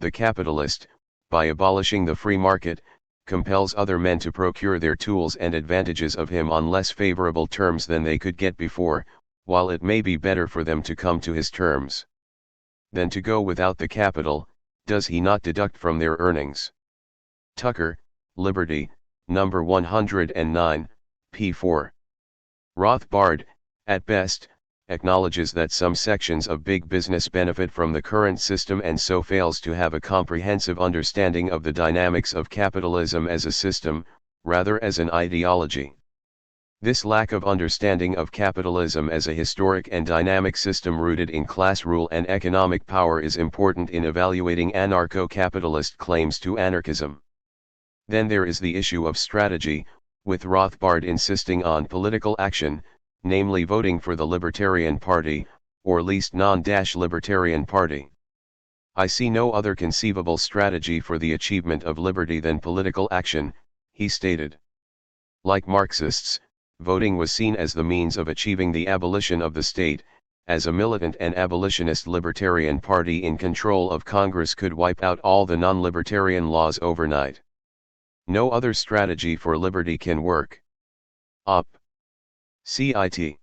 The capitalist, by abolishing the free market, compels other men to procure their tools and advantages of him on less favorable terms than they could get before, while it may be better for them to come to his terms than to go without the capital. Does he not deduct from their earnings? Tucker, Liberty, number 109, p. 4. Rothbard, at best, acknowledges that some sections of big business benefit from the current system and so fails to have a comprehensive understanding of the dynamics of capitalism as a system, rather as an ideology. This lack of understanding of capitalism as a historic and dynamic system rooted in class rule and economic power is important in evaluating anarcho-capitalist claims to anarchism. Then there is the issue of strategy, with Rothbard insisting on political action, namely voting for the Libertarian Party, or least non-Libertarian Party. I see no other conceivable strategy for the achievement of liberty than political action, he stated. Like Marxists, voting was seen as the means of achieving the abolition of the state, as a militant and abolitionist Libertarian Party in control of Congress could wipe out all the non-libertarian laws overnight. No other strategy for liberty can work. Op. Cit.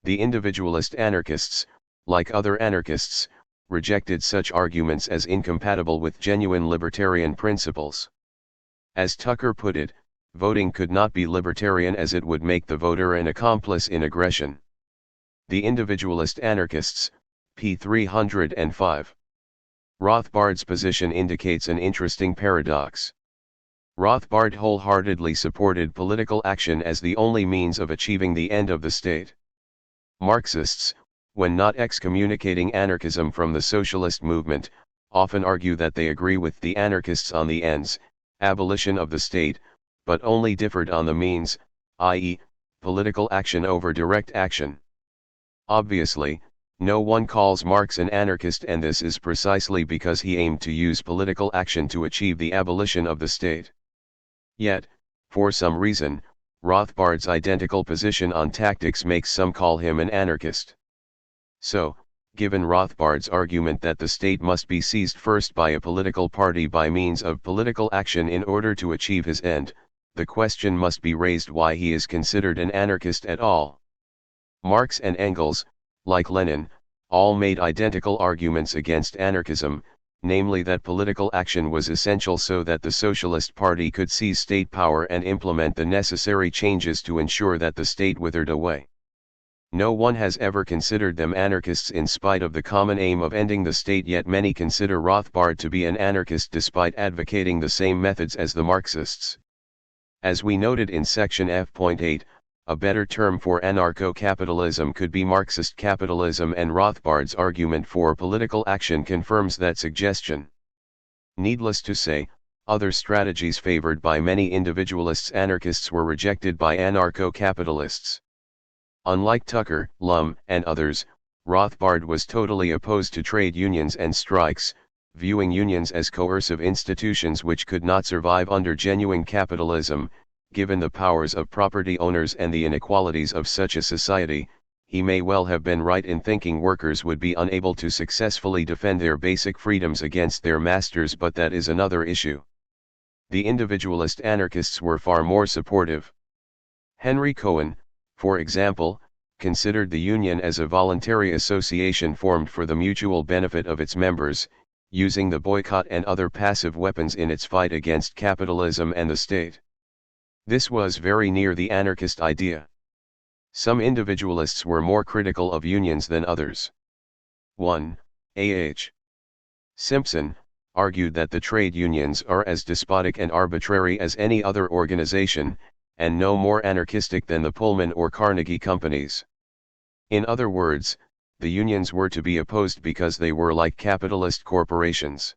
The individualist anarchists, like other anarchists, rejected such arguments as incompatible with genuine libertarian principles. As Tucker put it, voting could not be libertarian as it would make the voter an accomplice in aggression. The individualist anarchists, p. 305. Rothbard's position indicates an interesting paradox. Rothbard wholeheartedly supported political action as the only means of achieving the end of the state. Marxists, when not excommunicating anarchism from the socialist movement, often argue that they agree with the anarchists on the ends, abolition of the state, but only differed on the means, i.e., political action over direct action. Obviously, no one calls Marx an anarchist, and this is precisely because he aimed to use political action to achieve the abolition of the state. Yet, for some reason, Rothbard's identical position on tactics makes some call him an anarchist. So, given Rothbard's argument that the state must be seized first by a political party by means of political action in order to achieve his end, the question must be raised why he is considered an anarchist at all. Marx and Engels, like Lenin, all made identical arguments against anarchism, namely that political action was essential so that the Socialist Party could seize state power and implement the necessary changes to ensure that the state withered away. No one has ever considered them anarchists in spite of the common aim of ending the state, yet many consider Rothbard to be an anarchist despite advocating the same methods as the Marxists. As we noted in section F.8, a better term for anarcho-capitalism could be Marxist capitalism, and Rothbard's argument for political action confirms that suggestion. Needless to say, other strategies favored by many individualists anarchists were rejected by anarcho-capitalists. Unlike Tucker, Lum, and others, Rothbard was totally opposed to trade unions and strikes, viewing unions as coercive institutions which could not survive under genuine capitalism. Given the powers of property owners and the inequalities of such a society, he may well have been right in thinking workers would be unable to successfully defend their basic freedoms against their masters, but that is another issue. The individualist anarchists were far more supportive. Henry Cohen, for example, considered the union as a voluntary association formed for the mutual benefit of its members, using the boycott and other passive weapons in its fight against capitalism and the state. This was very near the anarchist idea. Some individualists were more critical of unions than others. 1. A.H. Simpson argued that the trade unions are as despotic and arbitrary as any other organization, and no more anarchistic than the Pullman or Carnegie companies. In other words, the unions were to be opposed because they were like capitalist corporations.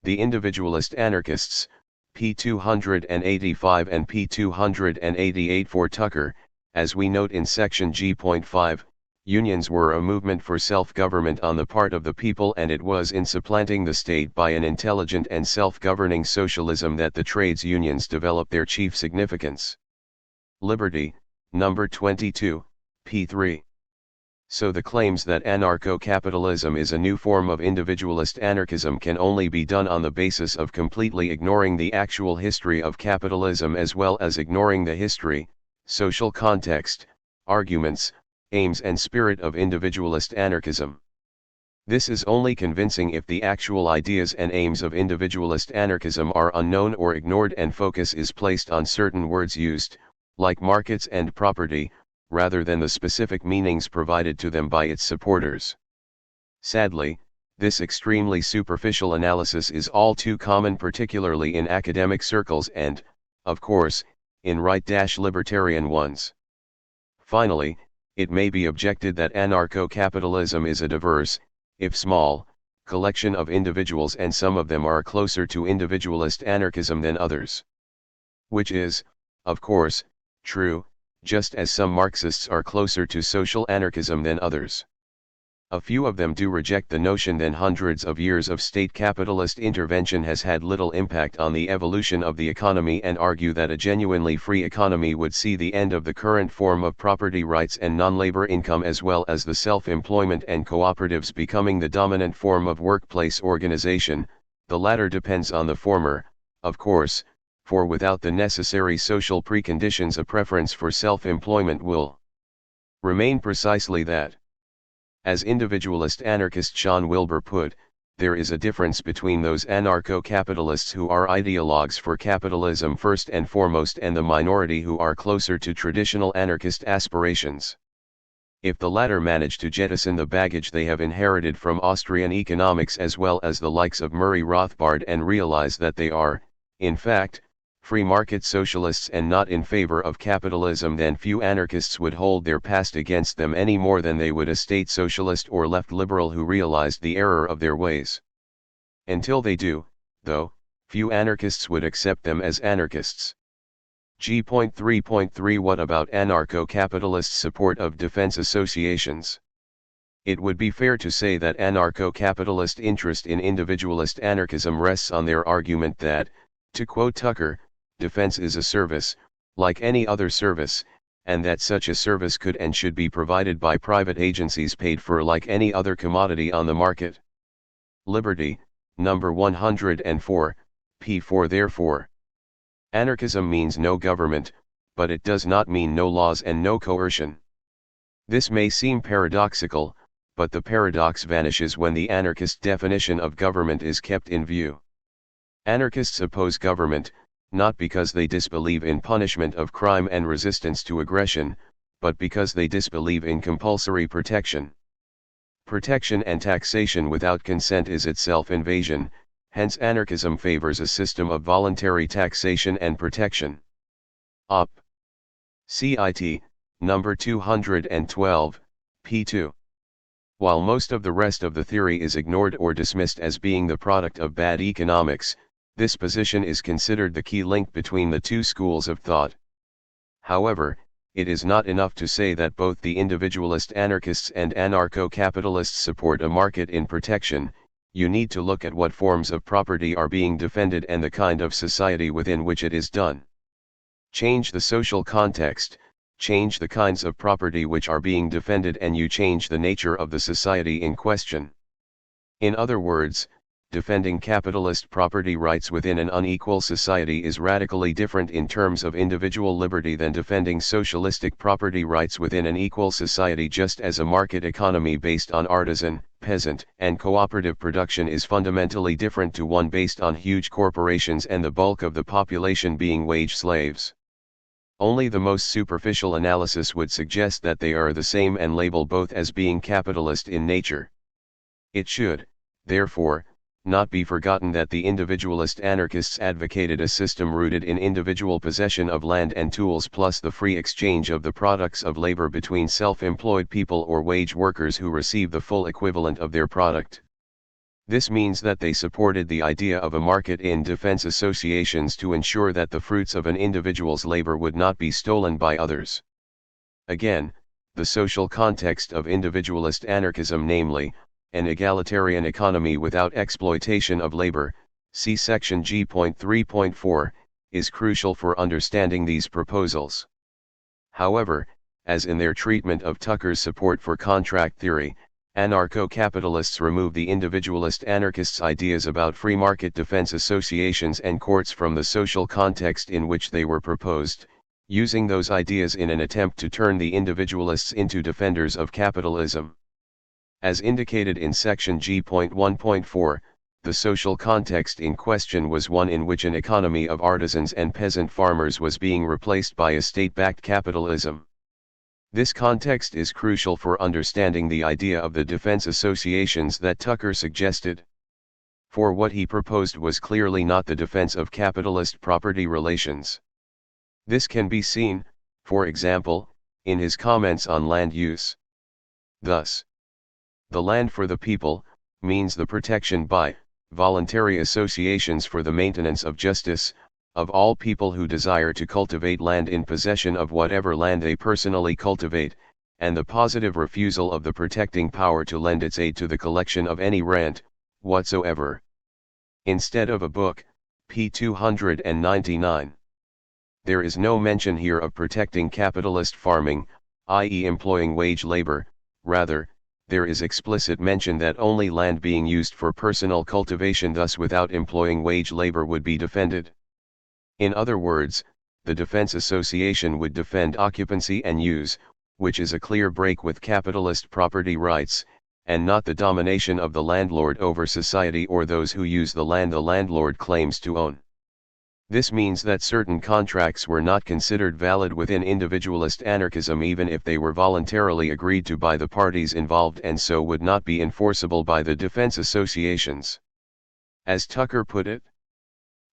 The individualist anarchists, p. 285 and p. 288 for Tucker, as we note in section G.5, unions were a movement for self-government on the part of the people, and it was in supplanting the state by an intelligent and self-governing socialism that the trades unions developed their chief significance. Liberty, number 22, p. 3. So the claims that anarcho-capitalism is a new form of individualist anarchism can only be done on the basis of completely ignoring the actual history of capitalism as well as ignoring the history, social context, arguments, aims and spirit of individualist anarchism. This is only convincing if the actual ideas and aims of individualist anarchism are unknown or ignored and focus is placed on certain words used, like markets and property, rather than the specific meanings provided to them by its supporters. Sadly, this extremely superficial analysis is all too common, particularly in academic circles and, of course, in right-libertarian ones. Finally, it may be objected that anarcho-capitalism is a diverse, if small, collection of individuals and some of them are closer to individualist anarchism than others. Which is, of course, true, just as some Marxists are closer to social anarchism than others. A few of them do reject the notion that hundreds of years of state capitalist intervention has had little impact on the evolution of the economy and argue that a genuinely free economy would see the end of the current form of property rights and non-labor income as well as the self-employment and cooperatives becoming the dominant form of workplace organization. The latter depends on the former, of course, for without the necessary social preconditions a preference for self-employment will remain precisely that. As individualist anarchist John Wilber put, there is a difference between those anarcho-capitalists who are ideologues for capitalism first and foremost and the minority who are closer to traditional anarchist aspirations. If the latter manage to jettison the baggage they have inherited from Austrian economics as well as the likes of Murray Rothbard and realize that they are, in fact, free market socialists and not in favor of capitalism, then few anarchists would hold their past against them any more than they would a state socialist or left liberal who realized the error of their ways. Until they do, though, few anarchists would accept them as anarchists. G.3.3 What about anarcho-capitalist support of defense associations? It would be fair to say that anarcho-capitalist interest in individualist anarchism rests on their argument that, to quote Tucker, defense is a service, like any other service, and that such a service could and should be provided by private agencies paid for like any other commodity on the market. Liberty, number 104, p4 Therefore, anarchism means no government, but it does not mean no laws and no coercion. This may seem paradoxical, but the paradox vanishes when the anarchist definition of government is kept in view. Anarchists oppose government, not because they disbelieve in punishment of crime and resistance to aggression, but because they disbelieve in compulsory protection. Protection and taxation without consent is itself invasion, hence anarchism favors a system of voluntary taxation and protection. Op. Cit. Number 212, p2. While most of the rest of the theory is ignored or dismissed as being the product of bad economics, this position is considered the key link between the two schools of thought. However, it is not enough to say that both the individualist anarchists and anarcho-capitalists support a market in protection. You need to look at what forms of property are being defended and the kind of society within which it is done. Change the social context, change the kinds of property which are being defended, and you change the nature of the society in question. In other words, defending capitalist property rights within an unequal society is radically different in terms of individual liberty than defending socialistic property rights within an equal society, just as a market economy based on artisan, peasant, and cooperative production is fundamentally different to one based on huge corporations and the bulk of the population being wage slaves. Only the most superficial analysis would suggest that they are the same and label both as being capitalist in nature. It should, therefore, not be forgotten that the individualist anarchists advocated a system rooted in individual possession of land and tools plus the free exchange of the products of labor between self-employed people or wage workers who receive the full equivalent of their product. This means that they supported the idea of a market in defense associations to ensure that the fruits of an individual's labor would not be stolen by others. Again, the social context of individualist anarchism, namely, an egalitarian economy without exploitation of labor, see section G.3.4, is crucial for understanding these proposals. However, as in their treatment of Tucker's support for contract theory, anarcho-capitalists remove the individualist anarchists' ideas about free market defense associations and courts from the social context in which they were proposed, using those ideas in an attempt to turn the individualists into defenders of capitalism. As indicated in section G.1.4, the social context in question was one in which an economy of artisans and peasant farmers was being replaced by a state-backed capitalism. This context is crucial for understanding the idea of the defense associations that Tucker suggested. For what he proposed was clearly not the defense of capitalist property relations. This can be seen, for example, in his comments on land use. Thus, the land for the people means the protection by voluntary associations for the maintenance of justice, of all people who desire to cultivate land in possession of whatever land they personally cultivate, and the positive refusal of the protecting power to lend its aid to the collection of any rent, whatsoever. Instead of a book, p. 299. There is no mention here of protecting capitalist farming, i.e. employing wage labor, rather, there is explicit mention that only land being used for personal cultivation, thus without employing wage labor, would be defended. In other words, the defense association would defend occupancy and use, which is a clear break with capitalist property rights, and not the domination of the landlord over society or those who use the land the landlord claims to own. This means that certain contracts were not considered valid within individualist anarchism even if they were voluntarily agreed to by the parties involved, and so would not be enforceable by the defense associations. As Tucker put it,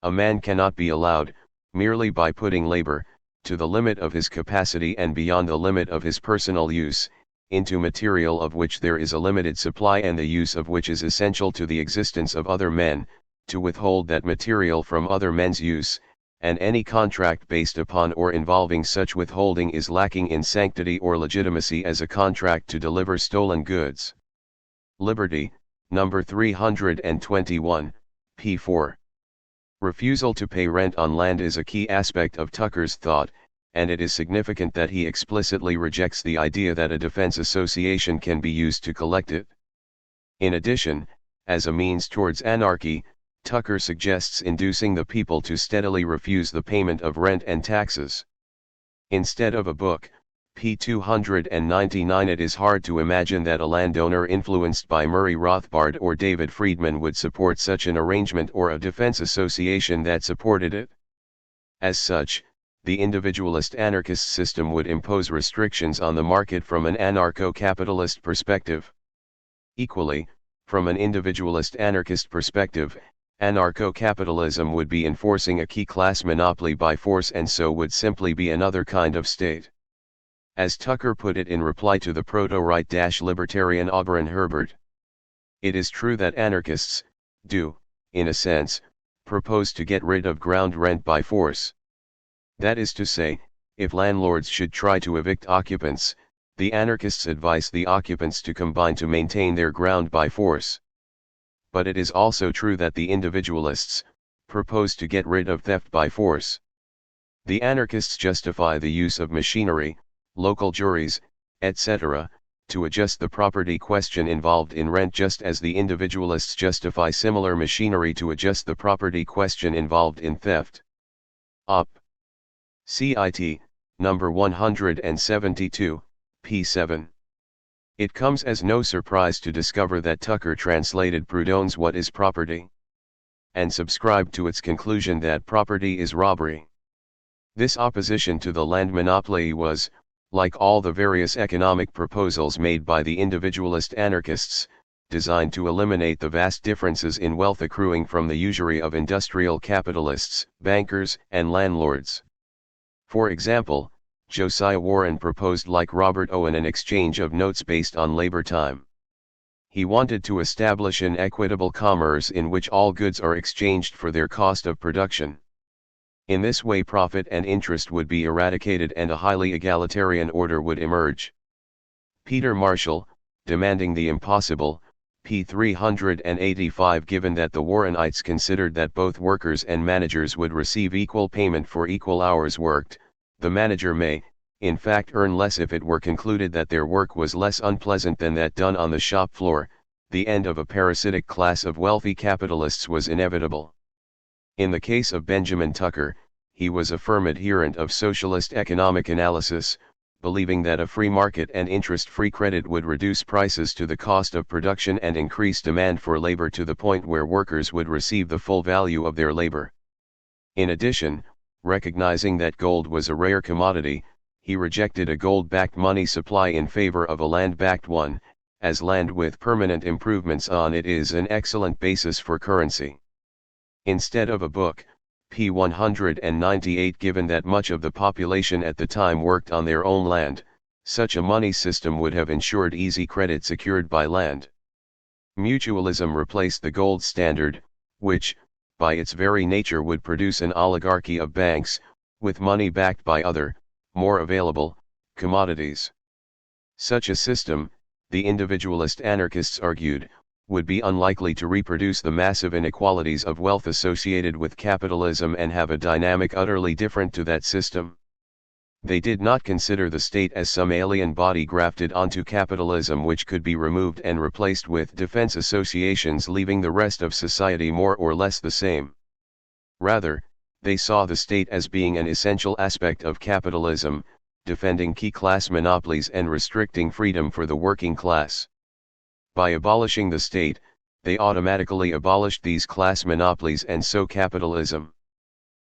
a man cannot be allowed, merely by putting labor, to the limit of his capacity and beyond the limit of his personal use, into material of which there is a limited supply and the use of which is essential to the existence of other men, to withhold that material from other men's use, and any contract based upon or involving such withholding is lacking in sanctity or legitimacy as a contract to deliver stolen goods. Liberty, number 321, p. 4. Refusal to pay rent on land is a key aspect of Tucker's thought, and it is significant that he explicitly rejects the idea that a defense association can be used to collect it. In addition, as a means towards anarchy, Tucker suggests inducing the people to steadily refuse the payment of rent and taxes. Instead of a book, p. 299, it is hard to imagine that a landowner influenced by Murray Rothbard or David Friedman would support such an arrangement or a defense association that supported it. As such, the individualist anarchist system would impose restrictions on the market from an anarcho-capitalist perspective. Equally, from an individualist anarchist perspective, anarcho-capitalism would be enforcing a key class monopoly by force and so would simply be another kind of state. As Tucker put it in reply to the proto-right-libertarian Auberon Herbert, it is true that anarchists do, in a sense, propose to get rid of ground rent by force. That is to say, if landlords should try to evict occupants, the anarchists advise the occupants to combine to maintain their ground by force. But it is also true that the individualists propose to get rid of theft by force. The anarchists justify the use of machinery, local juries, etc., to adjust the property question involved in rent, just as the individualists justify similar machinery to adjust the property question involved in theft. Op. Cit. Number 172, p. 7. It comes as no surprise to discover that Tucker translated Proudhon's "What is Property?" and subscribed to its conclusion that property is robbery. This opposition to the land monopoly was, like all the various economic proposals made by the individualist anarchists, designed to eliminate the vast differences in wealth accruing from the usury of industrial capitalists, bankers, and landlords. For example, Josiah Warren proposed, like Robert Owen, an exchange of notes based on labor time. He wanted to establish an equitable commerce in which all goods are exchanged for their cost of production. In this way, profit and interest would be eradicated and a highly egalitarian order would emerge. Peter Marshall, demanding the impossible, p. 385. Given that the Warrenites considered that both workers and managers would receive equal payment for equal hours worked, the manager may, in fact earn less if it were concluded that their work was less unpleasant than that done on the shop floor. The end of a parasitic class of wealthy capitalists was inevitable. In the case of Benjamin Tucker, he was a firm adherent of socialist economic analysis, believing that a free market and interest-free credit would reduce prices to the cost of production and increase demand for labor to the point where workers would receive the full value of their labor. In addition, recognizing that gold was a rare commodity, he rejected a gold-backed money supply in favor of a land-backed one, as land with permanent improvements on it is an excellent basis for currency. Instead of a book, p. 198, given that much of the population at the time worked on their own land, such a money system would have ensured easy credit secured by land. Mutualism replaced the gold standard, which, by its very nature would produce an oligarchy of banks, with money backed by other, more available, commodities. Such a system, the individualist anarchists argued, would be unlikely to reproduce the massive inequalities of wealth associated with capitalism and have a dynamic utterly different to that system. They did not consider the state as some alien body grafted onto capitalism which could be removed and replaced with defense associations, leaving the rest of society more or less the same. Rather, they saw the state as being an essential aspect of capitalism, defending key class monopolies and restricting freedom for the working class. By abolishing the state, they automatically abolished these class monopolies and so capitalism.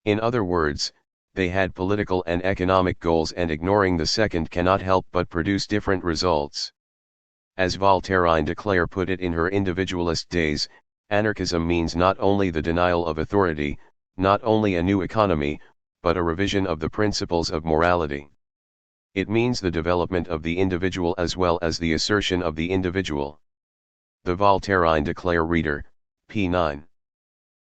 In other words, they had political and economic goals, and ignoring the second cannot help but produce different results. As Voltairine de Cleyre put it in her individualist days, anarchism means not only the denial of authority, not only a new economy, but a revision of the principles of morality. It means the development of the individual as well as the assertion of the individual. The Voltairine de Cleyre reader, p. 9.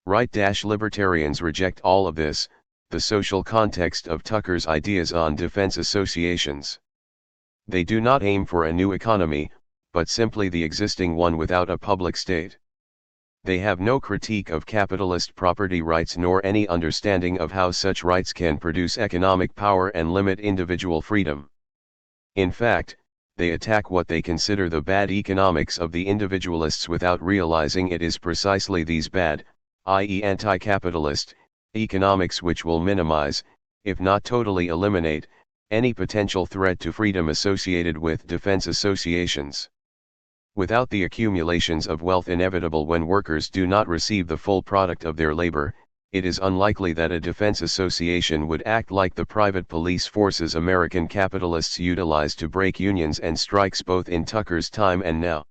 Right-libertarians reject all of this, the social context of Tucker's ideas on defense associations. They do not aim for a new economy, but simply the existing one without a public state. They have no critique of capitalist property rights nor any understanding of how such rights can produce economic power and limit individual freedom. In fact, they attack what they consider the bad economics of the individualists without realizing it is precisely these bad, i.e. anti-capitalist, economics which will minimize, if not totally eliminate, any potential threat to freedom associated with defense associations. Without the accumulations of wealth inevitable when workers do not receive the full product of their labor, it is unlikely that a defense association would act like the private police forces American capitalists utilize to break unions and strikes both in Tucker's time and now.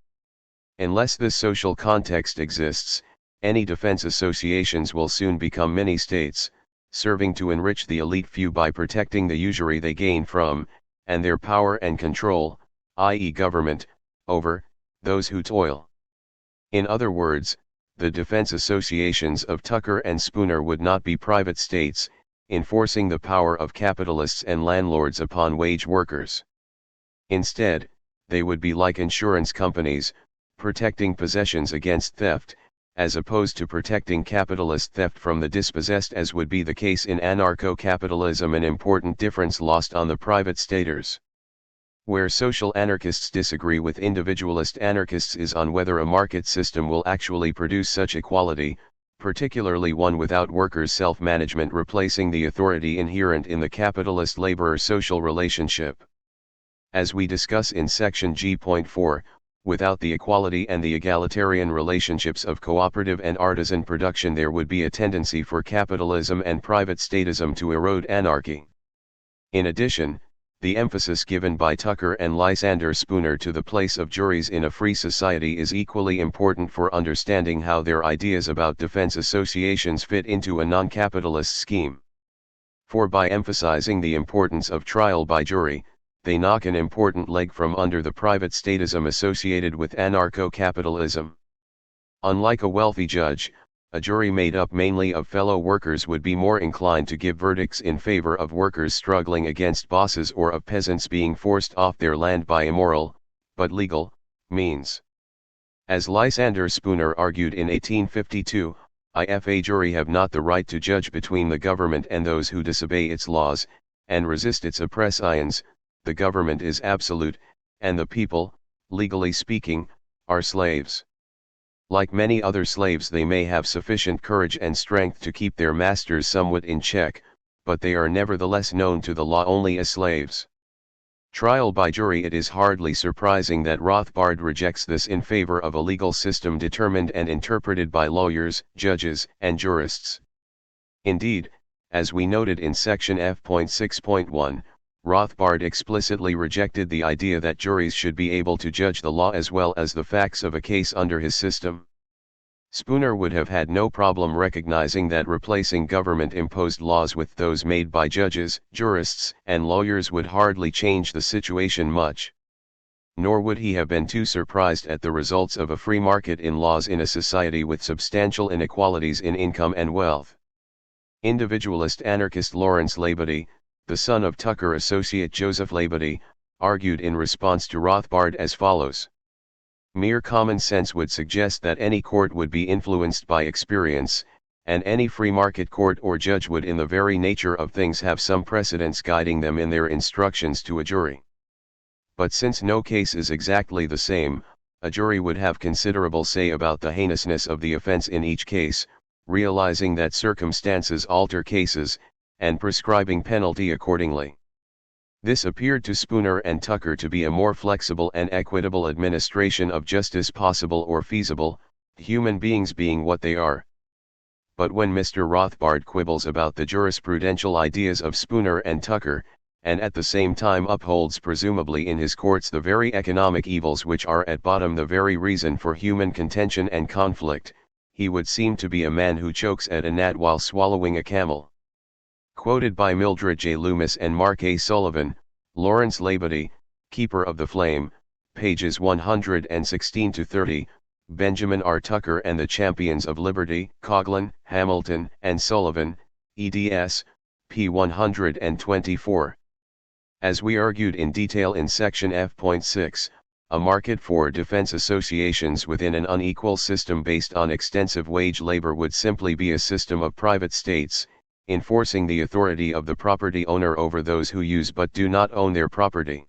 Unless this social context exists, any defense associations will soon become mini-states, serving to enrich the elite few by protecting the usury they gain from, and their power and control, i.e. government, over, those who toil. In other words, the defense associations of Tucker and Spooner would not be private states, enforcing the power of capitalists and landlords upon wage workers. Instead, they would be like insurance companies, protecting possessions against theft, as opposed to protecting capitalist theft from the dispossessed, as would be the case in anarcho-capitalism, an important difference lost on the private staters. Where social anarchists disagree with individualist anarchists is on whether a market system will actually produce such equality, particularly one without workers' self-management replacing the authority inherent in the capitalist labor-social relationship. As we discuss in section G.4, without the equality and the egalitarian relationships of cooperative and artisan production, there would be a tendency for capitalism and private statism to erode anarchy. In addition, the emphasis given by Tucker and Lysander Spooner to the place of juries in a free society is equally important for understanding how their ideas about defense associations fit into a non-capitalist scheme. For by emphasizing the importance of trial by jury, they knock an important leg from under the private statism associated with anarcho-capitalism. Unlike a wealthy judge, a jury made up mainly of fellow workers would be more inclined to give verdicts in favor of workers struggling against bosses or of peasants being forced off their land by immoral, but legal, means. As Lysander Spooner argued in 1852, if a jury have not the right to judge between the government and those who disobey its laws, and resist its oppressions, the government is absolute, and the people, legally speaking, are slaves. Like many other slaves, they may have sufficient courage and strength to keep their masters somewhat in check, but they are nevertheless known to the law only as slaves. Trial by jury. It is hardly surprising that Rothbard rejects this in favor of a legal system determined and interpreted by lawyers, judges, and jurists. Indeed, as we noted in section F.6.1, Rothbard explicitly rejected the idea that juries should be able to judge the law as well as the facts of a case under his system. Spooner would have had no problem recognizing that replacing government-imposed laws with those made by judges, jurists, and lawyers would hardly change the situation much. Nor would he have been too surprised at the results of a free market in laws in a society with substantial inequalities in income and wealth. Individualist anarchist Lawrence Labadie, the son of Tucker associate Joseph Labadie, argued in response to Rothbard as follows. Mere common sense would suggest that any court would be influenced by experience, and any free market court or judge would in the very nature of things have some precedents guiding them in their instructions to a jury. But since no case is exactly the same, a jury would have considerable say about the heinousness of the offense in each case, realizing that circumstances alter cases, and prescribing penalty accordingly. This appeared to Spooner and Tucker to be a more flexible and equitable administration of justice possible or feasible, human beings being what they are. But when Mr. Rothbard quibbles about the jurisprudential ideas of Spooner and Tucker, and at the same time upholds presumably in his courts the very economic evils which are at bottom the very reason for human contention and conflict, he would seem to be a man who chokes at a gnat while swallowing a camel. Quoted by Mildred J. Loomis and Mark A. Sullivan, Lawrence Labadie, Keeper of the Flame, pages 116-30, Benjamin R. Tucker and the Champions of Liberty, Coughlin, Hamilton, and Sullivan, eds. p. 124. As we argued in detail in section F.6, a market for defense associations within an unequal system based on extensive wage labor would simply be a system of private states, enforcing the authority of the property owner over those who use but do not own their property.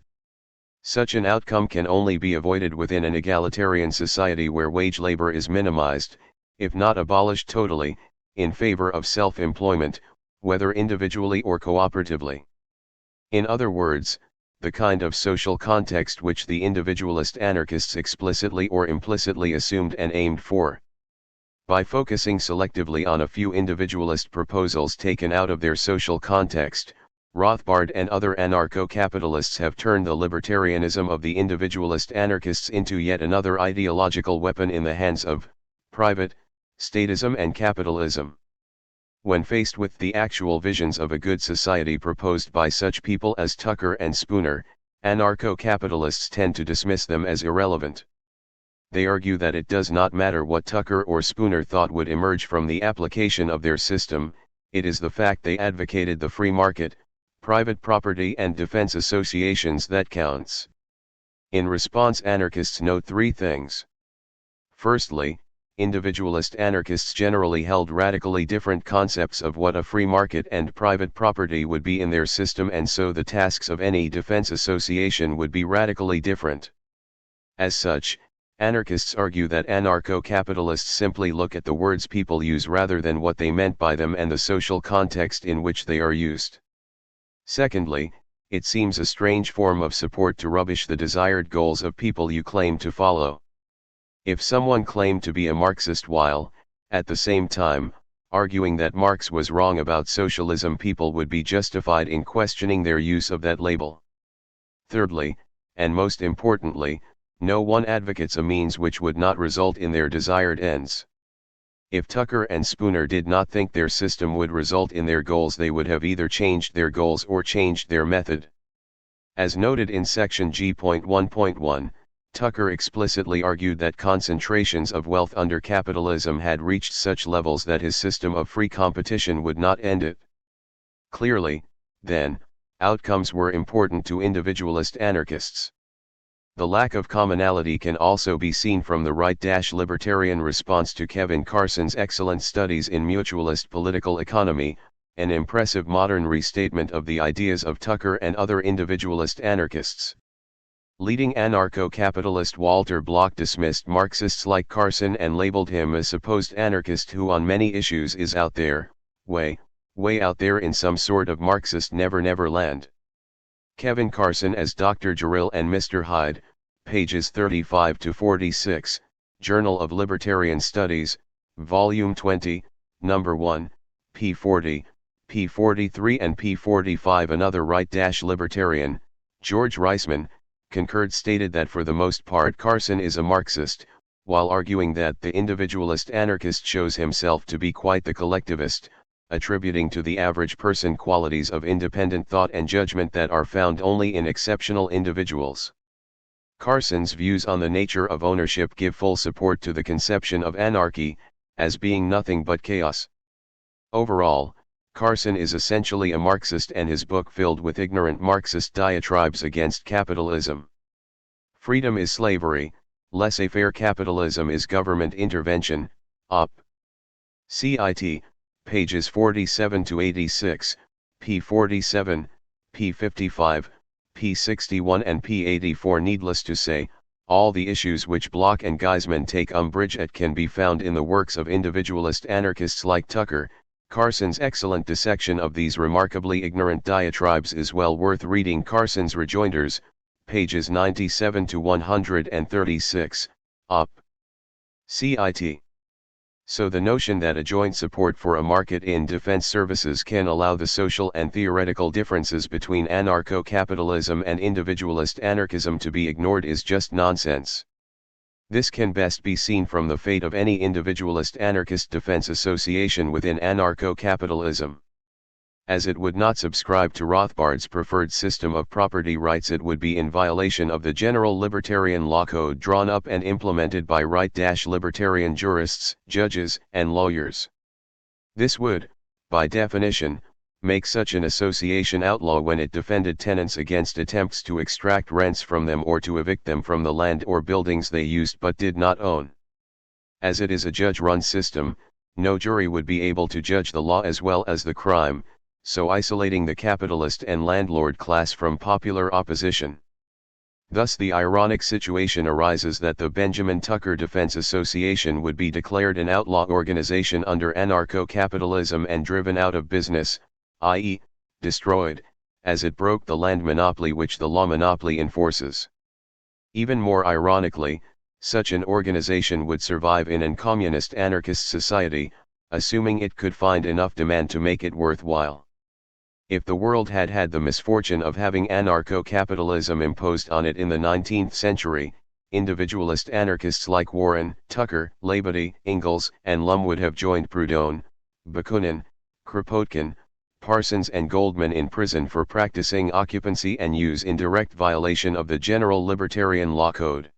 Such an outcome can only be avoided within an egalitarian society where wage labor is minimized, if not abolished totally, in favor of self-employment, whether individually or cooperatively. In other words, the kind of social context which the individualist anarchists explicitly or implicitly assumed and aimed for. By focusing selectively on a few individualist proposals taken out of their social context, Rothbard and other anarcho-capitalists have turned the libertarianism of the individualist anarchists into yet another ideological weapon in the hands of private statism and capitalism. When faced with the actual visions of a good society proposed by such people as Tucker and Spooner, anarcho-capitalists tend to dismiss them as irrelevant. They argue that it does not matter what Tucker or Spooner thought would emerge from the application of their system, it is the fact they advocated the free market, private property and defense associations that counts. In response, anarchists note three things. Firstly, individualist anarchists generally held radically different concepts of what a free market and private property would be in their system, and so the tasks of any defense association would be radically different. As such, anarchists argue that anarcho-capitalists simply look at the words people use rather than what they meant by them and the social context in which they are used. Secondly, it seems a strange form of support to rubbish the desired goals of people you claim to follow. If someone claimed to be a Marxist while, at the same time, arguing that Marx was wrong about socialism, people would be justified in questioning their use of that label. Thirdly, and most importantly, no one advocates a means which would not result in their desired ends. If Tucker and Spooner did not think their system would result in their goals, they would have either changed their goals or changed their method. As noted in section G.1.1, Tucker explicitly argued that concentrations of wealth under capitalism had reached such levels that his system of free competition would not end it. Clearly, then, outcomes were important to individualist anarchists. The lack of commonality can also be seen from the right-libertarian response to Kevin Carson's excellent studies in mutualist political economy, an impressive modern restatement of the ideas of Tucker and other individualist anarchists. Leading anarcho-capitalist Walter Block dismissed Marxists like Carson and labeled him a supposed anarchist who on many issues is out there, way out there in some sort of Marxist never land. Kevin Carson as Dr. Jerrill and Mr. Hyde, pages 35 to 46, Journal of Libertarian Studies, Volume 20, Number 1, p. 40, p. 43 and p. 45. Another right-libertarian, George Reisman, concurred stated that for the most part Carson is a Marxist, while arguing that the individualist anarchist shows himself to be quite the collectivist, attributing to the average person qualities of independent thought and judgment that are found only in exceptional individuals. Carson's views on the nature of ownership give full support to the conception of anarchy, as being nothing but chaos. Overall, Carson is essentially a Marxist and his book filled with ignorant Marxist diatribes against capitalism. Freedom is slavery, laissez-faire capitalism is government intervention, Op. Cit. Pages 47 to 86, p. 47, p. 55, p. 61 and p. 84. Needless to say, all the issues which Block and Geisman take umbrage at can be found in the works of individualist anarchists like Tucker. Carson's excellent dissection of these remarkably ignorant diatribes is well worth reading. Carson's rejoinders, pages 97 to 136, Op. Cit. So the notion that a joint support for a market in defense services can allow the social and theoretical differences between anarcho-capitalism and individualist anarchism to be ignored is just nonsense. This can best be seen from the fate of any individualist anarchist defense association within anarcho-capitalism. As it would not subscribe to Rothbard's preferred system of property rights, it would be in violation of the general libertarian law code drawn up and implemented by right-libertarian jurists, judges, and lawyers. This would, by definition, make such an association outlaw when it defended tenants against attempts to extract rents from them or to evict them from the land or buildings they used but did not own. As it is a judge-run system, no jury would be able to judge the law as well as the crime, so isolating the capitalist and landlord class from popular opposition. Thus the ironic situation arises that the Benjamin Tucker Defense Association would be declared an outlaw organization under anarcho-capitalism and driven out of business, i.e., destroyed, as it broke the land monopoly which the law monopoly enforces. Even more ironically, such an organization would survive in an communist anarchist society, assuming it could find enough demand to make it worthwhile. If the world had had the misfortune of having anarcho-capitalism imposed on it in the 19th century, individualist anarchists like Warren, Tucker, Labadie, Ingalls, and Lum would have joined Proudhon, Bakunin, Kropotkin, Parsons and Goldman in prison for practicing occupancy and use in direct violation of the general libertarian law code.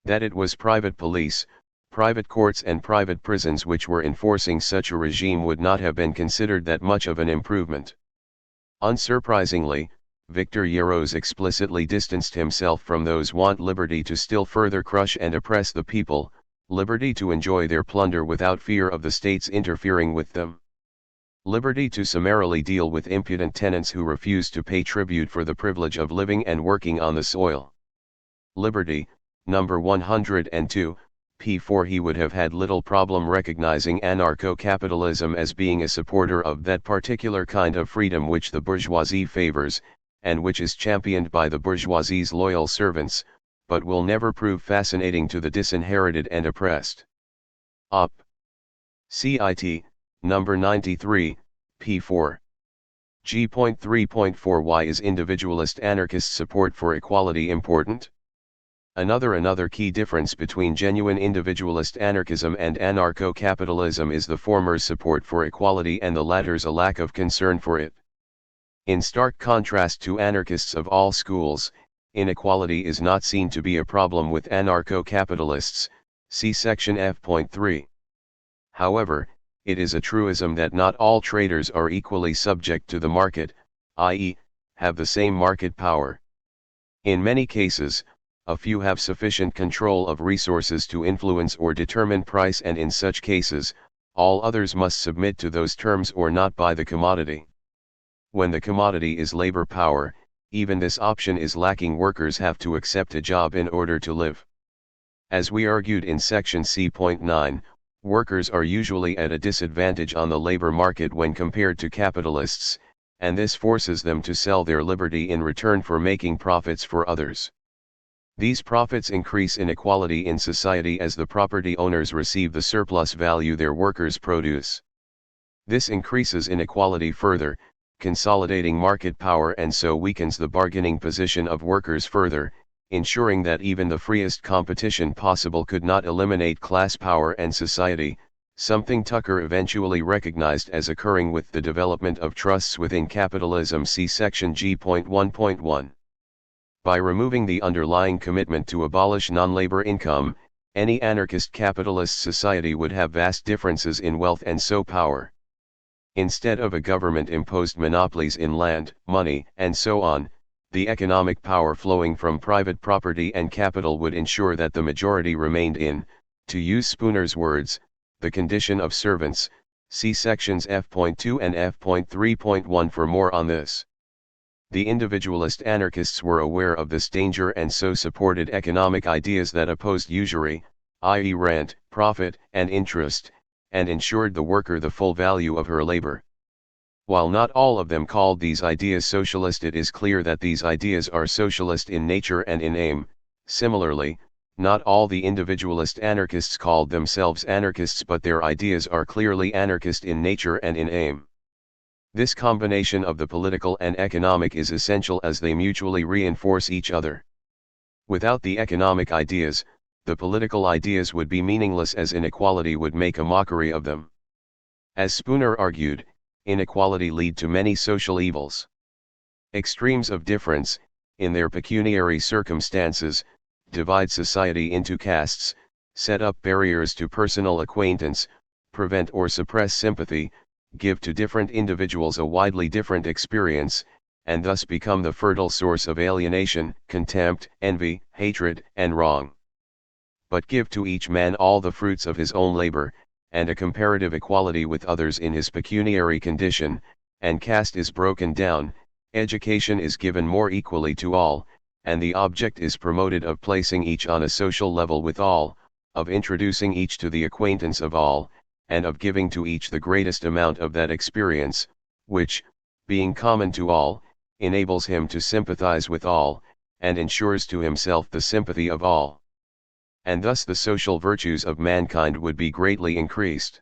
That it was private police, private courts and private prisons which were enforcing such a regime would not have been considered that much of an improvement. Unsurprisingly, Victor Yeros explicitly distanced himself from those who want liberty to still further crush and oppress the people, liberty to enjoy their plunder without fear of the states interfering with them. Liberty to summarily deal with impudent tenants who refuse to pay tribute for the privilege of living and working on the soil. Liberty, number 102, p4. He would have had little problem recognizing anarcho-capitalism as being a supporter of that particular kind of freedom which the bourgeoisie favors, and which is championed by the bourgeoisie's loyal servants, but will never prove fascinating to the disinherited and oppressed. Op. Cit. Number 93, p4. G.3.4. Why is individualist anarchist support for equality important? Another key difference between genuine individualist anarchism and anarcho-capitalism is the former's support for equality and the latter's a lack of concern for it. In stark contrast to anarchists of all schools, inequality is not seen to be a problem with anarcho-capitalists, see section F.3. However, it is a truism that not all traders are equally subject to the market, i.e., have the same market power. In many cases, a few have sufficient control of resources to influence or determine price, and in such cases, all others must submit to those terms or not buy the commodity. When the commodity is labor power, even this option is lacking. Workers have to accept a job in order to live. As we argued in section C.9, workers are usually at a disadvantage on the labor market when compared to capitalists, and this forces them to sell their liberty in return for making profits for others. These profits increase inequality in society as the property owners receive the surplus value their workers produce. This increases inequality further, consolidating market power, and so weakens the bargaining position of workers further, ensuring that even the freest competition possible could not eliminate class power and society, something Tucker eventually recognized as occurring with the development of trusts within capitalism. See section G.1.1. By removing the underlying commitment to abolish non-labor income, any anarchist capitalist society would have vast differences in wealth and so power. Instead of a government-imposed monopolies in land, money, and so on, the economic power flowing from private property and capital would ensure that the majority remained in, to use Spooner's words, the condition of servants. See sections F.2 and F.3.1 for more on this. The individualist anarchists were aware of this danger and so supported economic ideas that opposed usury, i.e. rent, profit, and interest, and ensured the worker the full value of her labor. While not all of them called these ideas socialist, it is clear that these ideas are socialist in nature and in aim. Similarly, not all the individualist anarchists called themselves anarchists, but their ideas are clearly anarchist in nature and in aim. This combination of the political and economic is essential as they mutually reinforce each other. Without the economic ideas, the political ideas would be meaningless as inequality would make a mockery of them. As Spooner argued, inequality lead to many social evils. Extremes of difference, in their pecuniary circumstances, divide society into castes, set up barriers to personal acquaintance, prevent or suppress sympathy, give to different individuals a widely different experience, and thus become the fertile source of alienation, contempt, envy, hatred, and wrong. But give to each man all the fruits of his own labor, and a comparative equality with others in his pecuniary condition, and caste is broken down, education is given more equally to all, and the object is promoted of placing each on a social level with all, of introducing each to the acquaintance of all, and of giving to each the greatest amount of that experience, which, being common to all, enables him to sympathize with all, and ensures to himself the sympathy of all. And thus the social virtues of mankind would be greatly increased.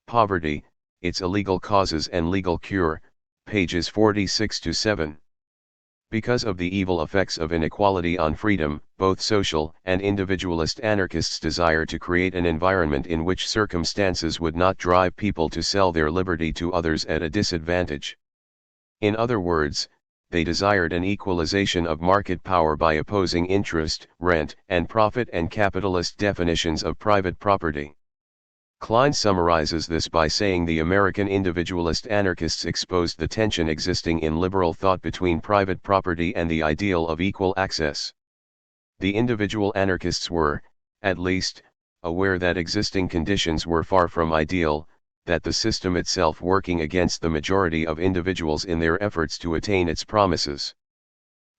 Poverty, its illegal causes and legal cure, pages 46-7. Because of the evil effects of inequality on freedom, both social and individualist anarchists desire to create an environment in which circumstances would not drive people to sell their liberty to others at a disadvantage. In other words, they desired an equalization of market power by opposing interest, rent, and profit and capitalist definitions of private property. Klein summarizes this by saying the American individualist anarchists exposed the tension existing in liberal thought between private property and the ideal of equal access. The individual anarchists were, at least, aware that existing conditions were far from ideal, that the system itself working against the majority of individuals in their efforts to attain its promises.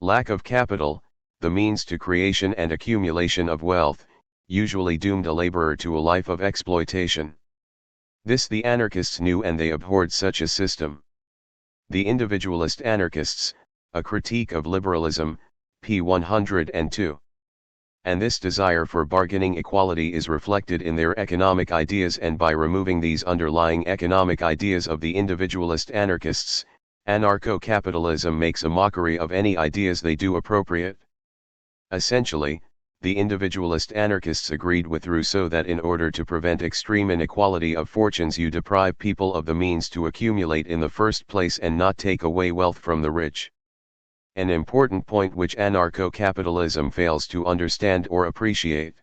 Lack of capital, the means to creation and accumulation of wealth, usually doomed a laborer to a life of exploitation. This the anarchists knew and they abhorred such a system. The individualist anarchists, A Critique of Liberalism, p. 102. And this desire for bargaining equality is reflected in their economic ideas, and by removing these underlying economic ideas of the individualist anarchists, anarcho-capitalism makes a mockery of any ideas they do appropriate. Essentially, the individualist anarchists agreed with Rousseau that in order to prevent extreme inequality of fortunes you deprive people of the means to accumulate in the first place and not take away wealth from the rich. An important point which anarcho-capitalism fails to understand or appreciate.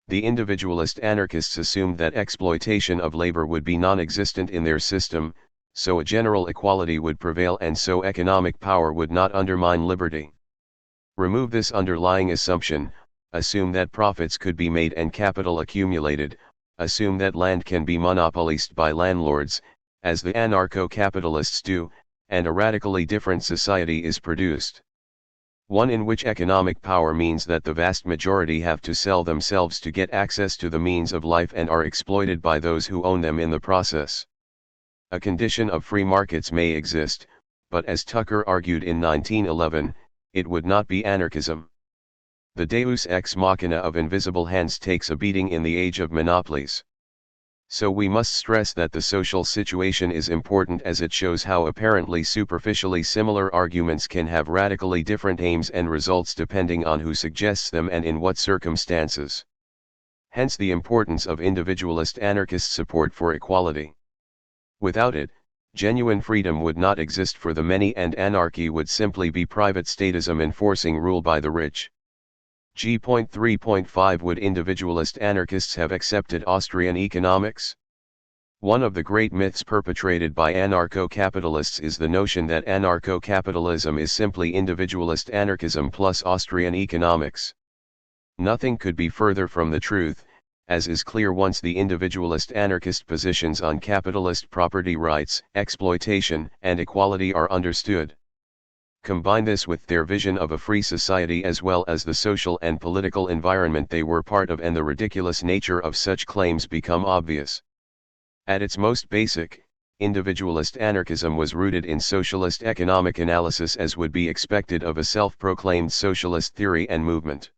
The individualist anarchists assumed that exploitation of labor would be non-existent in their system, so a general equality would prevail and so economic power would not undermine liberty. Remove this underlying assumption, assume that profits could be made and capital accumulated, assume that land can be monopolized by landlords, as the anarcho-capitalists do, and a radically different society is produced. One in which economic power means that the vast majority have to sell themselves to get access to the means of life and are exploited by those who own them in the process. A condition of free markets may exist, but as Tucker argued in 1911, it would not be anarchism. The deus ex machina of invisible hands takes a beating in the age of monopolies. So we must stress that the social situation is important, as it shows how apparently superficially similar arguments can have radically different aims and results depending on who suggests them and in what circumstances. Hence the importance of individualist anarchist support for equality. Without it, genuine freedom would not exist for the many, and anarchy would simply be private statism enforcing rule by the rich. G.3.5 Would individualist anarchists have accepted Austrian economics? One of the great myths perpetrated by anarcho-capitalists is the notion that anarcho-capitalism is simply individualist anarchism plus Austrian economics. Nothing could be further from the truth, as is clear once the individualist anarchist positions on capitalist property rights, exploitation, and equality are understood. Combine this with their vision of a free society as well as the social and political environment they were part of, and the ridiculous nature of such claims become obvious. At its most basic, individualist anarchism was rooted in socialist economic analysis, as would be expected of a self-proclaimed socialist theory and movement.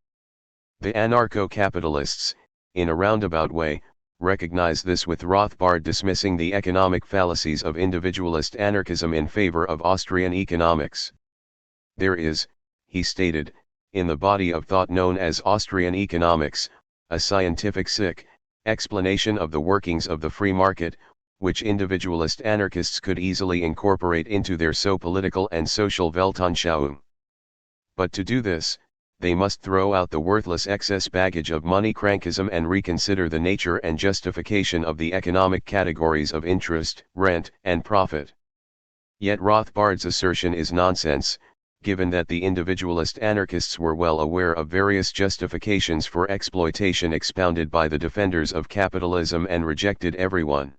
The anarcho-capitalists, in a roundabout way, recognize this, with Rothbard dismissing the economic fallacies of individualist anarchism in favor of Austrian economics. There is, he stated, in the body of thought known as Austrian economics, a scientific explanation of the workings of the free market, which individualist anarchists could easily incorporate into their political and social Weltanschauung. But to do this, they must throw out the worthless excess baggage of money crankism and reconsider the nature and justification of the economic categories of interest, rent, and profit. Yet Rothbard's assertion is nonsense, given that the individualist anarchists were well aware of various justifications for exploitation expounded by the defenders of capitalism and rejected every one.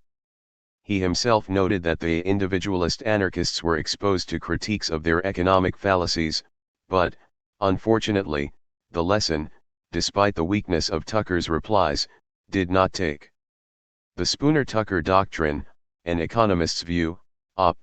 He himself noted that the individualist anarchists were exposed to critiques of their economic fallacies, but, unfortunately, the lesson, despite the weakness of Tucker's replies, did not take. The Spooner-Tucker doctrine, an economist's view, op.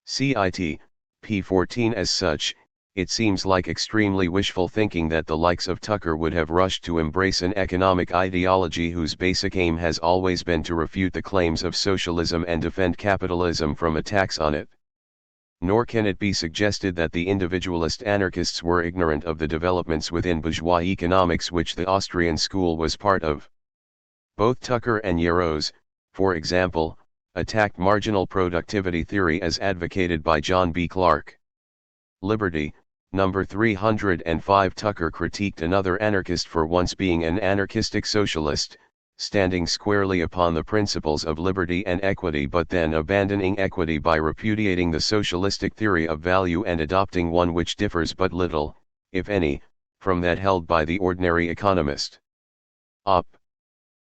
Cit. p. 14. As such, it seems like extremely wishful thinking that the likes of Tucker would have rushed to embrace an economic ideology whose basic aim has always been to refute the claims of socialism and defend capitalism from attacks on it. Nor can it be suggested that the individualist anarchists were ignorant of the developments within bourgeois economics which the Austrian school was part of. Both Tucker and Jaros, for example, attacked marginal productivity theory as advocated by John B. Clark. Liberty, number 305. Tucker critiqued another anarchist for once being an anarchistic socialist, standing squarely upon the principles of liberty and equity, but then abandoning equity by repudiating the socialistic theory of value and adopting one which differs but little, if any, from that held by the ordinary economist. Op.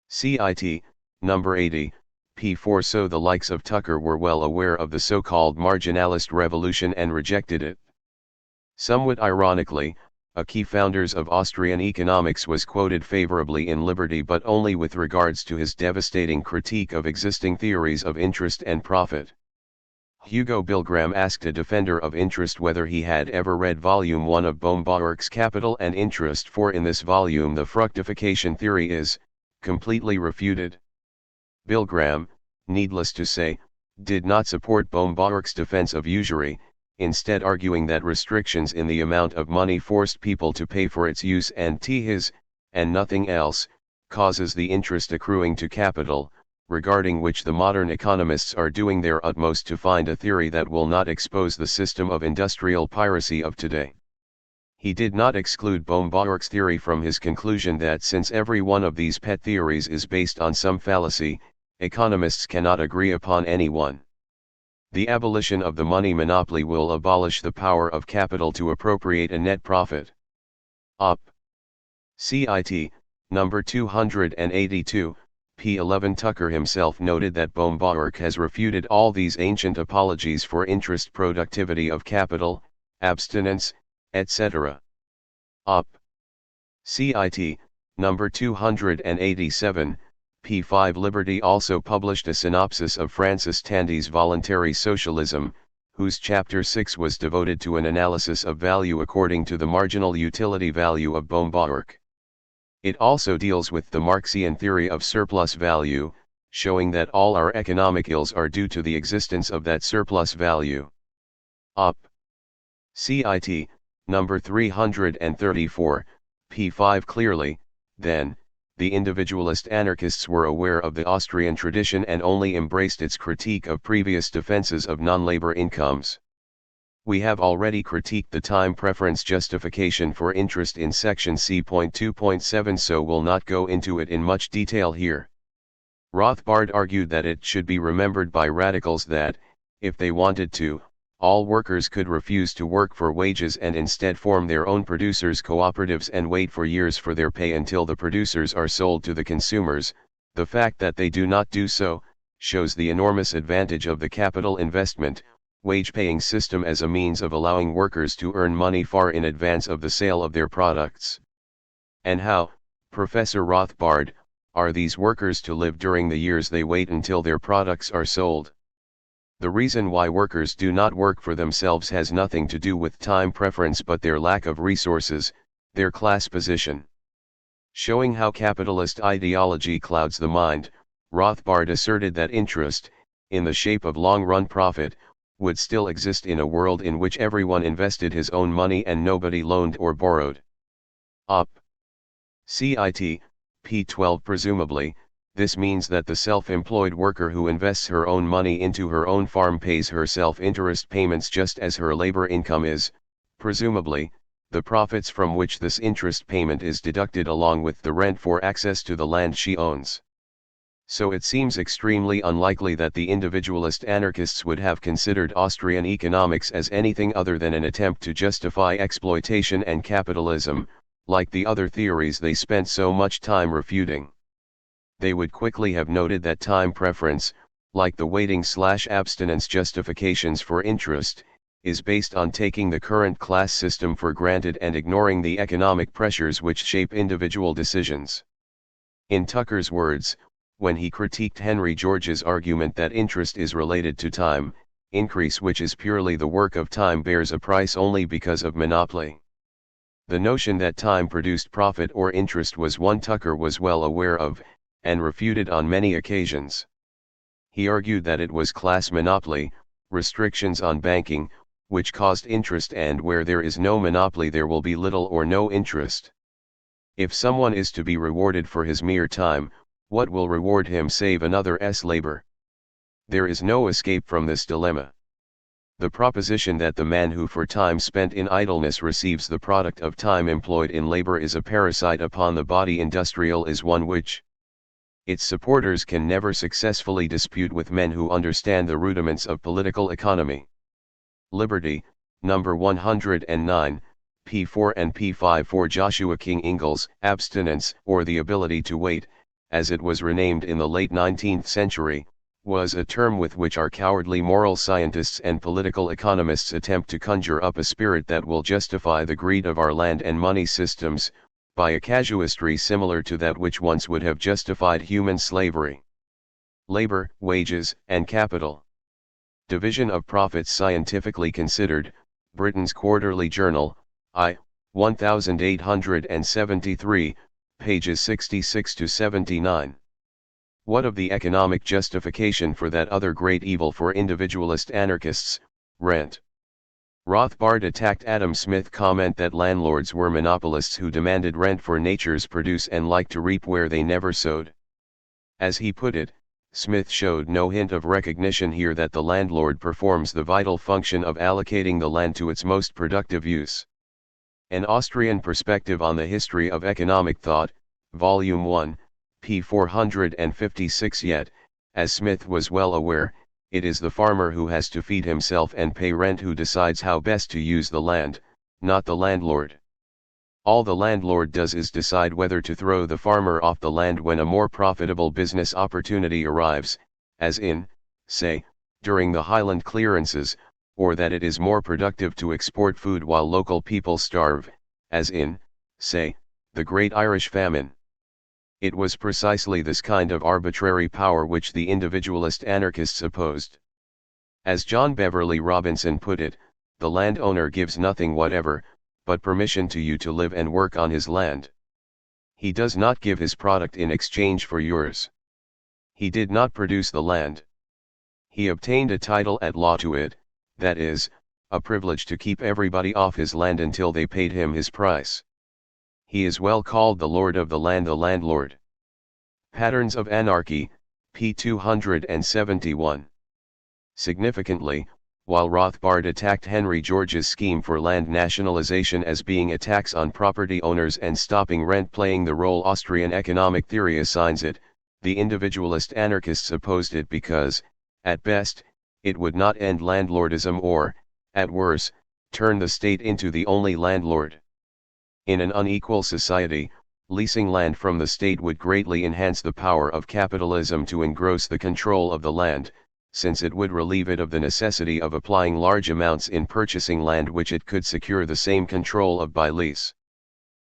Cit. number 80. p. 4. So the likes of Tucker were well aware of the so-called marginalist revolution and rejected it. Somewhat ironically, a key founders of Austrian economics was quoted favorably in Liberty, but only with regards to his devastating critique of existing theories of interest and profit. Hugo Bilgram asked a defender of interest whether he had ever read Volume 1 of Baumbacherk's Capital and Interest, for in this volume the fructification theory is completely refuted. Bilgram, needless to say, did not support Baumbacherk's defense of usury, instead arguing that restrictions in the amount of money forced people to pay for its use and his, and nothing else, causes the interest accruing to capital, regarding which the modern economists are doing their utmost to find a theory that will not expose the system of industrial piracy of today. He did not exclude Baumbacherk's theory from his conclusion that since every one of these pet theories is based on some fallacy, economists cannot agree upon any one. The abolition of the money monopoly will abolish the power of capital to appropriate a net profit. Op. Cit. number 282. p. 11. Tucker himself noted that Baumgartner has refuted all these ancient apologies for interest, productivity of capital, abstinence, etc. Op. Cit. Number 287, p. 5. Liberty also published a synopsis of Francis Tandy's Voluntary Socialism, whose chapter 6 was devoted to an analysis of value according to the marginal utility value of Baumgartner. It also deals with the Marxian theory of surplus value, showing that all our economic ills are due to the existence of that surplus value. Op. Cit. Number 334, p. 5. Clearly, then, the individualist anarchists were aware of the Austrian tradition and only embraced its critique of previous defenses of non-labor incomes. We have already critiqued the time preference justification for interest in section C.2.7, so will not go into it in much detail here. Rothbard argued that it should be remembered by radicals that, if they wanted to, all workers could refuse to work for wages and instead form their own producers' cooperatives and wait for years for their pay until the producers are sold to the consumers. The fact that they do not do so, shows the enormous advantage of the capital investment, wage-paying system as a means of allowing workers to earn money far in advance of the sale of their products. And how, Professor Rothbard, are these workers to live during the years they wait until their products are sold? The reason why workers do not work for themselves has nothing to do with time preference but their lack of resources, their class position. Showing how capitalist ideology clouds the mind, Rothbard asserted that interest, in the shape of long-run profit, would still exist in a world in which everyone invested his own money and nobody loaned or borrowed. Op. Cit. p. 12. Presumably, this means that the self-employed worker who invests her own money into her own farm pays herself interest payments just as her labor income is, presumably, the profits from which this interest payment is deducted along with the rent for access to the land she owns. So it seems extremely unlikely that the individualist anarchists would have considered Austrian economics as anything other than an attempt to justify exploitation and capitalism, like the other theories they spent so much time refuting. They would quickly have noted that time preference, like the waiting/abstinence justifications for interest, is based on taking the current class system for granted and ignoring the economic pressures which shape individual decisions. In Tucker's words, when he critiqued Henry George's argument that interest is related to time, increase which is purely the work of time bears a price only because of monopoly. The notion that time produced profit or interest was one Tucker was well aware of, and refuted on many occasions. He argued that it was class monopoly, restrictions on banking, which caused interest, and where there is no monopoly there will be little or no interest. If someone is to be rewarded for his mere time, what will reward him save another's labor? There is no escape from this dilemma. The proposition that the man who for time spent in idleness receives the product of time employed in labor is a parasite upon the body industrial is one which its supporters can never successfully dispute with men who understand the rudiments of political economy. Liberty, number 109, p. 4 and p. 5 for Joshua King Ingalls, abstinence, or the ability to wait, as it was renamed in the late 19th century, was a term with which our cowardly moral scientists and political economists attempt to conjure up a spirit that will justify the greed of our land and money systems, by a casuistry similar to that which once would have justified human slavery. Labor, wages, and capital. Division of profits scientifically considered, Britain's Quarterly Journal, I. 1873, pages 66 to 79. What of the economic justification for that other great evil for individualist anarchists, rent? Rothbard attacked Adam Smith's comment that landlords were monopolists who demanded rent for nature's produce and liked to reap where they never sowed. As he put it, Smith showed no hint of recognition here that the landlord performs the vital function of allocating the land to its most productive use. An Austrian Perspective on the History of Economic Thought, Volume 1, p. 456. Yet, as Smith was well aware, it is the farmer who has to feed himself and pay rent who decides how best to use the land, not the landlord. All the landlord does is decide whether to throw the farmer off the land when a more profitable business opportunity arrives, as in, say, during the Highland clearances, or that it is more productive to export food while local people starve, as in, say, the Great Irish Famine. It was precisely this kind of arbitrary power which the individualist anarchists opposed. As John Beverley Robinson put it, the landowner gives nothing whatever, but permission to you to live and work on his land. He does not give his product in exchange for yours. He did not produce the land. He obtained a title at law to it, that is, a privilege to keep everybody off his land until they paid him his price. He is well called the lord of the land, the landlord. Patterns of Anarchy, p. 271. Significantly, while Rothbard attacked Henry George's scheme for land nationalization as being a tax on property owners and stopping rent playing the role Austrian economic theory assigns it, the individualist anarchists opposed it because, at best, it would not end landlordism or, at worst, turn the state into the only landlord. In an unequal society, leasing land from the state would greatly enhance the power of capitalism to engross the control of the land, since it would relieve it of the necessity of applying large amounts in purchasing land which it could secure the same control of by lease.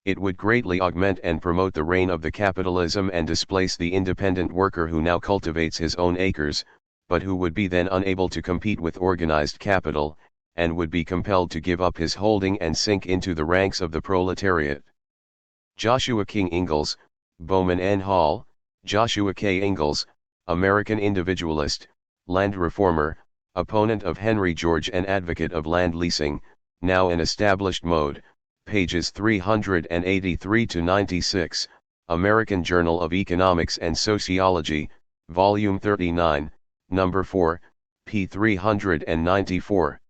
It would greatly augment and promote the reign of the capitalism and displace the independent worker who now cultivates his own acres, but who would be then unable to compete with organized capital, and would be compelled to give up his holding and sink into the ranks of the proletariat. Joshua King Ingalls, Bowman N. Hall, Joshua K. Ingalls, American individualist, land reformer, opponent of Henry George and advocate of land leasing, now an established mode, pages 383-96, American Journal of Economics and Sociology, Volume 39, Number 4, p. 394.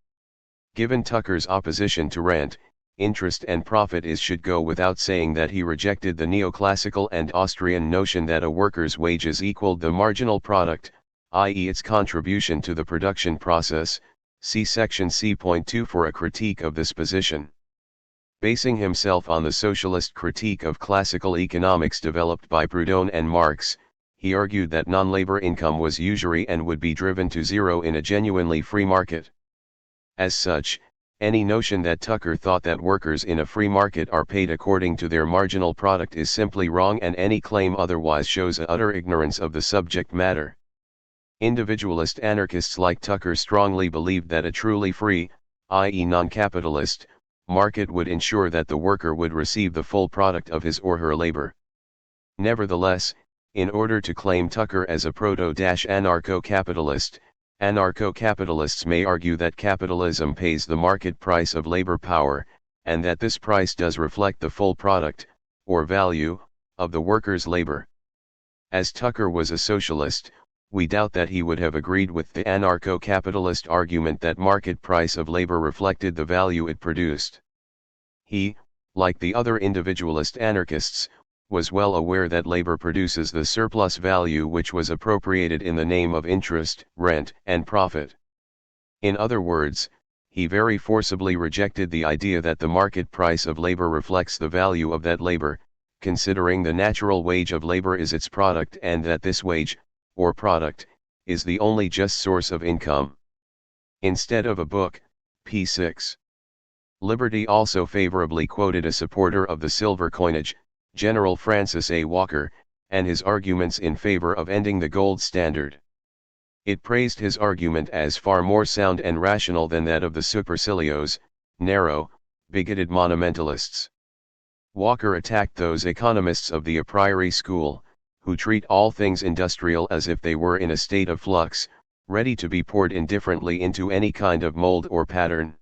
Given Tucker's opposition to rent, interest and profit, it should go without saying that he rejected the neoclassical and Austrian notion that a worker's wages equaled the marginal product, i.e. its contribution to the production process. See section C.2 for a critique of this position. Basing himself on the socialist critique of classical economics developed by Proudhon and Marx, he argued that non-labor income was usury and would be driven to zero in a genuinely free market. As such, any notion that Tucker thought that workers in a free market are paid according to their marginal product is simply wrong, and any claim otherwise shows a utter ignorance of the subject matter. Individualist anarchists like Tucker strongly believed that a truly free, i.e. non-capitalist, market would ensure that the worker would receive the full product of his or her labor. Nevertheless, in order to claim Tucker as a proto-anarcho-capitalist, anarcho-capitalists may argue that capitalism pays the market price of labor power, and that this price does reflect the full product, or value, of the worker's labor. As Tucker was a socialist, we doubt that he would have agreed with the anarcho-capitalist argument that market price of labor reflected the value it produced. He, like the other individualist anarchists, was well aware that labor produces the surplus value which was appropriated in the name of interest, rent, and profit. In other words, he very forcibly rejected the idea that the market price of labor reflects the value of that labor, considering the natural wage of labor is its product and that this wage, or product, is the only just source of income. Instead of a book, p. 6. Liberty also favorably quoted a supporter of the silver coinage, General Francis A. Walker, and his arguments in favor of ending the gold standard. It praised his argument as far more sound and rational than that of the supercilios, narrow, bigoted monumentalists. Walker attacked those economists of the a priori school, who treat all things industrial as if they were in a state of flux, ready to be poured indifferently into any kind of mold or pattern.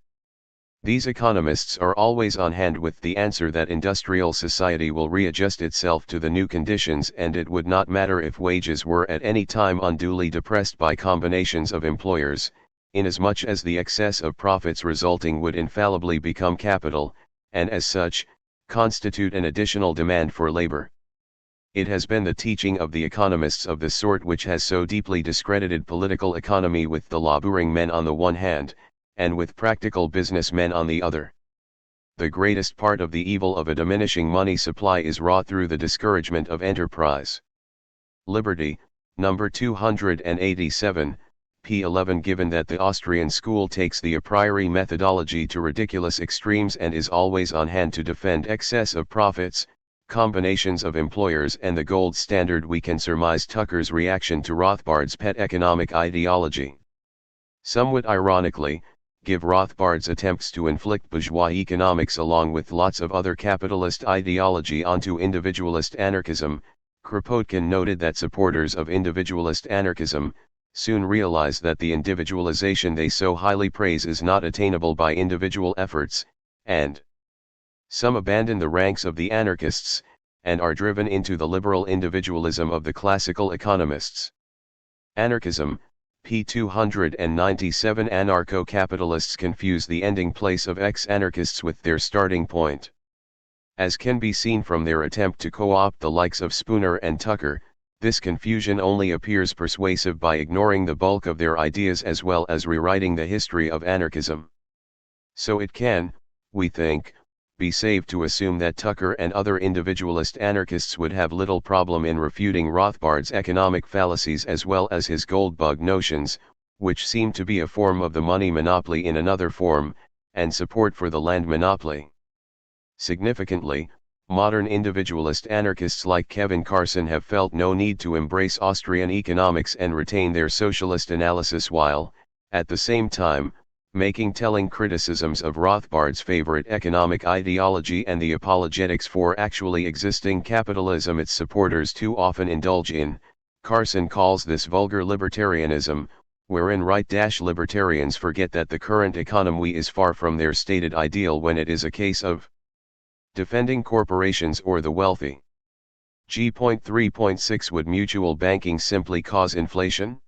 These economists are always on hand with the answer that industrial society will readjust itself to the new conditions, and it would not matter if wages were at any time unduly depressed by combinations of employers, inasmuch as the excess of profits resulting would infallibly become capital, and as such, constitute an additional demand for labor. It has been the teaching of the economists of this sort which has so deeply discredited political economy with the laboring men on the one hand, and with practical business men on the other. the greatest part of the evil of a diminishing money supply is wrought through the discouragement of enterprise. Liberty, number 287, p. 11. Given that the Austrian school takes the a priori methodology to ridiculous extremes and is always on hand to defend excess of profits, combinations of employers and the gold standard, we can surmise Tucker's reaction to Rothbard's pet economic ideology. Somewhat ironically, give Rothbard's attempts to inflict bourgeois economics along with lots of other capitalist ideology onto individualist anarchism. Kropotkin noted that supporters of individualist anarchism soon realize that the individualization they so highly praise is not attainable by individual efforts, and some abandon the ranks of the anarchists, and are driven into the liberal individualism of the classical economists. Anarchism, p. 297. Anarcho-capitalists confuse the ending place of ex-anarchists with their starting point. As can be seen from their attempt to co-opt the likes of Spooner and Tucker, this confusion only appears persuasive by ignoring the bulk of their ideas as well as rewriting the history of anarchism. So it can, we think, be safe to assume that Tucker and other individualist anarchists would have little problem in refuting Rothbard's economic fallacies as well as his gold-bug notions, which seem to be a form of the money monopoly in another form, and support for the land monopoly. Significantly, modern individualist anarchists like Kevin Carson have felt no need to embrace Austrian economics and retain their socialist analysis while, at the same time, making telling criticisms of Rothbard's favorite economic ideology and the apologetics for actually existing capitalism its supporters too often indulge in. Carson calls this vulgar libertarianism, wherein right-libertarians forget that the current economy is far from their stated ideal when it is a case of defending corporations or the wealthy. G.3.6 Would mutual banking simply cause inflation?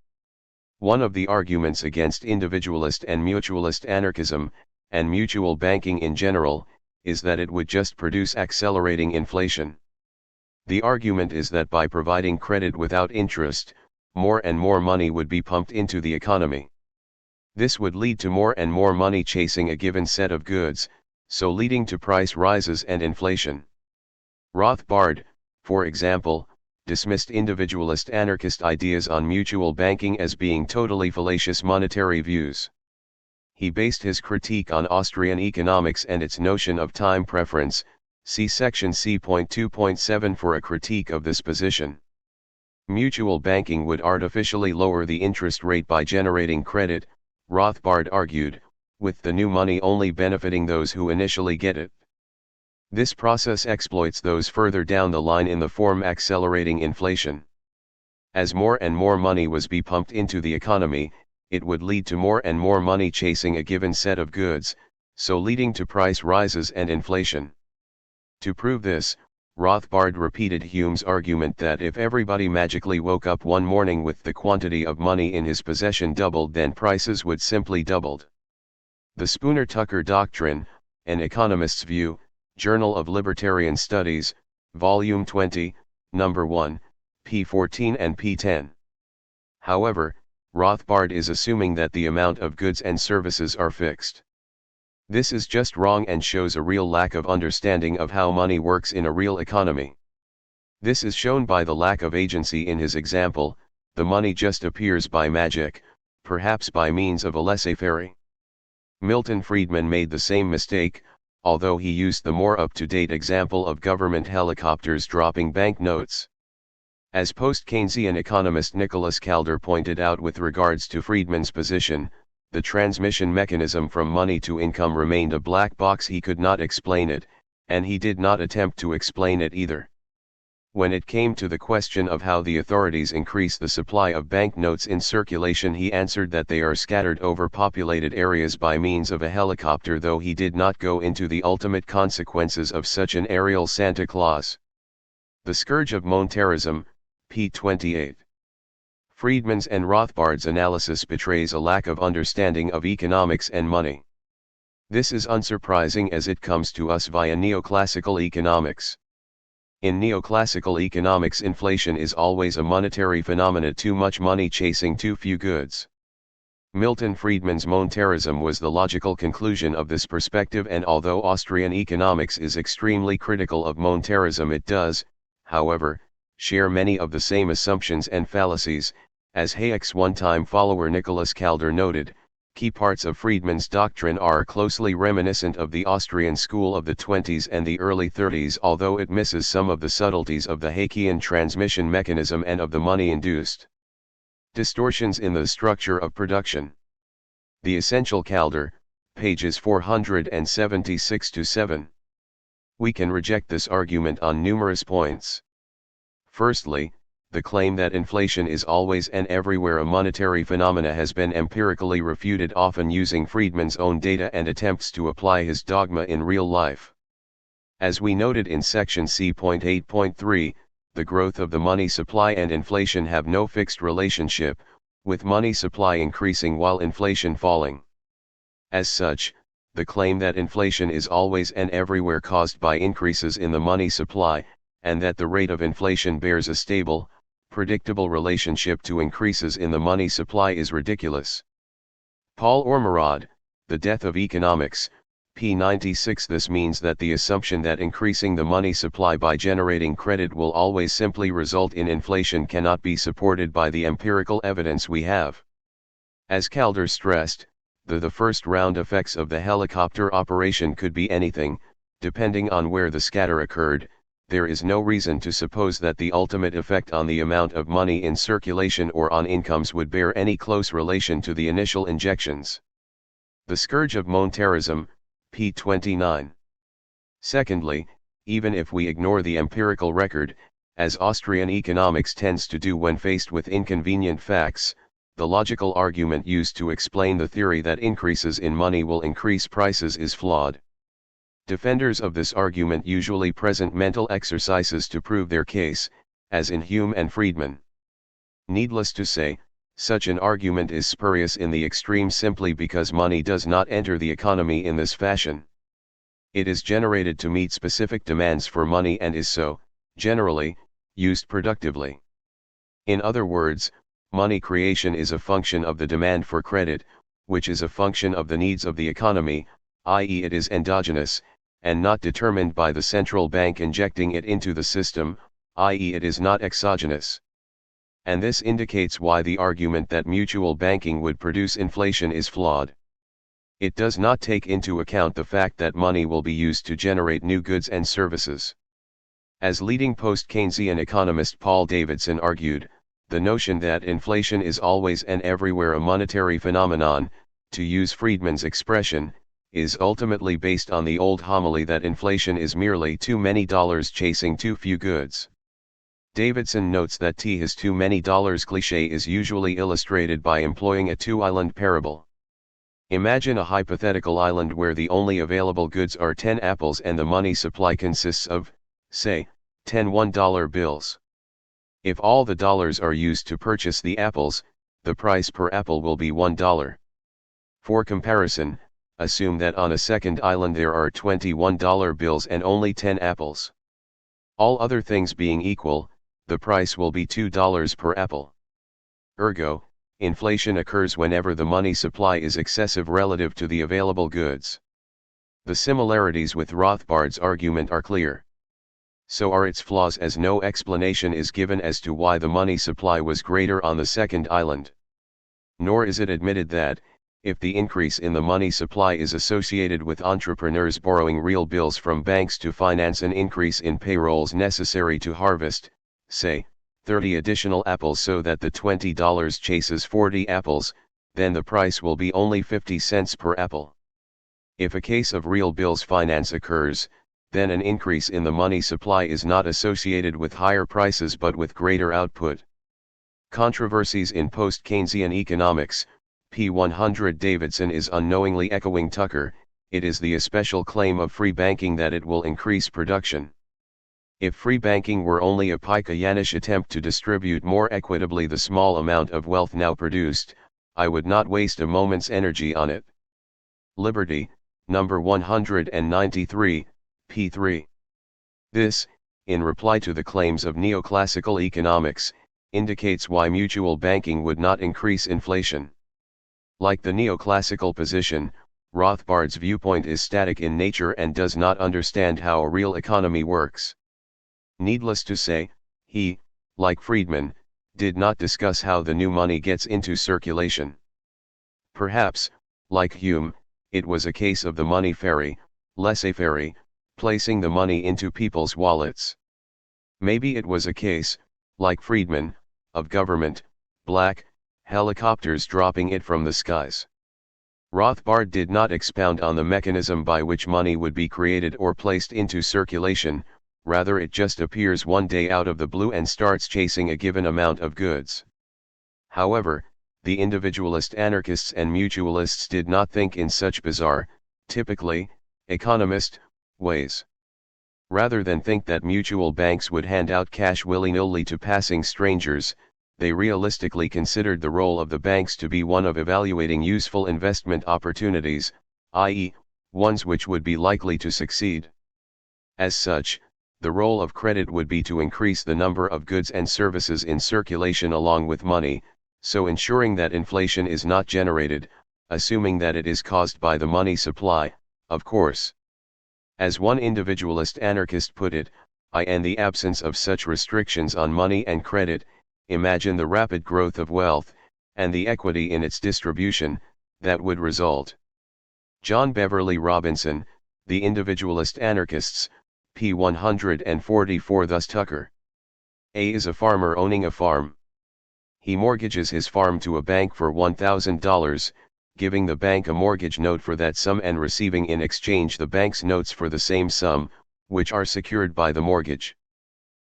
One of the arguments against individualist and mutualist anarchism, and mutual banking in general, is that it would just produce accelerating inflation. The argument is that by providing credit without interest, more and more money would be pumped into the economy. This would lead to more and more money chasing a given set of goods, so leading to price rises and inflation. Rothbard, for example, dismissed individualist anarchist ideas on mutual banking as being totally fallacious monetary views. He based his critique on Austrian economics and its notion of time preference, see section C.2.7 for a critique of this position. Mutual banking would artificially lower the interest rate by generating credit, Rothbard argued, with the new money only benefiting those who initially get it. This process exploits those further down the line in the form accelerating inflation. As more and more money was be pumped into the economy, it would lead to more and more money chasing a given set of goods, so leading to price rises and inflation. To prove this, Rothbard repeated Hume's argument that if everybody magically woke up one morning with the quantity of money in his possession doubled, then prices would simply doubled. The Spooner-Tucker Doctrine, An Economist's View, Journal of Libertarian Studies, Volume 20, Number 1, p. 14 and p. 10. However, Rothbard is assuming that the amount of goods and services are fixed. This is just wrong and shows a real lack of understanding of how money works in a real economy. This is shown by the lack of agency in his example. The money just appears by magic, perhaps by means of a laissez-faire. Milton Friedman made the same mistake, although he used the more up-to-date example of government helicopters dropping banknotes. As post-Keynesian economist Nicholas Calder pointed out with regards to Friedman's position, the transmission mechanism from money to income remained a black box. He could not explain it, and he did not attempt to explain it either. When it came to the question of how the authorities increase the supply of banknotes in circulation, he answered that they are scattered over populated areas by means of a helicopter, though he did not go into the ultimate consequences of such an aerial Santa Claus. The Scourge of Monetarism, p. 28. Friedman's and Rothbard's analysis betrays a lack of understanding of economics and money. This is unsurprising as it comes to us via neoclassical economics. In neoclassical economics, inflation is always a monetary phenomena, too much money chasing too few goods. Milton Friedman's monetarism was the logical conclusion of this perspective, and although Austrian economics is extremely critical of monetarism, it does, however, share many of the same assumptions and fallacies. As Hayek's one-time follower Nicholas Calder noted, key parts of Friedman's doctrine are closely reminiscent of the Austrian school of the 20s and the early 30s, although it misses some of the subtleties of the Hayekian transmission mechanism and of the money-induced distortions in the structure of production. The Essential Calder, pages 476-7. We can reject this argument on numerous points. Firstly, the claim that inflation is always and everywhere a monetary phenomena has been empirically refuted, often using Friedman's own data and attempts to apply his dogma in real life. As we noted in section C.8.3, the growth of the money supply and inflation have no fixed relationship, with money supply increasing while inflation falling. As such, the claim that inflation is always and everywhere caused by increases in the money supply, and that the rate of inflation bears a stable, predictable relationship to increases in the money supply is ridiculous. Paul Ormerod, The Death of Economics, p. 96. This means that the assumption that increasing the money supply by generating credit will always simply result in inflation cannot be supported by the empirical evidence we have. As Calder stressed, the first-round effects of the helicopter operation could be anything, depending on where the scatter occurred. There is no reason to suppose that the ultimate effect on the amount of money in circulation or on incomes would bear any close relation to the initial injections. The Scourge of Monetarism, p. 29. Secondly, even if we ignore the empirical record, as Austrian economics tends to do when faced with inconvenient facts, the logical argument used to explain the theory that increases in money will increase prices is flawed. Defenders of this argument usually present mental exercises to prove their case, as in Hume and Friedman. Needless to say, such an argument is spurious in the extreme simply because money does not enter the economy in this fashion. It is generated to meet specific demands for money and is so, generally, used productively. In other words, money creation is a function of the demand for credit, which is a function of the needs of the economy, i.e. it is endogenous, and not determined by the central bank injecting it into the system, i.e. it is not exogenous. And this indicates why the argument that mutual banking would produce inflation is flawed. It does not take into account the fact that money will be used to generate new goods and services. As leading post-Keynesian economist Paul Davidson argued, the notion that inflation is always and everywhere a monetary phenomenon, to use Friedman's expression, is ultimately based on the old homily that inflation is merely too many dollars chasing too few goods. Davidson notes that his too many dollars cliché is usually illustrated by employing a two-island parable. Imagine a hypothetical island where the only available goods are 10 apples and the money supply consists of, say, 10 $1 bills. If all the dollars are used to purchase the apples, the price per apple will be $1. For comparison, assume that on a second island there are 20 $1 bills and only 10 apples. All other things being equal, the price will be $2 per apple. Ergo, inflation occurs whenever the money supply is excessive relative to the available goods. The similarities with Rothbard's argument are clear. So are its flaws, as no explanation is given as to why the money supply was greater on the second island. Nor is it admitted that, if the increase in the money supply is associated with entrepreneurs borrowing real bills from banks to finance an increase in payrolls necessary to harvest, say, 30 additional apples so that the $20 chases 40 apples, then the price will be only 50 cents per apple. If a case of real bills finance occurs, then an increase in the money supply is not associated with higher prices but with greater output. Controversies in post-Keynesian economics, p. 100. Davidson is unknowingly echoing Tucker, it is the especial claim of free banking that it will increase production. If free banking were only a Pikayanish attempt to distribute more equitably the small amount of wealth now produced, I would not waste a moment's energy on it. Liberty, number 193, p. 3. This, in reply to the claims of neoclassical economics, indicates why mutual banking would not increase inflation. Like the neoclassical position, Rothbard's viewpoint is static in nature and does not understand how a real economy works. Needless to say, he, like Friedman, did not discuss how the new money gets into circulation. Perhaps, like Hume, it was a case of the money fairy, laissez-faire, placing the money into people's wallets. Maybe it was a case, like Friedman, of government, black, helicopters dropping it from the skies. Rothbard did not expound on the mechanism by which money would be created or placed into circulation, rather it just appears one day out of the blue and starts chasing a given amount of goods. However, the individualist anarchists and mutualists did not think in such bizarre, typically, economist, ways. Rather than think that mutual banks would hand out cash willy-nilly to passing strangers, they realistically considered the role of the banks to be one of evaluating useful investment opportunities, i.e., ones which would be likely to succeed. As such, the role of credit would be to increase the number of goods and services in circulation along with money, so ensuring that inflation is not generated, assuming that it is caused by the money supply, of course. As one individualist anarchist put it, in the absence of such restrictions on money and credit, imagine the rapid growth of wealth, and the equity in its distribution, that would result. John Beverly Robinson, The Individualist Anarchists, p. 144. Thus Tucker. A is a farmer owning a farm. He mortgages his farm to a bank for $1,000, giving the bank a mortgage note for that sum and receiving in exchange the bank's notes for the same sum, which are secured by the mortgage.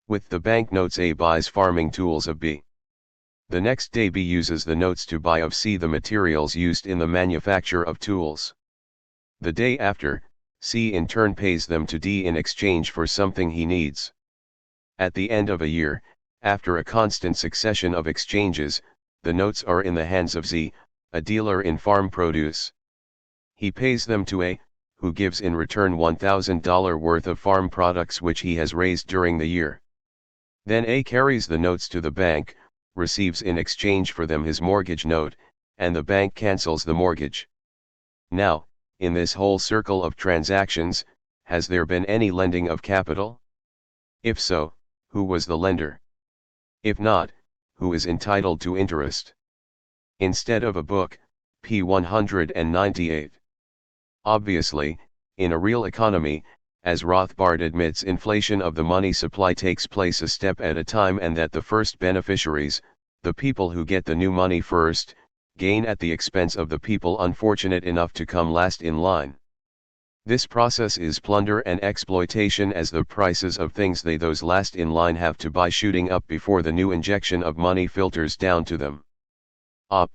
With the bank notes, A buys farming tools of B. The next day B uses the notes to buy of C the materials used in the manufacture of tools. The day after, C in turn pays them to D in exchange for something he needs. At the end of a year, after a constant succession of exchanges, the notes are in the hands of Z, a dealer in farm produce. He pays them to A, who gives in return $1,000 worth of farm products which he has raised during the year. Then A carries the notes to the bank, receives in exchange for them his mortgage note, and the bank cancels the mortgage. Now, in this whole circle of transactions, has there been any lending of capital? If so, who was the lender? If not, who is entitled to interest? Instead of a book, p. 198. Obviously, in a real economy, as Rothbard admits, inflation of the money supply takes place a step at a time and that the first beneficiaries, the people who get the new money first, gain at the expense of the people unfortunate enough to come last in line. This process is plunder and exploitation, as the prices of things those last in line have to buy shooting up before the new injection of money filters down to them. Op.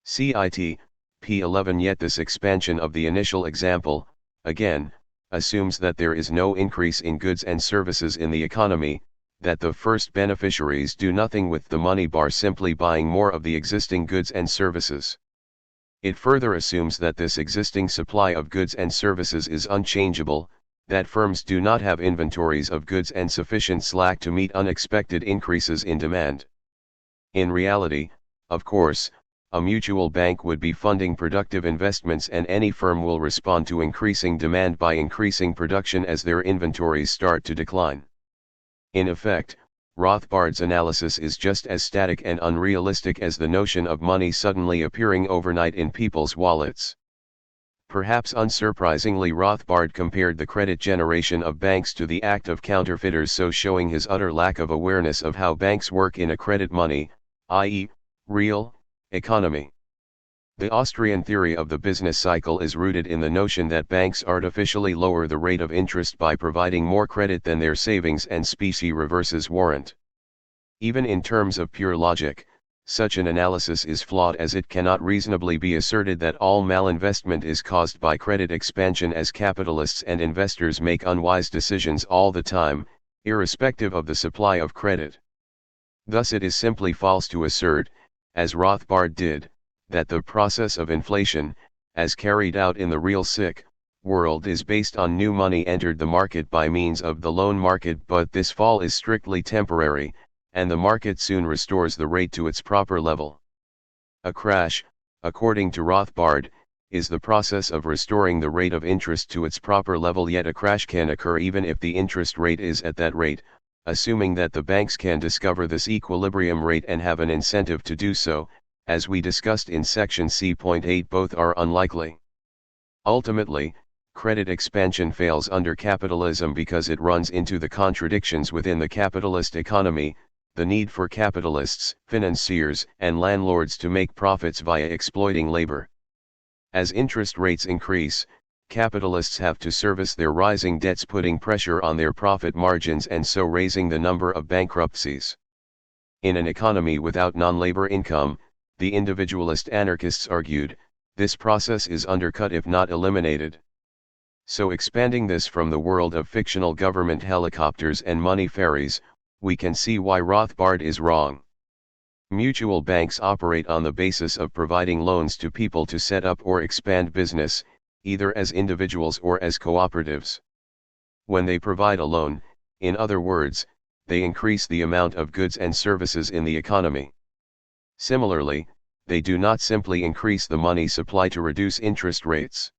Cit. p. 11. Yet this expansion of the initial example, again, assumes that there is no increase in goods and services in the economy, that the first beneficiaries do nothing with the money bar simply buying more of the existing goods and services. It further assumes that this existing supply of goods and services is unchangeable, that firms do not have inventories of goods and sufficient slack to meet unexpected increases in demand. In reality, of course, a mutual bank would be funding productive investments, and any firm will respond to increasing demand by increasing production as their inventories start to decline. In effect, Rothbard's analysis is just as static and unrealistic as the notion of money suddenly appearing overnight in people's wallets. Perhaps unsurprisingly, Rothbard compared the credit generation of banks to the act of counterfeiters, so showing his utter lack of awareness of how banks work in a credit money, i.e., real, economy. The Austrian theory of the business cycle is rooted in the notion that banks artificially lower the rate of interest by providing more credit than their savings and specie reverses warrant. Even in terms of pure logic, such an analysis is flawed, as it cannot reasonably be asserted that all malinvestment is caused by credit expansion, as capitalists and investors make unwise decisions all the time, irrespective of the supply of credit. Thus it is simply false to assert, as Rothbard did, that the process of inflation, as carried out in the real sick world, is based on new money entered the market by means of the loan market, but this fall is strictly temporary, and the market soon restores the rate to its proper level. A crash, according to Rothbard, is the process of restoring the rate of interest to its proper level, yet a crash can occur even if the interest rate is at that rate, assuming that the banks can discover this equilibrium rate and have an incentive to do so. As we discussed in section C.8, both are unlikely. Ultimately, credit expansion fails under capitalism because it runs into the contradictions within the capitalist economy, the need for capitalists, financiers, and landlords to make profits via exploiting labor. As interest rates increase, capitalists have to service their rising debts, putting pressure on their profit margins and so raising the number of bankruptcies. In an economy without non-labor income, the individualist anarchists argued, this process is undercut if not eliminated. So expanding this from the world of fictional government helicopters and money ferries, we can see why Rothbard is wrong. Mutual banks operate on the basis of providing loans to people to set up or expand business, either as individuals or as cooperatives. When they provide a loan, in other words, they increase the amount of goods and services in the economy. Similarly, they do not simply increase the money supply to reduce interest rates.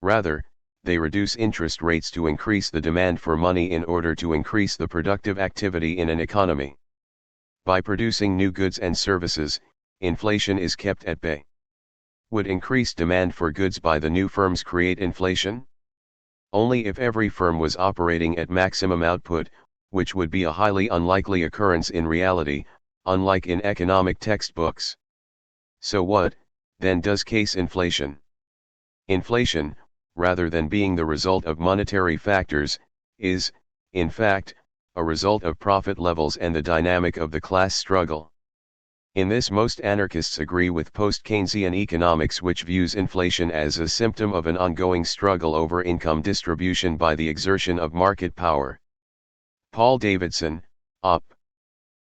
Rather, they reduce interest rates to increase the demand for money in order to increase the productive activity in an economy. By producing new goods and services, inflation is kept at bay. Would increased demand for goods by the new firms create inflation? Only if every firm was operating at maximum output, which would be a highly unlikely occurrence in reality, unlike in economic textbooks. So what, then, does cause inflation? Inflation, rather than being the result of monetary factors, is, in fact, a result of profit levels and the dynamic of the class struggle. In this, most anarchists agree with post-Keynesian economics, which views inflation as a symptom of an ongoing struggle over income distribution by the exertion of market power. Paul Davidson, Op.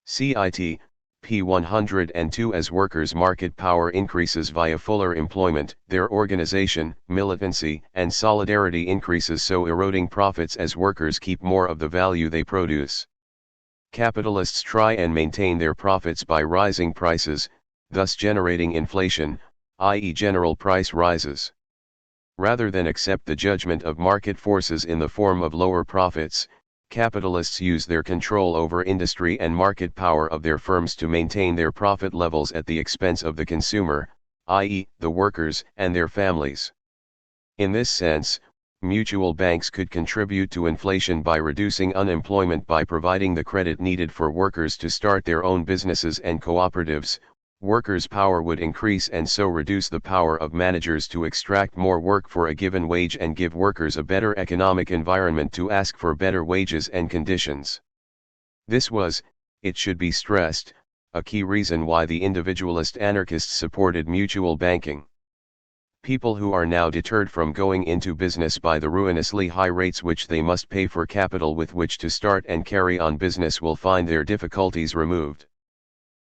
Cit. p. 102. As workers' market power increases via fuller employment, their organization, militancy, and solidarity increases, so eroding profits as workers keep more of the value they produce. Capitalists try and maintain their profits by rising prices, thus generating inflation, i.e., general price rises. Rather than accept the judgment of market forces in the form of lower profits, capitalists use their control over industry and market power of their firms to maintain their profit levels at the expense of the consumer, i.e., the workers and their families. In this sense, mutual banks could contribute to inflation by reducing unemployment by providing the credit needed for workers to start their own businesses and cooperatives. Workers' power would increase and so reduce the power of managers to extract more work for a given wage and give workers a better economic environment to ask for better wages and conditions. This was, it should be stressed, a key reason why the individualist anarchists supported mutual banking. People who are now deterred from going into business by the ruinously high rates which they must pay for capital with which to start and carry on business will find their difficulties removed.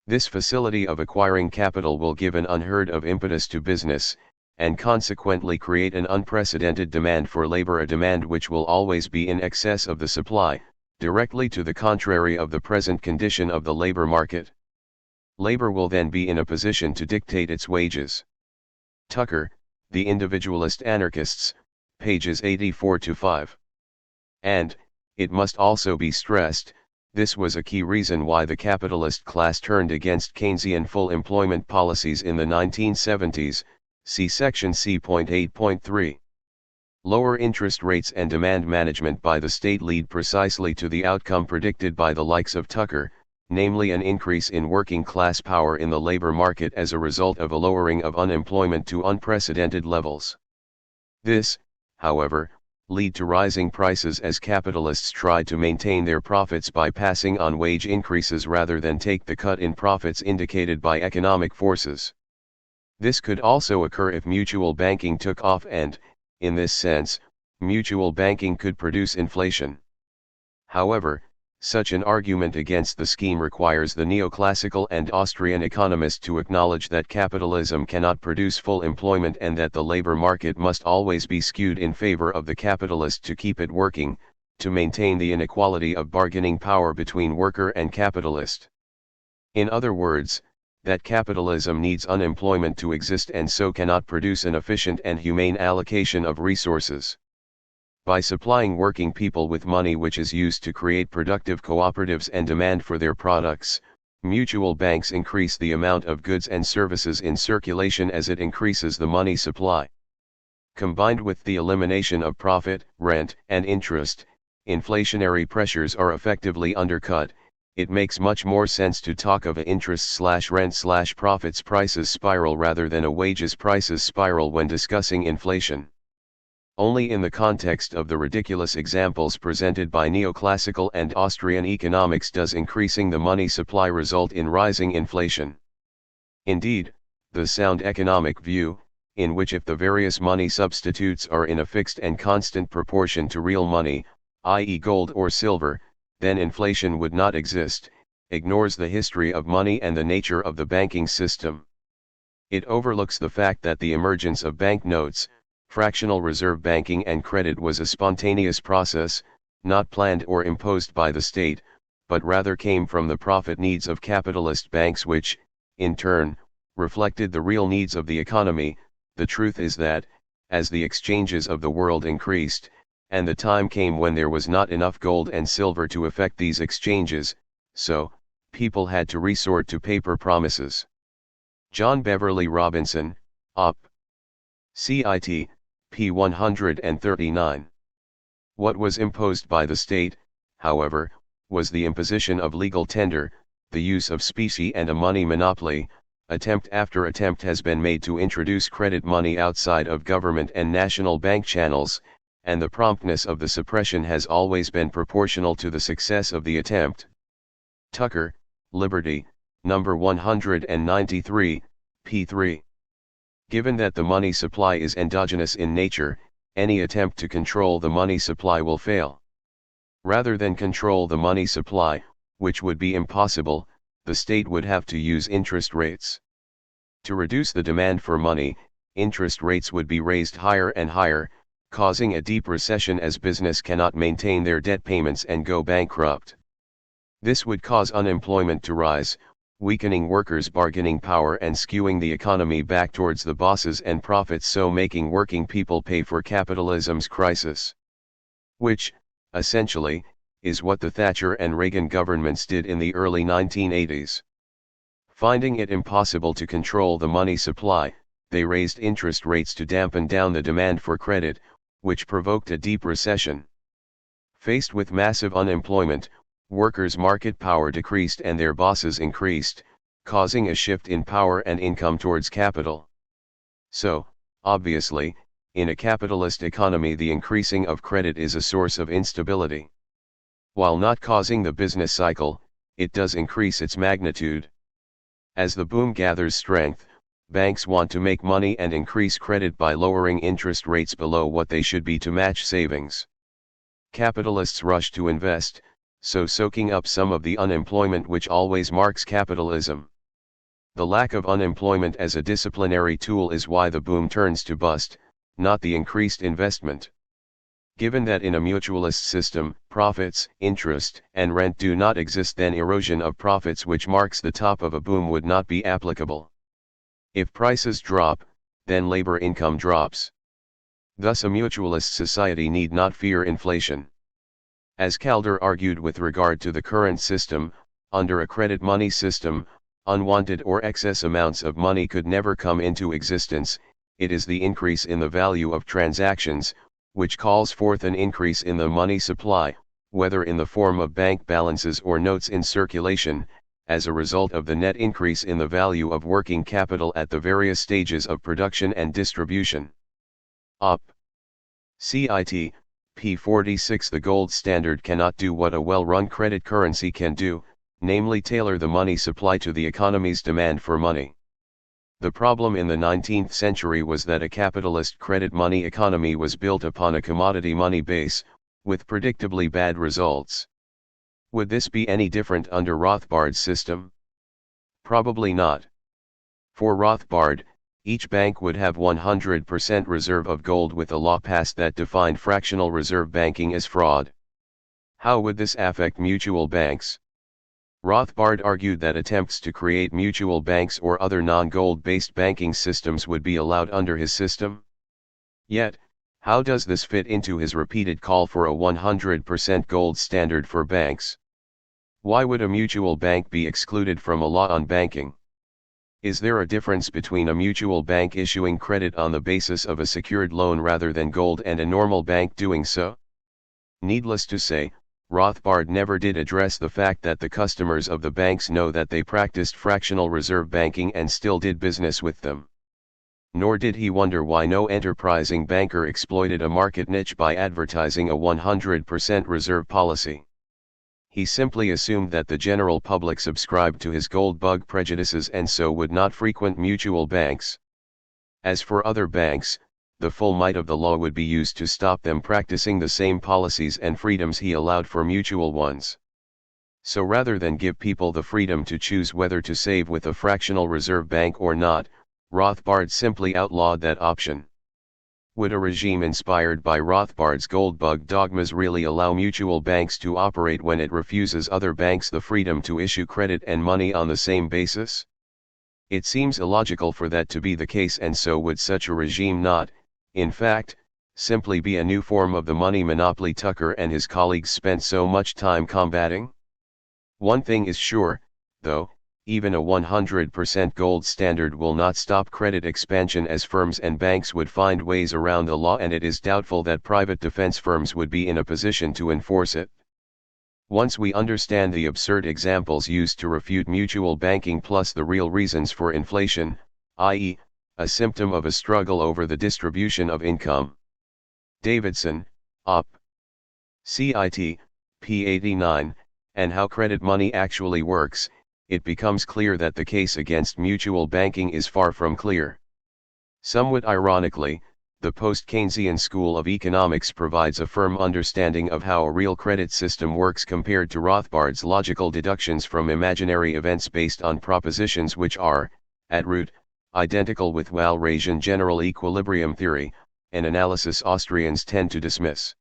This facility of acquiring capital will give an unheard of impetus to business, and consequently create an unprecedented demand for labor, a demand which will always be in excess of the supply, directly to the contrary of the present condition of the labor market. Labor will then be in a position to dictate its wages. Tucker, The Individualist Anarchists, pages 84-5. And, it must also be stressed, this was a key reason why the capitalist class turned against Keynesian full employment policies in the 1970s, see section C.8.3. Lower interest rates and demand management by the state lead precisely to the outcome predicted by the likes of Tucker, namely an increase in working class power in the labor market as a result of a lowering of unemployment to unprecedented levels. This, however, lead to rising prices as capitalists try to maintain their profits by passing on wage increases rather than take the cut in profits indicated by economic forces. This could also occur if mutual banking took off and, in this sense, mutual banking could produce inflation. However, such an argument against the scheme requires the neoclassical and Austrian economist to acknowledge that capitalism cannot produce full employment and that the labor market must always be skewed in favor of the capitalist to keep it working, to maintain the inequality of bargaining power between worker and capitalist. In other words, that capitalism needs unemployment to exist and so cannot produce an efficient and humane allocation of resources. By supplying working people with money which is used to create productive cooperatives and demand for their products, mutual banks increase the amount of goods and services in circulation as it increases the money supply. Combined with the elimination of profit, rent, and interest, inflationary pressures are effectively undercut. It makes much more sense to talk of a interest/rent/profits prices spiral rather than a wages prices spiral when discussing inflation. Only in the context of the ridiculous examples presented by neoclassical and Austrian economics does increasing the money supply result in rising inflation. Indeed, the sound economic view, in which if the various money substitutes are in a fixed and constant proportion to real money, i.e. gold or silver, then inflation would not exist, ignores the history of money and the nature of the banking system. It overlooks the fact that the emergence of banknotes, fractional reserve banking and credit was a spontaneous process, not planned or imposed by the state, but rather came from the profit needs of capitalist banks which, in turn, reflected the real needs of the economy. The truth is that, as the exchanges of the world increased, and the time came when there was not enough gold and silver to effect these exchanges, so, people had to resort to paper promises. John Beverly Robinson, Op. Cit. p. 139. What was imposed by the state, however, was the imposition of legal tender, the use of specie and a money monopoly. Attempt after attempt has been made to introduce credit money outside of government and national bank channels, and the promptness of the suppression has always been proportional to the success of the attempt. Tucker, Liberty, No. 193, p. 3. Given that the money supply is endogenous in nature, any attempt to control the money supply will fail. Rather than control the money supply, which would be impossible, the state would have to use interest rates. To reduce the demand for money, interest rates would be raised higher and higher, causing a deep recession as business cannot maintain their debt payments and go bankrupt. This would cause unemployment to rise, weakening workers' bargaining power and skewing the economy back towards the bosses and profits, so making working people pay for capitalism's crisis. Which, essentially, is what the Thatcher and Reagan governments did in the early 1980s. Finding it impossible to control the money supply, they raised interest rates to dampen down the demand for credit, which provoked a deep recession. Faced with massive unemployment, workers' market power decreased and their bosses increased, causing a shift in power and income towards capital. So, obviously, in a capitalist economy the increasing of credit is a source of instability. While not causing the business cycle, it does increase its magnitude. As the boom gathers strength, banks want to make money and increase credit by lowering interest rates below what they should be to match savings. Capitalists rush to invest, so soaking up some of the unemployment which always marks capitalism. The lack of unemployment as a disciplinary tool is why the boom turns to bust, not the increased investment. Given that in a mutualist system, profits, interest, and rent do not exist, then erosion of profits which marks the top of a boom would not be applicable. If prices drop, then labor income drops. Thus a mutualist society need not fear inflation. As Calder argued with regard to the current system, under a credit money system, unwanted or excess amounts of money could never come into existence. It is the increase in the value of transactions, which calls forth an increase in the money supply, whether in the form of bank balances or notes in circulation, as a result of the net increase in the value of working capital at the various stages of production and distribution. Op. Cit. p. 46. The gold standard cannot do what a well-run credit currency can do, namely tailor the money supply to the economy's demand for money. The problem in the 19th century was that a capitalist credit money economy was built upon a commodity money base, with predictably bad results. Would this be any different under Rothbard's system? Probably not. For Rothbard, each bank would have 100% reserve of gold, with a law passed that defined fractional reserve banking as fraud. How would this affect mutual banks? Rothbard argued that attempts to create mutual banks or other non-gold-based banking systems would be allowed under his system. Yet, how does this fit into his repeated call for a 100% gold standard for banks? Why would a mutual bank be excluded from a law on banking? Is there a difference between a mutual bank issuing credit on the basis of a secured loan rather than gold and a normal bank doing so? Needless to say, Rothbard never did address the fact that the customers of the banks know that they practiced fractional reserve banking and still did business with them. Nor did he wonder why no enterprising banker exploited a market niche by advertising a 100% reserve policy. He simply assumed that the general public subscribed to his gold bug prejudices and so would not frequent mutual banks. As for other banks, the full might of the law would be used to stop them practicing the same policies and freedoms he allowed for mutual ones. So rather than give people the freedom to choose whether to save with a fractional reserve bank or not, Rothbard simply outlawed that option. Would a regime inspired by Rothbard's goldbug dogmas really allow mutual banks to operate when it refuses other banks the freedom to issue credit and money on the same basis? It seems illogical for that to be the case, and so would such a regime not, in fact, simply be a new form of the money monopoly Tucker and his colleagues spent so much time combating? One thing is sure, though, even a 100% gold standard will not stop credit expansion, as firms and banks would find ways around the law, and it is doubtful that private defense firms would be in a position to enforce it. Once we understand the absurd examples used to refute mutual banking plus the real reasons for inflation, i.e., a symptom of a struggle over the distribution of income. Davidson, Op. Cit. p. 89, and how credit money actually works, it becomes clear that the case against mutual banking is far from clear. Somewhat ironically, the post-Keynesian school of economics provides a firm understanding of how a real credit system works compared to Rothbard's logical deductions from imaginary events based on propositions which are, at root, identical with Walrasian general equilibrium theory, an analysis Austrians tend to dismiss.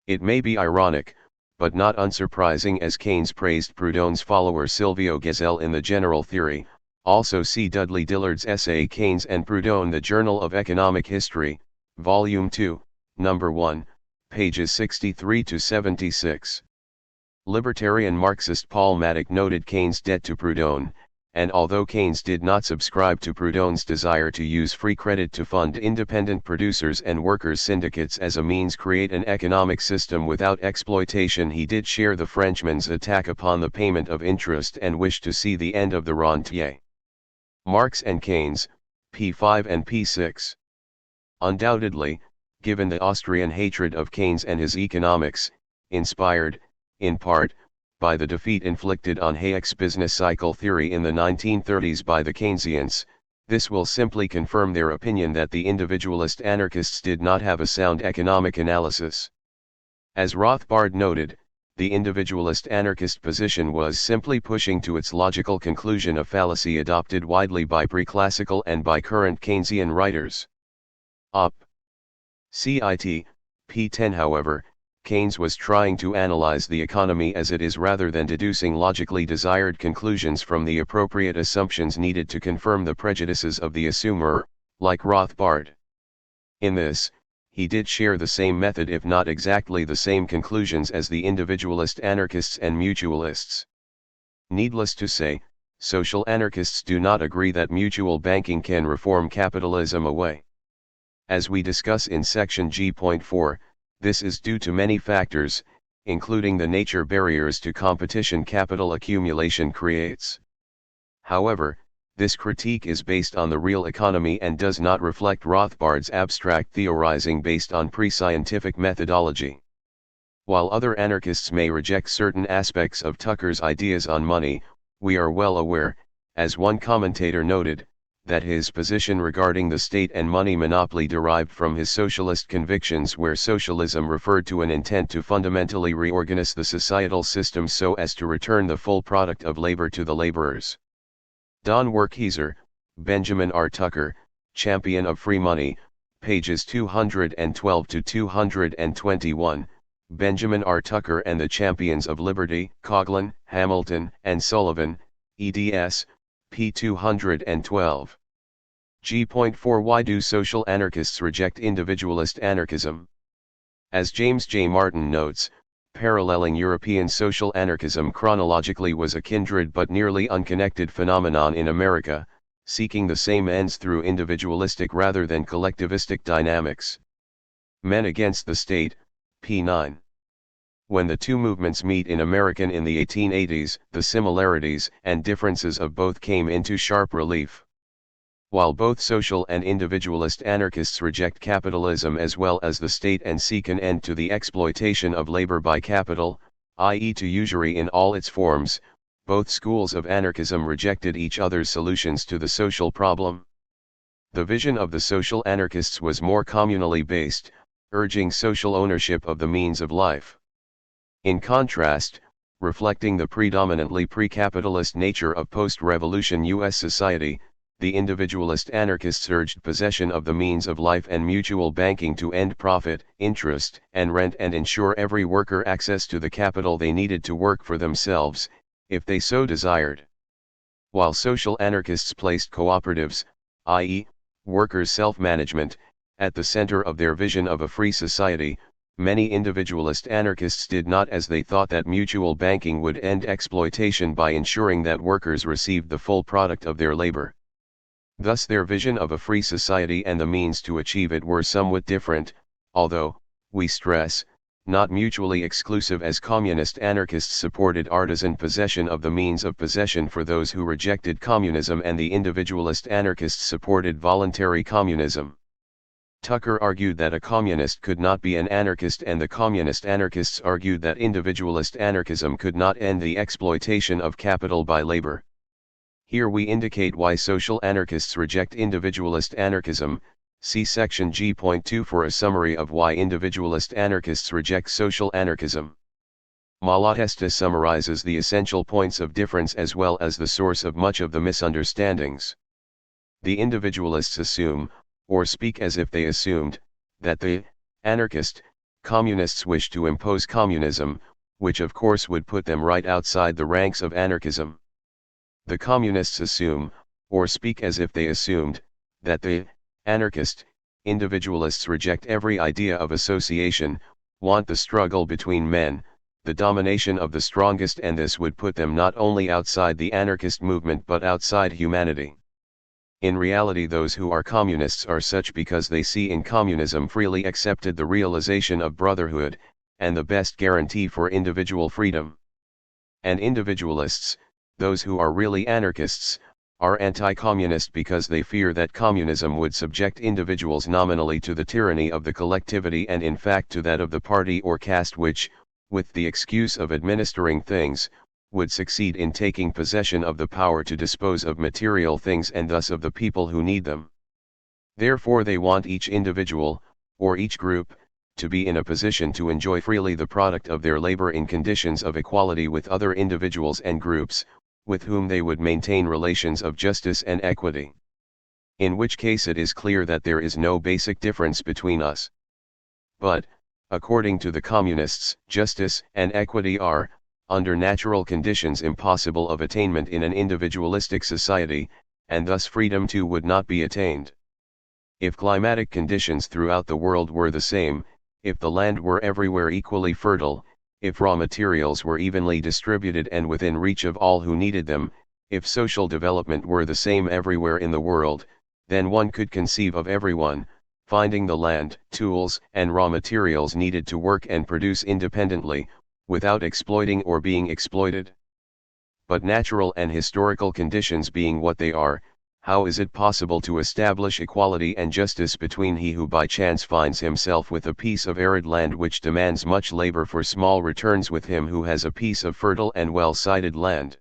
It may be ironic, but not unsurprising, as Keynes praised Proudhon's follower Silvio Gesell in the General Theory. Also see Dudley Dillard's essay Keynes and Proudhon, The Journal of Economic History, Volume 2, Number 1, pages 63 to 76. Libertarian Marxist Paul Maddock noted Keynes' debt to Proudhon, and although Keynes did not subscribe to Proudhon's desire to use free credit to fund independent producers and workers' syndicates as a means create an economic system without exploitation, he did share the Frenchman's attack upon the payment of interest and wished to see the end of the rentier. Marx and Keynes, p. 5 and p. 6. Undoubtedly, given the Austrian hatred of Keynes and his economics, inspired, in part, by the defeat inflicted on Hayek's business cycle theory in the 1930s by the Keynesians, this will simply confirm their opinion that the individualist anarchists did not have a sound economic analysis. As Rothbard noted, the individualist anarchist position was simply pushing to its logical conclusion a fallacy adopted widely by pre-classical and by current Keynesian writers. Op. Cit. p. 10. However, Keynes was trying to analyze the economy as it is rather than deducing logically desired conclusions from the appropriate assumptions needed to confirm the prejudices of the assumer, like Rothbard. In this, he did share the same method, if not exactly the same conclusions, as the individualist anarchists and mutualists. Needless to say, social anarchists do not agree that mutual banking can reform capitalism away. As we discuss in section G.4, this is due to many factors, including the nature barriers to competition capital accumulation creates. However, this critique is based on the real economy and does not reflect Rothbard's abstract theorizing based on pre-scientific methodology. While other anarchists may reject certain aspects of Tucker's ideas on money, we are well aware, as one commentator noted, that his position regarding the state and money monopoly derived from his socialist convictions, where socialism referred to an intent to fundamentally reorganize the societal system so as to return the full product of labor to the laborers. Don Werkheiser, Benjamin R. Tucker, Champion of Free Money, pages 212 to 221, Benjamin R. Tucker and the Champions of Liberty, Coughlin, Hamilton, and Sullivan, eds. p. 212. G.4 Why do social anarchists reject individualist anarchism? As James J. Martin notes, paralleling European social anarchism chronologically was a kindred but nearly unconnected phenomenon in America, seeking the same ends through individualistic rather than collectivistic dynamics. Men Against the State, p. 9. When the two movements meet in American in the 1880s, the similarities and differences of both came into sharp relief. While both social and individualist anarchists reject capitalism as well as the state and seek an end to the exploitation of labor by capital, i.e. to usury in all its forms, both schools of anarchism rejected each other's solutions to the social problem. The vision of the social anarchists was more communally based, urging social ownership of the means of life. In contrast, reflecting the predominantly pre-capitalist nature of post-revolution U.S. society, the individualist anarchists urged possession of the means of life and mutual banking to end profit, interest, and rent and ensure every worker access to the capital they needed to work for themselves, if they so desired. While social anarchists placed cooperatives, i.e., workers' self-management, at the center of their vision of a free society, many individualist anarchists did not, as they thought that mutual banking would end exploitation by ensuring that workers received the full product of their labor. Thus their vision of a free society and the means to achieve it were somewhat different, although, we stress, not mutually exclusive, as communist anarchists supported artisan possession of the means of possession for those who rejected communism and the individualist anarchists supported voluntary communism. Tucker argued that a communist could not be an anarchist and the communist anarchists argued that individualist anarchism could not end the exploitation of capital by labor. Here we indicate why social anarchists reject individualist anarchism. See section G.2 for a summary of why individualist anarchists reject social anarchism. Malatesta summarizes the essential points of difference as well as the source of much of the misunderstandings. The individualists assume, or speak as if they assumed, that the anarchist communists wish to impose communism, which of course would put them right outside the ranks of anarchism. The communists assume, or speak as if they assumed, that the anarchist individualists reject every idea of association, want the struggle between men, the domination of the strongest, and this would put them not only outside the anarchist movement but outside humanity. In reality, those who are communists are such because they see in communism freely accepted the realization of brotherhood, and the best guarantee for individual freedom. And individualists, those who are really anarchists, are anti-communist because they fear that communism would subject individuals nominally to the tyranny of the collectivity and in fact to that of the party or caste which, with the excuse of administering things, would succeed in taking possession of the power to dispose of material things and thus of the people who need them. Therefore they want each individual, or each group, to be in a position to enjoy freely the product of their labor in conditions of equality with other individuals and groups, with whom they would maintain relations of justice and equity. In which case it is clear that there is no basic difference between us. But, according to the communists, justice and equity are, under natural conditions, impossible of attainment in an individualistic society, and thus freedom too would not be attained. If climatic conditions throughout the world were the same, if the land were everywhere equally fertile, if raw materials were evenly distributed and within reach of all who needed them, if social development were the same everywhere in the world, then one could conceive of everyone finding the land, tools, and raw materials needed to work and produce independently, without exploiting or being exploited. But natural and historical conditions being what they are, how is it possible to establish equality and justice between he who by chance finds himself with a piece of arid land which demands much labor for small returns with him who has a piece of fertile and well-sited land?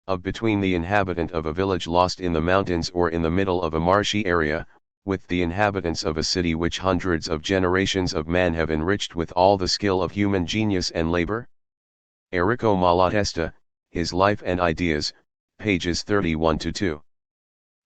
Of between the inhabitant of a village lost in the mountains or in the middle of a marshy area, with the inhabitants of a city which hundreds of generations of man have enriched with all the skill of human genius and labor? Enrico Malatesta, His Life and Ideas, pages 31-2.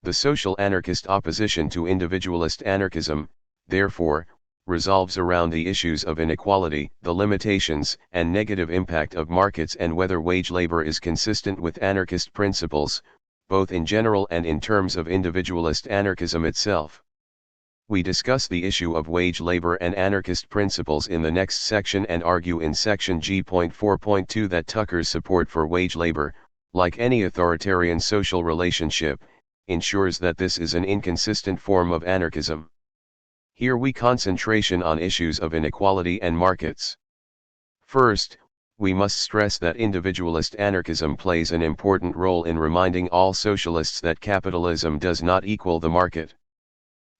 The social anarchist opposition to individualist anarchism, therefore, revolves around the issues of inequality, the limitations and negative impact of markets, and whether wage labor is consistent with anarchist principles, both in general and in terms of individualist anarchism itself. We discuss the issue of wage labor and anarchist principles in the next section and argue in section G.4.2 that Tucker's support for wage labor, like any authoritarian social relationship, ensures that this is an inconsistent form of anarchism. Here we concentration on issues of inequality and markets. First, we must stress that individualist anarchism plays an important role in reminding all socialists that capitalism does not equal the market.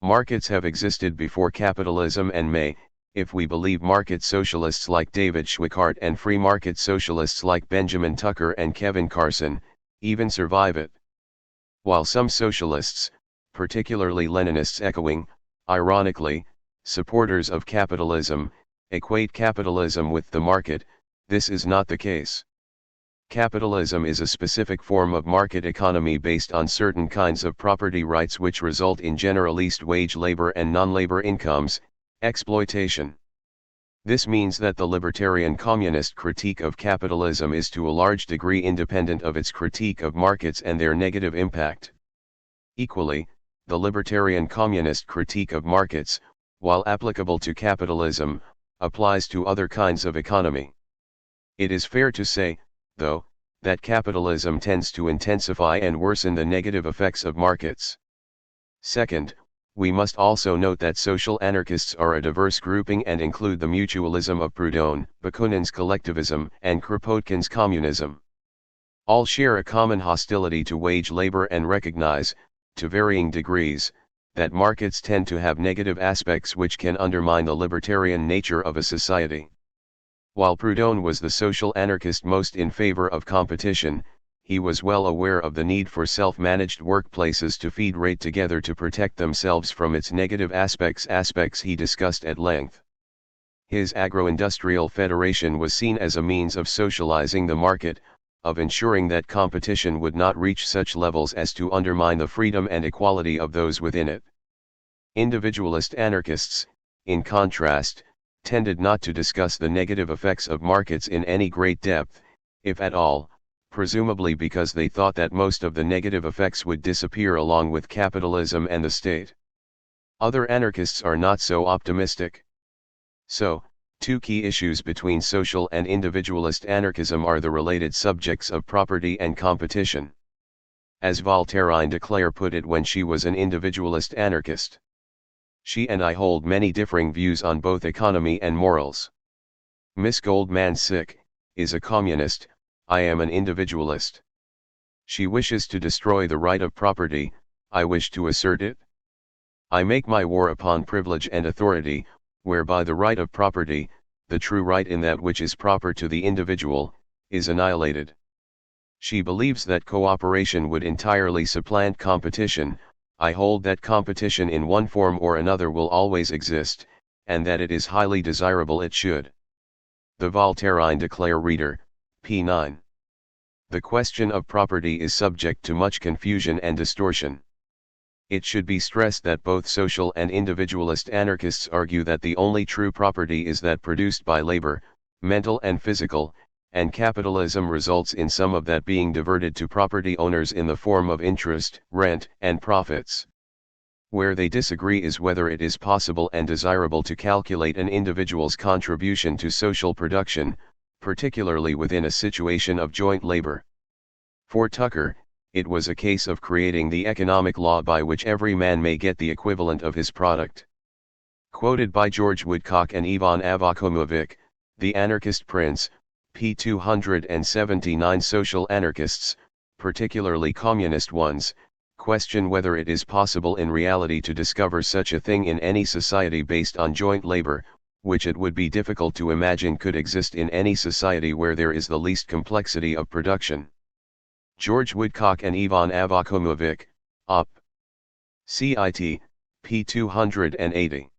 Markets have existed before capitalism and may, if we believe market socialists like David Schweikart and free market socialists like Benjamin Tucker and Kevin Carson, even survive it. While some socialists, particularly Leninists echoing, ironically, supporters of capitalism, equate capitalism with the market, this is not the case. Capitalism is a specific form of market economy based on certain kinds of property rights which result in generalist wage labor and non-labor incomes, exploitation. This means that the libertarian communist critique of capitalism is to a large degree independent of its critique of markets and their negative impact. Equally, the libertarian communist critique of markets, while applicable to capitalism, applies to other kinds of economy. It is fair to say, though, that capitalism tends to intensify and worsen the negative effects of markets. Second, we must also note that social anarchists are a diverse grouping and include the mutualism of Proudhon, Bakunin's collectivism, and Kropotkin's communism. All share a common hostility to wage labor and recognize, to varying degrees, that markets tend to have negative aspects which can undermine the libertarian nature of a society. While Proudhon was the social anarchist most in favor of competition, he was well aware of the need for self-managed workplaces to feed rate together to protect themselves from its negative aspects he discussed at length. His agro-industrial federation was seen as a means of socializing the market, of ensuring that competition would not reach such levels as to undermine the freedom and equality of those within it. Individualist anarchists, in contrast, tended not to discuss the negative effects of markets in any great depth, if at all, presumably because they thought that most of the negative effects would disappear along with capitalism and the state. Other anarchists are not so optimistic. So, two key issues between social and individualist anarchism are the related subjects of property and competition. As Voltairine de Cleyre put it when she was an individualist anarchist. She and I hold many differing views on both economy and morals. Miss Goldman is a communist, I am an individualist. She wishes to destroy the right of property, I wish to assert it. I make my war upon privilege and authority, whereby the right of property, the true right in that which is proper to the individual, is annihilated. She believes that cooperation would entirely supplant competition. I hold that competition in one form or another will always exist, and that it is highly desirable it should. The Voltairine de Cleyre reader, p. 9. The question of property is subject to much confusion and distortion. It should be stressed that both social and individualist anarchists argue that the only true property is that produced by labor, mental and physical, and capitalism results in some of that being diverted to property owners in the form of interest, rent, and profits. Where they disagree is whether it is possible and desirable to calculate an individual's contribution to social production, particularly within a situation of joint labor. For Tucker, it was a case of creating the economic law by which every man may get the equivalent of his product. Quoted by George Woodcock and Ivan Avakomovic, The Anarchist Prince, p. 279. Social anarchists, particularly communist ones, question whether it is possible in reality to discover such a thing in any society based on joint labor, which it would be difficult to imagine could exist in any society where there is the least complexity of production. George Woodcock and Ivan Avakomovic, Op. Cit. p. 280.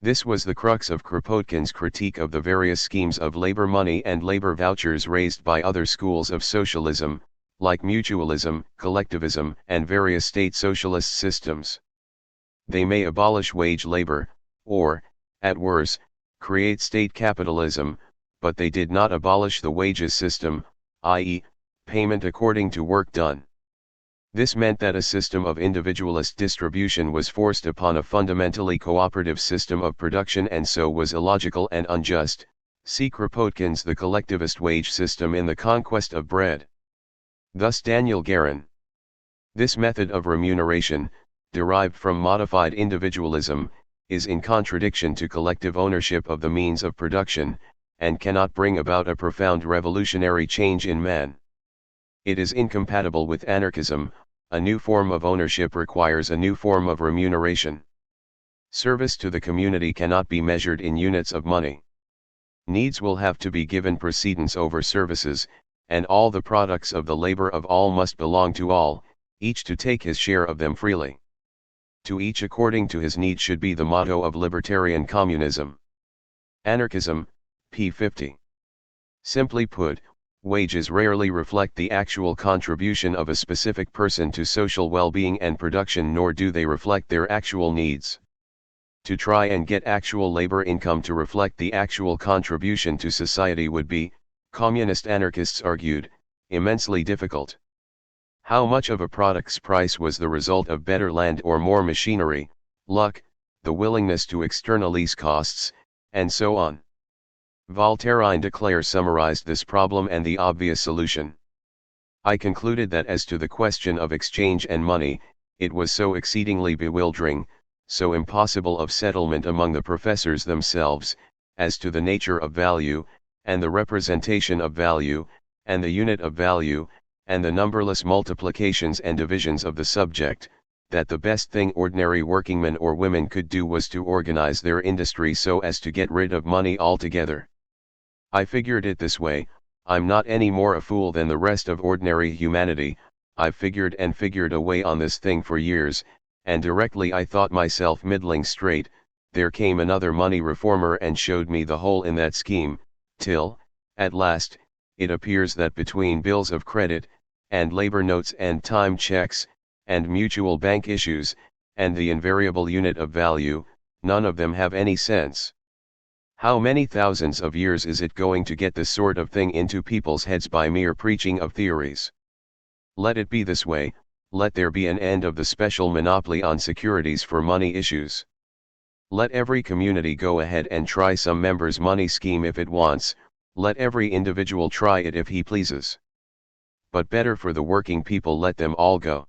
This was the crux of Kropotkin's critique of the various schemes of labor money and labor vouchers raised by other schools of socialism, like mutualism, collectivism, and various state socialist systems. They may abolish wage labor, or, at worst, create state capitalism, but they did not abolish the wages system, i.e., payment according to work done. This meant that a system of individualist distribution was forced upon a fundamentally cooperative system of production and so was illogical and unjust. See Kropotkin's The Collectivist Wage System in The Conquest of Bread. Thus Daniel Guerin. This method of remuneration, derived from modified individualism, is in contradiction to collective ownership of the means of production, and cannot bring about a profound revolutionary change in man. It is incompatible with anarchism. A new form of ownership requires a new form of remuneration. Service to the community cannot be measured in units of money. Needs will have to be given precedence over services, and all the products of the labor of all must belong to all, each to take his share of them freely. To each according to his need should be the motto of libertarian communism. Anarchism, p. 50. Simply put, wages rarely reflect the actual contribution of a specific person to social well-being and production, nor do they reflect their actual needs. To try and get actual labor income to reflect the actual contribution to society would be, communist anarchists argued, immensely difficult. How much of a product's price was the result of better land or more machinery, luck, the willingness to externalize costs, and so on. Voltaire de Cleyre summarized this problem and the obvious solution. I concluded that as to the question of exchange and money, it was so exceedingly bewildering, so impossible of settlement among the professors themselves, as to the nature of value, and the representation of value, and the unit of value, and the numberless multiplications and divisions of the subject, that the best thing ordinary workingmen or women could do was to organize their industry so as to get rid of money altogether. I figured it this way: I'm not any more a fool than the rest of ordinary humanity. I've figured and figured away on this thing for years, and directly I thought myself middling straight, there came another money reformer and showed me the hole in that scheme, till, at last, it appears that between bills of credit, and labor notes and time checks, and mutual bank issues, and the invariable unit of value, none of them have any sense. How many thousands of years is it going to get this sort of thing into people's heads by mere preaching of theories? Let it be this way, let there be an end of the special monopoly on securities for money issues. Let every community go ahead and try some member's money scheme if it wants, let every individual try it if he pleases. But better for the working people, let them all go.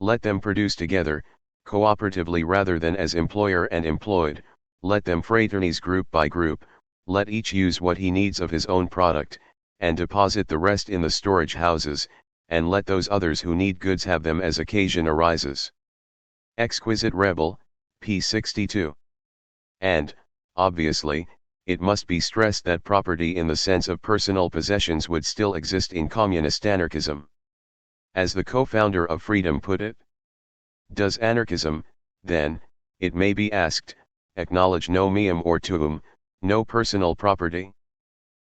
Let them produce together, cooperatively rather than as employer and employed. Let them fraternize group by group, let each use what he needs of his own product, and deposit the rest in the storage houses, and let those others who need goods have them as occasion arises. Exquisite Rebel, p. 62. And, obviously, it must be stressed that property in the sense of personal possessions would still exist in communist anarchism. As the co-founder of Freedom put it, does anarchism, then, it may be asked, acknowledge no meum or tuum, no personal property?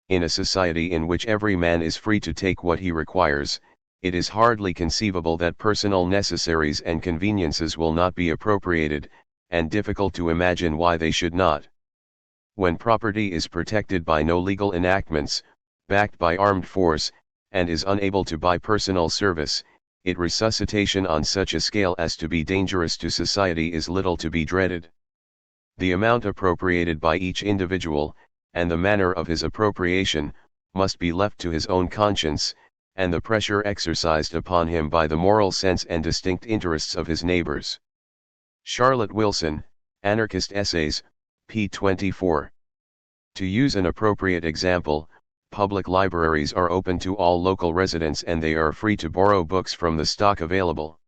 In a society in which every man is free to take what he requires, it is hardly conceivable that personal necessaries and conveniences will not be appropriated, and difficult to imagine why they should not. When property is protected by no legal enactments, backed by armed force, and is unable to buy personal service, its resuscitation on such a scale as to be dangerous to society is little to be dreaded. The amount appropriated by each individual, and the manner of his appropriation, must be left to his own conscience, and the pressure exercised upon him by the moral sense and distinct interests of his neighbors. Charlotte Wilson, Anarchist Essays, p. 24. To use an appropriate example, public libraries are open to all local residents and they are free to borrow books from the stock available.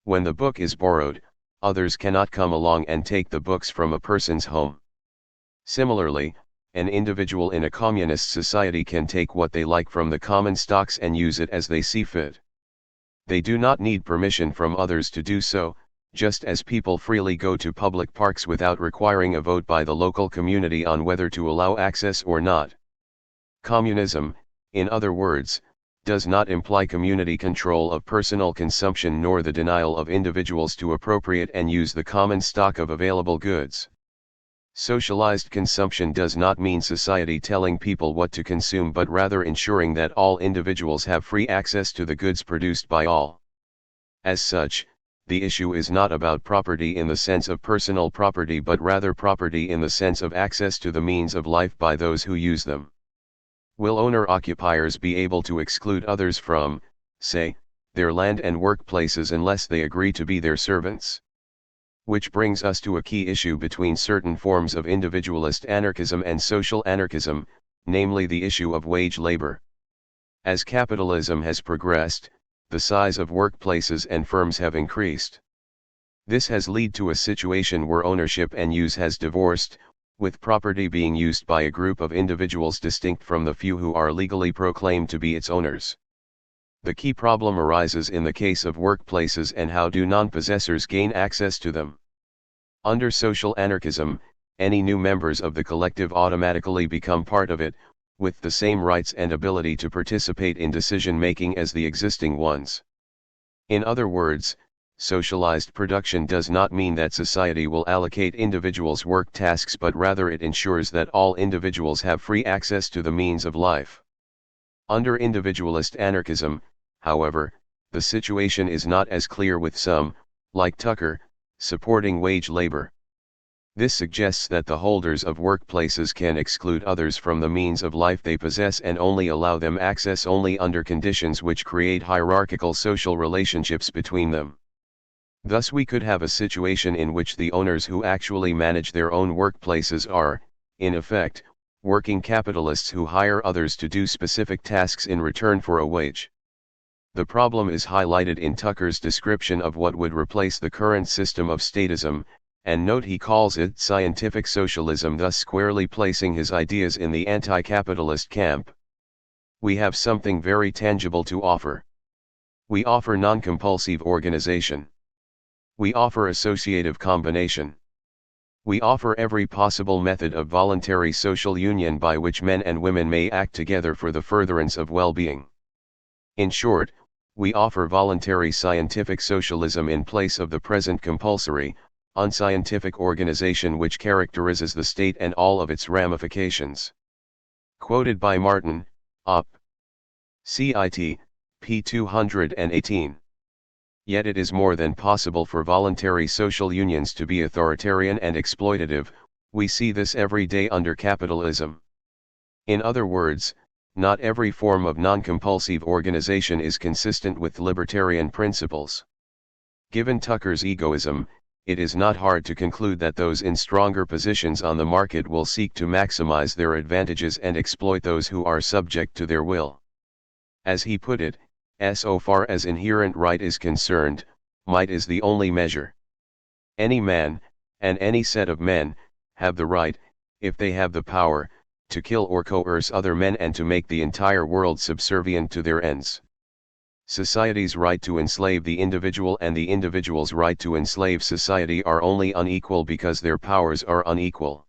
When the book is borrowed, others cannot come along and take the books from a person's home. Similarly, an individual in a communist society can take what they like from the common stocks and use it as they see fit. They do not need permission from others to do so, just as people freely go to public parks without requiring a vote by the local community on whether to allow access or not. Communism, in other words, does not imply community control of personal consumption nor the denial of individuals to appropriate and use the common stock of available goods. Socialized consumption does not mean society telling people what to consume but rather ensuring that all individuals have free access to the goods produced by all. As such, the issue is not about property in the sense of personal property but rather property in the sense of access to the means of life by those who use them. Will owner-occupiers be able to exclude others from, say, their land and workplaces unless they agree to be their servants? Which brings us to a key issue between certain forms of individualist anarchism and social anarchism, namely the issue of wage labor. As capitalism has progressed, the size of workplaces and firms have increased. This has led to a situation where ownership and use has divorced, with property being used by a group of individuals distinct from the few who are legally proclaimed to be its owners. The key problem arises in the case of workplaces and how do non-possessors gain access to them. Under social anarchism, any new members of the collective automatically become part of it, with the same rights and ability to participate in decision-making as the existing ones. In other words, socialized production does not mean that society will allocate individuals work tasks but rather it ensures that all individuals have free access to the means of life. Under individualist anarchism, however, the situation is not as clear with some, like Tucker, supporting wage labor. This suggests that the holders of workplaces can exclude others from the means of life they possess and only allow them access only under conditions which create hierarchical social relationships between them. Thus we could have a situation in which the owners who actually manage their own workplaces are, in effect, working capitalists who hire others to do specific tasks in return for a wage. The problem is highlighted in Tucker's description of what would replace the current system of statism, and note he calls it scientific socialism, thus squarely placing his ideas in the anti-capitalist camp. We have something very tangible to offer. We offer non-compulsive organization. We offer associative combination. We offer every possible method of voluntary social union by which men and women may act together for the furtherance of well-being. In short, we offer voluntary scientific socialism in place of the present compulsory, unscientific organization which characterizes the state and all of its ramifications. Quoted by Martin, Op. Cit. p. 218. Yet it is more than possible for voluntary social unions to be authoritarian and exploitative. We see this every day under capitalism. In other words, not every form of non-compulsive organization is consistent with libertarian principles. Given Tucker's egoism, it is not hard to conclude that those in stronger positions on the market will seek to maximize their advantages and exploit those who are subject to their will. As he put it, so far as inherent right is concerned, might is the only measure. Any man, and any set of men, have the right, if they have the power, to kill or coerce other men and to make the entire world subservient to their ends. Society's right to enslave the individual and the individual's right to enslave society are only unequal because their powers are unequal.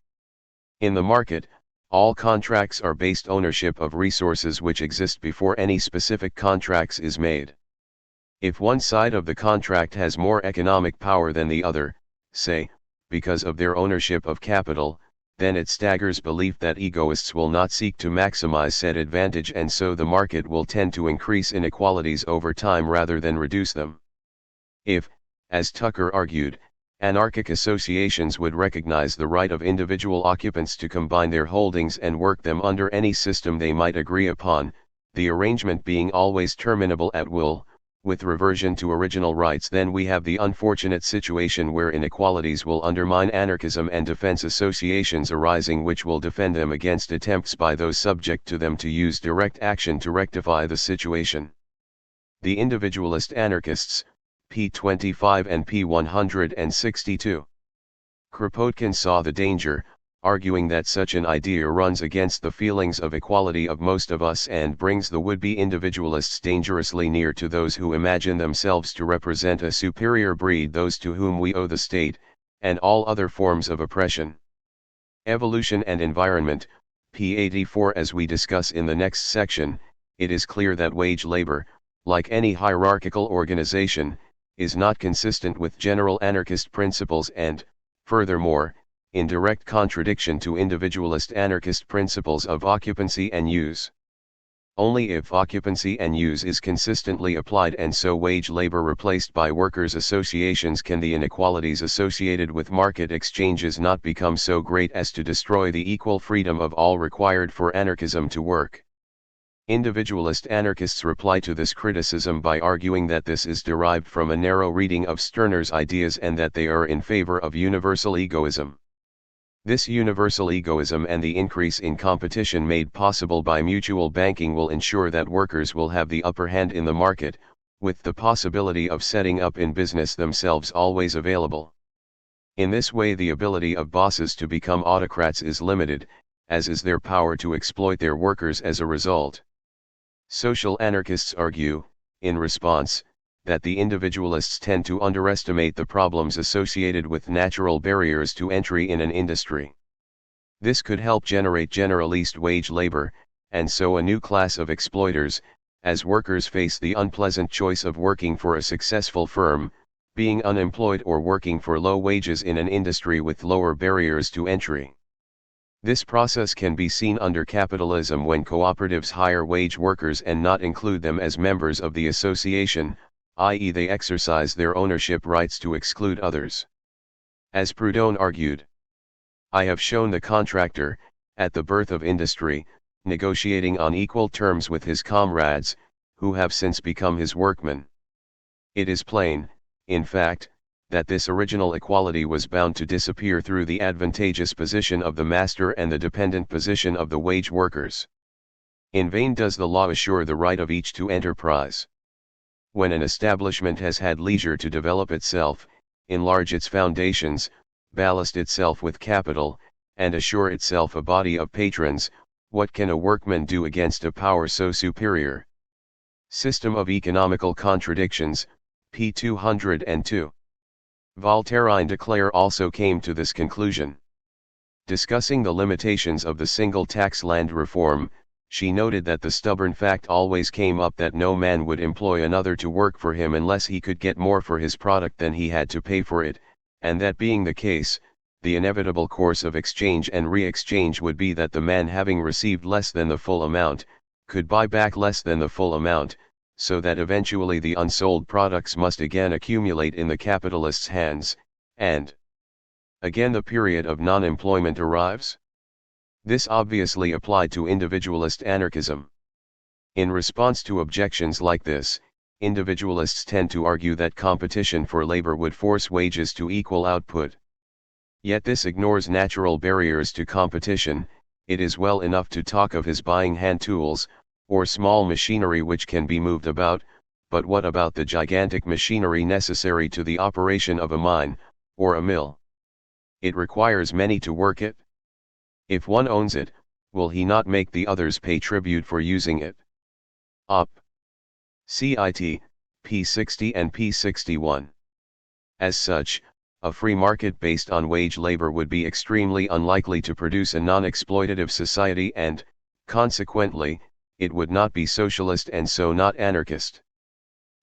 In the market, all contracts are based ownership of resources which exist before any specific contracts is made. If one side of the contract has more economic power than the other, say, because of their ownership of capital, then it staggers belief that egoists will not seek to maximize said advantage and so the market will tend to increase inequalities over time rather than reduce them. If, as Tucker argued, anarchic associations would recognize the right of individual occupants to combine their holdings and work them under any system they might agree upon, the arrangement being always terminable at will, with reversion to original rights, then we have the unfortunate situation where inequalities will undermine anarchism and defense associations arising which will defend them against attempts by those subject to them to use direct action to rectify the situation. The individualist anarchists, p. 25 and p. 162. Kropotkin saw the danger, arguing that such an idea runs against the feelings of equality of most of us and brings the would-be individualists dangerously near to those who imagine themselves to represent a superior breed, those to whom we owe the state, and all other forms of oppression. Evolution and environment, p. 84. As we discuss in the next section, it is clear that wage labor, like any hierarchical organization, is not consistent with general anarchist principles and, furthermore, in direct contradiction to individualist anarchist principles of occupancy and use. Only if occupancy and use is consistently applied and so wage labor replaced by workers' associations can the inequalities associated with market exchanges not become so great as to destroy the equal freedom of all required for anarchism to work. Individualist anarchists reply to this criticism by arguing that this is derived from a narrow reading of Stirner's ideas and that they are in favor of universal egoism. This universal egoism and the increase in competition made possible by mutual banking will ensure that workers will have the upper hand in the market, with the possibility of setting up in business themselves always available. In this way the ability of bosses to become autocrats is limited, as is their power to exploit their workers as a result. Social anarchists argue, in response, that the individualists tend to underestimate the problems associated with natural barriers to entry in an industry. This could help generate generalist wage labor, and so a new class of exploiters, as workers face the unpleasant choice of working for a successful firm, being unemployed or working for low wages in an industry with lower barriers to entry. This process can be seen under capitalism when cooperatives hire wage workers and not include them as members of the association, i.e. they exercise their ownership rights to exclude others. As Proudhon argued, I have shown the contractor, at the birth of industry, negotiating on equal terms with his comrades, who have since become his workmen. It is plain, in fact, that this original equality was bound to disappear through the advantageous position of the master and the dependent position of the wage workers. In vain does the law assure the right of each to enterprise. When an establishment has had leisure to develop itself, enlarge its foundations, ballast itself with capital, and assure itself a body of patrons, what can a workman do against a power so superior? System of Economical Contradictions, p. 202. Voltairine de Cleyre also came to this conclusion. Discussing the limitations of the single tax land reform, she noted that the stubborn fact always came up that no man would employ another to work for him unless he could get more for his product than he had to pay for it, and that being the case, the inevitable course of exchange and re-exchange would be that the man having received less than the full amount, could buy back less than the full amount, so that eventually the unsold products must again accumulate in the capitalist's hands, and again the period of non-employment arrives. This obviously applied to individualist anarchism. In response to objections like this, individualists tend to argue that competition for labor would force wages to equal output. Yet this ignores natural barriers to competition. It is well enough to talk of his buying hand tools, or small machinery which can be moved about, but what about the gigantic machinery necessary to the operation of a mine, or a mill? It requires many to work it. If one owns it, will he not make the others pay tribute for using it? Op. Cit. p. 60 and p. 61. As such, a free market based on wage labor would be extremely unlikely to produce a non-exploitative society and, consequently, it would not be socialist and so not anarchist.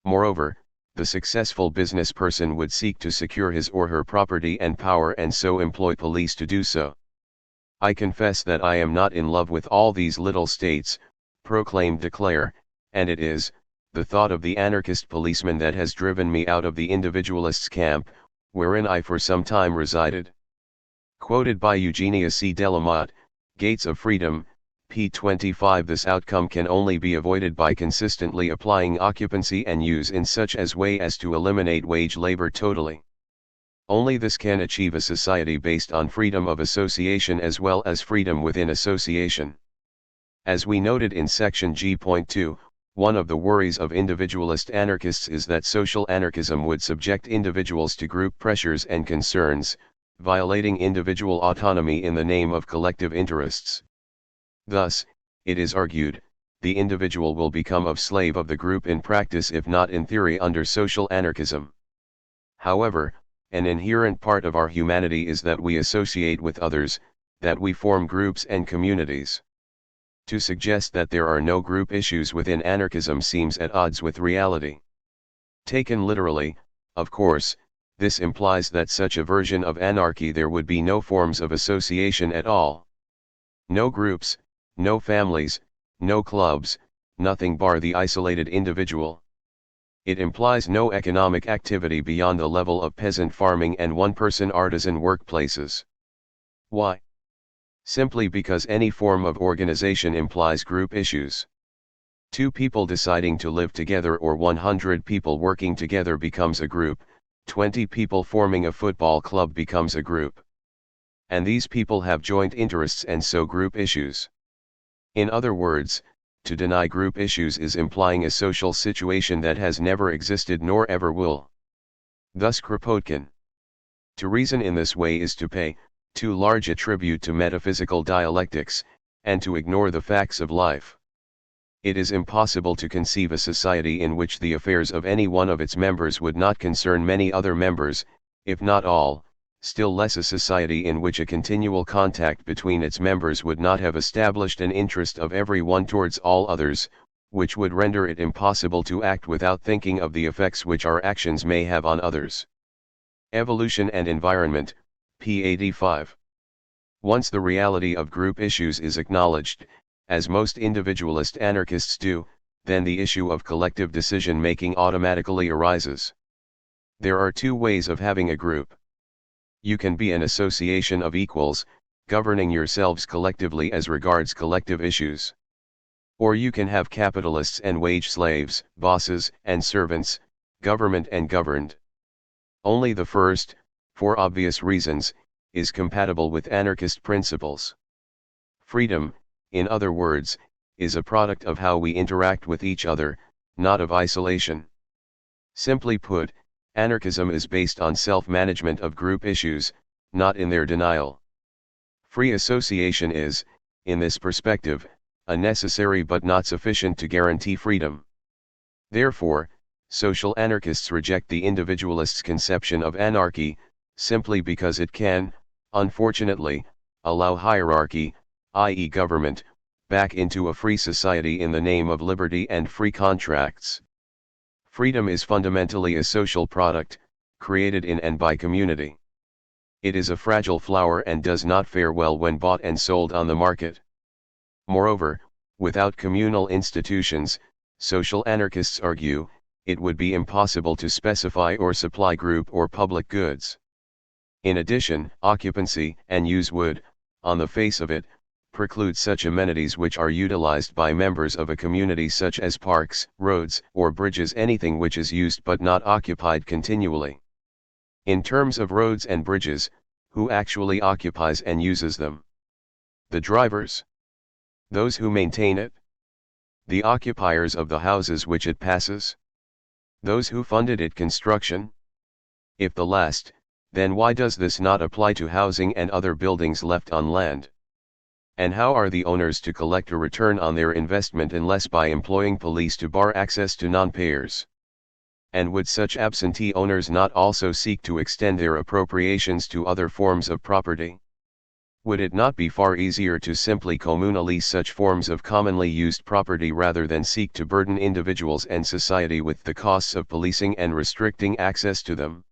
Moreover, the successful business person would seek to secure his or her property and power and so employ police to do so. I confess that I am not in love with all these little states, proclaimed de Cleyre, and it is, the thought of the anarchist policeman that has driven me out of the individualists' camp, wherein I for some time resided. Quoted by Eugenia C. Delamotte, Gates of Freedom, p. 25. This outcome can only be avoided by consistently applying occupancy and use in such as way as to eliminate wage labor totally. Only this can achieve a society based on freedom of association as well as freedom within association. As we noted in section G.2, one of the worries of individualist anarchists is that social anarchism would subject individuals to group pressures and concerns, violating individual autonomy in the name of collective interests. Thus, it is argued, the individual will become a slave of the group in practice if not in theory under social anarchism. However, an inherent part of our humanity is that we associate with others, that we form groups and communities. To suggest that there are no group issues within anarchism seems at odds with reality. Taken literally, of course, This implies that such a version of anarchy there would be no forms of association at all. No groups, no families, no clubs, nothing bar the isolated individual. It implies no economic activity beyond the level of peasant farming and one-person artisan workplaces. Why? Simply because any form of organization implies group issues. Two people deciding to live together or 100 people working together becomes a group, 20 people forming a football club becomes a group. And these people have joint interests and so group issues. In other words, to deny group issues is implying a social situation that has never existed nor ever will. Thus Kropotkin. To reason in this way is to pay too large a tribute to metaphysical dialectics, and to ignore the facts of life. It is impossible to conceive a society in which the affairs of any one of its members would not concern many other members, if not all, still less a society in which a continual contact between its members would not have established an interest of every one towards all others, which would render it impossible to act without thinking of the effects which our actions may have on others. Evolution and Environment, p. 85. Once the reality of group issues is acknowledged, as most individualist anarchists do, then the issue of collective decision-making automatically arises. There are two ways of having a group. You can be an association of equals, governing yourselves collectively as regards collective issues. Or you can have capitalists and wage slaves, bosses and servants, government and governed. Only the first, for obvious reasons, is compatible with anarchist principles. Freedom, in other words, is a product of how we interact with each other, not of isolation. Simply put, anarchism is based on self-management of group issues, not in their denial. Free association is, in this perspective, a necessary but not sufficient to guarantee freedom. Therefore, social anarchists reject the individualist's conception of anarchy, simply because it can, unfortunately, allow hierarchy, i.e. government, back into a free society in the name of liberty and free contracts. Freedom is fundamentally a social product, created in and by community. It is a fragile flower and does not fare well when bought and sold on the market. Moreover, without communal institutions, social anarchists argue, it would be impossible to specify or supply group or public goods. In addition, occupancy and use would, on the face of it, preclude such amenities which are utilized by members of a community such as parks, roads, or bridges, anything which is used but not occupied continually. In terms of roads and bridges, who actually occupies and uses them? The drivers? Those who maintain it? The occupiers of the houses which it passes? Those who funded its construction? If the last, then why does this not apply to housing and other buildings left on land? And how are the owners to collect a return on their investment unless by employing police to bar access to non-payers? And would such absentee owners not also seek to extend their appropriations to other forms of property? Would it not be far easier to simply communal-lease such forms of commonly used property rather than seek to burden individuals and society with the costs of policing and restricting access to them?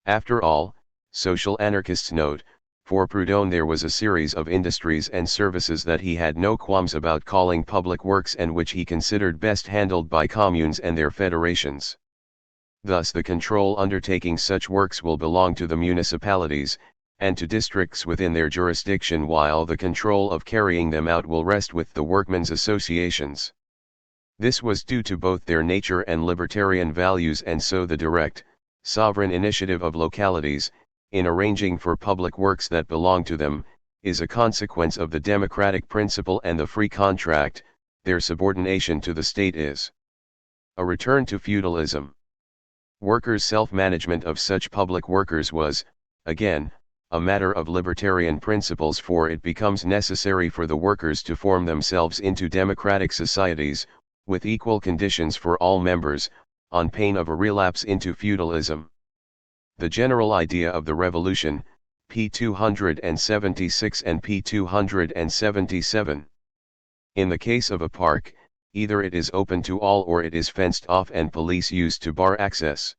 After all, social anarchists note, for Proudhon there was a series of industries and services that he had no qualms about calling public works and which he considered best handled by communes and their federations. Thus the control undertaking such works will belong to the municipalities, and to districts within their jurisdiction, while the control of carrying them out will rest with the workmen's associations. This was due to both their nature and libertarian values, and so the direct, sovereign initiative of localities, in arranging for public works that belong to them, is a consequence of the democratic principle and the free contract. Their subordination to the state is a return to feudalism. Workers' self-management of such public workers was, again, a matter of libertarian principles, for it becomes necessary for the workers to form themselves into democratic societies, with equal conditions for all members, on pain of a relapse into feudalism. The general idea of the revolution, p. 276 and p. 277. In the case of a park, either it is open to all or it is fenced off and police used to bar access.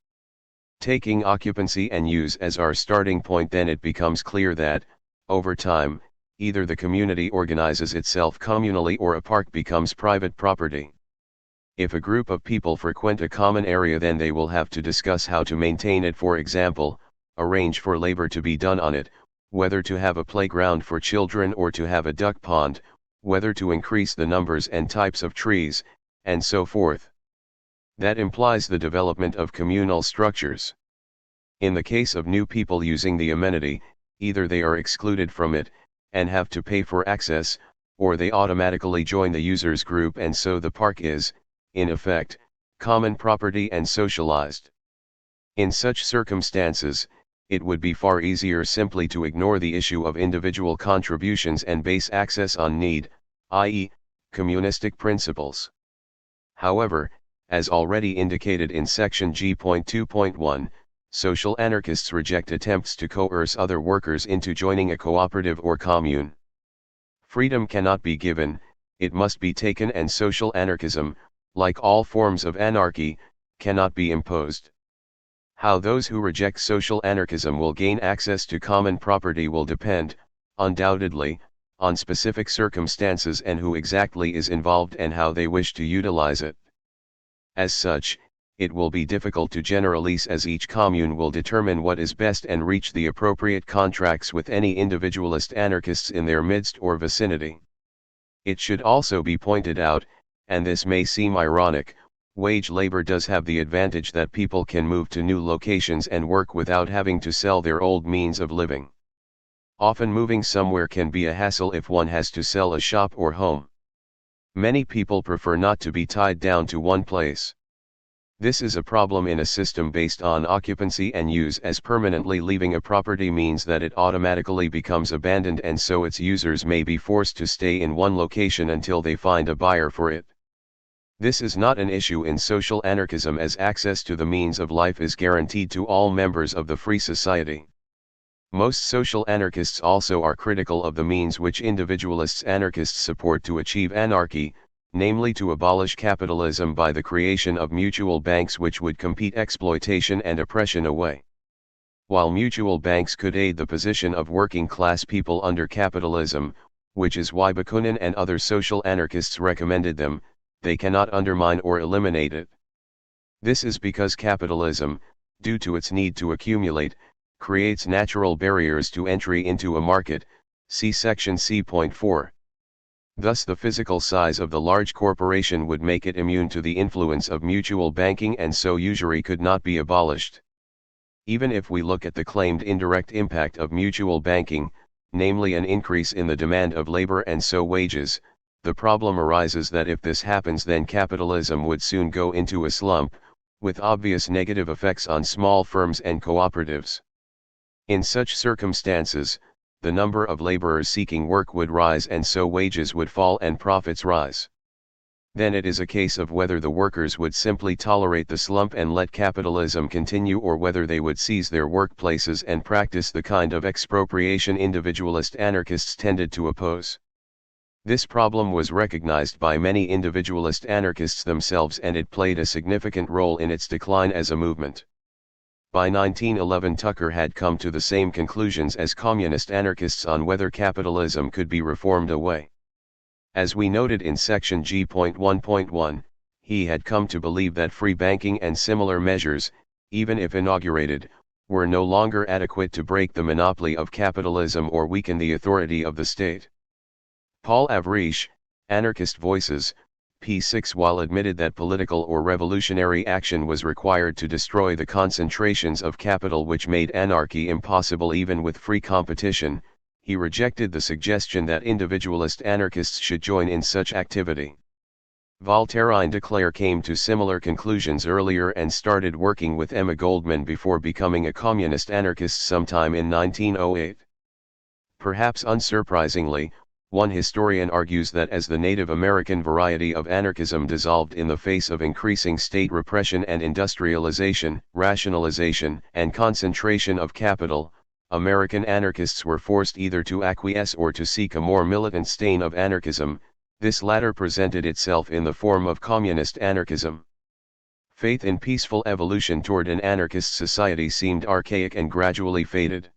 Taking occupancy and use as our starting point, then it becomes clear that, over time, either the community organizes itself communally or a park becomes private property. If a group of people frequent a common area, then they will have to discuss how to maintain it, for example, arrange for labor to be done on it, whether to have a playground for children or to have a duck pond, whether to increase the numbers and types of trees, and so forth. That implies the development of communal structures. In the case of new people using the amenity, either they are excluded from it, and have to pay for access, or they automatically join the users group, and so the park is, in effect, common property and socialized. In such circumstances, it would be far easier simply to ignore the issue of individual contributions and base access on need, i.e., communistic principles. However, as already indicated in section G.2.1, social anarchists reject attempts to coerce other workers into joining a cooperative or commune. Freedom cannot be given, it must be taken, and social anarchism, like all forms of anarchy, cannot be imposed. How those who reject social anarchism will gain access to common property will depend, undoubtedly, on specific circumstances and who exactly is involved and how they wish to utilize it. As such, it will be difficult to generalize, as each commune will determine what is best and reach the appropriate contracts with any individualist anarchists in their midst or vicinity. It should also be pointed out, and this may seem ironic, wage labor does have the advantage that people can move to new locations and work without having to sell their old means of living. Often moving somewhere can be a hassle if one has to sell a shop or home. Many people prefer not to be tied down to one place. This is a problem in a system based on occupancy and use, as permanently leaving a property means that it automatically becomes abandoned, and so its users may be forced to stay in one location until they find a buyer for it. This is not an issue in social anarchism, as access to the means of life is guaranteed to all members of the free society. Most social anarchists also are critical of the means which individualists anarchists support to achieve anarchy, namely to abolish capitalism by the creation of mutual banks which would compete exploitation and oppression away. While mutual banks could aid the position of working class people under capitalism, which is why Bakunin and other social anarchists recommended them, they cannot undermine or eliminate it. This is because capitalism, due to its need to accumulate, creates natural barriers to entry into a market, see section C.4. Thus the physical size of the large corporation would make it immune to the influence of mutual banking, and so usury could not be abolished. Even if we look at the claimed indirect impact of mutual banking, namely an increase in the demand of labor and so wages, the problem arises that if this happens, then capitalism would soon go into a slump, with obvious negative effects on small firms and cooperatives. In such circumstances, the number of laborers seeking work would rise, and so wages would fall and profits rise. Then it is a case of whether the workers would simply tolerate the slump and let capitalism continue, or whether they would seize their workplaces and practice the kind of expropriation individualist anarchists tended to oppose. This problem was recognized by many individualist anarchists themselves, and it played a significant role in its decline as a movement. By 1911, Tucker had come to the same conclusions as communist anarchists on whether capitalism could be reformed away. As we noted in section G.1.1, he had come to believe that free banking and similar measures, even if inaugurated, were no longer adequate to break the monopoly of capitalism or weaken the authority of the state. Paul Avrish, Anarchist Voices, p. 6, while admitted that political or revolutionary action was required to destroy the concentrations of capital which made anarchy impossible even with free competition, he rejected the suggestion that individualist anarchists should join in such activity. Voltairine de Cleyre came to similar conclusions earlier and started working with Emma Goldman before becoming a communist anarchist sometime in 1908. Perhaps unsurprisingly, one historian argues that as the Native American variety of anarchism dissolved in the face of increasing state repression and industrialization, rationalization, and concentration of capital, American anarchists were forced either to acquiesce or to seek a more militant strain of anarchism. This latter presented itself in the form of communist anarchism. Faith in peaceful evolution toward an anarchist society seemed archaic and gradually faded.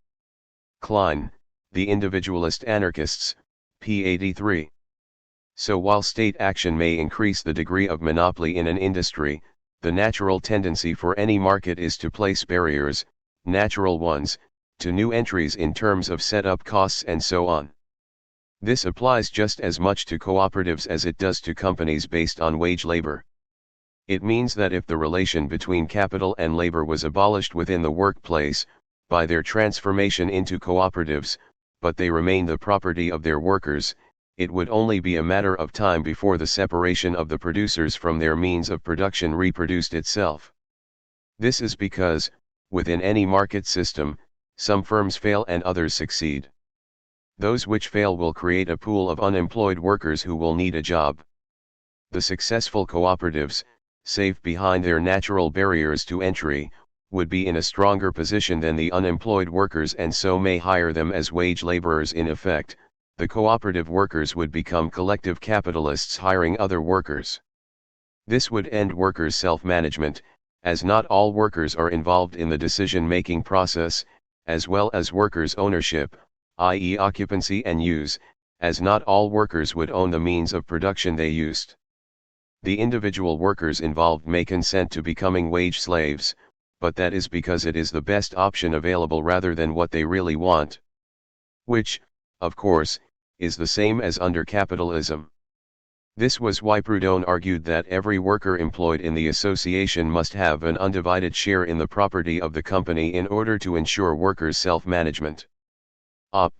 Klein, The Individualist Anarchists, p. 83. So while state action may increase the degree of monopoly in an industry, the natural tendency for any market is to place barriers, natural ones, to new entries in terms of setup costs and so on. This applies just as much to cooperatives as it does to companies based on wage labor. It means that if the relation between capital and labor was abolished within the workplace, by their transformation into cooperatives, but they remain the property of their workers, it would only be a matter of time before the separation of the producers from their means of production reproduced itself. This is because, within any market system, some firms fail and others succeed. Those which fail will create a pool of unemployed workers who will need a job. The successful cooperatives, safe behind their natural barriers to entry, would be in a stronger position than the unemployed workers and so may hire them as wage laborers. In effect, the cooperative workers would become collective capitalists hiring other workers. This would end workers' self-management, as not all workers are involved in the decision-making process, as well as workers' ownership, i.e. occupancy and use, as not all workers would own the means of production they used. The individual workers involved may consent to becoming wage slaves, but that is because it is the best option available rather than what they really want. Which, of course, is the same as under capitalism. This was why Proudhon argued that every worker employed in the association must have an undivided share in the property of the company in order to ensure workers' self-management. Op.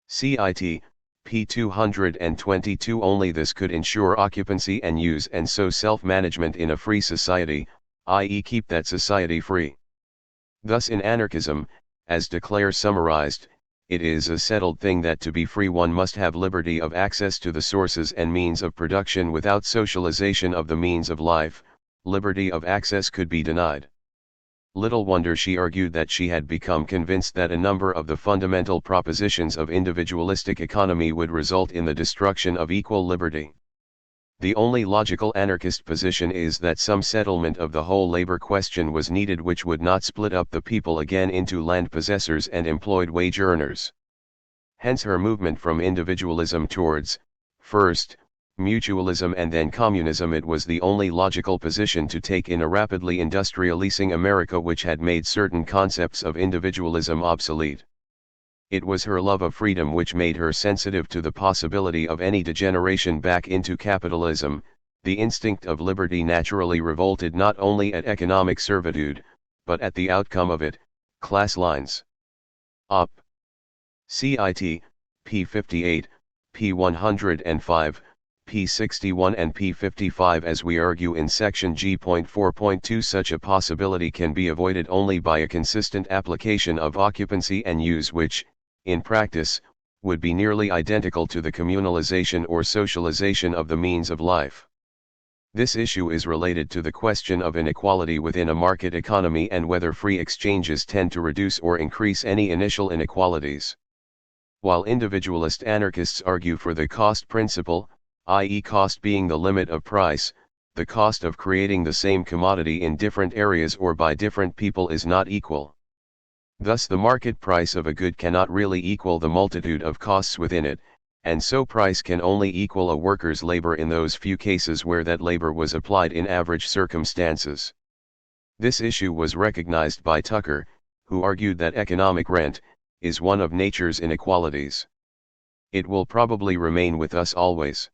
Cit. p. 222. Only this could ensure occupancy and use and so self-management in a free society, i.e. keep that society free. Thus in anarchism, as de Cleyre summarized, it is a settled thing that to be free one must have liberty of access to the sources and means of production. Without socialization of the means of life, liberty of access could be denied. Little wonder she argued that she had become convinced that a number of the fundamental propositions of individualistic economy would result in the destruction of equal liberty. The only logical anarchist position is that some settlement of the whole labor question was needed which would not split up the people again into land possessors and employed wage earners. Hence her movement from individualism towards, first, mutualism and then communism. It was the only logical position to take in a rapidly industrializing America which had made certain concepts of individualism obsolete. It was her love of freedom which made her sensitive to the possibility of any degeneration back into capitalism. The instinct of liberty naturally revolted not only at economic servitude, but at the outcome of it, class lines. Op. Cit. p. 58, p. 105, p. 61 and p. 55. As we argue in section G.4.2, such a possibility can be avoided only by a consistent application of occupancy and use which, in practice, would be nearly identical to the communalization or socialization of the means of life. This issue is related to the question of inequality within a market economy and whether free exchanges tend to reduce or increase any initial inequalities. While individualist anarchists argue for the cost principle, i.e. cost being the limit of price, the cost of creating the same commodity in different areas or by different people is not equal. Thus the market price of a good cannot really equal the multitude of costs within it, and so price can only equal a worker's labor in those few cases where that labor was applied in average circumstances. This issue was recognized by Tucker, who argued that economic rent is one of nature's inequalities. It will probably remain with us always.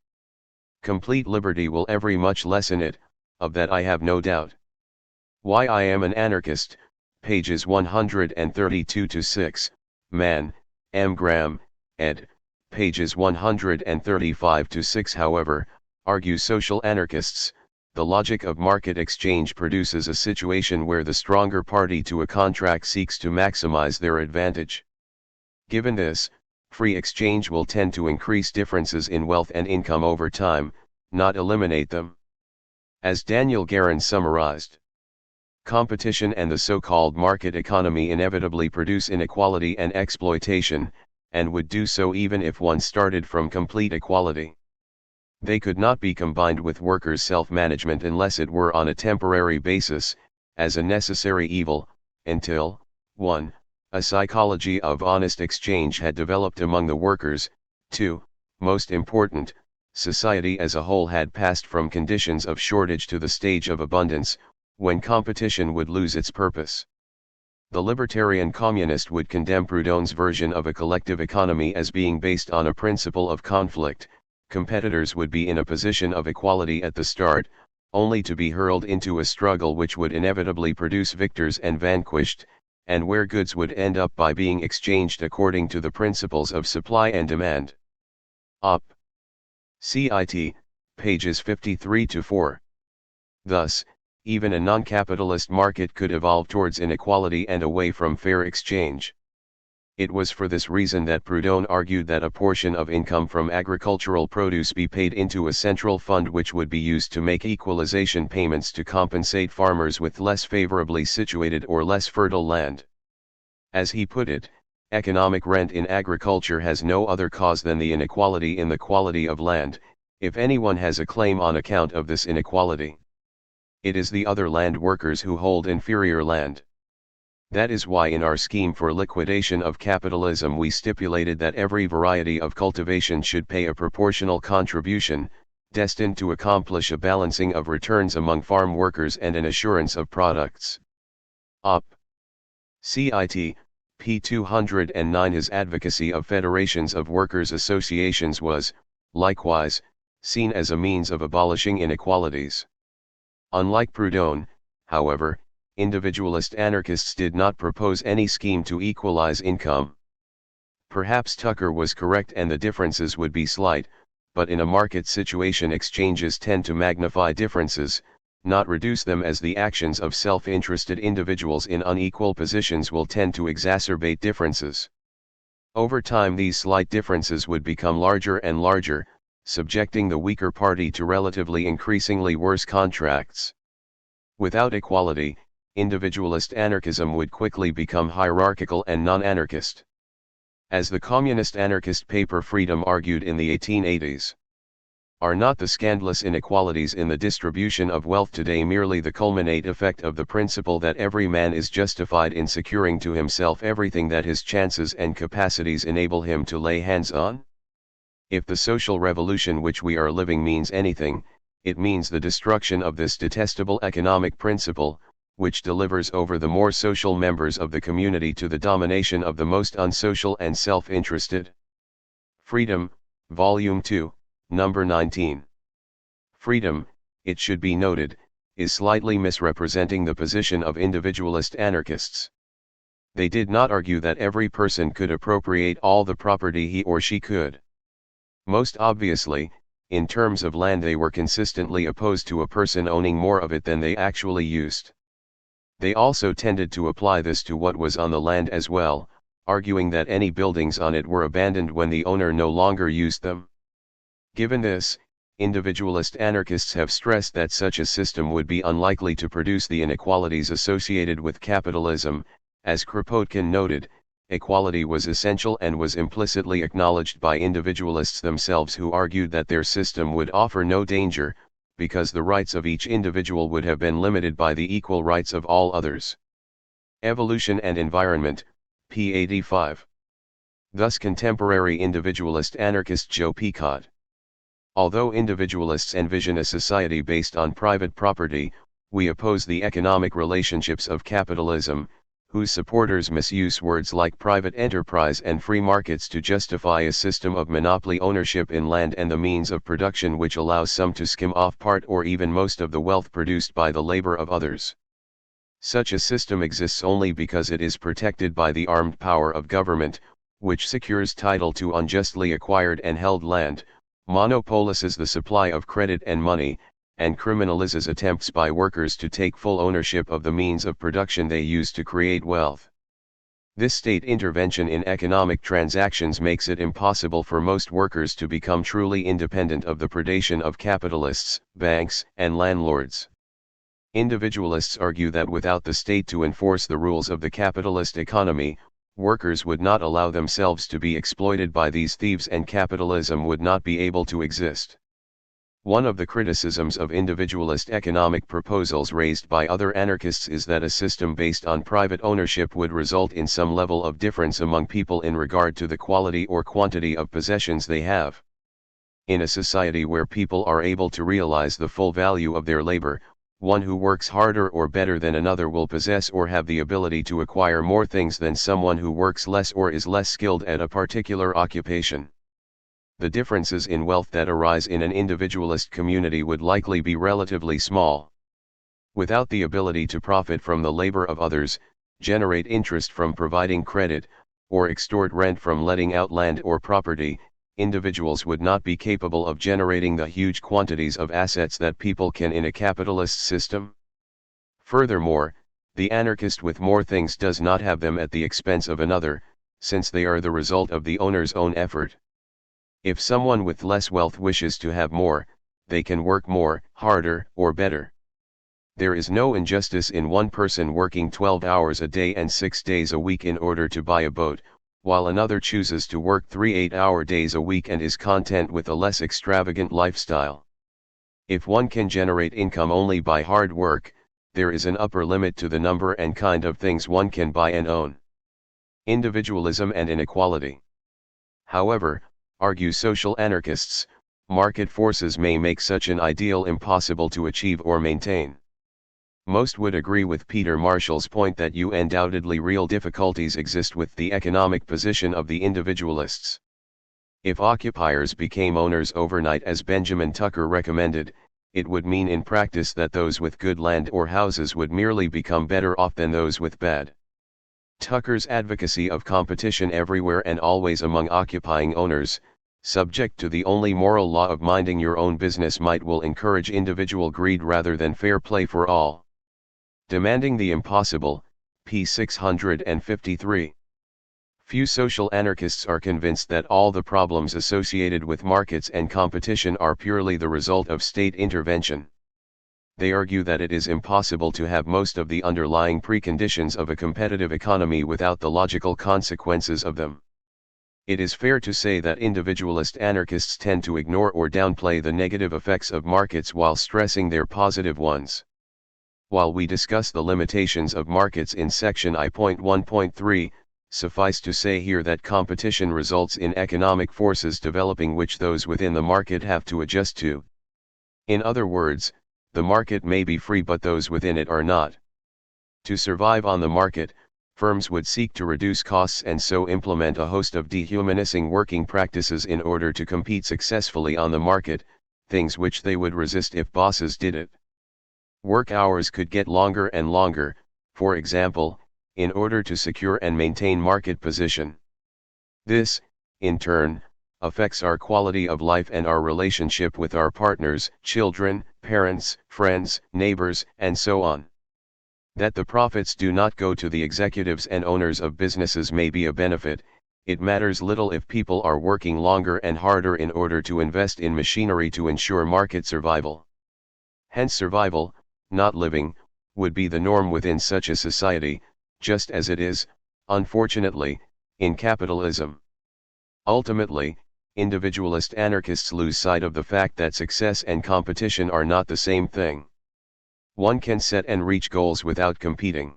Complete liberty will every much lessen it, of that I have no doubt. Why I am an anarchist, pages 132-6, Mann, M. Graham, ed., pages 135-6. However, argue social anarchists, the logic of market exchange produces a situation where the stronger party to a contract seeks to maximize their advantage. Given this, free exchange will tend to increase differences in wealth and income over time, not eliminate them. As Daniel Guerin summarized, competition and the so-called market economy inevitably produce inequality and exploitation, and would do so even if one started from complete equality. They could not be combined with workers' self-management unless it were on a temporary basis, as a necessary evil, until, 1. A psychology of honest exchange had developed among the workers, 2. Most important, society as a whole had passed from conditions of shortage to the stage of abundance, when competition would lose its purpose. The libertarian communist would condemn Proudhon's version of a collective economy as being based on a principle of conflict. Competitors would be in a position of equality at the start, only to be hurled into a struggle which would inevitably produce victors and vanquished, and where goods would end up by being exchanged according to the principles of supply and demand. Op. Cit. Pages 53-4. Thus, even a non-capitalist market could evolve towards inequality and away from fair exchange. It was for this reason that Proudhon argued that a portion of income from agricultural produce be paid into a central fund which would be used to make equalization payments to compensate farmers with less favorably situated or less fertile land. As he put it, economic rent in agriculture has no other cause than the inequality in the quality of land, if anyone has a claim on account of this inequality. It is the other land workers who hold inferior land. That is why in our scheme for liquidation of capitalism we stipulated that every variety of cultivation should pay a proportional contribution, destined to accomplish a balancing of returns among farm workers and an assurance of products. Op. Cit. p. 209. His advocacy of federations of workers' associations was, likewise, seen as a means of abolishing inequalities. Unlike Proudhon, however, individualist anarchists did not propose any scheme to equalize income. Perhaps Tucker was correct and the differences would be slight, but in a market situation exchanges tend to magnify differences, not reduce them, as the actions of self-interested individuals in unequal positions will tend to exacerbate differences. Over time these slight differences would become larger and larger, subjecting the weaker party to relatively increasingly worse contracts. Without equality, individualist anarchism would quickly become hierarchical and non-anarchist. As the communist anarchist paper Freedom argued in the 1880s, are not the scandalous inequalities in the distribution of wealth today merely the culminate effect of the principle that every man is justified in securing to himself everything that his chances and capacities enable him to lay hands on? If the social revolution which we are living means anything, it means the destruction of this detestable economic principle, which delivers over the more social members of the community to the domination of the most unsocial and self-interested. Freedom, Volume 2, Number 19. Freedom, it should be noted, is slightly misrepresenting the position of individualist anarchists. They did not argue that every person could appropriate all the property he or she could. Most obviously, in terms of land they were consistently opposed to a person owning more of it than they actually used. They also tended to apply this to what was on the land as well, arguing that any buildings on it were abandoned when the owner no longer used them. Given this, individualist anarchists have stressed that such a system would be unlikely to produce the inequalities associated with capitalism. As Kropotkin noted, equality was essential and was implicitly acknowledged by individualists themselves, who argued that their system would offer no danger, because the rights of each individual would have been limited by the equal rights of all others. Evolution and Environment, p. 85. Thus contemporary individualist anarchist Joe Picot. Although individualists envision a society based on private property, we oppose the economic relationships of capitalism, whose supporters misuse words like private enterprise and free markets to justify a system of monopoly ownership in land and the means of production which allows some to skim off part or even most of the wealth produced by the labor of others. Such a system exists only because it is protected by the armed power of government, which secures title to unjustly acquired and held land, monopolizes the supply of credit and money, and criminalizes attempts by workers to take full ownership of the means of production they use to create wealth. This state intervention in economic transactions makes it impossible for most workers to become truly independent of the predation of capitalists, banks, and landlords. Individualists argue that without the state to enforce the rules of the capitalist economy, workers would not allow themselves to be exploited by these thieves and capitalism would not be able to exist. One of the criticisms of individualist economic proposals raised by other anarchists is that a system based on private ownership would result in some level of difference among people in regard to the quality or quantity of possessions they have. In a society where people are able to realize the full value of their labor, one who works harder or better than another will possess or have the ability to acquire more things than someone who works less or is less skilled at a particular occupation. The differences in wealth that arise in an individualist community would likely be relatively small. Without the ability to profit from the labor of others, generate interest from providing credit, or extort rent from letting out land or property, individuals would not be capable of generating the huge quantities of assets that people can in a capitalist system. Furthermore, the anarchist with more things does not have them at the expense of another, since they are the result of the owner's own effort. If someone with less wealth wishes to have more, they can work more, harder, or better. There is no injustice in one person working 12 hours a day and 6 days a week in order to buy a boat, while another chooses to work 3 8-hour days a week and is content with a less extravagant lifestyle. If one can generate income only by hard work, there is an upper limit to the number and kind of things one can buy and own. Individualism and inequality. However, argue social anarchists, market forces may make such an ideal impossible to achieve or maintain. Most would agree with Peter Marshall's point that undoubtedly real difficulties exist with the economic position of the individualists. If occupiers became owners overnight as Benjamin Tucker recommended, it would mean in practice that those with good land or houses would merely become better off than those with bad. Tucker's advocacy of competition everywhere and always among occupying owners, subject to the only moral law of minding your own business will encourage individual greed rather than fair play for all. Demanding the impossible, p. 653. Few social anarchists are convinced that all the problems associated with markets and competition are purely the result of state intervention. They argue that it is impossible to have most of the underlying preconditions of a competitive economy without the logical consequences of them. It is fair to say that individualist anarchists tend to ignore or downplay the negative effects of markets while stressing their positive ones. While we discuss the limitations of markets in section I.1.3, suffice to say here that competition results in economic forces developing which those within the market have to adjust to. In other words, the market may be free but those within it are not. To survive on the market, firms would seek to reduce costs and so implement a host of dehumanizing working practices in order to compete successfully on the market, things which they would resist if bosses did it. Work hours could get longer and longer, for example, in order to secure and maintain market position. This, in turn, affects our quality of life and our relationship with our partners, children, parents, friends, neighbors, and so on. That the profits do not go to the executives and owners of businesses may be a benefit. It matters little if people are working longer and harder in order to invest in machinery to ensure market survival. Hence survival, not living, would be the norm within such a society, just as it is, unfortunately, in capitalism. Ultimately, individualist anarchists lose sight of the fact that success and competition are not the same thing. One can set and reach goals without competing.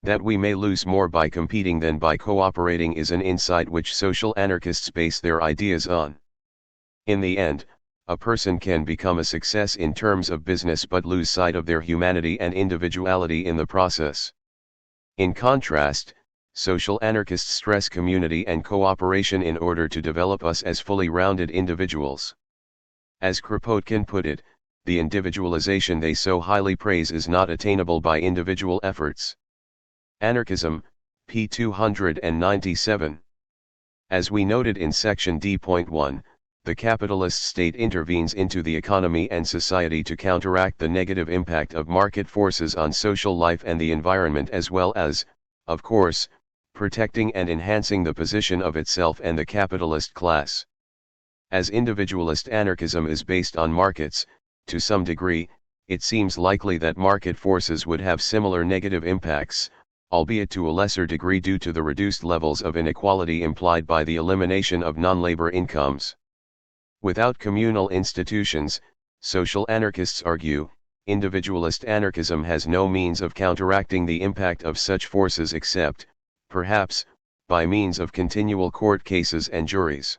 That we may lose more by competing than by cooperating is an insight which social anarchists base their ideas on. In the end, a person can become a success in terms of business but lose sight of their humanity and individuality in the process. In contrast, social anarchists stress community and cooperation in order to develop us as fully rounded individuals. As Kropotkin put it, the individualization they so highly praise is not attainable by individual efforts. Anarchism, p. 297. As we noted in section D.1, the capitalist state intervenes into the economy and society to counteract the negative impact of market forces on social life and the environment as well as, of course, protecting and enhancing the position of itself and the capitalist class. As individualist anarchism is based on markets, to some degree, it seems likely that market forces would have similar negative impacts, albeit to a lesser degree due to the reduced levels of inequality implied by the elimination of non-labor incomes. Without communal institutions, Social anarchists argue, individualist anarchism has no means of counteracting the impact of such forces except, perhaps, by means of continual court cases and juries.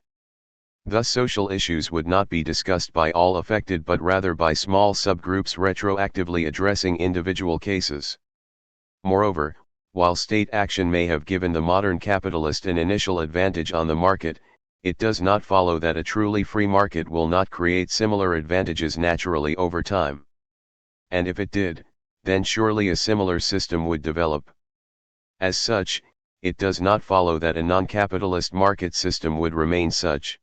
Thus social issues would not be discussed by all affected but rather by small subgroups retroactively addressing individual cases. Moreover, while state action may have given the modern capitalist an initial advantage on the market, it does not follow that a truly free market will not create similar advantages naturally over time. And if it did, then surely a similar system would develop. As such, it does not follow that a non-capitalist market system would remain such.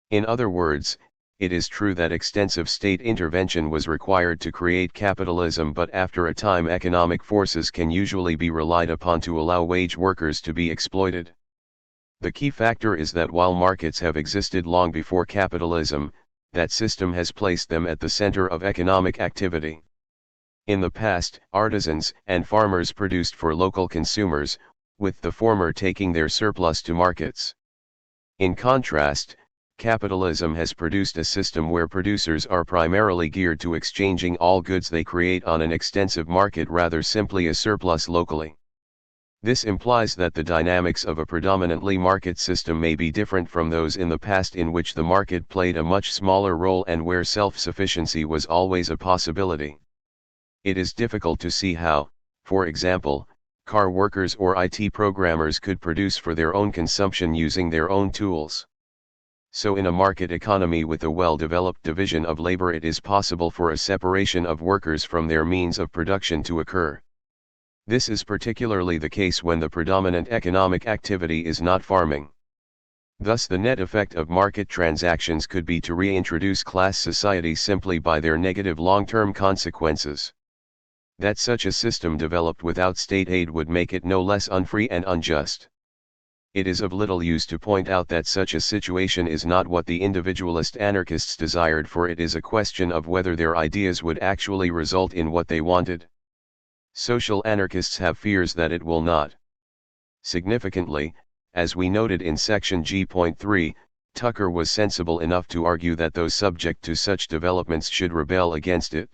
In other words, it is true that extensive state intervention was required to create capitalism, but after a time economic forces can usually be relied upon to allow wage workers to be exploited. The key factor is that while markets have existed long before capitalism, that system has placed them at the center of economic activity. In the past, artisans and farmers produced for local consumers, with the former taking their surplus to markets. In contrast, capitalism has produced a system where producers are primarily geared to exchanging all goods they create on an extensive market rather simply a surplus locally. This implies that the dynamics of a predominantly market system may be different from those in the past in which the market played a much smaller role and where self-sufficiency was always a possibility. It is difficult to see how, for example, car workers or IT programmers could produce for their own consumption using their own tools. So in a market economy with a well-developed division of labor, it is possible for a separation of workers from their means of production to occur. This is particularly the case when the predominant economic activity is not farming. Thus the net effect of market transactions could be to reintroduce class society simply by their negative long-term consequences. That such a system developed without state aid would make it no less unfree and unjust. It is of little use to point out that such a situation is not what the individualist anarchists desired, for it is a question of whether their ideas would actually result in what they wanted. Social anarchists have fears that it will not. Significantly, as we noted in section G.3, Tucker was sensible enough to argue that those subject to such developments should rebel against it.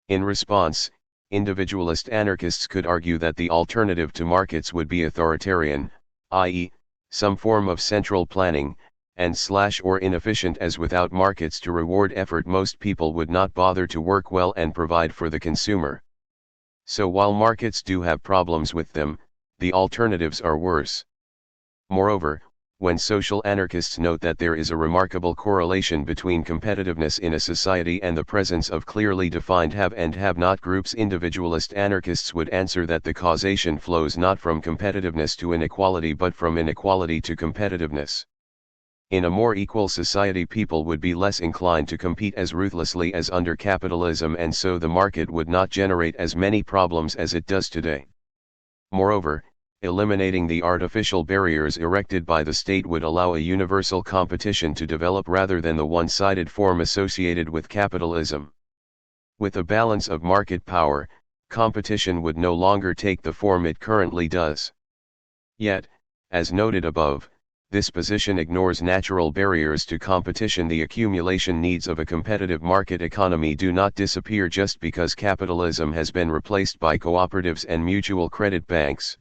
In response, individualist anarchists could argue that the alternative to markets would be authoritarian, i.e., some form of central planning, or inefficient, as without markets to reward effort most people would not bother to work well and provide for the consumer. So while markets do have problems with them, the alternatives are worse. Moreover, when social anarchists note that there is a remarkable correlation between competitiveness in a society and the presence of clearly defined have and have not groups, individualist anarchists would answer that the causation flows not from competitiveness to inequality but from inequality to competitiveness. In a more equal society, people would be less inclined to compete as ruthlessly as under capitalism, and so the market would not generate as many problems as it does today. Moreover, eliminating the artificial barriers erected by the state would allow a universal competition to develop rather than the one-sided form associated with capitalism. With a balance of market power, competition would no longer take the form it currently does. Yet, as noted above, this position ignores natural barriers to competition. The accumulation needs of a competitive market economy do not disappear just because capitalism has been replaced by cooperatives and mutual credit banks.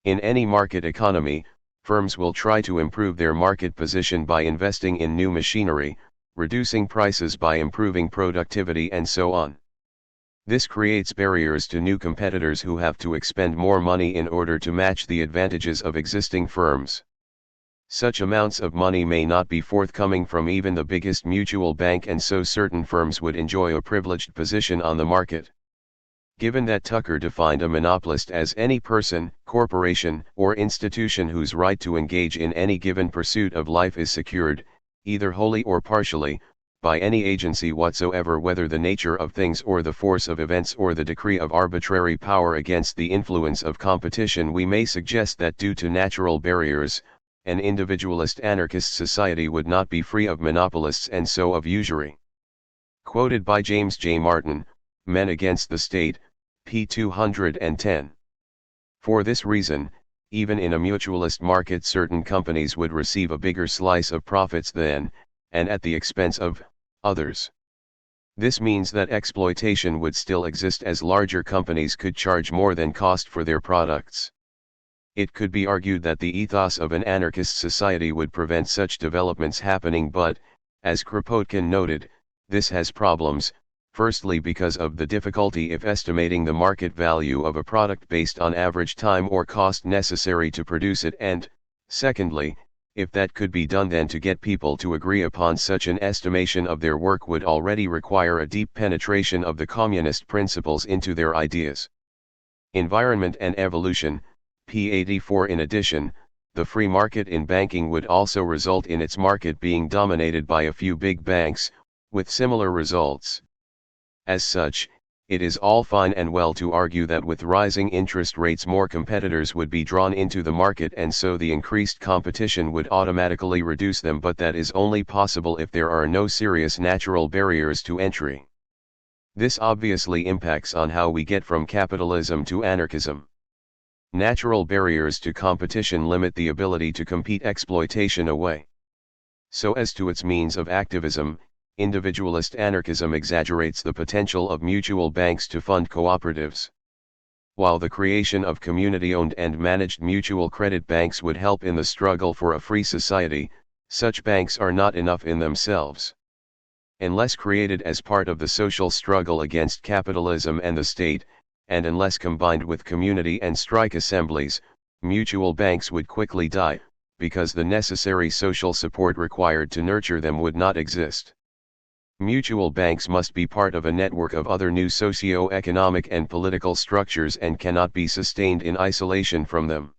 In any market economy, firms will try to improve their market position by investing in new machinery, reducing prices by improving productivity, and so on. This creates barriers to new competitors who have to expend more money in order to match the advantages of existing firms. Such amounts of money may not be forthcoming from even the biggest mutual bank, and so certain firms would enjoy a privileged position on the market. Given that Tucker defined a monopolist as any person, corporation, or institution whose right to engage in any given pursuit of life is secured, either wholly or partially, by any agency whatsoever, whether the nature of things or the force of events or the decree of arbitrary power against the influence of competition, we may suggest that due to natural barriers, an individualist anarchist society would not be free of monopolists and so of usury. Quoted by James J. Martin, Men Against the State, p. 210. For this reason, even in a mutualist market, certain companies would receive a bigger slice of profits than, and at the expense of, others. This means that exploitation would still exist as larger companies could charge more than cost for their products. It could be argued that the ethos of an anarchist society would prevent such developments happening, but, as Kropotkin noted, this has problems, firstly because of the difficulty of estimating the market value of a product based on average time or cost necessary to produce it, and, secondly, if that could be done, then to get people to agree upon such an estimation of their work would already require a deep penetration of the communist principles into their ideas. Environment and evolution, p. 84. In addition, the free market in banking would also result in its market being dominated by a few big banks, with similar results. As such, it is all fine and well to argue that with rising interest rates more competitors would be drawn into the market and so the increased competition would automatically reduce them, but that is only possible if there are no serious natural barriers to entry. This obviously impacts on how we get from capitalism to anarchism. Natural barriers to competition limit the ability to compete exploitation away. So as to its means of activism, individualist anarchism exaggerates the potential of mutual banks to fund cooperatives. While the creation of community-owned and managed mutual credit banks would help in the struggle for a free society, such banks are not enough in themselves. Unless created as part of the social struggle against capitalism and the state, and unless combined with community and strike assemblies, mutual banks would quickly die, because the necessary social support required to nurture them would not exist. Mutual banks must be part of a network of other new socio-economic and political structures and cannot be sustained in isolation from them.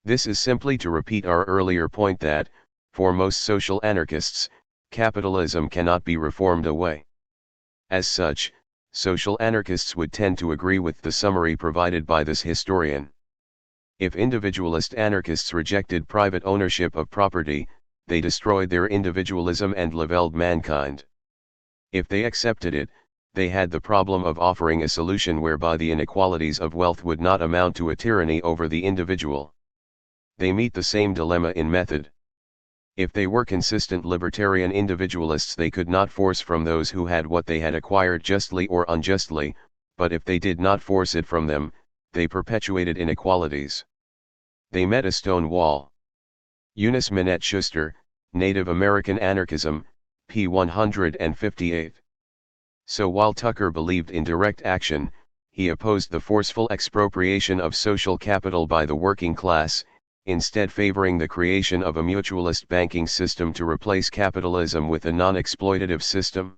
This is simply to repeat our earlier point that, for most social anarchists, capitalism cannot be reformed away. As such, social anarchists would tend to agree with the summary provided by this historian. If individualist anarchists rejected private ownership of property, they destroyed their individualism and leveled mankind. If they accepted it, they had the problem of offering a solution whereby the inequalities of wealth would not amount to a tyranny over the individual. They meet the same dilemma in method. If they were consistent libertarian individualists, they could not force from those who had what they had acquired justly or unjustly, but if they did not force it from them, they perpetuated inequalities. They met a stone wall. Eunice Minette Schuster, Native American Anarchism, p. 158. So while Tucker believed in direct action, he opposed the forceful expropriation of social capital by the working class, instead favoring the creation of a mutualist banking system to replace capitalism with a non-exploitative system.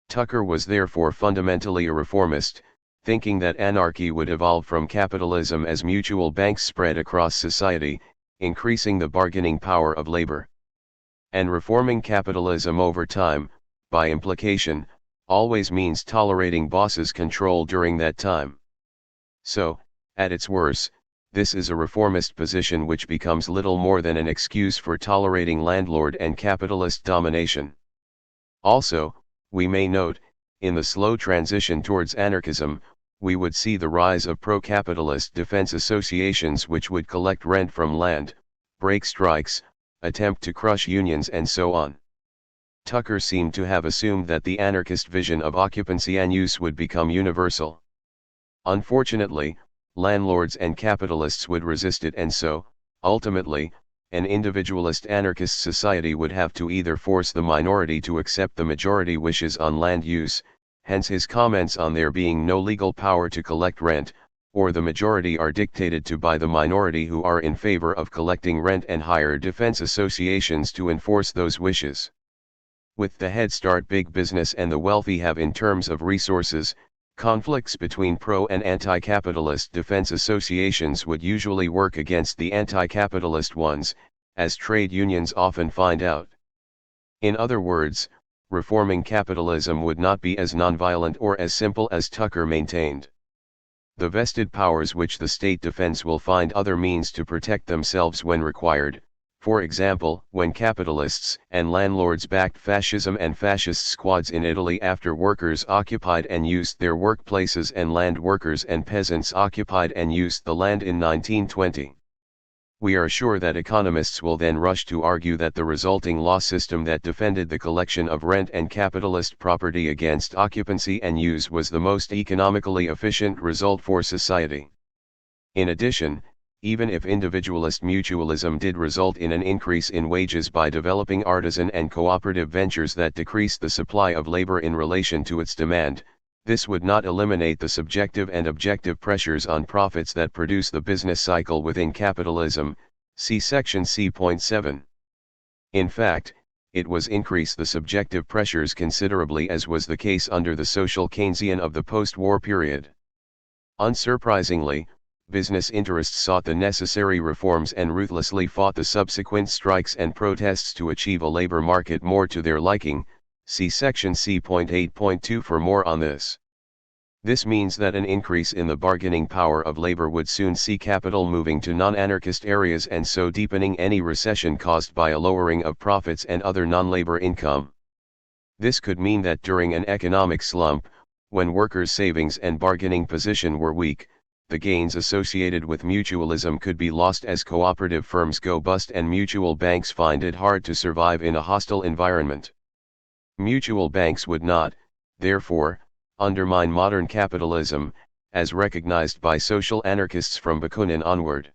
Tucker was therefore fundamentally a reformist, thinking that anarchy would evolve from capitalism as mutual banks spread across society, increasing the bargaining power of labor. And reforming capitalism over time, by implication, always means tolerating bosses' control during that time. So, at its worst, this is a reformist position which becomes little more than an excuse for tolerating landlord and capitalist domination. Also, we may note, in the slow transition towards anarchism, we would see the rise of pro-capitalist defense associations which would collect rent from land, break strikes, attempt to crush unions and so on. Tucker seemed to have assumed that the anarchist vision of occupancy and use would become universal. Unfortunately, landlords and capitalists would resist it, and so, ultimately, an individualist anarchist society would have to either force the minority to accept the majority wishes on land use, hence his comments on there being no legal power to collect rent, or the majority are dictated to by the minority who are in favor of collecting rent and hire defense associations to enforce those wishes. With the head start big business and the wealthy have in terms of resources, conflicts between pro- and anti-capitalist defense associations would usually work against the anti-capitalist ones, as trade unions often find out. In other words, reforming capitalism would not be as nonviolent or as simple as Tucker maintained. The vested powers which the state defends will find other means to protect themselves when required. For example, when capitalists and landlords backed fascism and fascist squads in Italy after workers occupied and used their workplaces and land workers and peasants occupied and used the land in 1920. We are sure that economists will then rush to argue that the resulting law system that defended the collection of rent and capitalist property against occupancy and use was the most economically efficient result for society. In addition, even if individualist mutualism did result in an increase in wages by developing artisan and cooperative ventures that decreased the supply of labor in relation to its demand, this would not eliminate the subjective and objective pressures on profits that produce the business cycle within capitalism, see section C.7. In fact, it was increase the subjective pressures considerably, as was the case under the social Keynesian of the post-war period. Unsurprisingly, business interests sought the necessary reforms and ruthlessly fought the subsequent strikes and protests to achieve a labor market more to their liking, see section C.8.2 for more on this. This means that an increase in the bargaining power of labor would soon see capital moving to non-anarchist areas and so deepening any recession caused by a lowering of profits and other non-labor income. This could mean that during an economic slump, when workers' savings and bargaining position were weak, the gains associated with mutualism could be lost as cooperative firms go bust and mutual banks find it hard to survive in a hostile environment. Mutual banks would not, therefore, undermine modern capitalism, as recognized by social anarchists from Bakunin onward.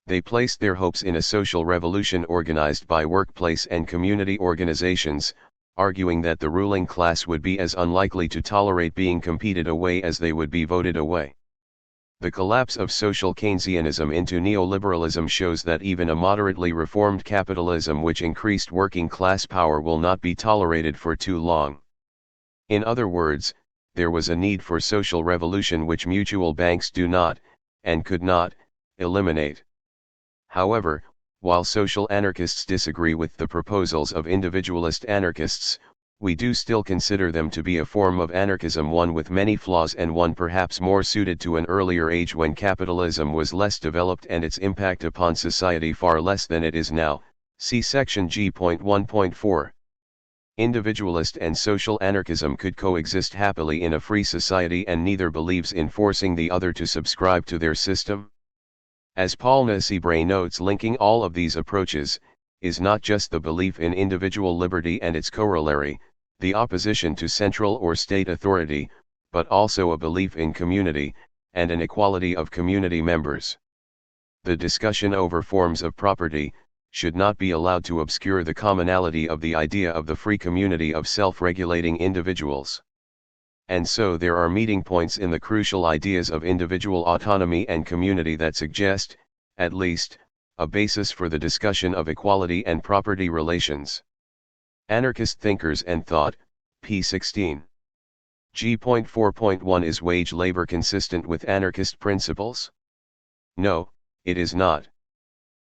They placed their hopes in a social revolution organized by workplace and community organizations, arguing that the ruling class would be as unlikely to tolerate being competed away as they would be voted away. The collapse of social Keynesianism into neoliberalism shows that even a moderately reformed capitalism which increased working class power will not be tolerated for too long. In other words, there was a need for social revolution which mutual banks do not, and could not, eliminate. However, while social anarchists disagree with the proposals of individualist anarchists, we do still consider them to be a form of anarchism, one with many flaws and one perhaps more suited to an earlier age when capitalism was less developed and its impact upon society far less than it is now, see section G.1.4. Individualist and social anarchism could coexist happily in a free society, and neither believes in forcing the other to subscribe to their system. As Paul Nasibre notes, linking all of these approaches is not just the belief in individual liberty and its corollary, the opposition to central or state authority, but also a belief in community, and an equality of community members. The discussion over forms of property should not be allowed to obscure the commonality of the idea of the free community of self-regulating individuals. And so there are meeting points in the crucial ideas of individual autonomy and community that suggest, at least, a basis for the discussion of equality and property relations. Anarchist Thinkers and Thought, p. 16. G.4.1 Is wage labor consistent with anarchist principles? No, it is not.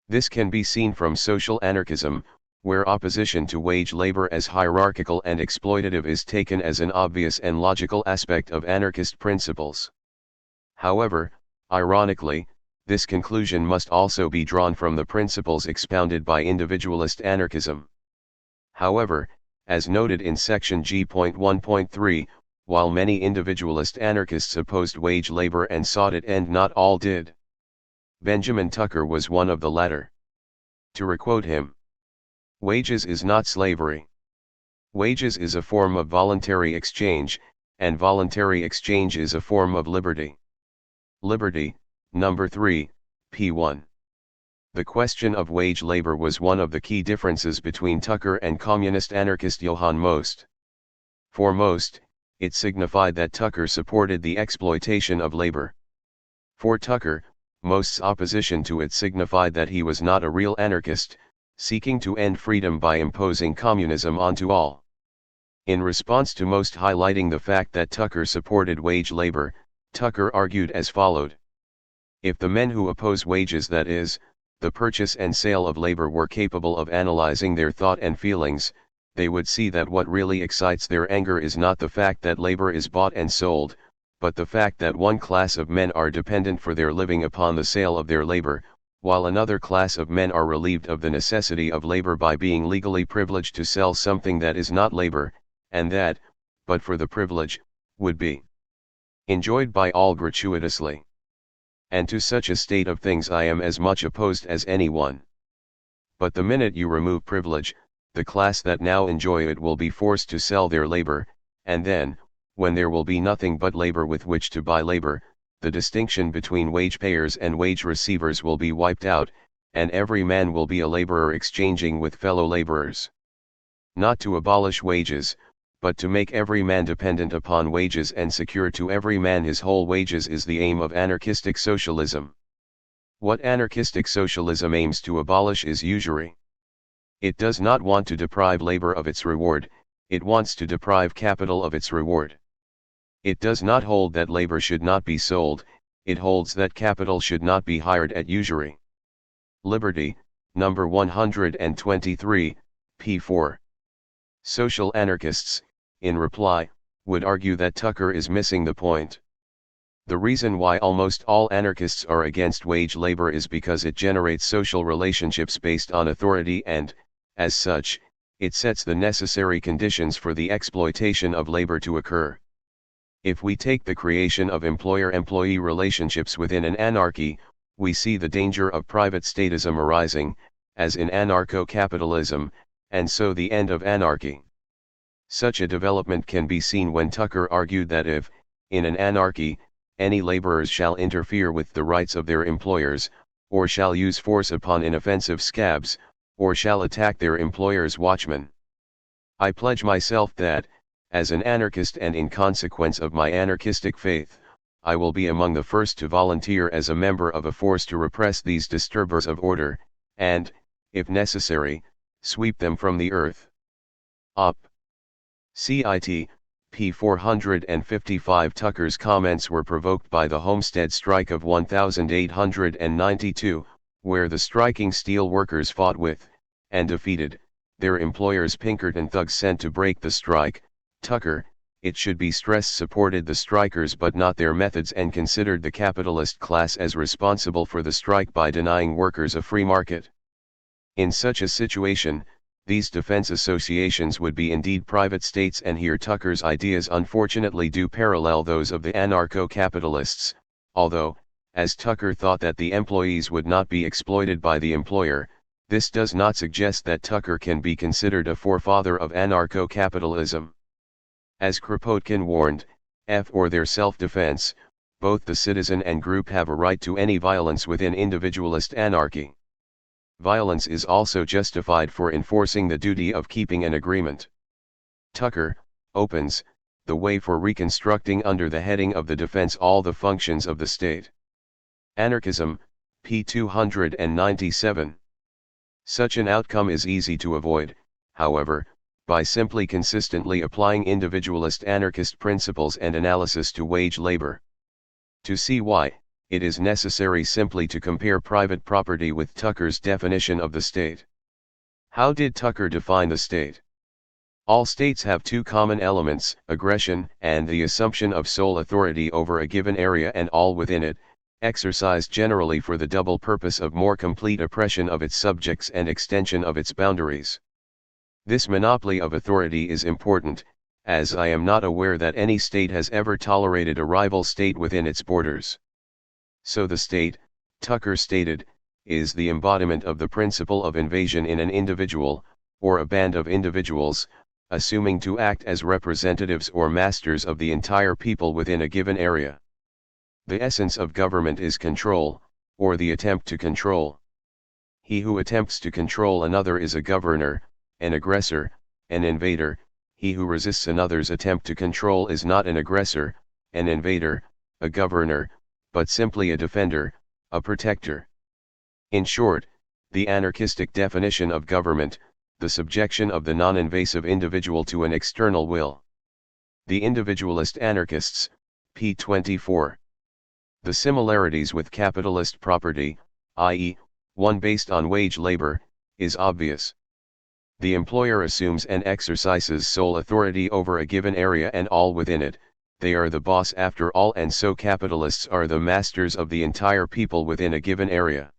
This can be seen from social anarchism, where opposition to wage labor as hierarchical and exploitative is taken as an obvious and logical aspect of anarchist principles. However, ironically, this conclusion must also be drawn from the principles expounded by individualist anarchism. However, as noted in section G.1.3, while many individualist anarchists opposed wage labor and sought it end, not all did. Benjamin Tucker was one of the latter. To requote him, "Wages is not slavery. Wages is a form of voluntary exchange, and voluntary exchange is a form of liberty." Liberty, number 3, p. 1. The question of wage labor was one of the key differences between Tucker and communist anarchist Johann Most. For Most, it signified that Tucker supported the exploitation of labor. For Tucker, Most's opposition to it signified that he was not a real anarchist, seeking to end freedom by imposing communism onto all. In response to Most highlighting the fact that Tucker supported wage labor, Tucker argued as followed. If the men who oppose wages, that is, the purchase and sale of labor, were capable of analyzing their thought and feelings, they would see that what really excites their anger is not the fact that labor is bought and sold, but the fact that one class of men are dependent for their living upon the sale of their labor, while another class of men are relieved of the necessity of labor by being legally privileged to sell something that is not labor, and that, but for the privilege, would be enjoyed by all gratuitously. and to such a state of things I am as much opposed as anyone. But the minute you remove privilege, the class that now enjoy it will be forced to sell their labor, and then, when there will be nothing but labor with which to buy labor, the distinction between wage payers and wage receivers will be wiped out, and every man will be a laborer exchanging with fellow laborers. Not to abolish wages, but to make every man dependent upon wages and secure to every man his whole wages is the aim of anarchistic socialism. What anarchistic socialism aims to abolish is usury. It does not want to deprive labor of its reward, it wants to deprive capital of its reward. It does not hold that labor should not be sold, it holds that capital should not be hired at usury. Liberty, number 123, p. 4. Social anarchists, in reply, would argue that Tucker is missing the point. The reason why almost all anarchists are against wage labor is because it generates social relationships based on authority and, as such, it sets the necessary conditions for the exploitation of labor to occur. If we take the creation of employer-employee relationships within an anarchy, we see the danger of private statism arising, as in anarcho-capitalism, and so the end of anarchy. Such a development can be seen when Tucker argued that if, in an anarchy, any laborers shall interfere with the rights of their employers, or shall use force upon inoffensive scabs, or shall attack their employers' watchmen. I pledge myself that, as an anarchist and in consequence of my anarchistic faith, I will be among the first to volunteer as a member of a force to repress these disturbers of order, and, if necessary, sweep them from the earth. Up. Cit. p. 455. Tucker's comments were provoked by the Homestead Strike of 1892, where the striking steel workers fought with, and defeated, their employers Pinkerton thugs sent to break the strike. Tucker, it should be stressed, supported the strikers but not their methods, and considered the capitalist class as responsible for the strike by denying workers a free market. In such a situation, these defense associations would be indeed private states, and here Tucker's ideas unfortunately do parallel those of the anarcho-capitalists, although, as Tucker thought that the employees would not be exploited by the employer, this does not suggest that Tucker can be considered a forefather of anarcho-capitalism. As Kropotkin warned, for their self-defense, both the citizen and group have a right to any violence within individualist anarchy. Violence is also justified for enforcing the duty of keeping an agreement. Tucker opens the way for reconstructing under the heading of the defense all the functions of the state. Anarchism, p. 297. Such an outcome is easy to avoid, however, by simply consistently applying individualist anarchist principles and analysis to wage labor. To see why, it is necessary simply to compare private property with Tucker's definition of the state. How did Tucker define the state? All states have two common elements, aggression and the assumption of sole authority over a given area and all within it, exercised generally for the double purpose of more complete oppression of its subjects and extension of its boundaries. This monopoly of authority is important, as I am not aware that any state has ever tolerated a rival state within its borders. So the state, Tucker stated, is the embodiment of the principle of invasion in an individual, or a band of individuals, assuming to act as representatives or masters of the entire people within a given area. The essence of government is control, or the attempt to control. He who attempts to control another is a governor, an aggressor, an invader. He who resists another's attempt to control is not an aggressor, an invader, a governor, but simply a defender, a protector. In short, the anarchistic definition of government, the subjection of the non-invasive individual to an external will. The individualist anarchists, p. 24. The similarities with capitalist property, i.e., one based on wage labor, is obvious. The employer assumes and exercises sole authority over a given area and all within it. They are the boss after all, and so capitalists are the masters of the entire people within a given area.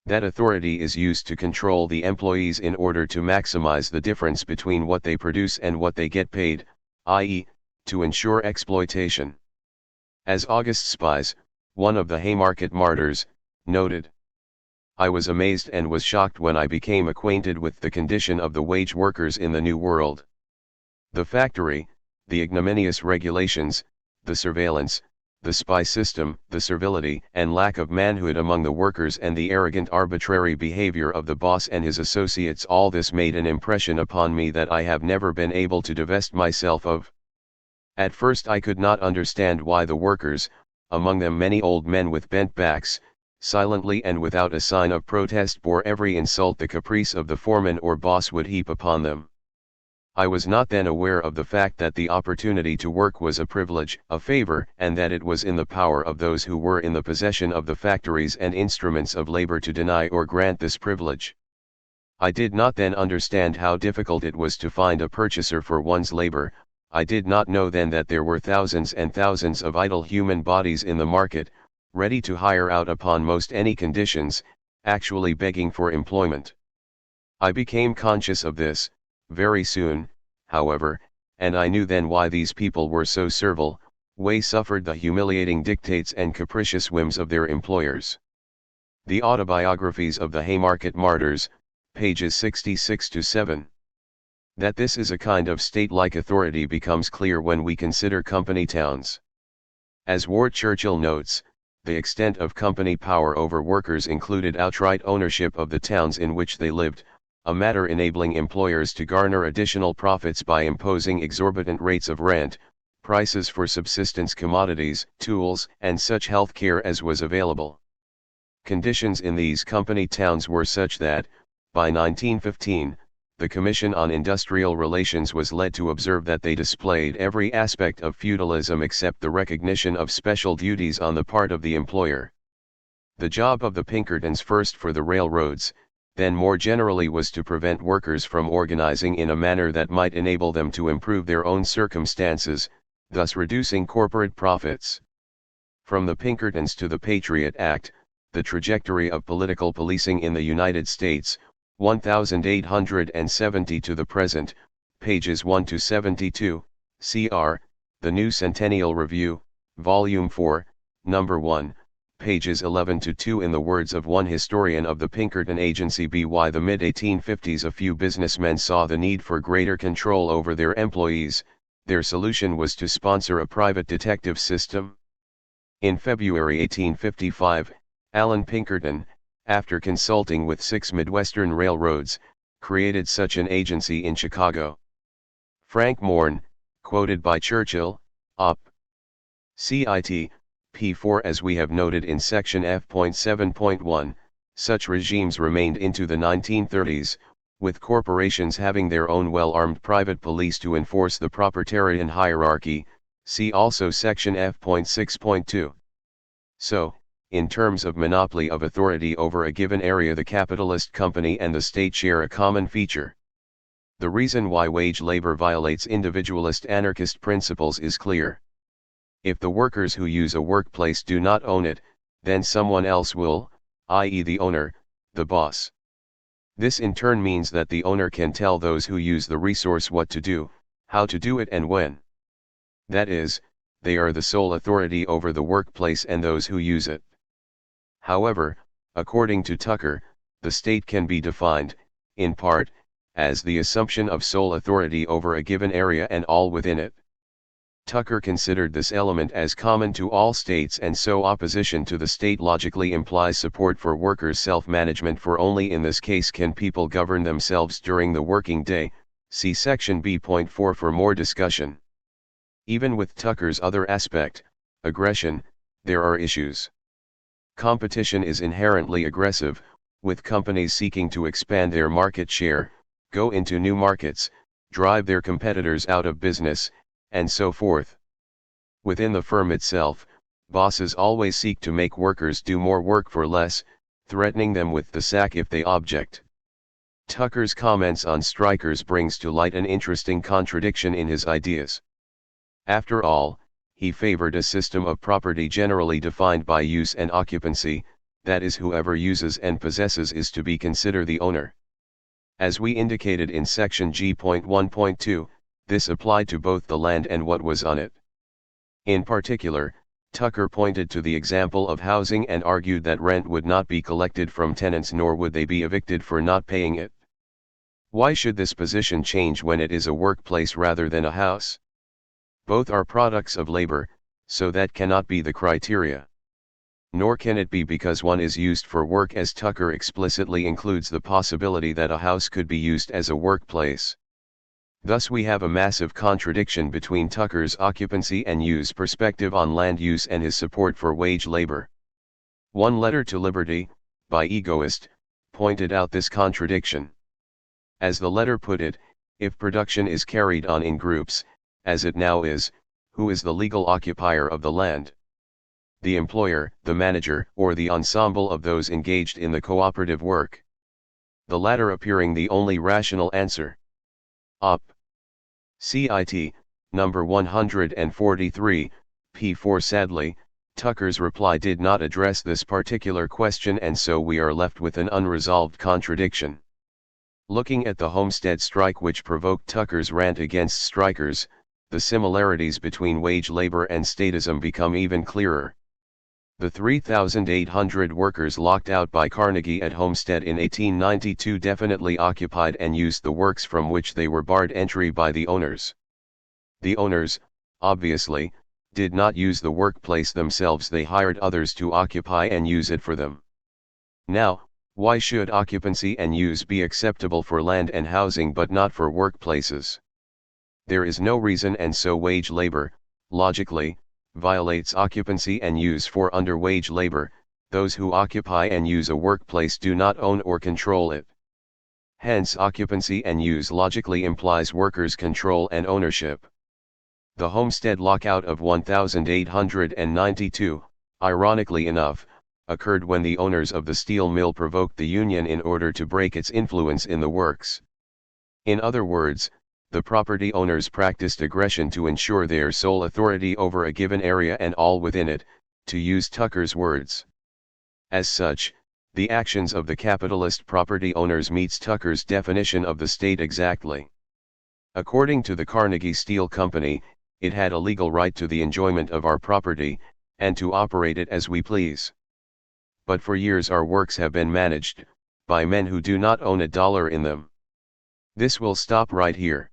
That authority is used to control the employees in order to maximize the difference between what they produce and what they get paid, i.e., to ensure exploitation. As August spies, one of the Haymarket martyrs, noted. I was amazed and was shocked when I became acquainted with the condition of the wage workers in the New World. The factory, the ignominious regulations, the surveillance, the spy system, the servility and lack of manhood among the workers and the arrogant arbitrary behavior of the boss and his associates, all this made an impression upon me that I have never been able to divest myself of. At first I could not understand why the workers, among them many old men with bent backs, silently and without a sign of protest bore every insult the caprice of the foreman or boss would heap upon them. I was not then aware of the fact that the opportunity to work was a privilege, a favor, and that it was in the power of those who were in the possession of the factories and instruments of labor to deny or grant this privilege. I did not then understand how difficult it was to find a purchaser for one's labor. I did not know then that there were thousands and thousands of idle human bodies in the market, ready to hire out upon most any conditions, actually begging for employment. I became conscious of this, very soon, however, and I knew then why these people were so servile, why suffered the humiliating dictates and capricious whims of their employers. The Autobiographies of the Haymarket Martyrs, pages 66-7. That this is a kind of state-like authority becomes clear when we consider company towns. As Ward Churchill notes, the extent of company power over workers included outright ownership of the towns in which they lived, a matter enabling employers to garner additional profits by imposing exorbitant rates of rent, prices for subsistence commodities, tools, and such health care as was available. Conditions in these company towns were such that, by 1915, the Commission on Industrial Relations was led to observe that they displayed every aspect of feudalism except the recognition of special duties on the part of the employer. The job of the Pinkertons, first for the railroads, then more generally, was to prevent workers from organizing in a manner that might enable them to improve their own circumstances, thus reducing corporate profits. From the Pinkertons to the Patriot Act, the trajectory of political policing in the United States, 1870 to the present, pages 1-72, cr. The New Centennial Review, Volume 4, Number 1, pages 11-2. In the words of one historian of the Pinkerton Agency, by the mid-1850s a few businessmen saw the need for greater control over their employees. Their solution was to sponsor a private detective system. In February 1855, Allen Pinkerton, after consulting with 6 Midwestern railroads, created such an agency in Chicago. Frank Morn, quoted by Churchill, Op. Cit. P4. As we have noted in section F.7.1, such regimes remained into the 1930s, with corporations having their own well-armed private police to enforce the proprietarian hierarchy, see also section F.6.2. So, in terms of monopoly of authority over a given area, the capitalist company and the state share a common feature. The reason why wage labor violates individualist anarchist principles is clear. If the workers who use a workplace do not own it, then someone else will, i.e. the owner, the boss. This in turn means that the owner can tell those who use the resource what to do, how to do it and when. That is, they are the sole authority over the workplace and those who use it. However, according to Tucker, the state can be defined, in part, as the assumption of sole authority over a given area and all within it. Tucker considered this element as common to all states, and so opposition to the state logically implies support for workers' self-management, for only in this case can people govern themselves during the working day. See section B.4 for more discussion. Even with Tucker's other aspect, aggression, there are issues. Competition is inherently aggressive, with companies seeking to expand their market share, go into new markets, drive their competitors out of business, and so forth. Within the firm itself, bosses always seek to make workers do more work for less, threatening them with the sack if they object. Tucker's comments on strikers brings to light an interesting contradiction in his ideas. After all, he favored a system of property generally defined by use and occupancy, that is, whoever uses and possesses is to be considered the owner. As we indicated in section G.1.2, this applied to both the land and what was on it. In particular, Tucker pointed to the example of housing and argued that rent would not be collected from tenants nor would they be evicted for not paying it. Why should this position change when it is a workplace rather than a house? Both are products of labor, so that cannot be the criteria. Nor can it be because one is used for work, as Tucker explicitly includes the possibility that a house could be used as a workplace. Thus we have a massive contradiction between Tucker's occupancy and use perspective on land use and his support for wage labor. One Letter to Liberty, by Egoist, pointed out this contradiction. As the letter put it, if production is carried on in groups, as it now is, who is the legal occupier of the land? The employer, the manager, or the ensemble of those engaged in the cooperative work? The latter appearing the only rational answer. Op. Cit. Number 143, p4. Sadly, Tucker's reply did not address this particular question, and so we are left with an unresolved contradiction. Looking at the Homestead strike which provoked Tucker's rant against strikers, the similarities between wage labor and statism become even clearer. The 3,800 workers locked out by Carnegie at Homestead in 1892 definitely occupied and used the works from which they were barred entry by the owners. The owners, obviously, did not use the workplace themselves, they hired others to occupy and use it for them. Now, why should occupancy and use be acceptable for land and housing but not for workplaces? There is no reason, and so wage labor, logically, violates occupancy and use, for under wage labor, those who occupy and use a workplace do not own or control it. Hence occupancy and use logically implies workers' control and ownership. The Homestead lockout of 1892, ironically enough, occurred when the owners of the steel mill provoked the union in order to break its influence in the works. In other words, the property owners practiced aggression to ensure their sole authority over a given area and all within it, to use Tucker's words. As such, the actions of the capitalist property owners meets Tucker's definition of the state exactly. According to the Carnegie Steel Company, it had a legal right to the enjoyment of our property, and to operate it as we please. But for years our works have been managed, by men who do not own a dollar in them. This will stop right here.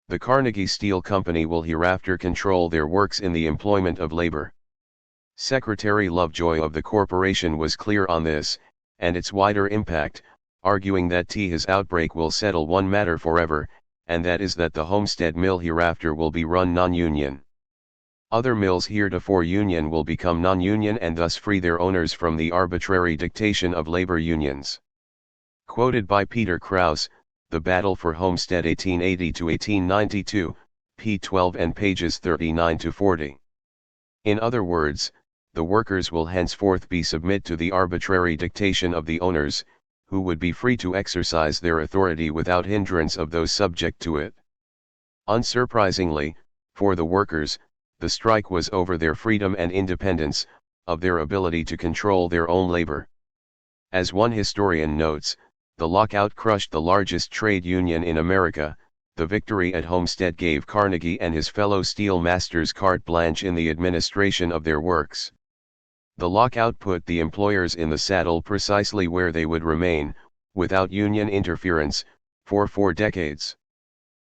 The Carnegie Steel Company will hereafter control their works in the employment of labor. Secretary Lovejoy of the corporation was clear on this, and its wider impact, arguing that his outbreak will settle one matter forever, and that is that the Homestead mill hereafter will be run non-union. Other mills heretofore union will become non-union and thus free their owners from the arbitrary dictation of labor unions. Quoted by Peter Krause, The Battle for Homestead 1880-1892, p. 12 and pages 39-40. In other words, the workers will henceforth be submit to the arbitrary dictation of the owners, who would be free to exercise their authority without hindrance of those subject to it. Unsurprisingly, for the workers, the strike was over their freedom and independence, of their ability to control their own labor. As one historian notes, the lockout crushed the largest trade union in America. The victory at Homestead gave Carnegie and his fellow steel masters carte blanche in the administration of their works. The lockout put the employers in the saddle precisely where they would remain, without union interference, for 4 decades.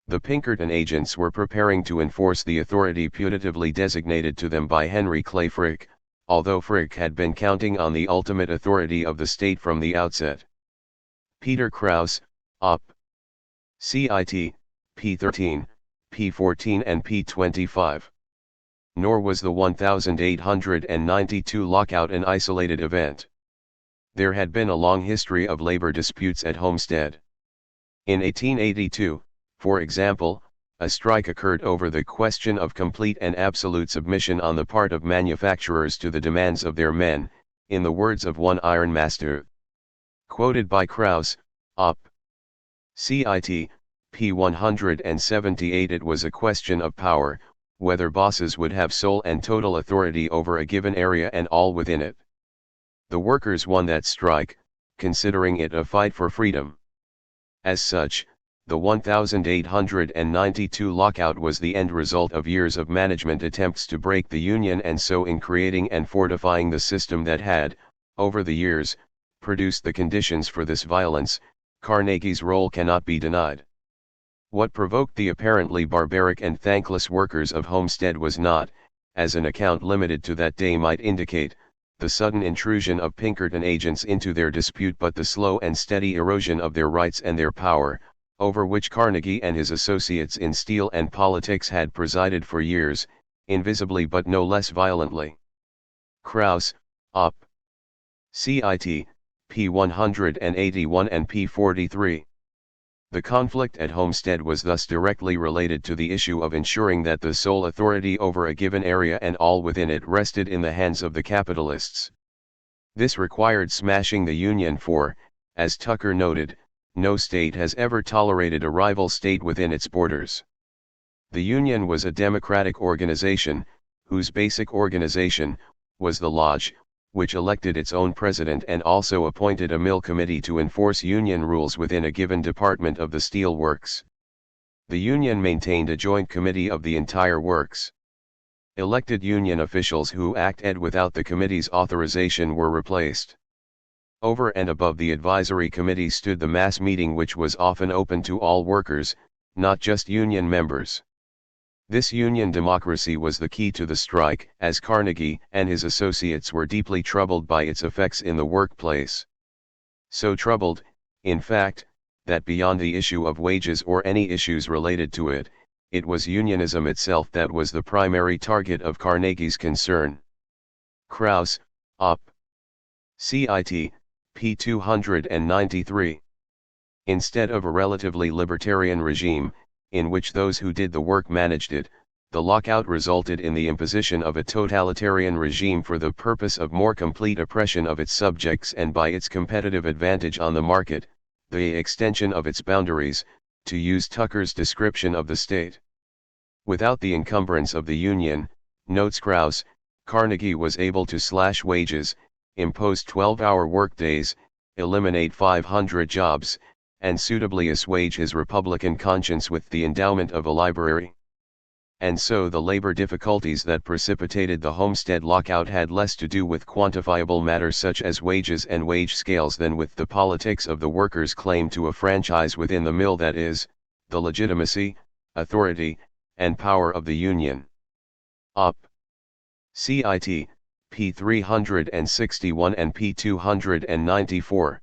The Pinkerton agents were preparing to enforce the authority putatively designated to them by Henry Clay Frick, although Frick had been counting on the ultimate authority of the state from the outset. Peter Krause, Op. Cit. p. 13, p. 14 and p. 25. Nor was the 1892 lockout an isolated event. There had been a long history of labor disputes at Homestead. In 1882, for example, a strike occurred over the question of complete and absolute submission on the part of manufacturers to the demands of their men, in the words of one ironmaster. Quoted by Krause, Op. Cit. p. 178. It was a question of power, whether bosses would have sole and total authority over a given area and all within it. The workers won that strike, considering it a fight for freedom. As such, The 1892 lockout was the end result of years of management attempts to break the Union, and so in creating and fortifying the system that had, over the years, produced the conditions for this violence, Carnegie's role cannot be denied. What provoked the apparently barbaric and thankless workers of Homestead was not, as an account limited to that day might indicate, the sudden intrusion of Pinkerton agents into their dispute, but the slow and steady erosion of their rights and their power, over which Carnegie and his associates in steel and politics had presided for years, invisibly but no less violently. Krauss, Op. Cit. p. 181 and p. 43. The conflict at Homestead was thus directly related to the issue of ensuring that the sole authority over a given area and all within it rested in the hands of the capitalists. This required smashing the Union, for, as Tucker noted, no state has ever tolerated a rival state within its borders. The Union was a democratic organization, whose basic organization was the Lodge, which elected its own president and also appointed a mill committee to enforce Union rules within a given department of the steel works. The Union maintained a joint committee of the entire works. Elected Union officials who acted without the committee's authorization were replaced. Over and above the advisory committee stood the mass meeting, which was often open to all workers, not just Union members. This Union democracy was the key to the strike, as Carnegie and his associates were deeply troubled by its effects in the workplace. So troubled, in fact, that beyond the issue of wages or any issues related to it, it was unionism itself that was the primary target of Carnegie's concern. Krauss, Op. Cit. p. 293. Instead of a relatively libertarian regime, in which those who did the work managed it, the lockout resulted in the imposition of a totalitarian regime for the purpose of more complete oppression of its subjects and by its competitive advantage on the market, the extension of its boundaries, to use Tucker's description of the state. Without the encumbrance of the Union, notes Krauss, Carnegie was able to slash wages, impose 12-hour workdays, eliminate 500 jobs, and suitably assuage his Republican conscience with the endowment of a library. And so the labor difficulties that precipitated the Homestead lockout had less to do with quantifiable matters such as wages and wage scales than with the politics of the workers' claim to a franchise within the mill, that is, the legitimacy, authority, and power of the Union. Op. Cit. p. 361 and p. 294.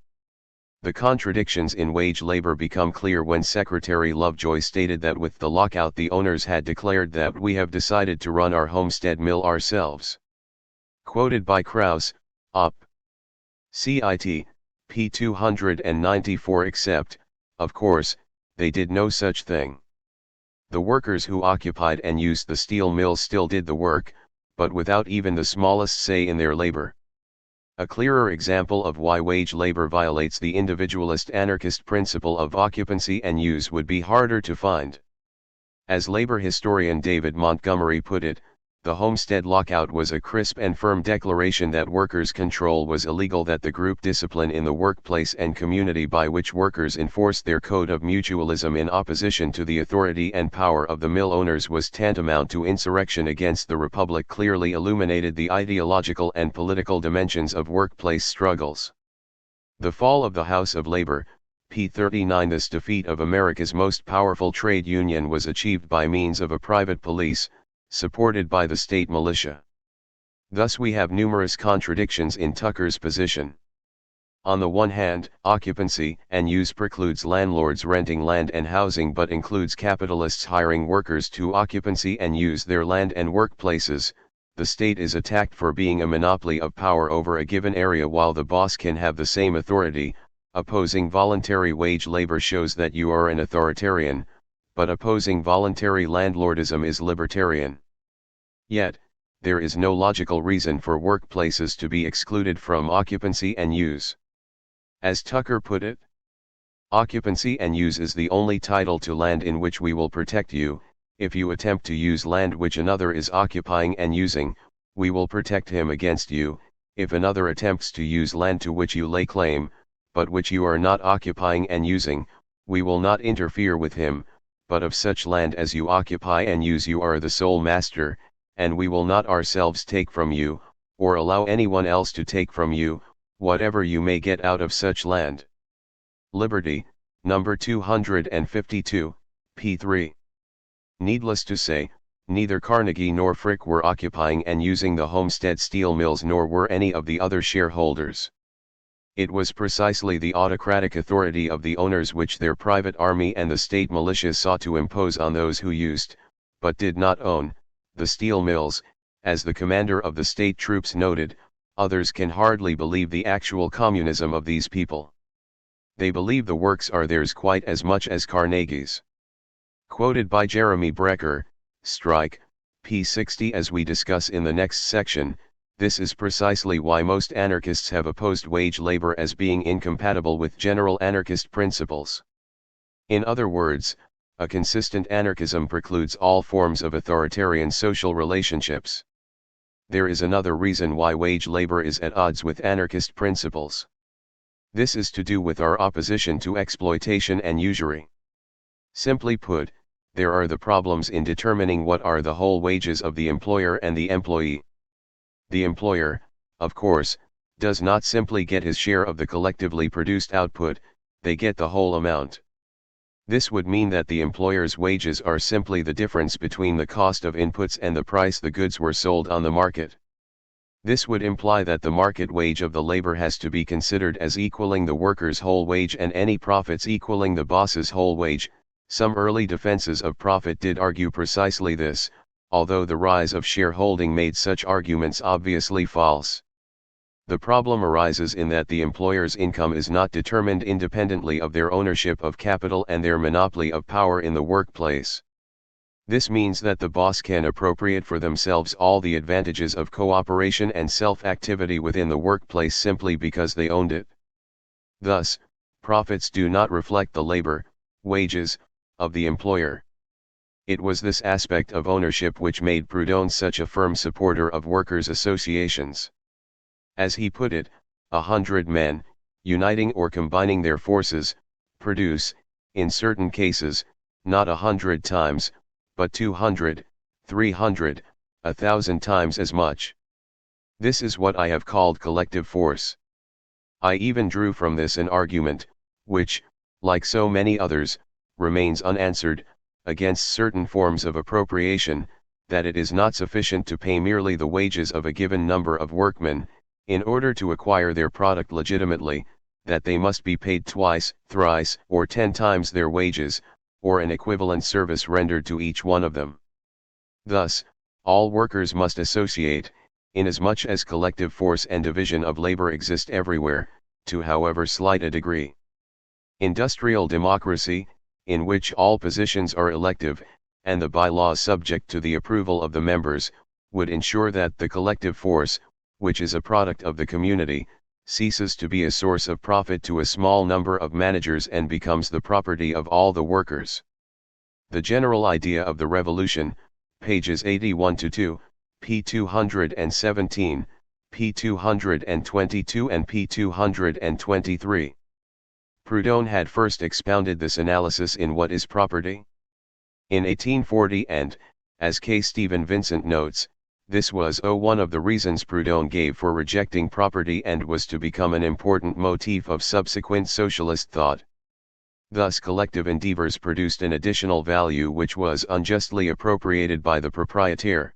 The contradictions in wage labor become clear when Secretary Lovejoy stated that with the lockout the owners had declared that we have decided to run our Homestead mill ourselves. Quoted by Krauss, Op. Cit. p. 294. Except, of course, they did no such thing. The workers who occupied and used the steel mills still did the work, but without even the smallest say in their labor. A clearer example of why wage labor violates the individualist anarchist principle of occupancy and use would be harder to find. As labor historian David Montgomery put it, the Homestead lockout was a crisp and firm declaration that workers' control was illegal, that the group discipline in the workplace and community by which workers enforced their code of mutualism in opposition to the authority and power of the mill owners was tantamount to insurrection against the Republic, clearly illuminated the ideological and political dimensions of workplace struggles. The fall of the House of Labor, p. 39. This defeat of America's most powerful trade union was achieved by means of a private police, supported by the state militia. Thus we have numerous contradictions in Tucker's position. On the one hand, occupancy and use precludes landlords renting land and housing but includes capitalists hiring workers to occupancy and use their land and workplaces. The state is attacked for being a monopoly of power over a given area while the boss can have the same authority. Opposing voluntary wage labor shows that you are an authoritarian, but opposing voluntary landlordism is libertarian. Yet, there is no logical reason for workplaces to be excluded from occupancy and use. As Tucker put it, occupancy and use is the only title to land in which we will protect you. If you attempt to use land which another is occupying and using, we will protect him against you. If another attempts to use land to which you lay claim, but which you are not occupying and using, we will not interfere with him, but of such land as you occupy and use you are the sole master, and we will not ourselves take from you, or allow anyone else to take from you, whatever you may get out of such land. Liberty, number 252, p. 3. Needless to say, neither Carnegie nor Frick were occupying and using the Homestead steel mills, nor were any of the other shareholders. It was precisely the autocratic authority of the owners which their private army and the state militias sought to impose on those who used, but did not own, the steel mills. As the commander of the state troops noted, others can hardly believe the actual communism of these people. They believe the works are theirs quite as much as Carnegie's. Quoted by Jeremy Brecker, Strike, p. 60. As we discuss in the next section, this is precisely why most anarchists have opposed wage labor as being incompatible with general anarchist principles. In other words, a consistent anarchism precludes all forms of authoritarian social relationships. There is another reason why wage labor is at odds with anarchist principles. This is to do with our opposition to exploitation and usury. Simply put, there are the problems in determining what are the whole wages of the employer and the employee. The employer, of course, does not simply get his share of the collectively produced output, they get the whole amount. This would mean that the employer's wages are simply the difference between the cost of inputs and the price the goods were sold on the market. This would imply that the market wage of the labor has to be considered as equaling the worker's whole wage and any profits equaling the boss's whole wage. Some early defenses of profit did argue precisely this, although the rise of shareholding made such arguments obviously false. The problem arises in that the employer's income is not determined independently of their ownership of capital and their monopoly of power in the workplace. This means that the boss can appropriate for themselves all the advantages of cooperation and self-activity within the workplace simply because they owned it. Thus, profits do not reflect the labor, wages, of the employer. It was this aspect of ownership which made Proudhon such a firm supporter of workers' associations. As he put it, 100 men, uniting or combining their forces, produce, in certain cases, not 100 times, but 200, 300, 1,000 times as much. This is what I have called collective force. I even drew from this an argument, which, like so many others, remains unanswered, against certain forms of appropriation, that it is not sufficient to pay merely the wages of a given number of workmen, in order to acquire their product legitimately, that they must be paid twice, thrice, or 10 times their wages, or an equivalent service rendered to each one of them. Thus, all workers must associate, inasmuch as collective force and division of labor exist everywhere, to however slight a degree. Industrial democracy, in which all positions are elective, and the bylaws subject to the approval of the members, would ensure that the collective force, which is a product of the community, ceases to be a source of profit to a small number of managers and becomes the property of all the workers. The general idea of the revolution, pages 81-2, p. 217, p. 222 and p. 223. Proudhon had first expounded this analysis in What is Property? In 1840 and, as K. Stephen Vincent notes, this was one of the reasons Proudhon gave for rejecting property and was to become an important motif of subsequent socialist thought. Thus collective endeavors produced an additional value which was unjustly appropriated by the proprietaire.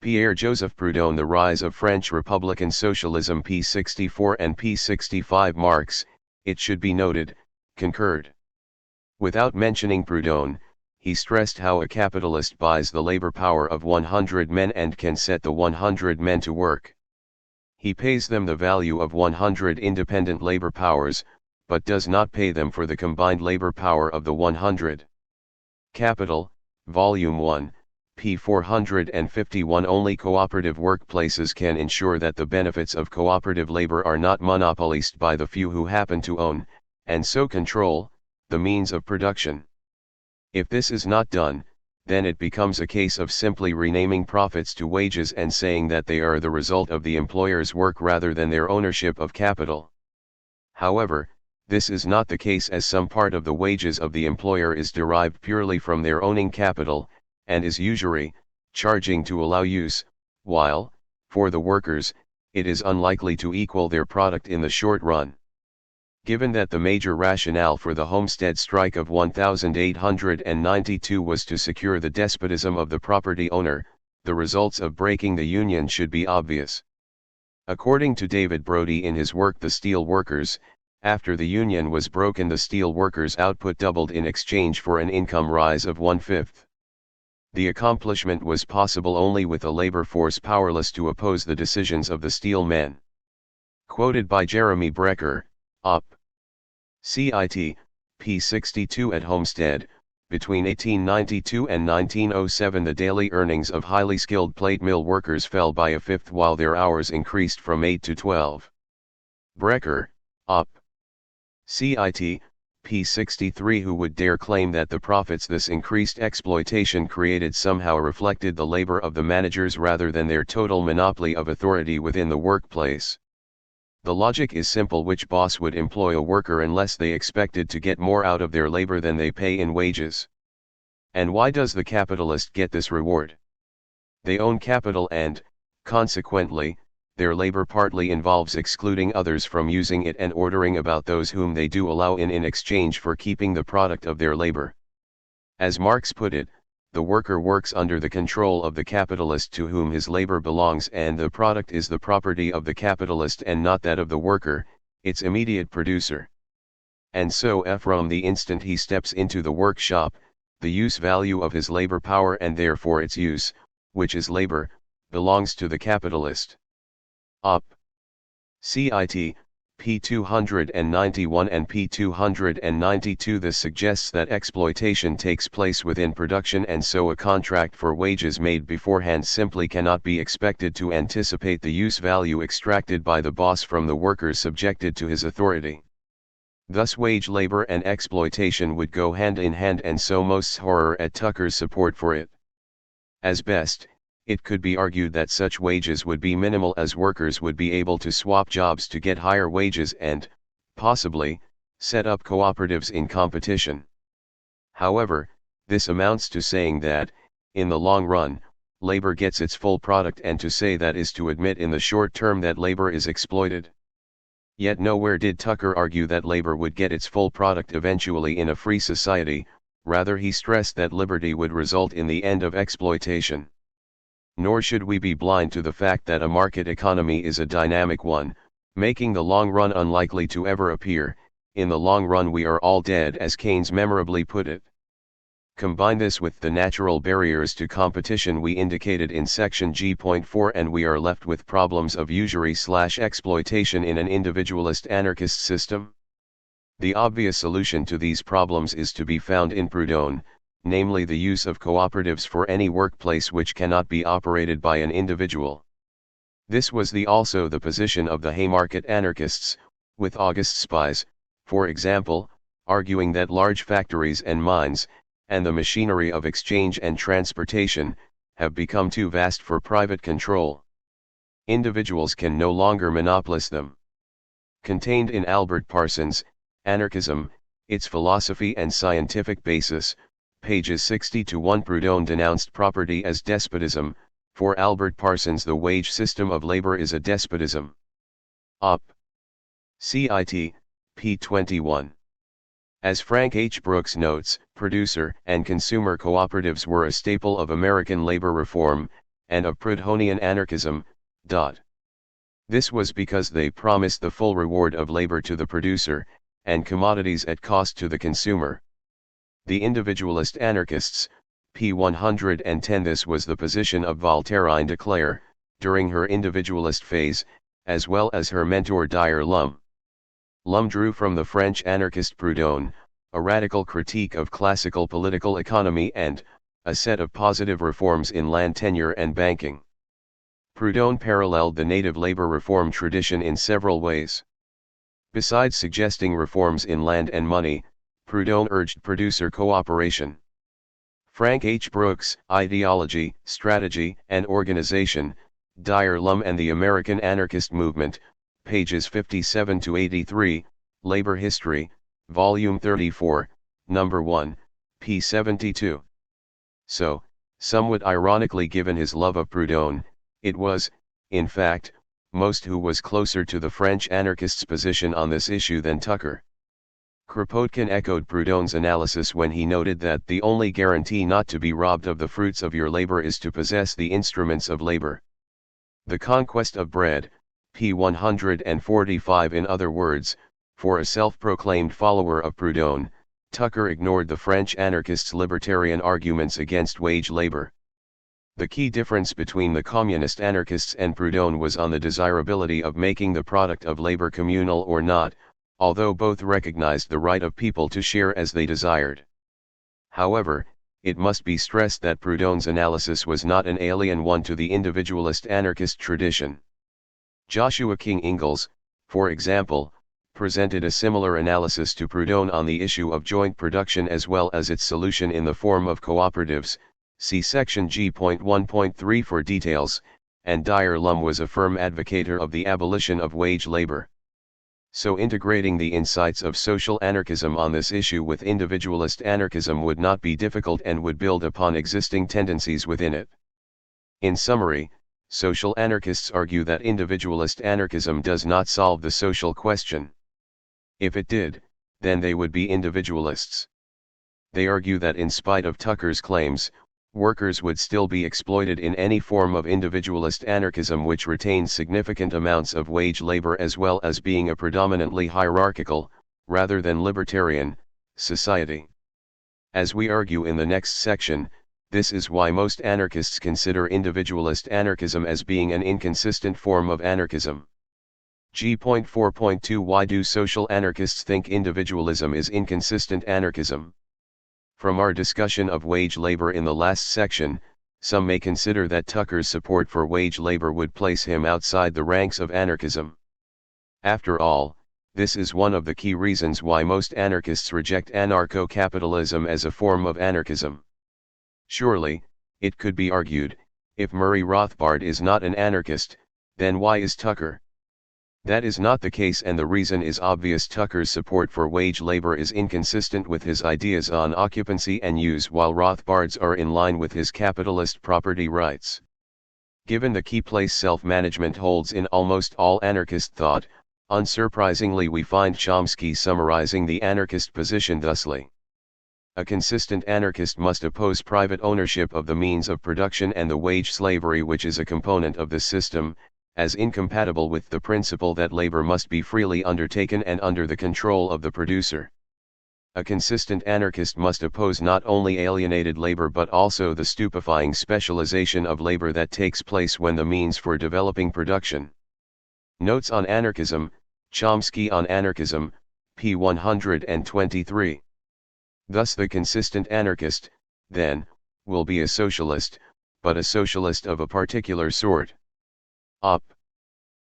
Pierre-Joseph Proudhon, The Rise of French Republican Socialism, p. 64 and p. 65. Marx, it should be noted, concurred. Without mentioning Proudhon, he stressed how a capitalist buys the labor power of 100 men and can set the 100 men to work. He pays them the value of 100 independent labor powers, but does not pay them for the combined labor power of the 100. Capital, Volume 1, p. 451. Only cooperative workplaces can ensure that the benefits of cooperative labor are not monopolized by the few who happen to own, and so control, the means of production. If this is not done, then it becomes a case of simply renaming profits to wages and saying that they are the result of the employer's work rather than their ownership of capital. However, This is not the case, as some part of the wages of the employer is derived purely from their owning capital, and is usury, charging to allow use, while, for the workers, it is unlikely to equal their product in the short run. Given that the major rationale for the Homestead strike of 1892 was to secure the despotism of the property owner, the results of breaking the union should be obvious. According to David Brody in his work The Steel Workers, after the union was broken, the steel workers' output doubled in exchange for an income rise of 1/5. The accomplishment was possible only with a labor force powerless to oppose the decisions of the steel men. Quoted by Jeremy Brecker, Op. Cit. p. 62 at Homestead, between 1892 and 1907 the daily earnings of highly skilled plate mill workers fell by 1/5 while their hours increased from 8 to 12. Brecker, Op. Cit. p. 63 Who would dare claim that the profits this increased exploitation created somehow reflected the labor of the managers rather than their total monopoly of authority within the workplace? The logic is simple: which boss would employ a worker unless they expected to get more out of their labor than they pay in wages? And why does the capitalist get this reward? They own capital and, consequently, their labor partly involves excluding others from using it and ordering about those whom they do allow in exchange for keeping the product of their labor. As Marx put it, the worker works under the control of the capitalist to whom his labor belongs, and the product is the property of the capitalist and not that of the worker, its immediate producer. And so from the instant he steps into the workshop, the use value of his labor power and therefore its use, which is labor, belongs to the capitalist. Op. Cit. p. 291 and p. 292 This suggests that exploitation takes place within production, and so a contract for wages made beforehand simply cannot be expected to anticipate the use value extracted by the boss from the workers subjected to his authority. Thus wage labor and exploitation would go hand in hand, and so most horror at Tucker's support for it. As best, it could be argued that such wages would be minimal, as workers would be able to swap jobs to get higher wages and, possibly, set up cooperatives in competition. However, this amounts to saying that, in the long run, labor gets its full product, and to say that is to admit in the short term that labor is exploited. Yet nowhere did Tucker argue that labor would get its full product eventually in a free society, rather he stressed that liberty would result in the end of exploitation. Nor should we be blind to the fact that a market economy is a dynamic one, making the long run unlikely to ever appear. In the long run we are all dead, as Keynes memorably put it. Combine this with the natural barriers to competition we indicated in section G.4 and we are left with problems of usury/exploitation in an individualist anarchist system. The obvious solution to these problems is to be found in Proudhon, namely the use of cooperatives for any workplace which cannot be operated by an individual. This was also the position of the Haymarket anarchists, with Auguste Spies, for example, arguing that large factories and mines, and the machinery of exchange and transportation, have become too vast for private control. Individuals can no longer monopolize them. Contained in Albert Parsons' Anarchism, Its Philosophy and Scientific Basis, pages 60-1, Proudhon denounced property as despotism. For Albert Parsons, the wage system of labor is a despotism. Op. Cit. p. 21. As Frank H. Brooks notes, producer and consumer cooperatives were a staple of American labor reform, and of Proudhonian anarchism. This was because they promised the full reward of labor to the producer, and commodities at cost to the consumer. The individualist anarchists, p. 110. This was the position of Voltairine de Cleyre, during her individualist phase, as well as her mentor Dyer Lum. Lum drew from the French anarchist Proudhon, a radical critique of classical political economy and a set of positive reforms in land tenure and banking. Proudhon paralleled the native labor reform tradition in several ways. Besides suggesting reforms in land and money, Proudhon urged producer cooperation. Frank H. Brooks, Ideology, Strategy, and Organization, Dyer Lum and the American Anarchist Movement, pages 57-83, Labor History, Volume 34, Number 1, p. 72. So, somewhat ironically given his love of Proudhon, it was, in fact, most who was closer to the French anarchists' position on this issue than Tucker. Kropotkin echoed Proudhon's analysis when he noted that the only guarantee not to be robbed of the fruits of your labor is to possess the instruments of labor. The Conquest of Bread, p. 145. In other words, for a self-proclaimed follower of Proudhon, Tucker ignored the French anarchists' libertarian arguments against wage labor. The key difference between the communist anarchists and Proudhon was on the desirability of making the product of labor communal or not, although both recognized the right of people to share as they desired. However, it must be stressed that Proudhon's analysis was not an alien one to the individualist anarchist tradition. Joshua King Ingalls, for example, presented a similar analysis to Proudhon on the issue of joint production as well as its solution in the form of cooperatives. See section G.1.3 for details, and Dyer Lum was a firm advocator of the abolition of wage labor. So integrating the insights of social anarchism on this issue with individualist anarchism would not be difficult and would build upon existing tendencies within it. In summary, social anarchists argue that individualist anarchism does not solve the social question. If it did, then they would be individualists. They argue that in spite of Tucker's claims, workers would still be exploited in any form of individualist anarchism which retains significant amounts of wage labor as well as being a predominantly hierarchical, rather than libertarian, society. As we argue in the next section, this is why most anarchists consider individualist anarchism as being an inconsistent form of anarchism. G.4.2 Why do social anarchists think individualism is inconsistent anarchism? From our discussion of wage labor in the last section, some may consider that Tucker's support for wage labor would place him outside the ranks of anarchism. After all, this is one of the key reasons why most anarchists reject anarcho-capitalism as a form of anarchism. Surely, it could be argued, if Murray Rothbard is not an anarchist, then why is Tucker? That is not the case, and the reason is obvious. Tucker's support for wage labor is inconsistent with his ideas on occupancy and use, while Rothbard's are in line with his capitalist property rights. Given the key place self-management holds in almost all anarchist thought, unsurprisingly we find Chomsky summarizing the anarchist position thusly. A consistent anarchist must oppose private ownership of the means of production and the wage slavery which is a component of the system, as incompatible with the principle that labor must be freely undertaken and under the control of the producer. A consistent anarchist must oppose not only alienated labor but also the stupefying specialization of labor that takes place when the means for developing production. Notes on Anarchism, Chomsky on Anarchism, p. 123. Thus the consistent anarchist, then, will be a socialist, but a socialist of a particular sort. Op.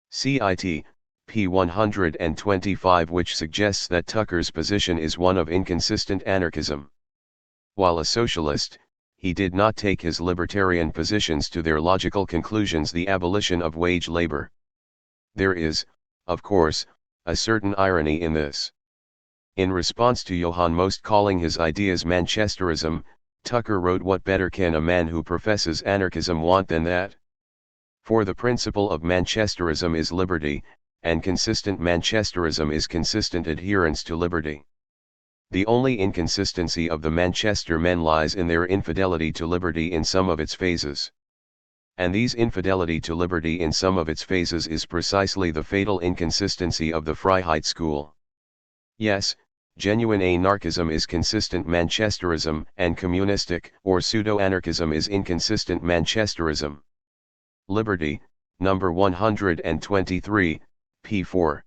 Cit. p. 125, which suggests that Tucker's position is one of inconsistent anarchism. While a socialist, he did not take his libertarian positions to their logical conclusions, the abolition of wage labor. There is, of course, a certain irony in this. In response to Johann Most calling his ideas Manchesterism, Tucker wrote, "What better can a man who professes anarchism want than that? For the principle of Manchesterism is liberty, and consistent Manchesterism is consistent adherence to liberty. The only inconsistency of the Manchester men lies in their infidelity to liberty in some of its phases. And these infidelity to liberty in some of its phases is precisely the fatal inconsistency of the Freiheit school. Yes, genuine anarchism is consistent Manchesterism, and communistic or pseudo-anarchism is inconsistent Manchesterism." Liberty, number 123, p. 4.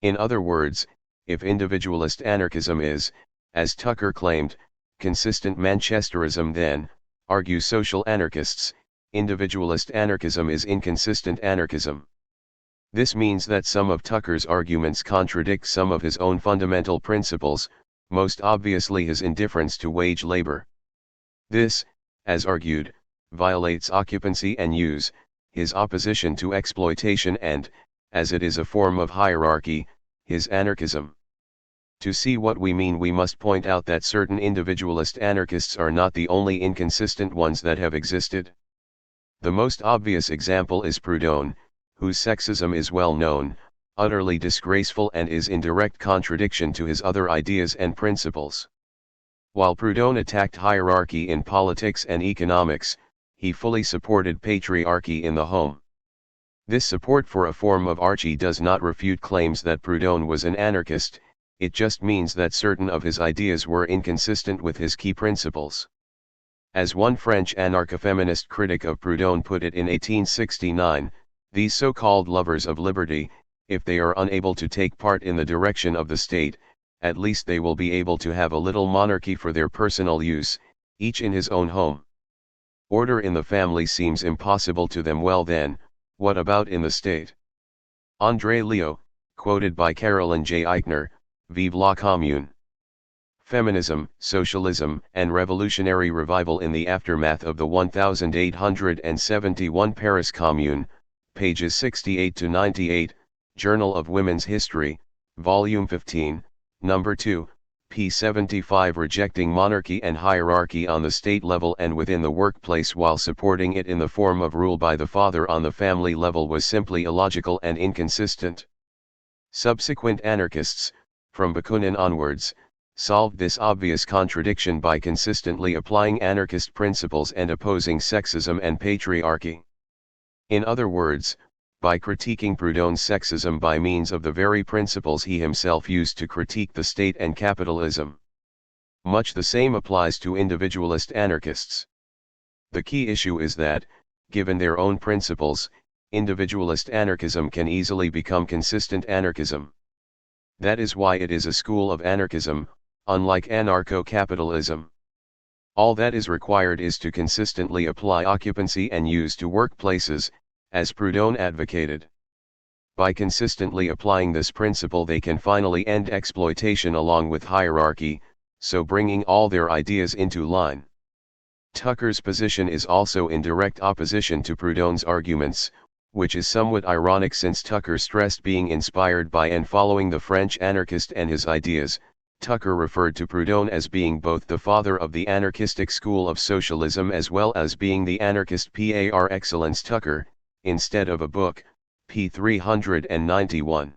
In other words, if individualist anarchism is, as Tucker claimed, consistent Manchesterism, then, argue social anarchists, individualist anarchism is inconsistent anarchism. This means that some of Tucker's arguments contradict some of his own fundamental principles, most obviously his indifference to wage labor. This, as argued, violates occupancy and use, his opposition to exploitation and, as it is a form of hierarchy, his anarchism. To see what we mean, we must point out that certain individualist anarchists are not the only inconsistent ones that have existed. The most obvious example is Proudhon, whose sexism is well known, utterly disgraceful, and is in direct contradiction to his other ideas and principles. While Proudhon attacked hierarchy in politics and economics, he fully supported patriarchy in the home. This support for a form of archy does not refute claims that Proudhon was an anarchist, it just means that certain of his ideas were inconsistent with his key principles. As one French anarcho-feminist critic of Proudhon put it in 1869, these so-called lovers of liberty, if they are unable to take part in the direction of the state, at least they will be able to have a little monarchy for their personal use, each in his own home. Order in the family seems impossible to them. Well then, what about in the state? André Leo, quoted by Caroline J. Eichner, Vive la Commune. Feminism, Socialism, and Revolutionary Revival in the Aftermath of the 1871 Paris Commune, pages 68 to 98, Journal of Women's History, Volume 15, Number 2, p. 75. Rejecting monarchy and hierarchy on the state level and within the workplace while supporting it in the form of rule by the father on the family level was simply illogical and inconsistent. Subsequent anarchists, from Bakunin onwards, solved this obvious contradiction by consistently applying anarchist principles and opposing sexism and patriarchy. In other words, by critiquing Proudhon's sexism by means of the very principles he himself used to critique the state and capitalism. Much the same applies to individualist anarchists. The key issue is that, given their own principles, individualist anarchism can easily become consistent anarchism. That is why it is a school of anarchism, unlike anarcho-capitalism. All that is required is to consistently apply occupancy and use to workplaces, as Proudhon advocated. By consistently applying this principle, they can finally end exploitation along with hierarchy, so bringing all their ideas into line. Tucker's position is also in direct opposition to Proudhon's arguments, which is somewhat ironic since Tucker stressed being inspired by and following the French anarchist and his ideas. Tucker referred to Proudhon as being both the father of the anarchistic school of socialism as well as being the anarchist par excellence. Tucker, instead of a book, p. 391.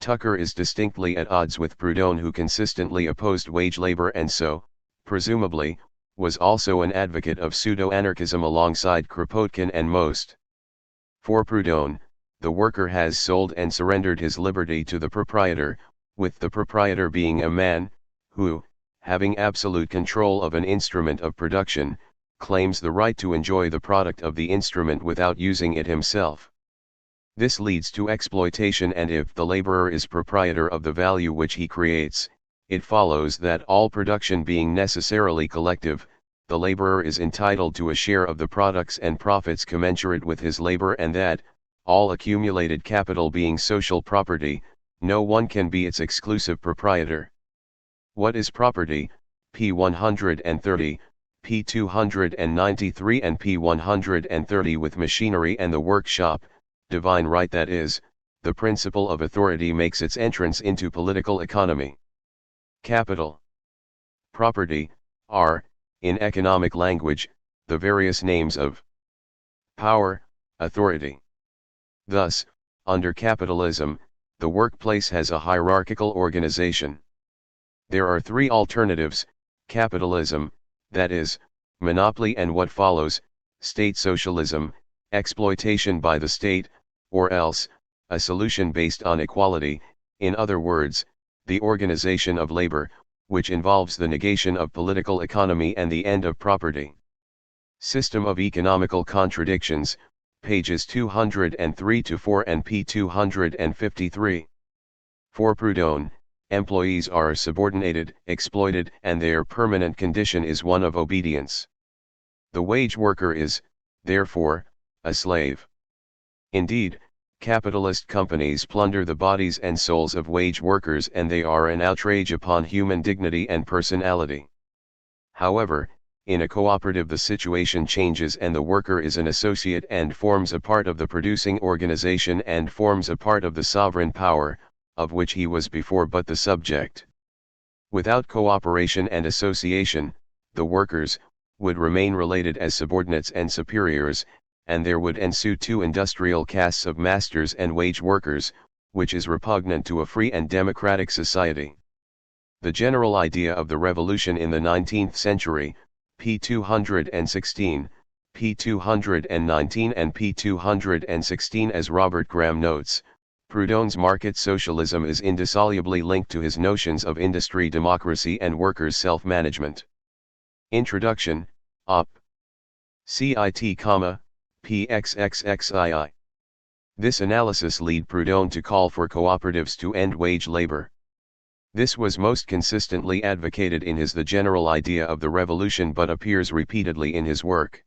Tucker is distinctly at odds with Proudhon, who consistently opposed wage labor and so, presumably, was also an advocate of pseudo-anarchism alongside Kropotkin and Most. For Proudhon, the worker has sold and surrendered his liberty to the proprietor, with the proprietor being a man, who, having absolute control of an instrument of production, claims the right to enjoy the product of the instrument without using it himself. This leads to exploitation, and if the laborer is proprietor of the value which he creates, it follows that all production being necessarily collective, the laborer is entitled to a share of the products and profits commensurate with his labor, and that, all accumulated capital being social property, no one can be its exclusive proprietor. What is property? p. 130, p. 293 and p. 130. With machinery and the workshop, divine right, that is, the principle of authority, makes its entrance into political economy. Capital. Property, are, in economic language, the various names of power, authority. Thus, under capitalism, the workplace has a hierarchical organization. There are three alternatives: capitalism, that is, monopoly, and what follows, state socialism, exploitation by the state, or else, a solution based on equality, in other words, the organization of labor, which involves the negation of political economy and the end of property. System of Economical Contradictions, pages 203 to 4 and p. 253. For Proudhon, employees are subordinated, exploited, and their permanent condition is one of obedience. The wage worker is, therefore, a slave. Indeed, capitalist companies plunder the bodies and souls of wage workers, and they are an outrage upon human dignity and personality. However, in a cooperative the situation changes, and the worker is an associate and forms a part of the producing organization and forms a part of the sovereign power, of which he was before but the subject. Without cooperation and association, the workers would remain related as subordinates and superiors, and there would ensue two industrial castes of masters and wage workers, which is repugnant to a free and democratic society. The general idea of the revolution in the 19th century, p. 216, p. 219 and p. 216, as Robert Graham notes, Proudhon's market socialism is indissolubly linked to his notions of industry democracy and workers' self-management. Introduction, Op. Cit, pxxxii. This analysis led Proudhon to call for cooperatives to end wage labor. This was most consistently advocated in his The General Idea of the Revolution, but appears repeatedly in his work.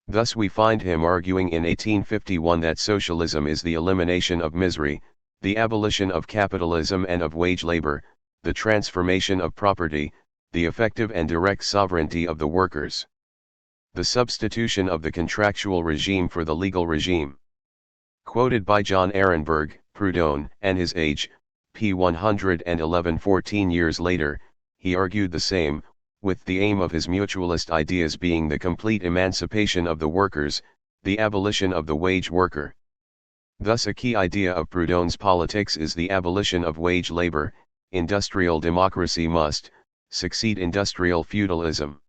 Thus we find him arguing in 1851 that socialism is the elimination of misery, the abolition of capitalism and of wage labor, the transformation of property, the effective and direct sovereignty of the workers, the substitution of the contractual regime for the legal regime. Quoted by John Ehrenberg, Proudhon and his age, p. 111. 14 years later, he argued the same, with the aim of his mutualist ideas being the complete emancipation of the workers, the abolition of the wage worker. Thus a key idea of Proudhon's politics is the abolition of wage labor. Industrial democracy must succeed industrial feudalism.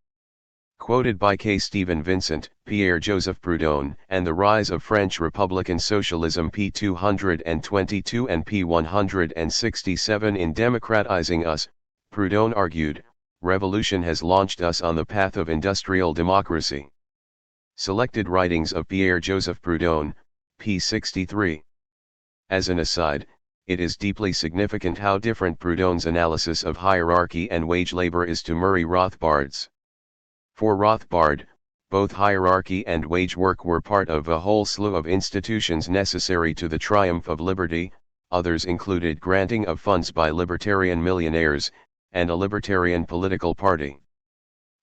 Quoted by K. Stephen Vincent, Pierre-Joseph Proudhon, and the Rise of French Republican Socialism, p. 222 and p. 167. In Democratizing Us, Proudhon argued, revolution has launched us on the path of industrial democracy. Selected writings of Pierre-Joseph Proudhon, p. 63. As an aside, it is deeply significant how different Proudhon's analysis of hierarchy and wage labor is to Murray Rothbard's. For Rothbard, both hierarchy and wage work were part of a whole slew of institutions necessary to the triumph of liberty. Others included granting of funds by libertarian millionaires, and a libertarian political party.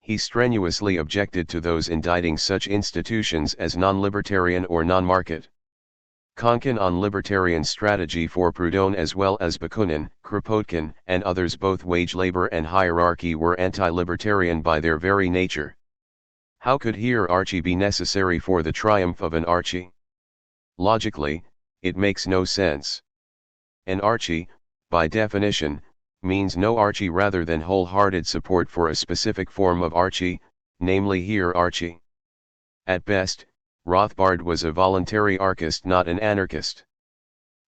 He strenuously objected to those indicting such institutions as non-libertarian or non-market. Konkin on libertarian strategy. For Proudhon as well as Bakunin, Kropotkin, and others, both wage labor and hierarchy were anti-libertarian by their very nature. How could hierarchy be necessary for the triumph of anarchy? Logically, it makes no sense. Anarchy, by definition, means no archy rather than wholehearted support for a specific form of archy, namely hierarchy. At best, Rothbard was a voluntary anarchist, not an anarchist.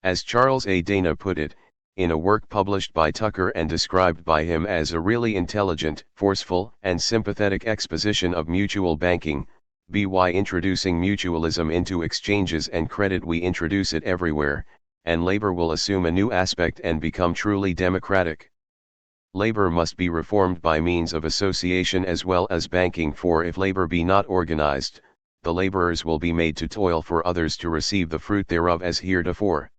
As Charles A. Dana put it, in a work published by Tucker and described by him as a really intelligent, forceful, and sympathetic exposition of mutual banking, by introducing mutualism into exchanges and credit we introduce it everywhere, and labor will assume a new aspect and become truly democratic. Labor must be reformed by means of association as well as banking, for if labor be not organized, the laborers will be made to toil for others to receive the fruit thereof as heretofore.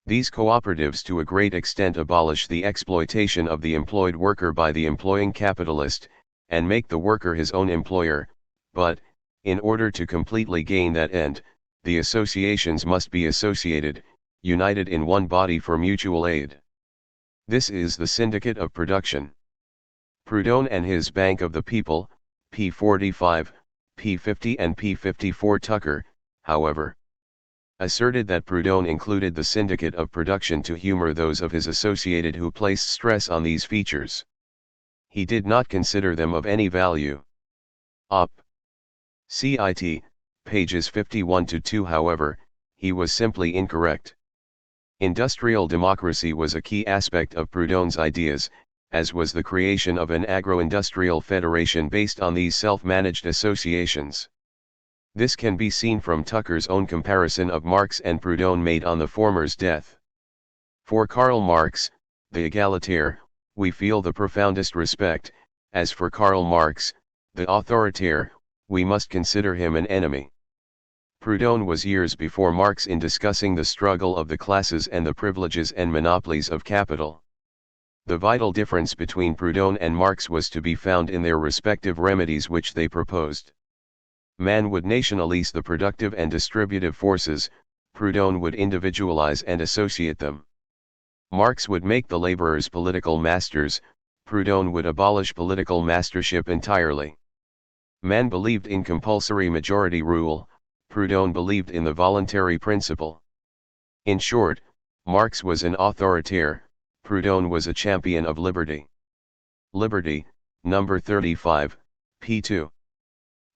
These cooperatives to a great extent abolish the exploitation of the employed worker by the employing capitalist, and make the worker his own employer, but, in order to completely gain that end, the associations must be associated, united in one body for mutual aid. This is the syndicate of production. Proudhon and his Bank of the People, p. 45, p. 50 and p. 54. Tucker, however, asserted that Proudhon included the syndicate of production to humor those of his associated who placed stress on these features. He did not consider them of any value. Op. Cit. pages 51-2. However, he was simply incorrect. Industrial democracy was a key aspect of Proudhon's ideas, as was the creation of an agro-industrial federation based on these self-managed associations. This can be seen from Tucker's own comparison of Marx and Proudhon made on the former's death. For Karl Marx, the egalitarian, we feel the profoundest respect. As for Karl Marx, the authoritaire, we must consider him an enemy. Proudhon was years before Marx in discussing the struggle of the classes and the privileges and monopolies of capital. The vital difference between Proudhon and Marx was to be found in their respective remedies which they proposed. Man would nationalize the productive and distributive forces, Proudhon would individualize and associate them. Marx would make the laborers political masters, Proudhon would abolish political mastership entirely. Man believed in compulsory majority rule, Proudhon believed in the voluntary principle. In short, Marx was an authoritaire, Proudhon was a champion of liberty. Liberty, number 35, p. 2.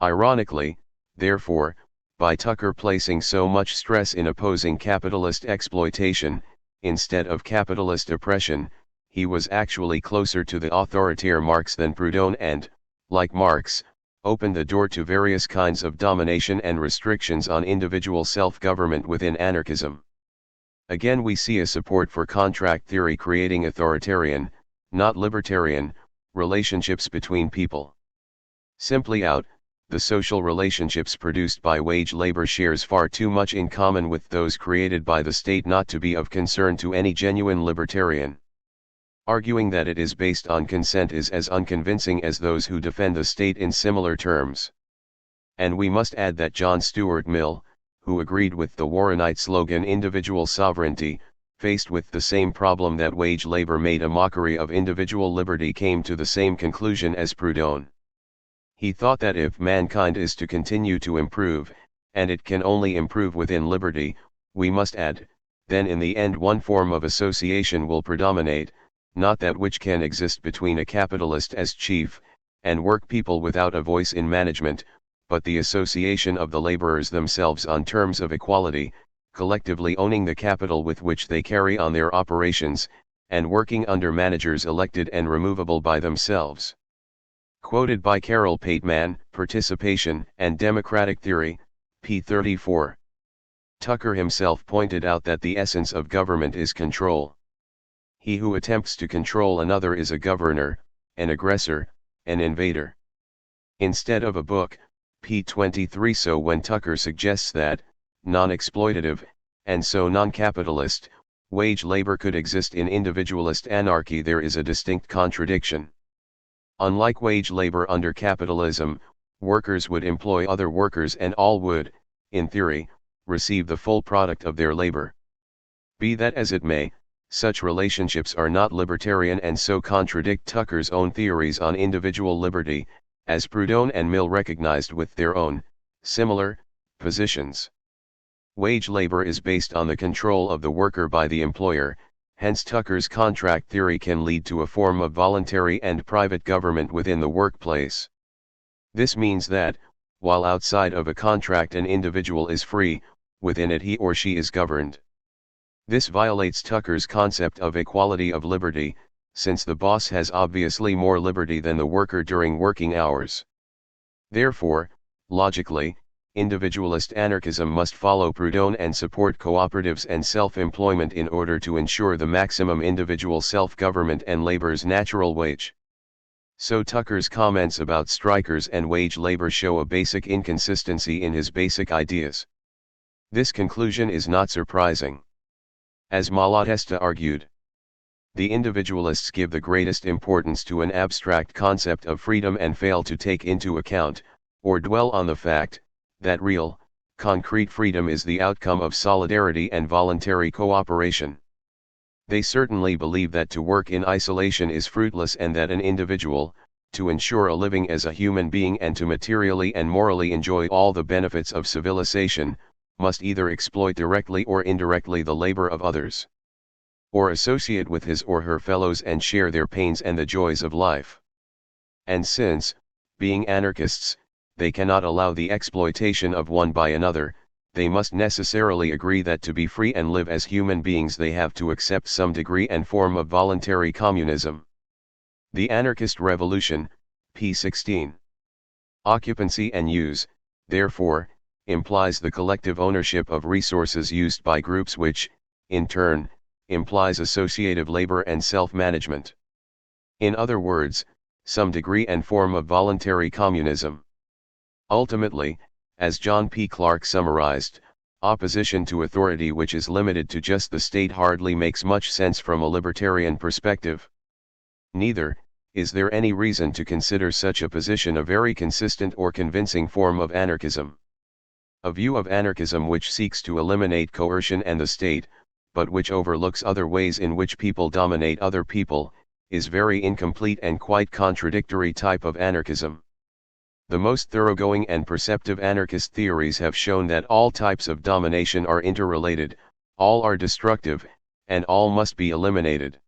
Ironically, therefore, by Tucker placing so much stress in opposing capitalist exploitation, instead of capitalist oppression, he was actually closer to the authoritaire Marx than Proudhon and, like Marx, opened the door to various kinds of domination and restrictions on individual self-government within anarchism. Again we see a support for contract theory creating authoritarian, not libertarian, relationships between people. Simply out, the social relationships produced by wage labor shares far too much in common with those created by the state not to be of concern to any genuine libertarian. Arguing that it is based on consent is as unconvincing as those who defend the state in similar terms. And we must add that John Stuart Mill, who agreed with the Warrenite slogan individual sovereignty, faced with the same problem that wage labor made a mockery of individual liberty, came to the same conclusion as Proudhon. He thought that if mankind is to continue to improve, and it can only improve within liberty, we must add, then in the end one form of association will predominate, not that which can exist between a capitalist as chief, and work people without a voice in management, but the association of the laborers themselves on terms of equality, collectively owning the capital with which they carry on their operations, and working under managers elected and removable by themselves. Quoted by Carol Pateman, Participation and Democratic Theory, p. 34. Tucker himself pointed out that the essence of government is control. He who attempts to control another is a governor, an aggressor, an invader. Instead of a book, p. 23. So when Tucker suggests that, non-exploitative, and so non-capitalist, wage labor could exist in individualist anarchy, there is a distinct contradiction. Unlike wage labor under capitalism, workers would employ other workers and all would, in theory, receive the full product of their labor. Be that as it may, such relationships are not libertarian and so contradict Tucker's own theories on individual liberty, as Proudhon and Mill recognized with their own, similar, positions. Wage labor is based on the control of the worker by the employer, hence Tucker's contract theory can lead to a form of voluntary and private government within the workplace. This means that, while outside of a contract an individual is free, within it he or she is governed. This violates Tucker's concept of equality of liberty, since the boss has obviously more liberty than the worker during working hours. Therefore, logically, individualist anarchism must follow Proudhon and support cooperatives and self-employment in order to ensure the maximum individual self-government and labor's natural wage. So Tucker's comments about strikers and wage labor show a basic inconsistency in his basic ideas. This conclusion is not surprising. As Malatesta argued, the individualists give the greatest importance to an abstract concept of freedom and fail to take into account, or dwell on the fact, that real, concrete freedom is the outcome of solidarity and voluntary cooperation. They certainly believe that to work in isolation is fruitless and that an individual, to ensure a living as a human being and to materially and morally enjoy all the benefits of civilization, must either exploit directly or indirectly the labor of others, or associate with his or her fellows and share their pains and the joys of life. And since, being anarchists, they cannot allow the exploitation of one by another, they must necessarily agree that to be free and live as human beings they have to accept some degree and form of voluntary communism. The Anarchist Revolution, p. 16. Occupancy and use, therefore, implies the collective ownership of resources used by groups which, in turn, implies associative labor and self-management. In other words, some degree and form of voluntary communism. Ultimately, as John P. Clark summarized, opposition to authority which is limited to just the state hardly makes much sense from a libertarian perspective. Neither, is there any reason to consider such a position a very consistent or convincing form of anarchism. A view of anarchism which seeks to eliminate coercion and the state, but which overlooks other ways in which people dominate other people, is very incomplete and quite contradictory type of anarchism. The most thoroughgoing and perceptive anarchist theories have shown that all types of domination are interrelated, all are destructive, and all must be eliminated.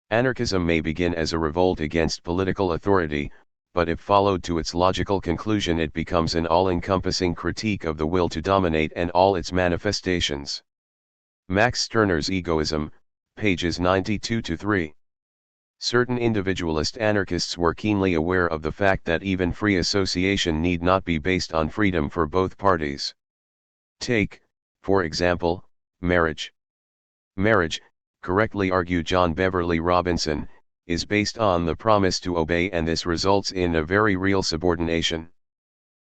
Anarchism may begin as a revolt against political authority, but if followed to its logical conclusion it becomes an all-encompassing critique of the will to dominate and all its manifestations. Max Stirner's Egoism, pages 92-3. Certain individualist anarchists were keenly aware of the fact that even free association need not be based on freedom for both parties. Take, for example, marriage. Marriage, correctly argued John Beverly Robinson, is based on the promise to obey, and this results in a very real subordination.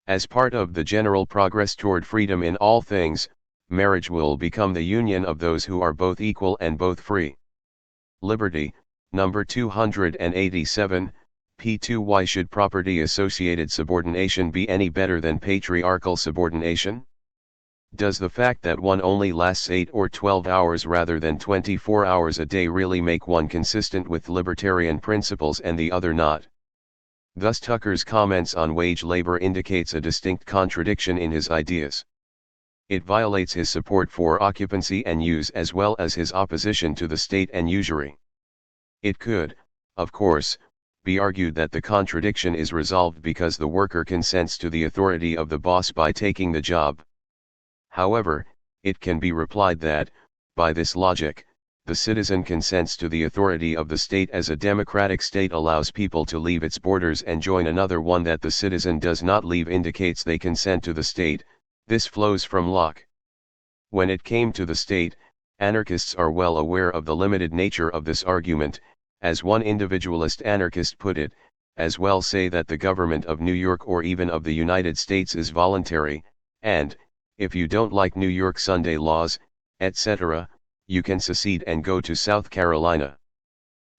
As part of the general progress toward freedom in all things, marriage will become the union of those who are both equal and both free. Liberty, number 287, p2. Why should property-associated subordination be any better than patriarchal subordination? Does the fact that one only lasts 8 or 12 hours rather than 24 hours a day really make one consistent with libertarian principles and the other not? Thus Tucker's comments on wage labor indicates a distinct contradiction in his ideas. It violates his support for occupancy and use as well as his opposition to the state and usury. It could, of course, be argued that the contradiction is resolved because the worker consents to the authority of the boss by taking the job. However, it can be replied that, by this logic, the citizen consents to the authority of the state as a democratic state allows people to leave its borders and join another one that the citizen does not leave indicates they consent to the state. This flows from Locke. When it came to the state, anarchists are well aware of the limited nature of this argument, as one individualist anarchist put it, as well say that the government of New York or even of the United States is voluntary, and, if you don't like New York Sunday laws, etc., you can secede and go to South Carolina.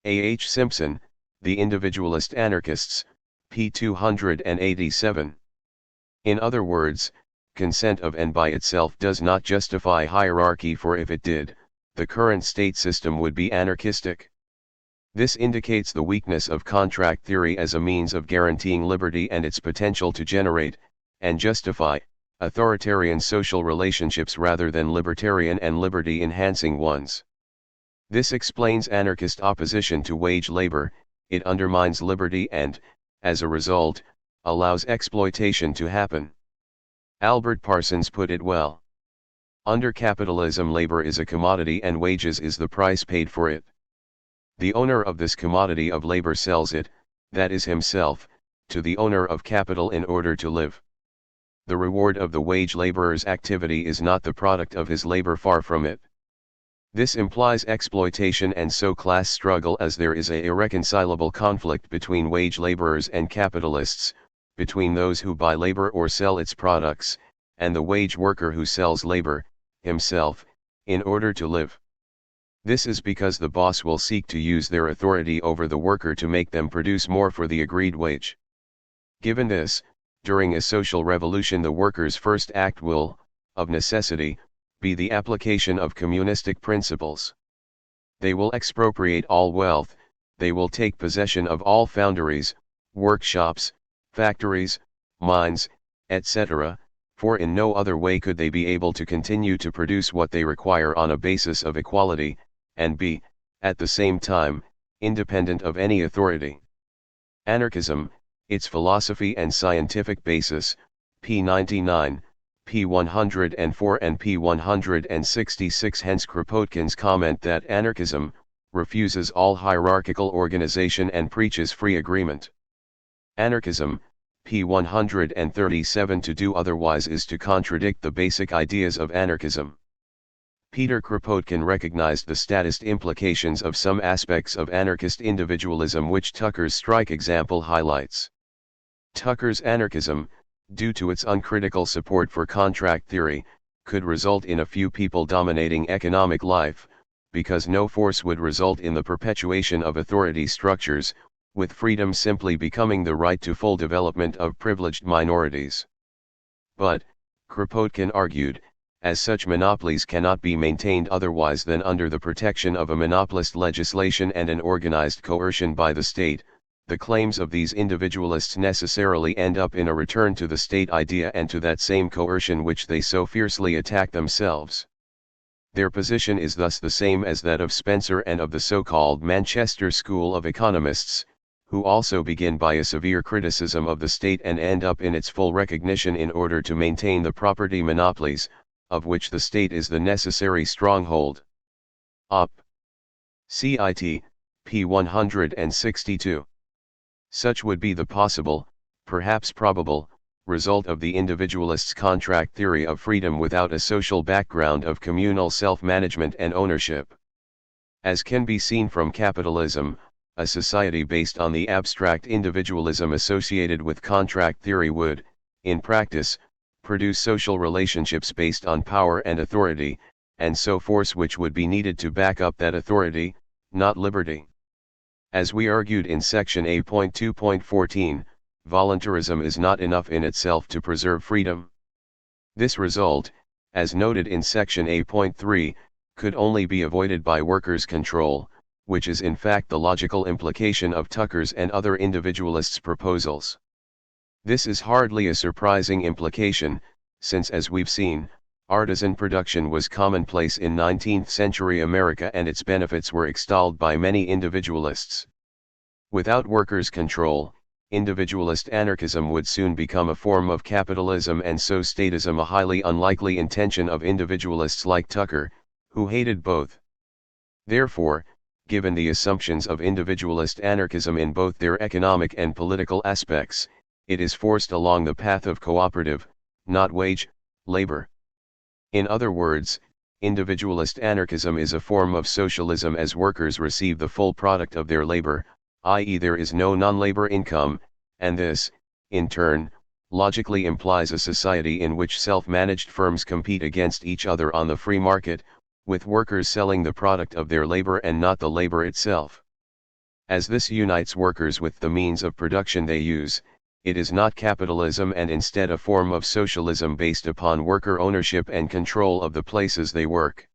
A. H. Simpson, The Individualist Anarchists, p. 287. In other words, consent of and by itself does not justify hierarchy, for if it did, the current state system would be anarchistic. This indicates the weakness of contract theory as a means of guaranteeing liberty and its potential to generate, and justify, authoritarian social relationships rather than libertarian and liberty-enhancing ones. This explains anarchist opposition to wage labor. It undermines liberty and, as a result, allows exploitation to happen. Albert Parsons put it well. Under capitalism, labor is a commodity and wages is the price paid for it. The owner of this commodity of labor sells it, that is himself, to the owner of capital in order to live. The reward of the wage laborer's activity is not the product of his labor, far from it. This implies exploitation and so class struggle, as there is a irreconcilable conflict between wage laborers and capitalists, between those who buy labor or sell its products, and the wage worker who sells labor, himself, in order to live. This is because the boss will seek to use their authority over the worker to make them produce more for the agreed wage. Given this, during a social revolution the workers' first act will, of necessity, be the application of communistic principles. They will expropriate all wealth, they will take possession of all foundries, workshops, factories, mines, etc., for in no other way could they be able to continue to produce what they require on a basis of equality, and be, at the same time, independent of any authority. Anarchism, its philosophy and scientific basis, p. 99, p. 104 and p. 166. Hence Kropotkin's comment that anarchism refuses all hierarchical organization and preaches free agreement. Anarchism, p. 137. To do otherwise is to contradict the basic ideas of anarchism. Peter Kropotkin recognized the statist implications of some aspects of anarchist individualism, which Tucker's strike example highlights. Tucker's anarchism, due to its uncritical support for contract theory, could result in a few people dominating economic life, because no force would result in the perpetuation of authority structures, with freedom simply becoming the right to full development of privileged minorities. But, Kropotkin argued, as such monopolies cannot be maintained otherwise than under the protection of a monopolist legislation and an organized coercion by the state. The claims of these individualists necessarily end up in a return to the state idea and to that same coercion which they so fiercely attack themselves. Their position is thus the same as that of Spencer and of the so-called Manchester School of Economists, who also begin by a severe criticism of the state and end up in its full recognition in order to maintain the property monopolies, of which the state is the necessary stronghold. Op. Cit. p. 162. Such would be the possible, perhaps probable, result of the individualist's contract theory of freedom without a social background of communal self-management and ownership. As can be seen from capitalism, a society based on the abstract individualism associated with contract theory would, in practice, produce social relationships based on power and authority, and so force which would be needed to back up that authority, not liberty. As we argued in section A.2.14, voluntarism is not enough in itself to preserve freedom. This result, as noted in section A.3, could only be avoided by workers' control, which is in fact the logical implication of Tucker's and other individualists' proposals. This is hardly a surprising implication, since as we've seen, artisan production was commonplace in 19th century America and its benefits were extolled by many individualists. Without workers' control, individualist anarchism would soon become a form of capitalism and so statism a highly unlikely intention of individualists like Tucker, who hated both. Therefore, given the assumptions of individualist anarchism in both their economic and political aspects, it is forced along the path of cooperative, not wage, labor. In other words, individualist anarchism is a form of socialism as workers receive the full product of their labor, i.e. there is no non-labor income, and this, in turn, logically implies a society in which self-managed firms compete against each other on the free market, with workers selling the product of their labor and not the labor itself. As this unites workers with the means of production they use, it is not capitalism and instead a form of socialism based upon worker ownership and control of the places they work.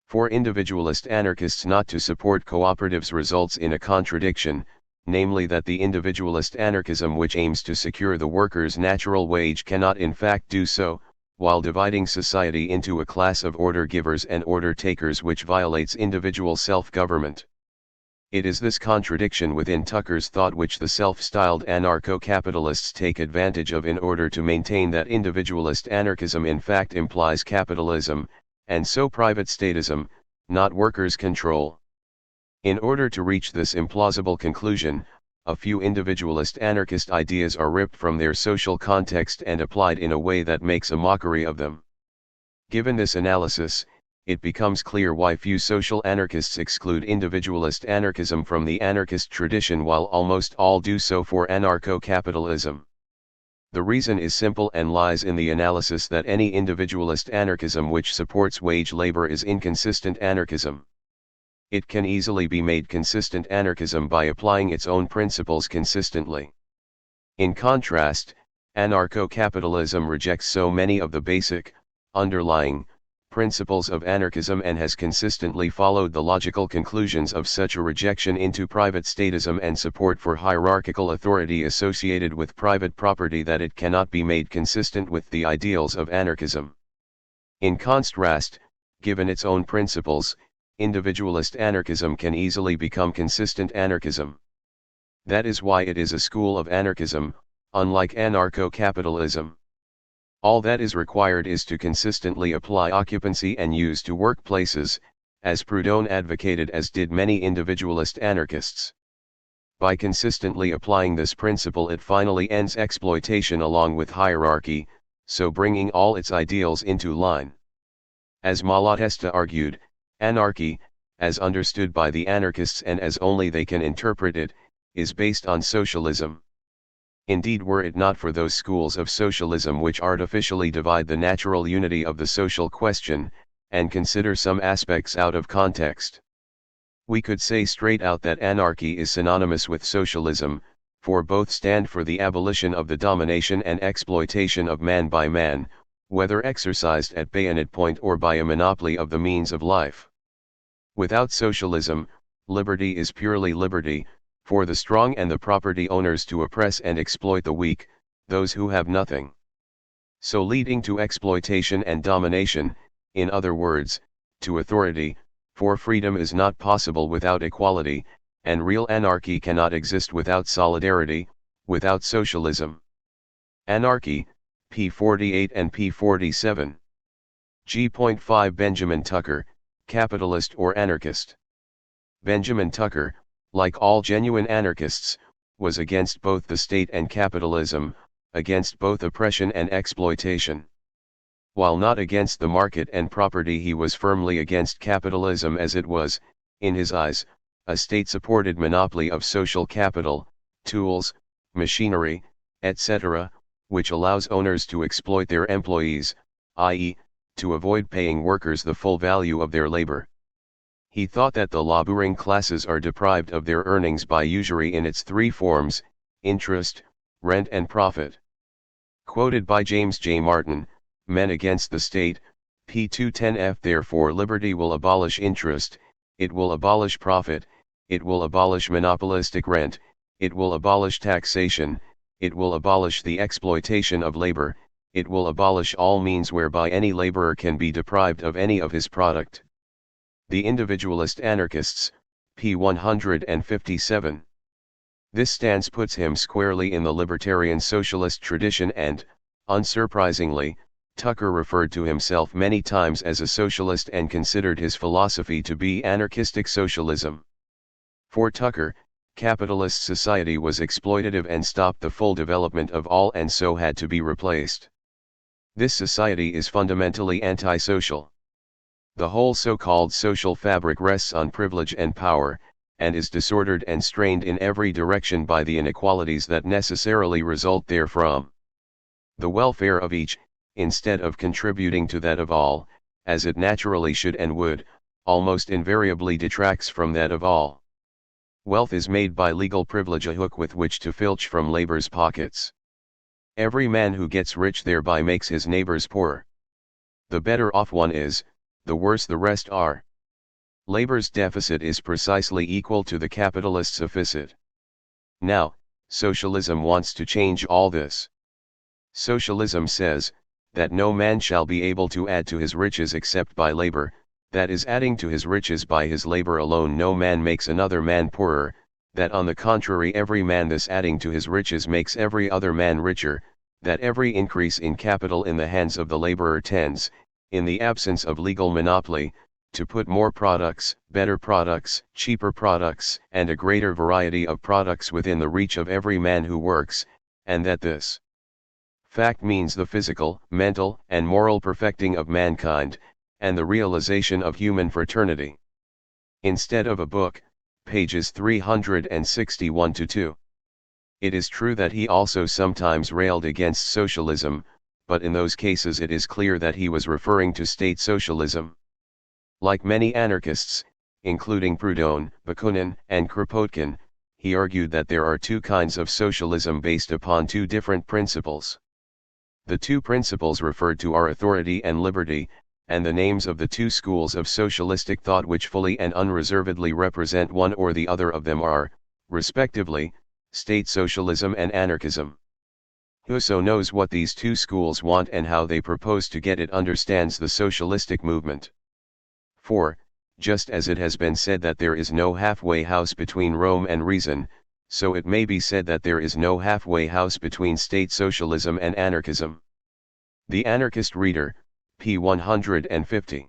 For individualist anarchists not to support cooperatives results in a contradiction, namely that the individualist anarchism which aims to secure the worker's natural wage cannot in fact do so, while dividing society into a class of order givers and order takers which violates individual self-government. It is this contradiction within Tucker's thought which the self-styled anarcho-capitalists take advantage of in order to maintain that individualist anarchism in fact implies capitalism, and so private statism, not workers' control. In order to reach this implausible conclusion, a few individualist anarchist ideas are ripped from their social context and applied in a way that makes a mockery of them. Given this analysis, it becomes clear why few social anarchists exclude individualist anarchism from the anarchist tradition while almost all do so for anarcho-capitalism. The reason is simple and lies in the analysis that any individualist anarchism which supports wage labor is inconsistent anarchism. It can easily be made consistent anarchism by applying its own principles consistently. In contrast, anarcho-capitalism rejects so many of the basic, underlying, principles of anarchism and has consistently followed the logical conclusions of such a rejection into private statism and support for hierarchical authority associated with private property that it cannot be made consistent with the ideals of anarchism. In contrast, given its own principles, individualist anarchism can easily become consistent anarchism. That is why it is a school of anarchism, unlike anarcho-capitalism. All that is required is to consistently apply occupancy and use to workplaces, as Proudhon advocated as did many individualist anarchists. By consistently applying this principle it finally ends exploitation along with hierarchy, so bringing all its ideals into line. As Malatesta argued, anarchy, as understood by the anarchists and as only they can interpret it, is based on socialism. Indeed, were it not for those schools of socialism which artificially divide the natural unity of the social question, and consider some aspects out of context, we could say straight out that anarchy is synonymous with socialism, for both stand for the abolition of the domination and exploitation of man by man, whether exercised at bayonet point or by a monopoly of the means of life. Without socialism, liberty is purely liberty, for the strong and the property owners to oppress and exploit the weak, those who have nothing. So leading to exploitation and domination, in other words, to authority, for freedom is not possible without equality, and real anarchy cannot exist without solidarity, without socialism. Anarchy, p. 48 and p. 47. G.5 Benjamin Tucker, Capitalist or Anarchist. Benjamin Tucker, like all genuine anarchists, was against both the state and capitalism, against both oppression and exploitation. While not against the market and property, he was firmly against capitalism as it was, in his eyes, a state-supported monopoly of social capital, tools, machinery, etc., which allows owners to exploit their employees, i.e., to avoid paying workers the full value of their labor. He thought that the laboring classes are deprived of their earnings by usury in its three forms: interest, rent and profit. Quoted by James J. Martin, Men Against the State, p. 210f. Therefore liberty will abolish interest, it will abolish profit, it will abolish monopolistic rent, it will abolish taxation, it will abolish the exploitation of labor, it will abolish all means whereby any laborer can be deprived of any of his product. The Individualist Anarchists, p. 157. This stance puts him squarely in the libertarian socialist tradition and, unsurprisingly, Tucker referred to himself many times as a socialist and considered his philosophy to be anarchistic socialism. For Tucker, capitalist society was exploitative and stopped the full development of all and so had to be replaced. This society is fundamentally antisocial. The whole so-called social fabric rests on privilege and power, and is disordered and strained in every direction by the inequalities that necessarily result therefrom. The welfare of each, instead of contributing to that of all, as it naturally should and would, almost invariably detracts from that of all. Wealth is made by legal privilege a hook with which to filch from labor's pockets. Every man who gets rich thereby makes his neighbors poorer. The better off one is, the worse the rest are. Labor's deficit is precisely equal to the capitalist's deficit. Now, socialism wants to change all this. Socialism says, that no man shall be able to add to his riches except by labor, that is adding to his riches by his labor alone no man makes another man poorer, that on the contrary every man thus adding to his riches makes every other man richer, that every increase in capital in the hands of the laborer tends, in the absence of legal monopoly, to put more products, better products, cheaper products, and a greater variety of products within the reach of every man who works, and that this fact means the physical, mental, and moral perfecting of mankind, and the realization of human fraternity. Instead of a book, pages 361-2. It is true that he also sometimes railed against socialism, but in those cases it is clear that he was referring to state socialism. Like many anarchists, including Proudhon, Bakunin, and Kropotkin, he argued that there are two kinds of socialism based upon two different principles. The two principles referred to are authority and liberty, and the names of the two schools of socialistic thought which fully and unreservedly represent one or the other of them are, respectively, state socialism and anarchism. Whoso knows what these two schools want and how they propose to get it understands the socialistic movement. For, just as it has been said that there is no halfway house between Rome and reason, so it may be said that there is no halfway house between state socialism and anarchism. The Anarchist Reader, p. 150.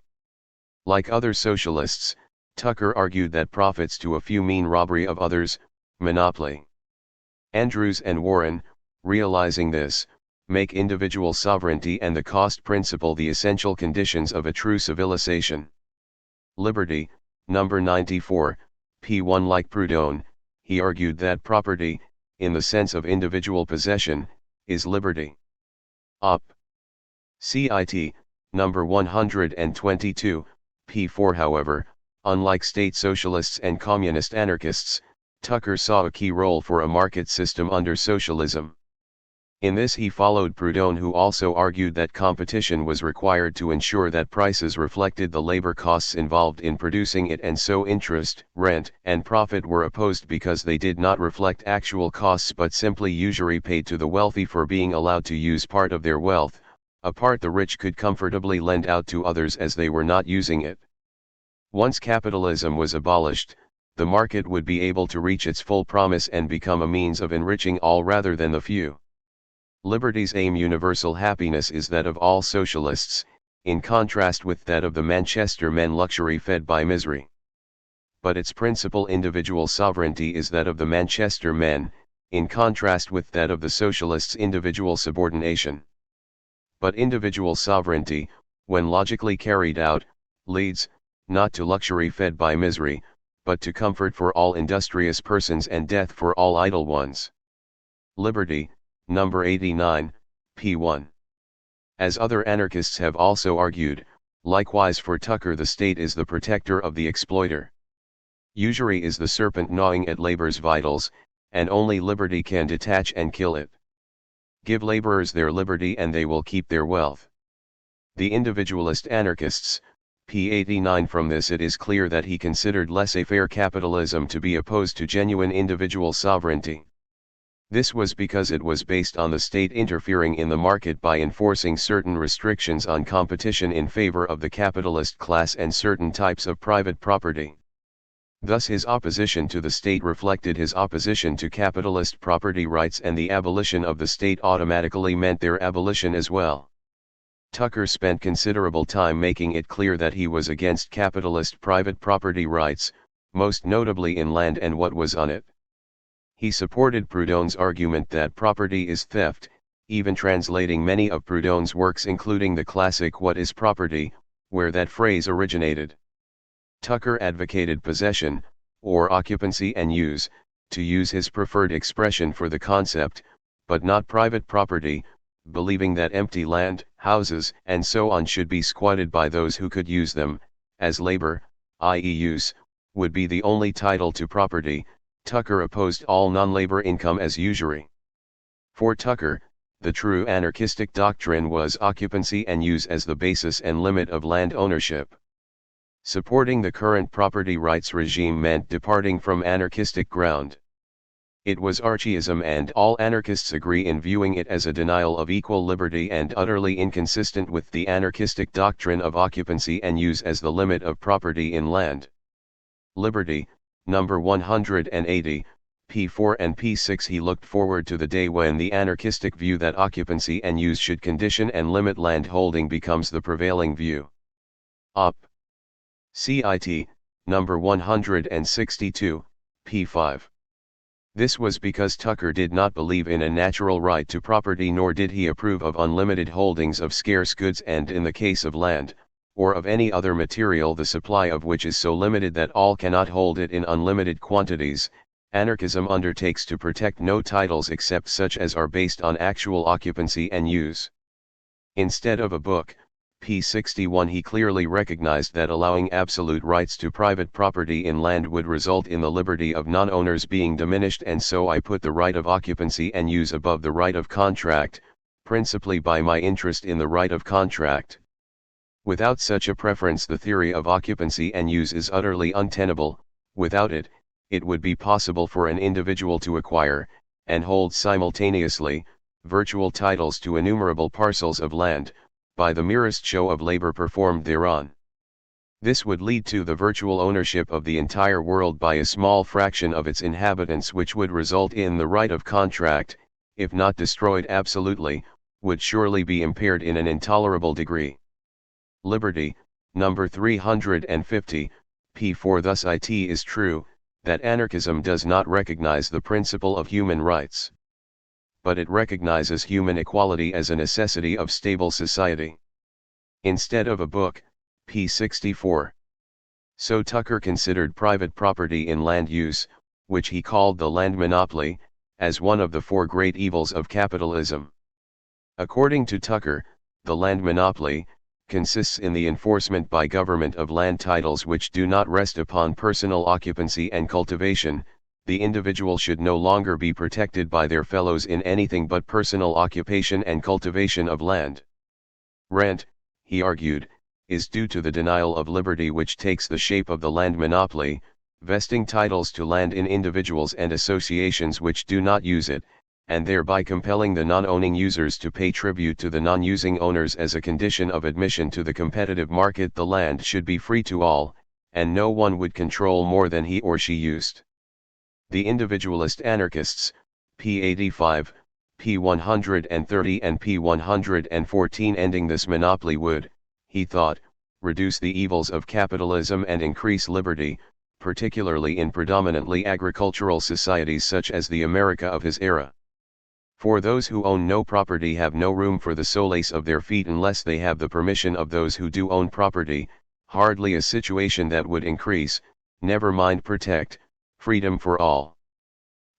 Like other socialists, Tucker argued that profits to a few mean robbery of others, monopoly. Andrews and Warren, realizing this, make individual sovereignty and the cost principle the essential conditions of a true civilization. Liberty, number 94, p. 1. Like Proudhon, he argued that property, in the sense of individual possession, is liberty. Op. Cit. Number 122, p. 4. However, unlike state socialists and communist anarchists, Tucker saw a key role for a market system under socialism. In this he followed Proudhon, who also argued that competition was required to ensure that prices reflected the labor costs involved in producing it, and so interest, rent, and profit were opposed because they did not reflect actual costs but simply usury paid to the wealthy for being allowed to use part of their wealth, a part the rich could comfortably lend out to others as they were not using it. Once capitalism was abolished, the market would be able to reach its full promise and become a means of enriching all rather than the few. Liberty's aim, universal happiness, is that of all socialists, in contrast with that of the Manchester men, luxury fed by misery. But its principal, individual sovereignty, is that of the Manchester men, in contrast with that of the socialists, individual subordination. But individual sovereignty, when logically carried out, leads, not to luxury fed by misery, but to comfort for all industrious persons and death for all idle ones. Liberty, number 89, p. 1. As other anarchists have also argued, likewise for Tucker, the state is the protector of the exploiter. Usury is the serpent gnawing at labor's vitals, and only liberty can detach and kill it. Give laborers their liberty and they will keep their wealth. The individualist anarchists, p. 89. From this it is clear that he considered laissez-faire capitalism to be opposed to genuine individual sovereignty. This was because it was based on the state interfering in the market by enforcing certain restrictions on competition in favor of the capitalist class and certain types of private property. Thus his opposition to the state reflected his opposition to capitalist property rights, and the abolition of the state automatically meant their abolition as well. Tucker spent considerable time making it clear that he was against capitalist private property rights, most notably in land and what was on it. He supported Proudhon's argument that property is theft, even translating many of Proudhon's works including the classic What is Property, where that phrase originated. Tucker advocated possession, or occupancy and use, to use his preferred expression for the concept, but not private property, believing that empty land, houses, and so on should be squatted by those who could use them, as labor, i.e. use, would be the only title to property. Tucker opposed all non-labor income as usury. For Tucker, the true anarchistic doctrine was occupancy and use as the basis and limit of land ownership. Supporting the current property rights regime meant departing from anarchistic ground. It was archaism, and all anarchists agree in viewing it as a denial of equal liberty and utterly inconsistent with the anarchistic doctrine of occupancy and use as the limit of property in land. Liberty, number 180, p. 4 and p. 6. He looked forward to the day when the anarchistic view that occupancy and use should condition and limit land holding becomes the prevailing view. Op. Cit. number 162, p. 5. This was because Tucker did not believe in a natural right to property, nor did he approve of unlimited holdings of scarce goods, and in the case of land, or of any other material the supply of which is so limited that all cannot hold it in unlimited quantities, anarchism undertakes to protect no titles except such as are based on actual occupancy and use. Instead of a book, p. 61, he clearly recognized that allowing absolute rights to private property in land would result in the liberty of non-owners being diminished, and so I put the right of occupancy and use above the right of contract, principally by my interest in the right of contract. Without such a preference the theory of occupancy and use is utterly untenable. Without it, it would be possible for an individual to acquire, and hold simultaneously, virtual titles to innumerable parcels of land, by the merest show of labor performed thereon. This would lead to the virtual ownership of the entire world by a small fraction of its inhabitants, which would result in the right of contract, if not destroyed absolutely, would surely be impaired in an intolerable degree. Liberty, number 350, p. 4. Thus it is true, that anarchism does not recognize the principle of human rights. But it recognizes human equality as a necessity of stable society. Instead of a book, p. 64. So Tucker considered private property in land use, which he called the land monopoly, as one of the four great evils of capitalism. According to Tucker, the land monopoly consists in the enforcement by government of land titles which do not rest upon personal occupancy and cultivation, the individual should no longer be protected by their fellows in anything but personal occupation and cultivation of land. Rent, he argued, is due to the denial of liberty which takes the shape of the land monopoly, vesting titles to land in individuals and associations which do not use it, and thereby compelling the non-owning users to pay tribute to the non-using owners as a condition of admission to the competitive market. The land should be free to all, and no one would control more than he or she used. The individualist anarchists, p. 85, p. 130 and p. 114, ending this monopoly would, he thought, reduce the evils of capitalism and increase liberty, particularly in predominantly agricultural societies such as the America of his era. For those who own no property have no room for the solace of their feet unless they have the permission of those who do own property, hardly a situation that would increase, never mind protect, freedom for all.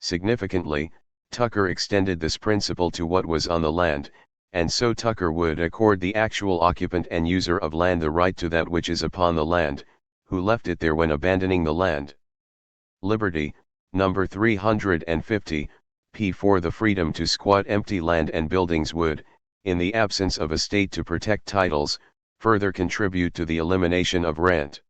Significantly, Tucker extended this principle to what was on the land, and so Tucker would accord the actual occupant and user of land the right to that which is upon the land, who left it there when abandoning the land. Liberty, number 350, p. for the freedom to squat empty land and buildings would, in the absence of a state to protect titles, further contribute to the elimination of rent.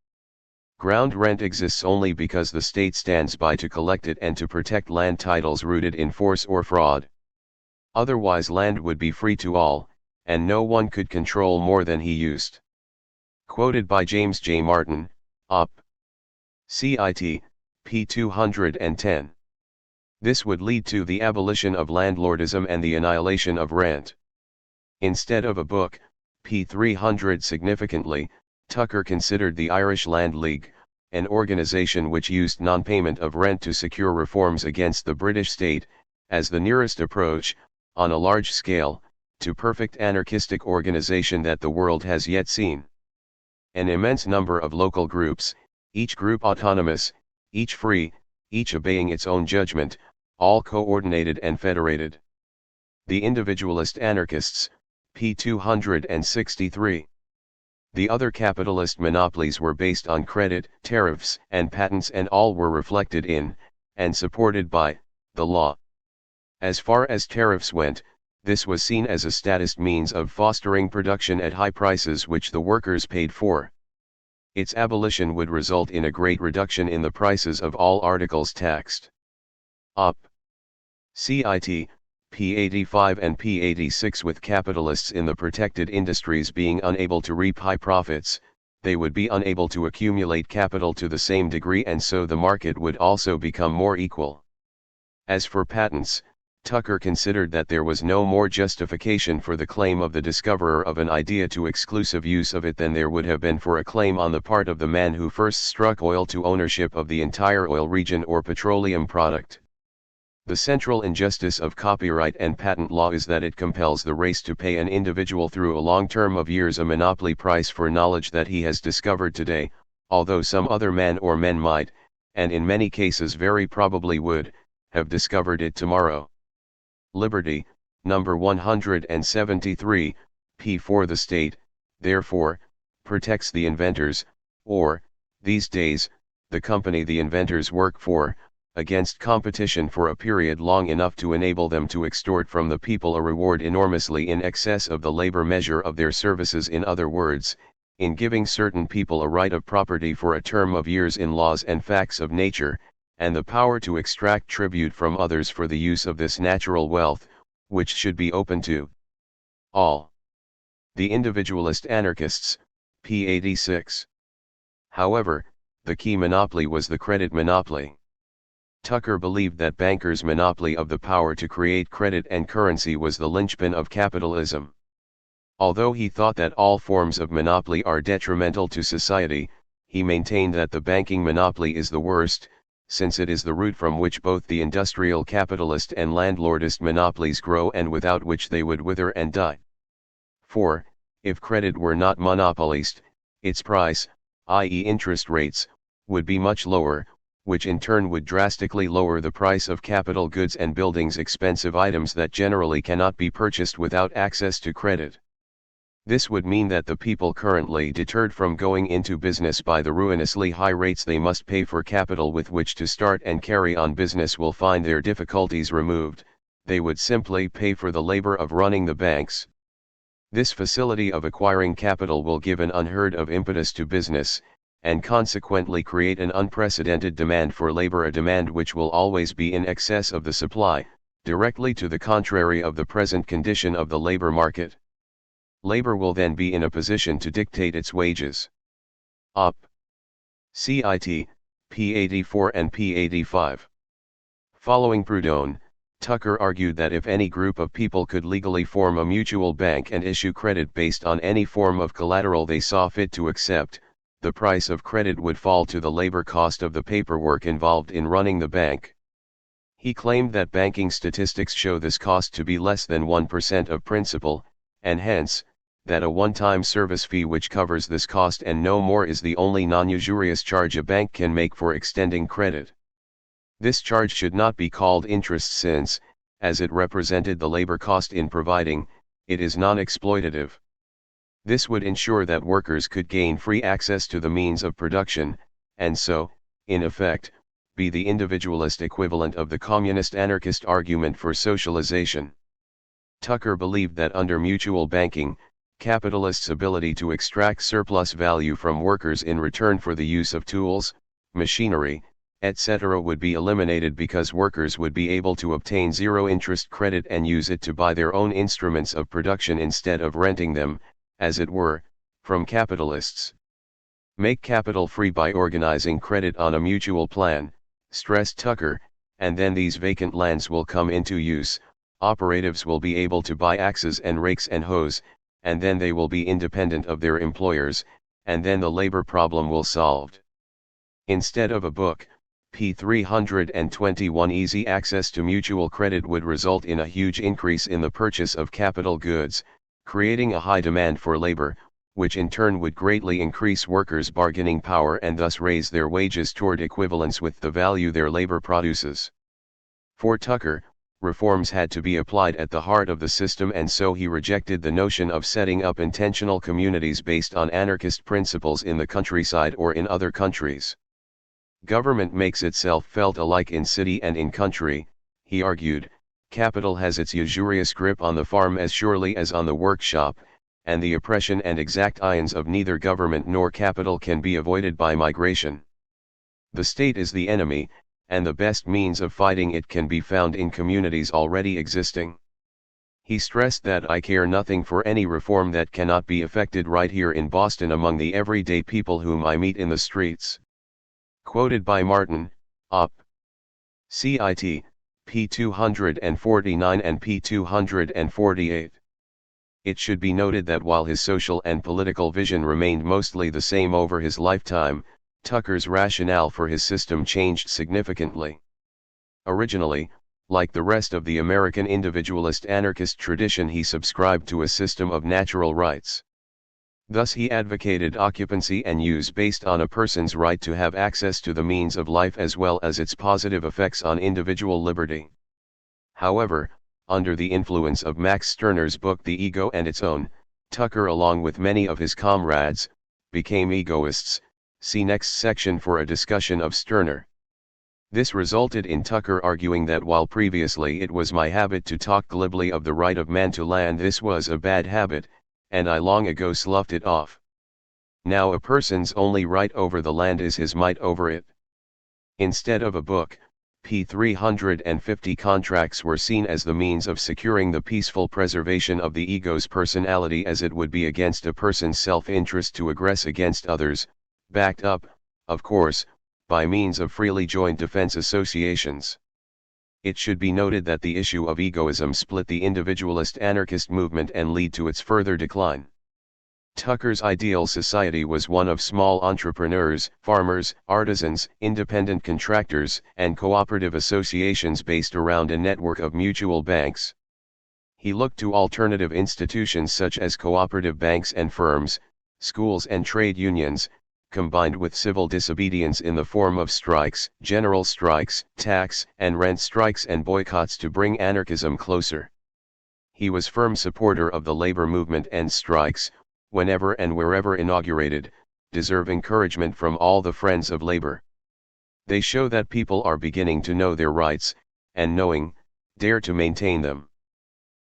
Ground rent exists only because the state stands by to collect it and to protect land titles rooted in force or fraud. Otherwise land would be free to all, and no one could control more than he used. Quoted by James J. Martin, Op. Cit. p. 210. This would lead to the abolition of landlordism and the annihilation of rent. Instead of a book, p. 300. Significantly, Tucker considered the Irish Land League, an organization which used non-payment of rent to secure reforms against the British state, as the nearest approach, on a large scale, to perfect anarchistic organization that the world has yet seen. An immense number of local groups, each group autonomous, each free, each obeying its own judgment, all coordinated and federated. The individualist anarchists, p. 263. The other capitalist monopolies were based on credit, tariffs, and patents, and all were reflected in, and supported by, the law. As far as tariffs went, this was seen as a statist means of fostering production at high prices which the workers paid for. Its abolition would result in a great reduction in the prices of all articles taxed. Op. Cit. p. 85 and p. 86. With capitalists in the protected industries being unable to reap high profits, they would be unable to accumulate capital to the same degree, and so the market would also become more equal. As for patents, Tucker considered that there was no more justification for the claim of the discoverer of an idea to exclusive use of it than there would have been for a claim on the part of the man who first struck oil to ownership of the entire oil region or petroleum product. The central injustice of copyright and patent law is that it compels the race to pay an individual through a long term of years a monopoly price for knowledge that he has discovered today, although some other man or men might, and in many cases very probably would, have discovered it tomorrow. Liberty, number 173, p. for the state, therefore, protects the inventors, or, these days, the company the inventors work for, against competition for a period long enough to enable them to extort from the people a reward enormously in excess of the labor measure of their services. In other words, in giving certain people a right of property for a term of years in laws and facts of nature, and the power to extract tribute from others for the use of this natural wealth, which should be open to all. The individualist anarchists, p. 86. However, the key monopoly was the credit monopoly. Tucker believed that bankers' monopoly of the power to create credit and currency was the linchpin of capitalism. Although he thought that all forms of monopoly are detrimental to society, he maintained that the banking monopoly is the worst, since it is the root from which both the industrial capitalist and landlordist monopolies grow and without which they would wither and die. For, if credit were not monopolized, its price, i.e. interest rates, would be much lower, which in turn would drastically lower the price of capital goods and buildings, expensive items that generally cannot be purchased without access to credit. This would mean that the people currently deterred from going into business by the ruinously high rates they must pay for capital with which to start and carry on business will find their difficulties removed. They would simply pay for the labor of running the banks. This facility of acquiring capital will give an unheard of impetus to business, and consequently create an unprecedented demand for labor, a demand which will always be in excess of the supply, directly to the contrary of the present condition of the labor market. Labor will then be in a position to dictate its wages. Op. Cit. p84 and p85. Following Proudhon, Tucker argued that if any group of people could legally form a mutual bank and issue credit based on any form of collateral they saw fit to accept, the price of credit would fall to the labor cost of the paperwork involved in running the bank. He claimed that banking statistics show this cost to be less than 1% of principal, and hence, that a one-time service fee which covers this cost and no more is the only non-usurious charge a bank can make for extending credit. This charge should not be called interest since, as it represented the labor cost in providing, it is non-exploitative. This would ensure that workers could gain free access to the means of production, and so, in effect, be the individualist equivalent of the communist anarchist argument for socialization. Tucker believed that under mutual banking, capitalists' ability to extract surplus value from workers in return for the use of tools, machinery, etc. would be eliminated because workers would be able to obtain zero-interest credit and use it to buy their own instruments of production instead of renting them, as it were, from capitalists. Make capital free by organizing credit on a mutual plan, stressed Tucker, and then these vacant lands will come into use, operatives will be able to buy axes and rakes and hoes, and then they will be independent of their employers, and then the labor problem will solved. Instead of a book, p. 321 easy access to mutual credit would result in a huge increase in the purchase of capital goods, creating a high demand for labor, which in turn would greatly increase workers' bargaining power and thus raise their wages toward equivalence with the value their labor produces. For Tucker, reforms had to be applied at the heart of the system, and so he rejected the notion of setting up intentional communities based on anarchist principles in the countryside or in other countries. Government makes itself felt alike in city and in country, he argued. Capital has its usurious grip on the farm as surely as on the workshop, and the oppression and exactions of neither government nor capital can be avoided by migration. The state is the enemy, and the best means of fighting it can be found in communities already existing. He stressed that I care nothing for any reform that cannot be effected right here in Boston among the everyday people whom I meet in the streets. Quoted by Martin, Op. Cit. p. 249 and p. 248. It should be noted that while his social and political vision remained mostly the same over his lifetime, Tucker's rationale for his system changed significantly. Originally, like the rest of the American individualist anarchist tradition, he subscribed to a system of natural rights. Thus he advocated occupancy and use based on a person's right to have access to the means of life as well as its positive effects on individual liberty. However, under the influence of Max Stirner's book The Ego and Its Own, Tucker along with many of his comrades, became egoists. See next section for a discussion of Stirner. This resulted in Tucker arguing that while previously it was my habit to talk glibly of the right of man to land, this was a bad habit, and I long ago sloughed it off. Now a person's only right over the land is his might over it. Instead of a book, p. 350 contracts were seen as the means of securing the peaceful preservation of the ego's personality, as it would be against a person's self-interest to aggress against others, backed up, of course, by means of freely joined defense associations. It should be noted that the issue of egoism split the individualist anarchist movement and led to its further decline. Tucker's ideal society was one of small entrepreneurs, farmers, artisans, independent contractors, and cooperative associations based around a network of mutual banks. He looked to alternative institutions such as cooperative banks and firms, schools and trade unions, combined with civil disobedience in the form of strikes, general strikes, tax and rent strikes and boycotts to bring anarchism closer. He was firm supporter of the labor movement and strikes, whenever and wherever inaugurated, deserve encouragement from all the friends of labor. They show that people are beginning to know their rights, and knowing, dare to maintain them.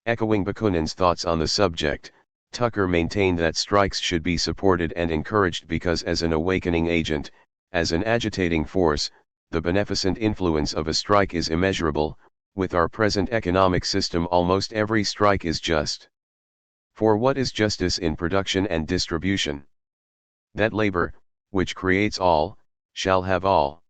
Echoing Bakunin's thoughts on the subject, Tucker maintained that strikes should be supported and encouraged because as an awakening agent, as an agitating force, the beneficent influence of a strike is immeasurable. With our present economic system, almost every strike is just. For what is justice in production and distribution? That labor, which creates all, shall have all.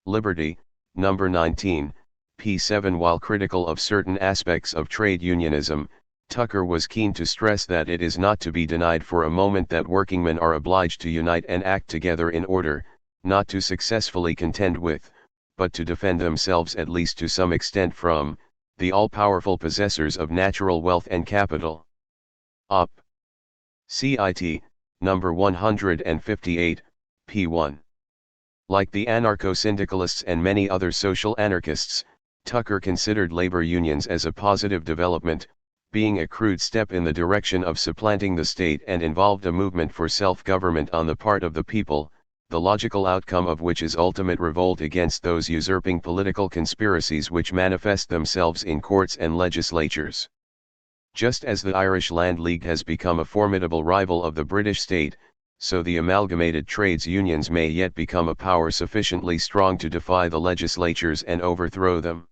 Liberty, number 19, p. 7. While critical of certain aspects of trade unionism, Tucker was keen to stress that it is not to be denied for a moment that workingmen are obliged to unite and act together in order, not to successfully contend with, but to defend themselves at least to some extent from, the all-powerful possessors of natural wealth and capital. Op. Cit. Number 158, p. 1. Like the anarcho-syndicalists and many other social anarchists, Tucker considered labor unions as a positive development, being a crude step in the direction of supplanting the state, and involved a movement for self-government on the part of the people, the logical outcome of which is ultimate revolt against those usurping political conspiracies which manifest themselves in courts and legislatures. Just as the Irish Land League has become a formidable rival of the British state, so the amalgamated trades unions may yet become a power sufficiently strong to defy the legislatures and overthrow them.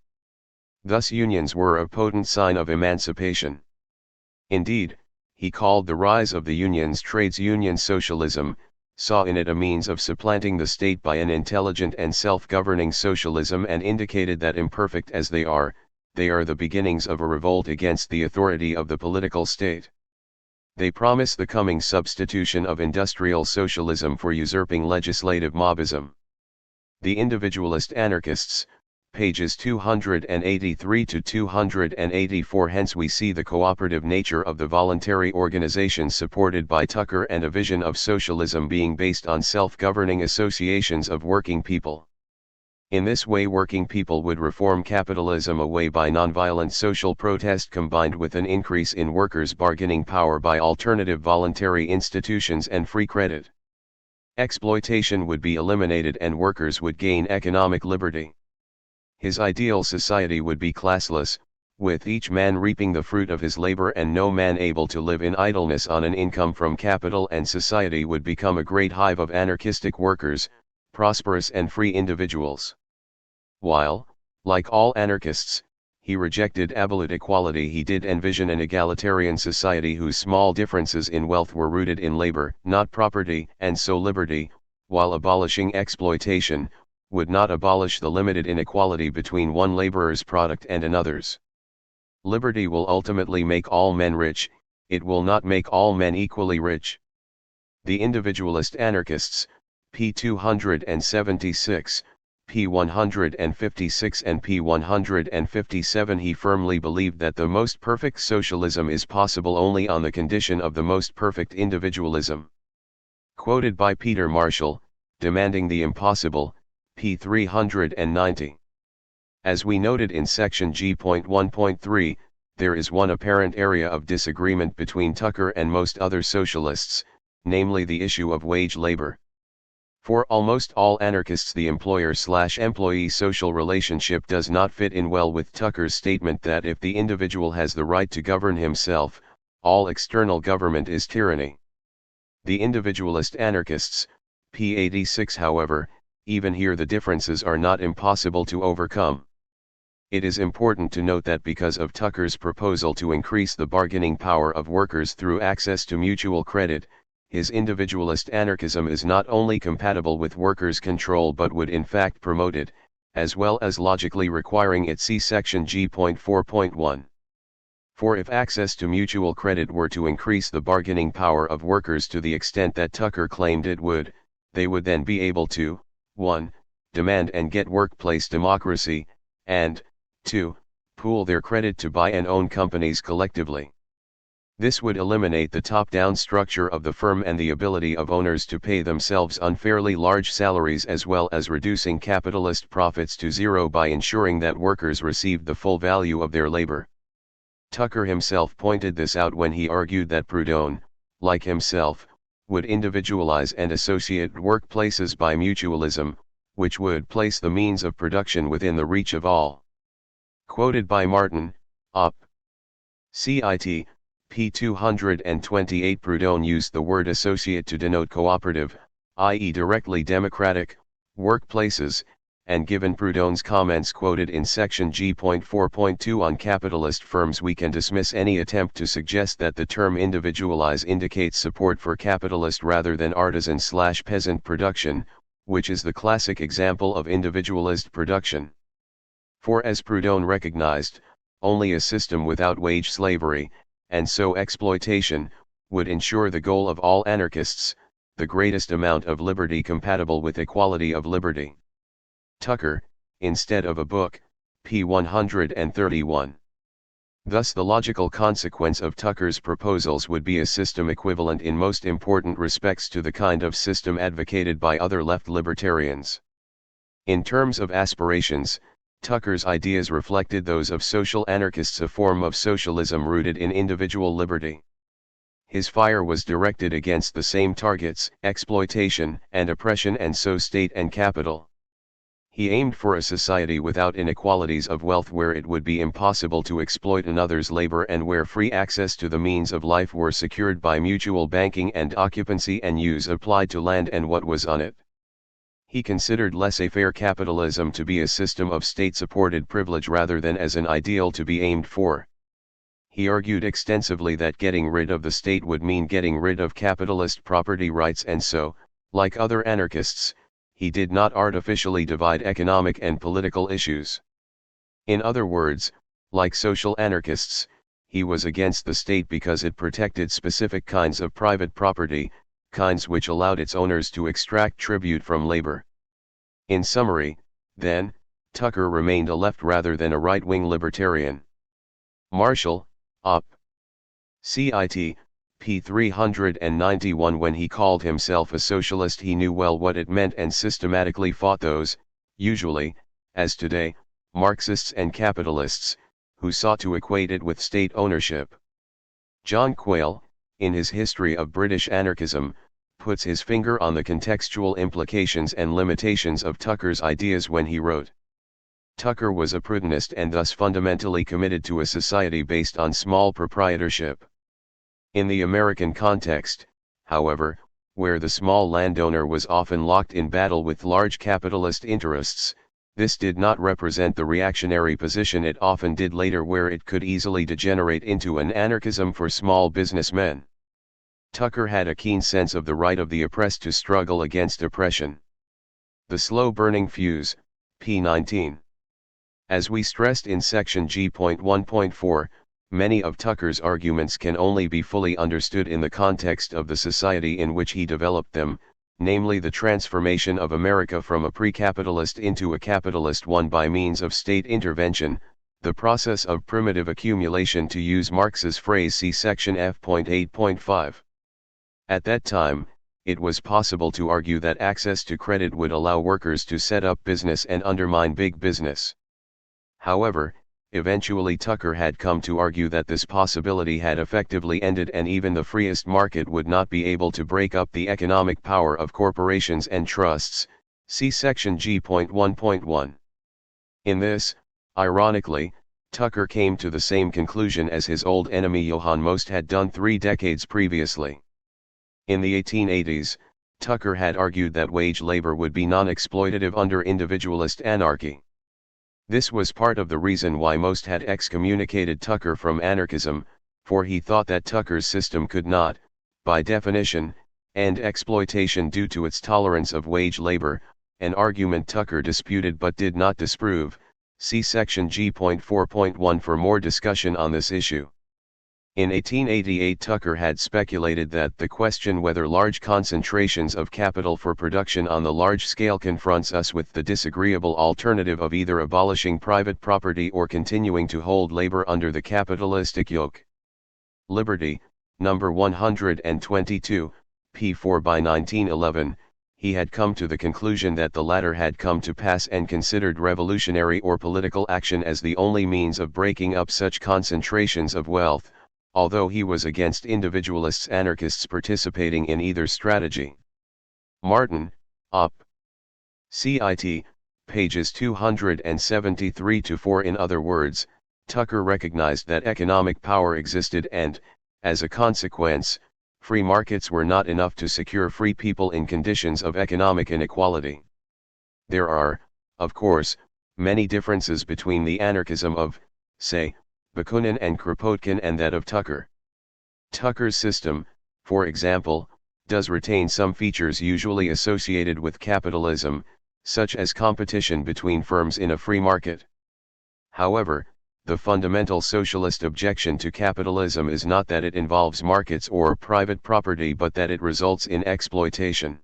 Thus unions were a potent sign of emancipation. Indeed, he called the rise of the unions trades union socialism, saw in it a means of supplanting the state by an intelligent and self-governing socialism, and indicated that imperfect as they are the beginnings of a revolt against the authority of the political state. They promise the coming substitution of industrial socialism for usurping legislative mobism. The Individualist Anarchists, pages 283 to 284. Hence we see the cooperative nature of the voluntary organizations supported by Tucker, and a vision of socialism being based on self-governing associations of working people. In this way working people would reform capitalism away by nonviolent social protest combined with an increase in workers' bargaining power by alternative voluntary institutions and free credit. Exploitation would be eliminated and workers would gain economic liberty. His ideal society would be classless, with each man reaping the fruit of his labor and no man able to live in idleness on an income from capital, and society would become a great hive of anarchistic workers, prosperous and free individuals. While, like all anarchists, he rejected absolute equality, he did envision an egalitarian society whose small differences in wealth were rooted in labor, not property, and so liberty, while abolishing exploitation, would not abolish the limited inequality between one laborer's product and another's. Liberty will ultimately make all men rich, it will not make all men equally rich. The Individualist Anarchists, p. 276, p. 156 and p. 157. He firmly believed that the most perfect socialism is possible only on the condition of the most perfect individualism. Quoted by Peter Marshall, Demanding the Impossible, p. 390. As we noted in section G.1.3, there is one apparent area of disagreement between Tucker and most other socialists, namely the issue of wage labor. For almost all anarchists, the employer-slash-employee social relationship does not fit in well with Tucker's statement that if the individual has the right to govern himself, all external government is tyranny. The Individualist Anarchists, p. 86. However, even here the differences are not impossible to overcome. It is important to note that because of Tucker's proposal to increase the bargaining power of workers through access to mutual credit, his individualist anarchism is not only compatible with workers' control but would in fact promote it, as well as logically requiring it. See section G.4.1. For if access to mutual credit were to increase the bargaining power of workers to the extent that Tucker claimed it would, they would then be able to, 1. Demand and get workplace democracy, and, 2. Pool their credit to buy and own companies collectively. This would eliminate the top-down structure of the firm and the ability of owners to pay themselves unfairly large salaries, as well as reducing capitalist profits to zero by ensuring that workers received the full value of their labor. Tucker himself pointed this out when he argued that Proudhon, like himself, would individualize and associate workplaces by mutualism, which would place the means of production within the reach of all. Quoted by Martin, Op. Cit. p. 228. Proudhon used the word associate to denote cooperative, i.e. directly democratic, workplaces, and given Proudhon's comments quoted in section G.4.2 on capitalist firms, we can dismiss any attempt to suggest that the term individualize indicates support for capitalist rather than artisan/peasant production, which is the classic example of individualist production. For as Proudhon recognized, only a system without wage slavery, and so exploitation, would ensure the goal of all anarchists, the greatest amount of liberty compatible with equality of liberty. Tucker, instead of a book, p. 131. Thus the logical consequence of Tucker's proposals would be a system equivalent in most important respects to the kind of system advocated by other left libertarians. In terms of aspirations, Tucker's ideas reflected those of social anarchists, a form of socialism rooted in individual liberty. His fire was directed against the same targets, exploitation and oppression, and so state and capital. He aimed for a society without inequalities of wealth, where it would be impossible to exploit another's labor, and where free access to the means of life were secured by mutual banking and occupancy and use applied to land and what was on it. He considered laissez-faire capitalism to be a system of state-supported privilege rather than as an ideal to be aimed for. He argued extensively that getting rid of the state would mean getting rid of capitalist property rights, and so, like other anarchists, he did not artificially divide economic and political issues. In other words, like social anarchists, he was against the state because it protected specific kinds of private property, kinds which allowed its owners to extract tribute from labor. In summary, then, Tucker remained a left rather than a right-wing libertarian. Marshall, Op. Cit. p. 391. When he called himself a socialist, he knew well what it meant and systematically fought those, usually, as today, Marxists and capitalists, who sought to equate it with state ownership. John Quayle, in his History of British Anarchism, puts his finger on the contextual implications and limitations of Tucker's ideas when he wrote, Tucker was a Proudhonist and thus fundamentally committed to a society based on small proprietorship. In the American context, however, where the small landowner was often locked in battle with large capitalist interests, this did not represent the reactionary position it often did later, where it could easily degenerate into an anarchism for small businessmen. Tucker had a keen sense of the right of the oppressed to struggle against oppression. The slow-burning fuse, p. 19. As we stressed in section G.1.4, many of Tucker's arguments can only be fully understood in the context of the society in which he developed them, namely the transformation of America from a pre-capitalist into a capitalist one by means of state intervention, the process of primitive accumulation, to use Marx's phrase, see section F.8.5. At that time, it was possible to argue that access to credit would allow workers to set up business and undermine big business. However, eventually Tucker had come to argue that this possibility had effectively ended, and even the freest market would not be able to break up the economic power of corporations and trusts, see section G.1.1. In this, ironically, Tucker came to the same conclusion as his old enemy Johann Most had done 3 decades previously. In the 1880s, Tucker had argued that wage labor would be non-exploitative under individualist anarchy. This was part of the reason why Most had excommunicated Tucker from anarchism, for he thought that Tucker's system could not, by definition, end exploitation due to its tolerance of wage labor, an argument Tucker disputed but did not disprove. See section G.4.1 for more discussion on this issue. In 1888, Tucker had speculated that the question whether large concentrations of capital for production on the large scale confronts us with the disagreeable alternative of either abolishing private property or continuing to hold labor under the capitalistic yoke. Liberty, number 122, p. 4 by 1911, he had come to the conclusion that the latter had come to pass and considered revolutionary or political action as the only means of breaking up such concentrations of wealth, although he was against individualists anarchists participating in either strategy. Martin, Op. Cit. Pages 273-4. In other words, Tucker recognized that economic power existed and, as a consequence, free markets were not enough to secure free people in conditions of economic inequality. There are, of course, many differences between the anarchism of, say, Bakunin and Kropotkin and that of Tucker. Tucker's system, for example, does retain some features usually associated with capitalism, such as competition between firms in a free market. However, the fundamental socialist objection to capitalism is not that it involves markets or private property but that it results in exploitation.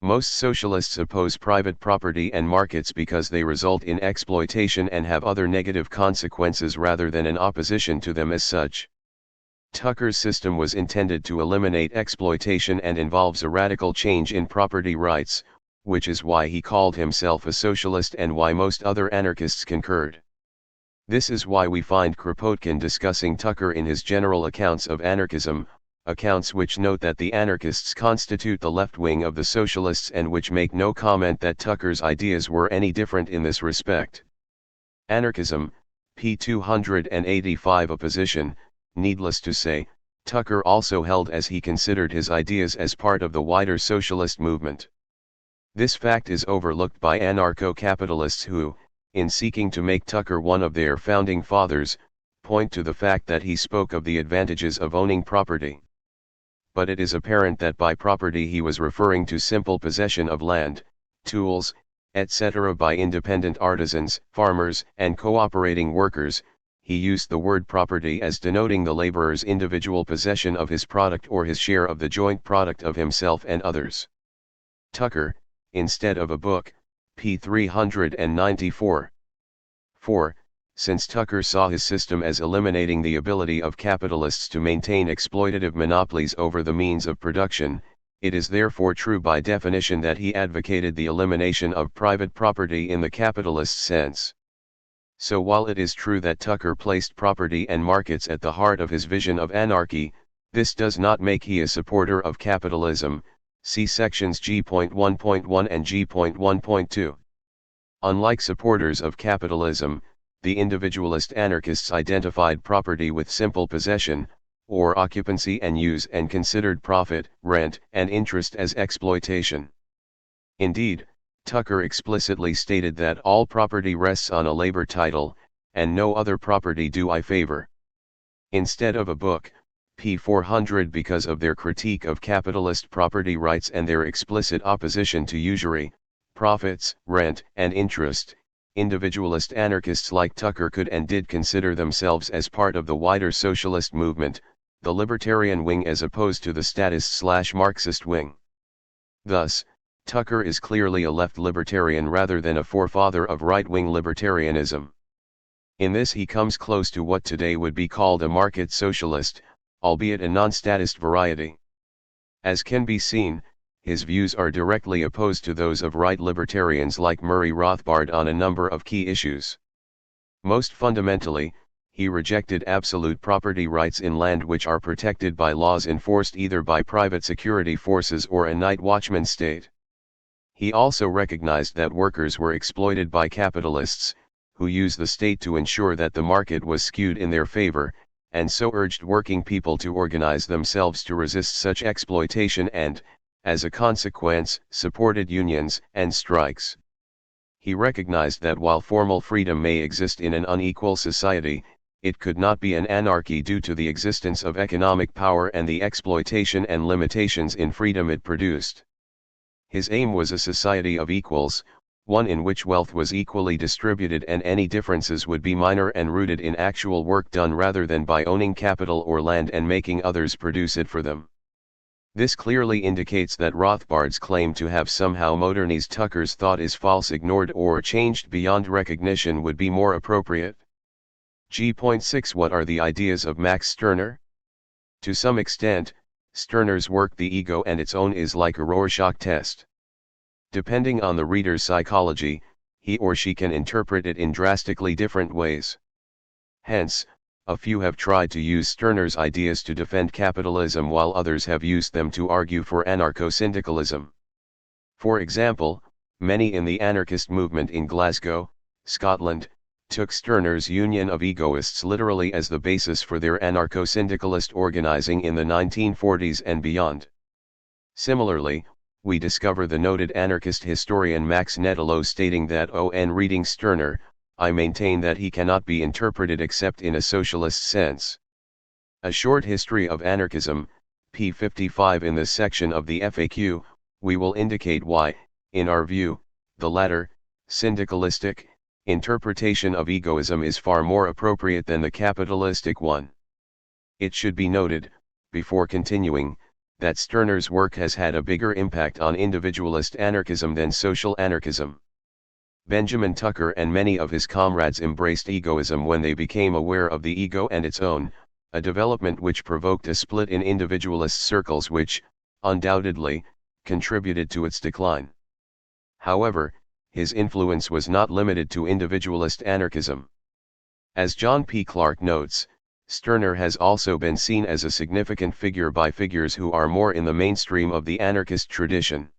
Most socialists oppose private property and markets because they result in exploitation and have other negative consequences rather than an opposition to them as such. Tucker's system was intended to eliminate exploitation and involves a radical change in property rights, which is why he called himself a socialist and why most other anarchists concurred. This is why we find Kropotkin discussing Tucker in his general accounts of anarchism, accounts which note that the anarchists constitute the left wing of the socialists and which make no comment that Tucker's ideas were any different in this respect. Anarchism, p. 285. Opposition. Needless to say, Tucker also held as he considered his ideas as part of the wider socialist movement. This fact is overlooked by anarcho-capitalists who, in seeking to make Tucker one of their founding fathers, point to the fact that he spoke of the advantages of owning property. But it is apparent that by property he was referring to simple possession of land, tools, etc. by independent artisans, farmers, and cooperating workers. He used the word property as denoting the laborer's individual possession of his product or his share of the joint product of himself and others. Tucker, instead of a book, p. 394. 4. Since Tucker saw his system as eliminating the ability of capitalists to maintain exploitative monopolies over the means of production, it is therefore true by definition that he advocated the elimination of private property in the capitalist sense. So while it is true that Tucker placed property and markets at the heart of his vision of anarchy, this does not make he a supporter of capitalism. See sections G.1.1 and G.1.2. Unlike supporters of capitalism, the individualist anarchists identified property with simple possession, or occupancy and use, and considered profit, rent, and interest as exploitation. Indeed, Tucker explicitly stated that all property rests on a labor title, and no other property do I favor. Instead of a book, p. 400. Because of their critique of capitalist property rights and their explicit opposition to usury, profits, rent, and interest, individualist anarchists like Tucker could and did consider themselves as part of the wider socialist movement, the libertarian wing as opposed to the statist/Marxist wing. Thus, Tucker is clearly a left libertarian rather than a forefather of right-wing libertarianism. In this he comes close to what today would be called a market socialist, albeit a non-statist variety. As can be seen, his views are directly opposed to those of right libertarians like Murray Rothbard on a number of key issues. Most fundamentally, he rejected absolute property rights in land which are protected by laws enforced either by private security forces or a night watchman state. He also recognized that workers were exploited by capitalists, who use the state to ensure that the market was skewed in their favor, and so urged working people to organize themselves to resist such exploitation and, as a consequence, supported unions and strikes. He recognized that while formal freedom may exist in an unequal society, it could not be an anarchy due to the existence of economic power and the exploitation and limitations in freedom it produced. His aim was a society of equals, one in which wealth was equally distributed and any differences would be minor and rooted in actual work done rather than by owning capital or land and making others produce it for them. This clearly indicates that Rothbard's claim to have somehow modernized Tucker's thought is false, ignored, or changed beyond recognition would be more appropriate. G.6 What are the ideas of Max Stirner? To some extent, Stirner's work The Ego and Its Own is like a Rorschach test. Depending on the reader's psychology, he or she can interpret it in drastically different ways. Hence, a few have tried to use Stirner's ideas to defend capitalism while others have used them to argue for anarcho-syndicalism. For example, many in the anarchist movement in Glasgow, Scotland, took Stirner's Union of Egoists literally as the basis for their anarcho-syndicalist organizing in the 1940s and beyond. Similarly, we discover the noted anarchist historian Max Nettelo stating that on reading Stirner, I maintain that he cannot be interpreted except in a socialist sense. A Short History of Anarchism, p. 55. In this section of the FAQ, we will indicate why, in our view, the latter, syndicalistic, interpretation of egoism is far more appropriate than the capitalistic one. It should be noted, before continuing, that Stirner's work has had a bigger impact on individualist anarchism than social anarchism. Benjamin Tucker and many of his comrades embraced egoism when they became aware of the ego and its own, a development which provoked a split in individualist circles which, undoubtedly, contributed to its decline. However, his influence was not limited to individualist anarchism. As John P. Clark notes, Stirner has also been seen as a significant figure by figures who are more in the mainstream of the anarchist tradition.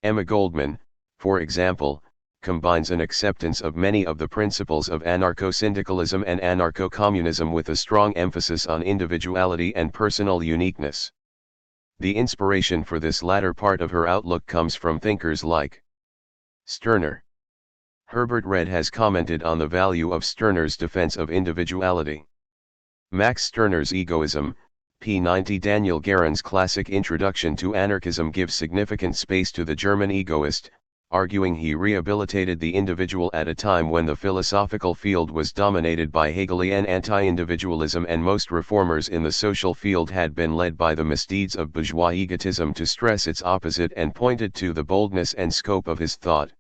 Emma Goldman, for example, combines an acceptance of many of the principles of anarcho-syndicalism and anarcho-communism with a strong emphasis on individuality and personal uniqueness. The inspiration for this latter part of her outlook comes from thinkers like Stirner. Herbert Read has commented on the value of Stirner's defense of individuality. Max Stirner's Egoism, p. 90. Daniel Guerin's classic Introduction to Anarchism gives significant space to the German egoist, arguing he rehabilitated the individual at a time when the philosophical field was dominated by Hegelian anti-individualism and most reformers in the social field had been led by the misdeeds of bourgeois egotism to stress its opposite and pointed to the boldness and scope of his thought.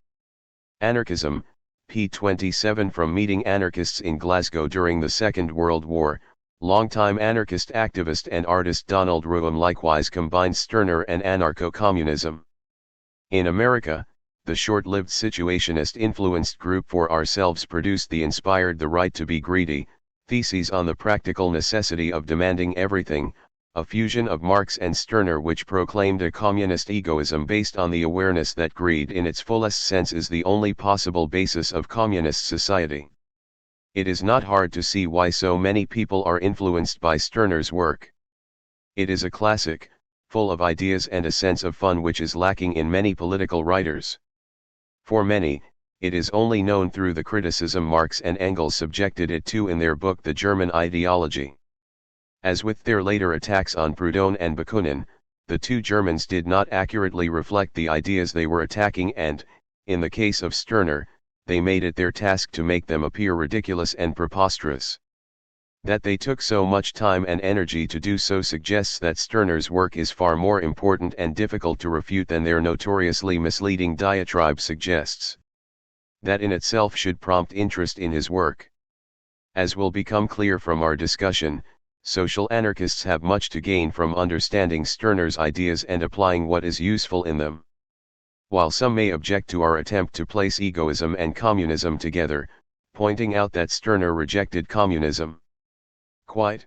Anarchism, p. 27. From meeting anarchists in Glasgow during the Second World War, longtime anarchist activist and artist Donald Röhm likewise combined Stirner and anarcho-communism. In America, the short-lived situationist-influenced group For Ourselves produced the inspired The Right to be Greedy, theses on the practical necessity of demanding everything, a fusion of Marx and Stirner which proclaimed a communist egoism based on the awareness that greed in its fullest sense is the only possible basis of communist society. It is not hard to see why so many people are influenced by Stirner's work. It is a classic, full of ideas and a sense of fun which is lacking in many political writers. For many, it is only known through the criticism Marx and Engels subjected it to in their book The German Ideology. As with their later attacks on Proudhon and Bakunin, the two Germans did not accurately reflect the ideas they were attacking and, in the case of Stirner, they made it their task to make them appear ridiculous and preposterous. That they took so much time and energy to do so suggests that Stirner's work is far more important and difficult to refute than their notoriously misleading diatribe suggests. That in itself should prompt interest in his work. As will become clear from our discussion, social anarchists have much to gain from understanding Stirner's ideas and applying what is useful in them. While some may object to our attempt to place egoism and communism together, pointing out that Stirner rejected communism. Quite.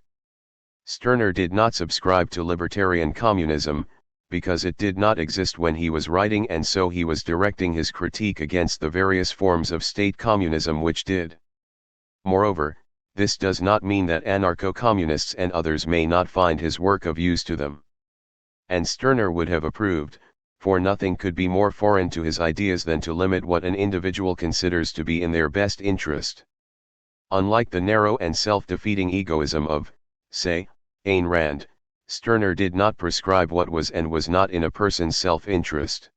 Stirner did not subscribe to libertarian communism, because it did not exist when he was writing, and so he was directing his critique against the various forms of state communism which did. Moreover, this does not mean that anarcho-communists and others may not find his work of use to them. And Stirner would have approved, for nothing could be more foreign to his ideas than to limit what an individual considers to be in their best interest. Unlike the narrow and self-defeating egoism of, say, Ayn Rand, Stirner did not prescribe what was and was not in a person's self-interest.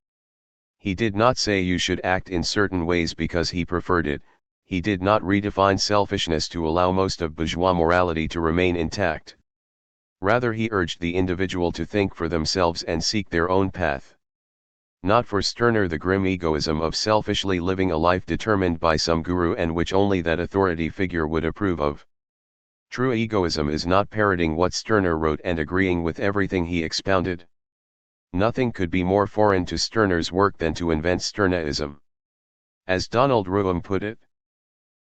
He did not say you should act in certain ways because he preferred it, he did not redefine selfishness to allow most of bourgeois morality to remain intact. Rather he urged the individual to think for themselves and seek their own path. Not for Stirner the grim egoism of selfishly living a life determined by some guru and which only that authority figure would approve of. True egoism is not parroting what Stirner wrote and agreeing with everything he expounded. Nothing could be more foreign to Stirner's work than to invent Stirnerism. As Donald Röhm put it,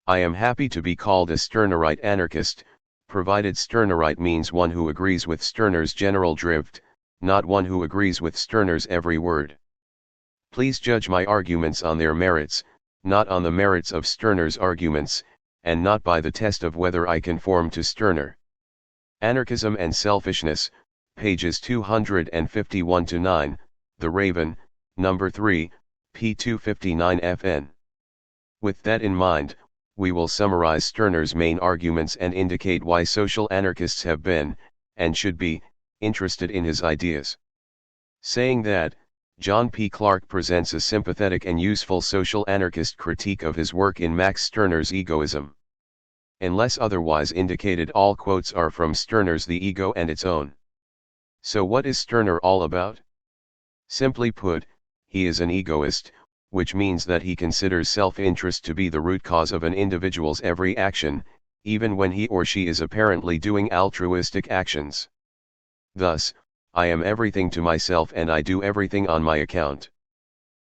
I am happy to be called a Stirnerite anarchist, provided Stirnerite means one who agrees with Stirner's general drift, not one who agrees with Stirner's every word. Please judge my arguments on their merits, not on the merits of Stirner's arguments, and not by the test of whether I conform to Stirner. Anarchism and Selfishness, pages 251-9, The Raven, number 3, p. 259 fn. With that in mind, we will summarize Stirner's main arguments and indicate why social anarchists have been, and should be, interested in his ideas. Saying that, John P. Clark presents a sympathetic and useful social anarchist critique of his work in Max Stirner's Egoism. Unless otherwise indicated, all quotes are from Stirner's The Ego and Its Own. So what is Stirner all about? Simply put, he is an egoist, which means that he considers self-interest to be the root cause of an individual's every action, even when he or she is apparently doing altruistic actions. Thus, I am everything to myself and I do everything on my account.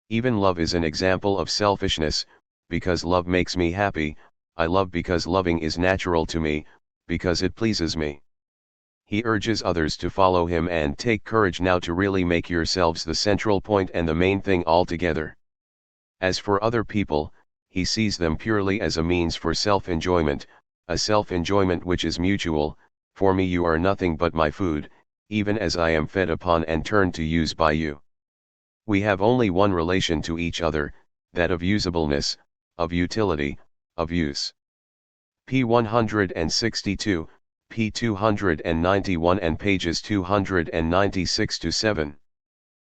Even love is an example of selfishness, because love makes me happy. I love because loving is natural to me, because it pleases me. He urges others to follow him and take courage now to really make yourselves the central point and the main thing altogether. As for other people, he sees them purely as a means for self-enjoyment, a self-enjoyment which is mutual. For me you are nothing but my food, even as I am fed upon and turned to use by you. We have only one relation to each other, that of usableness, of utility, of use. p. 162, p. 291 and pages 296-7.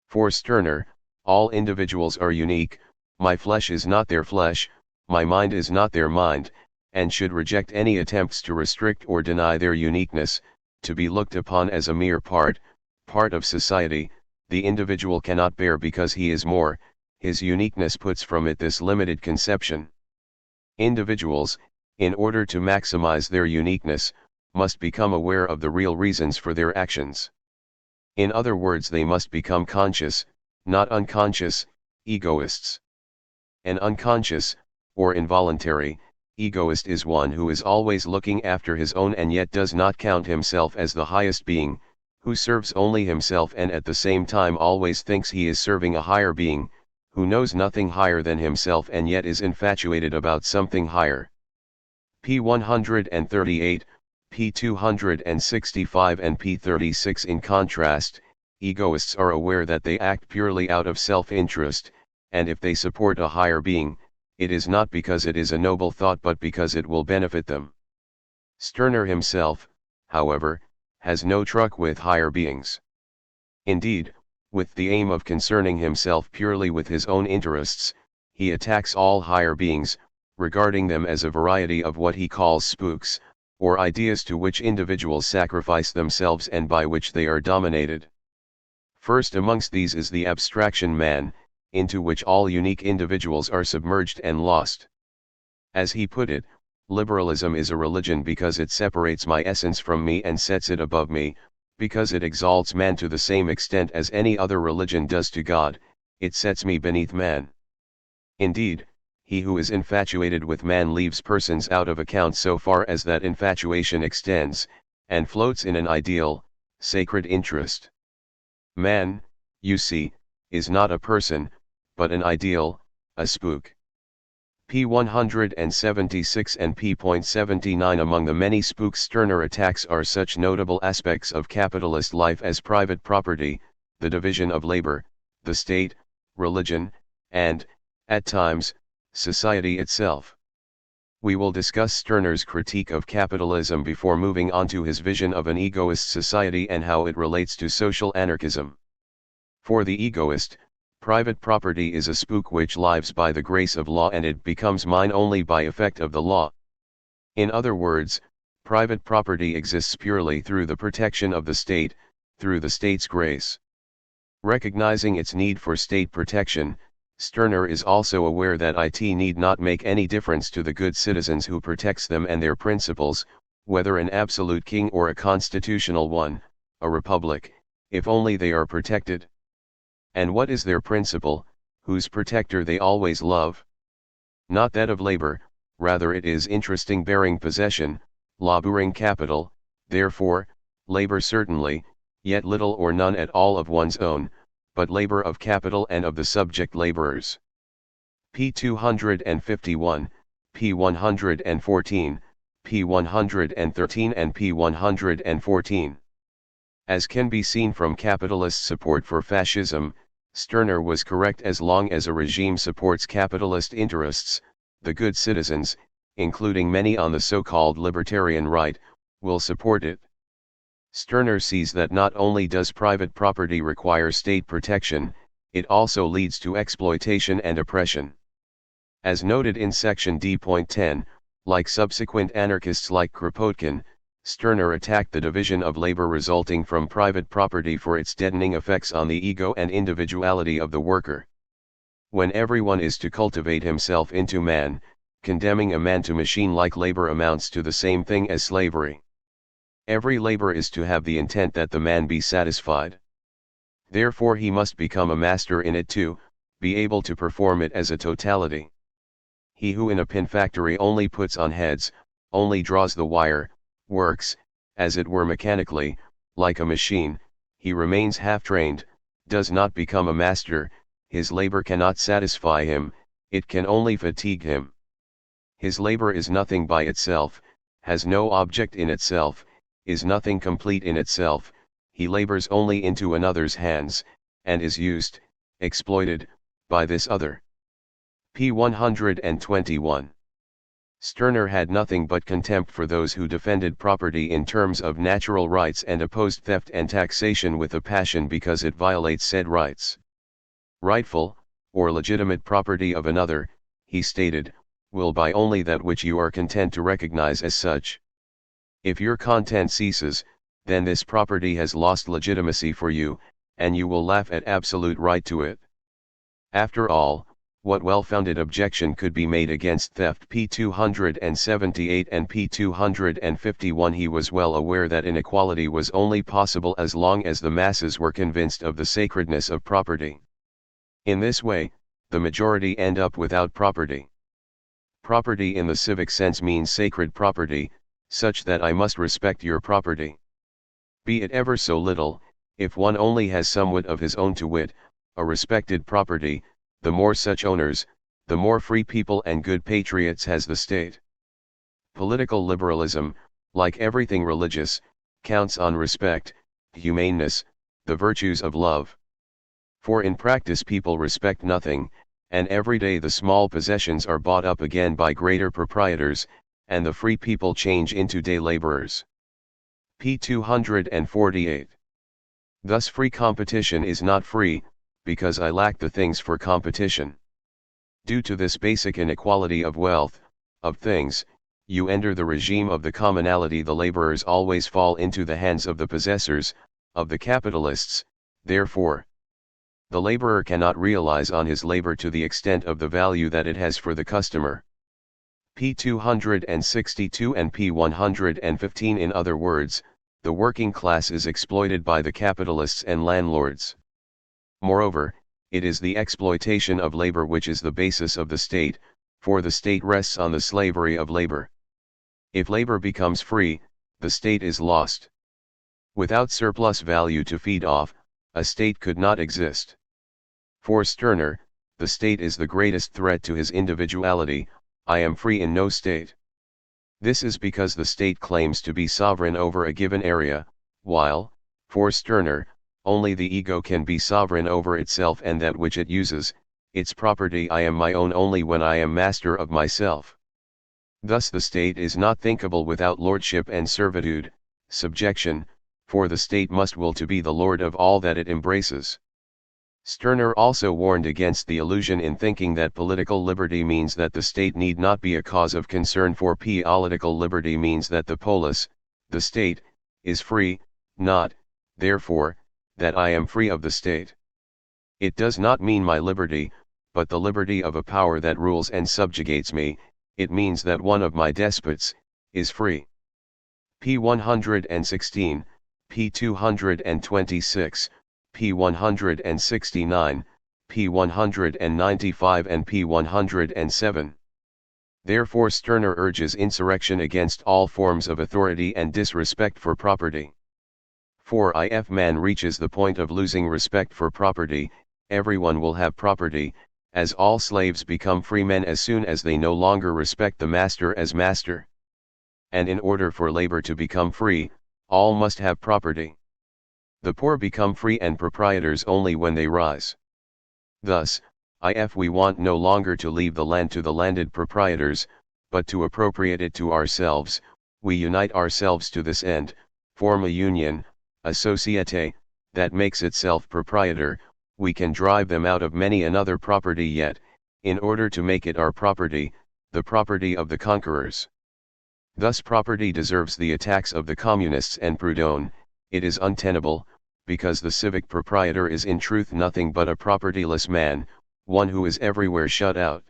For Stirner, all individuals are unique. My flesh is not their flesh, my mind is not their mind, and should reject any attempts to restrict or deny their uniqueness, to be looked upon as a mere part of society. The individual cannot bear because he is more, his uniqueness puts from it this limited conception. Individuals, in order to maximize their uniqueness, must become aware of the real reasons for their actions. In other words, they must become conscious, not unconscious, egoists. An unconscious, or involuntary, egoist is one who is always looking after his own and yet does not count himself as the highest being, who serves only himself and at the same time always thinks he is serving a higher being, who knows nothing higher than himself and yet is infatuated about something higher. p. 138, p. 265 and p. 36. In contrast, egoists are aware that they act purely out of self-interest, and if they support a higher being, it is not because it is a noble thought but because it will benefit them. Stirner himself, however, has no truck with higher beings. Indeed, with the aim of concerning himself purely with his own interests, he attacks all higher beings, regarding them as a variety of what he calls spooks, or ideas to which individuals sacrifice themselves and by which they are dominated. First amongst these is the abstraction man, into which all unique individuals are submerged and lost. As he put it, liberalism is a religion because it separates my essence from me and sets it above me, because it exalts man to the same extent as any other religion does to God, it sets me beneath man. Indeed, he who is infatuated with man leaves persons out of account so far as that infatuation extends, and floats in an ideal, sacred interest. Man, you see, is not a person, but an ideal, a spook. p. 176 and p. 79. Among the many spooks Stirner attacks are such notable aspects of capitalist life as private property, the division of labor, the state, religion, and, at times, society itself. We will discuss Stirner's critique of capitalism before moving on to his vision of an egoist society and how it relates to social anarchism. For the egoist, private property is a spook which lives by the grace of law and it becomes mine only by effect of the law. In other words, private property exists purely through the protection of the state, through the state's grace. Recognizing its need for state protection, Stirner is also aware that it need not make any difference to the good citizens who protects them and their principles, whether an absolute king or a constitutional one, a republic, if only they are protected. And what is their principle, whose protector they always love? Not that of labor, rather it is interesting bearing possession, laboring capital, therefore, labor certainly, yet little or none at all of one's own, but labor of capital and of the subject laborers. P 251, P 114, P 113 and P 114. As can be seen from capitalist support for fascism, Stirner was correct as long as a regime supports capitalist interests, the good citizens, including many on the so-called libertarian right, will support it. Stirner sees that not only does private property require state protection, it also leads to exploitation and oppression. As noted in section D.10, like subsequent anarchists like Kropotkin, Stirner attacked the division of labor resulting from private property for its deadening effects on the ego and individuality of the worker. When everyone is to cultivate himself into man, condemning a man-to-machine-like labor amounts to the same thing as slavery. Every labor is to have the intent that the man be satisfied. Therefore he must become a master in it too, be able to perform it as a totality. He who in a pin factory only puts on heads, only draws the wire, works, as it were mechanically, like a machine, he remains half-trained, does not become a master, his labor cannot satisfy him, it can only fatigue him. His labor is nothing by itself, has no object in itself, is nothing complete in itself, he labors only into another's hands, and is used, exploited, by this other. P 121. Stirner had nothing but contempt for those who defended property in terms of natural rights and opposed theft and taxation with a passion because it violates said rights. Rightful, or legitimate property of another, he stated, will buy only that which you are content to recognize as such. If your content ceases, then this property has lost legitimacy for you, and you will laugh at absolute right to it. After all, what well-founded objection could be made against theft? P 278 and P 251. He was well aware that inequality was only possible as long as the masses were convinced of the sacredness of property. In this way, the majority end up without property. Property in the civic sense means sacred property, such that I must respect your property. Be it ever so little, if one only has somewhat of his own, to wit, a respected property, the more such owners, the more free people and good patriots has the state. Political liberalism, like everything religious, counts on respect, humaneness, the virtues of love. For in practice people respect nothing, and every day the small possessions are bought up again by greater proprietors, and the free people change into day laborers. P 248. Thus free competition is not free, because I lack the things for competition. Due to this basic inequality of wealth, of things, you enter the regime of the commonality. The laborers always fall into the hands of the possessors, of the capitalists, therefore. The laborer cannot realize on his labor to the extent of the value that it has for the customer. P 262 and P 115. In other words, the working class is exploited by the capitalists and landlords. Moreover, it is the exploitation of labor which is the basis of the state, for the state rests on the slavery of labor. If labor becomes free, the state is lost. Without surplus value to feed off, a state could not exist. For Stirner, the state is the greatest threat to his individuality. I am free in no state. This is because the state claims to be sovereign over a given area, while, for Stirner, only the ego can be sovereign over itself and that which it uses, its property. I am my own only when I am master of myself. Thus the state is not thinkable without lordship and servitude, subjection, for the state must will to be the lord of all that it embraces. Stirner also warned against the illusion in thinking that political liberty means that the state need not be a cause of concern, for political liberty means that the polis, the state, is free, not, therefore, that I am free of the state. It does not mean my liberty, but the liberty of a power that rules and subjugates me. It means that one of my despots is free. P 116, P 226, P 169, P 195 and P 107. Therefore Stirner urges insurrection against all forms of authority and disrespect for property. For if man reaches the point of losing respect for property, everyone will have property, as all slaves become free men as soon as they no longer respect the master as master. And in order for labor to become free, all must have property. The poor become free and proprietors only when they rise. Thus, if we want no longer to leave the land to the landed proprietors, but to appropriate it to ourselves, we unite ourselves to this end, form a union, a société, that makes itself proprietor. We can drive them out of many another property yet, in order to make it our property, the property of the conquerors. Thus property deserves the attacks of the communists and Proudhon. It is untenable, because the civic proprietor is in truth nothing but a propertyless man, one who is everywhere shut out.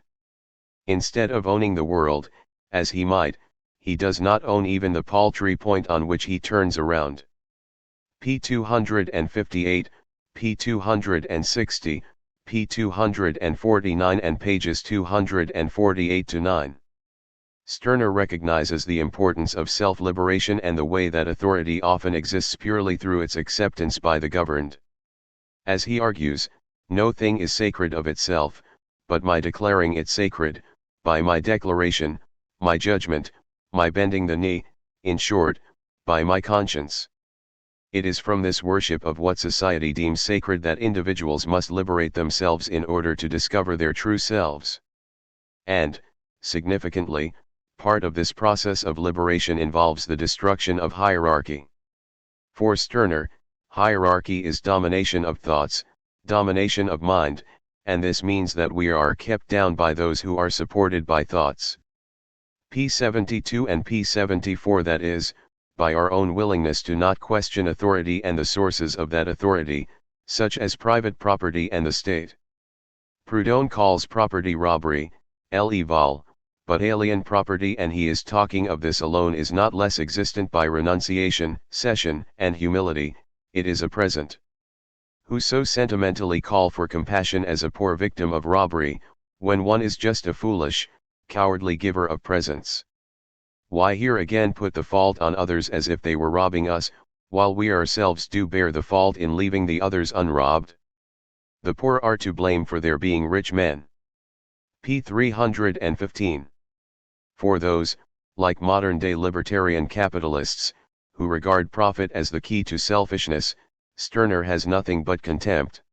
Instead of owning the world, as he might, he does not own even the paltry point on which he turns around. p. 258, p. 260, p. 249 and pages 248-9. Stirner recognizes the importance of self-liberation and the way that authority often exists purely through its acceptance by the governed. As he argues, no thing is sacred of itself, but my declaring it sacred, by my declaration, my judgment, my bending the knee, in short, by my conscience. It is from this worship of what society deems sacred that individuals must liberate themselves in order to discover their true selves. And, significantly, part of this process of liberation involves the destruction of hierarchy. For Stirner, hierarchy is domination of thoughts, domination of mind, and this means that we are kept down by those who are supported by thoughts. p. 72 and p. 74, that is, by our own willingness to not question authority and the sources of that authority, such as private property and the state. Proudhon calls property robbery, vol, but alien property, and he is talking of this alone, is not less existent by renunciation, cession, and humility. It is a present. Who so sentimentally call for compassion as a poor victim of robbery, when one is just a foolish, cowardly giver of presents? Why here again put the fault on others as if they were robbing us, while we ourselves do bear the fault in leaving the others unrobbed? The poor are to blame for their being rich men. p. 315. For those, like modern-day libertarian capitalists, who regard profit as the key to selfishness, Stirner has nothing but contempt.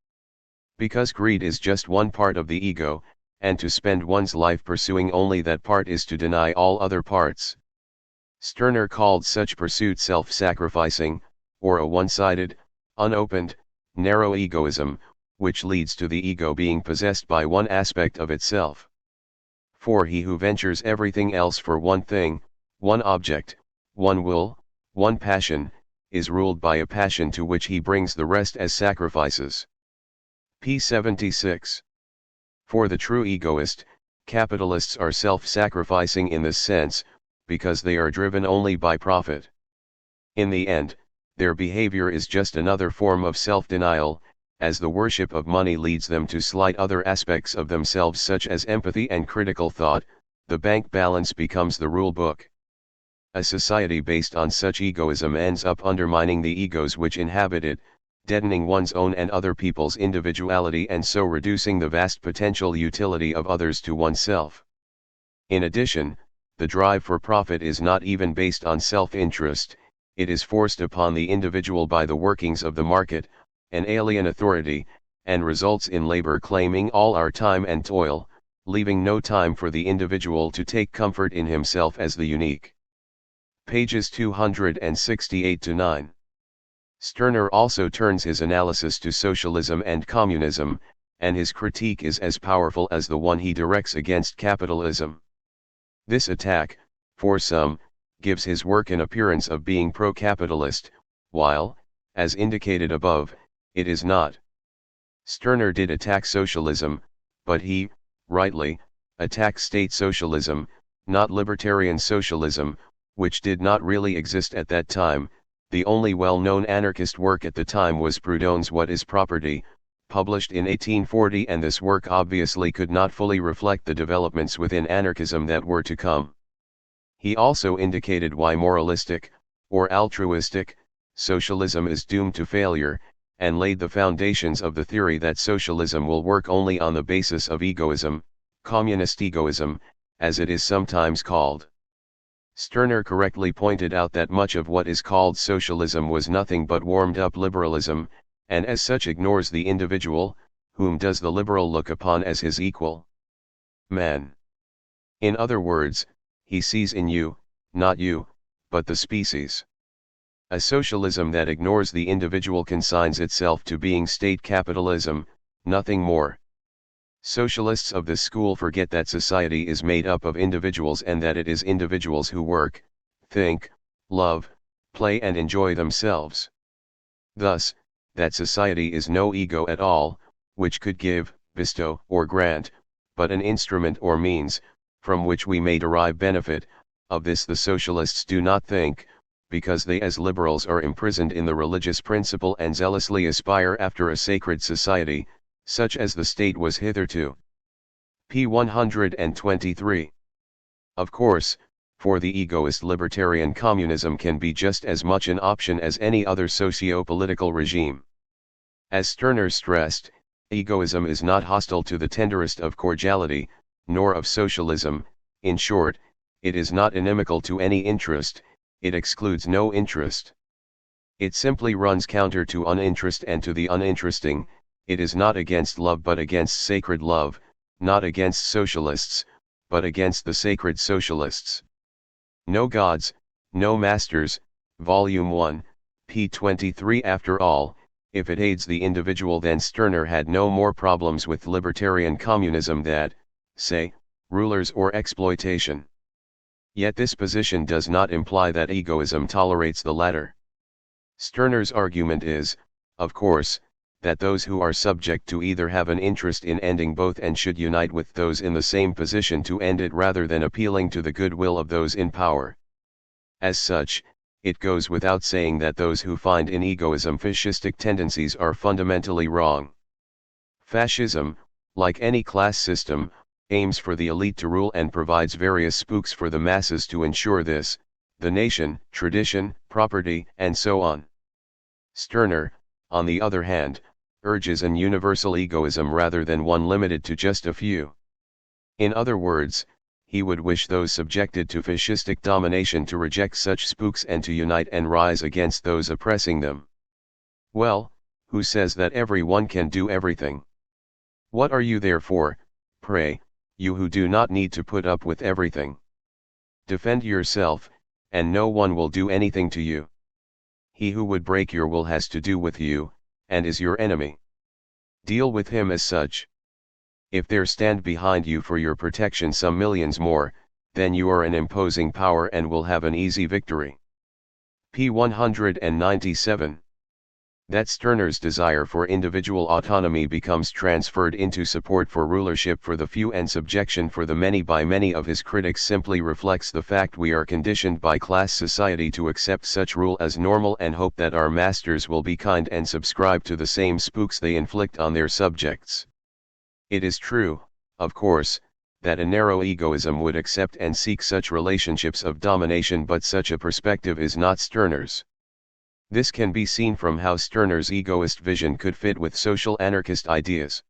Because greed is just one part of the ego, and to spend one's life pursuing only that part is to deny all other parts. Stirner called such pursuit self-sacrificing, or a one-sided, unopened, narrow egoism, which leads to the ego being possessed by one aspect of itself. For he who ventures everything else for one thing, one object, one will, one passion, is ruled by a passion to which he brings the rest as sacrifices. p. 76. For the true egoist, capitalists are self-sacrificing in this sense, because they are driven only by profit. In the end, their behavior is just another form of self-denial, as the worship of money leads them to slight other aspects of themselves such as empathy and critical thought. The bank balance becomes the rule book. A society based on such egoism ends up undermining the egos which inhabit it, deadening one's own and other people's individuality, and so reducing the vast potential utility of others to oneself. In addition, the drive for profit is not even based on self-interest, it is forced upon the individual by the workings of the market, an alien authority, and results in labor claiming all our time and toil, leaving no time for the individual to take comfort in himself as the unique. Pages 268-9. Stirner also turns his analysis to socialism and communism, and his critique is as powerful as the one he directs against capitalism. This attack, for some, gives his work an appearance of being pro-capitalist, while, as indicated above, it is not. Stirner did attack socialism, but he, rightly, attacked state socialism, not libertarian socialism, which did not really exist at that time. The only well-known anarchist work at the time was Proudhon's What is Property, published in 1840, and this work obviously could not fully reflect the developments within anarchism that were to come. He also indicated why moralistic, or altruistic, socialism is doomed to failure, and laid the foundations of the theory that socialism will work only on the basis of egoism, communist egoism, as it is sometimes called. Stirner correctly pointed out that much of what is called socialism was nothing but warmed-up liberalism, and as such ignores the individual, whom does the liberal look upon as his equal? Man. In other words, he sees in you, not you, but the species. A socialism that ignores the individual consigns itself to being state capitalism, nothing more. Socialists of this school forget that society is made up of individuals and that it is individuals who work, think, love, play and enjoy themselves. Thus, that society is no ego at all, which could give, bestow, or grant, but an instrument or means, from which we may derive benefit. Of this the socialists do not think, because they as liberals are imprisoned in the religious principle and zealously aspire after a sacred society, such as the state was hitherto. p. 123. Of course, for the egoist libertarian communism can be just as much an option as any other socio-political regime. As Stirner stressed, egoism is not hostile to the tenderest of cordiality, nor of socialism. In short, it is not inimical to any interest, it excludes no interest. It simply runs counter to uninterest and to the uninteresting. It is not against love but against sacred love, not against socialists, but against the sacred socialists. No gods, no masters, Volume 1, p. 23. After all, if it aids the individual, then Stirner had no more problems with libertarian communism than, say, rulers or exploitation. Yet this position does not imply that egoism tolerates the latter. Stirner's argument is, of course, that those who are subject to either have an interest in ending both and should unite with those in the same position to end it rather than appealing to the goodwill of those in power. As such, it goes without saying that those who find in egoism fascistic tendencies are fundamentally wrong. Fascism, like any class system, aims for the elite to rule and provides various spooks for the masses to ensure this, the nation, tradition, property, and so on. Stirner, on the other hand, urges an universal egoism rather than one limited to just a few. In other words, he would wish those subjected to fascistic domination to reject such spooks and to unite and rise against those oppressing them. Well, who says that everyone can do everything? What are you there for, pray, you who do not need to put up with everything? Defend yourself, and no one will do anything to you. He who would break your will has to do with you, and is your enemy. Deal with him as such. If there stand behind you for your protection some millions more, then you are an imposing power and will have an easy victory. p. 197. That Stirner's desire for individual autonomy becomes transferred into support for rulership for the few and subjection for the many by many of his critics simply reflects the fact we are conditioned by class society to accept such rule as normal and hope that our masters will be kind and subscribe to the same spooks they inflict on their subjects. It is true, of course, that a narrow egoism would accept and seek such relationships of domination, but such a perspective is not Stirner's. This can be seen from how Stirner's egoist vision could fit with social anarchist ideas.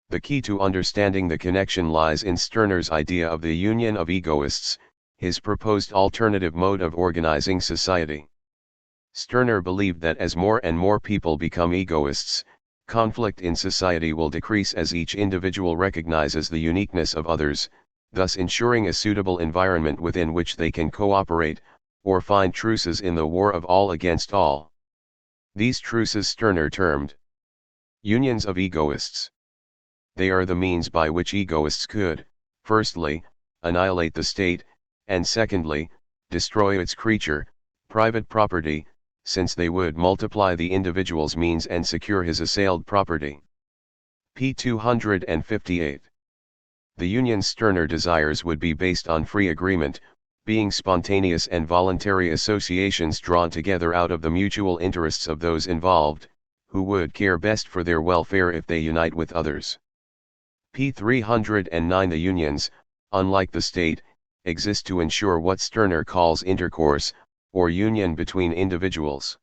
The key to understanding the connection lies in Stirner's idea of the union of egoists, his proposed alternative mode of organizing society. Stirner believed that as more and more people become egoists, conflict in society will decrease as each individual recognizes the uniqueness of others, thus ensuring a suitable environment within which they can cooperate, or find truces in the war of all against all. These truces Stirner termed unions of egoists. They are the means by which egoists could, firstly, annihilate the state, and secondly, destroy its creature, private property, since they would multiply the individual's means and secure his assailed property. p. 258. The unions Stirner desires would be based on free agreement, being spontaneous and voluntary associations drawn together out of the mutual interests of those involved, who would care best for their welfare if they unite with others. p. 309. The unions, unlike the state, exist to ensure what Stirner calls intercourse, or union between individuals.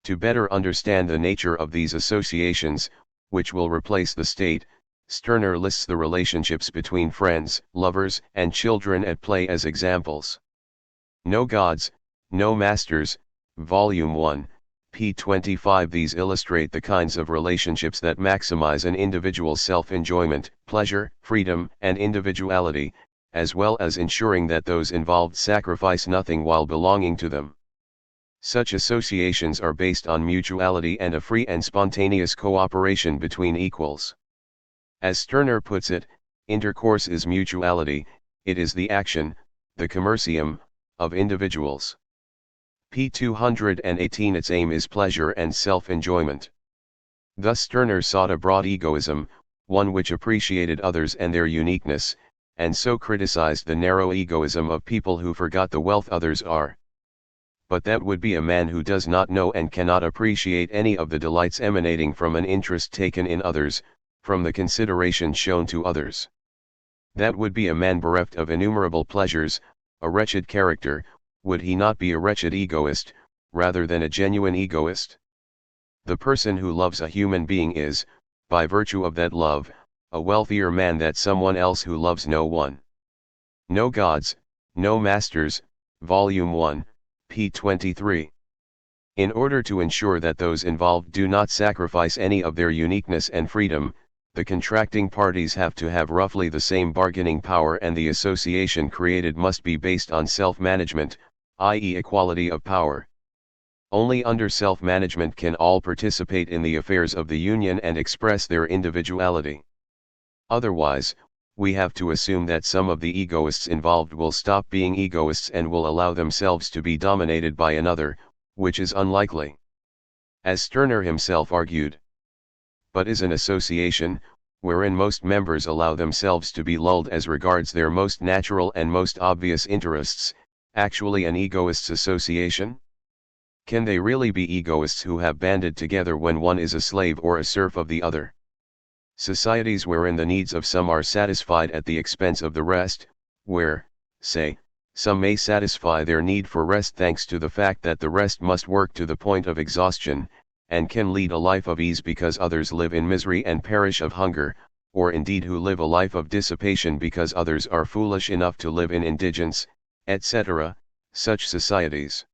To better understand the nature of these associations, which will replace the state, Stirner lists the relationships between friends, lovers, and children at play as examples. No Gods, No Masters, Volume 1, p. 25. These illustrate the kinds of relationships that maximize an individual's self-enjoyment, pleasure, freedom, and individuality, as well as ensuring that those involved sacrifice nothing while belonging to them. Such associations are based on mutuality and a free and spontaneous cooperation between equals. As Stirner puts it, intercourse is mutuality, it is the action, the commercium, of individuals. p. 218. Its aim is pleasure and self-enjoyment. Thus Stirner sought a broad egoism, one which appreciated others and their uniqueness, and so criticized the narrow egoism of people who forgot the wealth others are. But that would be a man who does not know and cannot appreciate any of the delights emanating from an interest taken in others, from the consideration shown to others. That would be a man bereft of innumerable pleasures, a wretched character. Would he not be a wretched egoist, rather than a genuine egoist? The person who loves a human being is, by virtue of that love, a wealthier man than someone else who loves no one. No Gods, No Masters, Volume 1, p. 23. In order to ensure that those involved do not sacrifice any of their uniqueness and freedom, the contracting parties have to have roughly the same bargaining power, and the association created must be based on self-management, i.e. equality of power. Only under self-management can all participate in the affairs of the union and express their individuality. Otherwise, we have to assume that some of the egoists involved will stop being egoists and will allow themselves to be dominated by another, which is unlikely. As Stirner himself argued. But is an association, wherein most members allow themselves to be lulled as regards their most natural and most obvious interests, actually an egoists' association? Can they really be egoists who have banded together when one is a slave or a serf of the other? Societies wherein the needs of some are satisfied at the expense of the rest, where, say, some may satisfy their need for rest thanks to the fact that the rest must work to the point of exhaustion, and can lead a life of ease because others live in misery and perish of hunger, or indeed who live a life of dissipation because others are foolish enough to live in indigence, etc., such societies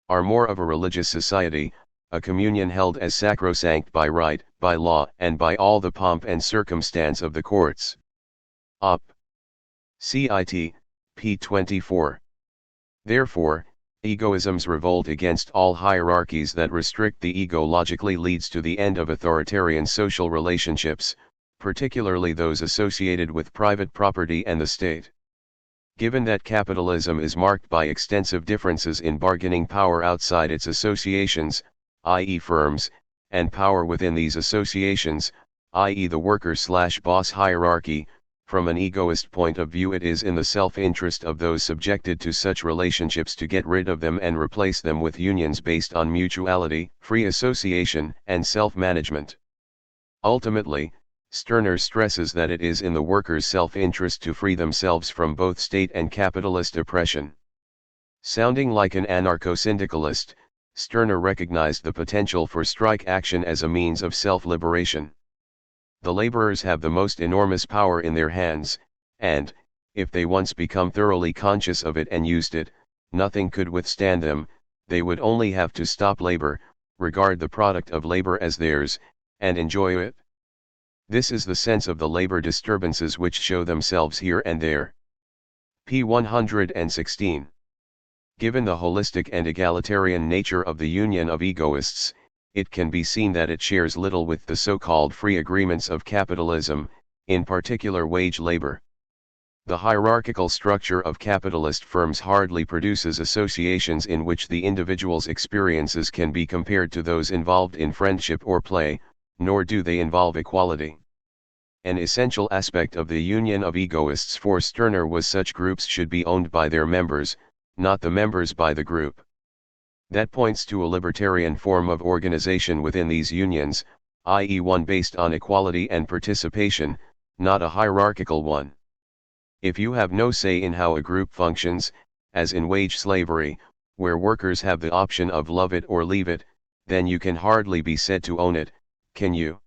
are more of a religious society, a communion held as sacrosanct by right, by law, and by all the pomp and circumstance of the courts. Op. Cit. p. 24. Therefore, egoism's revolt against all hierarchies that restrict the ego logically leads to the end of authoritarian social relationships, particularly those associated with private property and the state. Given that capitalism is marked by extensive differences in bargaining power outside its associations, i.e. firms, and power within these associations, i.e. the worker/boss hierarchy, from an egoist point of view it is in the self-interest of those subjected to such relationships to get rid of them and replace them with unions based on mutuality, free association, and self-management. Ultimately, Stirner stresses that it is in the workers' self-interest to free themselves from both state and capitalist oppression. Sounding like an anarcho-syndicalist, Stirner recognized the potential for strike action as a means of self-liberation. The laborers have the most enormous power in their hands, and, if they once become thoroughly conscious of it and used it, nothing could withstand them. They would only have to stop labor, regard the product of labor as theirs, and enjoy it. This is the sense of the labor disturbances which show themselves here and there. p. 116. Given the holistic and egalitarian nature of the union of egoists, it can be seen that it shares little with the so-called free agreements of capitalism, in particular wage labor. The hierarchical structure of capitalist firms hardly produces associations in which the individual's experiences can be compared to those involved in friendship or play, nor do they involve equality. An essential aspect of the union of egoists for Stirner was such groups should be owned by their members, not the members by the group. That points to a libertarian form of organization within these unions, i.e. one based on equality and participation, not a hierarchical one. If you have no say in how a group functions, as in wage slavery, where workers have the option of love it or leave it, then you can hardly be said to own it, can you?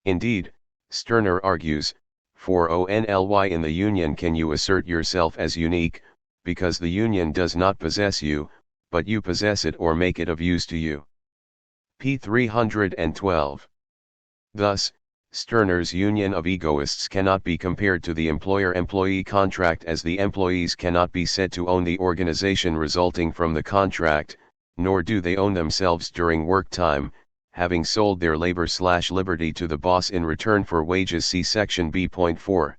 Indeed, Stirner argues, for only in the union can you assert yourself as unique, because the union does not possess you, but you possess it or make it of use to you. p. 312. Thus, Stirner's union of egoists cannot be compared to the employer-employee contract, as the employees cannot be said to own the organization resulting from the contract, nor do they own themselves during work time, having sold their labor/liberty to the boss in return for wages. See section B.4.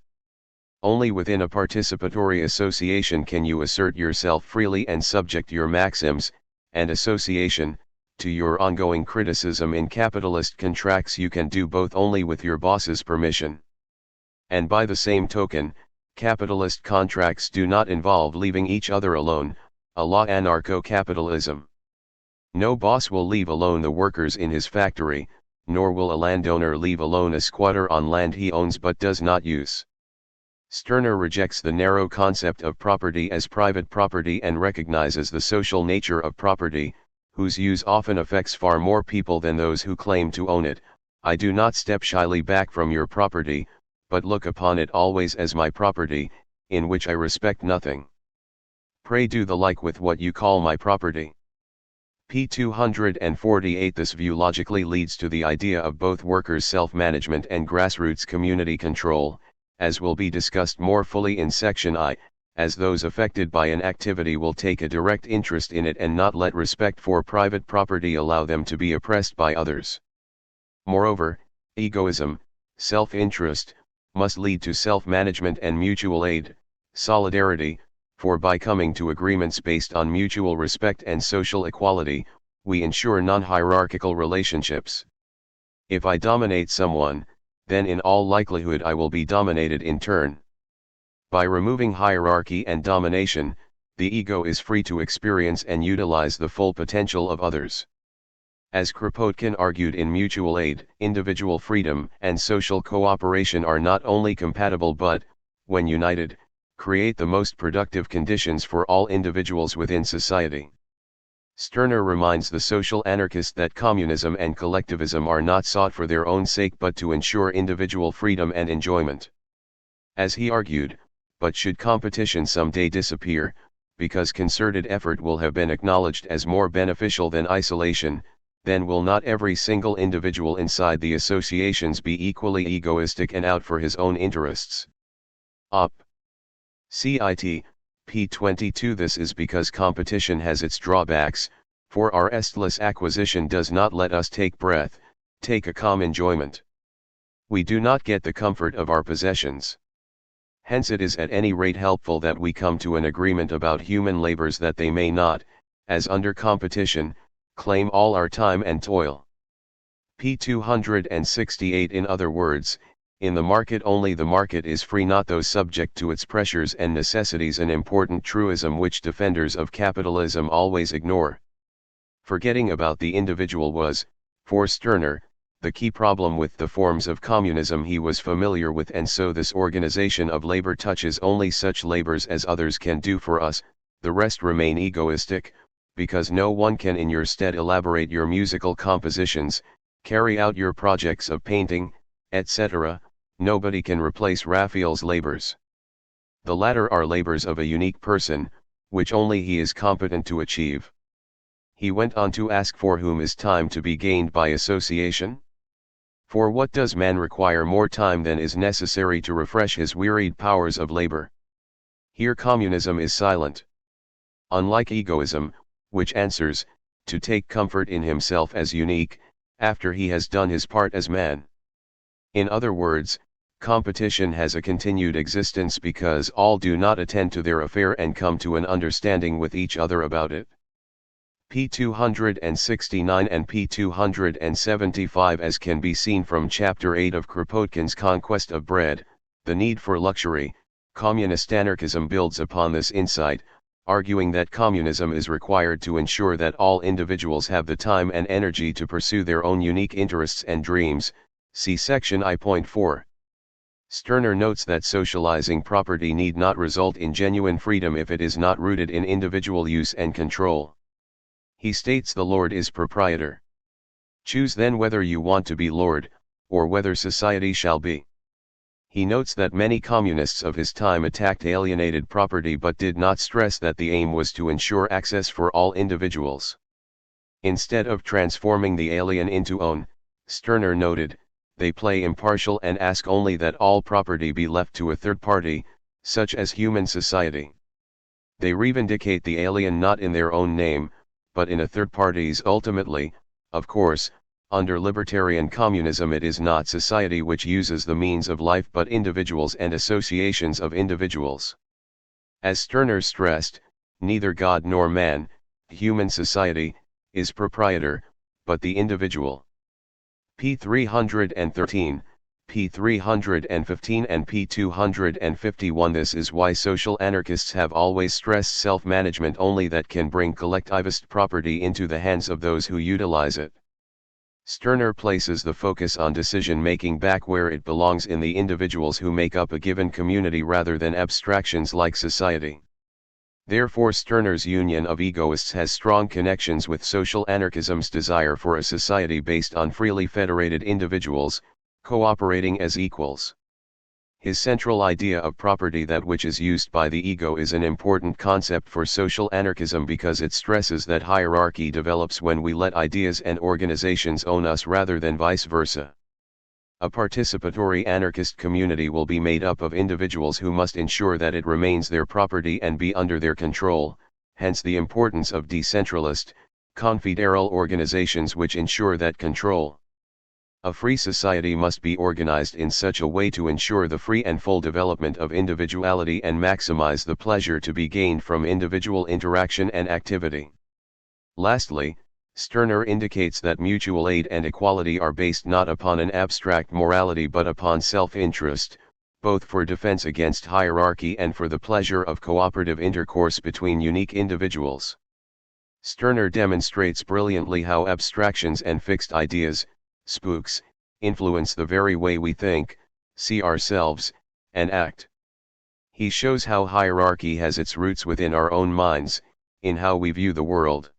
Only within a participatory association can you assert yourself freely and subject your maxims, and association, to your ongoing criticism. In capitalist contracts you can do both only with your boss's permission. And by the same token, capitalist contracts do not involve leaving each other alone, a la anarcho-capitalism. No boss will leave alone the workers in his factory, nor will a landowner leave alone a squatter on land he owns but does not use. Stirner rejects the narrow concept of property as private property and recognizes the social nature of property, whose use often affects far more people than those who claim to own it. I do not step shyly back from your property, but look upon it always as my property, in which I respect nothing. Pray do the like with what you call my property. p. 248. This view logically leads to the idea of both workers' self-management and grassroots community control, as will be discussed more fully in section I, as those affected by an activity will take a direct interest in it and not let respect for private property allow them to be oppressed by others. Moreover, egoism, self-interest, must lead to self-management and mutual aid, solidarity, for by coming to agreements based on mutual respect and social equality, we ensure non-hierarchical relationships. If I dominate someone, then in all likelihood I will be dominated in turn. By removing hierarchy and domination, the ego is free to experience and utilize the full potential of others. As Kropotkin argued in Mutual Aid, individual freedom and social cooperation are not only compatible but, when united, create the most productive conditions for all individuals within society. Stirner reminds the social anarchist that communism and collectivism are not sought for their own sake but to ensure individual freedom and enjoyment. As he argued, but should competition someday disappear, because concerted effort will have been acknowledged as more beneficial than isolation, then will not every single individual inside the associations be equally egoistic and out for his own interests? Op. Cit. p. 22. This is because competition has its drawbacks, for our restless acquisition does not let us take breath, take a calm enjoyment. We do not get the comfort of our possessions. Hence it is at any rate helpful that we come to an agreement about human labors that they may not, as under competition, claim all our time and toil. p. 268. In other words, in the market only the market is free, not those subject to its pressures and necessities, an important truism which defenders of capitalism always ignore. Forgetting about the individual was, for Stirner, the key problem with the forms of communism he was familiar with, and so this organization of labor touches only such labors as others can do for us, the rest remain egoistic, because no one can in your stead elaborate your musical compositions, carry out your projects of painting, etc., nobody can replace Raphael's labors. The latter are labors of a unique person, which only he is competent to achieve. He went on to ask, for whom is time to be gained by association? For what does man require more time than is necessary to refresh his wearied powers of labor? Here communism is silent. Unlike egoism, which answers, to take comfort in himself as unique, after he has done his part as man. In other words, competition has a continued existence because all do not attend to their affair and come to an understanding with each other about it. p. 269 and p. 275. As can be seen from Chapter 8 of Kropotkin's Conquest of Bread, the need for luxury, communist anarchism builds upon this insight, arguing that communism is required to ensure that all individuals have the time and energy to pursue their own unique interests and dreams. See section I.4. Stirner notes that socializing property need not result in genuine freedom if it is not rooted in individual use and control. He states the Lord is proprietor. Choose then whether you want to be Lord, or whether society shall be. He notes that many communists of his time attacked alienated property but did not stress that the aim was to ensure access for all individuals. Instead of transforming the alien into own, Stirner noted, they play impartial and ask only that all property be left to a third party, such as human society. They reivindicate the alien not in their own name, but in a third party's. Ultimately, of course, under libertarian communism it is not society which uses the means of life but individuals and associations of individuals. As Stirner stressed, neither God nor man, human society, is proprietor, but the individual. P 313, P 315 and P 251. This is why social anarchists have always stressed self-management only that can bring collectivist property into the hands of those who utilize it. Stirner places the focus on decision-making back where it belongs in the individuals who make up a given community rather than abstractions like society. Therefore Stirner's union of egoists has strong connections with social anarchism's desire for a society based on freely federated individuals, cooperating as equals. His central idea of property, that which is used by the ego, is an important concept for social anarchism because it stresses that hierarchy develops when we let ideas and organizations own us rather than vice versa. A participatory anarchist community will be made up of individuals who must ensure that it remains their property and be under their control, hence the importance of decentralist, confederal organizations which ensure that control. A free society must be organized in such a way to ensure the free and full development of individuality and maximize the pleasure to be gained from individual interaction and activity. Lastly, Stirner indicates that mutual aid and equality are based not upon an abstract morality but upon self-interest, both for defense against hierarchy and for the pleasure of cooperative intercourse between unique individuals. Stirner demonstrates brilliantly how abstractions and fixed ideas, spooks, influence the very way we think, see ourselves, and act. He shows how hierarchy has its roots within our own minds, in how we view the world.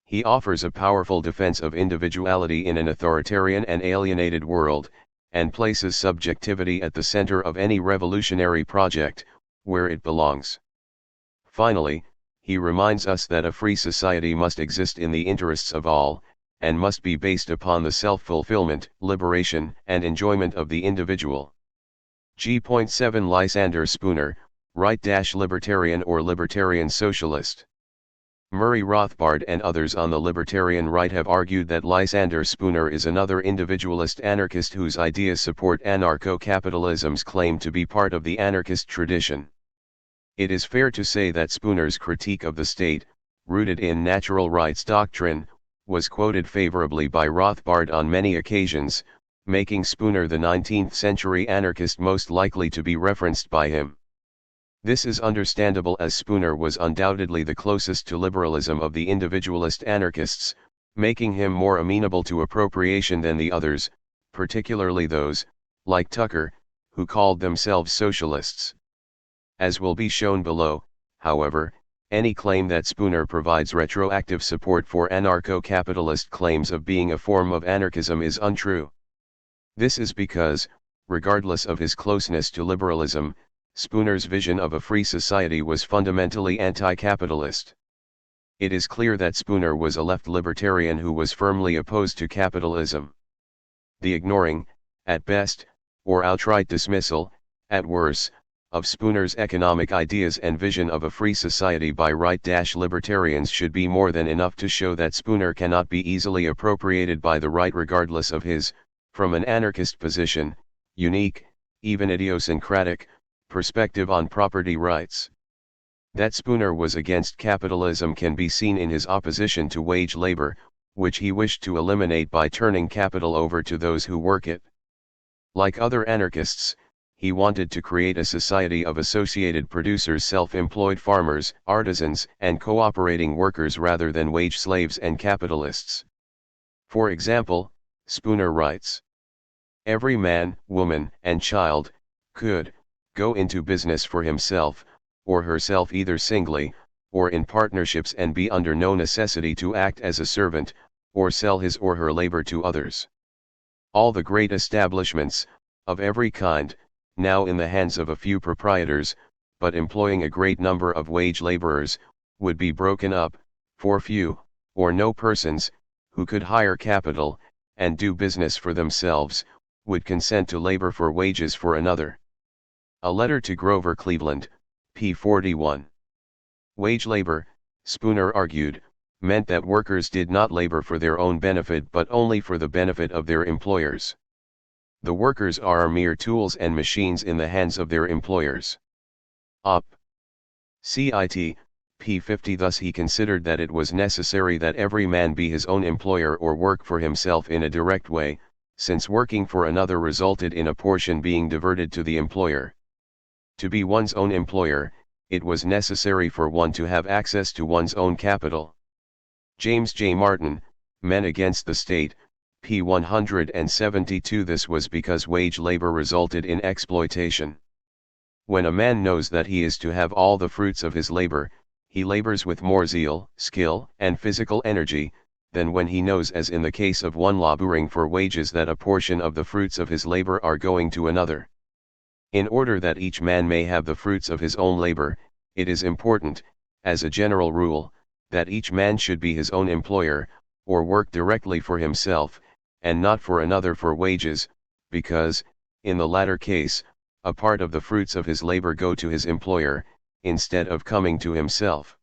He offers a powerful defense of individuality in an authoritarian and alienated world, and places subjectivity at the center of any revolutionary project, where it belongs. Finally, he reminds us that a free society must exist in the interests of all, and must be based upon the self-fulfillment, liberation, and enjoyment of the individual. G.7 Lysander Spooner, right-libertarian or libertarian socialist. Murray Rothbard and others on the libertarian right have argued that Lysander Spooner is another individualist anarchist whose ideas support anarcho-capitalism's claim to be part of the anarchist tradition. It is fair to say that Spooner's critique of the state, rooted in natural rights doctrine, was quoted favorably by Rothbard on many occasions, making Spooner the 19th-century anarchist most likely to be referenced by him. This is understandable as Spooner was undoubtedly the closest to liberalism of the individualist anarchists, making him more amenable to appropriation than the others, particularly those, like Tucker, who called themselves socialists. As will be shown below, however, any claim that Spooner provides retroactive support for anarcho-capitalist claims of being a form of anarchism is untrue. This is because, regardless of his closeness to liberalism, Spooner's vision of a free society was fundamentally anti-capitalist. It is clear that Spooner was a left libertarian who was firmly opposed to capitalism. The ignoring, at best, or outright dismissal, at worst, of Spooner's economic ideas and vision of a free society by right-libertarians should be more than enough to show that Spooner cannot be easily appropriated by the right regardless of his, from an anarchist position, unique, even idiosyncratic, perspective on property rights. That Spooner was against capitalism can be seen in his opposition to wage labor, which he wished to eliminate by turning capital over to those who work it. Like other anarchists, he wanted to create a society of associated producers, self-employed farmers, artisans, and cooperating workers rather than wage slaves and capitalists. For example, Spooner writes, "Every man, woman, and child could go into business for himself, or herself either singly, or in partnerships, and be under no necessity to act as a servant, or sell his or her labor to others. All the great establishments, of every kind, now in the hands of a few proprietors, but employing a great number of wage laborers, would be broken up, for few, or no persons, who could hire capital, and do business for themselves, would consent to labor for wages for another." A letter to Grover Cleveland, p. 41. Wage labor, Spooner argued, meant that workers did not labor for their own benefit but only for the benefit of their employers. The workers are mere tools and machines in the hands of their employers. Op. Cit. p. 50. Thus he considered that it was necessary that every man be his own employer or work for himself in a direct way, since working for another resulted in a portion being diverted to the employer. To be one's own employer, it was necessary for one to have access to one's own capital. James J. Martin, Men Against the State, p. 172. This was because wage labor resulted in exploitation. When a man knows that he is to have all the fruits of his labor, he labors with more zeal, skill, and physical energy, than when he knows, as in the case of one laboring for wages, that a portion of the fruits of his labor are going to another. In order that each man may have the fruits of his own labor, it is important, as a general rule, that each man should be his own employer, or work directly for himself, and not for another for wages, because, in the latter case, a part of the fruits of his labor go to his employer, instead of coming to himself.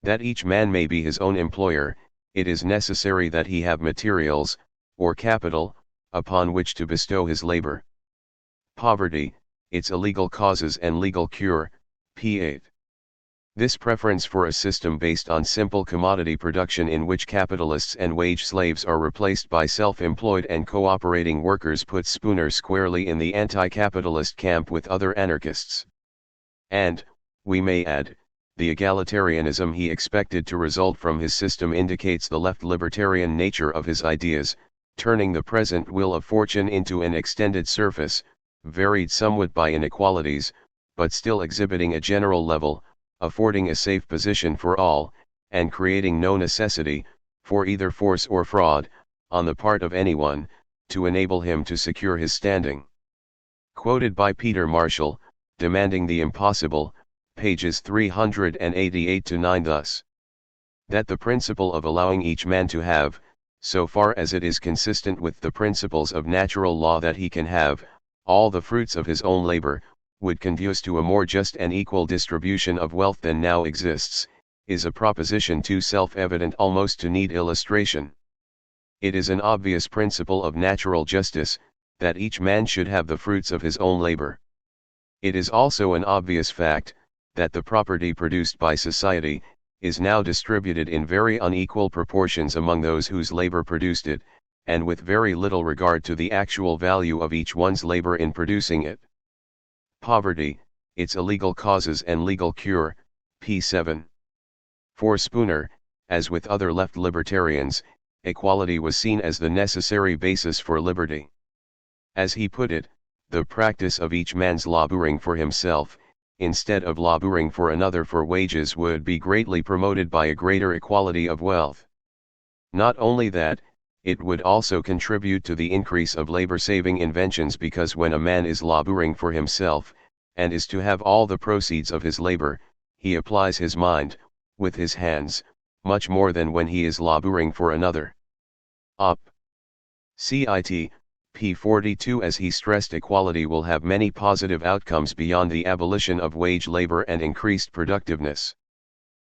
That each man may be his own employer, it is necessary that he have materials, or capital, upon which to bestow his labor. Poverty, its illegal causes and legal cure, p. 8. This preference for a system based on simple commodity production in which capitalists and wage slaves are replaced by self-employed and cooperating workers puts Spooner squarely in the anti-capitalist camp with other anarchists. And, we may add, the egalitarianism he expected to result from his system indicates the left libertarian nature of his ideas, turning the present wheel of fortune into an extended surface, varied somewhat by inequalities, but still exhibiting a general level, affording a safe position for all, and creating no necessity, for either force or fraud, on the part of anyone, to enable him to secure his standing. Quoted by Peter Marshall, Demanding the Impossible, pages 388-9 thus: "That the principle of allowing each man to have, so far as it is consistent with the principles of natural law that he can have, all the fruits of his own labor, would conduce to a more just and equal distribution of wealth than now exists, is a proposition too self-evident almost to need illustration. It is an obvious principle of natural justice, that each man should have the fruits of his own labor. It is also an obvious fact, that the property produced by society, is now distributed in very unequal proportions among those whose labor produced it, and with very little regard to the actual value of each one's labor in producing it." Poverty, its illegal causes and legal cure, p. 7. For Spooner, as with other left libertarians, equality was seen as the necessary basis for liberty. As he put it, the practice of each man's laboring for himself, instead of laboring for another for wages, would be greatly promoted by a greater equality of wealth. Not only that, it would also contribute to the increase of labor-saving inventions, because when a man is laboring for himself, and is to have all the proceeds of his labor, he applies his mind, with his hands, much more than when he is laboring for another. Op. Cit. p. 42. As he stressed, equality will have many positive outcomes beyond the abolition of wage labor and increased productiveness.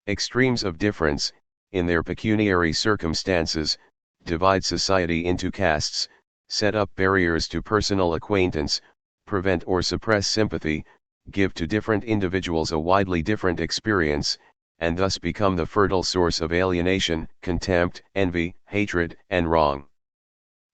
Extremes of difference, in their pecuniary circumstances, divide society into castes, set up barriers to personal acquaintance, prevent or suppress sympathy, give to different individuals a widely different experience, and thus become the fertile source of alienation, contempt, envy, hatred, and wrong.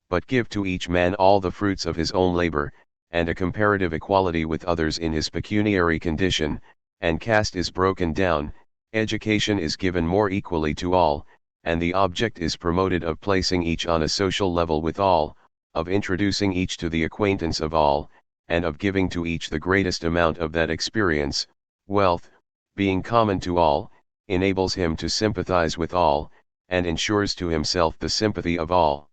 But give to each man all the fruits of his own labor, and a comparative equality with others in his pecuniary condition, and caste is broken down, education is given more equally to all, and the object is promoted of placing each on a social level with all, of introducing each to the acquaintance of all, and of giving to each the greatest amount of that experience, wealth, being common to all, enables him to sympathize with all, and ensures to himself the sympathy of all.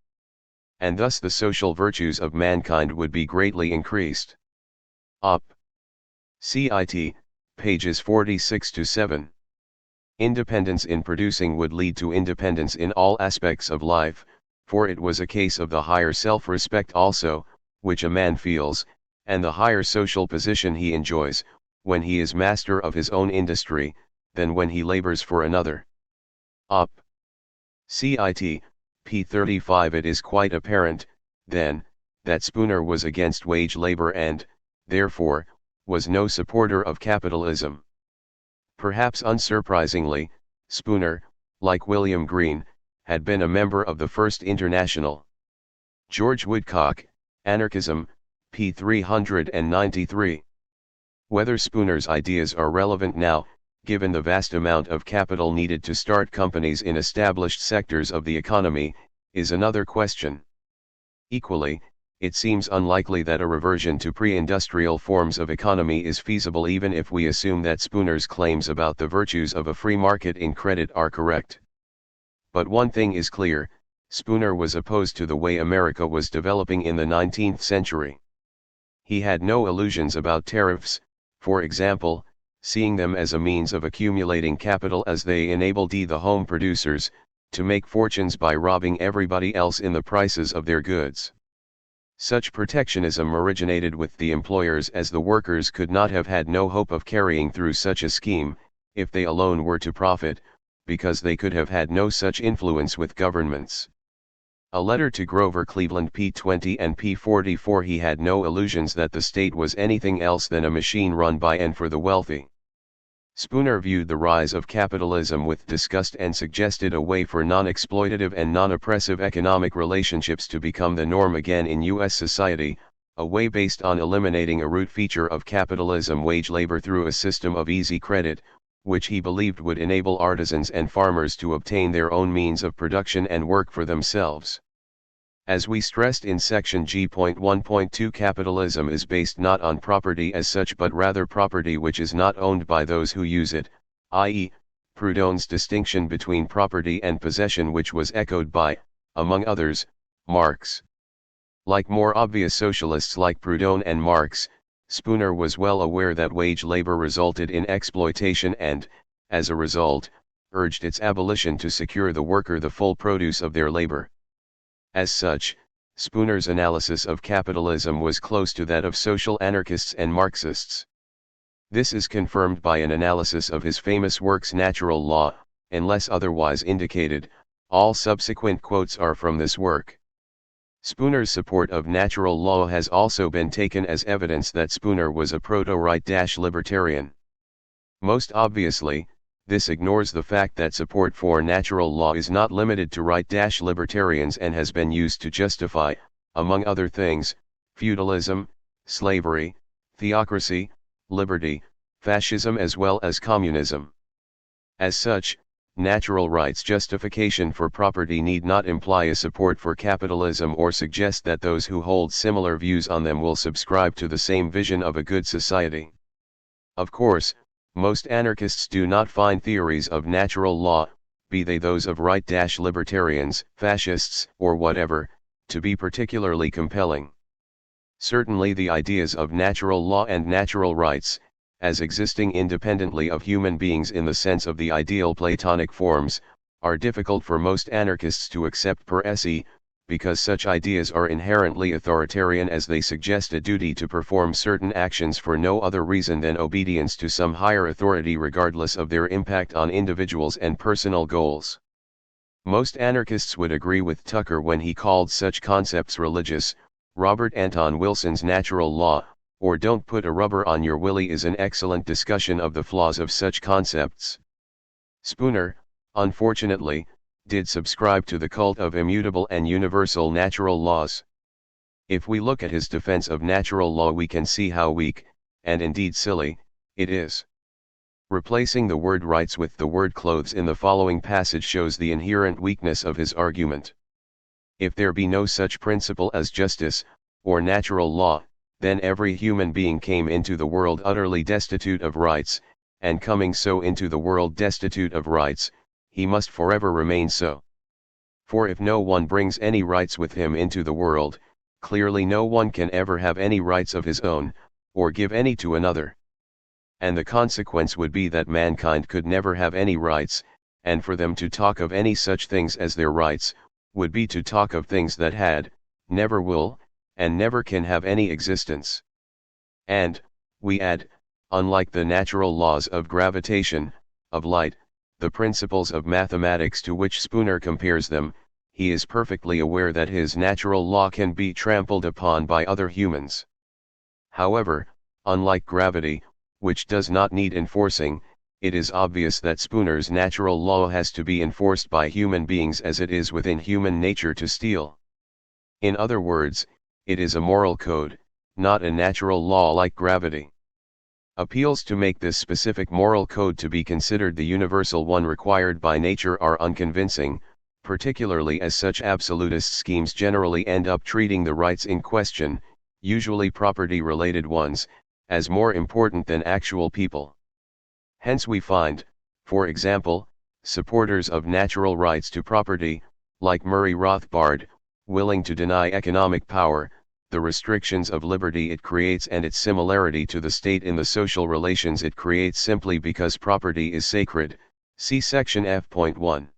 And thus the social virtues of mankind would be greatly increased. Op. Cit. Pages 46-7. Independence in producing would lead to independence in all aspects of life, for it was a case of the higher self-respect also, which a man feels, and the higher social position he enjoys, when he is master of his own industry, than when he labors for another. Op. Cit. p. 35. It is quite apparent, then, that Spooner was against wage labor and, therefore, was no supporter of capitalism. Perhaps unsurprisingly, Spooner, like William Greene, had been a member of the First International. George Woodcock, Anarchism, p. 393. Whether Spooner's ideas are relevant now, given the vast amount of capital needed to start companies in established sectors of the economy, is another question. Equally, it seems unlikely that a reversion to pre-industrial forms of economy is feasible even if we assume that Spooner's claims about the virtues of a free market in credit are correct. But one thing is clear, Spooner was opposed to the way America was developing in the 19th century. He had no illusions about tariffs, for example, seeing them as a means of accumulating capital as they enabled the home producers to make fortunes by robbing everybody else in the prices of their goods. Such protectionism originated with the employers, as the workers could not have had no hope of carrying through such a scheme, if they alone were to profit, because they could have had no such influence with governments. A letter to Grover Cleveland p. 20 and p. 44. He had no illusions that the state was anything else than a machine run by and for the wealthy. Spooner viewed the rise of capitalism with disgust and suggested a way for non-exploitative and non-oppressive economic relationships to become the norm again in U.S. society, a way based on eliminating a root feature of capitalism, wage labor, through a system of easy credit, which he believed would enable artisans and farmers to obtain their own means of production and work for themselves. As we stressed in section G.1.2, capitalism is based not on property as such but rather property which is not owned by those who use it, i.e., Proudhon's distinction between property and possession, which was echoed by, among others, Marx. Like more obvious socialists like Proudhon and Marx, Spooner was well aware that wage labor resulted in exploitation and, as a result, urged its abolition to secure the worker the full produce of their labor. As such, Spooner's analysis of capitalism was close to that of social anarchists and Marxists. This is confirmed by an analysis of his famous works Natural Law, unless otherwise indicated. All subsequent quotes are from this work. Spooner's support of natural law has also been taken as evidence that Spooner was a proto-right-libertarian. Most obviously, this ignores the fact that support for natural law is not limited to right-libertarians and has been used to justify, among other things, feudalism, slavery, theocracy, liberty, fascism as well as communism. As such, natural rights justification for property need not imply a support for capitalism or suggest that those who hold similar views on them will subscribe to the same vision of a good society. Of course, most anarchists do not find theories of natural law, be they those of right-libertarians, fascists, or whatever, to be particularly compelling. Certainly the ideas of natural law and natural rights, as existing independently of human beings in the sense of the ideal Platonic forms, are difficult for most anarchists to accept per se, because such ideas are inherently authoritarian, as they suggest a duty to perform certain actions for no other reason than obedience to some higher authority regardless of their impact on individuals and personal goals. Most anarchists would agree with Tucker when he called such concepts religious. Robert Anton Wilson's Natural Law, or Don't Put a Rubber on Your Willy, is an excellent discussion of the flaws of such concepts. Spooner, unfortunately, did subscribe to the cult of immutable and universal natural laws. If we look at his defense of natural law, we can see how weak, and indeed silly, it is. Replacing the word rights with the word clothes in the following passage shows the inherent weakness of his argument. If there be no such principle as justice, or natural law, then every human being came into the world utterly destitute of rights, and coming so into the world destitute of rights, he must forever remain so. For if no one brings any rights with him into the world, clearly no one can ever have any rights of his own, or give any to another. And the consequence would be that mankind could never have any rights, and for them to talk of any such things as their rights, would be to talk of things that had, never will, and never can have any existence. And, we add, unlike the natural laws of gravitation, of light, the principles of mathematics to which Spooner compares them, he is perfectly aware that his natural law can be trampled upon by other humans. However, unlike gravity, which does not need enforcing, it is obvious that Spooner's natural law has to be enforced by human beings, as it is within human nature to steal. In other words, it is a moral code, not a natural law like gravity. Appeals to make this specific moral code to be considered the universal one required by nature are unconvincing, particularly as such absolutist schemes generally end up treating the rights in question, usually property-related ones, as more important than actual people. Hence we find, for example, supporters of natural rights to property, like Murray Rothbard, willing to deny economic power, the restrictions of liberty it creates and its similarity to the state in the social relations it creates simply because property is sacred, see section F.1.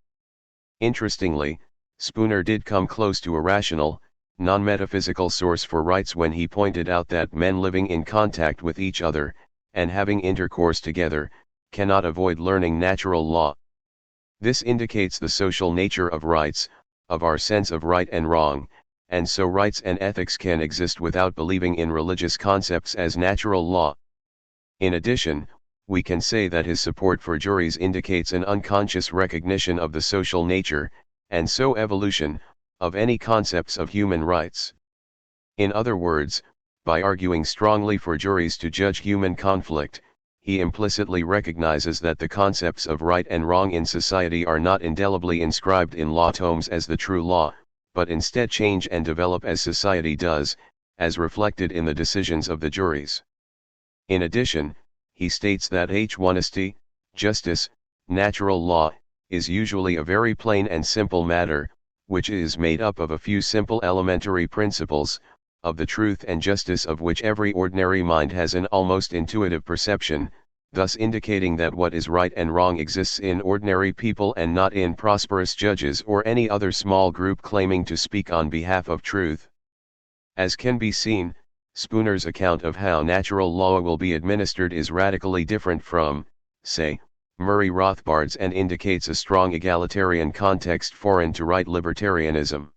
Interestingly, Spooner did come close to a rational, non-metaphysical source for rights when he pointed out that men living in contact with each other, and having intercourse together, cannot avoid learning natural law. This indicates the social nature of rights, of our sense of right and wrong, and so rights and ethics can exist without believing in religious concepts as natural law. In addition, we can say that his support for juries indicates an unconscious recognition of the social nature, and so evolution, of any concepts of human rights. In other words, by arguing strongly for juries to judge human conflict, he implicitly recognizes that the concepts of right and wrong in society are not indelibly inscribed in law tomes as the true law, but instead change and develop as society does, as reflected in the decisions of the juries. In addition, he states that honesty, justice, natural law, is usually a very plain and simple matter, which is made up of a few simple elementary principles, of the truth and justice of which every ordinary mind has an almost intuitive perception, thus indicating that what is right and wrong exists in ordinary people and not in prosperous judges or any other small group claiming to speak on behalf of truth. As can be seen, Spooner's account of how natural law will be administered is radically different from, say, Murray Rothbard's, and indicates a strong egalitarian context foreign to right libertarianism.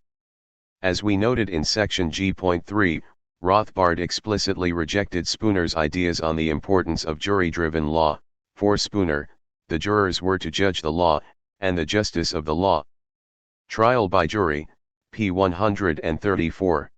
As we noted in section G.3, Rothbard explicitly rejected Spooner's ideas on the importance of jury-driven law. For Spooner, the jurors were to judge the law, and the justice of the law. Trial by jury, p. 134.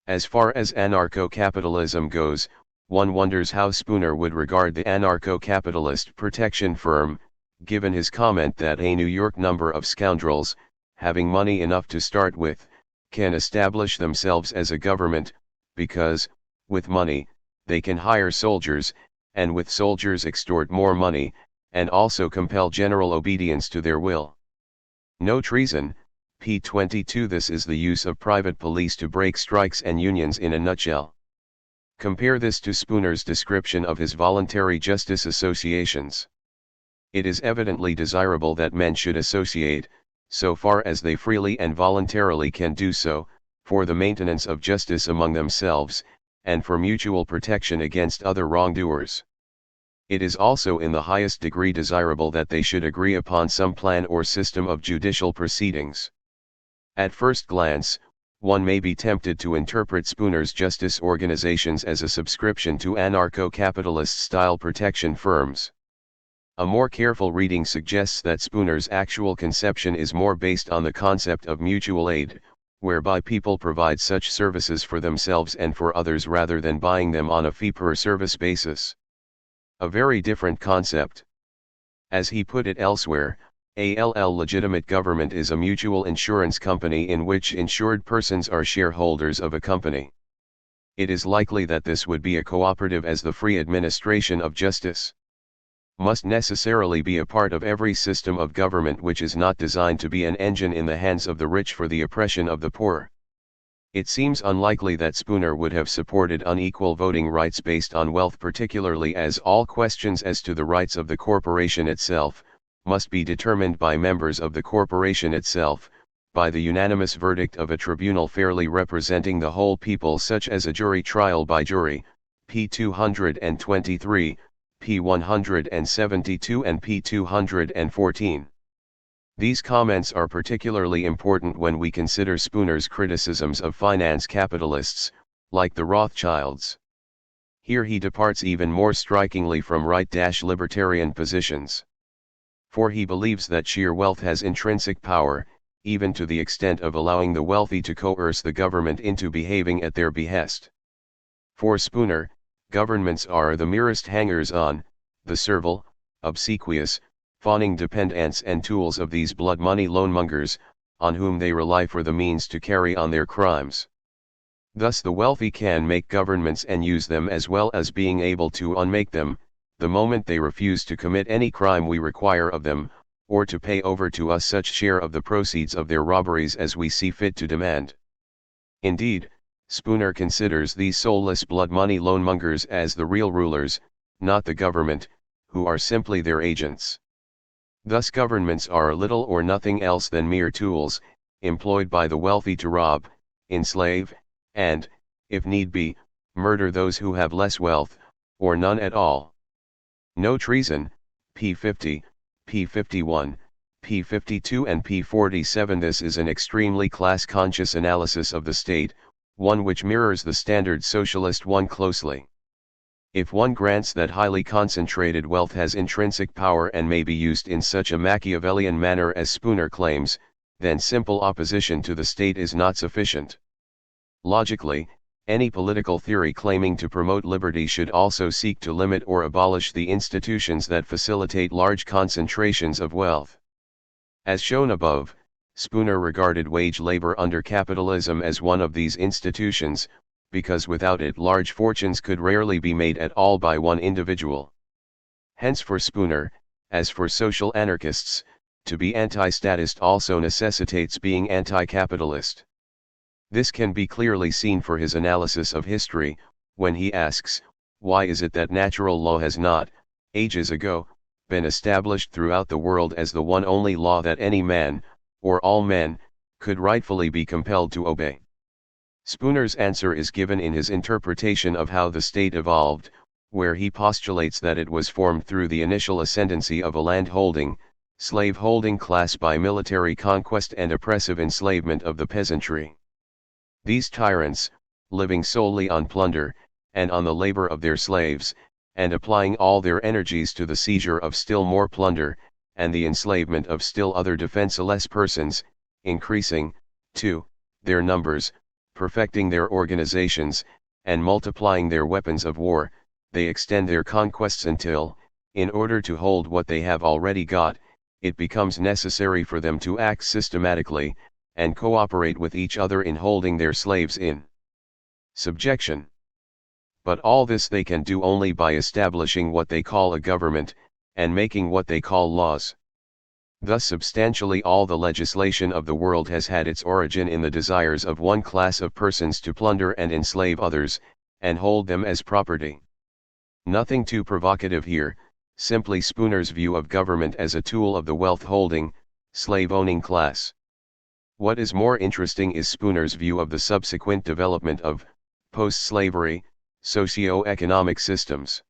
As far as anarcho-capitalism goes, one wonders how Spooner would regard the anarcho-capitalist protection firm, given his comment that a New York number of scoundrels, having money enough to start with, can establish themselves as a government, because, with money, they can hire soldiers, and with soldiers extort more money, and also compel general obedience to their will. No treason, p. 22. This is the use of private police to break strikes and unions in a nutshell. Compare this to Spooner's description of his voluntary justice associations. It is evidently desirable that men should associate, so far as they freely and voluntarily can do so, for the maintenance of justice among themselves, and for mutual protection against other wrongdoers. It is also in the highest degree desirable that they should agree upon some plan or system of judicial proceedings. At first glance, one may be tempted to interpret Spooner's justice organizations as a subscription to anarcho-capitalist style protection firms. A more careful reading suggests that Spooner's actual conception is more based on the concept of mutual aid, whereby people provide such services for themselves and for others rather than buying them on a fee-per-service basis. A very different concept. As he put it elsewhere, a legitimate government is a mutual insurance company in which insured persons are shareholders of a company. It is likely that this would be a cooperative, as the free administration of justice must necessarily be a part of every system of government which is not designed to be an engine in the hands of the rich for the oppression of the poor. It seems unlikely that Spooner would have supported unequal voting rights based on wealth, particularly as all questions as to the rights of the corporation itself must be determined by members of the corporation itself, by the unanimous verdict of a tribunal fairly representing the whole people, such as a jury trial by jury, p. 223, p. 172 and p. 214. These comments are particularly important when we consider Spooner's criticisms of finance capitalists, like the Rothschilds. Here he departs even more strikingly from right-libertarian positions. For he believes that sheer wealth has intrinsic power, even to the extent of allowing the wealthy to coerce the government into behaving at their behest. For Spooner, governments are the merest hangers-on, the servile, obsequious, fawning dependents and tools of these blood money loanmongers, on whom they rely for the means to carry on their crimes. Thus the wealthy can make governments and use them, as well as being able to unmake them, the moment they refuse to commit any crime we require of them, or to pay over to us such share of the proceeds of their robberies as we see fit to demand. Indeed, Spooner considers these soulless blood money loanmongers as the real rulers, not the government, who are simply their agents. Thus governments are little or nothing else than mere tools, employed by the wealthy to rob, enslave, and, if need be, murder those who have less wealth, or none at all. No treason, p. 50, p. 51, p. 52 and p. 47. This is an extremely class-conscious analysis of the state, one which mirrors the standard socialist one closely. If one grants that highly concentrated wealth has intrinsic power and may be used in such a Machiavellian manner as Spooner claims, then simple opposition to the state is not sufficient. Logically, any political theory claiming to promote liberty should also seek to limit or abolish the institutions that facilitate large concentrations of wealth. As shown above, Spooner regarded wage labor under capitalism as one of these institutions, because without it large fortunes could rarely be made at all by one individual. Hence for Spooner, as for social anarchists, to be anti-statist also necessitates being anti-capitalist. This can be clearly seen for his analysis of history, when he asks, why is it that natural law has not, ages ago, been established throughout the world as the one only law that any man, or all men, could rightfully be compelled to obey? Spooner's answer is given in his interpretation of how the state evolved, where he postulates that it was formed through the initial ascendancy of a land-holding, slave-holding class by military conquest and oppressive enslavement of the peasantry. These tyrants, living solely on plunder, and on the labor of their slaves, and applying all their energies to the seizure of still more plunder, and the enslavement of still other defenseless persons, increasing, too, their numbers, perfecting their organizations, and multiplying their weapons of war, they extend their conquests until, in order to hold what they have already got, it becomes necessary for them to act systematically, and cooperate with each other in holding their slaves in subjection. But all this they can do only by establishing what they call a government, and making what they call laws. Thus substantially all the legislation of the world has had its origin in the desires of one class of persons to plunder and enslave others, and hold them as property. Nothing too provocative here, simply Spooner's view of government as a tool of the wealth-holding, slave-owning class. What is more interesting is Spooner's view of the subsequent development of, post-slavery, socio-economic systems.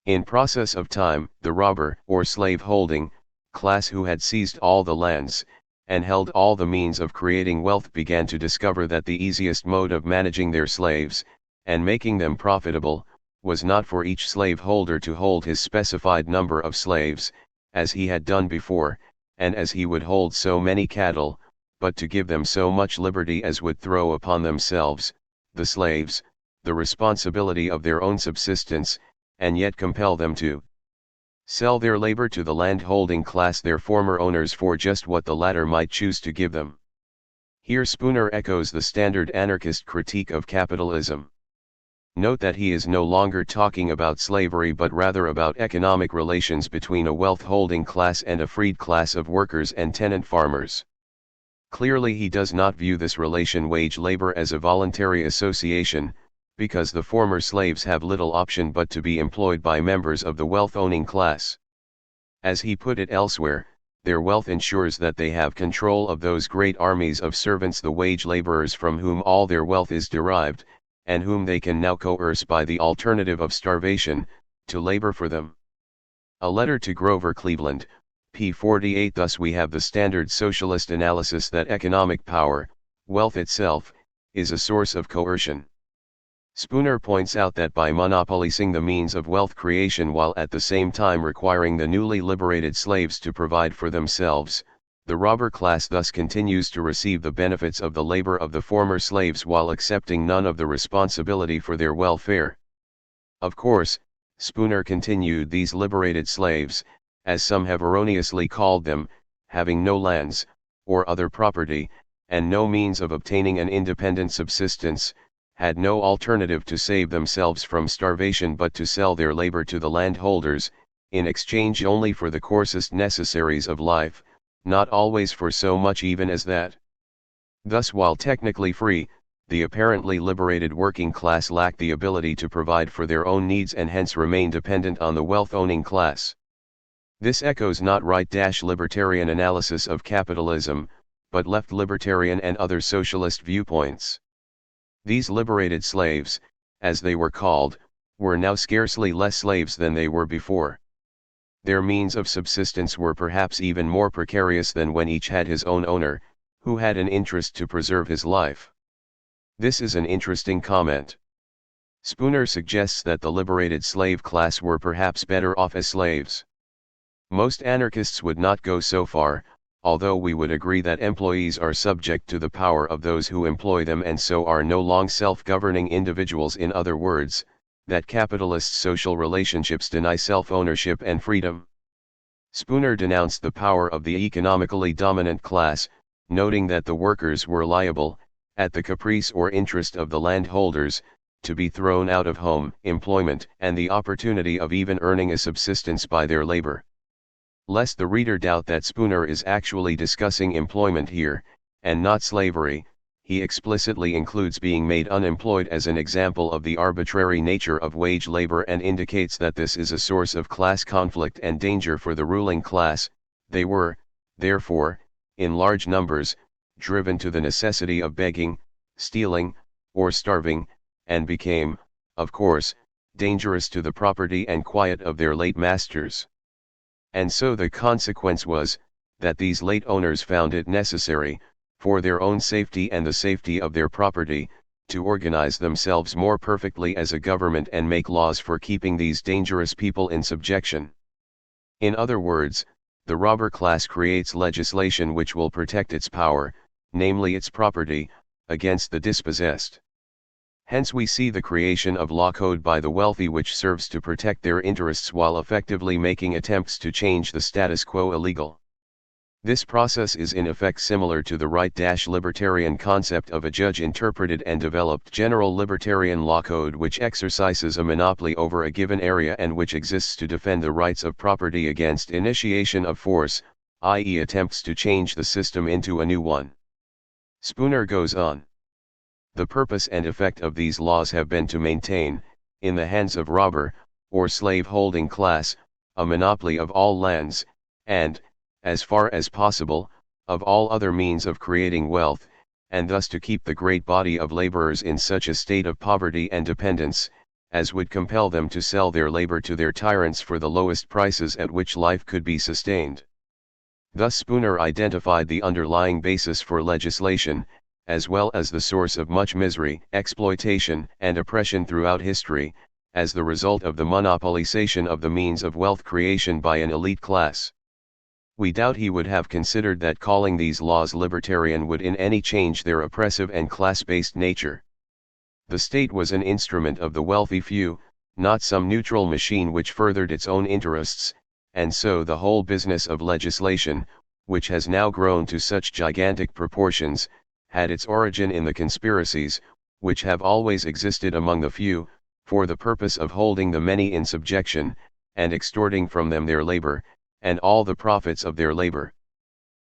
In process of time, the robber, or slave-holding, class who had seized all the lands, and held all the means of creating wealth began to discover that the easiest mode of managing their slaves, and making them profitable, was not for each slaveholder to hold his specified number of slaves, as he had done before, and as he would hold so many cattle, but to give them so much liberty as would throw upon themselves, the slaves, the responsibility of their own subsistence, and yet compel them to sell their labor to the land-holding class, their former owners, for just what the latter might choose to give them. Here Spooner echoes the standard anarchist critique of capitalism. Note that he is no longer talking about slavery but rather about economic relations between a wealth-holding class and a freed class of workers and tenant farmers. Clearly he does not view this relation, wage labor, as a voluntary association, because the former slaves have little option but to be employed by members of the wealth-owning class. As he put it elsewhere, their wealth ensures that they have control of those great armies of servants, the wage laborers, from whom all their wealth is derived, and whom they can now coerce by the alternative of starvation, to labor for them. A letter to Grover Cleveland, p. 48. Thus we have the standard socialist analysis that economic power, wealth itself, is a source of coercion. Spooner points out that by monopolizing the means of wealth creation while at the same time requiring the newly liberated slaves to provide for themselves, the robber class thus continues to receive the benefits of the labor of the former slaves while accepting none of the responsibility for their welfare. Of course, Spooner continued, these liberated slaves, as some have erroneously called them, having no lands, or other property, and no means of obtaining an independent subsistence, had no alternative to save themselves from starvation but to sell their labor to the landholders, in exchange only for the coarsest necessaries of life, not always for so much even as that. Thus, while technically free, the apparently liberated working class lacked the ability to provide for their own needs and hence remain dependent on the wealth-owning class. This echoes not right-libertarian analysis of capitalism, but left libertarian and other socialist viewpoints. These liberated slaves, as they were called, were now scarcely less slaves than they were before. Their means of subsistence were perhaps even more precarious than when each had his own owner, who had an interest to preserve his life. This is an interesting comment. Spooner suggests that the liberated slave class were perhaps better off as slaves. Most anarchists would not go so far, although we would agree that employees are subject to the power of those who employ them and so are no longer self-governing individuals. In other words, that capitalist social relationships deny self-ownership and freedom. Spooner denounced the power of the economically dominant class, noting that the workers were liable, at the caprice or interest of the landholders, to be thrown out of home, employment, and the opportunity of even earning a subsistence by their labor. Lest the reader doubt that Spooner is actually discussing employment here, and not slavery, he explicitly includes being made unemployed as an example of the arbitrary nature of wage labor and indicates that this is a source of class conflict and danger for the ruling class. They were, therefore, in large numbers, driven to the necessity of begging, stealing, or starving, and became, of course, dangerous to the property and quiet of their late masters. And so the consequence was, that these late owners found it necessary, for their own safety and the safety of their property, to organize themselves more perfectly as a government and make laws for keeping these dangerous people in subjection. In other words, the robber class creates legislation which will protect its power, namely its property, against the dispossessed. Hence we see the creation of law code by the wealthy which serves to protect their interests while effectively making attempts to change the status quo illegal. This process is in effect similar to the right-libertarian concept of a judge-interpreted and developed general libertarian law code which exercises a monopoly over a given area and which exists to defend the rights of property against initiation of force, i.e. attempts to change the system into a new one. Spooner goes on. The purpose and effect of these laws have been to maintain, in the hands of robber, or slave-holding class, a monopoly of all lands, and, as far as possible, of all other means of creating wealth, and thus to keep the great body of laborers in such a state of poverty and dependence, as would compel them to sell their labor to their tyrants for the lowest prices at which life could be sustained. Thus Spooner identified the underlying basis for legislation, as well as the source of much misery, exploitation, and oppression throughout history, as the result of the monopolization of the means of wealth creation by an elite class. We doubt he would have considered that calling these laws libertarian would in any change their oppressive and class-based nature. The state was an instrument of the wealthy few, not some neutral machine which furthered its own interests, and so the whole business of legislation, which has now grown to such gigantic proportions, had its origin in the conspiracies, which have always existed among the few, for the purpose of holding the many in subjection, and extorting from them their labor, and all the profits of their labor.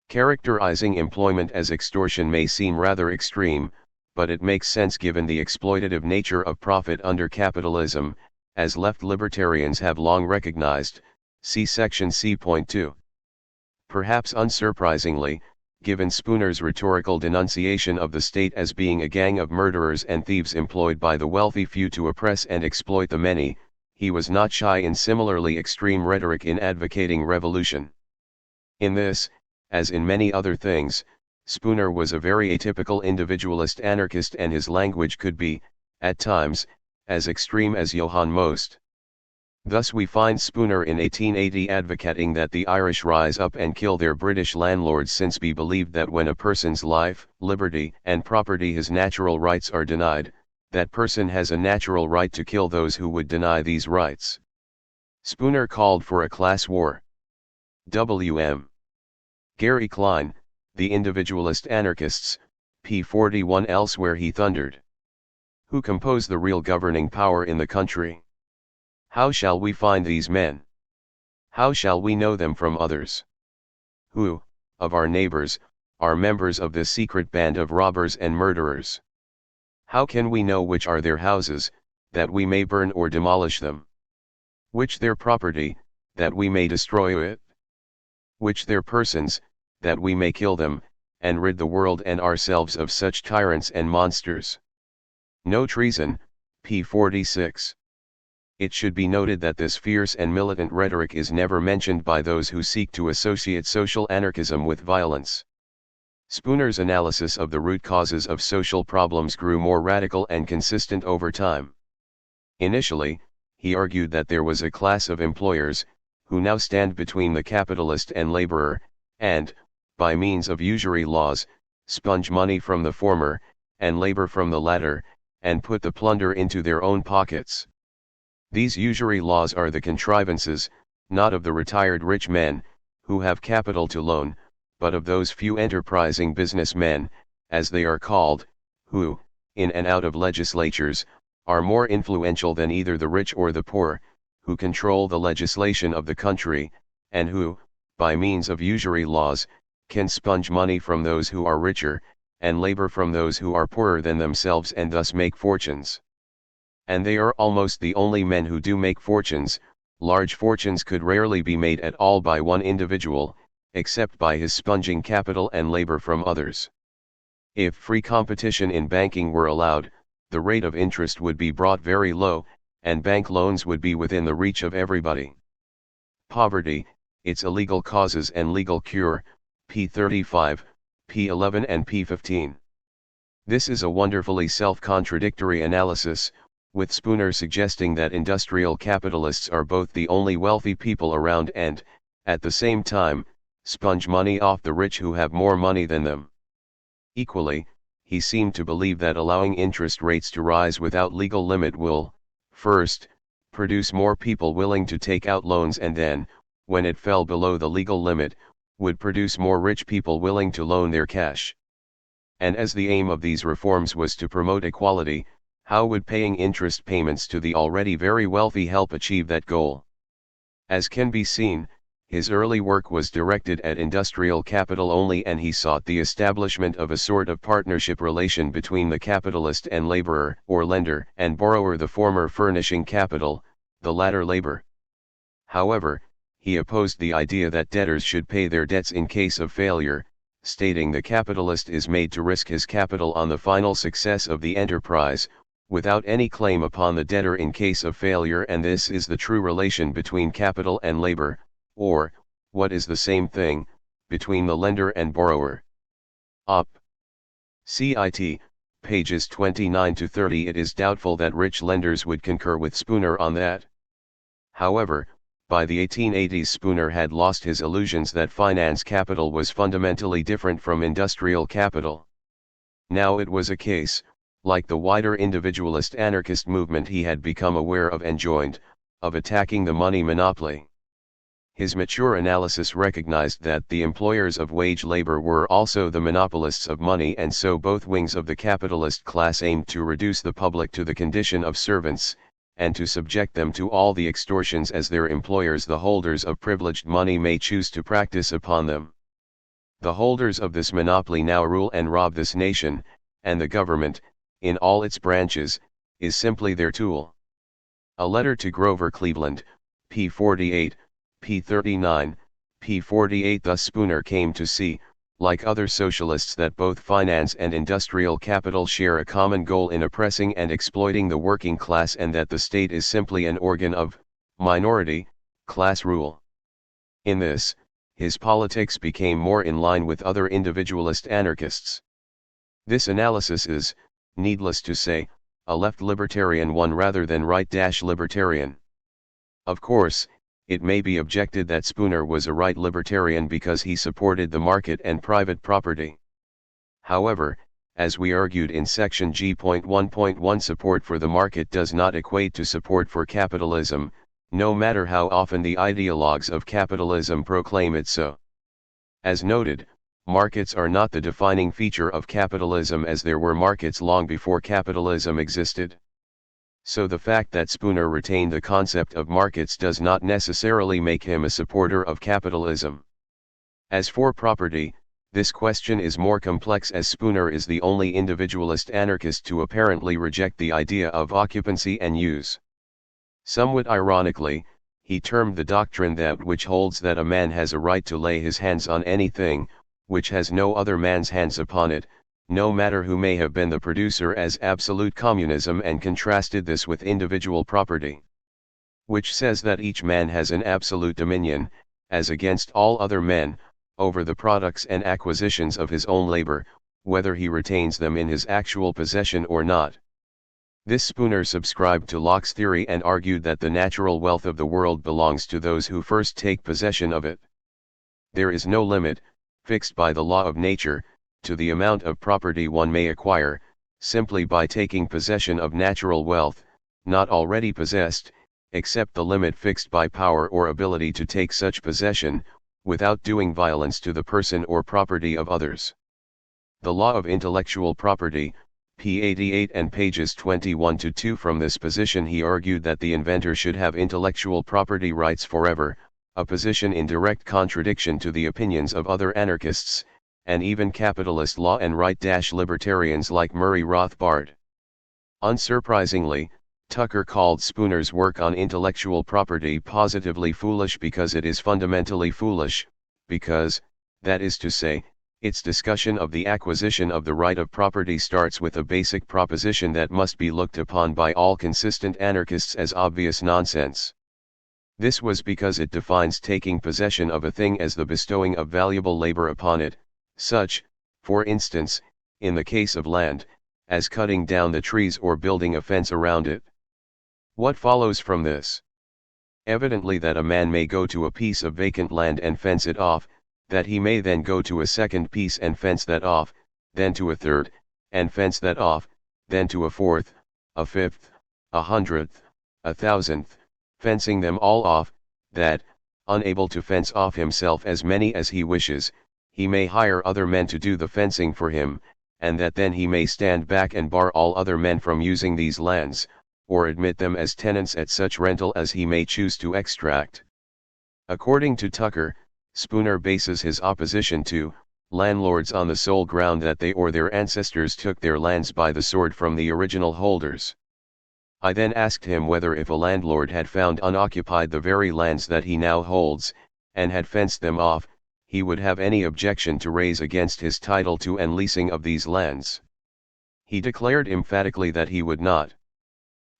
Characterizing employment as extortion may seem rather extreme, but it makes sense given the exploitative nature of profit under capitalism, as left libertarians have long recognized, see section C.2. Perhaps unsurprisingly, given Spooner's rhetorical denunciation of the state as being a gang of murderers and thieves employed by the wealthy few to oppress and exploit the many, he was not shy in similarly extreme rhetoric in advocating revolution. In this, as in many other things, Spooner was a very atypical individualist anarchist, and his language could be, at times, as extreme as Johann Most. Thus we find Spooner in 1880 advocating that the Irish rise up and kill their British landlords, since he believed that when a person's life, liberty, and property, his natural rights, are denied, that person has a natural right to kill those who would deny these rights. Spooner called for a class war. W.M. Gary Klein, The Individualist Anarchists, p. 41. Elsewhere he thundered. Who compose the real governing power in the country? How shall we find these men? How shall we know them from others? Who, of our neighbors, are members of this secret band of robbers and murderers? How can we know which are their houses, that we may burn or demolish them? Which their property, that we may destroy it? Which their persons, that we may kill them, and rid the world and ourselves of such tyrants and monsters? No treason, p. 46. It should be noted that this fierce and militant rhetoric is never mentioned by those who seek to associate social anarchism with violence. Spooner's analysis of the root causes of social problems grew more radical and consistent over time. Initially, he argued that there was a class of employers, who now stand between the capitalist and laborer, and, by means of usury laws, sponge money from the former, and labor from the latter, and put the plunder into their own pockets. These usury laws are the contrivances, not of the retired rich men, who have capital to loan, but of those few enterprising businessmen, as they are called, who, in and out of legislatures, are more influential than either the rich or the poor, who control the legislation of the country, and who, by means of usury laws, can sponge money from those who are richer, and labor from those who are poorer than themselves, and thus make fortunes. And they are almost the only men who do make fortunes. Large fortunes could rarely be made at all by one individual, except by his sponging capital and labor from others. If free competition in banking were allowed, the rate of interest would be brought very low, and bank loans would be within the reach of everybody. Poverty, its illegal causes and legal cure, p. 35, p. 11 and p. 15. This is a wonderfully self-contradictory analysis, with Spooner suggesting that industrial capitalists are both the only wealthy people around and, at the same time, sponge money off the rich who have more money than them. Equally, he seemed to believe that allowing interest rates to rise without legal limit will, first, produce more people willing to take out loans, and then, when it fell below the legal limit, would produce more rich people willing to loan their cash. And as the aim of these reforms was to promote equality, how would paying interest payments to the already very wealthy help achieve that goal? As can be seen, his early work was directed at industrial capital only, and he sought the establishment of a sort of partnership relation between the capitalist and laborer or lender and borrower, the former furnishing capital, the latter labor. However, he opposed the idea that debtors should pay their debts in case of failure, stating the capitalist is made to risk his capital on the final success of the enterprise, without any claim upon the debtor in case of failure, and this is the true relation between capital and labor, or, what is the same thing, between the lender and borrower. Op. Cit. Pages 29 to 30. It is doubtful that rich lenders would concur with Spooner on that. However, By the 1880s, Spooner had lost his illusions that finance capital was fundamentally different from industrial capital. Now it was a case, like the wider individualist anarchist movement he had become aware of and joined, of attacking the money monopoly. His mature analysis recognized that the employers of wage labor were also the monopolists of money, and so both wings of the capitalist class aimed to reduce the public to the condition of servants, and to subject them to all the extortions as their employers, the holders of privileged money, may choose to practice upon them. The holders of this monopoly now rule and rob this nation, and the government, in all its branches, is simply their tool. A letter to Grover Cleveland, p. 48, p. 39, p. 48. Thus Spooner came to see, like other socialists, that both finance and industrial capital share a common goal in oppressing and exploiting the working class, and that the state is simply an organ of minority class rule. In this, his politics became more in line with other individualist anarchists. This analysis is, needless to say, a left libertarian one rather than right-libertarian. Of course, it may be objected that Spooner was a right libertarian because he supported the market and private property. However, as we argued in section G.1.1, support for the market does not equate to support for capitalism, no matter how often the ideologues of capitalism proclaim it so. As noted, markets are not the defining feature of capitalism, as there were markets long before capitalism existed. So the fact that Spooner retained the concept of markets does not necessarily make him a supporter of capitalism. As for property, this question is more complex, as Spooner is the only individualist anarchist to apparently reject the idea of occupancy and use. Somewhat ironically, he termed the doctrine that which holds that a man has a right to lay his hands on anything, which has no other man's hands upon it, no matter who may have been the producer, as absolute communism, and contrasted this with individual property, which says that each man has an absolute dominion, as against all other men, over the products and acquisitions of his own labor, whether he retains them in his actual possession or not. This Spooner subscribed to Locke's theory and argued that the natural wealth of the world belongs to those who first take possession of it. There is no limit, fixed by the law of nature, to the amount of property one may acquire, simply by taking possession of natural wealth, not already possessed, except the limit fixed by power or ability to take such possession, without doing violence to the person or property of others. The law of intellectual property, p. 88 and pages 21-2. From this position he argued that the inventor should have intellectual property rights forever, a position in direct contradiction to the opinions of other anarchists, and even capitalist law and right-libertarians like Murray Rothbard. Unsurprisingly, Tucker called Spooner's work on intellectual property positively foolish because it is fundamentally foolish, because, that is to say, its discussion of the acquisition of the right of property starts with a basic proposition that must be looked upon by all consistent anarchists as obvious nonsense. This was because it defines taking possession of a thing as the bestowing of valuable labor upon it, such, for instance, in the case of land, as cutting down the trees or building a fence around it. What follows from this? Evidently that a man may go to a piece of vacant land and fence it off, that he may then go to a second piece and fence that off, then to a third, and fence that off, then to a fourth, a fifth, 100th, 1,000th, fencing them all off, that, unable to fence off himself as many as he wishes, he may hire other men to do the fencing for him, and that then he may stand back and bar all other men from using these lands, or admit them as tenants at such rental as he may choose to extract. According to Tucker, Spooner bases his opposition to landlords on the sole ground that they or their ancestors took their lands by the sword from the original holders. I then asked him whether if a landlord had found unoccupied the very lands that he now holds, and had fenced them off, he would have any objection to raise against his title to and leasing of these lands. He declared emphatically that he would not.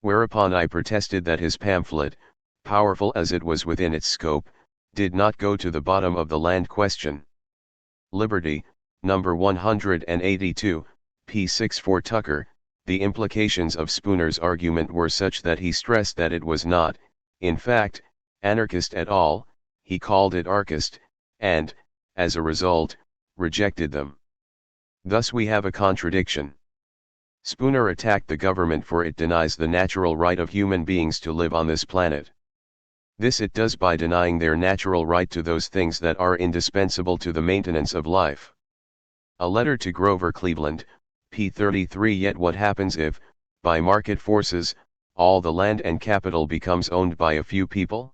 Whereupon I protested that his pamphlet, powerful as it was within its scope, did not go to the bottom of the land question. Liberty, number 182, p. 6. For Tucker, the implications of Spooner's argument were such that he stressed that it was not, in fact, Anarchist et al., he called it Archist, and, as a result, rejected them. Thus we have a contradiction. Spooner attacked the government for it denies the natural right of human beings to live on this planet. This it does by denying their natural right to those things that are indispensable to the maintenance of life. A letter to Grover Cleveland, p. 33. Yet what happens if, by market forces, all the land and capital becomes owned by a few people?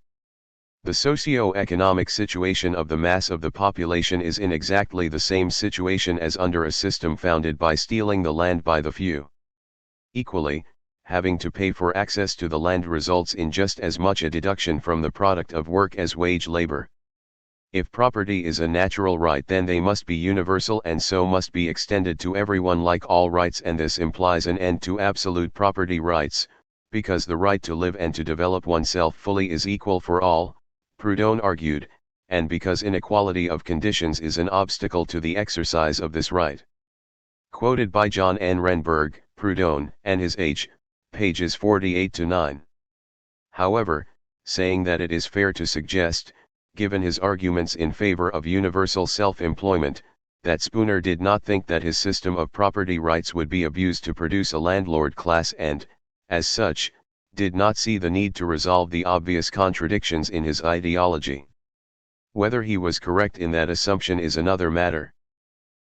The socio-economic situation of the mass of the population is in exactly the same situation as under a system founded by stealing the land by the few. Equally, having to pay for access to the land results in just as much a deduction from the product of work as wage labor. If property is a natural right, then they must be universal and so must be extended to everyone like all rights, and this implies an end to absolute property rights, because the right to live and to develop oneself fully is equal for all, Proudhon argued, and because inequality of conditions is an obstacle to the exercise of this right. Quoted by John N. Renberg, Proudhon, and his H, pages 48-9. However, saying that it is fair to suggest, given his arguments in favor of universal self-employment, that Spooner did not think that his system of property rights would be abused to produce a landlord class and, as such, did not see the need to resolve the obvious contradictions in his ideology. Whether he was correct in that assumption is another matter,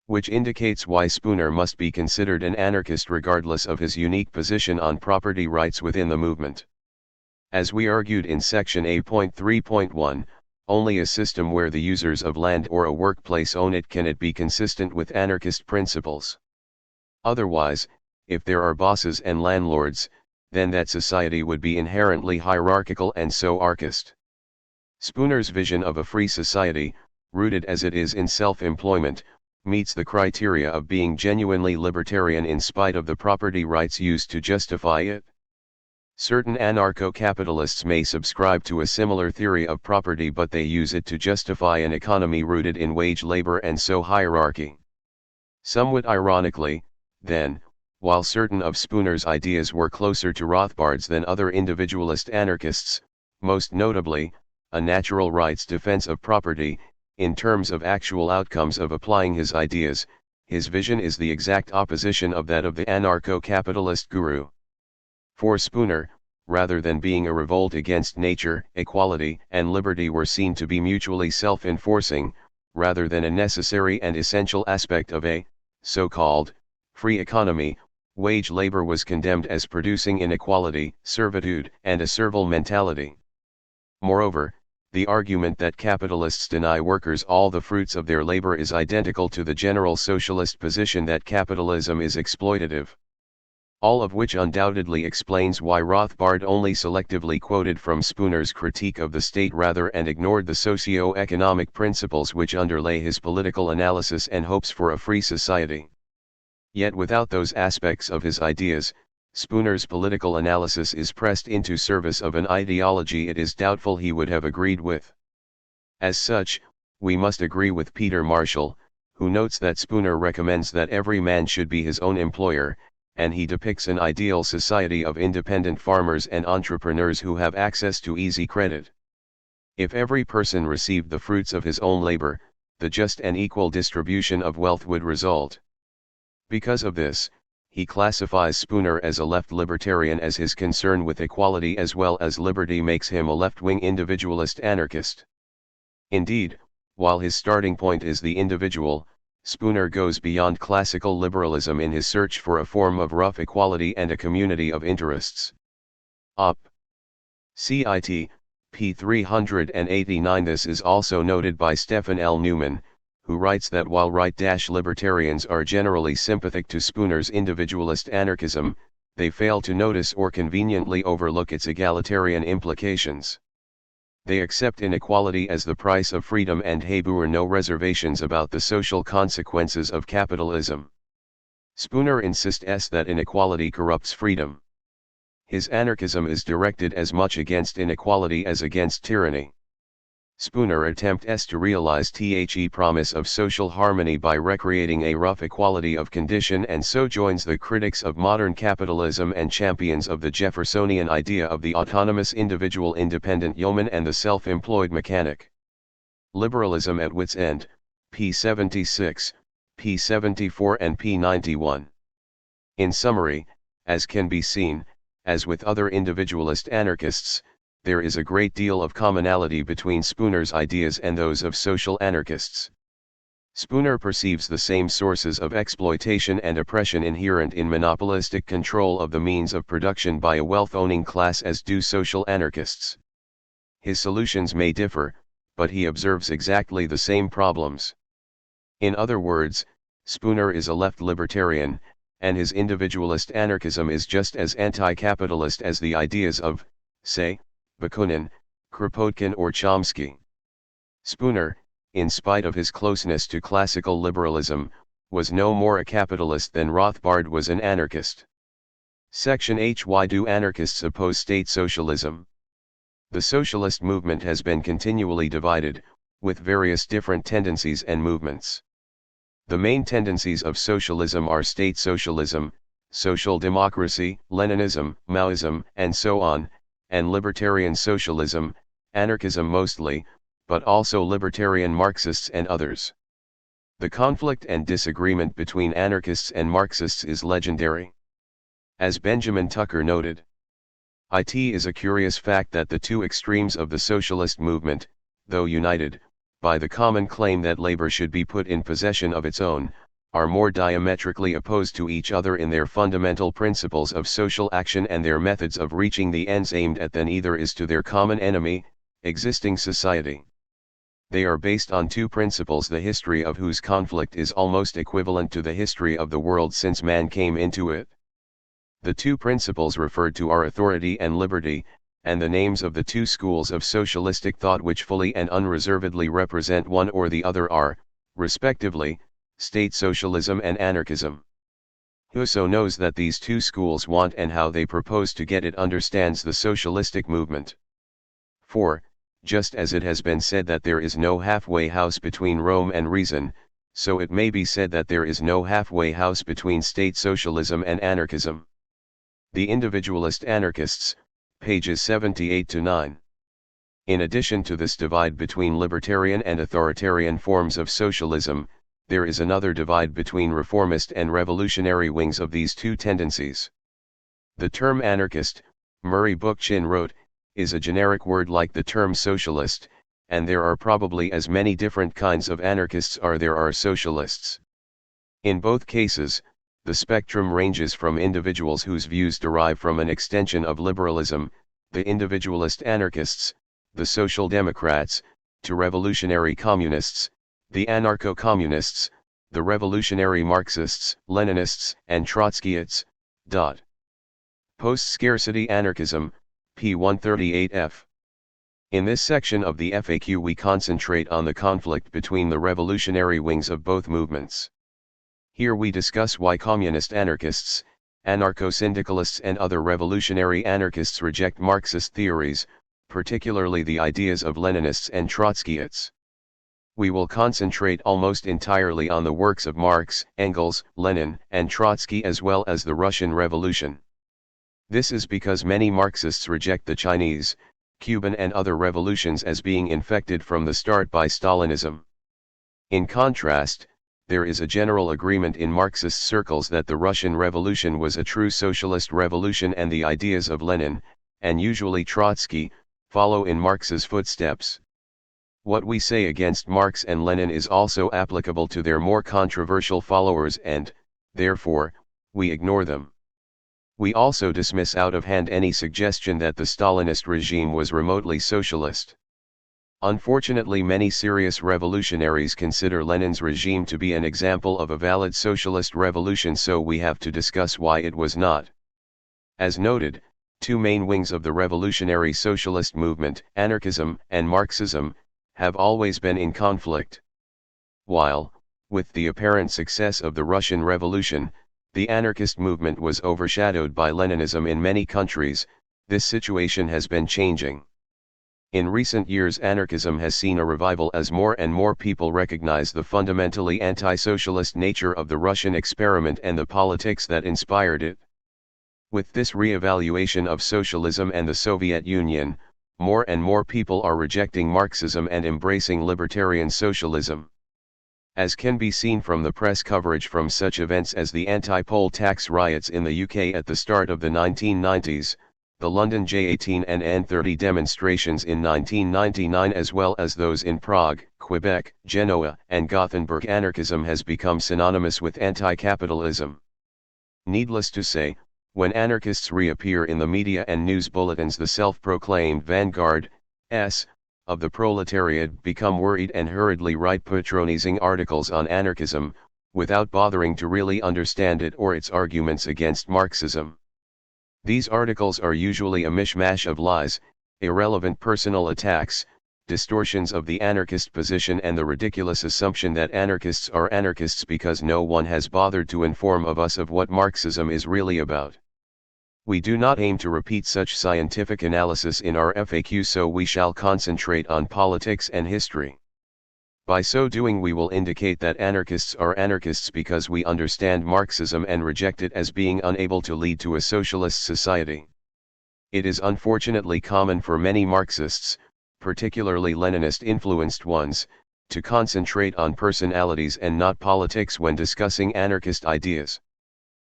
which indicates why Spooner must be considered an anarchist regardless of his unique position on property rights within the movement. As we argued in section A.3.1, only a system where the users of land or a workplace own it can it be consistent with anarchist principles. Otherwise, if there are bosses and landlords, then that society would be inherently hierarchical and so archist. Spooner's vision of a free society, rooted as it is in self-employment, meets the criteria of being genuinely libertarian in spite of the property rights used to justify it. Certain anarcho-capitalists may subscribe to a similar theory of property, but they use it to justify an economy rooted in wage labor and so hierarchy. Somewhat ironically, then, while certain of Spooner's ideas were closer to Rothbard's than other individualist anarchists, most notably, a natural rights defense of property, in terms of actual outcomes of applying his ideas, his vision is the exact opposition of that of the anarcho-capitalist guru. For Spooner, rather than being a revolt against nature, equality and liberty were seen to be mutually self-enforcing, rather than a necessary and essential aspect of a, so-called, free economy. Wage labor was condemned as producing inequality, servitude, and a servile mentality. Moreover, the argument that capitalists deny workers all the fruits of their labor is identical to the general socialist position that capitalism is exploitative. All of which undoubtedly explains why Rothbard only selectively quoted from Spooner's critique of the state rather and ignored the socio-economic principles which underlay his political analysis and hopes for a free society. Yet without those aspects of his ideas, Spooner's political analysis is pressed into service of an ideology it is doubtful he would have agreed with. As such, we must agree with Peter Marshall, who notes that Spooner recommends that every man should be his own employer, and he depicts an ideal society of independent farmers and entrepreneurs who have access to easy credit. If every person received the fruits of his own labor, the just and equal distribution of wealth would result. Because of this, he classifies Spooner as a left libertarian, as his concern with equality as well as liberty makes him a left-wing individualist anarchist. Indeed, while his starting point is the individual, Spooner goes beyond classical liberalism in his search for a form of rough equality and a community of interests. Op. Cit. p. 389. This is also noted by Stephen L. Newman, who writes that while right-libertarians are generally sympathetic to Spooner's individualist anarchism, they fail to notice or conveniently overlook its egalitarian implications. They accept inequality as the price of freedom and harbor no reservations about the social consequences of capitalism. Spooner insists that inequality corrupts freedom. His anarchism is directed as much against inequality as against tyranny. Spooner attempts to realize the promise of social harmony by recreating a rough equality of condition, and so joins the critics of modern capitalism and champions of the Jeffersonian idea of the autonomous individual, independent yeoman and the self-employed mechanic. Liberalism at Wit's End, p. 76, p. 74 and p. 91. In summary, as can be seen, as with other individualist anarchists, there is a great deal of commonality between Spooner's ideas and those of social anarchists. Spooner perceives the same sources of exploitation and oppression inherent in monopolistic control of the means of production by a wealth-owning class as do social anarchists. His solutions may differ, but he observes exactly the same problems. In other words, Spooner is a left libertarian, and his individualist anarchism is just as anti-capitalist as the ideas of, say, Bakunin, Kropotkin or Chomsky. Spooner, in spite of his closeness to classical liberalism, was no more a capitalist than Rothbard was an anarchist. Section H. Why do anarchists oppose state socialism? The socialist movement has been continually divided, with various different tendencies and movements. The main tendencies of socialism are state socialism, social democracy, Leninism, Maoism, and so on, and libertarian socialism, anarchism mostly, but also libertarian Marxists and others. The conflict and disagreement between anarchists and Marxists is legendary. As Benjamin Tucker noted, it is a curious fact that the two extremes of the socialist movement, though united by the common claim that labor should be put in possession of its own, are more diametrically opposed to each other in their fundamental principles of social action and their methods of reaching the ends aimed at than either is to their common enemy, existing society. They are based on two principles, the history of whose conflict is almost equivalent to the history of the world since man came into it. The two principles referred to are authority and liberty, and the names of the two schools of socialistic thought which fully and unreservedly represent one or the other are, respectively, state socialism and anarchism. Whoso knows that these two schools want and how they propose to get it understands the socialistic movement. For, just as it has been said that there is no halfway house between Rome and reason, so it may be said that there is no halfway house between state socialism and anarchism. The individualist anarchists, pages 78 to 9. In addition to this divide between libertarian and authoritarian forms of socialism, there is another divide between reformist and revolutionary wings of these two tendencies. The term anarchist, Murray Bookchin wrote, is a generic word like the term socialist, and there are probably as many different kinds of anarchists as there are socialists. In both cases, the spectrum ranges from individuals whose views derive from an extension of liberalism, the individualist anarchists, the social democrats, to revolutionary communists, the anarcho-communists, the revolutionary Marxists, Leninists, and Trotskyists. Post-scarcity anarchism, p. 138f. In this section of the FAQ we concentrate on the conflict between the revolutionary wings of both movements. Here we discuss why communist anarchists, anarcho-syndicalists and other revolutionary anarchists reject Marxist theories, particularly the ideas of Leninists and Trotskyists. We will concentrate almost entirely on the works of Marx, Engels, Lenin, and Trotsky as well as the Russian Revolution. This is because many Marxists reject the Chinese, Cuban and other revolutions as being infected from the start by Stalinism. In contrast, there is a general agreement in Marxist circles that the Russian Revolution was a true socialist revolution and the ideas of Lenin, and usually Trotsky, follow in Marx's footsteps. What we say against Marx and Lenin is also applicable to their more controversial followers and, therefore, we ignore them. We also dismiss out of hand any suggestion that the Stalinist regime was remotely socialist. Unfortunately, many serious revolutionaries consider Lenin's regime to be an example of a valid socialist revolution, so we have to discuss why it was not. As noted, two main wings of the revolutionary socialist movement, anarchism and Marxism, have always been in conflict. While, with the apparent success of the Russian Revolution, the anarchist movement was overshadowed by Leninism in many countries, this situation has been changing. In recent years, anarchism has seen a revival as more and more people recognize the fundamentally anti-socialist nature of the Russian experiment and the politics that inspired it. With this re-evaluation of socialism and the Soviet Union, more and more people are rejecting Marxism and embracing libertarian socialism. As can be seen from the press coverage from such events as the anti-poll tax riots in the UK at the start of the 1990s, the London J18 and N30 demonstrations in 1999, as well as those in Prague, Quebec, Genoa, and Gothenburg, anarchism has become synonymous with anti-capitalism. Needless to say, when anarchists reappear in the media and news bulletins, the self-proclaimed vanguard of the proletariat become worried and hurriedly write patronizing articles on anarchism, without bothering to really understand it or its arguments against Marxism. These articles are usually a mishmash of lies, irrelevant personal attacks, distortions of the anarchist position, and the ridiculous assumption that anarchists are anarchists because no one has bothered to inform us of what Marxism is really about. We do not aim to repeat such scientific analysis in our FAQ, so we shall concentrate on politics and history. By so doing, we will indicate that anarchists are anarchists because we understand Marxism and reject it as being unable to lead to a socialist society. It is unfortunately common for many Marxists, particularly Leninist-influenced ones, to concentrate on personalities and not politics when discussing anarchist ideas.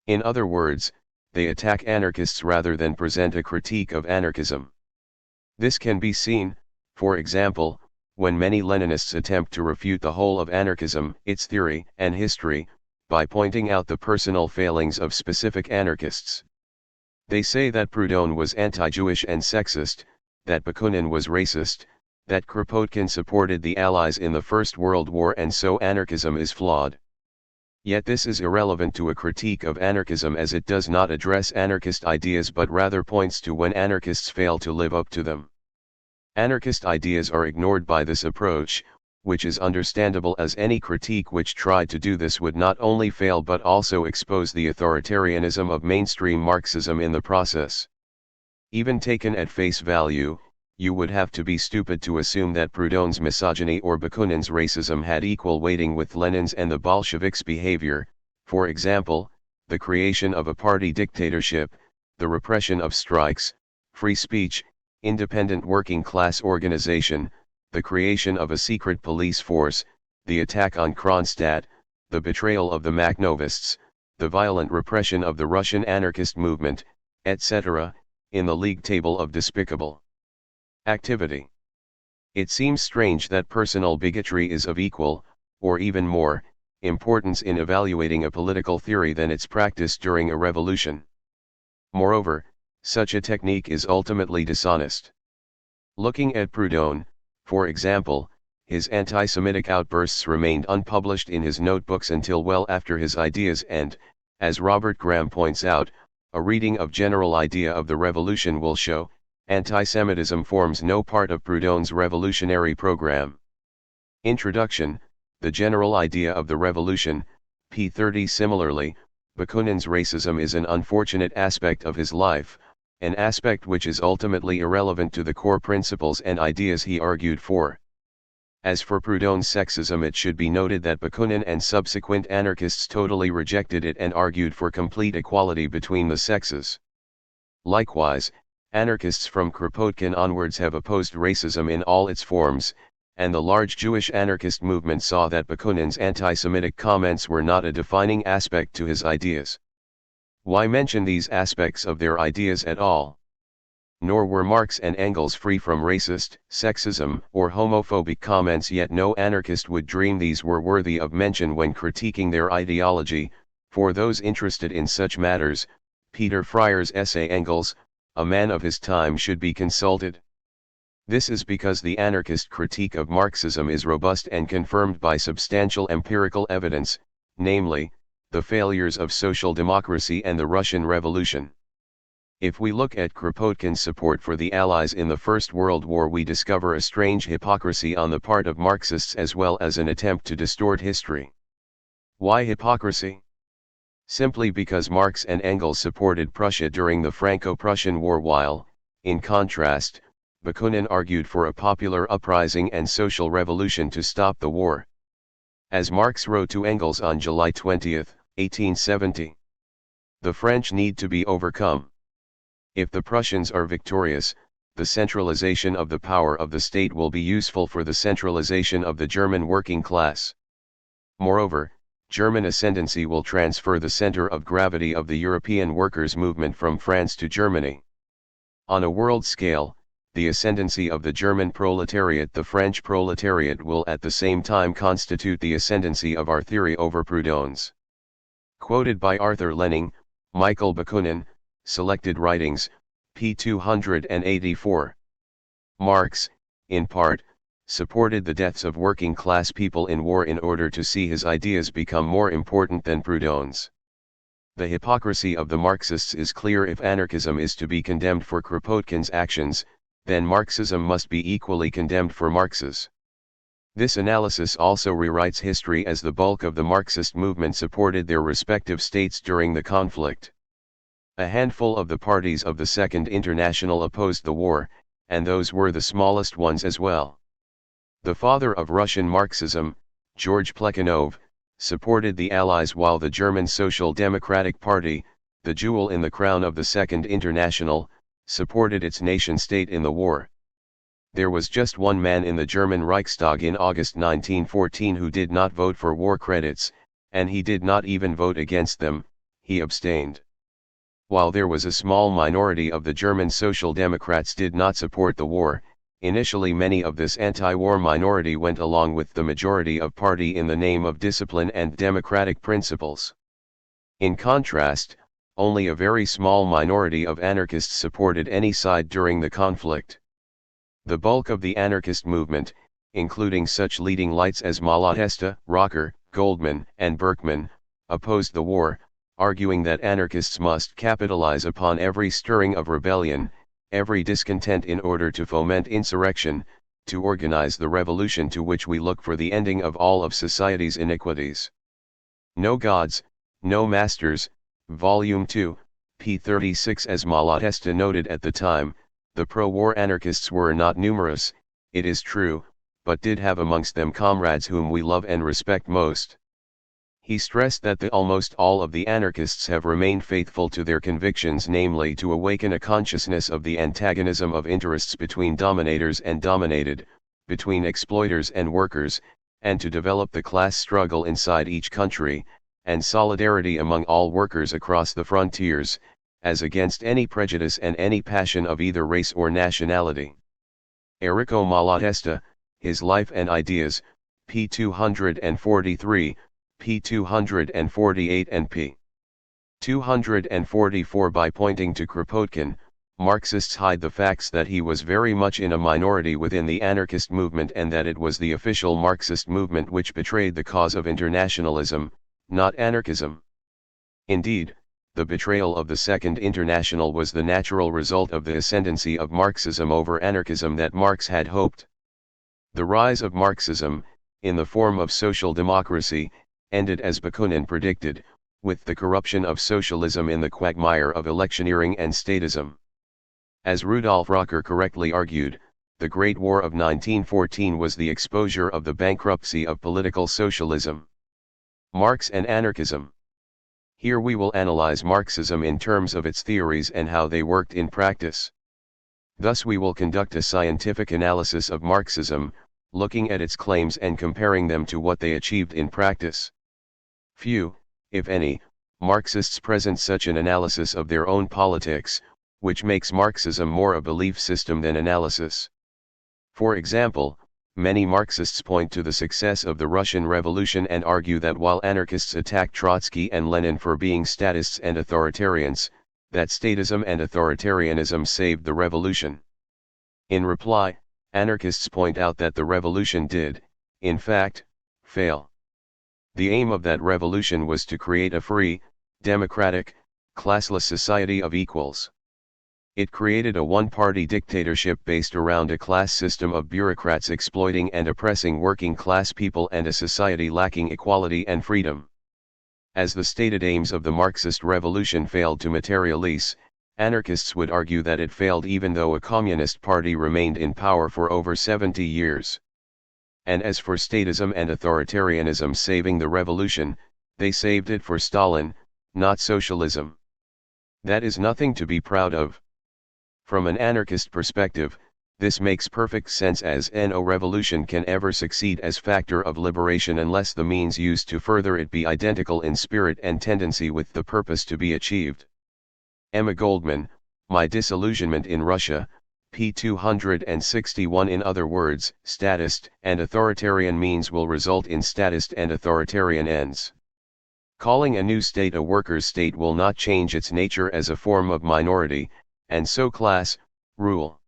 In other words, they attack anarchists rather than present a critique of anarchism. This can be seen, for example, when many Leninists attempt to refute the whole of anarchism, its theory and history, by pointing out the personal failings of specific anarchists. They say that Proudhon was anti-Jewish and sexist, that Bakunin was racist, that Kropotkin supported the Allies in the First World War, and so anarchism is flawed. Yet this is irrelevant to a critique of anarchism, as it does not address anarchist ideas but rather points to when anarchists fail to live up to them. Anarchist ideas are ignored by this approach, which is understandable, as any critique which tried to do this would not only fail but also expose the authoritarianism of mainstream Marxism in the process. Even taken at face value, you would have to be stupid to assume that Proudhon's misogyny or Bakunin's racism had equal weighting with Lenin's and the Bolsheviks' behavior, for example, the creation of a party dictatorship, the repression of strikes, free speech, independent working class organization, the creation of a secret police force, the attack on Kronstadt, the betrayal of the Makhnovists, the violent repression of the Russian anarchist movement, etc., in the league table of despicable activity. It seems strange that personal bigotry is of equal, or even more, importance in evaluating a political theory than its practice during a revolution. Moreover, such a technique is ultimately dishonest. Looking at Proudhon, for example, his anti-Semitic outbursts remained unpublished in his notebooks until well after his ideas, and, as Robert Graham points out, a reading of General Idea of the Revolution will show, anti-Semitism forms no part of Proudhon's revolutionary program. Introduction, The General Idea of the Revolution, p. 30. Similarly, Bakunin's racism is an unfortunate aspect of his life, an aspect which is ultimately irrelevant to the core principles and ideas he argued for. As for Proudhon's sexism, it should be noted that Bakunin and subsequent anarchists totally rejected it and argued for complete equality between the sexes. Likewise, anarchists from Kropotkin onwards have opposed racism in all its forms, and the large Jewish anarchist movement saw that Bakunin's anti-Semitic comments were not a defining aspect to his ideas. Why mention these aspects of their ideas at all? Nor were Marx and Engels free from racist, sexism, or homophobic comments, yet no anarchist would dream these were worthy of mention when critiquing their ideology. For those interested in such matters, Peter Freier's essay Engels, a Man of His Time, should be consulted. This is because the anarchist critique of Marxism is robust and confirmed by substantial empirical evidence, namely, the failures of social democracy and the Russian Revolution. If we look at Kropotkin's support for the Allies in the First World War, we discover a strange hypocrisy on the part of Marxists as well as an attempt to distort history. Why hypocrisy? Simply because Marx and Engels supported Prussia during the Franco-Prussian War while, in contrast, Bakunin argued for a popular uprising and social revolution to stop the war. As Marx wrote to Engels on July 20, 1870, "The French need to be overcome. If the Prussians are victorious, the centralization of the power of the state will be useful for the centralization of the German working class. Moreover, German ascendancy will transfer the center of gravity of the European workers' movement from France to Germany. On a world scale, the ascendancy of the German proletariat, the French proletariat, will at the same time constitute the ascendancy of our theory over Proudhon's." Quoted by Arthur Lenning, Michael Bakunin, Selected Writings, p. 284. Marx, in part, supported the deaths of working class people in war in order to see his ideas become more important than Proudhon's. The hypocrisy of the Marxists is clear. If anarchism is to be condemned for Kropotkin's actions, then Marxism must be equally condemned for Marx's. This analysis also rewrites history, as the bulk of the Marxist movement supported their respective states during the conflict. A handful of the parties of the Second International opposed the war, and those were the smallest ones as well. The father of Russian Marxism, George Plekhanov, supported the Allies, while the German Social Democratic Party, the jewel in the crown of the Second International, supported its nation-state in the war. There was just one man in the German Reichstag in August 1914 who did not vote for war credits, and he did not even vote against them, he abstained. While there was a small minority of the German Social Democrats did not support the war, initially many of this anti-war minority went along with the majority of party in the name of discipline and democratic principles. In contrast, only a very small minority of anarchists supported any side during the conflict. The bulk of the anarchist movement, including such leading lights as Malatesta, Rocker, Goldman, and Berkman, opposed the war, arguing that anarchists must capitalize upon every stirring of rebellion, every discontent, in order to foment insurrection, to organize the revolution to which we look for the ending of all of society's iniquities. No Gods, No Masters, Volume 2, p. 36. As Malatesta noted at the time, the pro-war anarchists were not numerous, it is true, but did have amongst them comrades whom we love and respect most. He stressed that almost all of the anarchists have remained faithful to their convictions, namely to awaken a consciousness of the antagonism of interests between dominators and dominated, between exploiters and workers, and to develop the class struggle inside each country, and solidarity among all workers across the frontiers, as against any prejudice and any passion of either race or nationality. Enrico Malatesta, His Life and Ideas, p. 243, p. 248 and p. 244. By pointing to Kropotkin, Marxists hide the facts that he was very much in a minority within the anarchist movement, and that it was the official Marxist movement which betrayed the cause of internationalism, not anarchism. Indeed, the betrayal of the Second International was the natural result of the ascendancy of Marxism over anarchism that Marx had hoped. The rise of Marxism, in the form of social democracy, ended as Bakunin predicted, with the corruption of socialism in the quagmire of electioneering and statism. As Rudolf Rocker correctly argued, the Great War of 1914 was the exposure of the bankruptcy of political socialism. Marx and anarchism. Here we will analyze Marxism in terms of its theories and how they worked in practice. Thus we will conduct a scientific analysis of Marxism, looking at its claims and comparing them to what they achieved in practice. Few, if any, Marxists present such an analysis of their own politics, which makes Marxism more a belief system than analysis. For example, many Marxists point to the success of the Russian Revolution and argue that while anarchists attack Trotsky and Lenin for being statists and authoritarians, that statism and authoritarianism saved the revolution. In reply, anarchists point out that the revolution did, in fact, fail. The aim of that revolution was to create a free, democratic, classless society of equals. It created a one-party dictatorship based around a class system of bureaucrats exploiting and oppressing working-class people and a society lacking equality and freedom. As the stated aims of the Marxist revolution failed to materialize, Anarchists would argue that it failed even though a communist party remained in power for over 70 years. And as for statism and authoritarianism saving the revolution, they saved it for Stalin, not socialism. That is nothing to be proud of. From an anarchist perspective, this makes perfect sense, as no revolution can ever succeed as factor of liberation unless the means used to further it be identical in spirit and tendency with the purpose to be achieved. Emma Goldman, My Disillusionment in Russia, p. 261. In other words, statist and authoritarian means will result in statist and authoritarian ends. Calling a new state a workers' state will not change its nature as a form of minority, and so class, rule.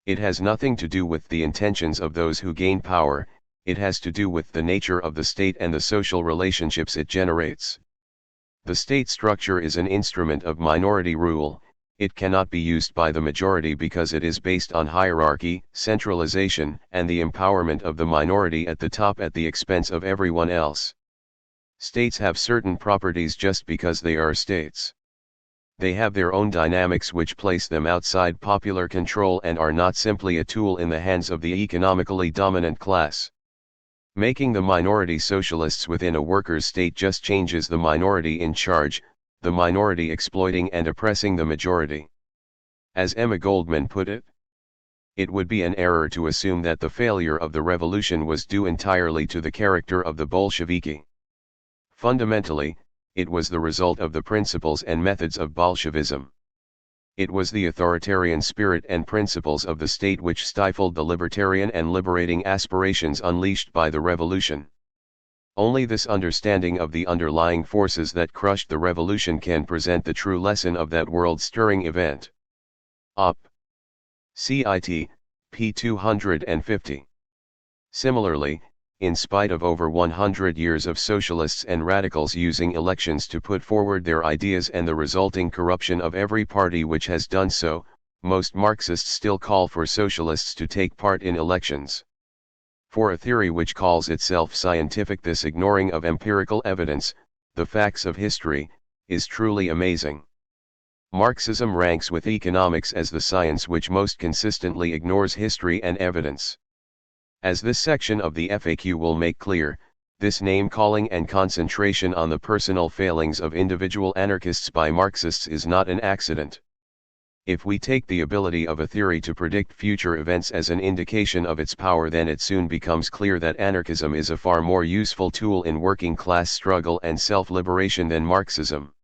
It has nothing to do with the intentions of those who gain power, it has to do with the nature of the state and the social relationships it generates. The state structure is an instrument of minority rule. It cannot be used by the majority because it is based on hierarchy, centralization, and the empowerment of the minority at the top at the expense of everyone else. States have certain properties just because they are states. They have their own dynamics which place them outside popular control and are not simply a tool in the hands of the economically dominant class. Making the minority socialists within a workers' state just changes the minority in charge, the minority exploiting and oppressing the majority. As Emma Goldman put it, it would be an error to assume that the failure of the revolution was due entirely to the character of the Bolsheviki. Fundamentally, it was the result of the principles and methods of Bolshevism. It was the authoritarian spirit and principles of the state which stifled the libertarian and liberating aspirations unleashed by the revolution. Only this understanding of the underlying forces that crushed the revolution can present the true lesson of that world-stirring event. Op. Cit. p. 250. Similarly, in spite of over 100 years of socialists and radicals using elections to put forward their ideas and the resulting corruption of every party which has done so, most Marxists still call for socialists to take part in elections. For a theory which calls itself scientific, this ignoring of empirical evidence, the facts of history, is truly amazing. Marxism ranks with economics as the science which most consistently ignores history and evidence. As this section of the FAQ will make clear, this name-calling and concentration on the personal failings of individual anarchists by Marxists is not an accident. If we take the ability of a theory to predict future events as an indication of its power, then it soon becomes clear that anarchism is a far more useful tool in working class struggle and self-liberation than Marxism.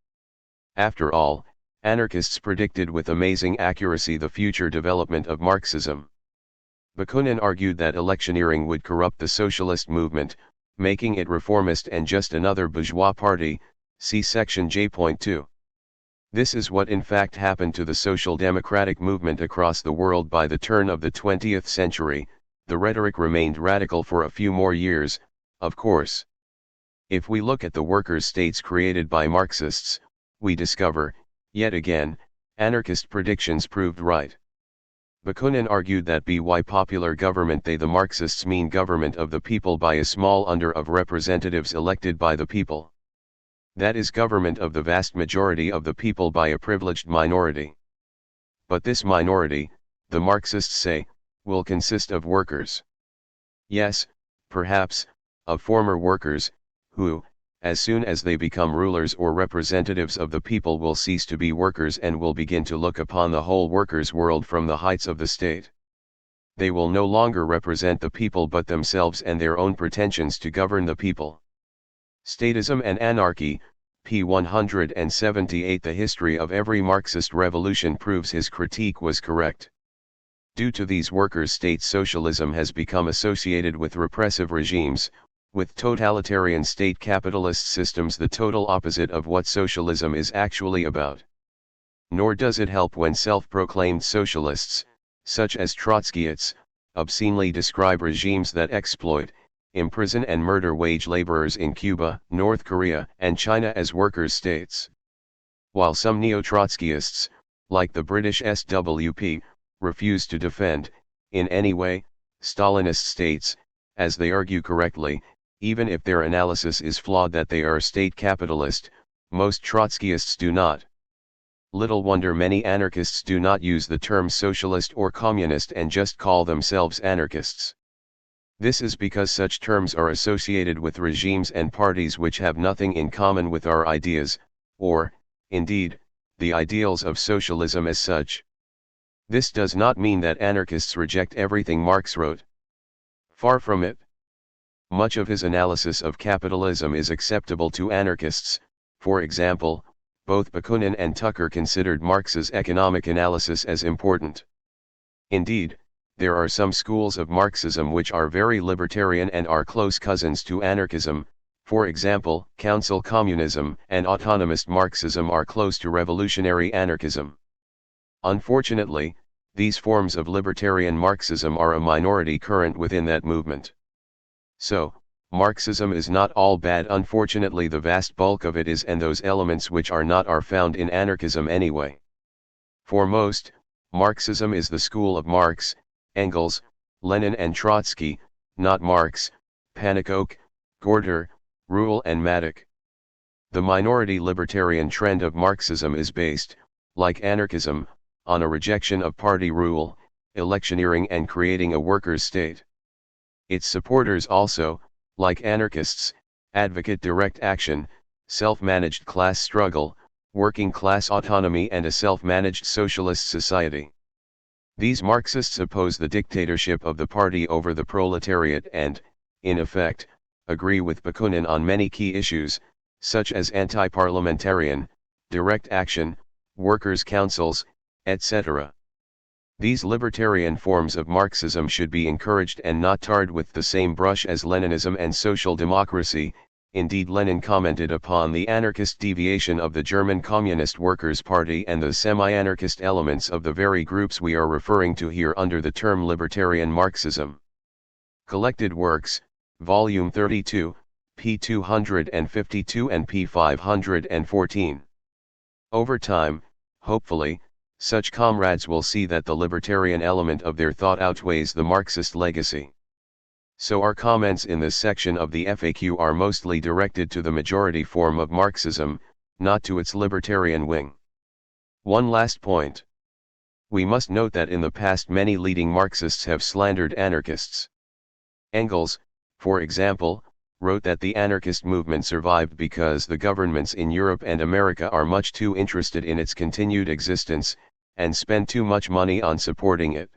After all, anarchists predicted with amazing accuracy the future development of Marxism. Bakunin argued that electioneering would corrupt the socialist movement, making it reformist and just another bourgeois party, see section J.2. This is what in fact happened to the social democratic movement across the world by the turn of the 20th century. The rhetoric remained radical for a few more years, of course. If we look at the workers' states created by Marxists, we discover, yet again, anarchist predictions proved right. Bakunin argued that by popular government the Marxists mean government of the people by a small under of representatives elected by the people. That is government of the vast majority of the people by a privileged minority. But this minority, the Marxists say, will consist of workers. Yes, perhaps, of former workers, who, as soon as they become rulers or representatives of the people, will cease to be workers and will begin to look upon the whole workers' world from the heights of the state. They will no longer represent the people but themselves and their own pretensions to govern the people. Statism and Anarchy, p. 178. The history of every Marxist revolution proves his critique was correct. Due to these workers' states, socialism has become associated with repressive regimes, with totalitarian state capitalist systems, the total opposite of what socialism is actually about. Nor does it help when self-proclaimed socialists, such as Trotskyists, obscenely describe regimes that exploit, imprison and murder wage laborers in Cuba, North Korea, and China as workers' states. While some neo-Trotskyists, like the British SWP, refuse to defend, in any way, Stalinist states, as they argue correctly, even if their analysis is flawed, that they are state capitalist, most Trotskyists do not. Little wonder many anarchists do not use the term socialist or communist and just call themselves anarchists. This is because such terms are associated with regimes and parties which have nothing in common with our ideas, or, indeed, the ideals of socialism as such. This does not mean that anarchists reject everything Marx wrote. Far from it. Much of his analysis of capitalism is acceptable to anarchists. For example, both Bakunin and Tucker considered Marx's economic analysis as important. Indeed, there are some schools of Marxism which are very libertarian and are close cousins to anarchism. For example, council communism and autonomist Marxism are close to revolutionary anarchism. Unfortunately, these forms of libertarian Marxism are a minority current within that movement. So, Marxism is not all bad. Unfortunately, the vast bulk of it is, and those elements which are not are found in anarchism anyway. For most, Marxism is the school of Marx, Engels, Lenin and Trotsky, not Marx, Pannekoek, Gorter, Ruhl and Maddock. The minority libertarian trend of Marxism is based, like anarchism, on a rejection of party rule, electioneering and creating a workers' state. Its supporters also, like anarchists, advocate direct action, self-managed class struggle, working class autonomy and a self-managed socialist society. These Marxists oppose the dictatorship of the party over the proletariat and, in effect, agree with Bakunin on many key issues, such as anti-parliamentarian, direct action, workers' councils, etc. These libertarian forms of Marxism should be encouraged and not tarred with the same brush as Leninism and social democracy. Indeed, Lenin commented upon the anarchist deviation of the German Communist Workers' Party and the semi-anarchist elements of the very groups we are referring to here under the term libertarian Marxism. Collected Works, Volume 32, p. 252 and p. 514. Over time, hopefully, such comrades will see that the libertarian element of their thought outweighs the Marxist legacy. So our comments in this section of the FAQ are mostly directed to the majority form of Marxism, not to its libertarian wing. One last point. We must note that in the past many leading Marxists have slandered anarchists. Engels, for example, wrote that the anarchist movement survived because the governments in Europe and America are much too interested in its continued existence, and spend too much money on supporting it.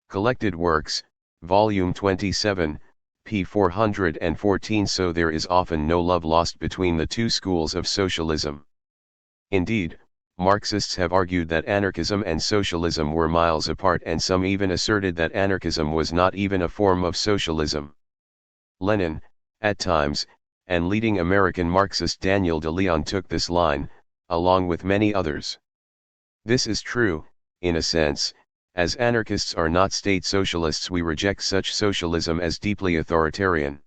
Collected Works, Volume 27, p. 414. So there is often no love lost between the two schools of socialism. Indeed, Marxists have argued that anarchism and socialism were miles apart, and some even asserted that anarchism was not even a form of socialism. Lenin, at times, and leading American Marxist Daniel de Leon took this line, along with many others. This is true, in a sense. As anarchists are not state socialists, we reject such socialism as deeply authoritarian.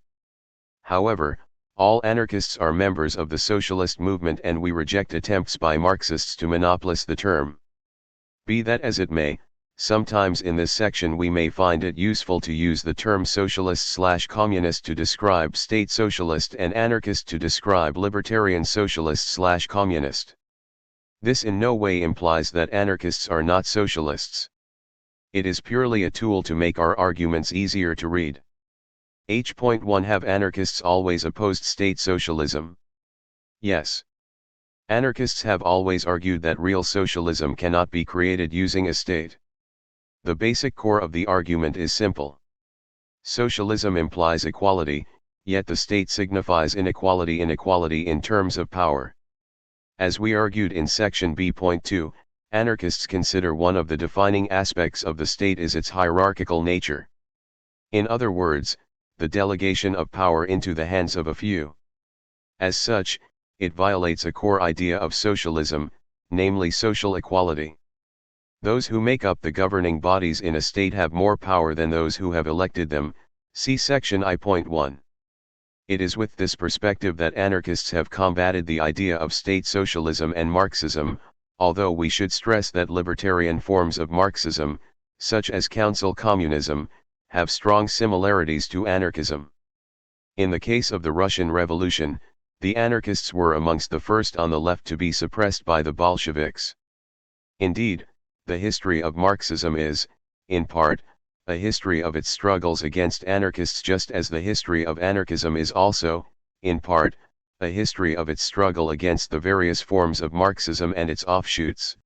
However, all anarchists are members of the socialist movement, and we reject attempts by Marxists to monopolize the term. Be that as it may, sometimes in this section we may find it useful to use the term socialist/communist to describe state socialist and anarchist to describe libertarian socialist/communist. This in no way implies that anarchists are not socialists. It is purely a tool to make our arguments easier to read. H.1 Have anarchists always opposed state socialism? Yes. Anarchists have always argued that real socialism cannot be created using a state. The basic core of the argument is simple. Socialism implies equality, yet the state signifies inequality in terms of power. As we argued in section B.2, anarchists consider one of the defining aspects of the state is its hierarchical nature. In other words, the delegation of power into the hands of a few. As such, it violates a core idea of socialism, namely social equality. Those who make up the governing bodies in a state have more power than those who have elected them, see section I.1. It is with this perspective that anarchists have combated the idea of state socialism and Marxism, although we should stress that libertarian forms of Marxism, such as council communism, have strong similarities to anarchism. In the case of the Russian Revolution, the anarchists were amongst the first on the left to be suppressed by the Bolsheviks. Indeed, the history of Marxism is, in part, a history of its struggles against anarchists, just as the history of anarchism is also, in part, a history of its struggle against the various forms of Marxism and its offshoots.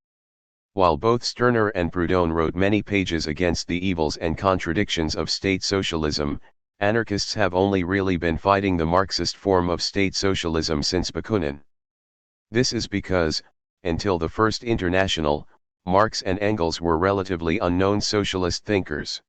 While both Stirner and Proudhon wrote many pages against the evils and contradictions of state socialism, anarchists have only really been fighting the Marxist form of state socialism since Bakunin. This is because, until the First International, Marx and Engels were relatively unknown socialist thinkers.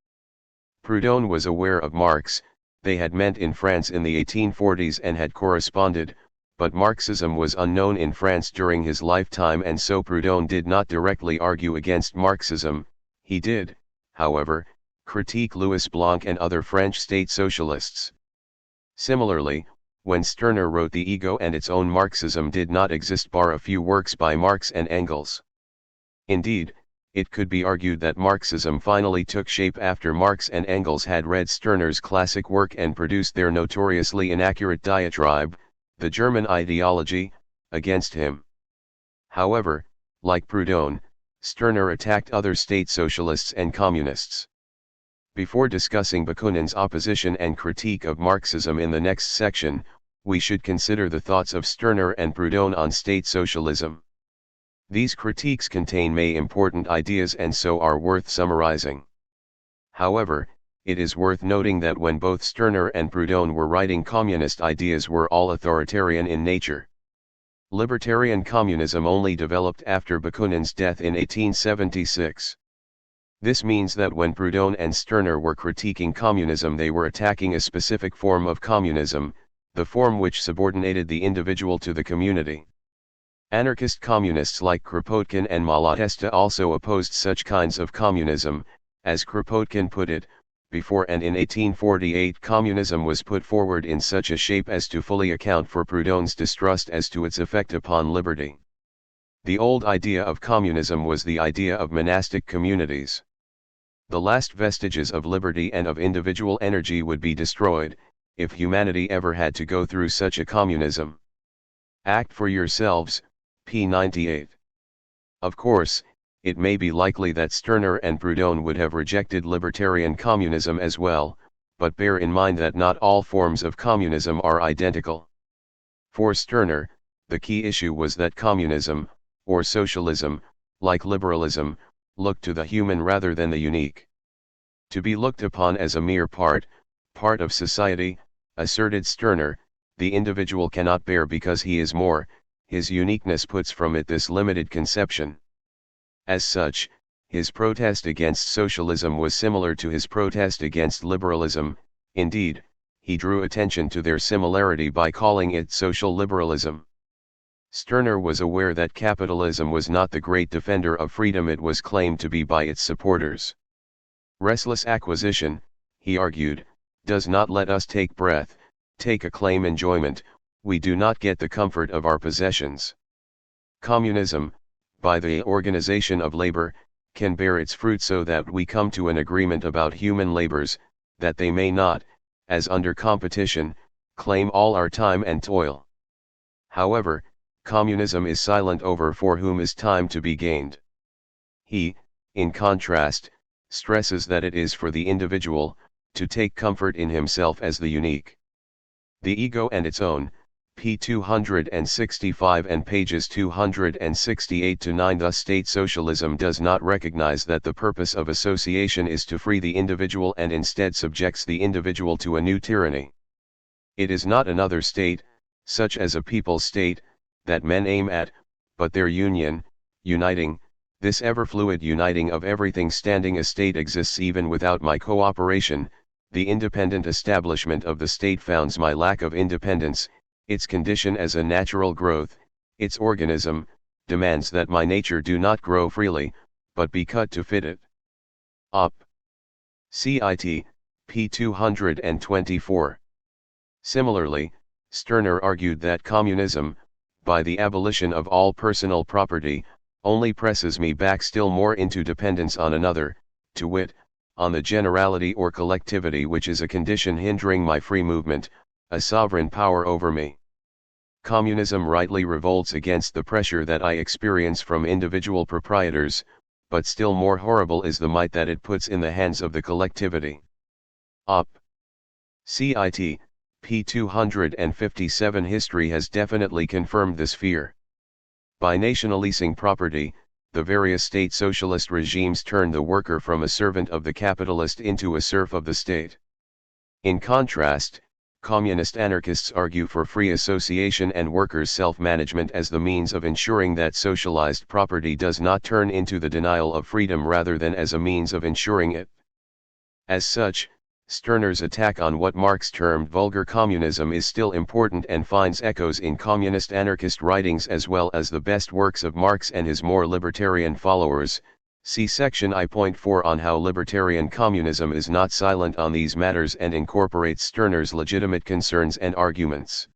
Proudhon was aware of Marx, they had met in France in the 1840s and had corresponded, but Marxism was unknown in France during his lifetime, and so Proudhon did not directly argue against Marxism. He did, however, critique Louis Blanc and other French state socialists. Similarly, when Stirner wrote The Ego and Its Own, Marxism did not exist bar a few works by Marx and Engels. Indeed, it could be argued that Marxism finally took shape after Marx and Engels had read Stirner's classic work and produced their notoriously inaccurate diatribe, The German Ideology, against him. However, like Proudhon, Stirner attacked other state socialists and communists. Before discussing Bakunin's opposition and critique of Marxism in the next section, we should consider the thoughts of Stirner and Proudhon on state socialism. These critiques contain many important ideas and so are worth summarizing. However, it is worth noting that when both Stirner and Proudhon were writing, communist ideas were all authoritarian in nature. Libertarian communism only developed after Bakunin's death in 1876. This means that when Proudhon and Stirner were critiquing communism, they were attacking a specific form of communism, the form which subordinated the individual to the community. Anarchist communists like Kropotkin and Malatesta also opposed such kinds of communism. As Kropotkin put it, before and in 1848 communism was put forward in such a shape as to fully account for Proudhon's distrust as to its effect upon liberty. The old idea of communism was the idea of monastic communities. The last vestiges of liberty and of individual energy would be destroyed, if humanity ever had to go through such a communism. Act for yourselves, p. 98. Of course, it may be likely that Stirner and Proudhon would have rejected libertarian communism as well, but bear in mind that not all forms of communism are identical. For Stirner, the key issue was that communism, or socialism, like liberalism, looked to the human rather than the unique. To be looked upon as a mere part of society, asserted Stirner, the individual cannot bear because he is more, his uniqueness puts from it this limited conception. As such, his protest against socialism was similar to his protest against liberalism. Indeed, he drew attention to their similarity by calling it social liberalism. Stirner was aware that capitalism was not the great defender of freedom it was claimed to be by its supporters. Restless acquisition, he argued, does not let us take breath, take acclaim enjoyment, we do not get the comfort of our possessions. Communism, by the organization of labor, can bear its fruit so that we come to an agreement about human labors, that they may not, as under competition, claim all our time and toil. However, communism is silent over for whom is time to be gained. He, in contrast, stresses that it is for the individual, to take comfort in himself as the unique. The Ego and Its Own, p. 265 and pages 268-9. Thus state socialism does not recognize that the purpose of association is to free the individual and instead subjects the individual to a new tyranny. It is not another state, such as a people's state, that men aim at, but their union, uniting, this ever-fluid uniting of everything standing. A state exists even without my cooperation. The independent establishment of the state founds my lack of independence. Its condition as a natural growth, its organism, demands that my nature do not grow freely, but be cut to fit it. Op. Cit. p. 224. Similarly, Stirner argued that communism, by the abolition of all personal property, only presses me back still more into dependence on another, to wit, on the generality or collectivity which is a condition hindering my free movement, a sovereign power over me. Communism rightly revolts against the pressure that I experience from individual proprietors, but still more horrible is the might that it puts in the hands of the collectivity. Op. Cit. p. 257. History has definitely confirmed this fear. By nationalizing property, the various state socialist regimes turned the worker from a servant of the capitalist into a serf of the state. In contrast, communist anarchists argue for free association and workers' self-management as the means of ensuring that socialized property does not turn into the denial of freedom rather than as a means of ensuring it. As such, Stirner's attack on what Marx termed vulgar communism is still important and finds echoes in communist anarchist writings as well as the best works of Marx and his more libertarian followers. See section I.4 on how libertarian communism is not silent on these matters and incorporates Stirner's legitimate concerns and arguments.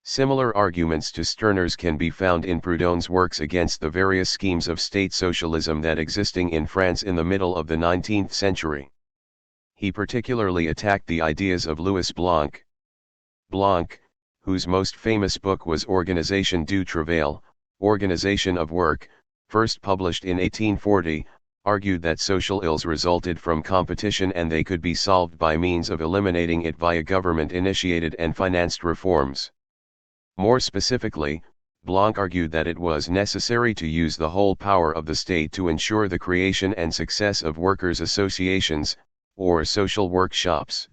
Similar arguments to Stirner's can be found in Proudhon's works against the various schemes of state socialism that existing in France in the middle of the 19th century. He particularly attacked the ideas of Louis Blanc. Blanc, whose most famous book was Organisation du Travail, Organization of Work, first published in 1840, argued that social ills resulted from competition and they could be solved by means of eliminating it via government-initiated and financed reforms. More specifically, Blanc argued that it was necessary to use the whole power of the state to ensure the creation and success of workers' associations, or social workshops.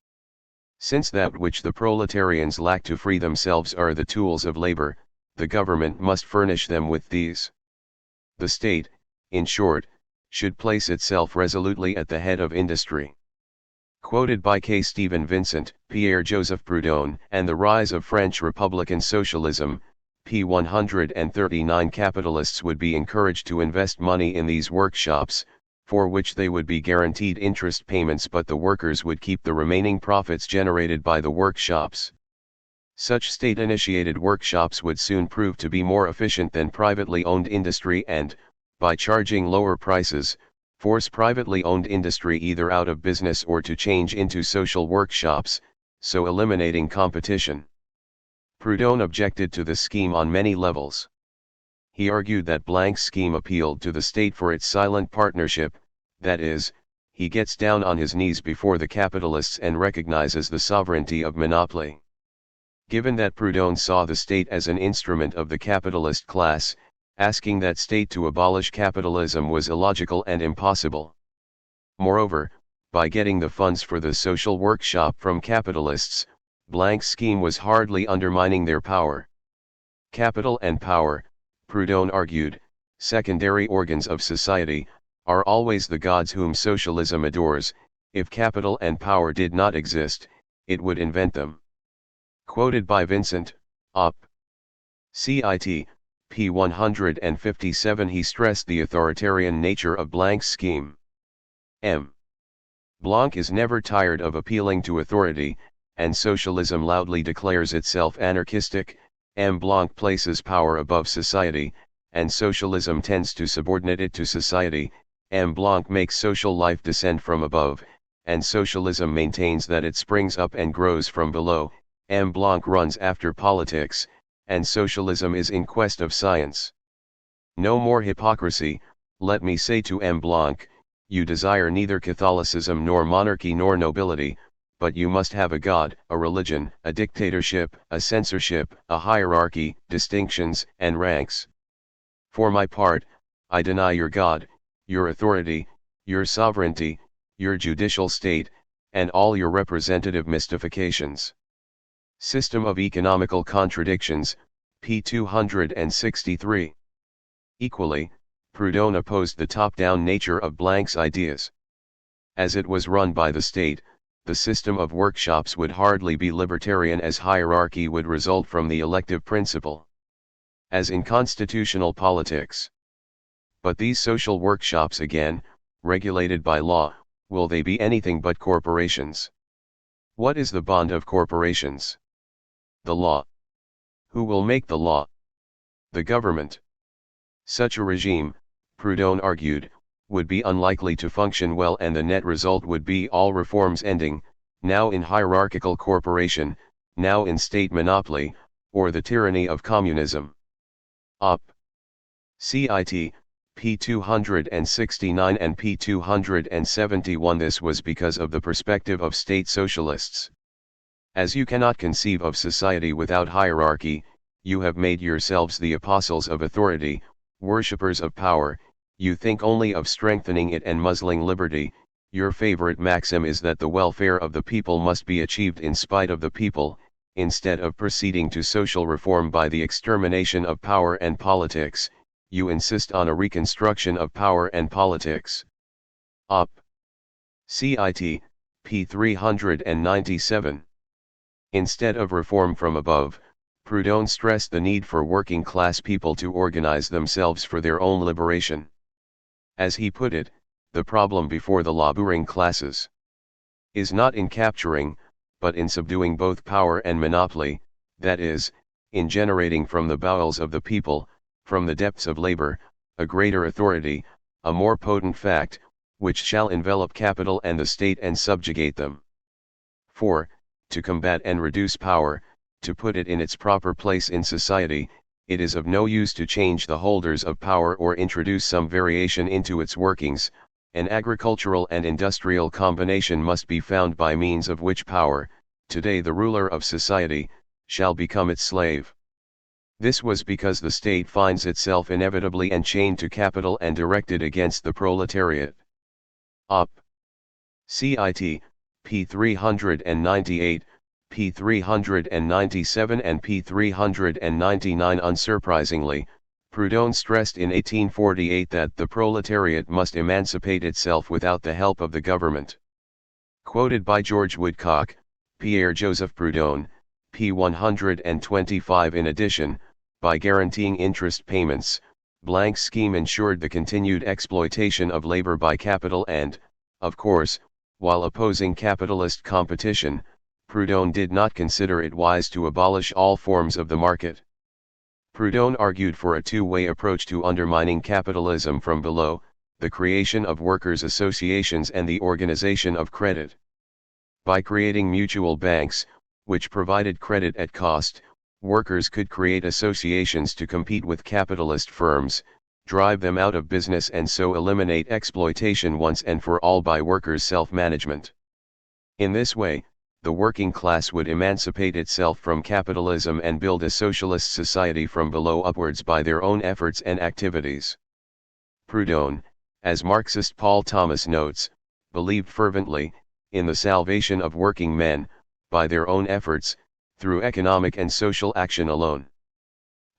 Since that which the proletarians lack to free themselves are the tools of labor, the government must furnish them with these. The state, in short, should place itself resolutely at the head of industry. Quoted by K. Stephen Vincent, Pierre-Joseph Proudhon, and the Rise of French Republican Socialism, p. 139. Capitalists would be encouraged to invest money in these workshops, for which they would be guaranteed interest payments, but the workers would keep the remaining profits generated by the workshops. Such state-initiated workshops would soon prove to be more efficient than privately owned industry and, by charging lower prices, force privately owned industry either out of business or to change into social workshops, so eliminating competition. Proudhon objected to this scheme on many levels. He argued that Blanc's scheme appealed to the state for its silent partnership, that is, he gets down on his knees before the capitalists and recognizes the sovereignty of monopoly. Given that Proudhon saw the state as an instrument of the capitalist class, asking that state to abolish capitalism was illogical and impossible. Moreover, by getting the funds for the social workshop from capitalists, Blanc's scheme was hardly undermining their power. Capital and power, Proudhon argued, secondary organs of society, are always the gods whom socialism adores. If capital and power did not exist, it would invent them. Quoted by Vincent, Op. Cit. p. 157. He stressed the authoritarian nature of Blanc's scheme. M. Blanc is never tired of appealing to authority, and socialism loudly declares itself anarchistic. M. Blanc places power above society, and socialism tends to subordinate it to society. M. Blanc makes social life descend from above, and socialism maintains that it springs up and grows from below. M. Blanc runs after politics, and socialism is in quest of science. No more hypocrisy. Let me say to M. Blanc, you desire neither Catholicism nor monarchy nor nobility, but you must have a God, a religion, a dictatorship, a censorship, a hierarchy, distinctions, and ranks. For my part, I deny your God, your authority, your sovereignty, your judicial state, and all your representative mystifications. System of Economical Contradictions, p. 263. Equally, Proudhon opposed the top-down nature of Blanc's ideas. As it was run by the state, the system of workshops would hardly be libertarian, as hierarchy would result from the elective principle, as in constitutional politics. But these social workshops, again, regulated by law, will they be anything but corporations? What is the bond of corporations? The law. Who will make the law? The government. Such a regime, Proudhon argued, would be unlikely to function well, and the net result would be all reforms ending, now in hierarchical corporation, now in state monopoly, or the tyranny of communism. Op. Cit. p. 269 and p. 271. This was because of the perspective of state socialists. As you cannot conceive of society without hierarchy, you have made yourselves the apostles of authority, worshippers of power, you think only of strengthening it and muzzling liberty. Your favorite maxim is that the welfare of the people must be achieved in spite of the people, instead of proceeding to social reform by the extermination of power and politics. You insist on a reconstruction of power and politics. Op. Cit. p. 397. Instead of reform from above, Proudhon stressed the need for working class people to organize themselves for their own liberation. As he put it, the problem before the laboring classes is not in capturing, but in subduing both power and monopoly, that is, in generating from the bowels of the people, from the depths of labor, a greater authority, a more potent fact, which shall envelop capital and the state and subjugate them. For, to combat and reduce power, to put it in its proper place in society, it is of no use to change the holders of power or introduce some variation into its workings. An agricultural and industrial combination must be found by means of which power, today the ruler of society, shall become its slave. This was because the state finds itself inevitably enchained to capital and directed against the proletariat. Op. Cit. p. 398, p. 397 and p. 399. Unsurprisingly, Proudhon stressed in 1848 that the proletariat must emancipate itself without the help of the government. Quoted by George Woodcock, Pierre-Joseph Proudhon, p. 125. In addition, by guaranteeing interest payments, Blank's scheme ensured the continued exploitation of labor by capital and, of course, while opposing capitalist competition, Proudhon did not consider it wise to abolish all forms of the market. Proudhon argued for a two-way approach to undermining capitalism from below, the creation of workers' associations and the organization of credit. By creating mutual banks, which provided credit at cost, workers could create associations to compete with capitalist firms, drive them out of business and so eliminate exploitation once and for all by workers' self-management. In this way, the working class would emancipate itself from capitalism and build a socialist society from below upwards by their own efforts and activities. Proudhon, as Marxist Paul Thomas notes, believed fervently, in the salvation of working men, by their own efforts, through economic and social action alone.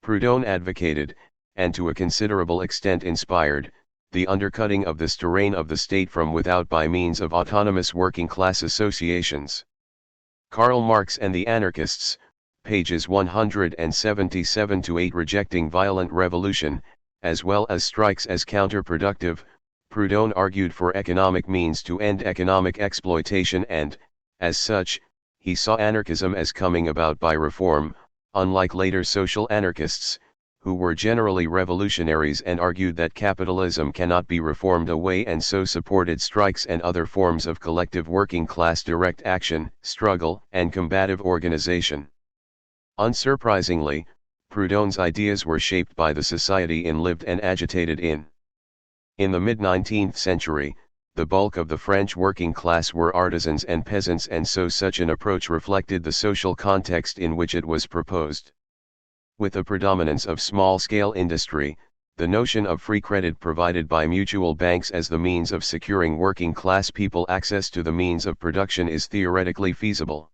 Proudhon advocated, and to a considerable extent inspired, the undercutting of this terrain of the state from without by means of autonomous working class associations. Karl Marx and the Anarchists, pages 177-8. Rejecting violent revolution, as well as strikes as counterproductive, Proudhon argued for economic means to end economic exploitation and, as such, he saw anarchism as coming about by reform, unlike later social anarchists, who were generally revolutionaries and argued that capitalism cannot be reformed away and so supported strikes and other forms of collective working class direct action, struggle, and combative organization. Unsurprisingly, Proudhon's ideas were shaped by the society in lived and agitated in. In the mid-19th century, the bulk of the French working class were artisans and peasants, and so such an approach reflected the social context in which it was proposed. With the predominance of small-scale industry, the notion of free credit provided by mutual banks as the means of securing working-class people access to the means of production is theoretically feasible.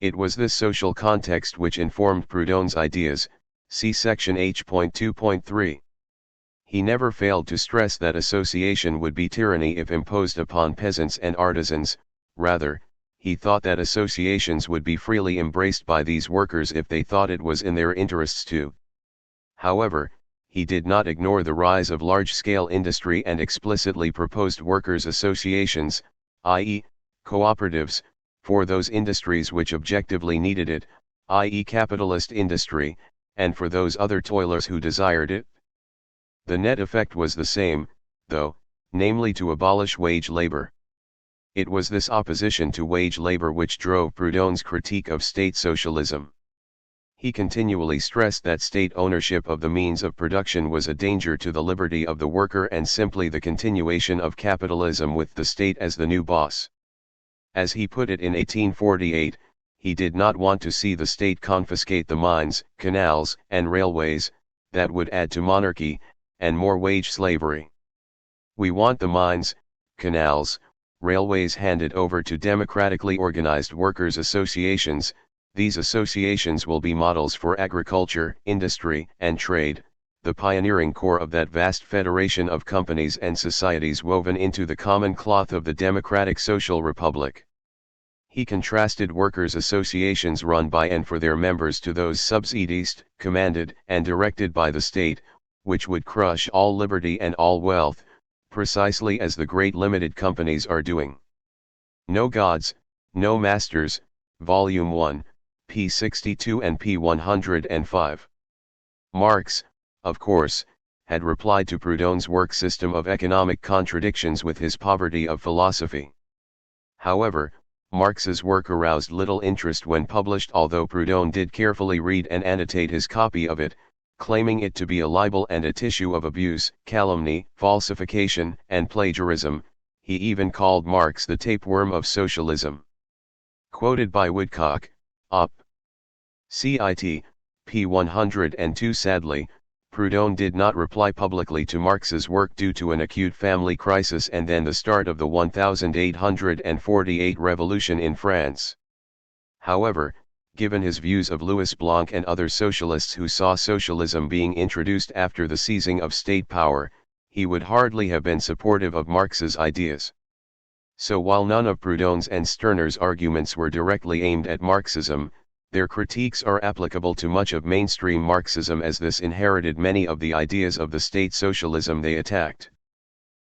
It was this social context which informed Proudhon's ideas, see section H.2.3. He never failed to stress that association would be tyranny if imposed upon peasants and artisans. Rather, he thought that associations would be freely embraced by these workers if they thought it was in their interests to. However, he did not ignore the rise of large-scale industry and explicitly proposed workers' associations, i.e., cooperatives, for those industries which objectively needed it, i.e. capitalist industry, and for those other toilers who desired it. The net effect was the same, though, namely to abolish wage labor. It was this opposition to wage labor which drove Proudhon's critique of state socialism. He continually stressed that state ownership of the means of production was a danger to the liberty of the worker and simply the continuation of capitalism with the state as the new boss. As he put it in 1848, he did not want to see the state confiscate the mines, canals, and railways, that would add to monarchy, and more wage slavery. We want the mines, canals, railways handed over to democratically organized workers' associations. These associations will be models for agriculture, industry, and trade, the pioneering core of that vast federation of companies and societies woven into the common cloth of the democratic social republic. He contrasted workers' associations run by and for their members to those subsidized, commanded, and directed by the state, which would crush all liberty and all wealth, precisely as the great limited companies are doing. No Gods, No Masters, Volume 1, p. 62 and p. 105. Marx, of course, had replied to Proudhon's work system of economic contradictions with his poverty of philosophy. However, Marx's work aroused little interest when published, although Proudhon did carefully read and annotate his copy of it, claiming it to be a libel and a tissue of abuse, calumny, falsification, and plagiarism. He even called Marx the tapeworm of socialism. Quoted by Woodcock, Op. Cit. p. 102. Sadly, Proudhon did not reply publicly to Marx's work due to an acute family crisis and then the start of the 1848 revolution in France. However, given his views of Louis Blanc and other socialists who saw socialism being introduced after the seizing of state power, he would hardly have been supportive of Marx's ideas. So while none of Proudhon's and Stirner's arguments were directly aimed at Marxism, their critiques are applicable to much of mainstream Marxism, as this inherited many of the ideas of the state socialism they attacked.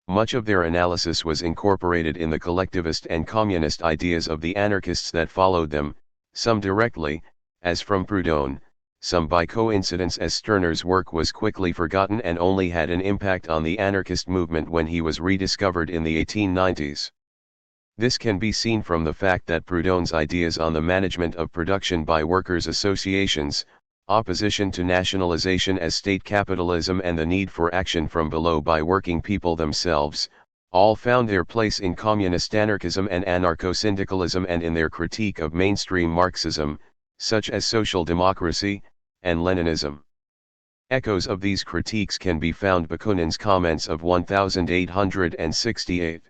Much of their analysis was incorporated in the collectivist and communist ideas of the anarchists that followed them, some directly, as from Proudhon, some by coincidence, as Stirner's work was quickly forgotten and only had an impact on the anarchist movement when he was rediscovered in the 1890s. This can be seen from the fact that Proudhon's ideas on the management of production by workers' associations, opposition to nationalization as state capitalism, and the need for action from below by working people themselves, all found their place in communist anarchism and anarcho-syndicalism and in their critique of mainstream Marxism, such as social democracy, and Leninism. Echoes of these critiques can be found Bakunin's comments of 1868.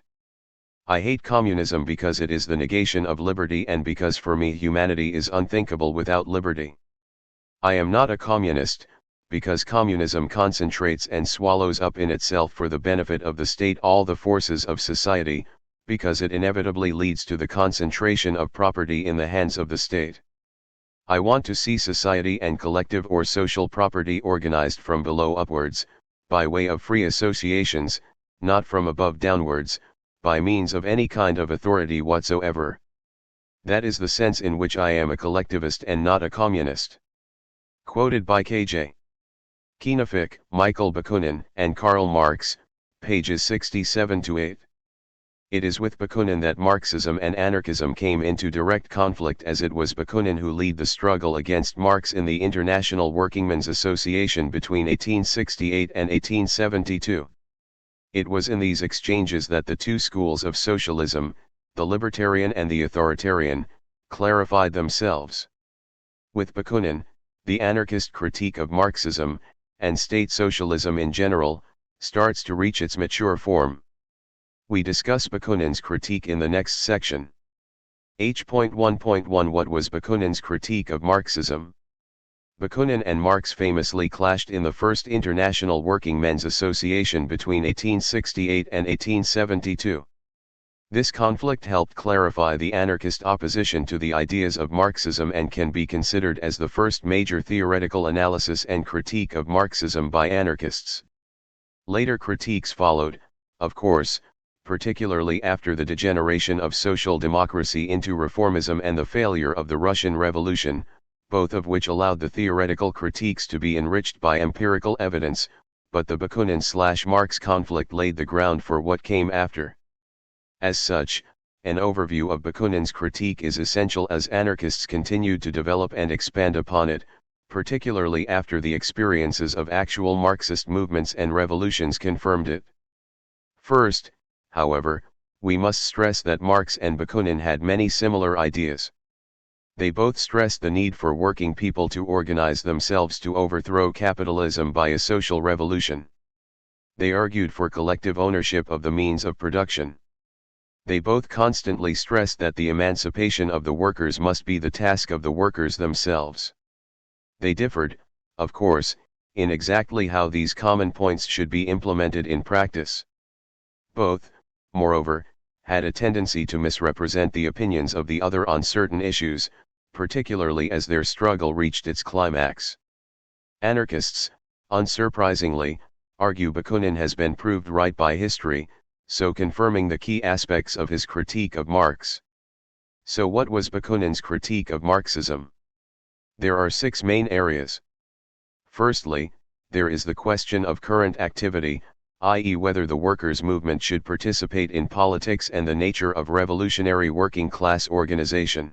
I hate communism because it is the negation of liberty and because for me humanity is unthinkable without liberty. I am not a communist, because communism concentrates and swallows up in itself for the benefit of the state all the forces of society, because it inevitably leads to the concentration of property in the hands of the state. I want to see society and collective or social property organized from below upwards, by way of free associations, not from above downwards, by means of any kind of authority whatsoever. That is the sense in which I am a collectivist and not a communist. Quoted by K.J. Kienefik, Michael Bakunin, and Karl Marx, pages 67-8. It is with Bakunin that Marxism and anarchism came into direct conflict, as it was Bakunin who led the struggle against Marx in the International Workingmen's Association between 1868 and 1872. It was in these exchanges that the two schools of socialism, the libertarian and the authoritarian, clarified themselves. With Bakunin, the anarchist critique of Marxism, and state socialism in general, starts to reach its mature form. We discuss Bakunin's critique in the next section. H.1.1 What was Bakunin's critique of Marxism? Bakunin and Marx famously clashed in the First International Workingmen's Association between 1868 and 1872. This conflict helped clarify the anarchist opposition to the ideas of Marxism and can be considered as the first major theoretical analysis and critique of Marxism by anarchists. Later critiques followed, of course, particularly after the degeneration of social democracy into reformism and the failure of the Russian Revolution, both of which allowed the theoretical critiques to be enriched by empirical evidence, but the Bakunin/Marx conflict laid the ground for what came after. As such, an overview of Bakunin's critique is essential as anarchists continued to develop and expand upon it, particularly after the experiences of actual Marxist movements and revolutions confirmed it. First, however, we must stress that Marx and Bakunin had many similar ideas. They both stressed the need for working people to organize themselves to overthrow capitalism by a social revolution. They argued for collective ownership of the means of production. They both constantly stressed that the emancipation of the workers must be the task of the workers themselves. They differed, of course, in exactly how these common points should be implemented in practice. Both, moreover, had a tendency to misrepresent the opinions of the other on certain issues, particularly as their struggle reached its climax. Anarchists, unsurprisingly, argue Bakunin has been proved right by history, so confirming the key aspects of his critique of Marx. So what was Bakunin's critique of Marxism? There are 6 main areas. Firstly, there is the question of current activity, i.e. whether the workers' movement should participate in politics and the nature of revolutionary working class organization.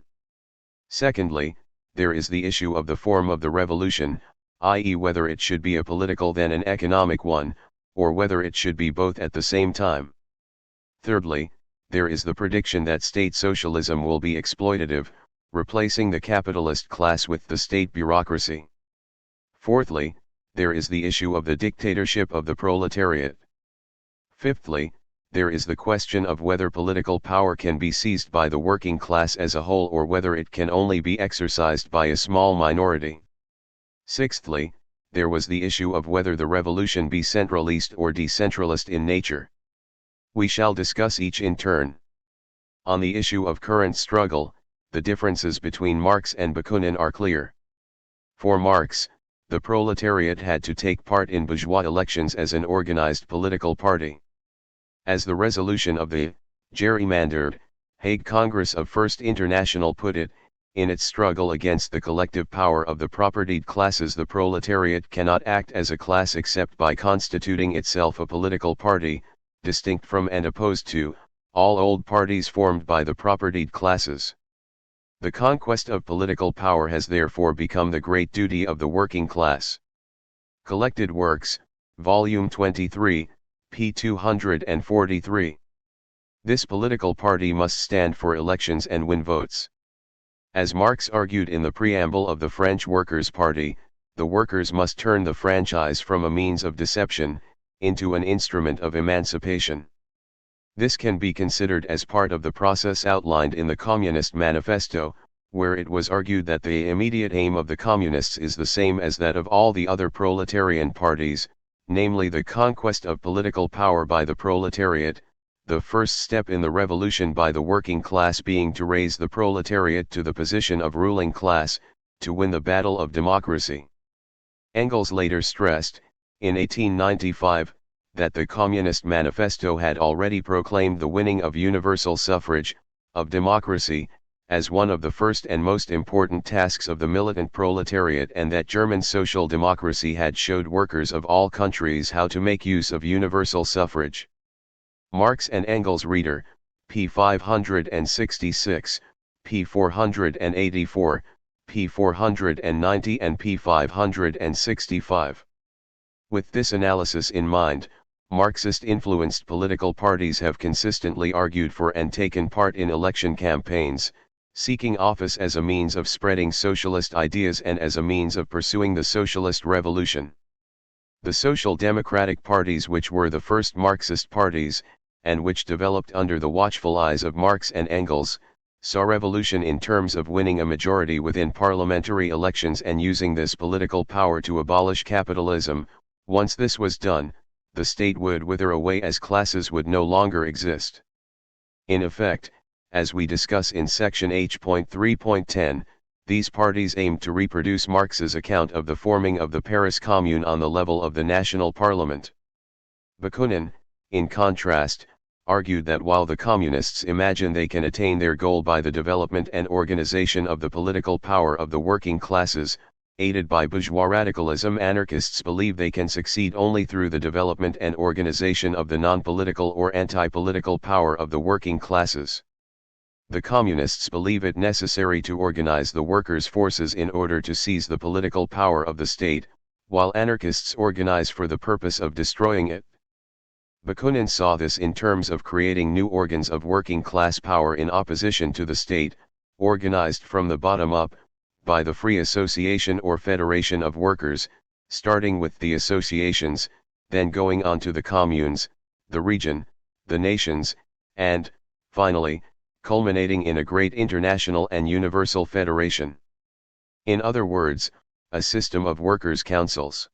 Secondly, there is the issue of the form of the revolution, i.e. whether it should be a political then an economic one, or whether it should be both at the same time. Thirdly, there is the prediction that state socialism will be exploitative, replacing the capitalist class with the state bureaucracy. Fourthly, there is the issue of the dictatorship of the proletariat. Fifthly, there is the question of whether political power can be seized by the working class as a whole or whether it can only be exercised by a small minority. Sixthly, there was the issue of whether the revolution be centralist or decentralist in nature. We shall discuss each in turn. On the issue of current struggle, the differences between Marx and Bakunin are clear. For Marx, the proletariat had to take part in bourgeois elections as an organized political party. As the resolution of the gerrymandered Hague Congress of First International put it, in its struggle against the collective power of the propertied classes, the proletariat cannot act as a class except by constituting itself a political party, distinct from and opposed to all old parties formed by the propertied classes. The conquest of political power has therefore become the great duty of the working class. Collected Works, Volume 23, p. 243. This political party must stand for elections and win votes. As Marx argued in the preamble of the French Workers' Party, the workers must turn the franchise from a means of deception into an instrument of emancipation. This can be considered as part of the process outlined in the Communist Manifesto, where it was argued that the immediate aim of the Communists is the same as that of all the other proletarian parties, namely the conquest of political power by the proletariat, the first step in the revolution by the working class being to raise the proletariat to the position of ruling class, to win the battle of democracy. Engels later stressed, in 1895, that the Communist Manifesto had already proclaimed the winning of universal suffrage, of democracy, as one of the first and most important tasks of the militant proletariat, and that German social democracy had showed workers of all countries how to make use of universal suffrage. Marx and Engels, reader, p. 566, p. 484, p. 490 and p. 565. With this analysis in mind, Marxist-influenced political parties have consistently argued for and taken part in election campaigns, seeking office as a means of spreading socialist ideas and as a means of pursuing the socialist revolution. The social democratic parties, which were the first Marxist parties, and which developed under the watchful eyes of Marx and Engels, saw revolution in terms of winning a majority within parliamentary elections and using this political power to abolish capitalism. Once this was done, the state would wither away as classes would no longer exist. In effect, as we discuss in section H.3.10, these parties aimed to reproduce Marx's account of the forming of the Paris Commune on the level of the national parliament. Bakunin, in contrast, argued that while the communists imagine they can attain their goal by the development and organization of the political power of the working classes, aided by bourgeois radicalism, anarchists believe they can succeed only through the development and organization of the non-political or anti-political power of the working classes. The communists believe it necessary to organize the workers' forces in order to seize the political power of the state, while anarchists organize for the purpose of destroying it. Bakunin saw this in terms of creating new organs of working class power in opposition to the state, organized from the bottom up, by the free association or federation of workers, starting with the associations, then going on to the communes, the region, the nations, and, finally, culminating in a great international and universal federation. In other words, a system of workers' councils.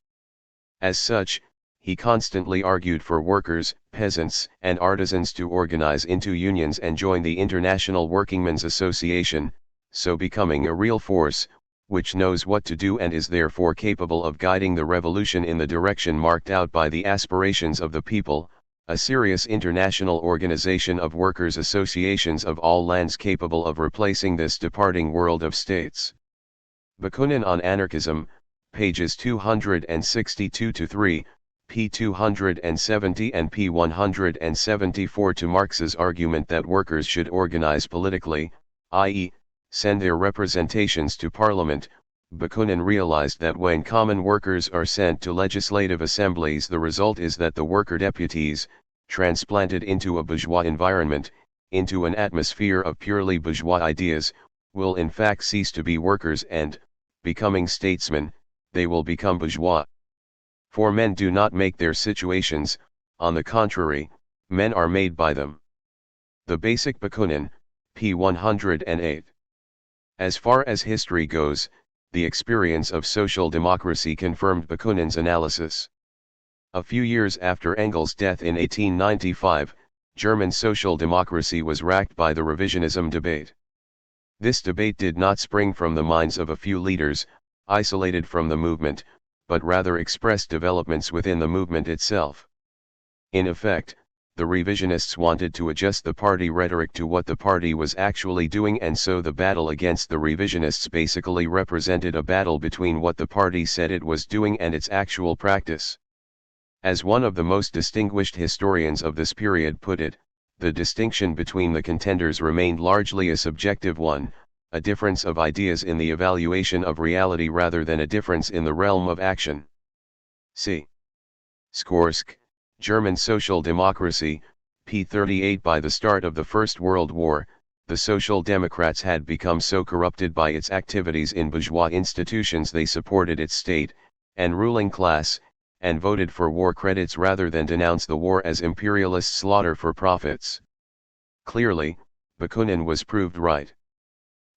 As such, he constantly argued for workers, peasants, and artisans to organize into unions and join the International Workingmen's Association, so becoming a real force, which knows what to do and is therefore capable of guiding the revolution in the direction marked out by the aspirations of the people, a serious international organization of workers' associations of all lands capable of replacing this departing world of states. Bakunin on Anarchism, pages 262-3, p. 270 and p. 174. To Marx's argument that workers should organize politically, i.e., send their representations to parliament, Bakunin realized that when common workers are sent to legislative assemblies, the result is that the worker deputies, transplanted into a bourgeois environment, into an atmosphere of purely bourgeois ideas, will in fact cease to be workers and, becoming statesmen, they will become bourgeois. For men do not make their situations, on the contrary, men are made by them. The Basic Bakunin, p. 108. As far as history goes, the experience of social democracy confirmed Bakunin's analysis. A few years after Engels' death in 1895, German social democracy was racked by the revisionism debate. This debate did not spring from the minds of a few leaders, isolated from the movement, but rather expressed developments within the movement itself. In effect, the revisionists wanted to adjust the party rhetoric to what the party was actually doing, and so the battle against the revisionists basically represented a battle between what the party said it was doing and its actual practice. As one of the most distinguished historians of this period put it, the distinction between the contenders remained largely a subjective one, a difference of ideas in the evaluation of reality rather than a difference in the realm of action. C. Skorsk, German Social Democracy, p. 38. By the start of the First World War, the Social Democrats had become so corrupted by its activities in bourgeois institutions they supported its state and ruling class, and voted for war credits rather than denounce the war as imperialist slaughter for profits. Clearly, Bakunin was proved right.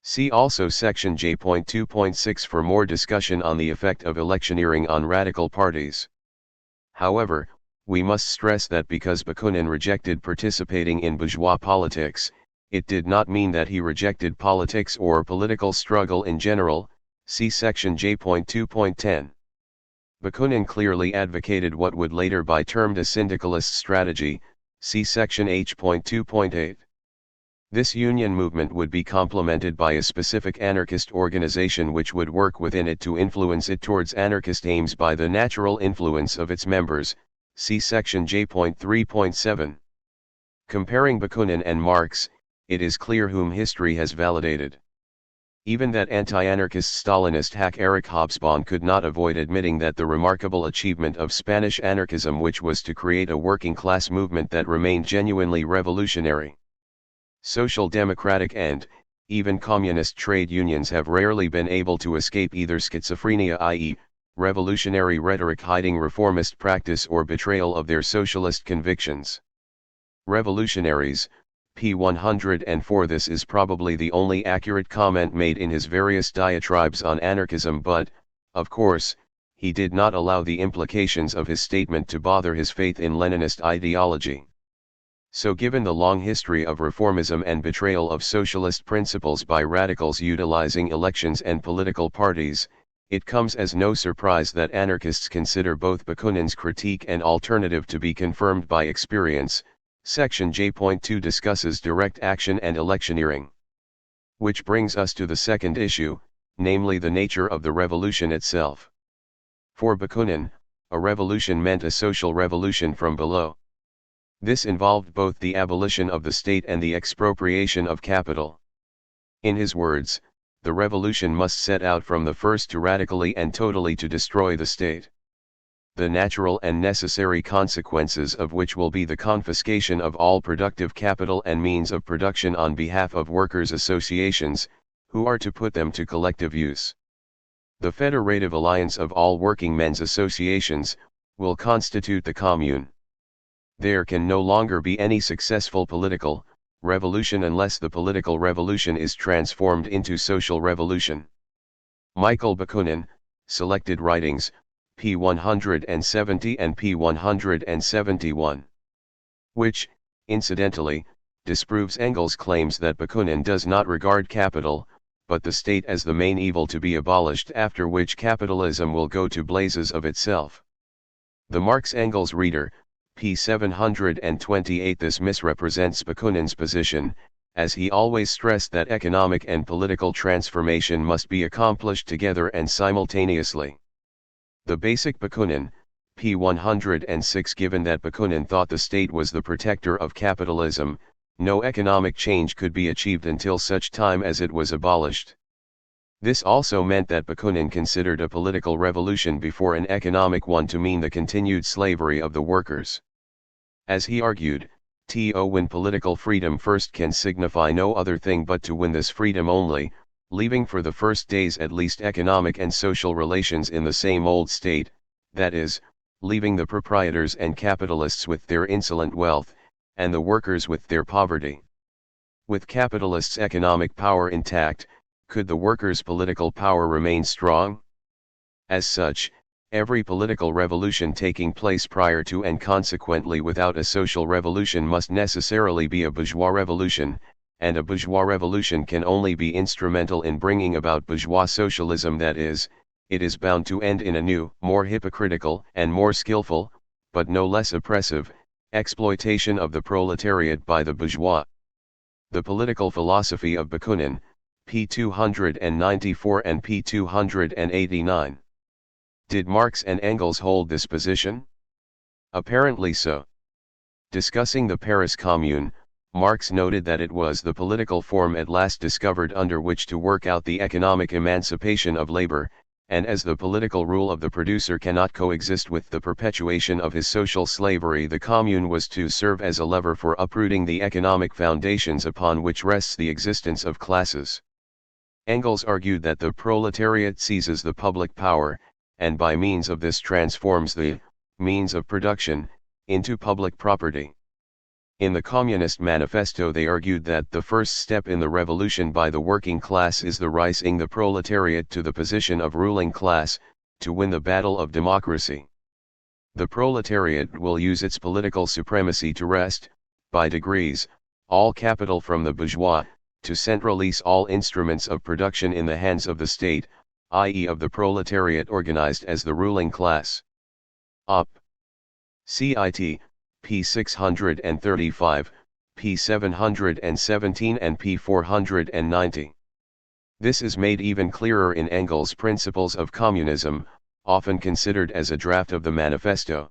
See also section J.2.6 for more discussion on the effect of electioneering on radical parties. However, we must stress that because Bakunin rejected participating in bourgeois politics, it did not mean that he rejected politics or political struggle in general. See section J.2.10. Bakunin clearly advocated what would later be termed a syndicalist strategy. See section H.2.8. This union movement would be complemented by a specific anarchist organization which would work within it to influence it towards anarchist aims by the natural influence of its members. See section J.3.7. Comparing Bakunin and Marx, it is clear whom history has validated. Even that anti-anarchist Stalinist hack Erich Hobsbawm could not avoid admitting that the remarkable achievement of Spanish anarchism, which was to create a working class movement that remained genuinely revolutionary. Social democratic and, even communist trade unions have rarely been able to escape either schizophrenia, i.e., revolutionary rhetoric hiding reformist practice, or betrayal of their socialist convictions. Revolutionaries, p. 104. This is probably the only accurate comment made in his various diatribes on anarchism, but, of course, he did not allow the implications of his statement to bother his faith in Leninist ideology. So given the long history of reformism and betrayal of socialist principles by radicals utilizing elections and political parties, it comes as no surprise that anarchists consider both Bakunin's critique and alternative to be confirmed by experience. Section J.2 discusses direct action and electioneering. Which brings us to the second issue, namely the nature of the revolution itself. For Bakunin, a revolution meant a social revolution from below. This involved both the abolition of the state and the expropriation of capital. In his words, the revolution must set out from the first to radically and totally to destroy the state. The natural and necessary consequences of which will be the confiscation of all productive capital and means of production on behalf of workers' associations, who are to put them to collective use. The federative alliance of all working men's associations will constitute the commune. There can no longer be any successful political revolution unless the political revolution is transformed into social revolution. Michael Bakunin, Selected Writings, p. 170 and p. 171. Which, incidentally, disproves Engels' claims that Bakunin does not regard capital, but the state as the main evil to be abolished, after which capitalism will go to blazes of itself. The Marx-Engels reader, p. 728. This misrepresents Bakunin's position, as he always stressed that economic and political transformation must be accomplished together and simultaneously. The basic Bakunin, p. 106. Given that Bakunin thought the state was the protector of capitalism, no economic change could be achieved until such time as it was abolished. This also meant that Bakunin considered a political revolution before an economic one to mean the continued slavery of the workers. As he argued, to win political freedom first can signify no other thing but to win this freedom only, leaving for the first days at least economic and social relations in the same old state, that is, leaving the proprietors and capitalists with their insolent wealth, and the workers with their poverty. With capitalists' economic power intact, could the workers' political power remain strong? As such, every political revolution taking place prior to and consequently without a social revolution must necessarily be a bourgeois revolution, and a bourgeois revolution can only be instrumental in bringing about bourgeois socialism, that is, it is bound to end in a new, more hypocritical and more skillful, but no less oppressive, exploitation of the proletariat by the bourgeois. The political philosophy of Bakunin, p. 294 and p. 289. Did Marx and Engels hold this position? Apparently so. Discussing the Paris Commune, Marx noted that it was the political form at last discovered under which to work out the economic emancipation of labor, and as the political rule of the producer cannot coexist with the perpetuation of his social slavery, the commune was to serve as a lever for uprooting the economic foundations upon which rests the existence of classes. Engels argued that the proletariat seizes the public power, and by means of this transforms the means of production into public property. In the Communist Manifesto they argued that the first step in the revolution by the working class is the rising the proletariat to the position of ruling class, to win the battle of democracy. The proletariat will use its political supremacy to wrest, by degrees, all capital from the bourgeois, to centralize all instruments of production in the hands of the state, i.e. of the proletariat organized as the ruling class. Op. Cit. p. 635, p. 717 and p. 490. This is made even clearer in Engels' Principles of Communism, often considered as a draft of the manifesto.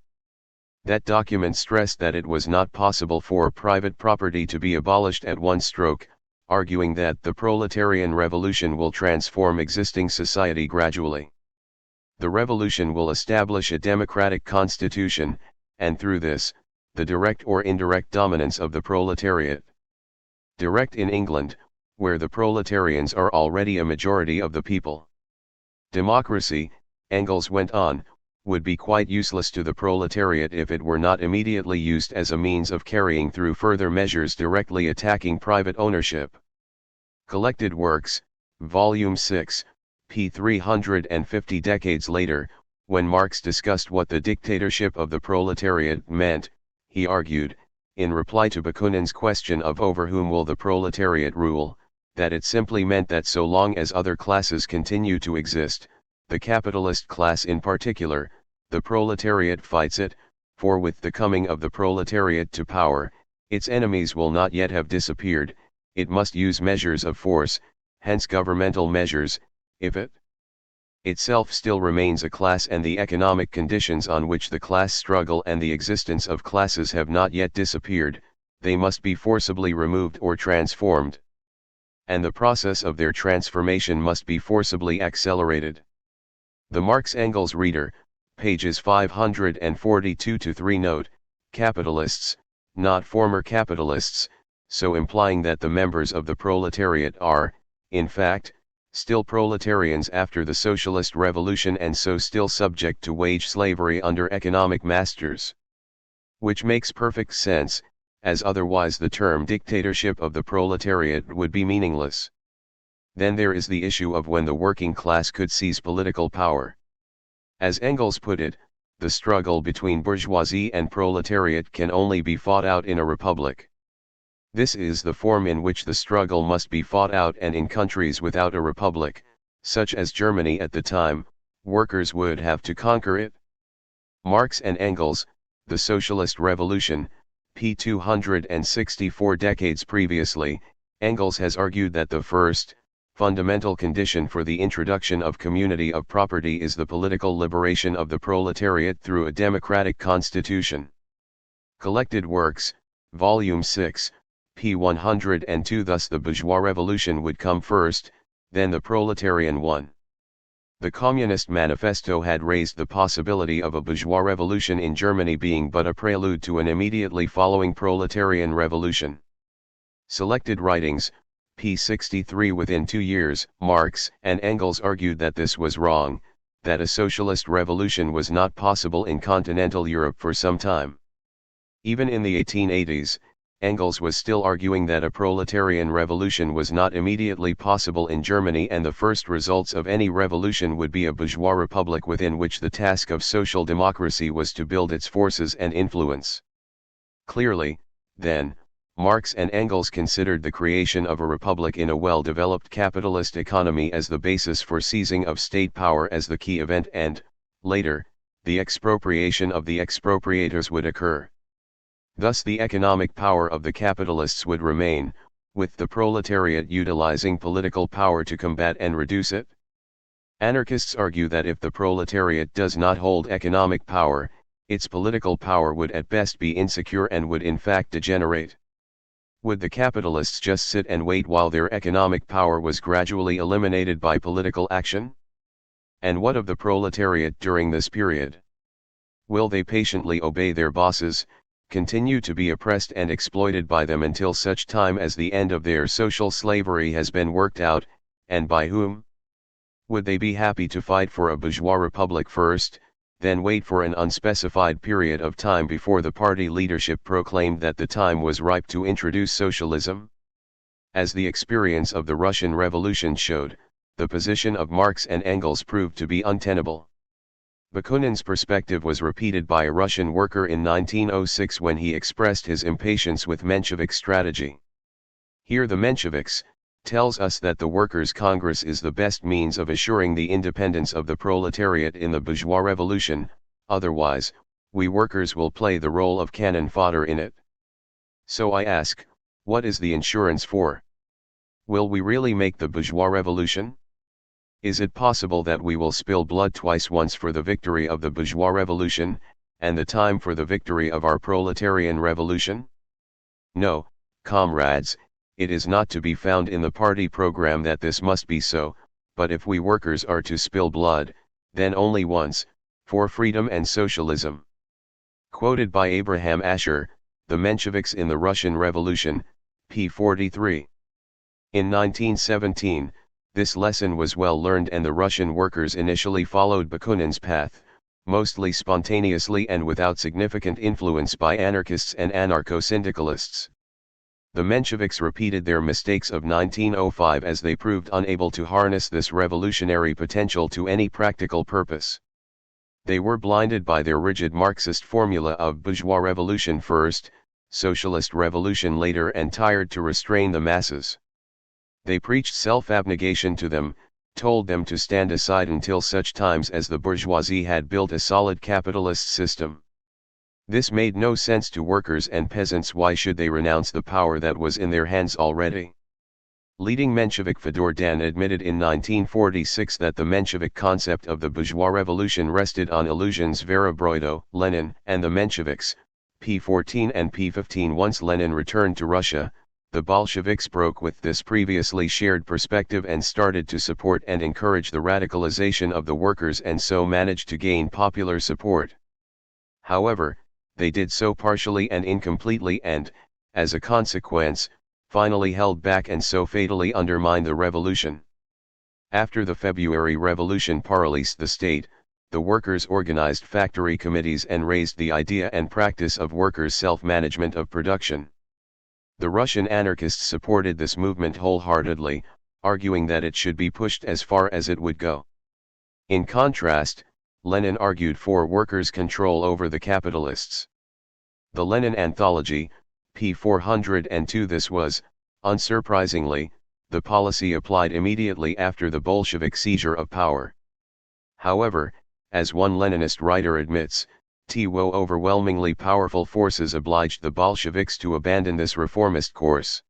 That document stressed that it was not possible for private property to be abolished at one stroke, arguing that the proletarian revolution will transform existing society gradually. The revolution will establish a democratic constitution, and through this, the direct or indirect dominance of the proletariat. Direct in England, where the proletarians are already a majority of the people. Democracy, Engels went on, would be quite useless to the proletariat if it were not immediately used as a means of carrying through further measures directly attacking private ownership. Collected Works, Volume 6, p. 350. Decades later, when Marx discussed what the dictatorship of the proletariat meant, he argued, in reply to Bakunin's question of over whom will the proletariat rule, that it simply meant that so long as other classes continue to exist, the capitalist class in particular, the proletariat fights it, for with the coming of the proletariat to power, its enemies will not yet have disappeared, it must use measures of force, hence governmental measures, if it itself still remains a class, and the economic conditions on which the class struggle and the existence of classes have not yet disappeared, they must be forcibly removed or transformed. And the process of their transformation must be forcibly accelerated. The Marx-Engels reader, pages 542-3 note, capitalists, not former capitalists, so implying that the members of the proletariat are, in fact, still proletarians after the socialist revolution, and so still subject to wage slavery under economic masters. Which makes perfect sense, as otherwise the term dictatorship of the proletariat would be meaningless. Then there is the issue of when the working class could seize political power. As Engels put it, the struggle between bourgeoisie and proletariat can only be fought out in a republic. This is the form in which the struggle must be fought out, and in countries without a republic, such as Germany at the time, workers would have to conquer it. Marx and Engels, The Socialist Revolution, p. 264. Decades previously, Engels has argued that the first, fundamental condition for the introduction of community of property is the political liberation of the proletariat through a democratic constitution. Collected Works, Volume 6, p. 102. Thus the bourgeois revolution would come first, then the proletarian one. The Communist Manifesto had raised the possibility of a bourgeois revolution in Germany being but a prelude to an immediately following proletarian revolution. Selected Writings, p. 63. Within 2 years, Marx and Engels argued that this was wrong, that a socialist revolution was not possible in continental Europe for some time. Even in the 1880s, Engels was still arguing that a proletarian revolution was not immediately possible in Germany, and the first results of any revolution would be a bourgeois republic within which the task of social democracy was to build its forces and influence. Clearly, then, Marx and Engels considered the creation of a republic in a well-developed capitalist economy as the basis for seizing of state power as the key event, and, later, the expropriation of the expropriators would occur. Thus the economic power of the capitalists would remain, with the proletariat utilizing political power to combat and reduce it. Anarchists argue that if the proletariat does not hold economic power, its political power would at best be insecure and would in fact degenerate. Would the capitalists just sit and wait while their economic power was gradually eliminated by political action? And what of the proletariat during this period? Will they patiently obey their bosses, continue to be oppressed and exploited by them until such time as the end of their social slavery has been worked out, and by whom? Would they be happy to fight for a bourgeois republic first, then wait for an unspecified period of time before the party leadership proclaimed that the time was ripe to introduce socialism? As the experience of the Russian Revolution showed, the position of Marx and Engels proved to be untenable. Bakunin's perspective was repeated by a Russian worker in 1906 when he expressed his impatience with Menshevik's strategy. Here the Mensheviks tells us that the Workers' Congress is the best means of assuring the independence of the proletariat in the bourgeois revolution, otherwise, we workers will play the role of cannon fodder in it. So I ask, what is the insurance for? Will we really make the bourgeois revolution? Is it possible that we will spill blood twice, once for the victory of the bourgeois revolution, and the time for the victory of our proletarian revolution? No, comrades, it is not to be found in the party program that this must be so, but if we workers are to spill blood, then only once, for freedom and socialism. Quoted by Abraham Asher, The Mensheviks in the Russian Revolution, p. 43. In 1917, this lesson was well learned, and the Russian workers initially followed Bakunin's path, mostly spontaneously and without significant influence by anarchists and anarcho-syndicalists. The Mensheviks repeated their mistakes of 1905 as they proved unable to harness this revolutionary potential to any practical purpose. They were blinded by their rigid Marxist formula of bourgeois revolution first, socialist revolution later, and tired to restrain the masses. They preached self-abnegation to them, told them to stand aside until such times as the bourgeoisie had built a solid capitalist system. This made no sense to workers and peasants. Why should they renounce the power that was in their hands already? Leading Menshevik Fedor Dan admitted in 1946 that the Menshevik concept of the bourgeois revolution rested on illusions. Verabroido, Lenin, and the Mensheviks, p. 14 and p. 15. Once Lenin returned to Russia, the Bolsheviks broke with this previously shared perspective and started to support and encourage the radicalization of the workers, and so managed to gain popular support. However, they did so partially and incompletely and, as a consequence, finally held back and so fatally undermined the revolution. After the February Revolution paralyzed the state, the workers organized factory committees and raised the idea and practice of workers' self-management of production. The Russian anarchists supported this movement wholeheartedly, arguing that it should be pushed as far as it would go. In contrast, Lenin argued for workers' control over the capitalists. The Lenin Anthology, p. 402. This was, unsurprisingly, the policy applied immediately after the Bolshevik seizure of power. However, as one Leninist writer admits, overwhelmingly powerful forces obliged the Bolsheviks to abandon this reformist course.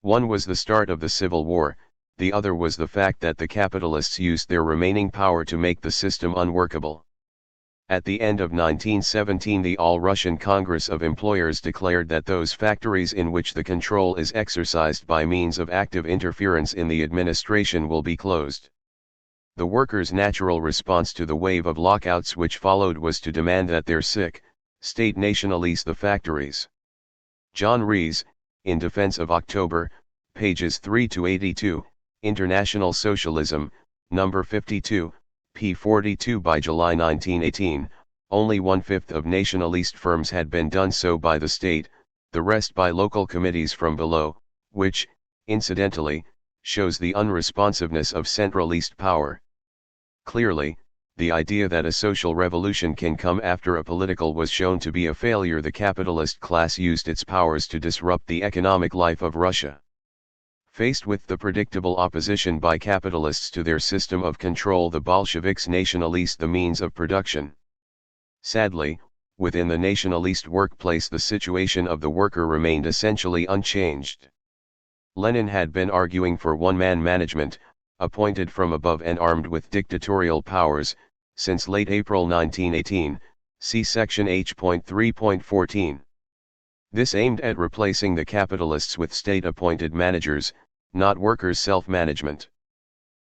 One was the start of the Civil War, the other was the fact that the capitalists used their remaining power to make the system unworkable. At the end of 1917, the All-Russian Congress of Employers declared that those factories in which the control is exercised by means of active interference in the administration will be closed. The workers' natural response to the wave of lockouts which followed was to demand that their state nationalize the factories. John Rees, in Defense of October, pages 3-82, International Socialism, number 52, p. 42. By July 1918, only 1/5 of nationalist firms had been done so by the state, the rest by local committees from below, which, incidentally, shows the unresponsiveness of centralist power. Clearly, the idea that a social revolution can come after a political was shown to be a failure. The capitalist class used its powers to disrupt the economic life of Russia. Faced with the predictable opposition by capitalists to their system of control, the Bolsheviks nationalized the means of production. Sadly, within the nationalist workplace the situation of the worker remained essentially unchanged. Lenin had been arguing for one-man management, appointed from above and armed with dictatorial powers, since late April 1918, see section H.3.14. This aimed at replacing the capitalists with state-appointed managers, not workers' self-management.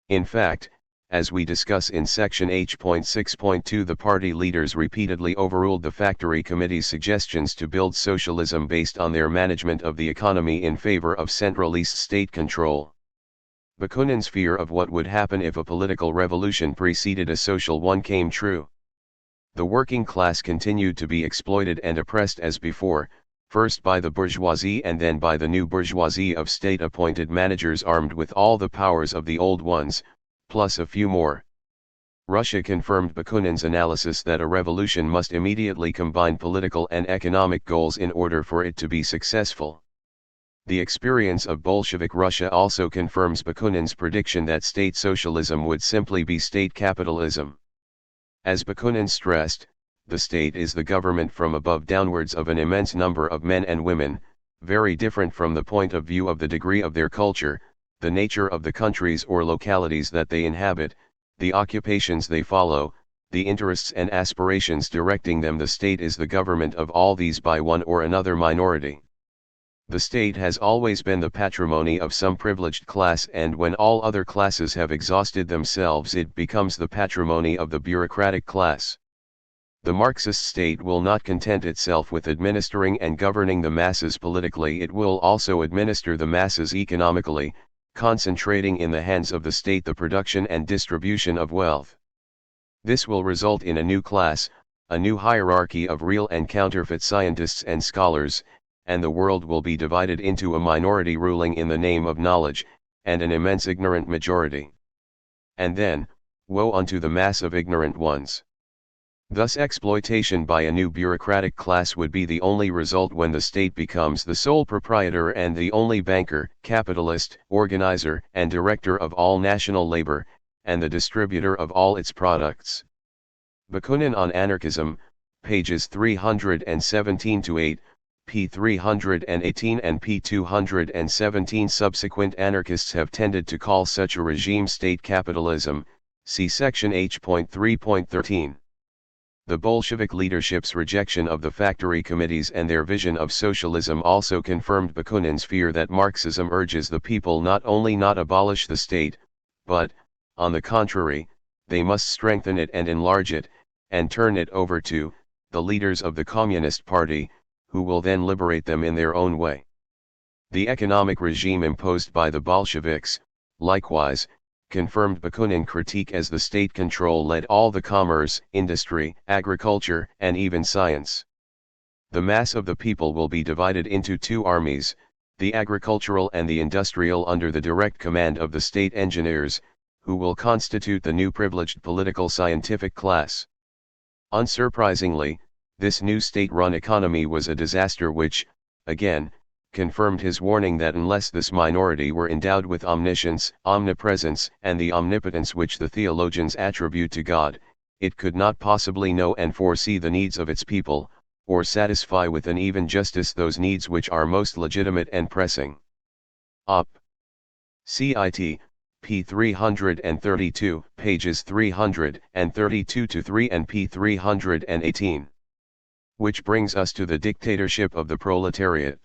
In fact, as we discuss in section H.6.2, the party leaders repeatedly overruled the factory committee's suggestions to build socialism based on their management of the economy in favor of centralist state control. Bakunin's fear of what would happen if a political revolution preceded a social one came true. The working class continued to be exploited and oppressed as before, first by the bourgeoisie and then by the new bourgeoisie of state-appointed managers armed with all the powers of the old ones, plus a few more. Russia confirmed Bakunin's analysis that a revolution must immediately combine political and economic goals in order for it to be successful. The experience of Bolshevik Russia also confirms Bakunin's prediction that state socialism would simply be state capitalism. As Bakunin stressed, the state is the government from above downwards of an immense number of men and women, very different from the point of view of the degree of their culture, the nature of the countries or localities that they inhabit, the occupations they follow, the interests and aspirations directing them. The state is the government of all these by one or another minority. The state has always been the patrimony of some privileged class, and when all other classes have exhausted themselves it becomes the patrimony of the bureaucratic class. The Marxist state will not content itself with administering and governing the masses politically, it will also administer the masses economically, concentrating in the hands of the state the production and distribution of wealth. This will result in a new class, a new hierarchy of real and counterfeit scientists and scholars, and the world will be divided into a minority ruling in the name of knowledge, and an immense ignorant majority. And then, woe unto the mass of ignorant ones. Thus exploitation by a new bureaucratic class would be the only result when the state becomes the sole proprietor and the only banker, capitalist, organizer and director of all national labor, and the distributor of all its products. Bakunin on Anarchism, pages 317-8, p. 318 and p. 217. Subsequent anarchists have tended to call such a regime state capitalism, see section H.3.13. The Bolshevik leadership's rejection of the factory committees and their vision of socialism also confirmed Bakunin's fear that Marxism urges the people not only not abolish the state, but, on the contrary, they must strengthen it and enlarge it, and turn it over to the leaders of the Communist Party, who will then liberate them in their own way. The economic regime imposed by the Bolsheviks, likewise, confirmed Bakunin critique as the state control led all the commerce, industry, agriculture, and even science. The mass of the people will be divided into two armies, the agricultural and the industrial, under the direct command of the state engineers, who will constitute the new privileged political scientific class. Unsurprisingly, this new state-run economy was a disaster which, again, confirmed his warning that unless this minority were endowed with omniscience, omnipresence, and the omnipotence which the theologians attribute to God, it could not possibly know and foresee the needs of its people, or satisfy with an even justice those needs which are most legitimate and pressing. Op. Cit. p. 332, pages 332-3 and p. 318. Which brings us to the dictatorship of the proletariat.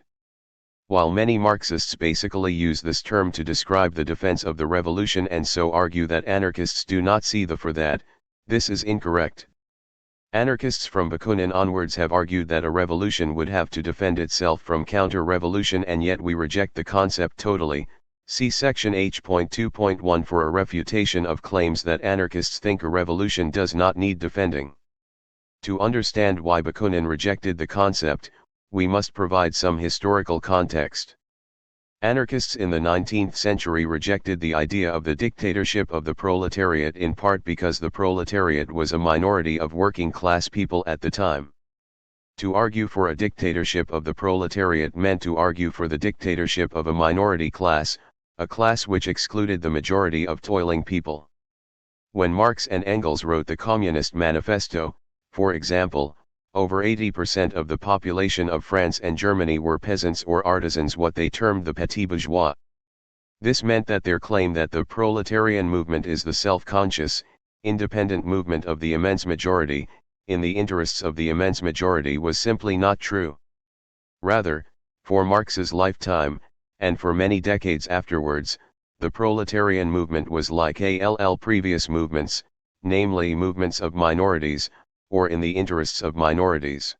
While many Marxists basically use this term to describe the defense of the revolution and so argue that anarchists do not see the for that, this is incorrect. Anarchists from Bakunin onwards have argued that a revolution would have to defend itself from counter-revolution, and yet we reject the concept totally. See section H.2.1 for a refutation of claims that anarchists think a revolution does not need defending. To understand why Bakunin rejected the concept, we must provide some historical context. Anarchists in the 19th century rejected the idea of the dictatorship of the proletariat in part because the proletariat was a minority of working-class people at the time. To argue for a dictatorship of the proletariat meant to argue for the dictatorship of a minority class, a class which excluded the majority of toiling people. When Marx and Engels wrote the Communist Manifesto, for example, over 80% of the population of France and Germany were peasants or artisans, what they termed the petit bourgeois. This meant that their claim that the proletarian movement is the self-conscious, independent movement of the immense majority, in the interests of the immense majority, was simply not true. Rather, for Marx's lifetime, and for many decades afterwards, the proletarian movement was like all previous movements, namely movements of minorities, or in the interests of minorities.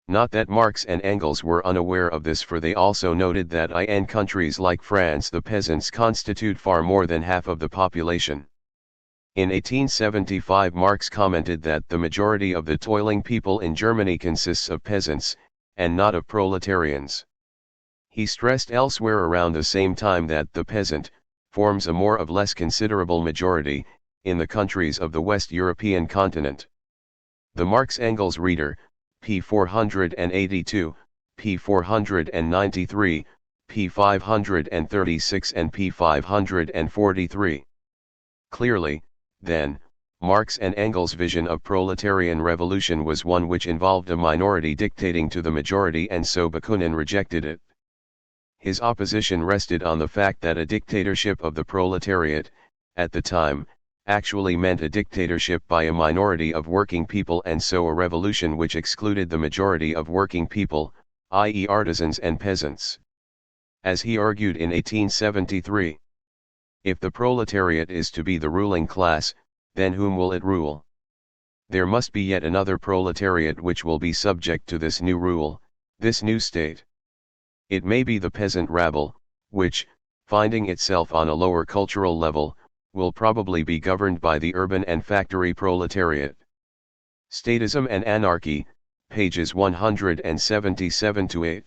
Not that Marx and Engels were unaware of this, for they also noted that in countries like France the peasants constitute far more than half of the population. In 1875 Marx commented that the majority of the toiling people in Germany consists of peasants, and not of proletarians. He stressed elsewhere around the same time that the peasant forms a more or less considerable majority in the countries of the West European continent. The Marx-Engels reader, p. 482, p. 493, p. 536 and p. 543. Clearly, then, Marx and Engels' vision of proletarian revolution was one which involved a minority dictating to the majority, and so Bakunin rejected it. His opposition rested on the fact that a dictatorship of the proletariat, at the time, actually meant a dictatorship by a minority of working people, and so a revolution which excluded the majority of working people, i.e. artisans and peasants. As he argued in 1873, if the proletariat is to be the ruling class, then whom will it rule? There must be yet another proletariat which will be subject to this new rule, this new state. It may be the peasant rabble, which, finding itself on a lower cultural level, will probably be governed by the urban and factory proletariat. Statism and Anarchy, pages 177-8.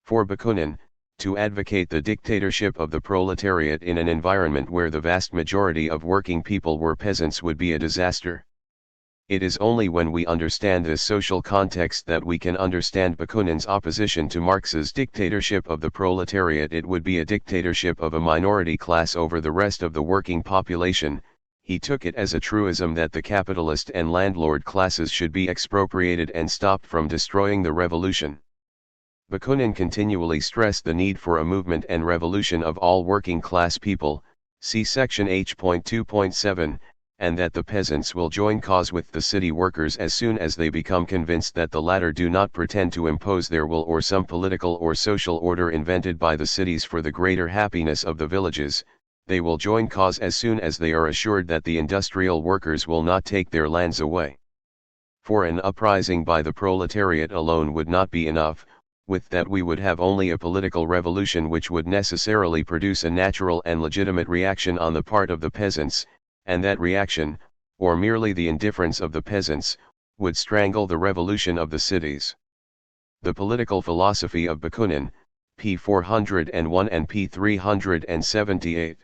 For Bakunin, to advocate the dictatorship of the proletariat in an environment where the vast majority of working people were peasants would be a disaster. It is only when we understand this social context that we can understand Bakunin's opposition to Marx's dictatorship of the proletariat. It would be a dictatorship of a minority class over the rest of the working population. He took it as a truism that the capitalist and landlord classes should be expropriated and stopped from destroying the revolution. Bakunin continually stressed the need for a movement and revolution of all working class people, see section H.2.7, and that the peasants will join cause with the city workers as soon as they become convinced that the latter do not pretend to impose their will or some political or social order invented by the cities for the greater happiness of the villages. They will join cause as soon as they are assured that the industrial workers will not take their lands away. For an uprising by the proletariat alone would not be enough. With that we would have only a political revolution which would necessarily produce a natural and legitimate reaction on the part of the peasants, and that reaction, or merely the indifference of the peasants, would strangle the revolution of the cities. The political philosophy of Bakunin, p. 401 and p. 378.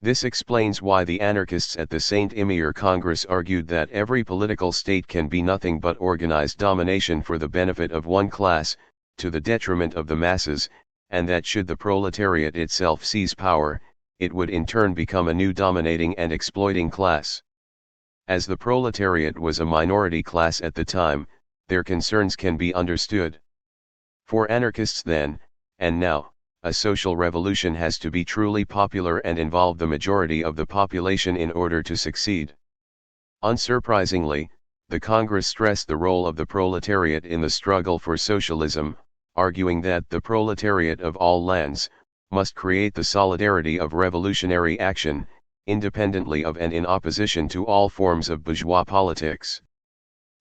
This explains why the anarchists at the Saint Imier Congress argued that every political state can be nothing but organized domination for the benefit of one class, to the detriment of the masses, and that should the proletariat itself seize power, it would in turn become a new dominating and exploiting class. As the proletariat was a minority class at the time, their concerns can be understood. For anarchists then, and now, a social revolution has to be truly popular and involve the majority of the population in order to succeed. Unsurprisingly, the Congress stressed the role of the proletariat in the struggle for socialism, arguing that the proletariat of all lands must create the solidarity of revolutionary action, independently of and in opposition to all forms of bourgeois politics.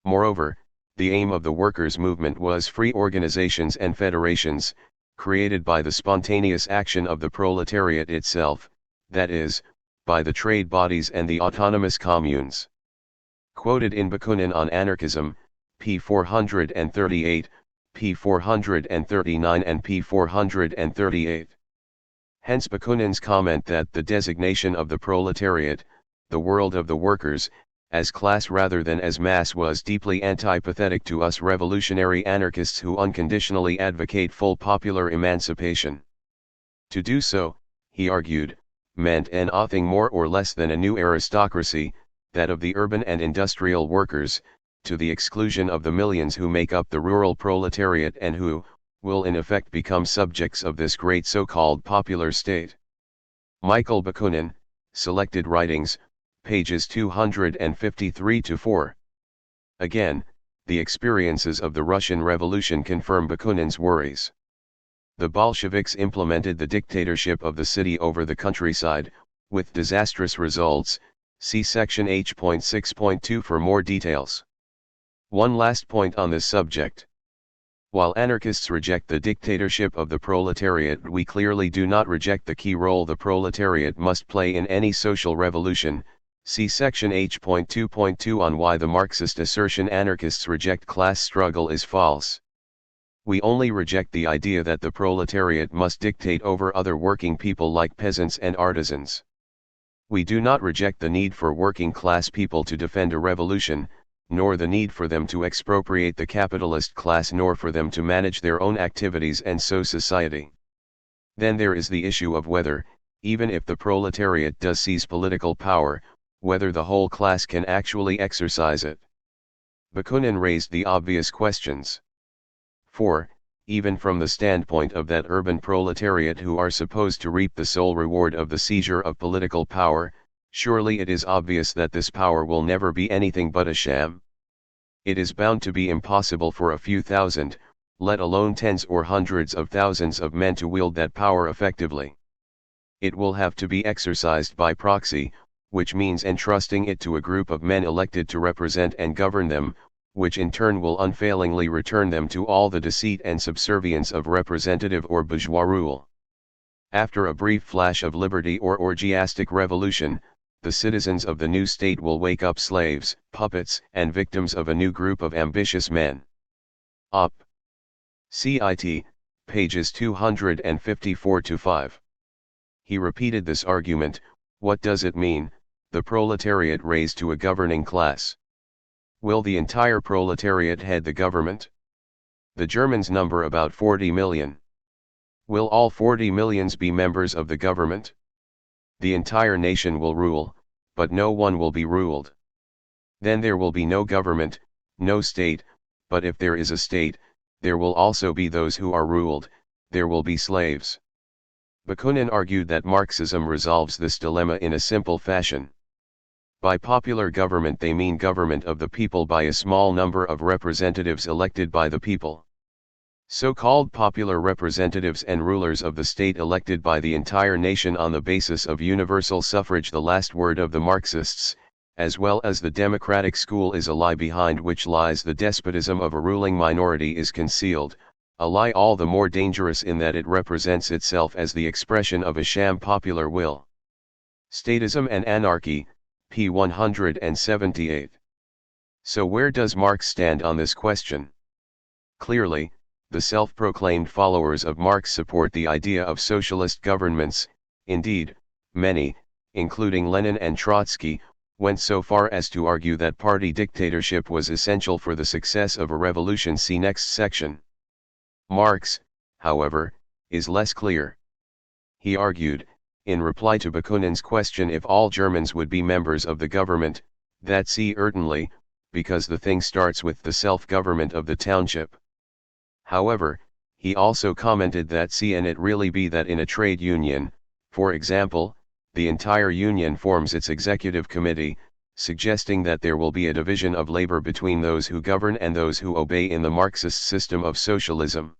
Moreover, the aim of the workers' movement was free organizations and federations, created by the spontaneous action of the proletariat itself, that is, by the trade bodies and the autonomous communes. Quoted in Bakunin on Anarchism, p. 438, p. 439 and p. 438. Hence Bakunin's comment that the designation of the proletariat, the world of the workers, as class rather than as mass was deeply antipathetic to us revolutionary anarchists who unconditionally advocate full popular emancipation. To do so, he argued, meant nothing more or less than a new aristocracy, that of the urban and industrial workers, to the exclusion of the millions who make up the rural proletariat and who, will in effect become subjects of this great so-called popular state. Michael Bakunin, Selected Writings, pages 253-4. Again, the experiences of the Russian Revolution confirm Bakunin's worries. The Bolsheviks implemented the dictatorship of the city over the countryside, with disastrous results. See section H.6.2 for more details. One last point on this subject. While anarchists reject the dictatorship of the proletariat, we clearly do not reject the key role the proletariat must play in any social revolution. See section H.2.2 on why the Marxist assertion anarchists reject class struggle is false. We only reject the idea that the proletariat must dictate over other working people like peasants and artisans. We do not reject the need for working class people to defend a revolution, nor the need for them to expropriate the capitalist class, nor for them to manage their own activities and so society. Then there is the issue of whether, even if the proletariat does seize political power, whether the whole class can actually exercise it. Bakunin raised the obvious questions. For, even from the standpoint of that urban proletariat who are supposed to reap the sole reward of the seizure of political power, surely it is obvious that this power will never be anything but a sham. It is bound to be impossible for a few thousand, let alone tens or hundreds of thousands of men to wield that power effectively. It will have to be exercised by proxy, which means entrusting it to a group of men elected to represent and govern them, which in turn will unfailingly return them to all the deceit and subservience of representative or bourgeois rule. After a brief flash of liberty or orgiastic revolution, the citizens of the new state will wake up slaves, puppets, and victims of a new group of ambitious men. Op. Cit. Pages 254-5. He repeated this argument. What does it mean, the proletariat raised to a governing class? Will the entire proletariat head the government? The Germans number about 40 million. Will all 40 millions be members of the government? The entire nation will rule, but no one will be ruled. Then there will be no government, no state, but if there is a state, there will also be those who are ruled, there will be slaves. Bakunin argued that Marxism resolves this dilemma in a simple fashion. By popular government they mean government of the people by a small number of representatives elected by the people. So-called popular representatives and rulers of the state elected by the entire nation on the basis of universal suffrage. The last word of the Marxists, as well as the democratic school, is a lie behind which lies the despotism of a ruling minority is concealed, a lie all the more dangerous in that it represents itself as the expression of a sham popular will. Statism and Anarchy, p. 178. So where does Marx stand on this question? Clearly, the self-proclaimed followers of Marx support the idea of socialist governments. Indeed, many, including Lenin and Trotsky, went so far as to argue that party dictatorship was essential for the success of a revolution. See next section. Marx, however, is less clear. He argued, in reply to Bakunin's question if all Germans would be members of the government, that certainly, because the thing starts with the self-government of the township. However, he also commented that and it really be that in a trade union, for example, the entire union forms its executive committee, suggesting that there will be a division of labor between those who govern and those who obey in the Marxist system of socialism.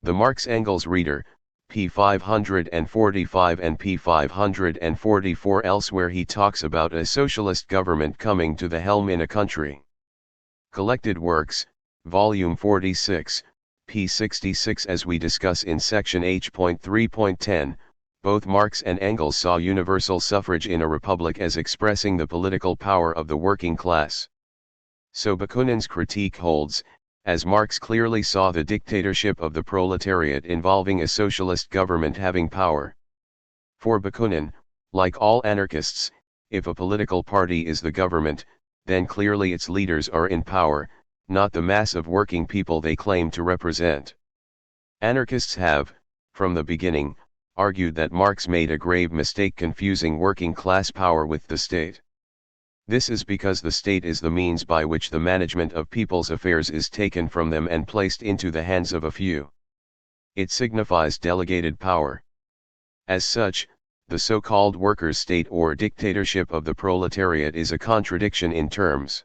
The Marx-Engels reader, p. 545 and p. 544. Elsewhere he talks about a socialist government coming to the helm in a country. Collected Works, Volume 46, p. 66. As we discuss in section H.3.10, both Marx and Engels saw universal suffrage in a republic as expressing the political power of the working class. So Bakunin's critique holds, as Marx clearly saw the dictatorship of the proletariat involving a socialist government having power. For Bakunin, like all anarchists, if a political party is the government, then clearly its leaders are in power, not the mass of working people they claim to represent. Anarchists have, from the beginning, argued that Marx made a grave mistake confusing working class power with the state. This is because the state is the means by which the management of people's affairs is taken from them and placed into the hands of a few. It signifies delegated power. As such, the so-called workers' state or dictatorship of the proletariat is a contradiction in terms.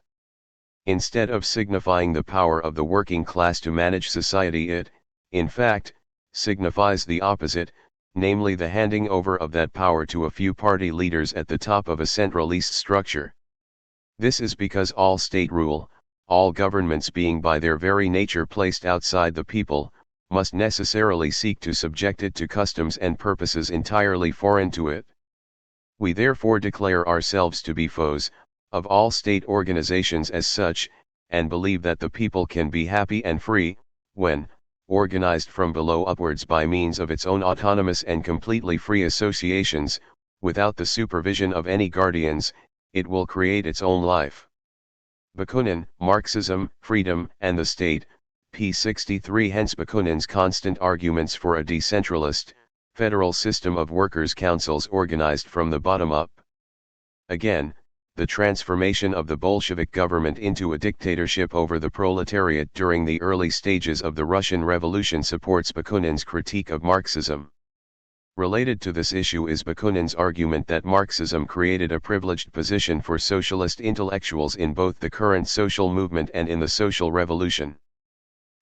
Instead of signifying the power of the working class to manage society, it, in fact, signifies the opposite, namely the handing over of that power to a few party leaders at the top of a centralist structure. This is because all state rule, all governments being by their very nature placed outside the people, must necessarily seek to subject it to customs and purposes entirely foreign to it. We therefore declare ourselves to be foes of all state organizations as such, and believe that the people can be happy and free, when, organized from below upwards by means of its own autonomous and completely free associations, without the supervision of any guardians, it will create its own life. Bakunin, Marxism, Freedom, and the State, p. 63. Hence Bakunin's constant arguments for a decentralist, federal system of workers' councils organized from the bottom up. Again, the transformation of the Bolshevik government into a dictatorship over the proletariat during the early stages of the Russian Revolution supports Bakunin's critique of Marxism. Related to this issue is Bakunin's argument that Marxism created a privileged position for socialist intellectuals in both the current social movement and in the social revolution.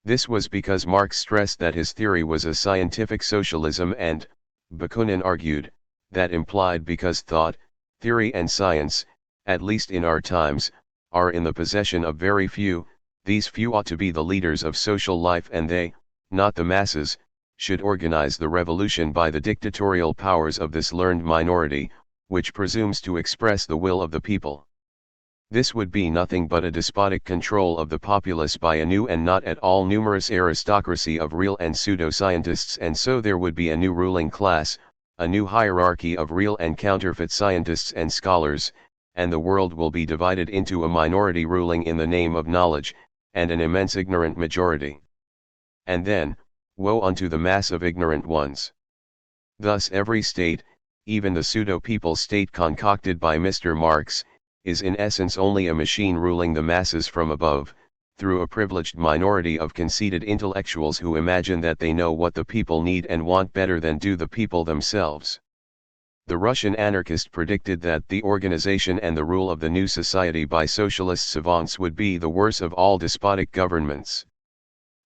This was because Marx stressed that his theory was a scientific socialism and, Bakunin argued, that implied because thought, theory and science, at least in our times, are in the possession of very few, these few ought to be the leaders of social life and they, not the masses, should organize the revolution by the dictatorial powers of this learned minority, which presumes to express the will of the people. This would be nothing but a despotic control of the populace by a new and not at all numerous aristocracy of real and pseudo-scientists, and so there would be a new ruling class, a new hierarchy of real and counterfeit scientists and scholars, and the world will be divided into a minority ruling in the name of knowledge, and an immense ignorant majority. And then, woe unto the mass of ignorant ones. Thus every state, even the pseudo-people's state concocted by Mr. Marx, is in essence only a machine ruling the masses from above, through a privileged minority of conceited intellectuals who imagine that they know what the people need and want better than do the people themselves. The Russian anarchist predicted that the organization and the rule of the new society by socialist savants would be the worst of all despotic governments.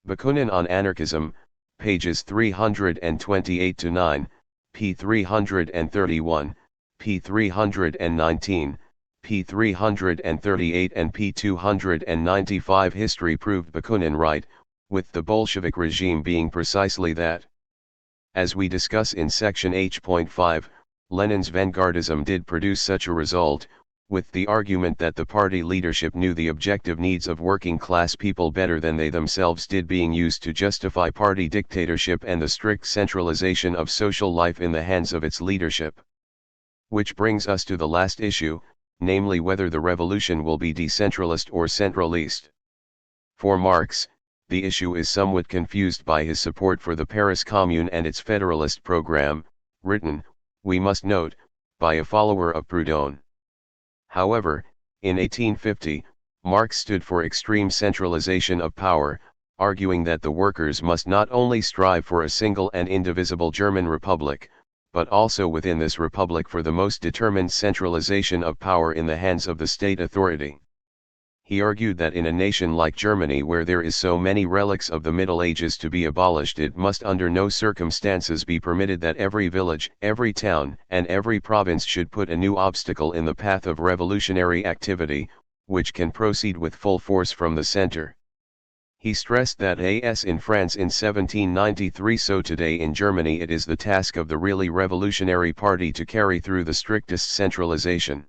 Bakunin on Anarchism, pages 328-9, p. 331, p. 319, p. 338 and p. 295. History proved Bakunin right, with the Bolshevik regime being precisely that. As we discuss in section H.5, Lenin's vanguardism did produce such a result, with the argument that the party leadership knew the objective needs of working-class people better than they themselves did, being used to justify party dictatorship and the strict centralization of social life in the hands of its leadership. Which brings us to the last issue, namely whether the revolution will be decentralist or centralist. For Marx, the issue is somewhat confused by his support for the Paris Commune and its federalist program, written, we must note, by a follower of Proudhon. However, in 1850, Marx stood for extreme centralization of power, arguing that the workers must not only strive for a single and indivisible German republic, but also within this republic for the most determined centralization of power in the hands of the state authority. He argued that in a nation like Germany, where there is so many relics of the Middle Ages to be abolished, it must under no circumstances be permitted that every village, every town, and every province should put a new obstacle in the path of revolutionary activity, which can proceed with full force from the center. He stressed that as in France in 1793, so today in Germany it is the task of the really revolutionary party to carry through the strictest centralization.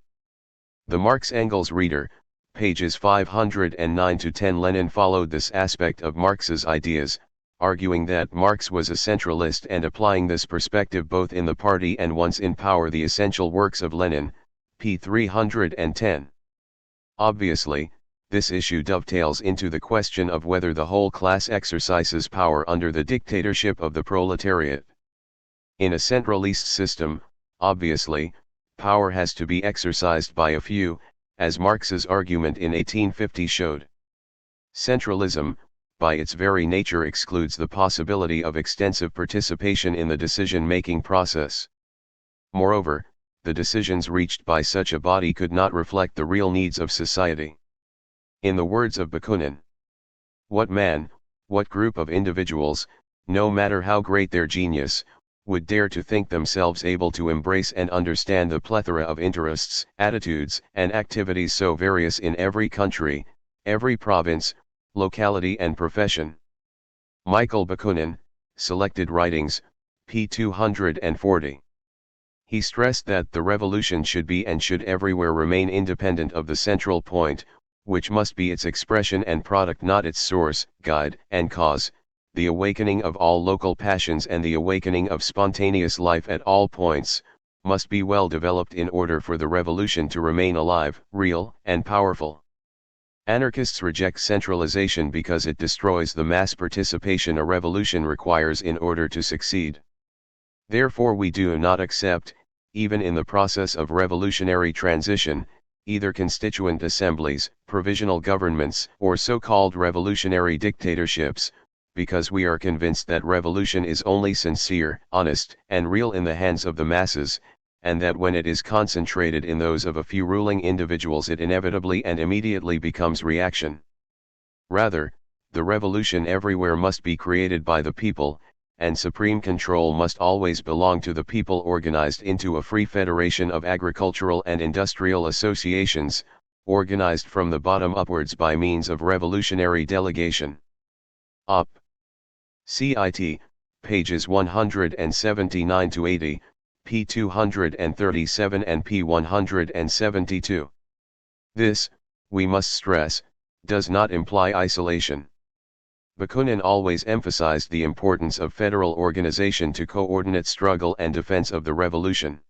The Marx-Engels reader, pages 509-10. Lenin followed this aspect of Marx's ideas, arguing that Marx was a centralist and applying this perspective both in the party and once in power. The Essential Works of Lenin, p. 310. Obviously, this issue dovetails into the question of whether the whole class exercises power under the dictatorship of the proletariat. In a centralist system, obviously, power has to be exercised by a few, as Marx's argument in 1850 showed. Centralism, by its very nature, excludes the possibility of extensive participation in the decision-making process. Moreover, the decisions reached by such a body could not reflect the real needs of society. In the words of Bakunin, what man, what group of individuals, no matter how great their genius, would dare to think themselves able to embrace and understand the plethora of interests, attitudes, and activities so various in every country, every province, locality and profession? Michael Bakunin, Selected Writings, p. 240. He stressed that the revolution should be and should everywhere remain independent of the central point, which must be its expression and product, not its source, guide, and cause. The awakening of all local passions and the awakening of spontaneous life at all points, must be well developed in order for the revolution to remain alive, real, and powerful. Anarchists reject centralization because it destroys the mass participation a revolution requires in order to succeed. Therefore we do not accept, even in the process of revolutionary transition, either constituent assemblies, provisional governments, or so-called revolutionary dictatorships, because we are convinced that revolution is only sincere, honest, and real in the hands of the masses, and that when it is concentrated in those of a few ruling individuals it inevitably and immediately becomes reaction. Rather, the revolution everywhere must be created by the people, and supreme control must always belong to the people, organized into a free federation of agricultural and industrial associations, organized from the bottom upwards by means of revolutionary delegation. Op. Cit. Pages 179-80, p. 237 and p. 172. This, we must stress, does not imply isolation. Bakunin always emphasized the importance of federal organization to coordinate struggle and defense of the revolution.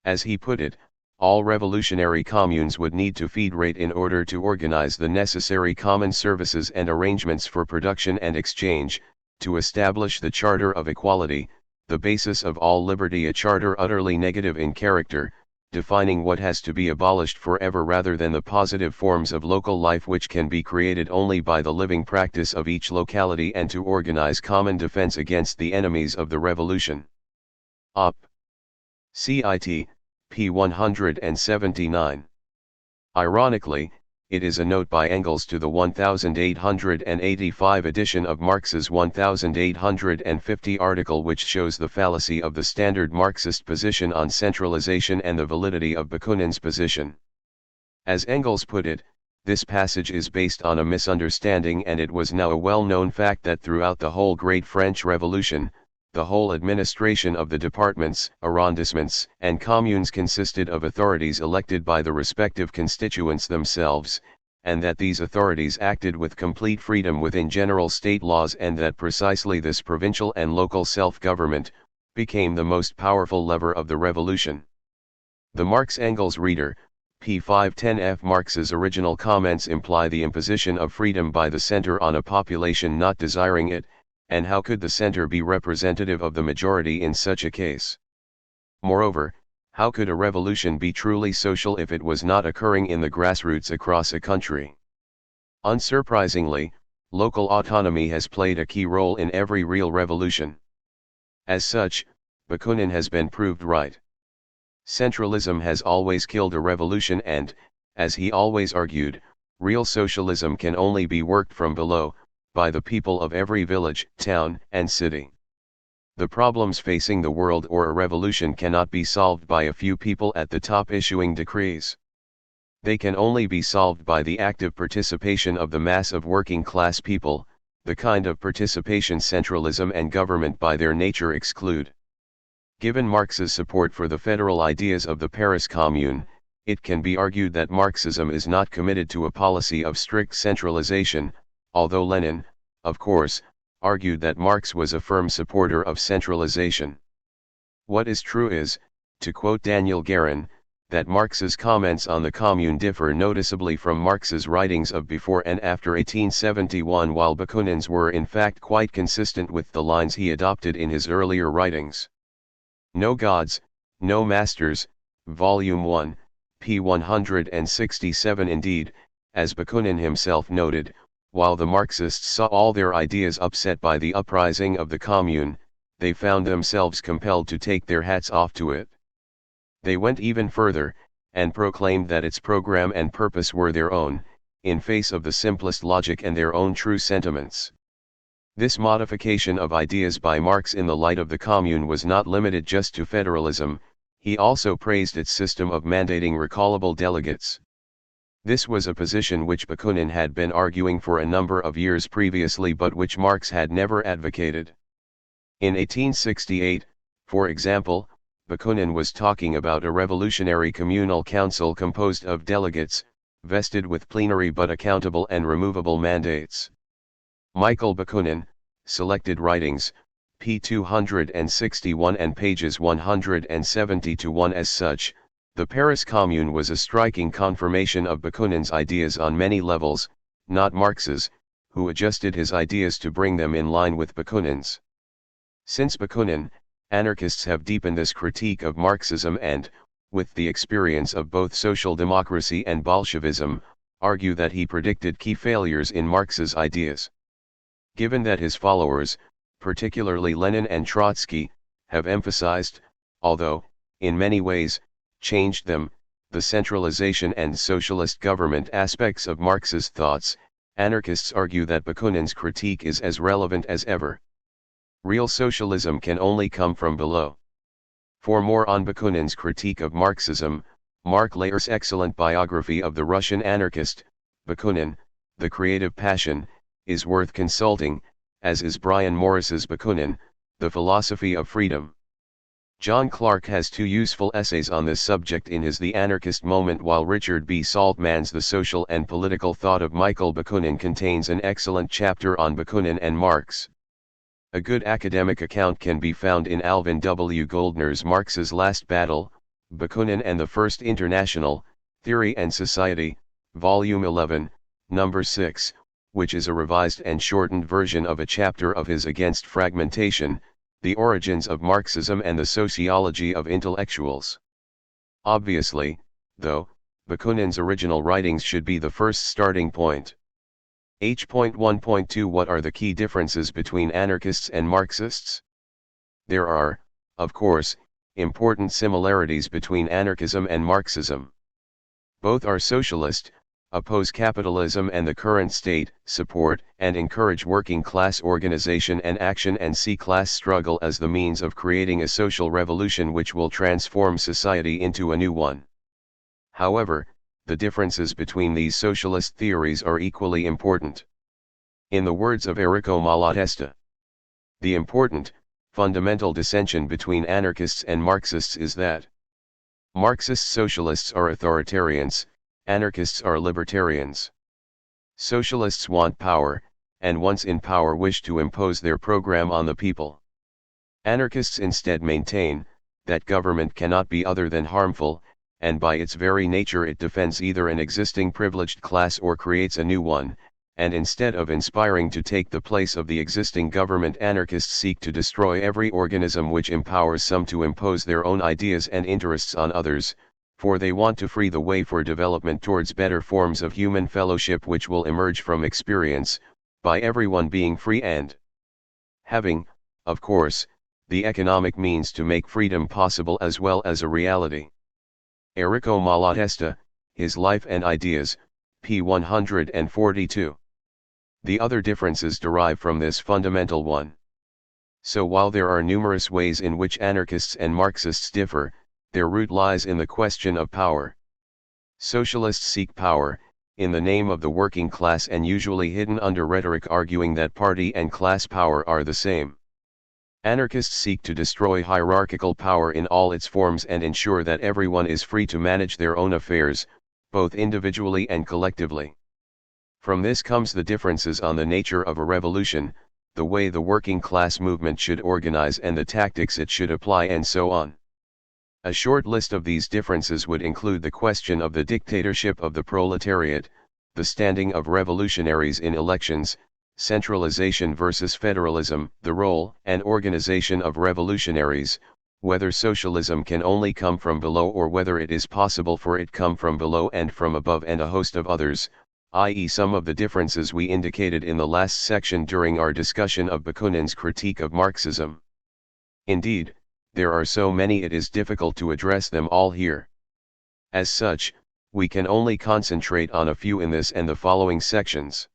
As he put it, all revolutionary communes would need to federate in order to organize the necessary common services and arrangements for production and exchange, to establish the Charter of Equality, the basis of all liberty, a charter utterly negative in character, defining what has to be abolished forever rather than the positive forms of local life which can be created only by the living practice of each locality, and to organize common defense against the enemies of the revolution. Op. Cit. p. 179. Ironically, it is a note by Engels to the 1885 edition of Marx's 1850 article which shows the fallacy of the standard Marxist position on centralization and the validity of Bakunin's position. As Engels put it, this passage is based on a misunderstanding, and it was now a well-known fact that throughout the whole Great French Revolution, the whole administration of the departments, arrondissements, and communes consisted of authorities elected by the respective constituents themselves, and that these authorities acted with complete freedom within general state laws, and that precisely this provincial and local self-government became the most powerful lever of the revolution. The Marx-Engels reader, p. 510f. Marx's original comments imply the imposition of freedom by the center on a population not desiring it, and how could the center be representative of the majority in such a case? Moreover, how could a revolution be truly social if it was not occurring in the grassroots across a country? Unsurprisingly, local autonomy has played a key role in every real revolution. As such, Bakunin has been proved right. Centralism has always killed a revolution, and, as he always argued, real socialism can only be worked from below, by the people of every village, town, and city. The problems facing the world or a revolution cannot be solved by a few people at the top issuing decrees. They can only be solved by the active participation of the mass of working class people, the kind of participation centralism and government by their nature exclude. Given Marx's support for the federal ideas of the Paris Commune, it can be argued that Marxism is not committed to a policy of strict centralization, although Lenin, of course, argued that Marx was a firm supporter of centralization. What is true is, to quote Daniel Guérin, that Marx's comments on the Commune differ noticeably from Marx's writings of before and after 1871, while Bakunin's were in fact quite consistent with the lines he adopted in his earlier writings. No Gods, No Masters, Volume 1, p. 167. Indeed, as Bakunin himself noted, while the Marxists saw all their ideas upset by the uprising of the Commune, they found themselves compelled to take their hats off to it. They went even further, and proclaimed that its program and purpose were their own, in face of the simplest logic and their own true sentiments. This modification of ideas by Marx in the light of the Commune was not limited just to federalism, he also praised its system of mandating recallable delegates. This was a position which Bakunin had been arguing for a number of years previously, but which Marx had never advocated. In 1868, for example, Bakunin was talking about a revolutionary communal council composed of delegates, vested with plenary but accountable and removable mandates. Michael Bakunin, Selected Writings, p. 261 and pages 170-1. As such, the Paris Commune was a striking confirmation of Bakunin's ideas on many levels, not Marx's, who adjusted his ideas to bring them in line with Bakunin's. Since Bakunin, anarchists have deepened this critique of Marxism and, with the experience of both social democracy and Bolshevism, argue that he predicted key failures in Marx's ideas. Given that his followers, particularly Lenin and Trotsky, have emphasized, although, in many ways, changed them, the centralization and socialist government aspects of Marx's thoughts, anarchists argue that Bakunin's critique is as relevant as ever. Real socialism can only come from below. For more on Bakunin's critique of Marxism, Mark Layer's excellent biography of the Russian anarchist, Bakunin, The Creative Passion, is worth consulting, as is Brian Morris's Bakunin, The Philosophy of Freedom. John Clark has two useful essays on this subject in his The Anarchist Moment, while Richard B. Saltman's The Social and Political Thought of Michael Bakunin contains an excellent chapter on Bakunin and Marx. A good academic account can be found in Alvin W. Goldner's Marx's Last Battle, Bakunin and the First International, Theory and Society, Volume 11, Number 6, which is a revised and shortened version of a chapter of his Against Fragmentation, The Origins of Marxism and the Sociology of Intellectuals. Obviously, though, Bakunin's original writings should be the first starting point. H.1.2 What are the key differences between anarchists and Marxists? There are, of course, important similarities between anarchism and Marxism. Both are socialist, oppose capitalism and the current state, support and encourage working class organization and action, and see class struggle as the means of creating a social revolution which will transform society into a new one. However, the differences between these socialist theories are equally important. In the words of Enrico Malatesta, the important, fundamental dissension between anarchists and Marxists is that Marxist socialists are authoritarians, anarchists are libertarians. Socialists want power, and once in power wish to impose their program on the people. Anarchists instead maintain that government cannot be other than harmful, and by its very nature it defends either an existing privileged class or creates a new one, and instead of inspiring to take the place of the existing government, anarchists seek to destroy every organism which empowers some to impose their own ideas and interests on others, for they want to free the way for development towards better forms of human fellowship which will emerge from experience, by everyone being free and having, of course, the economic means to make freedom possible as well as a reality. Enrico Malatesta, His Life and Ideas, p. 142. The other differences derive from this fundamental one. So while there are numerous ways in which anarchists and Marxists differ, their root lies in the question of power. Socialists seek power, in the name of the working class, and usually hidden under rhetoric arguing that party and class power are the same. Anarchists seek to destroy hierarchical power in all its forms and ensure that everyone is free to manage their own affairs, both individually and collectively. From this comes the differences on the nature of a revolution, the way the working class movement should organize and the tactics it should apply, and so on. A short list of these differences would include the question of the dictatorship of the proletariat, the standing of revolutionaries in elections, centralization versus federalism, the role and organization of revolutionaries, whether socialism can only come from below or whether it is possible for it come from below and from above, and a host of others, i.e. some of the differences we indicated in the last section during our discussion of Bakunin's critique of Marxism. Indeed, there are so many it is difficult to address them all here. As such, we can only concentrate on a few in this and the following sections.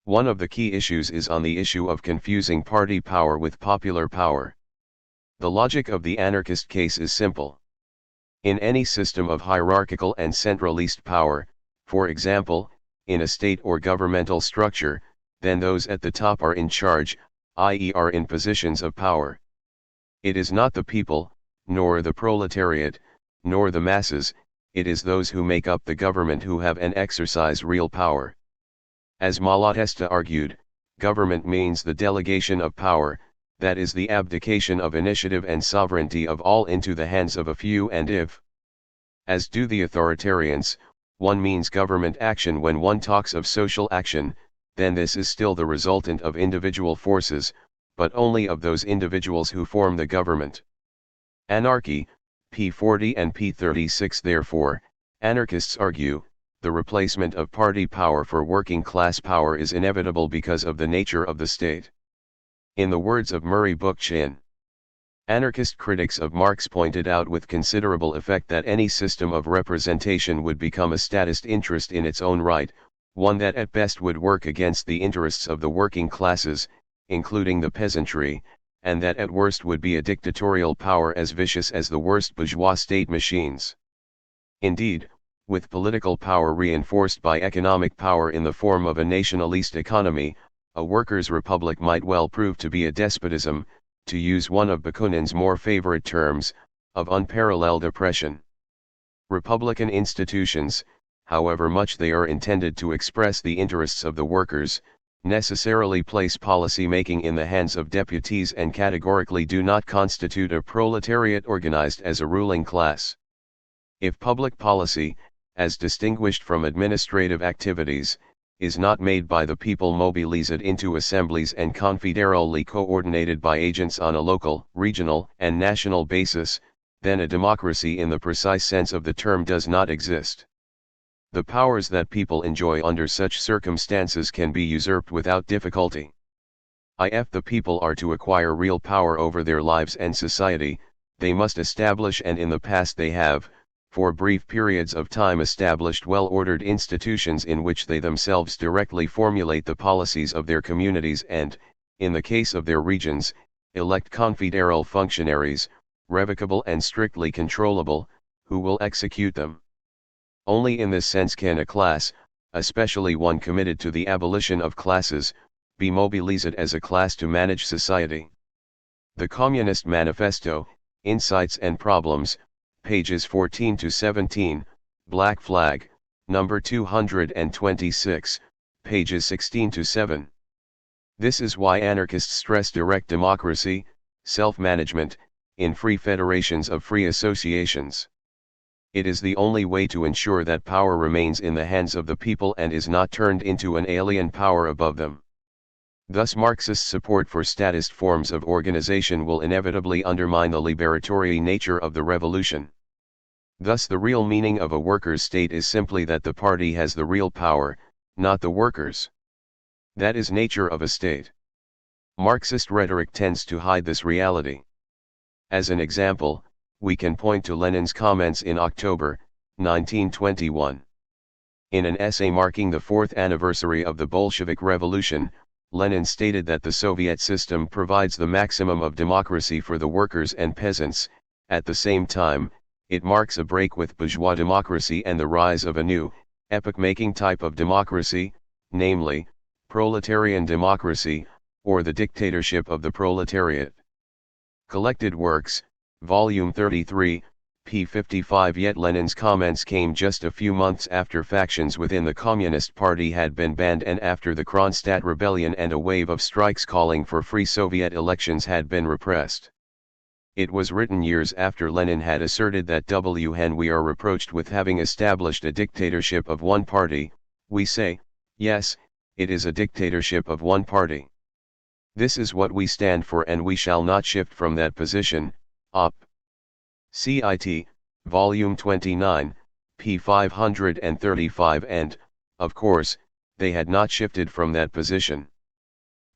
One of the key issues is on the issue of confusing party power with popular power. The logic of the anarchist case is simple. In any system of hierarchical and centralist power, for example, in a state or governmental structure, then those at the top are in charge, i.e. are in positions of power. It is not the people, nor the proletariat, nor the masses, it is those who make up the government who have and exercise real power. As Malatesta argued, government means the delegation of power, that is the abdication of initiative and sovereignty of all into the hands of a few, and if, as do the authoritarians, one means government action when one talks of social action, then this is still the resultant of individual forces, but only of those individuals who form the government. Anarchy, p. 40 and p. 36. Therefore, anarchists argue, the replacement of party power for working class power is inevitable because of the nature of the state. In the words of Murray Bookchin, anarchist critics of Marx pointed out with considerable effect that any system of representation would become a statist interest in its own right, one that at best would work against the interests of the working classes, including the peasantry, and that at worst would be a dictatorial power as vicious as the worst bourgeois state machines. Indeed, with political power reinforced by economic power in the form of a nationalist economy, a workers' republic might well prove to be a despotism, to use one of Bakunin's more favorite terms, of unparalleled oppression. Republican institutions, however much they are intended to express the interests of the workers, necessarily place policy making in the hands of deputies and categorically do not constitute a proletariat organized as a ruling class. If public policy, as distinguished from administrative activities, is not made by the people mobilized into assemblies and confederally coordinated by agents on a local, regional, and national basis, then a democracy in the precise sense of the term does not exist. The powers that people enjoy under such circumstances can be usurped without difficulty. If the people are to acquire real power over their lives and society, they must establish, and in the past they have, for brief periods of time, established well-ordered institutions in which they themselves directly formulate the policies of their communities and, in the case of their regions, elect confederal functionaries, revocable and strictly controllable, who will execute them. Only in this sense can a class, especially one committed to the abolition of classes, be mobilized as a class to manage society. The Communist Manifesto, Insights and Problems, pages 14 to 17, Black Flag, number 226, pages 16 to 7. This is why anarchists stress direct democracy, self-management, in free federations of free associations. It is the only way to ensure that power remains in the hands of the people and is not turned into an alien power above them. Thus Marxist support for statist forms of organization will inevitably undermine the liberatory nature of the revolution. Thus the real meaning of a workers' state is simply that the party has the real power, not the workers. That is nature of a state. Marxist rhetoric tends to hide this reality. As an example, we can point to Lenin's comments in October, 1921. In an essay marking the 4th anniversary of the Bolshevik Revolution, Lenin stated that the Soviet system provides the maximum of democracy for the workers and peasants. At the same time, it marks a break with bourgeois democracy and the rise of a new, epoch-making type of democracy, namely, proletarian democracy, or the dictatorship of the proletariat. Collected Works, Volume 33, p. 55. Yet Lenin's comments came just a few months after factions within the Communist Party had been banned and after the Kronstadt rebellion and a wave of strikes calling for free Soviet elections had been repressed. It was written years after Lenin had asserted that when we are reproached with having established a dictatorship of one party, we say, yes, it is a dictatorship of one party. This is what we stand for and we shall not shift from that position. Op. Cit. Volume 29, p. 535 and, of course, they had not shifted from that position.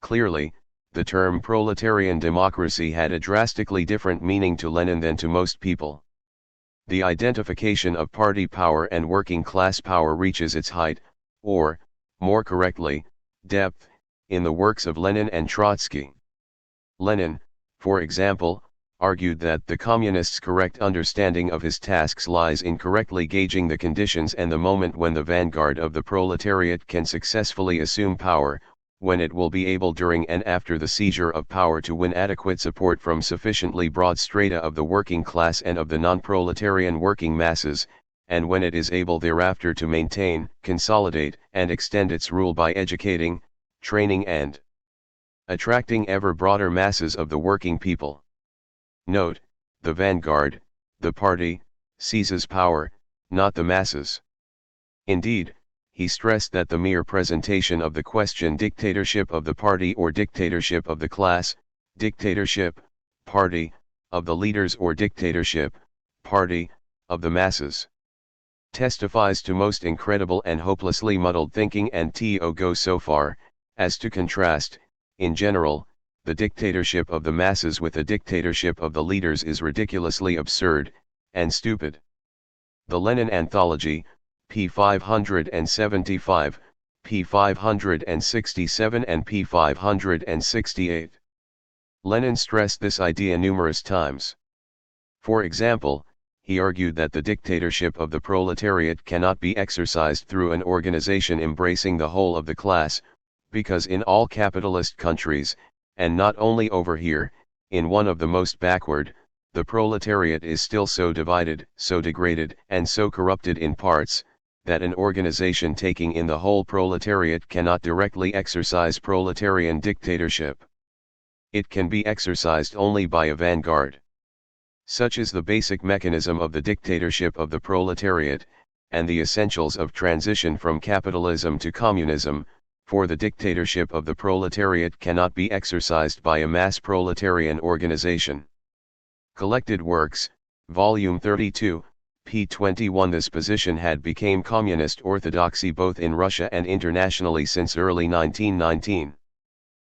Clearly, the term proletarian democracy had a drastically different meaning to Lenin than to most people. The identification of party power and working class power reaches its height, or, more correctly, depth, in the works of Lenin and Trotsky. Lenin, for example, argued that the communists' correct understanding of his tasks lies in correctly gauging the conditions and the moment when the vanguard of the proletariat can successfully assume power, when it will be able during and after the seizure of power to win adequate support from sufficiently broad strata of the working class and of the non-proletarian working masses, and when it is able thereafter to maintain, consolidate, and extend its rule by educating, training and attracting ever broader masses of the working people. Note, the vanguard, the party, seizes power, not the masses. Indeed, he stressed that the mere presentation of the question dictatorship of the party or dictatorship of the class, dictatorship, party, of the leaders or dictatorship, party, of the masses, testifies to most incredible and hopelessly muddled thinking and to go so far, as to contrast, in general, the dictatorship of the masses with the dictatorship of the leaders is ridiculously absurd, and stupid. The Lenin Anthology, p. 575, p. 567 and p. 568. Lenin stressed this idea numerous times. For example, he argued that the dictatorship of the proletariat cannot be exercised through an organization embracing the whole of the class, because in all capitalist countries, and not only over here, in one of the most backward, the proletariat is still so divided, so degraded, and so corrupted in parts, that an organization taking in the whole proletariat cannot directly exercise proletarian dictatorship. It can be exercised only by a vanguard. Such is the basic mechanism of the dictatorship of the proletariat, and the essentials of transition from capitalism to communism, for the dictatorship of the proletariat cannot be exercised by a mass proletarian organization. Collected Works, Volume 32, p. 21. This position had become communist orthodoxy both in Russia and internationally since early 1919.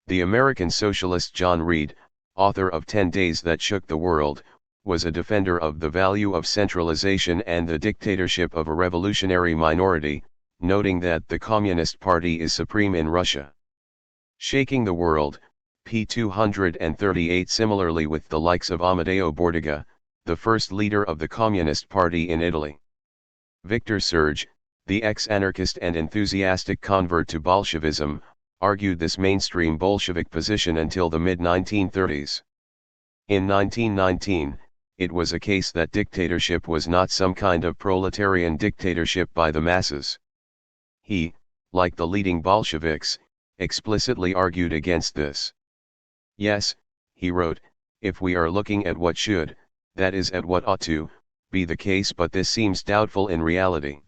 The American socialist John Reed, author of 10 Days That Shook the World, was a defender of the value of centralization and the dictatorship of a revolutionary minority, noting that the Communist Party is supreme in Russia. Shaking the World, p. 238. Similarly with the likes of Amedeo Bordiga, the first leader of the Communist Party in Italy. Victor Serge, the ex-anarchist and enthusiastic convert to Bolshevism, argued this mainstream Bolshevik position until the mid-1930s. In 1919, it was a case that dictatorship was not some kind of proletarian dictatorship by the masses. He, like the leading Bolsheviks, explicitly argued against this. Yes, he wrote, if we are looking at what should, that is at what ought to, be the case, but this seems doubtful in reality.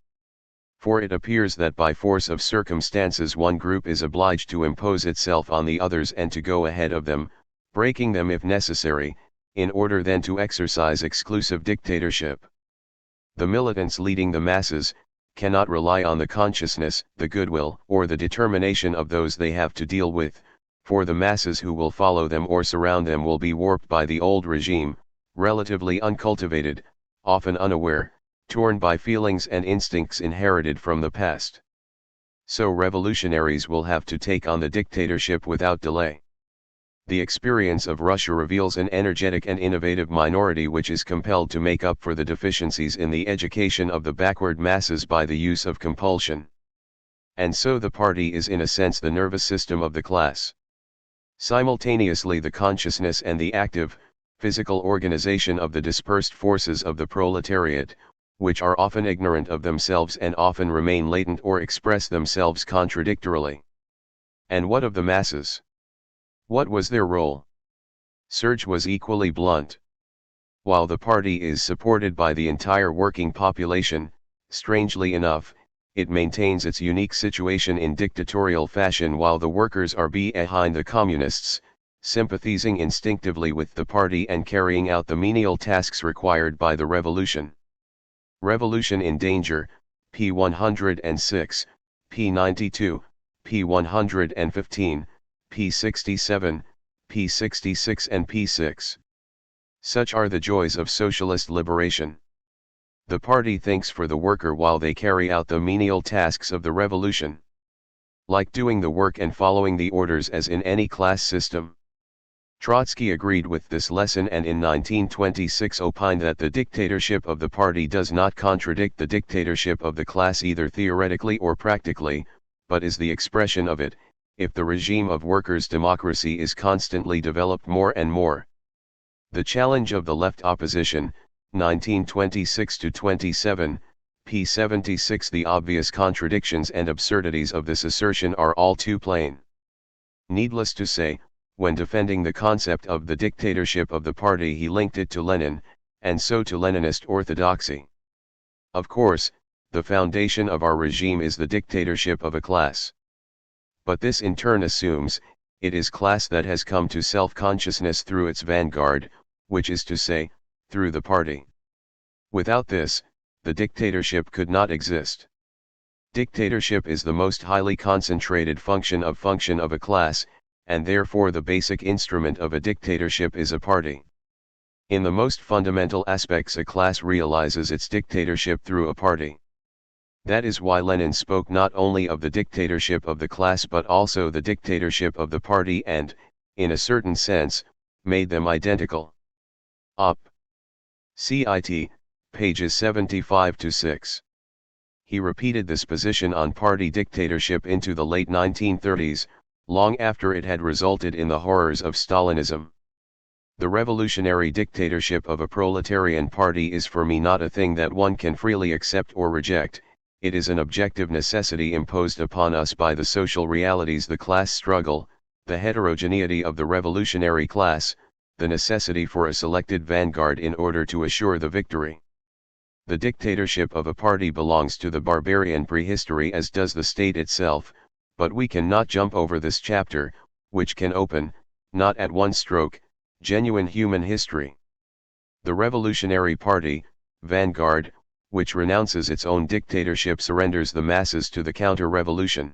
For it appears that by force of circumstances one group is obliged to impose itself on the others and to go ahead of them, breaking them if necessary, in order then to exercise exclusive dictatorship. The militants leading the masses, cannot rely on the consciousness, the goodwill, or the determination of those they have to deal with, for the masses who will follow them or surround them will be warped by the old regime, relatively uncultivated, often unaware, torn by feelings and instincts inherited from the past. So revolutionaries will have to take on the dictatorship without delay. The experience of Russia reveals an energetic and innovative minority which is compelled to make up for the deficiencies in the education of the backward masses by the use of compulsion. And so the party is in a sense the nervous system of the class. Simultaneously the consciousness and the active, physical organization of the dispersed forces of the proletariat, which are often ignorant of themselves and often remain latent or express themselves contradictorily. And what of the masses? What was their role? Serge was equally blunt. While the party is supported by the entire working population, strangely enough, it maintains its unique situation in dictatorial fashion while the workers are behind the communists, sympathizing instinctively with the party and carrying out the menial tasks required by the revolution. Revolution in Danger, p. 106, p. 92, p. 115, p. 67, p. 66 and p. 6. Such are the joys of socialist liberation. The party thinks for the worker while they carry out the menial tasks of the revolution. Like doing the work and following the orders as in any class system. Trotsky agreed with this lesson and in 1926 opined that the dictatorship of the party does not contradict the dictatorship of the class either theoretically or practically, but is the expression of it, if the regime of workers' democracy is constantly developed more and more. The Challenge of the Left Opposition, 1926-27, p. 76. The obvious contradictions and absurdities of this assertion are all too plain. Needless to say, when defending the concept of the dictatorship of the party he linked it to Lenin, and so to Leninist orthodoxy. Of course, the foundation of our regime is the dictatorship of a class. But this in turn assumes, it is class that has come to self-consciousness through its vanguard, which is to say, through the party. Without this, the dictatorship could not exist. Dictatorship is the most highly concentrated function of a class, and therefore the basic instrument of a dictatorship is a party. In the most fundamental aspects a class realizes its dictatorship through a party. That is why Lenin spoke not only of the dictatorship of the class but also the dictatorship of the party and, in a certain sense, made them identical. Op. Cit. Pages 75-6. He repeated this position on party dictatorship into the late 1930s, long after it had resulted in the horrors of Stalinism. The revolutionary dictatorship of a proletarian party is for me not a thing that one can freely accept or reject, it is an objective necessity imposed upon us by the social realities, the class struggle, the heterogeneity of the revolutionary class, the necessity for a selected vanguard in order to assure the victory. The dictatorship of a party belongs to the barbarian prehistory as does the state itself, but we cannot jump over this chapter, which can open, not at one stroke, genuine human history. The Revolutionary Party, vanguard, which renounces its own dictatorship, surrenders the masses to the counter-revolution.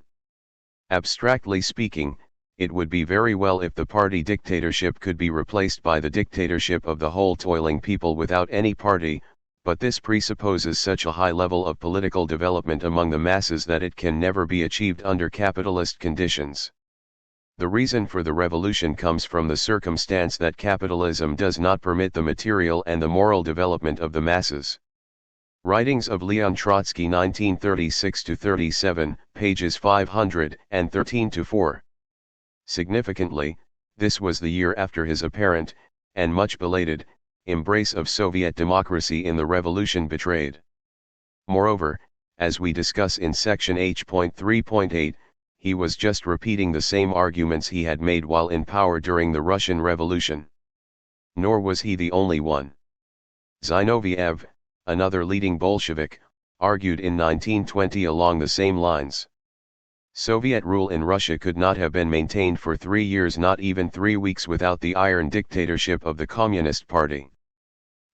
Abstractly speaking, it would be very well if the party dictatorship could be replaced by the dictatorship of the whole toiling people without any party, but this presupposes such a high level of political development among the masses that it can never be achieved under capitalist conditions. The reason for the revolution comes from the circumstance that capitalism does not permit the material and the moral development of the masses. Writings of Leon Trotsky 1936-37, pages 513-4. Significantly, this was the year after his apparent, and much belated, embrace of Soviet democracy in the revolution betrayed. Moreover, as we discuss in section H.3.8, he was just repeating the same arguments he had made while in power during the Russian Revolution. Nor was he the only one. Zinoviev, another leading Bolshevik, argued in 1920 along the same lines. Soviet rule in Russia could not have been maintained for 3 years, not even 3 weeks, without the iron dictatorship of the Communist Party.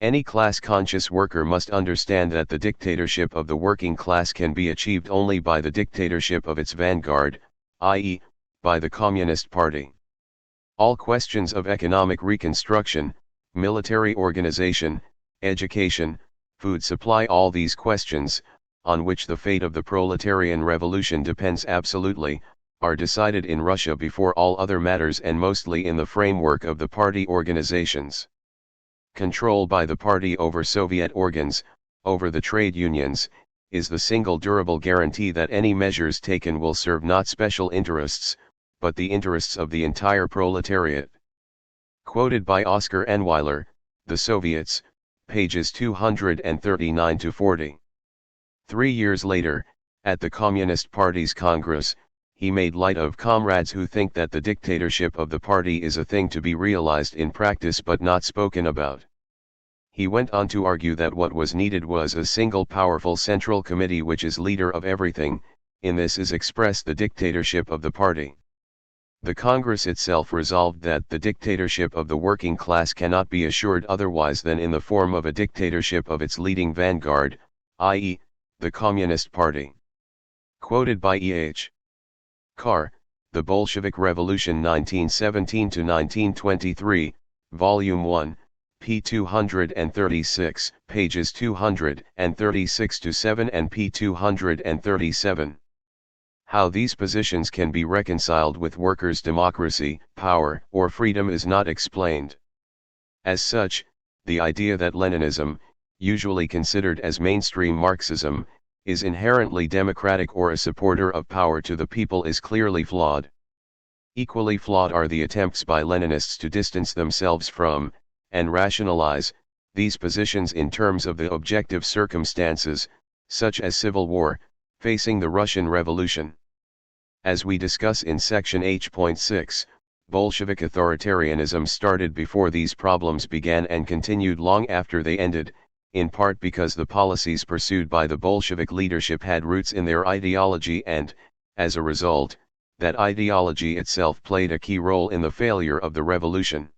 Any class-conscious worker must understand that the dictatorship of the working class can be achieved only by the dictatorship of its vanguard, i.e., by the Communist Party. All questions of economic reconstruction, military organization, education, food supply, all these questions, on which the fate of the proletarian revolution depends absolutely, are decided in Russia before all other matters, and mostly in the framework of the party organizations. Control by the party over Soviet organs, over the trade unions, is the single durable guarantee that any measures taken will serve not special interests, but the interests of the entire proletariat. Quoted by Oscar Enweiler, The Soviets, pages 239-40. 3 years later, at the Communist Party's Congress, he made light of comrades who think that the dictatorship of the party is a thing to be realized in practice but not spoken about. He went on to argue that what was needed was a single powerful central committee which is leader of everything. In this is expressed the dictatorship of the party. The Congress itself resolved that the dictatorship of the working class cannot be assured otherwise than in the form of a dictatorship of its leading vanguard, i.e., the Communist Party. Quoted by E.H. Carr, The Bolshevik Revolution 1917-1923, Volume 1, p. 236, pages 236-7 and p. 237. How these positions can be reconciled with workers' democracy, power, or freedom is not explained. As such, the idea that Leninism, usually considered as mainstream Marxism, is inherently democratic or a supporter of power to the people is clearly flawed. Equally flawed are the attempts by Leninists to distance themselves from, and rationalize, these positions in terms of the objective circumstances, such as civil war, facing the Russian Revolution. As we discuss in section H.6, Bolshevik authoritarianism started before these problems began and continued long after they ended, in part because the policies pursued by the Bolshevik leadership had roots in their ideology and, as a result, that ideology itself played a key role in the failure of the revolution.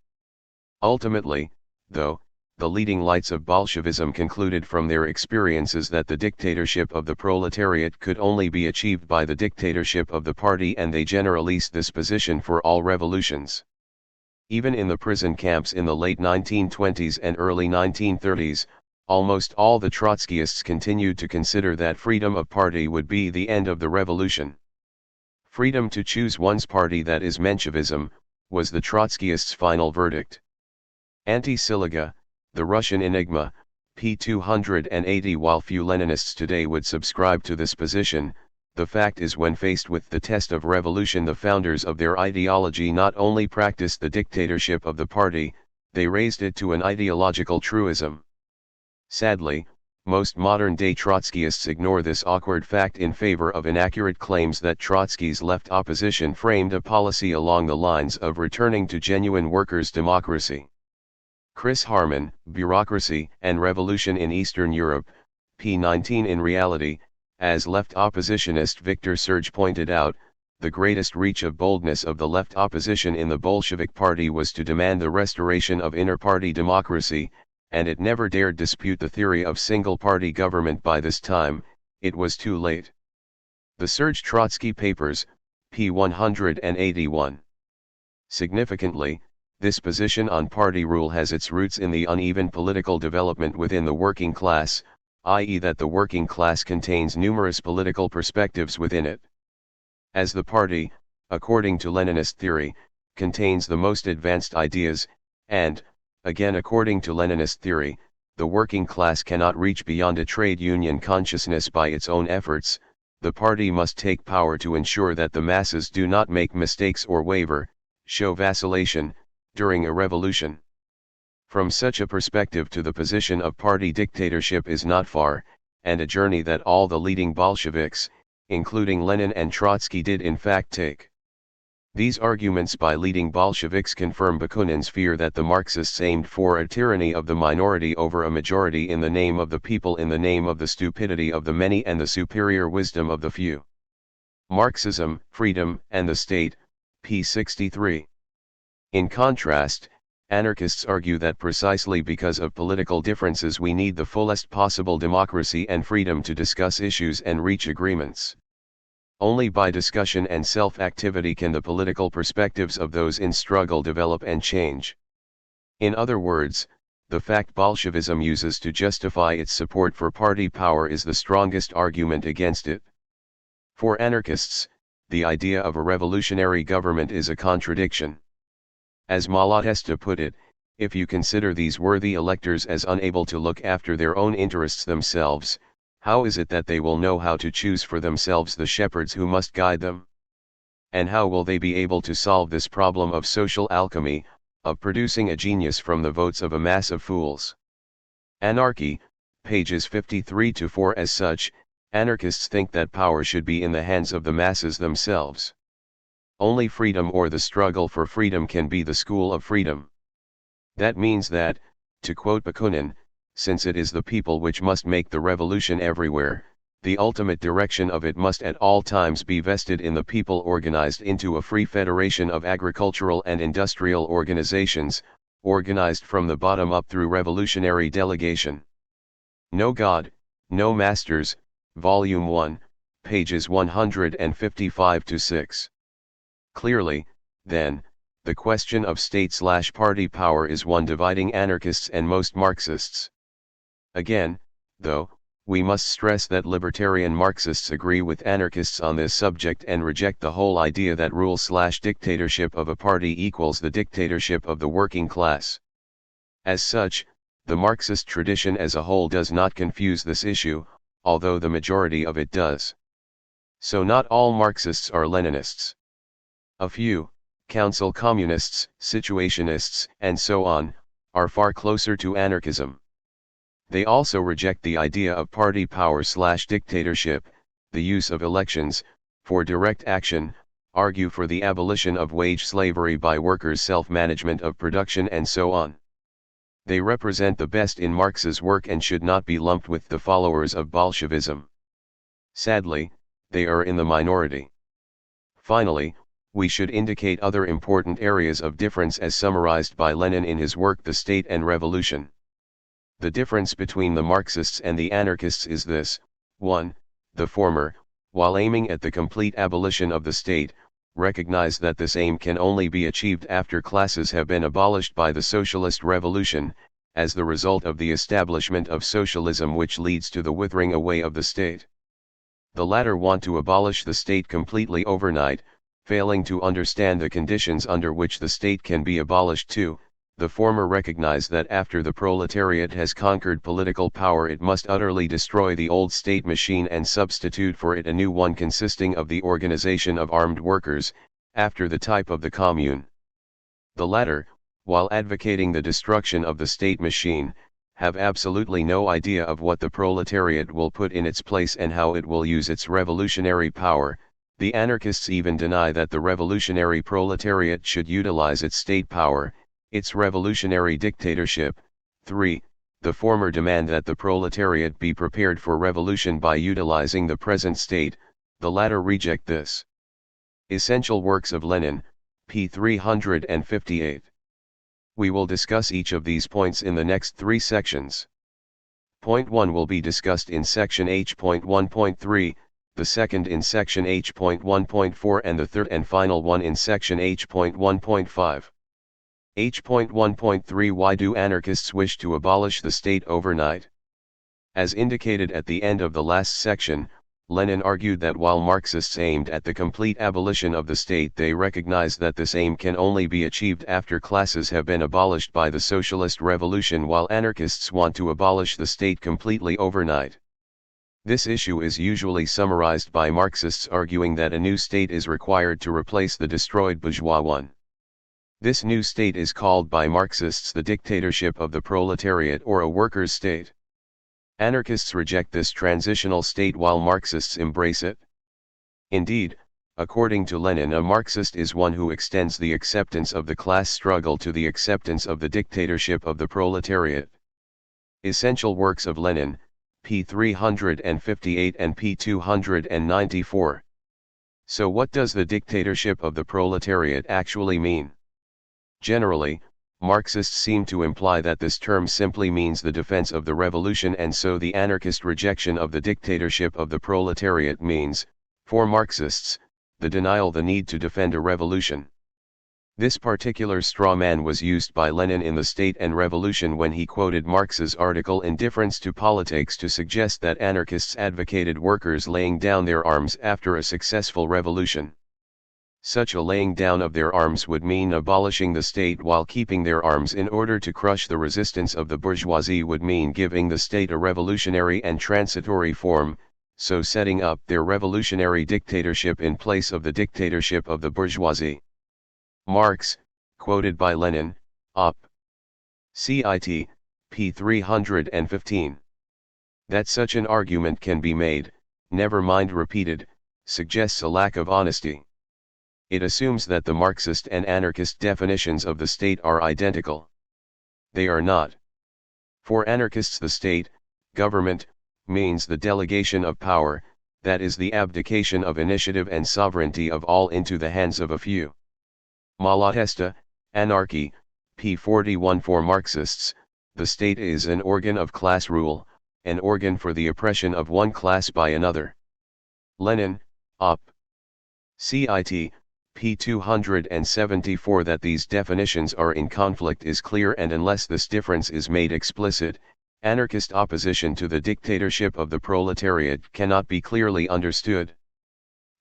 Ultimately, though, the leading lights of Bolshevism concluded from their experiences that the dictatorship of the proletariat could only be achieved by the dictatorship of the party, and they generalized this position for all revolutions. Even in the prison camps in the late 1920s and early 1930s, almost all the Trotskyists continued to consider that freedom of party would be the end of the revolution. Freedom to choose one's party, that is Menshevism, was the Trotskyists' final verdict. Anti-Siliga, The Russian Enigma, p. 280. While few Leninists today would subscribe to this position, the fact is, when faced with the test of revolution, the founders of their ideology not only practiced the dictatorship of the party, they raised it to an ideological truism. Sadly, most modern-day Trotskyists ignore this awkward fact in favor of inaccurate claims that Trotsky's left opposition framed a policy along the lines of returning to genuine workers' democracy. Chris Harman, Bureaucracy and Revolution in Eastern Europe, p. 19. In reality, as left oppositionist Victor Serge pointed out, the greatest reach of boldness of the left opposition in the Bolshevik Party was to demand the restoration of inter-party democracy, and it never dared dispute the theory of single-party government. By this time, it was too late. The Serge Trotsky Papers, p. 181. Significantly, this position on party rule has its roots in the uneven political development within the working class, i.e. that the working class contains numerous political perspectives within it. As the party, according to Leninist theory, contains the most advanced ideas, and, again according to Leninist theory, the working class cannot reach beyond a trade union consciousness by its own efforts, the party must take power to ensure that the masses do not make mistakes or waver, show vacillation, during a revolution. From such a perspective to the position of party dictatorship is not far, and a journey that all the leading Bolsheviks, including Lenin and Trotsky, did in fact take. These arguments by leading Bolsheviks confirm Bakunin's fear that the Marxists aimed for a tyranny of the minority over a majority in the name of the people, in the name of the stupidity of the many and the superior wisdom of the few. Marxism, Freedom, and the State, p. 63. In contrast, anarchists argue that precisely because of political differences we need the fullest possible democracy and freedom to discuss issues and reach agreements. Only by discussion and self-activity can the political perspectives of those in struggle develop and change. In other words, the fact Bolshevism uses to justify its support for party power is the strongest argument against it. For anarchists, the idea of a revolutionary government is a contradiction. As Malatesta put it, if you consider these worthy electors as unable to look after their own interests themselves, how is it that they will know how to choose for themselves the shepherds who must guide them? And how will they be able to solve this problem of social alchemy, of producing a genius from the votes of a mass of fools? Anarchy, pages 53-4. As such, anarchists think that power should be in the hands of the masses themselves. Only freedom or the struggle for freedom can be the school of freedom. That means that, to quote Bakunin, since it is the people which must make the revolution everywhere, the ultimate direction of it must at all times be vested in the people, organized into a free federation of agricultural and industrial organizations, organized from the bottom up through revolutionary delegation. No God, No Masters, Volume 1, pages 155-6. Clearly, then, the question of state/party power is one dividing anarchists and most Marxists. Again, though, we must stress that libertarian Marxists agree with anarchists on this subject and reject the whole idea that rule/dictatorship of a party equals the dictatorship of the working class. As such, the Marxist tradition as a whole does not confuse this issue, although the majority of it does. So not all Marxists are Leninists. A few, council communists, situationists, and so on, are far closer to anarchism. They also reject the idea of party power/dictatorship, the use of elections, for direct action, argue for the abolition of wage slavery by workers' self-management of production and so on. They represent the best in Marx's work and should not be lumped with the followers of Bolshevism. Sadly, they are in the minority. Finally, we should indicate other important areas of difference as summarized by Lenin in his work The State and Revolution. The difference between the Marxists and the anarchists is this: 1. The former, while aiming at the complete abolition of the state, recognize that this aim can only be achieved after classes have been abolished by the socialist revolution, as the result of the establishment of socialism which leads to the withering away of the state. The latter want to abolish the state completely overnight, failing to understand the conditions under which the state can be abolished too. The former recognize that after the proletariat has conquered political power it must utterly destroy the old state machine and substitute for it a new one consisting of the organization of armed workers, after the type of the commune. The latter, while advocating the destruction of the state machine, have absolutely no idea of what the proletariat will put in its place and how it will use its revolutionary power. The anarchists even deny that the revolutionary proletariat should utilize its state power, its revolutionary dictatorship. 3. The former demand that the proletariat be prepared for revolution by utilizing the present state, the latter reject this. Essential Works of Lenin, p. 358. We will discuss each of these points in the next 3 sections. Point 1 will be discussed in section H.1.3, the second in section H.1.4 and the third and final one in section H.1.5. H.1.3 Why do anarchists wish to abolish the state overnight? As indicated at the end of the last section, Lenin argued that while Marxists aimed at the complete abolition of the state, they recognize that this aim can only be achieved after classes have been abolished by the socialist revolution, while anarchists want to abolish the state completely overnight. This issue is usually summarized by Marxists arguing that a new state is required to replace the destroyed bourgeois one. This new state is called by Marxists the dictatorship of the proletariat, or a workers' state. Anarchists reject this transitional state while Marxists embrace it. Indeed, according to Lenin, a Marxist is one who extends the acceptance of the class struggle to the acceptance of the dictatorship of the proletariat. Essential works of Lenin, p. 358 and p. 294. So what does the dictatorship of the proletariat actually mean? Generally, Marxists seem to imply that this term simply means the defense of the revolution, and so the anarchist rejection of the dictatorship of the proletariat means, for Marxists, the denial the need to defend a revolution. This particular straw man was used by Lenin in The State and Revolution when he quoted Marx's article Indifference to Politics to suggest that anarchists advocated workers laying down their arms after a successful revolution. Such a laying down of their arms would mean abolishing the state, while keeping their arms in order to crush the resistance of the bourgeoisie would mean giving the state a revolutionary and transitory form, so setting up their revolutionary dictatorship in place of the dictatorship of the bourgeoisie. Marx, quoted by Lenin, Op. Cit. p. 315. That such an argument can be made, never mind repeated, suggests a lack of honesty. It assumes that the Marxist and anarchist definitions of the state are identical. They are not. For anarchists, the state, government, means the delegation of power, that is the abdication of initiative and sovereignty of all into the hands of a few. Malatesta, Anarchy, p. 41. For Marxists, the state is an organ of class rule, an organ for the oppression of one class by another. Lenin, Op. Cit. p. 274. That these definitions are in conflict is clear, and unless this difference is made explicit, anarchist opposition to the dictatorship of the proletariat cannot be clearly understood.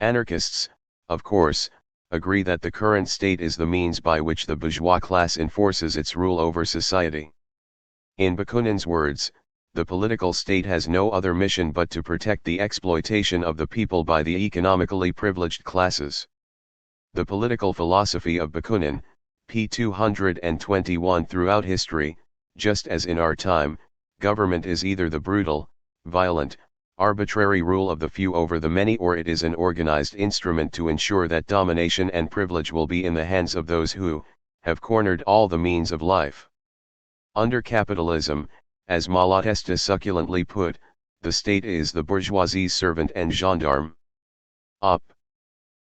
Anarchists, of course, agree that the current state is the means by which the bourgeois class enforces its rule over society. In Bakunin's words, the political state has no other mission but to protect the exploitation of the people by the economically privileged classes. The political philosophy of Bakunin, p. 221. Throughout history, just as in our time, government is either the brutal, violent, arbitrary rule of the few over the many, or it is an organized instrument to ensure that domination and privilege will be in the hands of those who have cornered all the means of life. Under capitalism, as Malatesta succulently put, the state is the bourgeoisie's servant and gendarme. Op.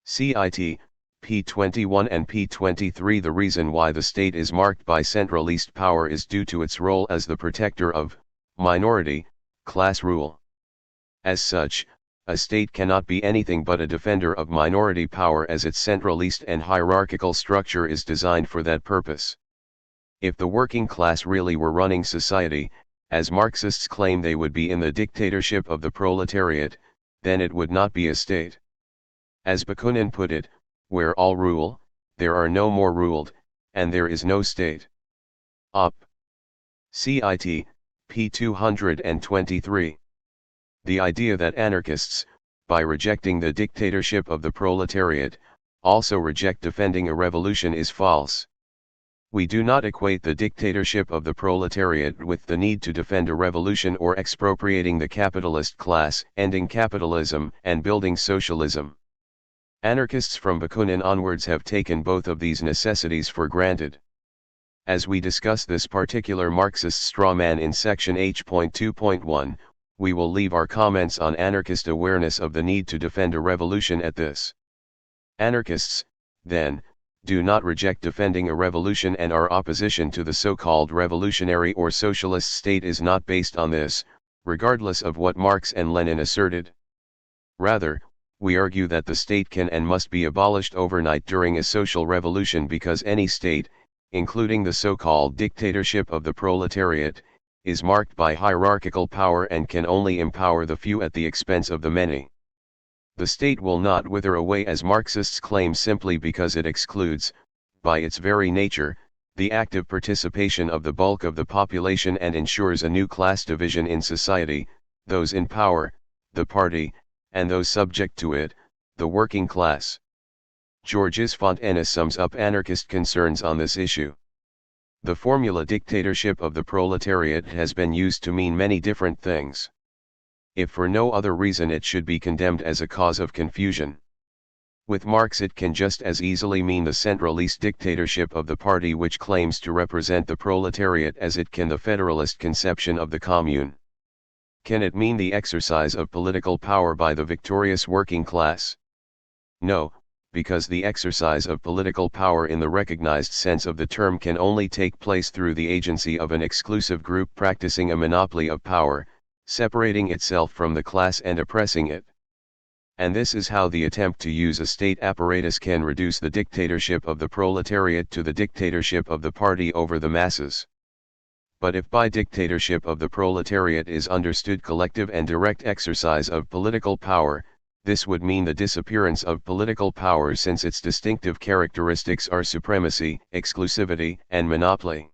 Cit. p. 21 and p. 23. The reason why the state is marked by centralist power is due to its role as the protector of minority class rule. As such, a state cannot be anything but a defender of minority power, as its centralist and hierarchical structure is designed for that purpose. If the working class really were running society, as Marxists claim they would be in the dictatorship of the proletariat, then it would not be a state. As Bakunin put it, where all rule, there are no more ruled, and there is no state. Op. Cit. p. 223. The idea that anarchists, by rejecting the dictatorship of the proletariat, also reject defending a revolution is false. We do not equate the dictatorship of the proletariat with the need to defend a revolution or expropriating the capitalist class, ending capitalism, and building socialism. Anarchists from Bakunin onwards have taken both of these necessities for granted. As we discuss this particular Marxist straw man in section H.2.1, we will leave our comments on anarchist awareness of the need to defend a revolution at this. Anarchists, then, do not reject defending a revolution, and our opposition to the so-called revolutionary or socialist state is not based on this, regardless of what Marx and Lenin asserted. Rather, we argue that the state can and must be abolished overnight during a social revolution, because any state, including the so-called dictatorship of the proletariat, is marked by hierarchical power and can only empower the few at the expense of the many. The state will not wither away, as Marxists claim, simply because it excludes, by its very nature, the active participation of the bulk of the population and ensures a new class division in society: those in power, the party, and those subject to it, the working class. Georges Fontaines sums up anarchist concerns on this issue. The formula dictatorship of the proletariat has been used to mean many different things. If for no other reason, it should be condemned as a cause of confusion. With Marx, it can just as easily mean the centralist dictatorship of the party which claims to represent the proletariat as it can the federalist conception of the commune. Can it mean the exercise of political power by the victorious working class? No, because the exercise of political power in the recognized sense of the term can only take place through the agency of an exclusive group practicing a monopoly of power, separating itself from the class and oppressing it. And this is how the attempt to use a state apparatus can reduce the dictatorship of the proletariat to the dictatorship of the party over the masses. But if by dictatorship of the proletariat is understood collective and direct exercise of political power, this would mean the disappearance of political power, since its distinctive characteristics are supremacy, exclusivity, and monopoly.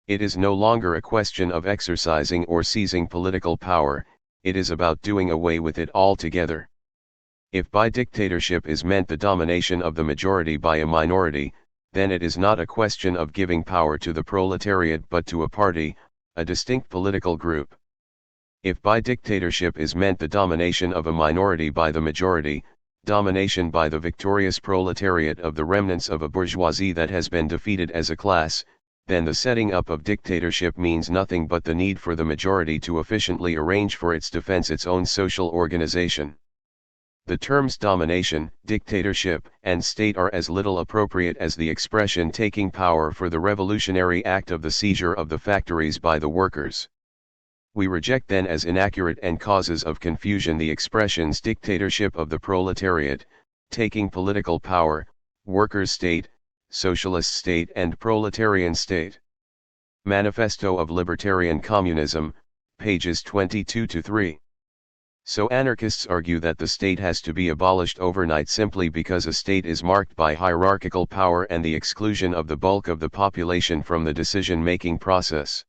It is no longer a question of exercising or seizing political power, it is about doing away with it altogether. If by dictatorship is meant the domination of the majority by a minority, then it is not a question of giving power to the proletariat but to a party, a distinct political group. If by dictatorship is meant the domination of a minority by the majority, domination by the victorious proletariat of the remnants of a bourgeoisie that has been defeated as a class, then the setting up of dictatorship means nothing but the need for the majority to efficiently arrange for its defense its own social organization. The terms domination, dictatorship, and state are as little appropriate as the expression taking power for the revolutionary act of the seizure of the factories by the workers. We reject then as inaccurate and causes of confusion the expressions dictatorship of the proletariat, taking political power, workers' state, socialist state, and proletarian state. Manifesto of Libertarian Communism, pages 22-3. So anarchists argue that the state has to be abolished overnight simply because a state is marked by hierarchical power and the exclusion of the bulk of the population from the decision-making process.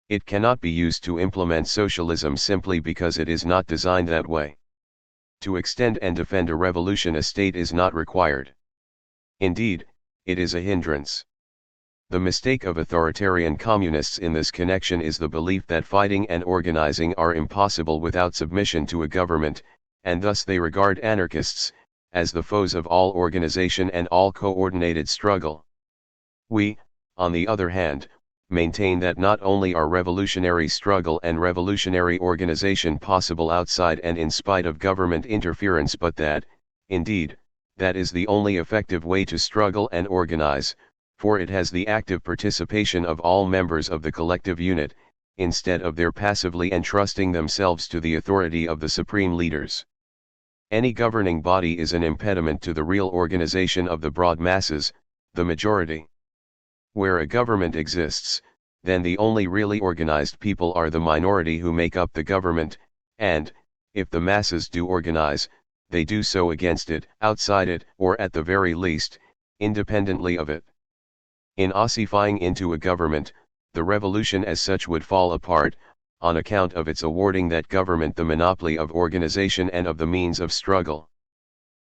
It cannot be used to implement socialism simply because it is not designed that way. To extend and defend a revolution, a state is not required. Indeed, it is a hindrance. The mistake of authoritarian communists in this connection is the belief that fighting and organizing are impossible without submission to a government, and thus they regard anarchists as the foes of all organization and all coordinated struggle. We, on the other hand, maintain that not only are revolutionary struggle and revolutionary organization possible outside and in spite of government interference, but that, indeed, that is the only effective way to struggle and organize, for it has the active participation of all members of the collective unit, instead of their passively entrusting themselves to the authority of the supreme leaders. Any governing body is an impediment to the real organization of the broad masses, the majority. Where a government exists, then the only really organized people are the minority who make up the government, and, if the masses do organize, they do so against it, outside it, or at the very least, independently of it. In ossifying into a government, the revolution as such would fall apart, on account of its awarding that government the monopoly of organization and of the means of struggle.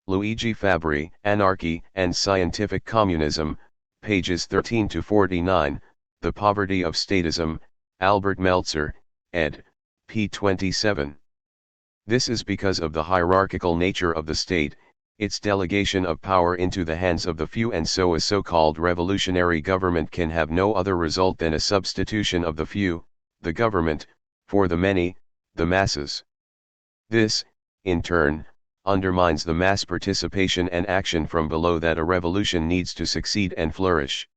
Luigi Fabbri, Anarchy and Scientific Communism, pages 13-49, The Poverty of Statism, Albert Meltzer, ed., p. 27. This is because of the hierarchical nature of the state, its delegation of power into the hands of the few, and so a so-called revolutionary government can have no other result than a substitution of the few, the government, for the many, the masses. This, in turn, undermines the mass participation and action from below that a revolution needs to succeed and flourish.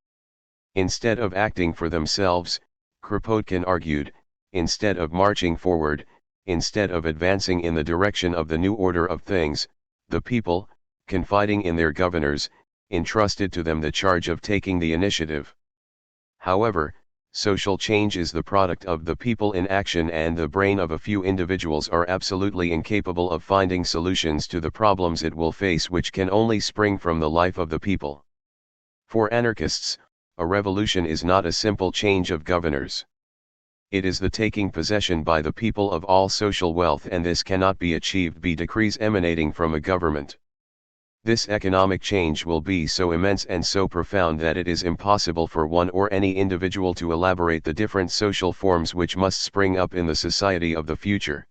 Instead of acting for themselves, Kropotkin argued, instead of marching forward, instead of advancing in the direction of the new order of things, the people, confiding in their governors, entrusted to them the charge of taking the initiative. However, social change is the product of the people in action, and the brain of a few individuals are absolutely incapable of finding solutions to the problems it will face, which can only spring from the life of the people. For anarchists, a revolution is not a simple change of governors. It is the taking possession by the people of all social wealth, and this cannot be achieved by decrees emanating from a government. This economic change will be so immense and so profound that it is impossible for one or any individual to elaborate the different social forms which must spring up in the society of the future.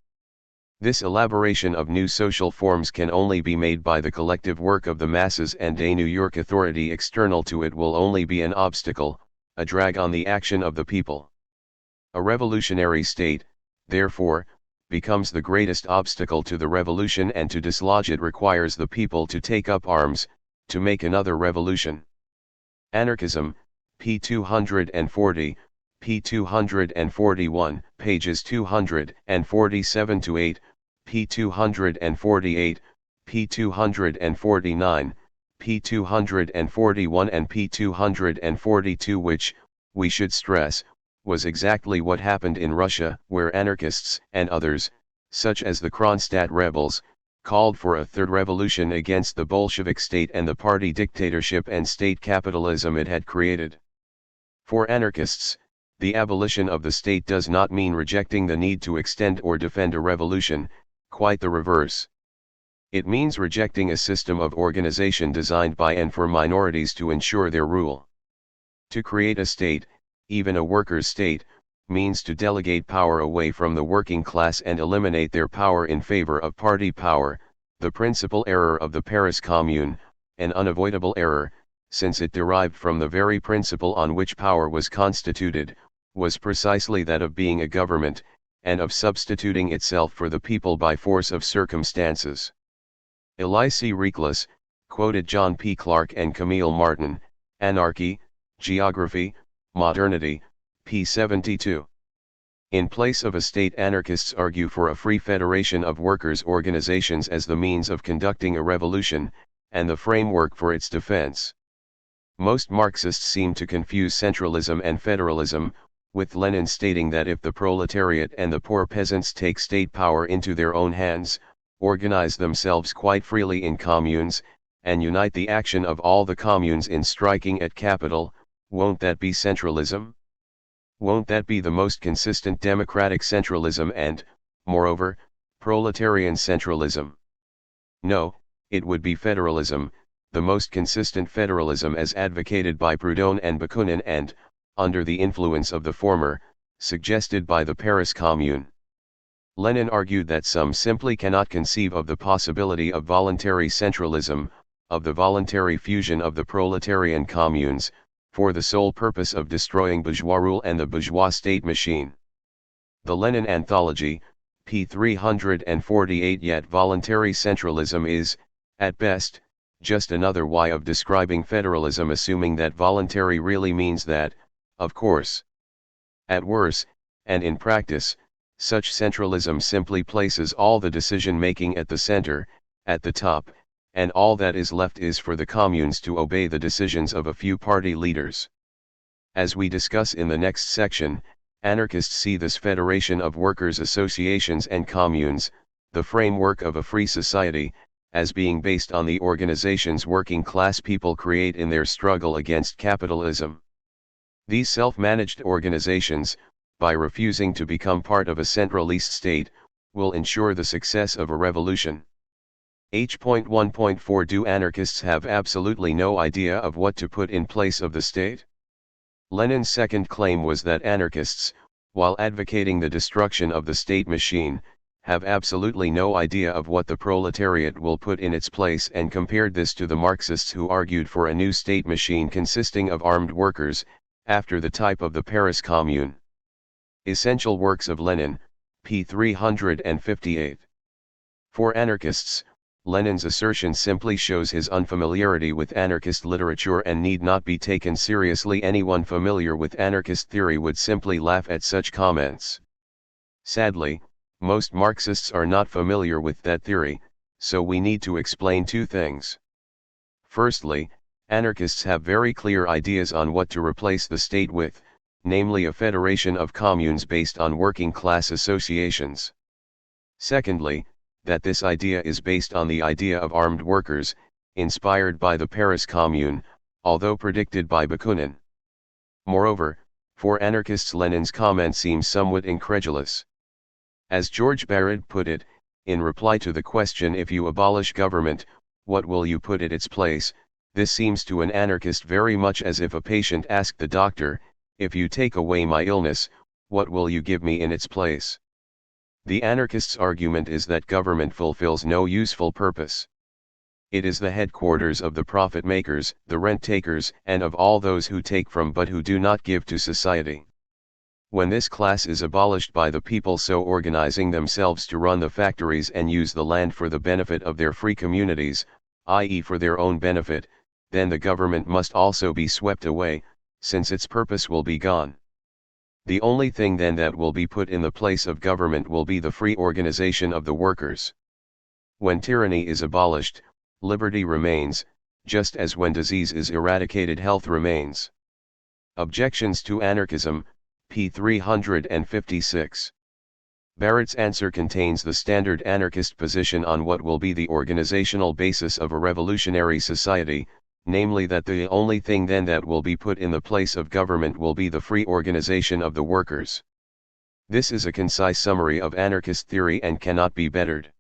This elaboration of new social forms can only be made by the collective work of the masses, and a New York authority external to it will only be an obstacle, a drag on the action of the people. A revolutionary state, therefore, becomes the greatest obstacle to the revolution, and to dislodge it requires the people to take up arms, to make another revolution. Anarchism, p. 240, p. 241, pages 247-8, p. 248, p. 249, p. 241 and p. 242, which, we should stress, was exactly what happened in Russia, where anarchists and others, such as the Kronstadt rebels, called for a third revolution against the Bolshevik state and the party dictatorship and state capitalism it had created. For anarchists, the abolition of the state does not mean rejecting the need to extend or defend a revolution, quite the reverse. It means rejecting a system of organization designed by and for minorities to ensure their rule. To create a state, even a workers' state, means to delegate power away from the working class and eliminate their power in favor of party power, the principal error of the Paris Commune, an unavoidable error, since it derived from the very principle on which power was constituted, was precisely that of being a government, and of substituting itself for the people by force of circumstances. Elise Reclus quoted John P. Clark and Camille Martin, Anarchy, Geography, Modernity, p. 72. In place of a state, anarchists argue for a free federation of workers' organizations as the means of conducting a revolution, and the framework for its defense. Most Marxists seem to confuse centralism and federalism, with Lenin stating that if the proletariat and the poor peasants take state power into their own hands, organize themselves quite freely in communes, and unite the action of all the communes in striking at capital, won't that be centralism? Won't that be the most consistent democratic centralism and, moreover, proletarian centralism? No, it would be federalism, the most consistent federalism as advocated by Proudhon and Bakunin and, under the influence of the former, suggested by the Paris Commune. Lenin argued that some simply cannot conceive of the possibility of voluntary centralism, of the voluntary fusion of the proletarian communes, for the sole purpose of destroying bourgeois rule and the bourgeois state machine. The Lenin Anthology, p. 348. Yet voluntary centralism is, at best, just another way of describing federalism, assuming that voluntary really means that, of course. At worst, and in practice, such centralism simply places all the decision-making at the center, at the top, and all that is left is for the communes to obey the decisions of a few party leaders. As we discuss in the next section, anarchists see this federation of workers' associations and communes, the framework of a free society, as being based on the organizations working class people create in their struggle against capitalism. These self-managed organizations, by refusing to become part of a centralist state, will ensure the success of a revolution. H.1.4 Do anarchists have absolutely no idea of what to put in place of the state? Lenin's second claim was that anarchists, while advocating the destruction of the state machine, have absolutely no idea of what the proletariat will put in its place, and compared this to the Marxists who argued for a new state machine consisting of armed workers, after the type of the Paris Commune. Essential Works of Lenin, p. 358. For anarchists, Lenin's assertion simply shows his unfamiliarity with anarchist literature and need not be taken seriously. Anyone familiar with anarchist theory would simply laugh at such comments. Sadly, most Marxists are not familiar with that theory, so we need to explain two things. Firstly, anarchists have very clear ideas on what to replace the state with, namely a federation of communes based on working class associations. Secondly, that this idea is based on the idea of armed workers, inspired by the Paris Commune, although predicted by Bakunin. Moreover, for anarchists Lenin's comment seems somewhat incredulous. As George Barrett put it, in reply to the question, if you abolish government, what will you put at its place, this seems to an anarchist very much as if a patient asked the doctor, if you take away my illness, what will you give me in its place? The anarchist's argument is that government fulfills no useful purpose. It is the headquarters of the profit makers, the rent takers, and of all those who take from but who do not give to society. When this class is abolished by the people so organizing themselves to run the factories and use the land for the benefit of their free communities, i.e. for their own benefit, then the government must also be swept away, since its purpose will be gone. The only thing then that will be put in the place of government will be the free organization of the workers. When tyranny is abolished, liberty remains, just as when disease is eradicated health remains. Objections to Anarchism, p. 356. Barrett's answer contains the standard anarchist position on what will be the organizational basis of a revolutionary society, namely that the only thing then that will be put in the place of government will be the free organization of the workers. This is a concise summary of anarchist theory and cannot be bettered.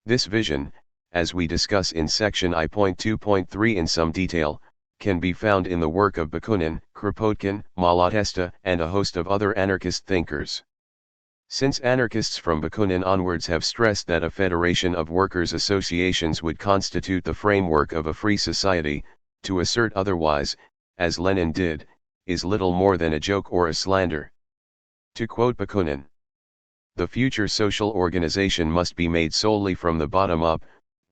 This vision, as we discuss in section I.2.3 in some detail, can be found in the work of Bakunin, Kropotkin, Malatesta, and a host of other anarchist thinkers. Since anarchists from Bakunin onwards have stressed that a federation of workers' associations would constitute the framework of a free society, to assert otherwise, as Lenin did, is little more than a joke or a slander. To quote Bakunin, "The future social organization must be made solely from the bottom up,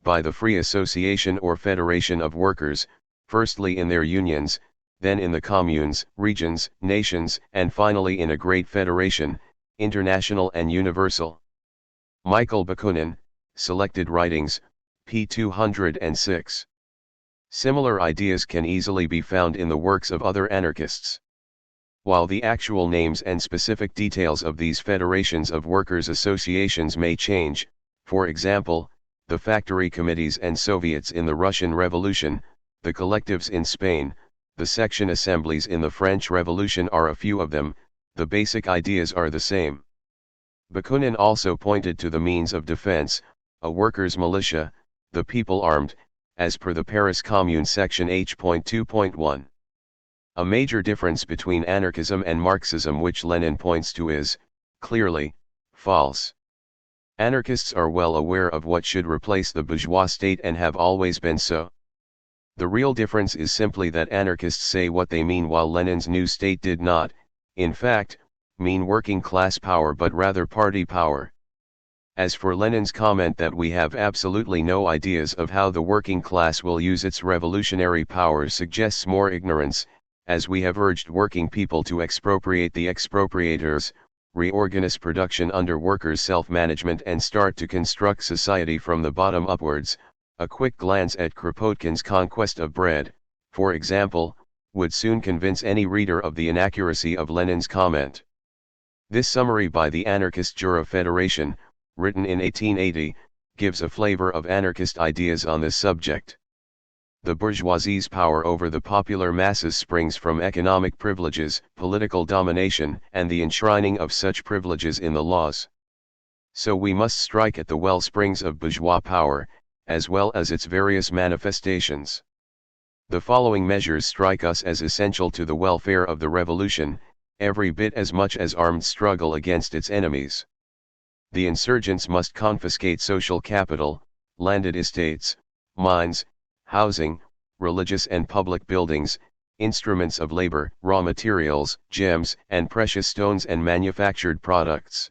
by the free association or federation of workers, firstly in their unions, then in the communes, regions, nations, and finally in a great federation, international and universal." Michael Bakunin, Selected Writings, p. 206. Similar ideas can easily be found in the works of other anarchists. While the actual names and specific details of these federations of workers' associations may change, for example, the factory committees and Soviets in the Russian Revolution, the collectives in Spain, the section assemblies in the French Revolution are a few of them, the basic ideas are the same. Bakunin also pointed to the means of defense, a workers' militia, the people armed, as per the Paris Commune section H.2.1. A major difference between anarchism and Marxism which Lenin points to is, clearly, false. Anarchists are well aware of what should replace the bourgeois state and have always been so. The real difference is simply that anarchists say what they mean while Lenin's new state did not, in fact, mean working class power but rather party power. As for Lenin's comment that we have absolutely no ideas of how the working class will use its revolutionary powers suggests more ignorance, as we have urged working people to expropriate the expropriators, reorganize production under workers' self-management and start to construct society from the bottom upwards. A quick glance at Kropotkin's Conquest of Bread, for example, would soon convince any reader of the inaccuracy of Lenin's comment. This summary by the anarchist Jura Federation, written in 1880, gives a flavor of anarchist ideas on this subject. The bourgeoisie's power over the popular masses springs from economic privileges, political domination, and the enshrining of such privileges in the laws. So we must strike at the well springs of bourgeois power, as well as its various manifestations. The following measures strike us as essential to the welfare of the revolution, every bit as much as armed struggle against its enemies. The insurgents must confiscate social capital, landed estates, mines, housing, religious and public buildings, instruments of labor, raw materials, gems and precious stones and manufactured products.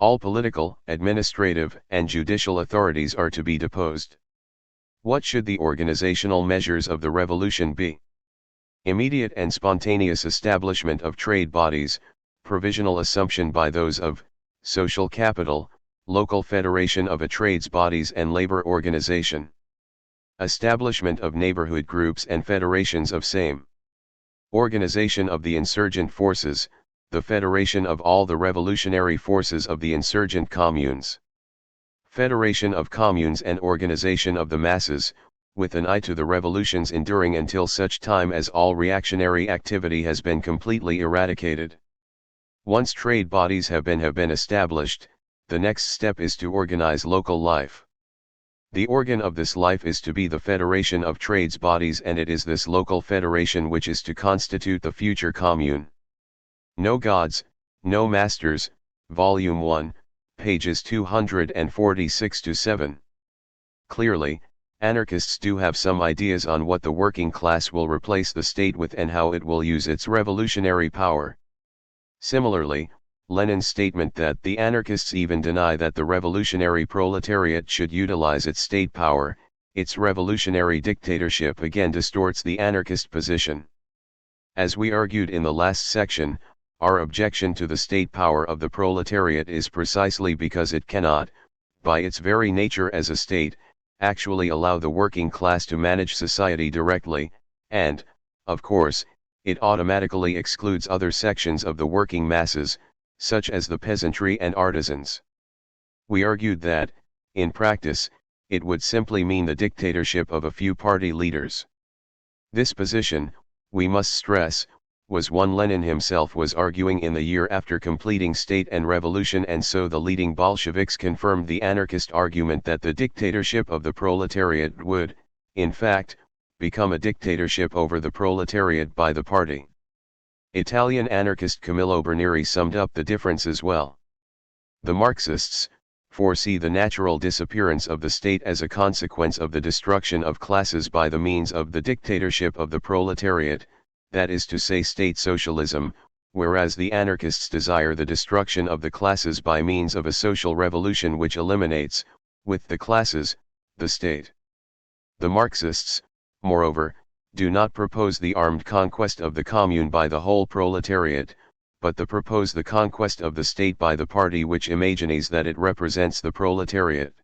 All political, administrative, and judicial authorities are to be deposed. What should the organizational measures of the revolution be? Immediate and spontaneous establishment of trade bodies, provisional assumption by those of social capital, local federation of a trades bodies and labor organization. Establishment of neighborhood groups and federations of same. Organization of the insurgent forces, the federation of all the revolutionary forces of the insurgent communes. Federation of communes and organization of the masses, with an eye to the revolutions enduring until such time as all reactionary activity has been completely eradicated. Once trade bodies have been established, the next step is to organize local life. The organ of this life is to be the federation of trades bodies, and it is this local federation which is to constitute the future commune. No Gods, No Masters, Volume 1, pages 246-7. Clearly, anarchists do have some ideas on what the working class will replace the state with and how it will use its revolutionary power. Similarly, Lenin's statement that the anarchists even deny that the revolutionary proletariat should utilize its state power, its revolutionary dictatorship, again distorts the anarchist position. As we argued in the last section, our objection to the state power of the proletariat is precisely because it cannot, by its very nature as a state, actually allow the working class to manage society directly, and, of course, it automatically excludes other sections of the working masses, such as the peasantry and artisans. We argued that, in practice, it would simply mean the dictatorship of a few party leaders. This position, we must stress, was one Lenin himself was arguing in the year after completing State and Revolution, and so the leading Bolsheviks confirmed the anarchist argument that the dictatorship of the proletariat would, in fact, become a dictatorship over the proletariat by the party. Italian anarchist Camillo Bernieri summed up the differences well. The Marxists foresee the natural disappearance of the state as a consequence of the destruction of classes by the means of the dictatorship of the proletariat, that is to say state socialism, whereas the anarchists desire the destruction of the classes by means of a social revolution which eliminates, with the classes, the state. The Marxists, moreover, do not propose the armed conquest of the commune by the whole proletariat, but they propose the conquest of the state by the party which imagines that it represents the proletariat.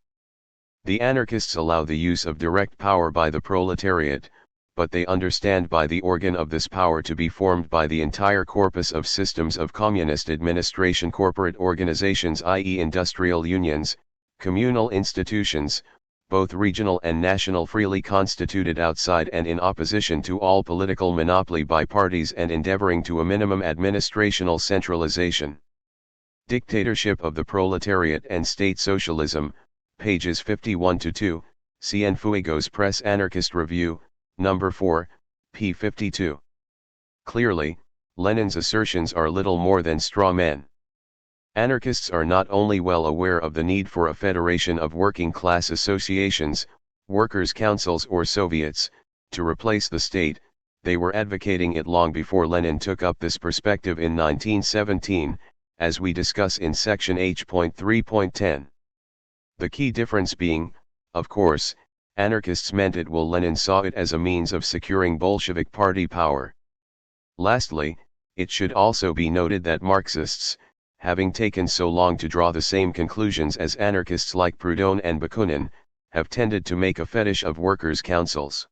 The anarchists allow the use of direct power by the proletariat, but they understand by the organ of this power to be formed by the entire corpus of systems of communist administration, corporate organizations, i.e. industrial unions, communal institutions, both regional and national, freely constituted outside and in opposition to all political monopoly by parties and endeavoring to a minimum administrational centralization. Dictatorship of the Proletariat and State Socialism, pages 51-2, Cienfuegos Press Anarchist Review, No. 4, p. 52. Clearly, Lenin's assertions are little more than straw men. Anarchists are not only well aware of the need for a federation of working class associations, workers' councils or Soviets, to replace the state, they were advocating it long before Lenin took up this perspective in 1917, as we discuss in section H.3.10. The key difference being, of course, anarchists meant it while Lenin saw it as a means of securing Bolshevik party power. Lastly, it should also be noted that Marxists, having taken so long to draw the same conclusions as anarchists like Proudhon and Bakunin, have tended to make a fetish of workers' councils.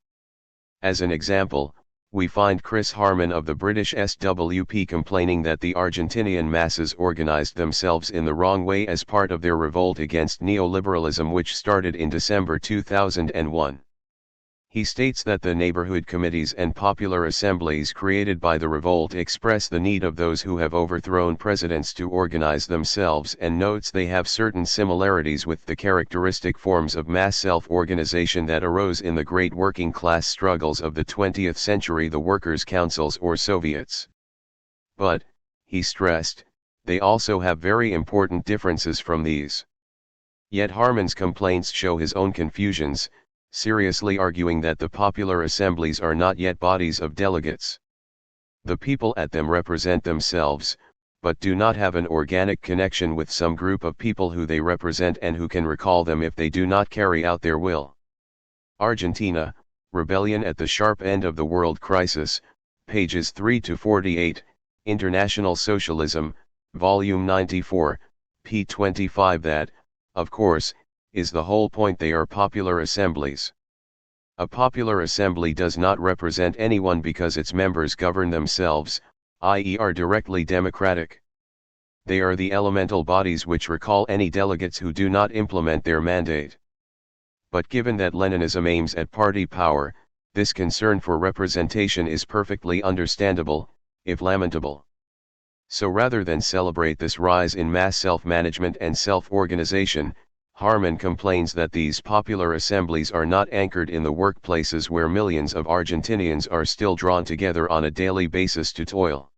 As an example, we find Chris Harman of the British SWP complaining that the Argentinian masses organized themselves in the wrong way as part of their revolt against neoliberalism, which started in December 2001. He states that the neighborhood committees and popular assemblies created by the revolt express the need of those who have overthrown presidents to organize themselves, and notes they have certain similarities with the characteristic forms of mass self-organization that arose in the great working class struggles of the 20th century, the workers' councils or Soviets. But, he stressed, they also have very important differences from these. Yet Harman's complaints show his own confusions, seriously arguing that the popular assemblies are not yet bodies of delegates. The people at them represent themselves, but do not have an organic connection with some group of people who they represent and who can recall them if they do not carry out their will. Argentina, Rebellion at the Sharp End of the World Crisis, pages 3 to 48, International Socialism, Volume 94, p. 25. That, of course, is the whole point. They are popular assemblies. A popular assembly does not represent anyone because its members govern themselves, i.e. are directly democratic. They are the elemental bodies which recall any delegates who do not implement their mandate. But given that Leninism aims at party power, this concern for representation is perfectly understandable, if lamentable. So rather than celebrate this rise in mass self-management and self-organization, Harman complains that these popular assemblies are not anchored in the workplaces where millions of Argentinians are still drawn together on a daily basis to toil.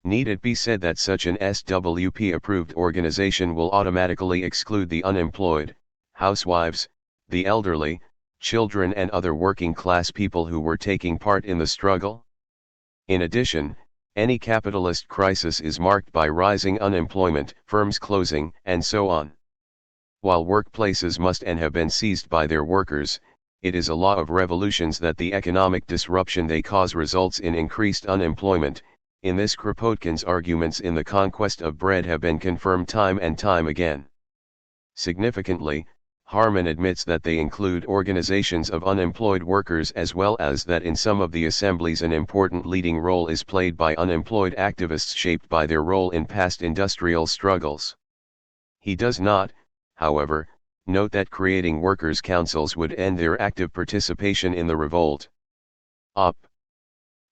Need it be said that such an SWP-approved organization will automatically exclude the unemployed, housewives, the elderly, children and other working-class people who were taking part in the struggle? In addition, any capitalist crisis is marked by rising unemployment, firms closing, and so on. While workplaces must and have been seized by their workers, it is a law of revolutions that the economic disruption they cause results in increased unemployment. In this Kropotkin's arguments in The Conquest of Bread have been confirmed time and time again. Significantly, Harman admits that they include organizations of unemployed workers as well as that in some of the assemblies an important leading role is played by unemployed activists shaped by their role in past industrial struggles. He does not, however, note that creating workers' councils would end their active participation in the revolt. Op.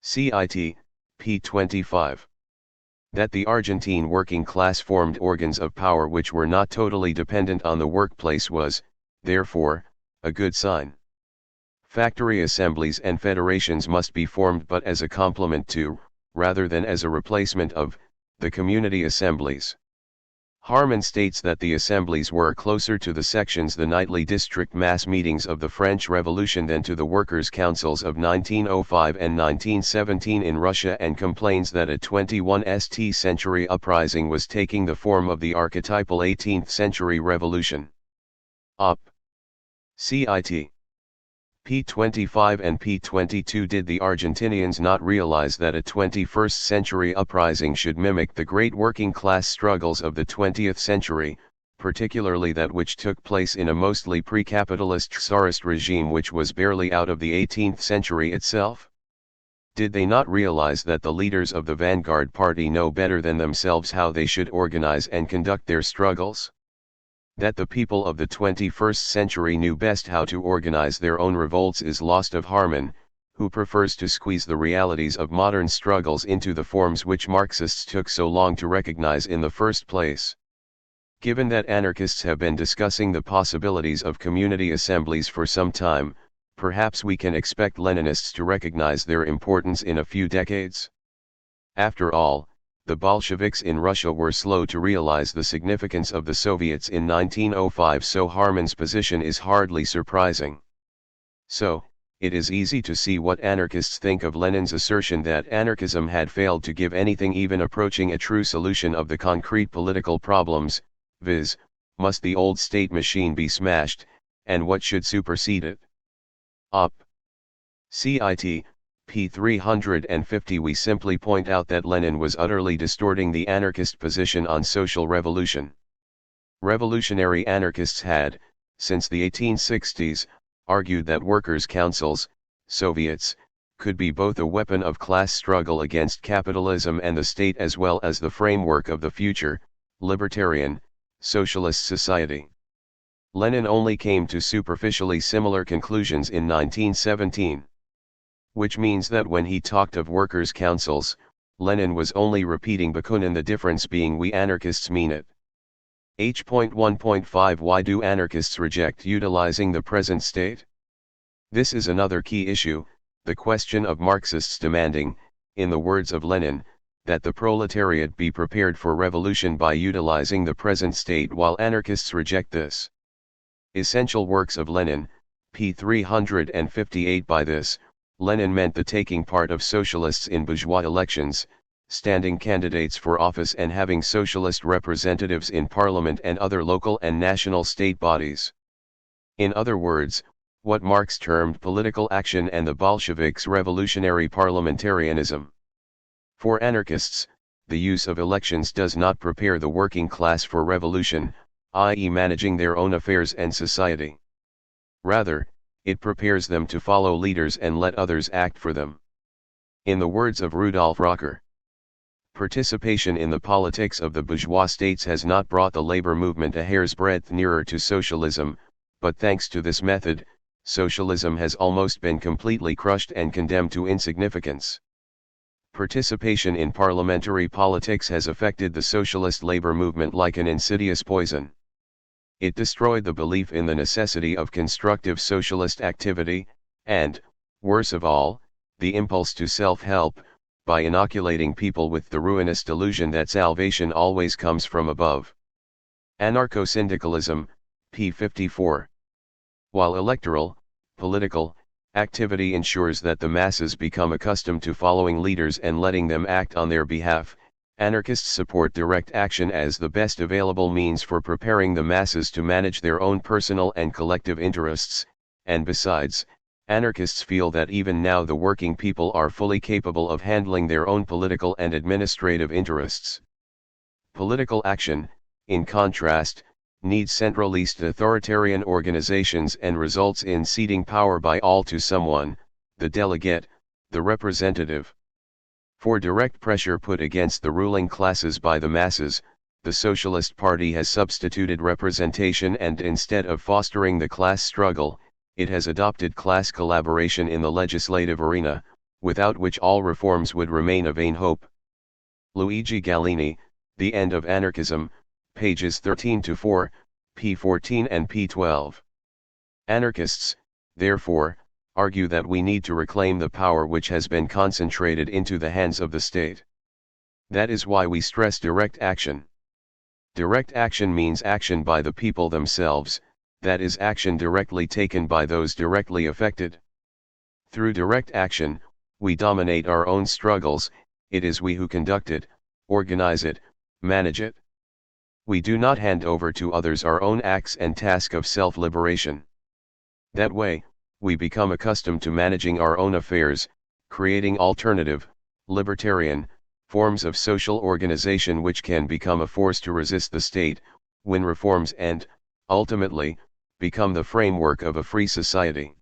Cit. p. 25. That the Argentine working class formed organs of power which were not totally dependent on the workplace was, therefore, a good sign. Factory assemblies and federations must be formed but as a complement to, rather than as a replacement of, the community assemblies. Harman states that the assemblies were closer to the sections, the nightly district mass meetings of the French Revolution than to the workers' councils of 1905 and 1917 in Russia, and complains that a 21st century uprising was taking the form of the archetypal 18th century revolution. Op. Cit. p. 25 and p. 22. Did the Argentinians not realize that a 21st century uprising should mimic the great working class struggles of the 20th century, particularly that which took place in a mostly pre-capitalist Tsarist regime which was barely out of the 18th century itself? Did they not realize that the leaders of the vanguard party know better than themselves how they should organize and conduct their struggles? That the people of the 21st century knew best how to organize their own revolts is lost of Harman, who prefers to squeeze the realities of modern struggles into the forms which Marxists took so long to recognize in the first place. Given that anarchists have been discussing the possibilities of community assemblies for some time, perhaps we can expect Leninists to recognize their importance in a few decades. After all, the Bolsheviks in Russia were slow to realize the significance of the Soviets in 1905, so Harman's position is hardly surprising. So, it is easy to see what anarchists think of Lenin's assertion that anarchism had failed to give anything even approaching a true solution of the concrete political problems, viz., must the old state machine be smashed, and what should supersede it? Op. Cit. p. 350. We simply point out that Lenin was utterly distorting the anarchist position on social revolution. Revolutionary anarchists had, since the 1860s, argued that workers' councils, Soviets, could be both a weapon of class struggle against capitalism and the state as well as the framework of the future, libertarian, socialist society. Lenin only came to superficially similar conclusions in 1917. Which means that when he talked of workers' councils, Lenin was only repeating Bakunin, the difference being we anarchists mean it. H.1.5 Why do anarchists reject utilizing the present state? This is another key issue, the question of Marxists demanding, in the words of Lenin, that the proletariat be prepared for revolution by utilizing the present state, while anarchists reject this. Essential works of Lenin, p. 358. By this, Lenin meant the taking part of socialists in bourgeois elections, standing candidates for office and having socialist representatives in parliament and other local and national state bodies. In other words, what Marx termed political action and the Bolsheviks revolutionary parliamentarianism. For anarchists, the use of elections does not prepare the working class for revolution, i.e. managing their own affairs and society. Rather, it prepares them to follow leaders and let others act for them. In the words of Rudolf Rocker, participation in the politics of the bourgeois states has not brought the labor movement a hair's breadth nearer to socialism, but thanks to this method, socialism has almost been completely crushed and condemned to insignificance. Participation in parliamentary politics has affected the socialist labor movement like an insidious poison. It destroyed the belief in the necessity of constructive socialist activity, and, worse of all, the impulse to self-help, by inoculating people with the ruinous delusion that salvation always comes from above. Anarcho-syndicalism, p. 54. While electoral, political, activity ensures that the masses become accustomed to following leaders and letting them act on their behalf, anarchists support direct action as the best available means for preparing the masses to manage their own personal and collective interests, and besides, anarchists feel that even now the working people are fully capable of handling their own political and administrative interests. Political action, in contrast, needs centralist authoritarian organizations and results in ceding power by all to someone, the delegate, the representative. For direct pressure put against the ruling classes by the masses, the Socialist Party has substituted representation and instead of fostering the class struggle, it has adopted class collaboration in the legislative arena, without which all reforms would remain a vain hope. Luigi Gallini, The End of Anarchism, pages 13-4, p. 14 and p. 12. Anarchists, therefore, argue that we need to reclaim the power which has been concentrated into the hands of the state. That is why we stress direct action. Direct action means action by the people themselves, that is action directly taken by those directly affected. Through direct action, we dominate our own struggles, it is we who conduct it, organize it, manage it. We do not hand over to others our own acts and task of self-liberation. That way, we become accustomed to managing our own affairs, creating alternative, libertarian, forms of social organization which can become a force to resist the state, win reforms and, ultimately, become the framework of a free society.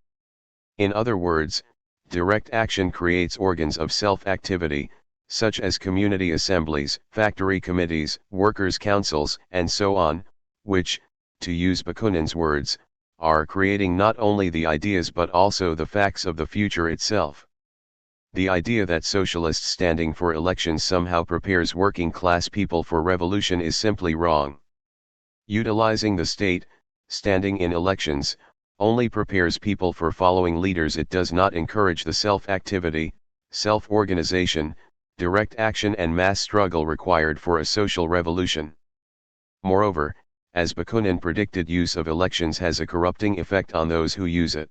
In other words, direct action creates organs of self-activity, such as community assemblies, factory committees, workers' councils, and so on, which, to use Bakunin's words, are creating not only the ideas but also the facts of the future itself. The idea that socialists standing for elections somehow prepares working class people for revolution is simply wrong. Utilizing the state, standing in elections, only prepares people for following leaders. It does not encourage the self-activity, self-organization, direct action and mass struggle required for a social revolution. Moreover, as Bakunin predicted, use of elections has a corrupting effect on those who use it.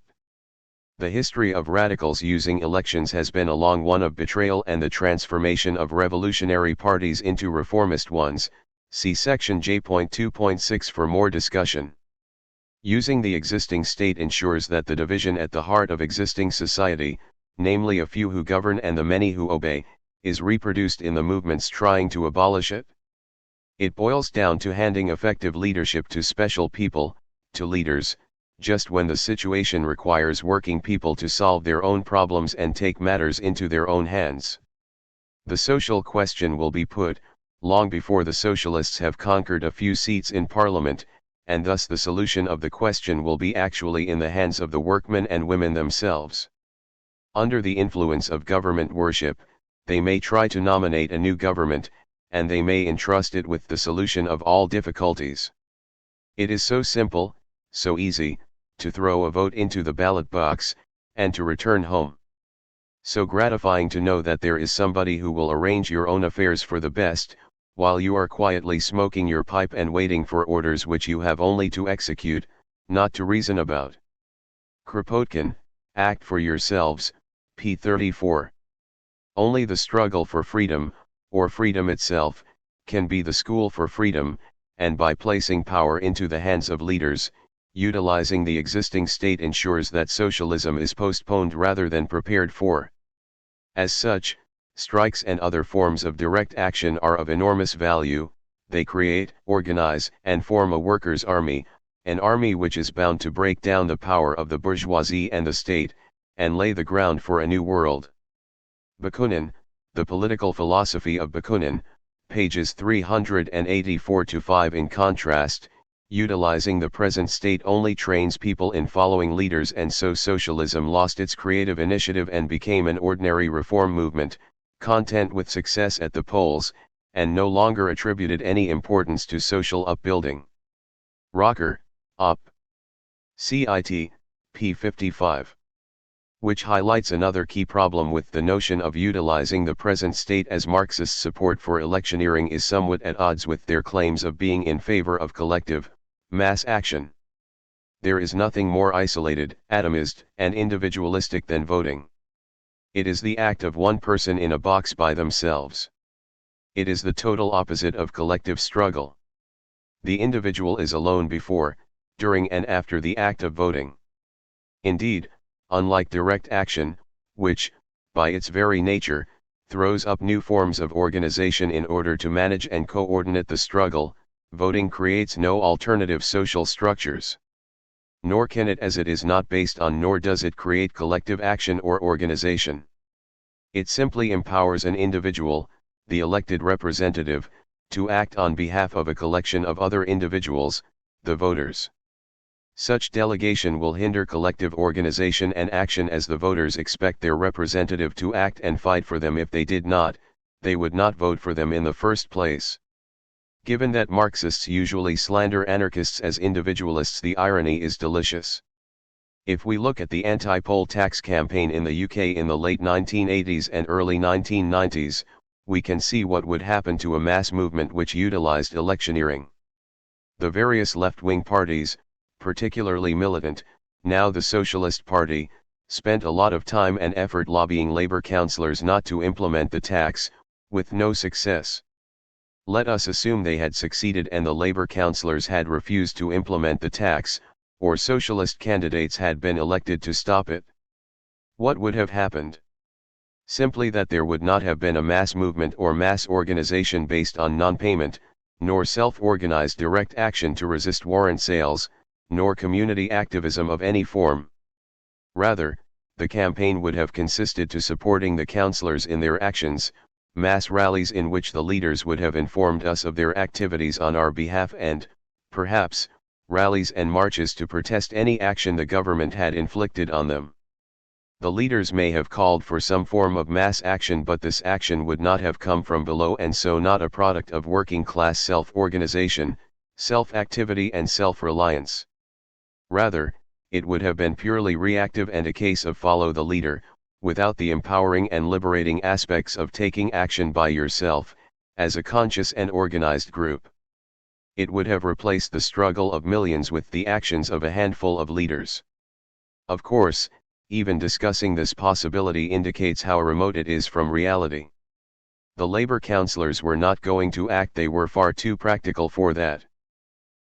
The history of radicals using elections has been a long one of betrayal and the transformation of revolutionary parties into reformist ones. See section J.2.6 for more discussion. Using the existing state ensures that the division at the heart of existing society, namely a few who govern and the many who obey, is reproduced in the movements trying to abolish it. It boils down to handing effective leadership to special people, to leaders, just when the situation requires working people to solve their own problems and take matters into their own hands. The social question will be put, long before the socialists have conquered a few seats in parliament, and thus the solution of the question will be actually in the hands of the workmen and women themselves. Under the influence of government worship, they may try to nominate a new government, and they may entrust it with the solution of all difficulties. It is so simple, so easy, to throw a vote into the ballot box, and to return home. So gratifying to know that there is somebody who will arrange your own affairs for the best, while you are quietly smoking your pipe and waiting for orders which you have only to execute, not to reason about. Kropotkin, Act for Yourselves, p. 34. Only the struggle for freedom, or freedom itself, can be the school for freedom, and by placing power into the hands of leaders, utilizing the existing state ensures that socialism is postponed rather than prepared for. As such, strikes and other forms of direct action are of enormous value. They create, organize, and form a workers' army, an army which is bound to break down the power of the bourgeoisie and the state, and lay the ground for a new world. Bakunin, The Political Philosophy of Bakunin, pages 384-5. In contrast, utilizing the present state only trains people in following leaders, and so socialism lost its creative initiative and became an ordinary reform movement, content with success at the polls, and no longer attributed any importance to social upbuilding. Rocker, Op. Cit. p. 55. Which highlights another key problem with the notion of utilizing the present state, as Marxist support for electioneering is somewhat at odds with their claims of being in favor of collective, mass action. There is nothing more isolated, atomist, and individualistic than voting. It is the act of one person in a box by themselves. It is the total opposite of collective struggle. The individual is alone before, during, and after the act of voting. Indeed, unlike direct action, which, by its very nature, throws up new forms of organization in order to manage and coordinate the struggle, voting creates no alternative social structures. Nor can it, as it is not based on, nor does it create collective action or organization. It simply empowers an individual, the elected representative, to act on behalf of a collection of other individuals, the voters. Such delegation will hinder collective organization and action, as the voters expect their representative to act and fight for them. If they did not, they would not vote for them in the first place. Given that Marxists usually slander anarchists as individualists, the irony is delicious. If we look at the anti-poll tax campaign in the UK in the late 1980s and early 1990s, we can see what would happen to a mass movement which utilized electioneering. The various left-wing parties, particularly militant, now the Socialist Party, spent a lot of time and effort lobbying Labour councillors not to implement the tax, with no success. Let us assume they had succeeded and the Labour councillors had refused to implement the tax, or Socialist candidates had been elected to stop it. What would have happened? Simply that there would not have been a mass movement or mass organization based on non-payment, nor self-organized direct action to resist warrant sales, nor community activism of any form. Rather, the campaign would have consisted to supporting the councillors in their actions, mass rallies in which the leaders would have informed us of their activities on our behalf, and, perhaps, rallies and marches to protest any action the government had inflicted on them. The leaders may have called for some form of mass action, but this action would not have come from below, and so not a product of working class self-organization, self-activity and self-reliance. Rather, it would have been purely reactive and a case of follow the leader, without the empowering and liberating aspects of taking action by yourself, as a conscious and organized group. It would have replaced the struggle of millions with the actions of a handful of leaders. Of course, even discussing this possibility indicates how remote it is from reality. The Labour councillors were not going to act, they were far too practical for that.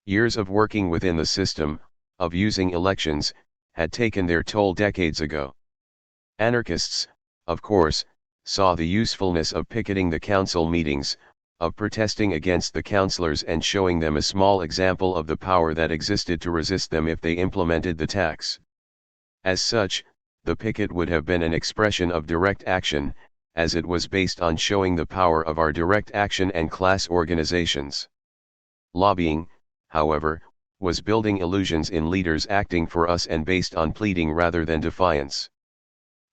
Years of working within the system, of using elections, had taken their toll decades ago. Anarchists, of course, saw the usefulness of picketing the council meetings, of protesting against the councillors and showing them a small example of the power that existed to resist them if they implemented the tax. As such, the picket would have been an expression of direct action, as it was based on showing the power of our direct action and class organizations. Lobbying, however, was building illusions in leaders acting for us and based on pleading rather than defiance.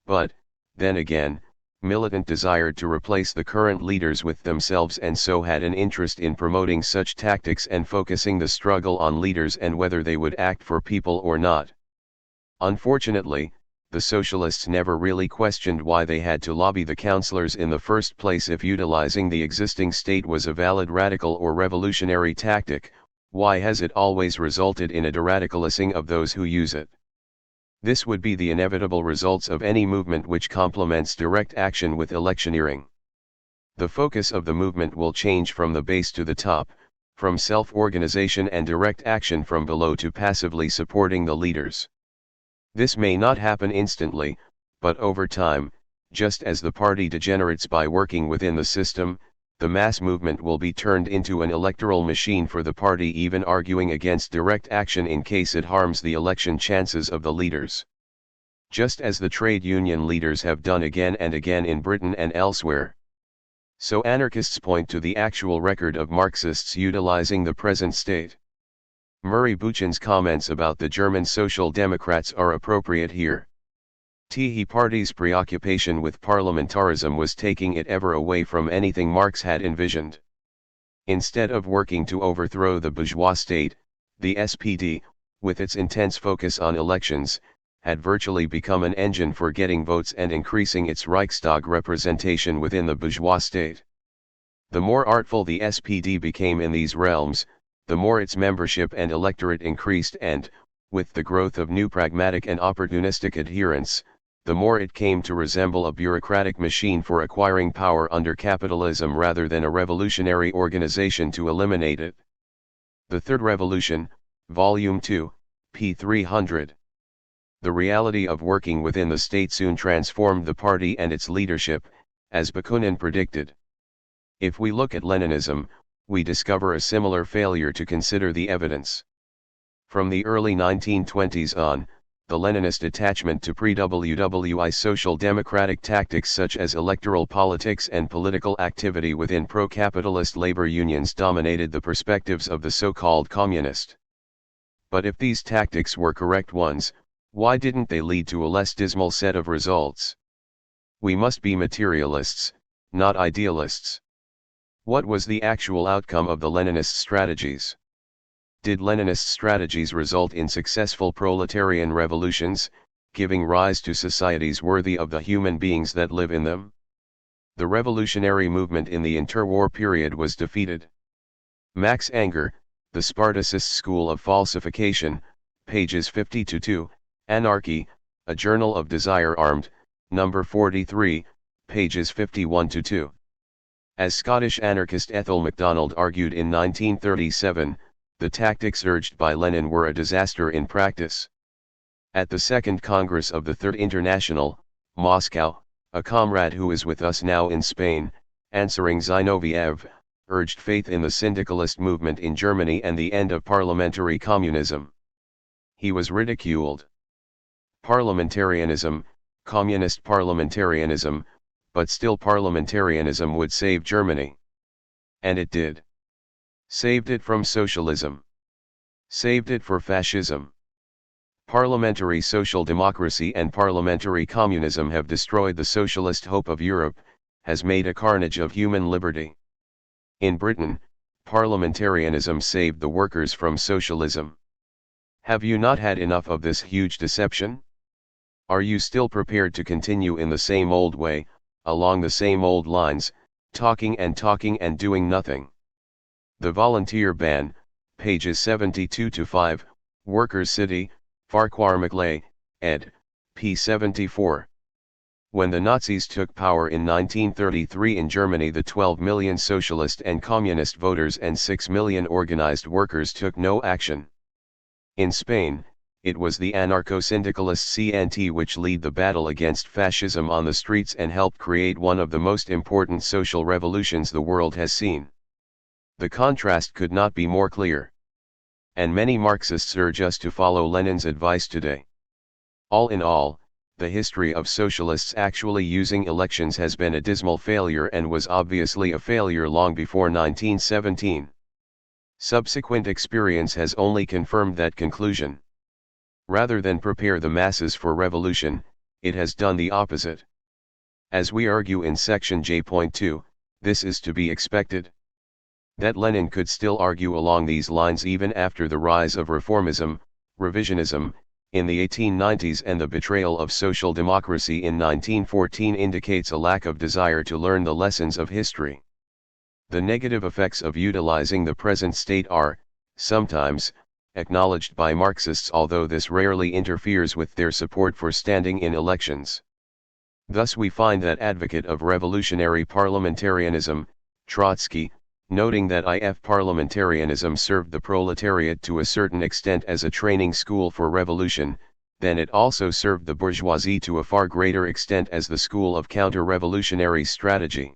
But, then again, militant desired to replace the current leaders with themselves and so had an interest in promoting such tactics and focusing the struggle on leaders and whether they would act for people or not. Unfortunately, the socialists never really questioned why they had to lobby the councillors in the first place. If utilizing the existing state was a valid radical or revolutionary tactic, why has it always resulted in a deradicalizing of those who use it? This would be the inevitable results of any movement which complements direct action with electioneering. The focus of the movement will change from the base to the top, from self-organization and direct action from below to passively supporting the leaders. This may not happen instantly, but over time, just as the party degenerates by working within the system, the mass movement will be turned into an electoral machine for the party, even arguing against direct action in case it harms the election chances of the leaders. Just as the trade union leaders have done again and again in Britain and elsewhere. So anarchists point to the actual record of Marxists utilizing the present state. Murray Boochan's comments about the German Social Democrats are appropriate here. The party's preoccupation with parliamentarism was taking it ever away from anything Marx had envisioned. Instead of working to overthrow the bourgeois state, the SPD, with its intense focus on elections, had virtually become an engine for getting votes and increasing its Reichstag representation within the bourgeois state. The more artful the SPD became in these realms, the more its membership and electorate increased, and, with the growth of new pragmatic and opportunistic adherents, the more it came to resemble a bureaucratic machine for acquiring power under capitalism rather than a revolutionary organization to eliminate it. The Third Revolution, Volume 2, p. 300. The reality of working within the state soon transformed the party and its leadership, as Bakunin predicted. If we look at Leninism, we discover a similar failure to consider the evidence. From the early 1920s on, the Leninist attachment to pre-WWI social democratic tactics such as electoral politics and political activity within pro-capitalist labor unions dominated the perspectives of the so-called communist. But if these tactics were correct ones, why didn't they lead to a less dismal set of results? We must be materialists, not idealists. What was the actual outcome of the Leninist strategies? Did Leninist strategies result in successful proletarian revolutions, giving rise to societies worthy of the human beings that live in them? The revolutionary movement in the interwar period was defeated. Max Anger, The Spartacist School of Falsification, pages 50-2, Anarchy, A Journal of Desire Armed, number 43, pages 51-2. As Scottish anarchist Ethel MacDonald argued in 1937, the tactics urged by Lenin were a disaster in practice. At the Second Congress of the Third International, Moscow, a comrade who is with us now in Spain, answering Zinoviev, urged faith in the syndicalist movement in Germany and the end of parliamentary communism. He was ridiculed. Parliamentarianism, communist parliamentarianism, but still parliamentarianism would save Germany. And it did. Saved it from socialism. Saved it for fascism. Parliamentary social democracy and parliamentary communism have destroyed the socialist hope of Europe, has made a carnage of human liberty. In Britain, parliamentarianism saved the workers from socialism. Have you not had enough of this huge deception? Are you still prepared to continue in the same old way, along the same old lines, talking and doing nothing? The Volunteer Ban, pages 72-5, Workers' City, Farquhar MacLay, ed., p. 74. When the Nazis took power in 1933 in Germany, the 12 million socialist and communist voters and 6 million organized workers took no action. In Spain, it was the anarcho-syndicalist CNT which led the battle against fascism on the streets and helped create one of the most important social revolutions the world has seen. The contrast could not be more clear. And many Marxists urge us to follow Lenin's advice today. All in all, the history of socialists actually using elections has been a dismal failure and was obviously a failure long before 1917. Subsequent experience has only confirmed that conclusion. Rather than prepare the masses for revolution, it has done the opposite. As we argue in section J.2, this is to be expected. That Lenin could still argue along these lines even after the rise of reformism, revisionism, in the 1890s and the betrayal of social democracy in 1914 indicates a lack of desire to learn the lessons of history. The negative effects of utilizing the present state are, sometimes, acknowledged by Marxists, although this rarely interferes with their support for standing in elections. Thus we find that advocate of revolutionary parliamentarianism, Trotsky, noting that if parliamentarianism served the proletariat to a certain extent as a training school for revolution, then it also served the bourgeoisie to a far greater extent as the school of counter-revolutionary strategy.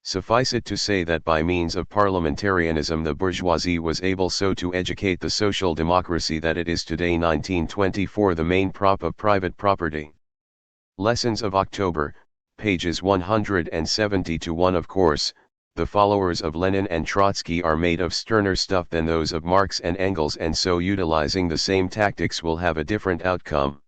Suffice it to say that by means of parliamentarianism the bourgeoisie was able so to educate the social democracy that it is today 1924 the main prop of private property. Lessons of October, pages 170-1. Of course, the followers of Lenin and Trotsky are made of sterner stuff than those of Marx and Engels, and so utilizing the same tactics will have a different outcome.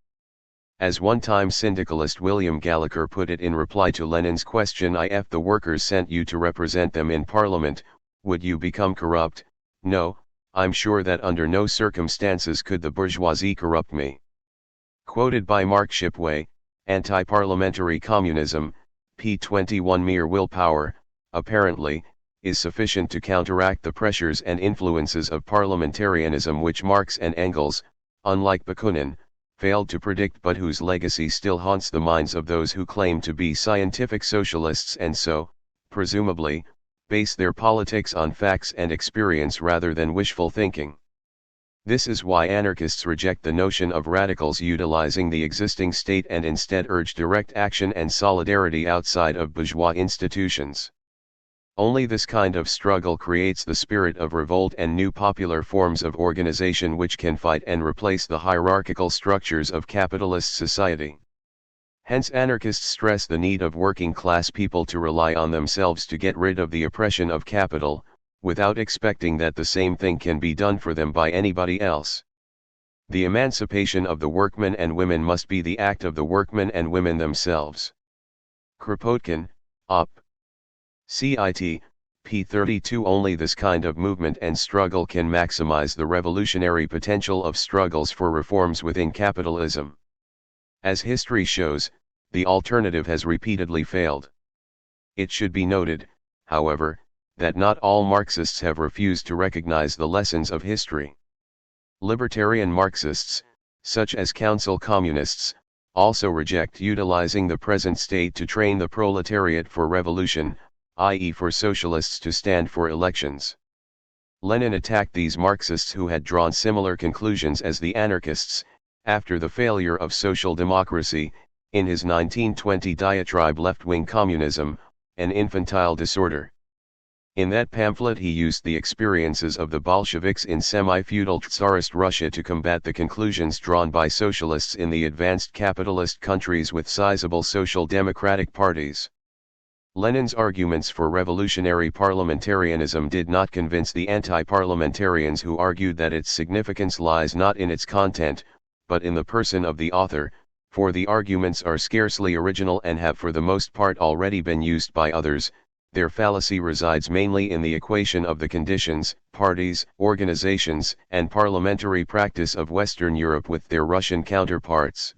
As one-time syndicalist William Gallacher put it in reply to Lenin's question, if the workers sent you to represent them in parliament, would you become corrupt? No, I'm sure that under no circumstances could the bourgeoisie corrupt me. Quoted by Mark Shipway, Anti-Parliamentary Communism, p. 21. Mere willpower, apparently, is sufficient to counteract the pressures and influences of parliamentarianism which Marx and Engels, unlike Bakunin, failed to predict but whose legacy still haunts the minds of those who claim to be scientific socialists and so, presumably, base their politics on facts and experience rather than wishful thinking. This is why anarchists reject the notion of radicals utilizing the existing state and instead urge direct action and solidarity outside of bourgeois institutions. Only this kind of struggle creates the spirit of revolt and new popular forms of organization which can fight and replace the hierarchical structures of capitalist society. Hence anarchists stress the need of working class people to rely on themselves to get rid of the oppression of capital, without expecting that the same thing can be done for them by anybody else. The emancipation of the workmen and women must be the act of the workmen and women themselves. Kropotkin, Op. Cit. p. 32. Only this kind of movement and struggle can maximize the revolutionary potential of struggles for reforms within capitalism. As history shows, the alternative has repeatedly failed. It should be noted, however, that not all Marxists have refused to recognize the lessons of history. Libertarian Marxists, such as council communists, also reject utilizing the present state to train the proletariat for revolution, i.e. for socialists to stand for elections. Lenin attacked these Marxists who had drawn similar conclusions as the anarchists, after the failure of social democracy, in his 1920 diatribe Left-Wing Communism, an Infantile Disorder. In that pamphlet he used the experiences of the Bolsheviks in semi-feudal Tsarist Russia to combat the conclusions drawn by socialists in the advanced capitalist countries with sizable social democratic parties. Lenin's arguments for revolutionary parliamentarianism did not convince the anti-parliamentarians who argued that its significance lies not in its content, but in the person of the author, for the arguments are scarcely original and have for the most part already been used by others. Their fallacy resides mainly in the equation of the conditions, parties, organizations, and parliamentary practice of Western Europe with their Russian counterparts.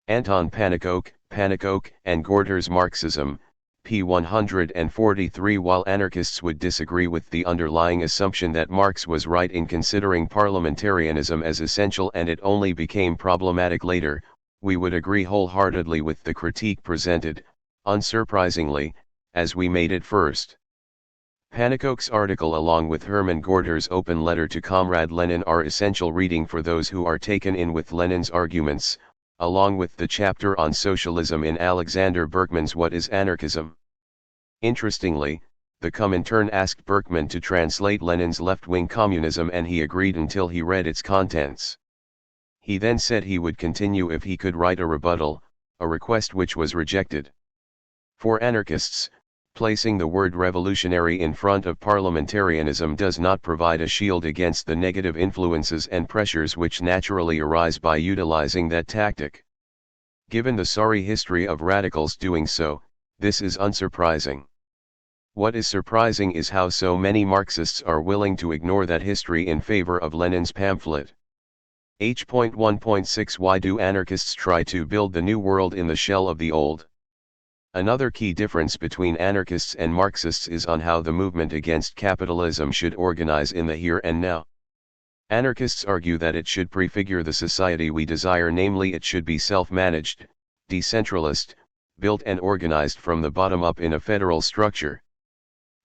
Anton Pannekoek, and Gorter's Marxism, p. 143. While anarchists would disagree with the underlying assumption that Marx was right in considering parliamentarianism as essential and it only became problematic later, we would agree wholeheartedly with the critique presented, unsurprisingly, as we made it first. Pannekoek's article along with Hermann Gorter's open letter to Comrade Lenin are essential reading for those who are taken in with Lenin's arguments, along with the chapter on socialism in Alexander Berkman's What is Anarchism? Interestingly, the Comintern asked Berkman to translate Lenin's left-wing communism and he agreed until he read its contents. He then said he would continue if he could write a rebuttal, a request which was rejected. For anarchists, placing the word revolutionary in front of parliamentarianism does not provide a shield against the negative influences and pressures which naturally arise by utilizing that tactic. Given the sorry history of radicals doing so, this is unsurprising. What is surprising is how so many Marxists are willing to ignore that history in favor of Lenin's pamphlet. H.1.6 Why do anarchists try to build the new world in the shell of the old? Another key difference between anarchists and Marxists is on how the movement against capitalism should organize in the here and now. Anarchists argue that it should prefigure the society we desire, namely it should be self-managed, decentralist, built and organized from the bottom up in a federal structure.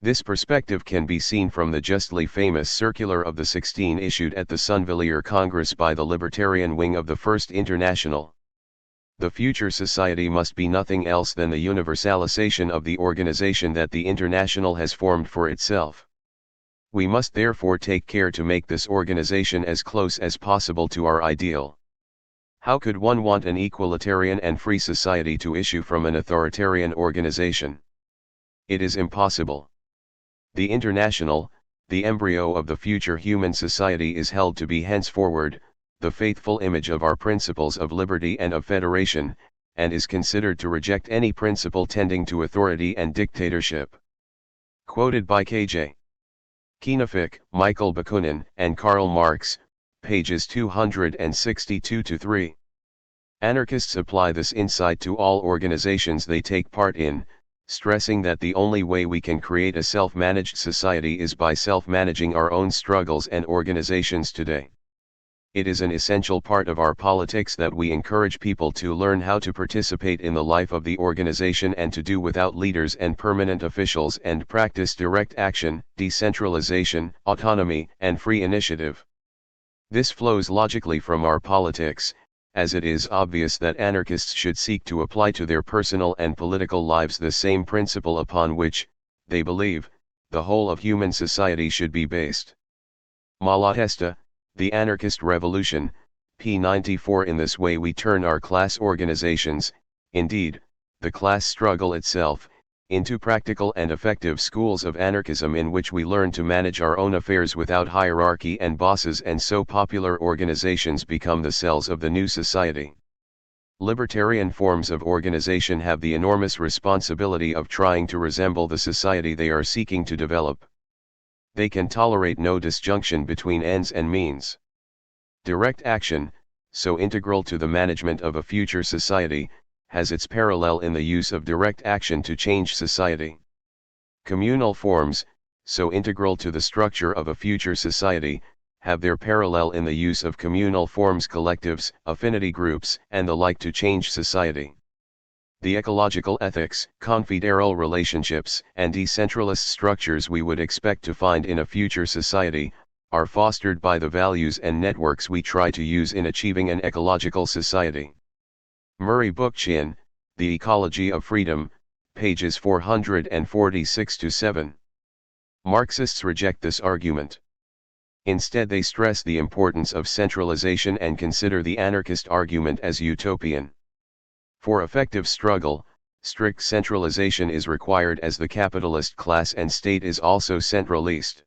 This perspective can be seen from the justly famous Circular of the 16 issued at the Sunvilliers Congress by the Libertarian wing of the First International. The future society must be nothing else than the universalization of the organization that the International has formed for itself. We must therefore take care to make this organization as close as possible to our ideal. How could one want an equalitarian and free society to issue from an authoritarian organization? It is impossible. The International, the embryo of the future human society, is held to be henceforward the faithful image of our principles of liberty and of federation, and is considered to reject any principle tending to authority and dictatorship. Quoted by K.J. Kienefik, Michael Bakunin, and Karl Marx, pages 262-3. Anarchists apply this insight to all organizations they take part in, stressing that the only way we can create a self-managed society is by self-managing our own struggles and organizations today. It is an essential part of our politics that we encourage people to learn how to participate in the life of the organization and to do without leaders and permanent officials and practice direct action, decentralization, autonomy, and free initiative. This flows logically from our politics, as it is obvious that anarchists should seek to apply to their personal and political lives the same principle upon which, they believe, the whole of human society should be based. Malatesta, The Anarchist Revolution, p. 94. In this way we turn our class organizations, indeed, the class struggle itself, into practical and effective schools of anarchism in which we learn to manage our own affairs without hierarchy and bosses, and so popular organizations become the cells of the new society. Libertarian forms of organization have the enormous responsibility of trying to resemble the society they are seeking to develop. They can tolerate no disjunction between ends and means. Direct action, so integral to the management of a future society, has its parallel in the use of direct action to change society. Communal forms, so integral to the structure of a future society, have their parallel in the use of communal forms, collectives, affinity groups, and the like to change society. The ecological ethics, confederal relationships, and decentralist structures we would expect to find in a future society, are fostered by the values and networks we try to use in achieving an ecological society. Murray Bookchin, The Ecology of Freedom, pages 446-7. Marxists reject this argument. Instead, they stress the importance of centralization and consider the anarchist argument as utopian. For effective struggle, strict centralization is required, as the capitalist class and state is also centralist.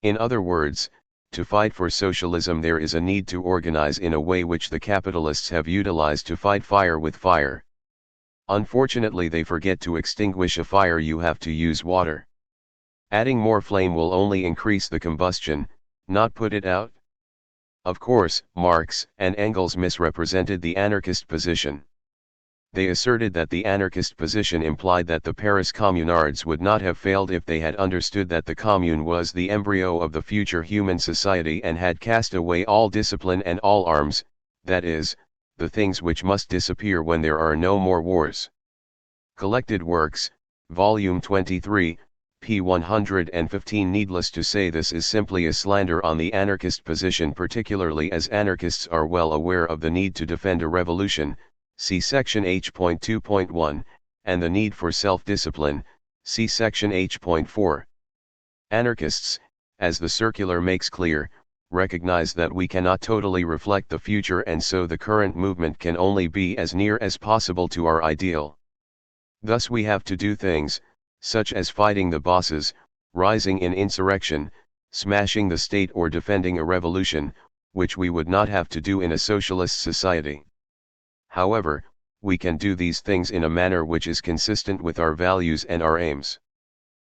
In other words, to fight for socialism there is a need to organize in a way which the capitalists have utilized to fight fire with fire. Unfortunately, they forget to extinguish a fire you have to use water. Adding more flame will only increase the combustion, not put it out. Of course, Marx and Engels misrepresented the anarchist position. They asserted that the anarchist position implied that the Paris communards would not have failed if they had understood that the commune was the embryo of the future human society and had cast away all discipline and all arms, that is, the things which must disappear when there are no more wars. Collected Works, Volume 23, p. 115. Needless to say, this is simply a slander on the anarchist position, particularly as anarchists are well aware of the need to defend a revolution, see section H.2.1, and the need for self-discipline, see section H.4. Anarchists, as the circular makes clear, recognize that we cannot totally reflect the future, and so the current movement can only be as near as possible to our ideal. Thus we have to do things, such as fighting the bosses, rising in insurrection, smashing the state, or defending a revolution, which we would not have to do in a socialist society. However, we can do these things in a manner which is consistent with our values and our aims.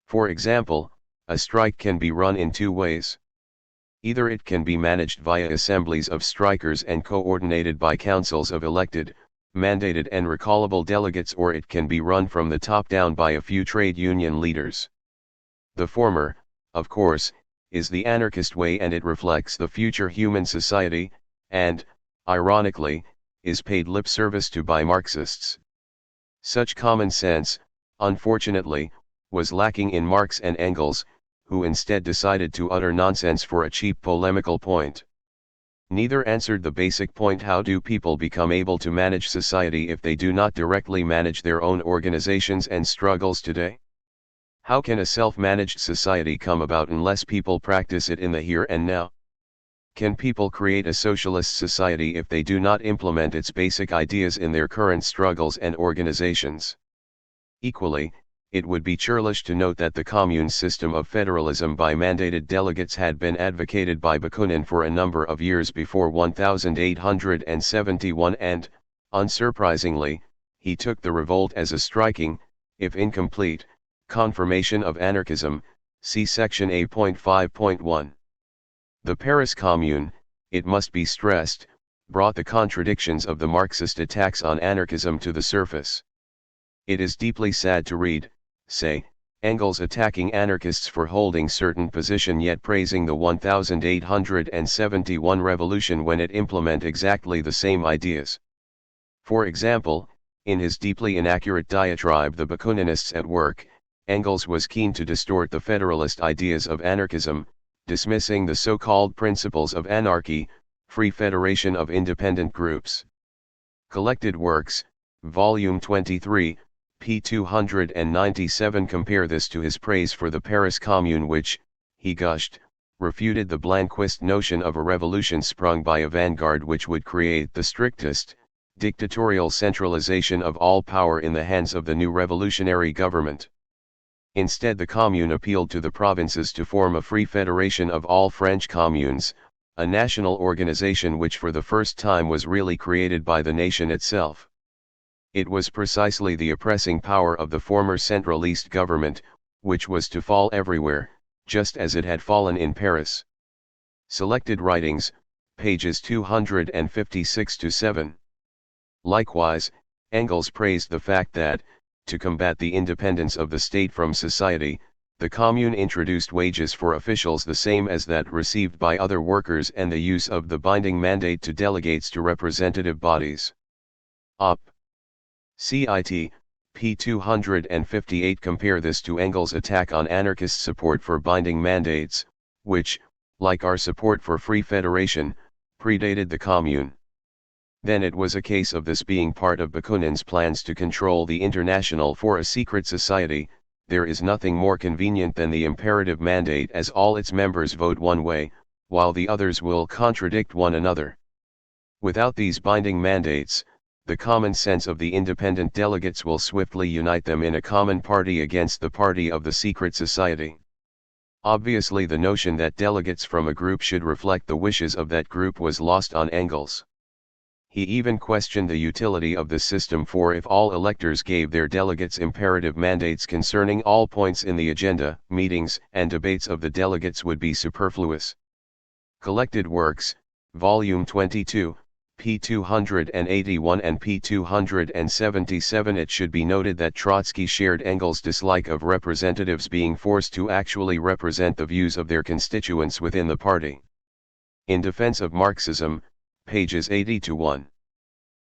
For example, a strike can be run in two ways. Either it can be managed via assemblies of strikers and coordinated by councils of elected, mandated and recallable delegates, or it can be run from the top down by a few trade union leaders. The former, of course, is the anarchist way, and it reflects the future human society, and, ironically, is paid lip service to by Marxists. Such common sense, unfortunately, was lacking in Marx and Engels, who instead decided to utter nonsense for a cheap polemical point. Neither answered the basic point: how do people become able to manage society if they do not directly manage their own organizations and struggles today? How can a self-managed society come about unless people practice it in the here and now? Can people create a socialist society if they do not implement its basic ideas in their current struggles and organizations? Equally, it would be churlish to note that the commune system of federalism by mandated delegates had been advocated by Bakunin for a number of years before 1871 and, unsurprisingly, he took the revolt as a striking, if incomplete, confirmation of anarchism, see section A.5.1. The Paris Commune, it must be stressed, brought the contradictions of the Marxist attacks on anarchism to the surface. It is deeply sad to read, say, Engels attacking anarchists for holding certain position yet praising the 1871 revolution when it implement exactly the same ideas. For example, in his deeply inaccurate diatribe The Bakuninists at Work, Engels was keen to distort the federalist ideas of anarchism, dismissing the so-called principles of anarchy, free federation of independent groups. Collected Works, Volume 23, p. 297. Compare this to his praise for the Paris Commune which, he gushed, refuted the Blanquist notion of a revolution sprung by a vanguard which would create the strictest, dictatorial centralization of all power in the hands of the new revolutionary government. Instead, the Commune appealed to the provinces to form a free federation of all French communes, a national organization which for the first time was really created by the nation itself. It was precisely the oppressing power of the former centralist government, which was to fall everywhere, just as it had fallen in Paris. Selected Writings, pages 256-7. Likewise, Engels praised the fact that, to combat the independence of the state from society, the Commune introduced wages for officials the same as that received by other workers and the use of the binding mandate to delegates to representative bodies. Op. Cit. p. 258. Compare this to Engels' attack on anarchist support for binding mandates, which, like our support for free federation, predated the Commune. Then it was a case of this being part of Bakunin's plans to control the International for a secret society. There is nothing more convenient than the imperative mandate, as all its members vote one way, while the others will contradict one another. Without these binding mandates, the common sense of the independent delegates will swiftly unite them in a common party against the party of the secret society. Obviously, the notion that delegates from a group should reflect the wishes of that group was lost on Engels. He even questioned the utility of the system, for if all electors gave their delegates imperative mandates concerning all points in the agenda, meetings and debates of the delegates would be superfluous. Collected Works, Volume 22, p. 281 and p. 277. It should be noted that Trotsky shared Engels' dislike of representatives being forced to actually represent the views of their constituents within the party. In Defense of Marxism, pages 80-1.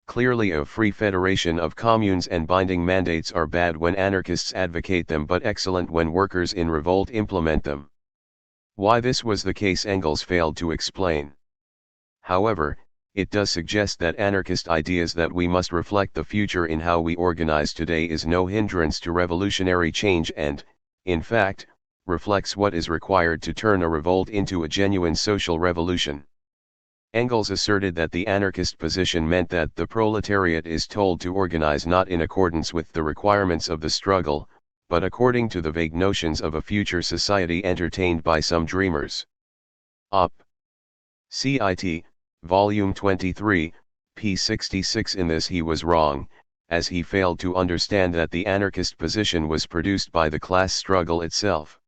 Clearly, a free federation of communes and binding mandates are bad when anarchists advocate them, but excellent when workers in revolt implement them. Why this was the case Engels failed to explain. However, it does suggest that anarchist ideas that we must reflect the future in how we organize today is no hindrance to revolutionary change and, in fact, reflects what is required to turn a revolt into a genuine social revolution. Engels asserted that the anarchist position meant that the proletariat is told to organize not in accordance with the requirements of the struggle, but according to the vague notions of a future society entertained by some dreamers. Op. Cit. Volume 23, p. 66. In this he was wrong, as he failed to understand that the anarchist position was produced by the class struggle itself.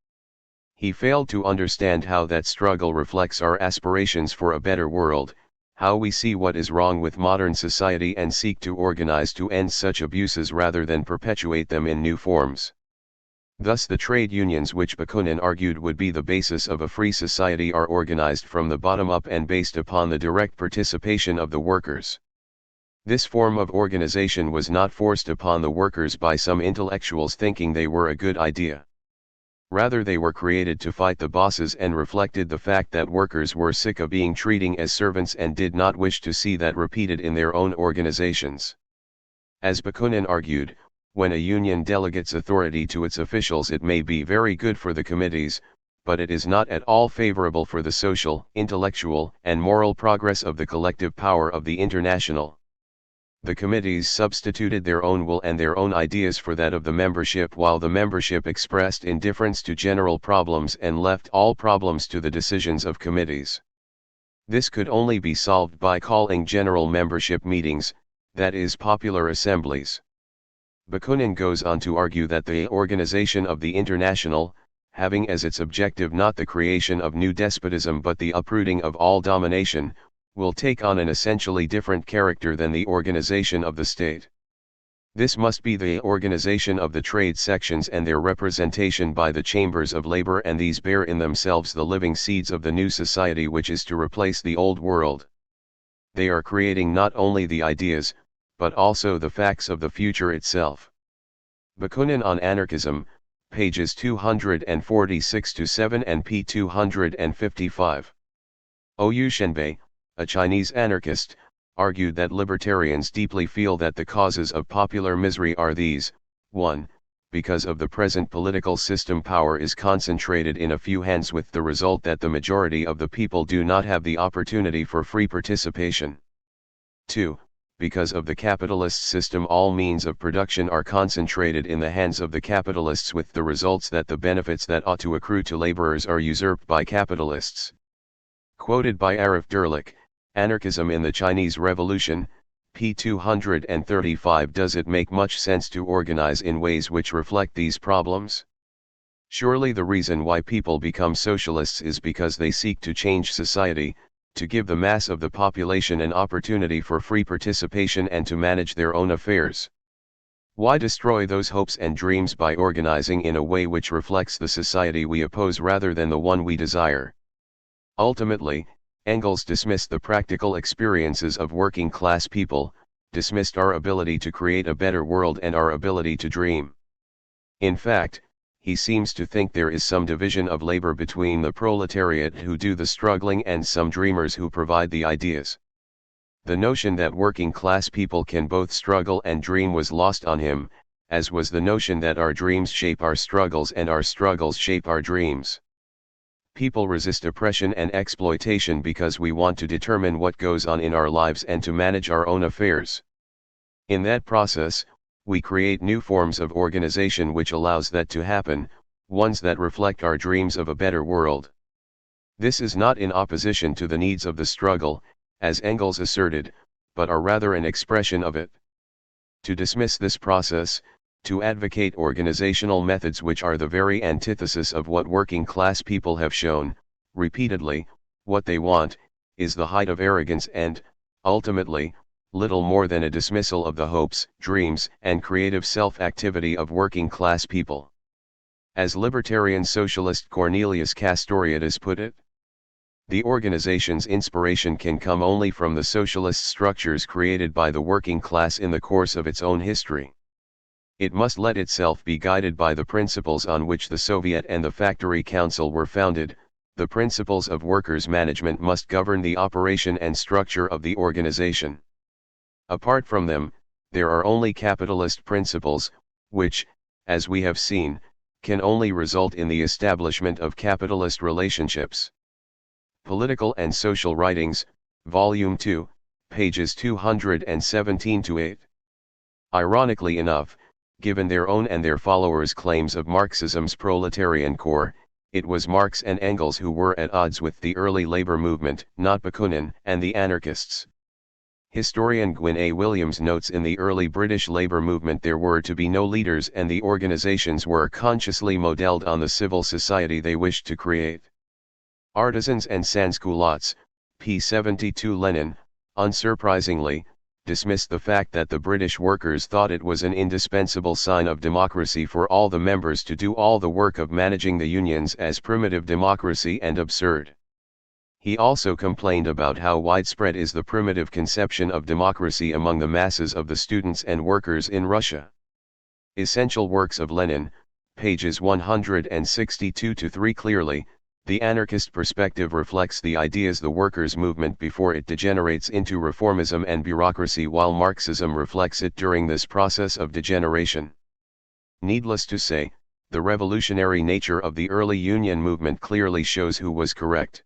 He failed to understand how that struggle reflects our aspirations for a better world, how we see what is wrong with modern society and seek to organize to end such abuses rather than perpetuate them in new forms. Thus the trade unions, which Bakunin argued would be the basis of a free society, are organized from the bottom up and based upon the direct participation of the workers. This form of organization was not forced upon the workers by some intellectuals thinking they were a good idea. Rather, they were created to fight the bosses and reflected the fact that workers were sick of being treated as servants and did not wish to see that repeated in their own organizations. As Bakunin argued, when a union delegates authority to its officials, it may be very good for the committees, but it is not at all favorable for the social, intellectual, and moral progress of the collective power of the International. The committees substituted their own will and their own ideas for that of the membership, while the membership expressed indifference to general problems and left all problems to the decisions of committees. This could only be solved by calling general membership meetings, that is, popular assemblies. Bakunin goes on to argue that the organization of the International, having as its objective not the creation of new despotism but the uprooting of all domination, will take on an essentially different character than the organization of the state. This must be the organization of the trade sections and their representation by the chambers of labor, and these bear in themselves the living seeds of the new society which is to replace the old world. They are creating not only the ideas, but also the facts of the future itself. Bakunin on Anarchism, pages 246-7 and p. 255. Oyu Shenbei, a Chinese anarchist, argued that libertarians deeply feel that the causes of popular misery are these: 1. Because of the present political system, power is concentrated in a few hands, with the result that the majority of the people do not have the opportunity for free participation. 2. Because of the capitalist system, all means of production are concentrated in the hands of the capitalists, with the results that the benefits that ought to accrue to laborers are usurped by capitalists. Quoted by Arif Derlich, Anarchism in the Chinese Revolution, p. 235. Does it make much sense to organize in ways which reflect these problems? Surely the reason why people become socialists is because they seek to change society, to give the mass of the population an opportunity for free participation and to manage their own affairs. Why destroy those hopes and dreams by organizing in a way which reflects the society we oppose rather than the one we desire? Ultimately, Engels dismissed the practical experiences of working class people, dismissed our ability to create a better world and our ability to dream. In fact, he seems to think there is some division of labor between the proletariat who do the struggling and some dreamers who provide the ideas. The notion that working class people can both struggle and dream was lost on him, as was the notion that our dreams shape our struggles and our struggles shape our dreams. People resist oppression and exploitation because we want to determine what goes on in our lives and to manage our own affairs. In that process, we create new forms of organization which allows that to happen, ones that reflect our dreams of a better world. This is not in opposition to the needs of the struggle, as Engels asserted, but are rather an expression of it. To dismiss this process, to advocate organizational methods which are the very antithesis of what working class people have shown, repeatedly, what they want, is the height of arrogance and, ultimately, little more than a dismissal of the hopes, dreams, and creative self-activity of working class people. As libertarian socialist Cornelius Castoriadis put it, the organization's inspiration can come only from the socialist structures created by the working class in the course of its own history. It must let itself be guided by the principles on which the Soviet and the Factory Council were founded. The principles of workers' management must govern the operation and structure of the organization. Apart from them, there are only capitalist principles, which, as we have seen, can only result in the establishment of capitalist relationships. Political and Social Writings, Volume 2, pages 217-8. Ironically enough, given their own and their followers' claims of Marxism's proletarian core, it was Marx and Engels who were at odds with the early labor movement, not Bakunin and the anarchists. Historian Gwyn A. Williams notes in the early British labor movement there were to be no leaders, and the organizations were consciously modeled on the civil society they wished to create. Artisans and Sans-Culottes, p. 72. Lenin, unsurprisingly, dismissed the fact that the British workers thought it was an indispensable sign of democracy for all the members to do all the work of managing the unions as primitive democracy and absurd. He also complained about how widespread is the primitive conception of democracy among the masses of the students and workers in Russia. Essential Works of Lenin, pages 162-3. Clearly, the anarchist perspective reflects the ideas the workers' movement before it degenerates into reformism and bureaucracy, while Marxism reflects it during this process of degeneration. Needless to say, the revolutionary nature of the early union movement clearly shows who was correct.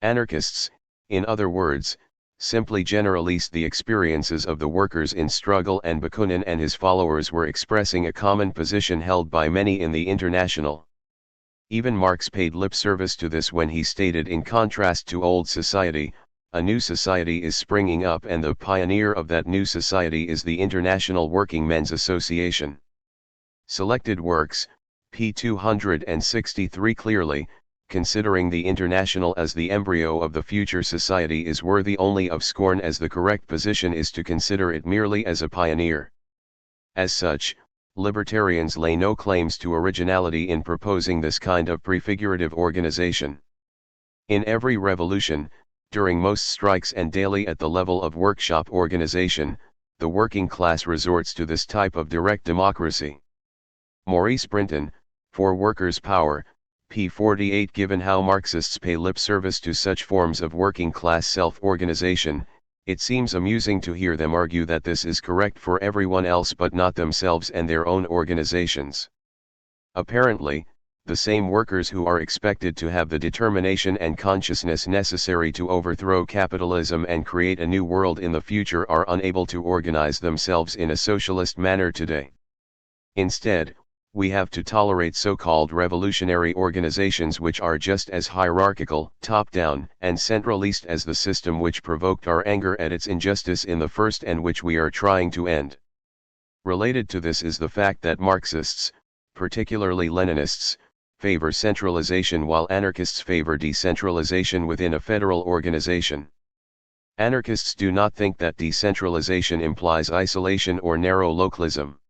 Anarchists, in other words, simply generalized the experiences of the workers in struggle, and Bakunin and his followers were expressing a common position held by many in the International. Even Marx paid lip service to this when he stated, in contrast to old society, a new society is springing up, and the pioneer of that new society is the International Working Men's Association. Selected Works, p. 263. Clearly, considering the International as the embryo of the future society is worthy only of scorn, as the correct position is to consider it merely as a pioneer. As such, libertarians lay no claims to originality in proposing this kind of prefigurative organization. In every revolution, during most strikes, and daily at the level of workshop organization, the working class resorts to this type of direct democracy. Maurice Brinton, For Workers' Power, p. 48. Given how Marxists pay lip service to such forms of working class self-organization, it seems amusing to hear them argue that this is correct for everyone else but not themselves and their own organizations. Apparently, the same workers who are expected to have the determination and consciousness necessary to overthrow capitalism and create a new world in the future are unable to organize themselves in a socialist manner today. Instead, we have to tolerate so-called revolutionary organizations which are just as hierarchical, top-down, and centralist as the system which provoked our anger at its injustice in the first and which we are trying to end. Related to this is the fact that Marxists, particularly Leninists, favor centralization while anarchists favor decentralization within a federal organization. Anarchists do not think that decentralization implies isolation or narrow localism.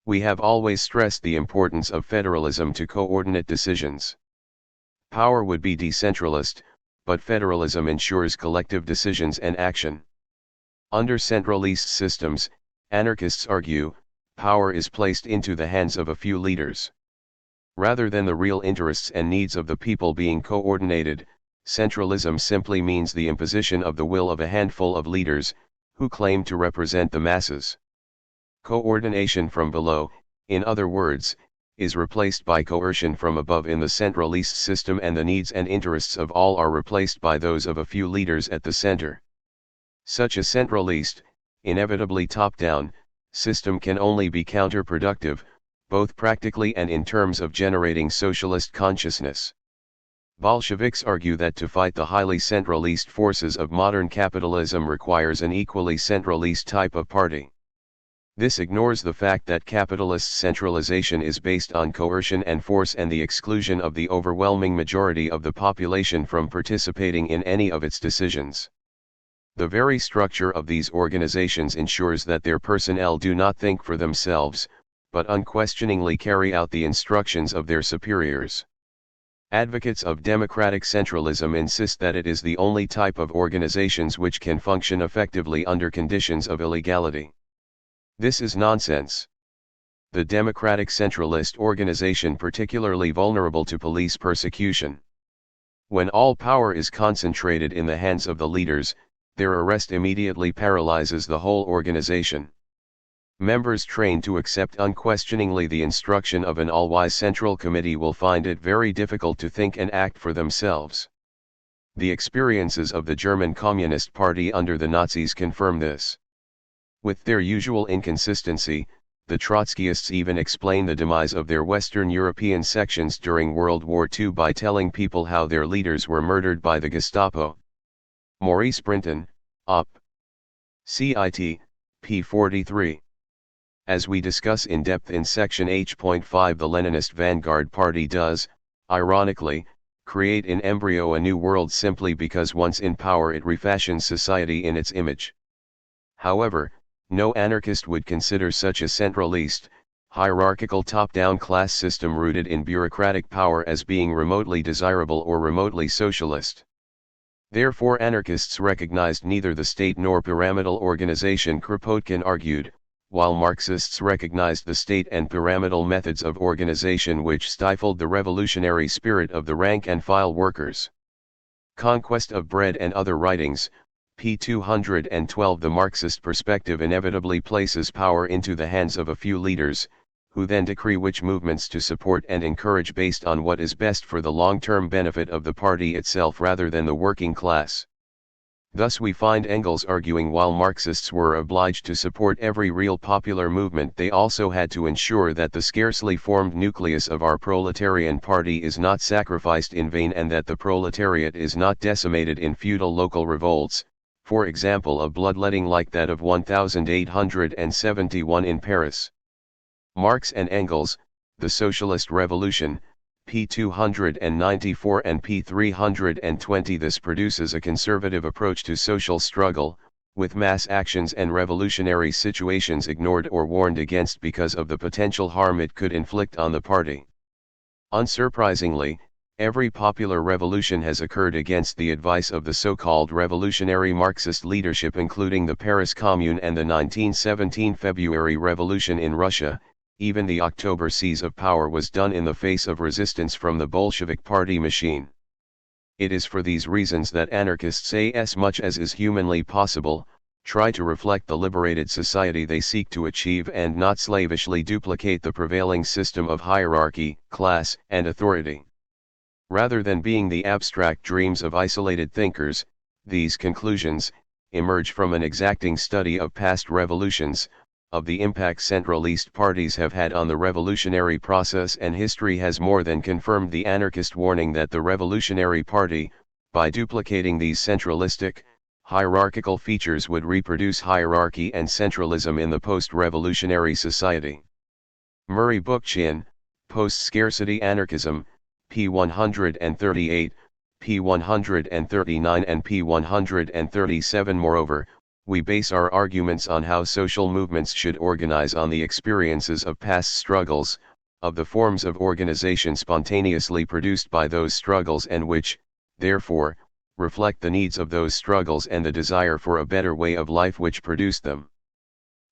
We have always stressed the importance of federalism to coordinate decisions. Power would be decentralist, but federalism ensures collective decisions and action. Under centralist systems, anarchists argue, power is placed into the hands of a few leaders. Rather than the real interests and needs of the people being coordinated, centralism simply means the imposition of the will of a handful of leaders, who claim to represent the masses. Coordination from below, in other words, is replaced by coercion from above in the centralist system, and the needs and interests of all are replaced by those of a few leaders at the center. Such a centralist, inevitably top-down, system can only be counterproductive, both practically and in terms of generating socialist consciousness. Bolsheviks argue that to fight the highly centralist forces of modern capitalism requires an equally centralist type of party. This ignores the fact that capitalist centralization is based on coercion and force and the exclusion of the overwhelming majority of the population from participating in any of its decisions. The very structure of these organizations ensures that their personnel do not think for themselves, but unquestioningly carry out the instructions of their superiors. Advocates of democratic centralism insist that it is the only type of organizations which can function effectively under conditions of illegality. This is nonsense. The democratic centralist organization particularly vulnerable to police persecution. When all power is concentrated in the hands of the leaders, their arrest immediately paralyzes the whole organization. Members trained to accept unquestioningly the instruction of an all-wise central committee will find it very difficult to think and act for themselves. The experiences of the German Communist Party under the Nazis confirm this. With their usual inconsistency, the Trotskyists even explain the demise of their Western European sections during World War II by telling people how their leaders were murdered by the Gestapo. Maurice Brinton, Op. Cit. p. 43. As we discuss in depth in section H.5, the Leninist Vanguard Party does, ironically, create in embryo a new world simply because once in power it refashions society in its image. However, no anarchist would consider such a centralist, hierarchical top-down class system rooted in bureaucratic power as being remotely desirable or remotely socialist. Therefore anarchists recognized neither the state nor pyramidal organization, Kropotkin argued, while Marxists recognized the state and pyramidal methods of organization which stifled the revolutionary spirit of the rank-and-file workers. Conquest of Bread and Other Writings, p. 212. The Marxist perspective inevitably places power into the hands of a few leaders, who then decree which movements to support and encourage based on what is best for the long-term benefit of the party itself rather than the working class. Thus we find Engels arguing while Marxists were obliged to support every real popular movement, they also had to ensure that the scarcely formed nucleus of our proletarian party is not sacrificed in vain and that the proletariat is not decimated in futile local revolts, for example a bloodletting like that of 1871 in Paris. Marx and Engels, The Socialist Revolution, p. 294 and p. 320. This produces a conservative approach to social struggle, with mass actions and revolutionary situations ignored or warned against because of the potential harm it could inflict on the party. Unsurprisingly, every popular revolution has occurred against the advice of the so-called revolutionary Marxist leadership, including the Paris Commune and the 1917 February Revolution in Russia. Even the October seize of power was done in the face of resistance from the Bolshevik party machine. It is for these reasons that anarchists, as much as is humanly possible, try to reflect the liberated society they seek to achieve and not slavishly duplicate the prevailing system of hierarchy, class, and authority. Rather than being the abstract dreams of isolated thinkers, these conclusions emerge from an exacting study of past revolutions, of the impact centralist parties have had on the revolutionary process, and history has more than confirmed the anarchist warning that the revolutionary party, by duplicating these centralistic, hierarchical features, would reproduce hierarchy and centralism in the post-revolutionary society. Murray Bookchin, Post-Scarcity Anarchism, p. 138, p. 139 and p. 137. Moreover, we base our arguments on how social movements should organize on the experiences of past struggles, of the forms of organization spontaneously produced by those struggles and which, therefore, reflect the needs of those struggles and the desire for a better way of life which produced them.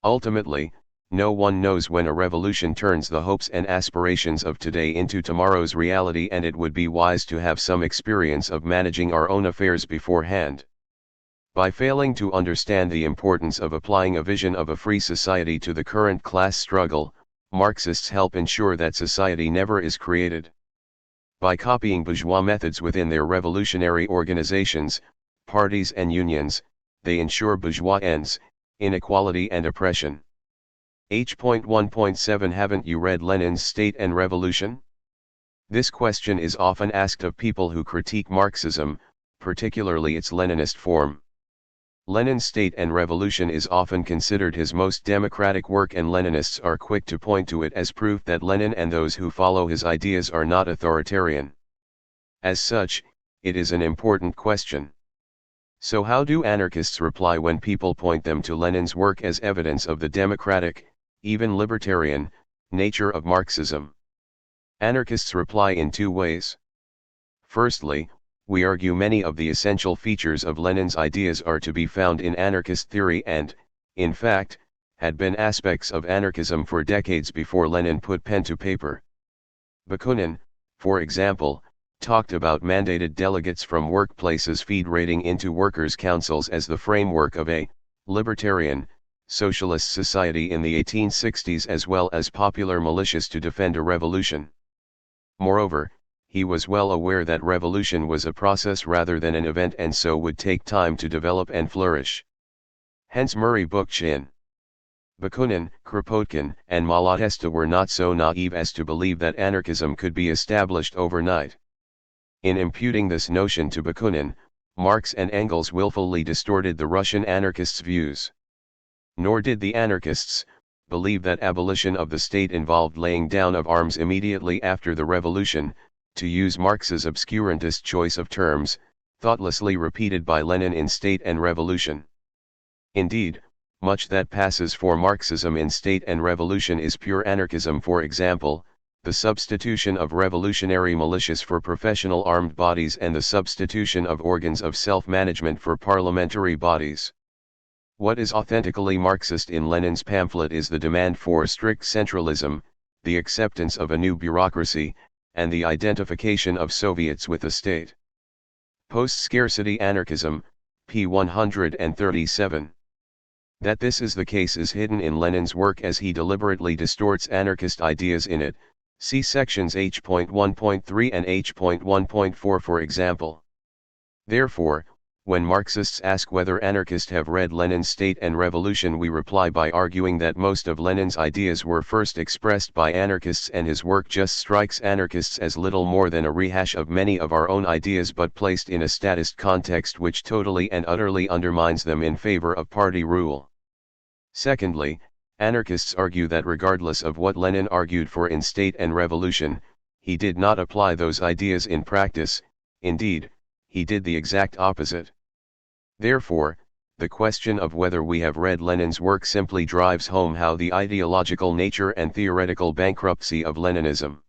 Ultimately, no one knows when a revolution turns the hopes and aspirations of today into tomorrow's reality, and it would be wise to have some experience of managing our own affairs beforehand. By failing to understand the importance of applying a vision of a free society to the current class struggle, Marxists help ensure that society never is created. By copying bourgeois methods within their revolutionary organizations, parties and unions, they ensure bourgeois ends, inequality and oppression. H.1.7 Haven't you read Lenin's State and Revolution? This question is often asked of people who critique Marxism, particularly its Leninist form. Lenin's State and Revolution is often considered his most democratic work, and Leninists are quick to point to it as proof that Lenin and those who follow his ideas are not authoritarian. As such, it is an important question. So how do anarchists reply when people point them to Lenin's work as evidence of the democratic, even libertarian, nature of Marxism? Anarchists reply in two ways. Firstly, we argue many of the essential features of Lenin's ideas are to be found in anarchist theory and, in fact, had been aspects of anarchism for decades before Lenin put pen to paper. Bakunin, for example, talked about mandated delegates from workplaces federating into workers' councils as the framework of a libertarian, socialist society in the 1860s, as well as popular militias to defend a revolution. Moreover, he was well aware that revolution was a process rather than an event, and so would take time to develop and flourish. Hence Murray Bookchin. Bakunin, Kropotkin, and Malatesta were not so naive as to believe that anarchism could be established overnight. In imputing this notion to Bakunin, Marx and Engels willfully distorted the Russian anarchists' views. Nor did the anarchists believe that abolition of the state involved laying down of arms immediately after the revolution, to use Marx's obscurantist choice of terms, thoughtlessly repeated by Lenin in State and Revolution. Indeed, much that passes for Marxism in State and Revolution is pure anarchism. For example, the substitution of revolutionary militias for professional armed bodies and the substitution of organs of self-management for parliamentary bodies. What is authentically Marxist in Lenin's pamphlet is the demand for strict centralism, the acceptance of a new bureaucracy, and the identification of Soviets with the state. Post-scarcity anarchism, p. 137. That this is the case is hidden in Lenin's work as he deliberately distorts anarchist ideas in it, see sections H.1.3 and H.1.4 for example. Therefore, when Marxists ask whether anarchists have read Lenin's State and Revolution, we reply by arguing that most of Lenin's ideas were first expressed by anarchists and his work just strikes anarchists as little more than a rehash of many of our own ideas but placed in a statist context which totally and utterly undermines them in favor of party rule. Secondly, anarchists argue that regardless of what Lenin argued for in State and Revolution, he did not apply those ideas in practice. Indeed, he did the exact opposite. Therefore, the question of whether we have read Lenin's work simply drives home how the ideological nature and theoretical bankruptcy of Leninism.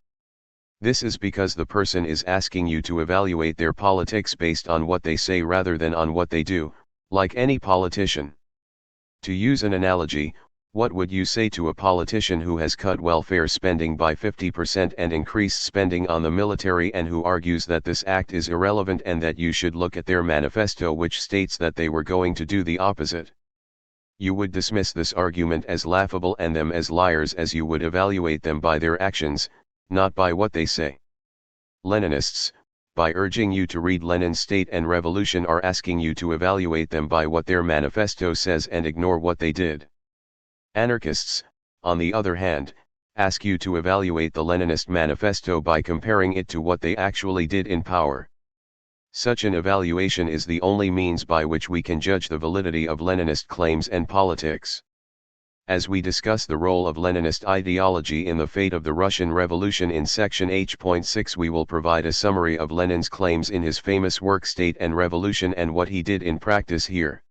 This is because the person is asking you to evaluate their politics based on what they say rather than on what they do, like any politician. To use an analogy, what would you say to a politician who has cut welfare spending by 50% and increased spending on the military and who argues that this act is irrelevant and that you should look at their manifesto which states that they were going to do the opposite? You would dismiss this argument as laughable and them as liars as you would evaluate them by their actions, not by what they say. Leninists, by urging you to read Lenin's State and Revolution, are asking you to evaluate them by what their manifesto says and ignore what they did. Anarchists, on the other hand, ask you to evaluate the Leninist manifesto by comparing it to what they actually did in power. Such an evaluation is the only means by which we can judge the validity of Leninist claims and politics. As we discuss the role of Leninist ideology in the fate of the Russian Revolution in section H.6, we will provide a summary of Lenin's claims in his famous work State and Revolution and what he did in practice here.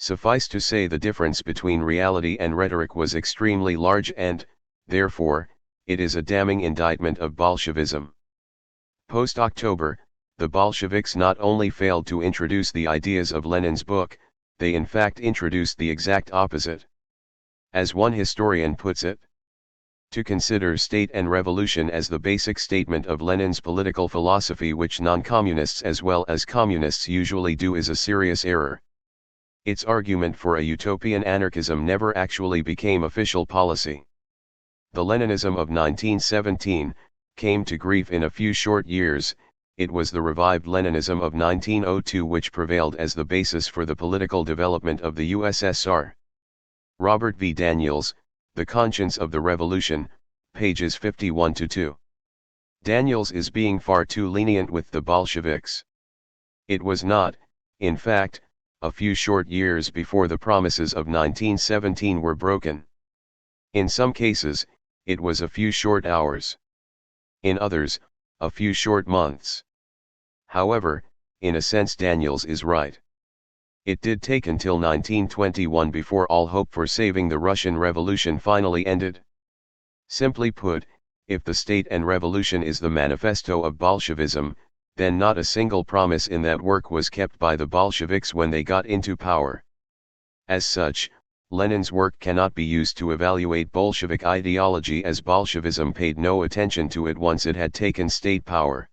Suffice to say, the difference between reality and rhetoric was extremely large and, therefore, it is a damning indictment of Bolshevism. Post-October, the Bolsheviks not only failed to introduce the ideas of Lenin's book, they in fact introduced the exact opposite. As one historian puts it, to consider State and Revolution as the basic statement of Lenin's political philosophy, which non-communists as well as communists usually do, is a serious error. Its argument for a utopian anarchism never actually became official policy. The Leninism of 1917 came to grief in a few short years. It was the revived Leninism of 1902 which prevailed as the basis for the political development of the USSR. Robert V. Daniels, The Conscience of the Revolution, pages 51-2. Daniels is being far too lenient with the Bolsheviks. It was not, in fact, a few short years before the promises of 1917 were broken. In some cases, it was a few short hours. In others, a few short months. However, in a sense Daniels is right. It did take until 1921 before all hope for saving the Russian Revolution finally ended. Simply put, if the State and Revolution is the manifesto of Bolshevism, then not a single promise in that work was kept by the Bolsheviks when they got into power. As such, Lenin's work cannot be used to evaluate Bolshevik ideology, as Bolshevism paid no attention to it once it had taken state power.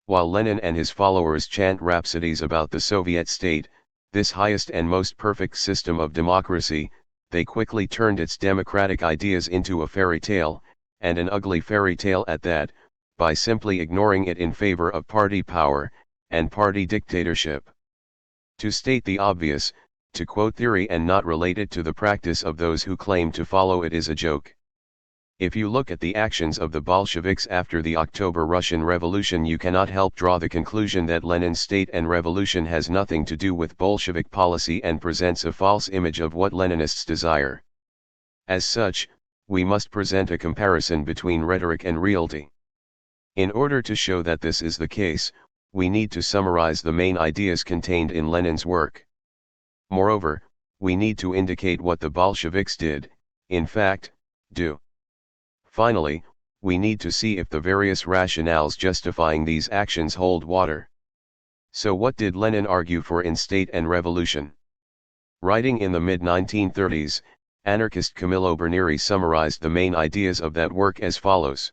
While Lenin and his followers chant rhapsodies about the Soviet state, this highest and most perfect system of democracy, they quickly turned its democratic ideas into a fairy tale, and an ugly fairy tale at that, by simply ignoring it in favor of party power and party dictatorship. To state the obvious, to quote theory and not relate it to the practice of those who claim to follow it, is a joke. If you look at the actions of the Bolsheviks after the October Russian Revolution, you cannot help draw the conclusion that Lenin's State and Revolution has nothing to do with Bolshevik policy and presents a false image of what Leninists desire. As such, we must present a comparison between rhetoric and reality. In order to show that this is the case, we need to summarize the main ideas contained in Lenin's work. Moreover, we need to indicate what the Bolsheviks did, in fact, do. Finally, we need to see if the various rationales justifying these actions hold water. So what did Lenin argue for in State and Revolution? Writing in the mid-1930s, anarchist Camillo Bernieri summarized the main ideas of that work as follows.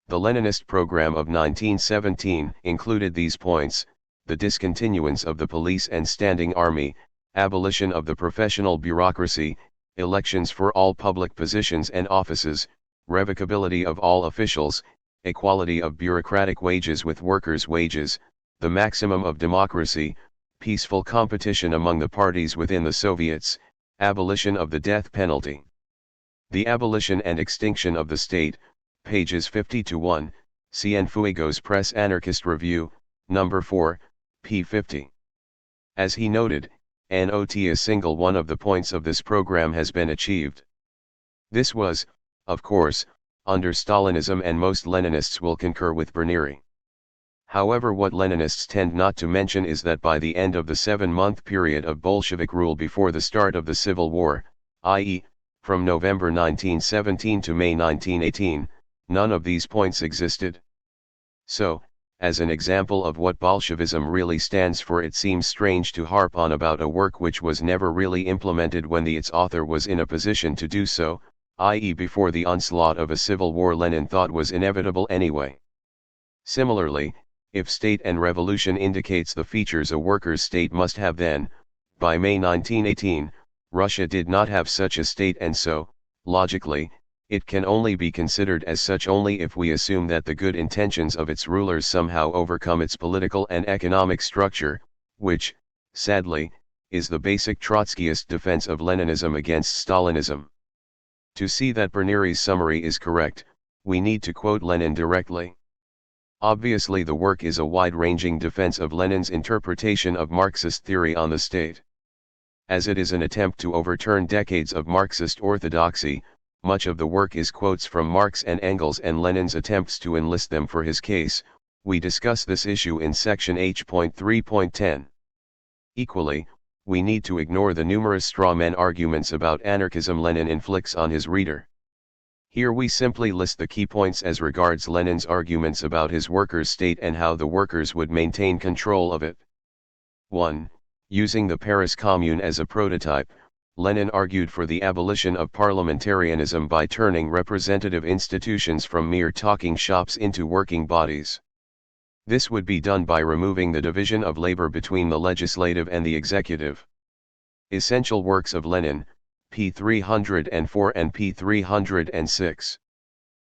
The Leninist program of 1917 included these points: the discontinuance of the police and standing army, abolition of the professional bureaucracy, elections for all public positions and offices, revocability of all officials, equality of bureaucratic wages with workers' wages, the maximum of democracy, peaceful competition among the parties within the Soviets, abolition of the death penalty. The abolition and extinction of the state, pages 50-1, Cienfuegos Press Anarchist Review, No. 4, p. 50. As he noted, not a single one of the points of this program has been achieved. This was, of course, under Stalinism, and most Leninists will concur with Bernieri. However, what Leninists tend not to mention is that by the end of the 7-month period of Bolshevik rule before the start of the Civil War, i.e., from November 1917 to May 1918, none of these points existed. So, as an example of what Bolshevism really stands for, it seems strange to harp on about a work which was never really implemented when its author was in a position to do so, i.e., before the onslaught of a civil war Lenin thought was inevitable anyway. Similarly, if State and Revolution indicates the features a workers' state must have, then, by May 1918, Russia did not have such a state, and so, logically, it can only be considered as such only if we assume that the good intentions of its rulers somehow overcome its political and economic structure, which, sadly, is the basic Trotskyist defense of Leninism against Stalinism. To see that Bernieri's summary is correct, we need to quote Lenin directly. Obviously, the work is a wide-ranging defense of Lenin's interpretation of Marxist theory on the state. As it is an attempt to overturn decades of Marxist orthodoxy, much of the work is quotes from Marx and Engels and Lenin's attempts to enlist them for his case. We discuss this issue in section H.3.10. Equally, we need to ignore the numerous straw-man arguments about anarchism Lenin inflicts on his reader. Here we simply list the key points as regards Lenin's arguments about his workers' state and how the workers would maintain control of it. 1. Using the Paris Commune as a prototype, Lenin argued for the abolition of parliamentarianism by turning representative institutions from mere talking shops into working bodies. This would be done by removing the division of labor between the legislative and the executive. Essential Works of Lenin, p. 304 and p. 306.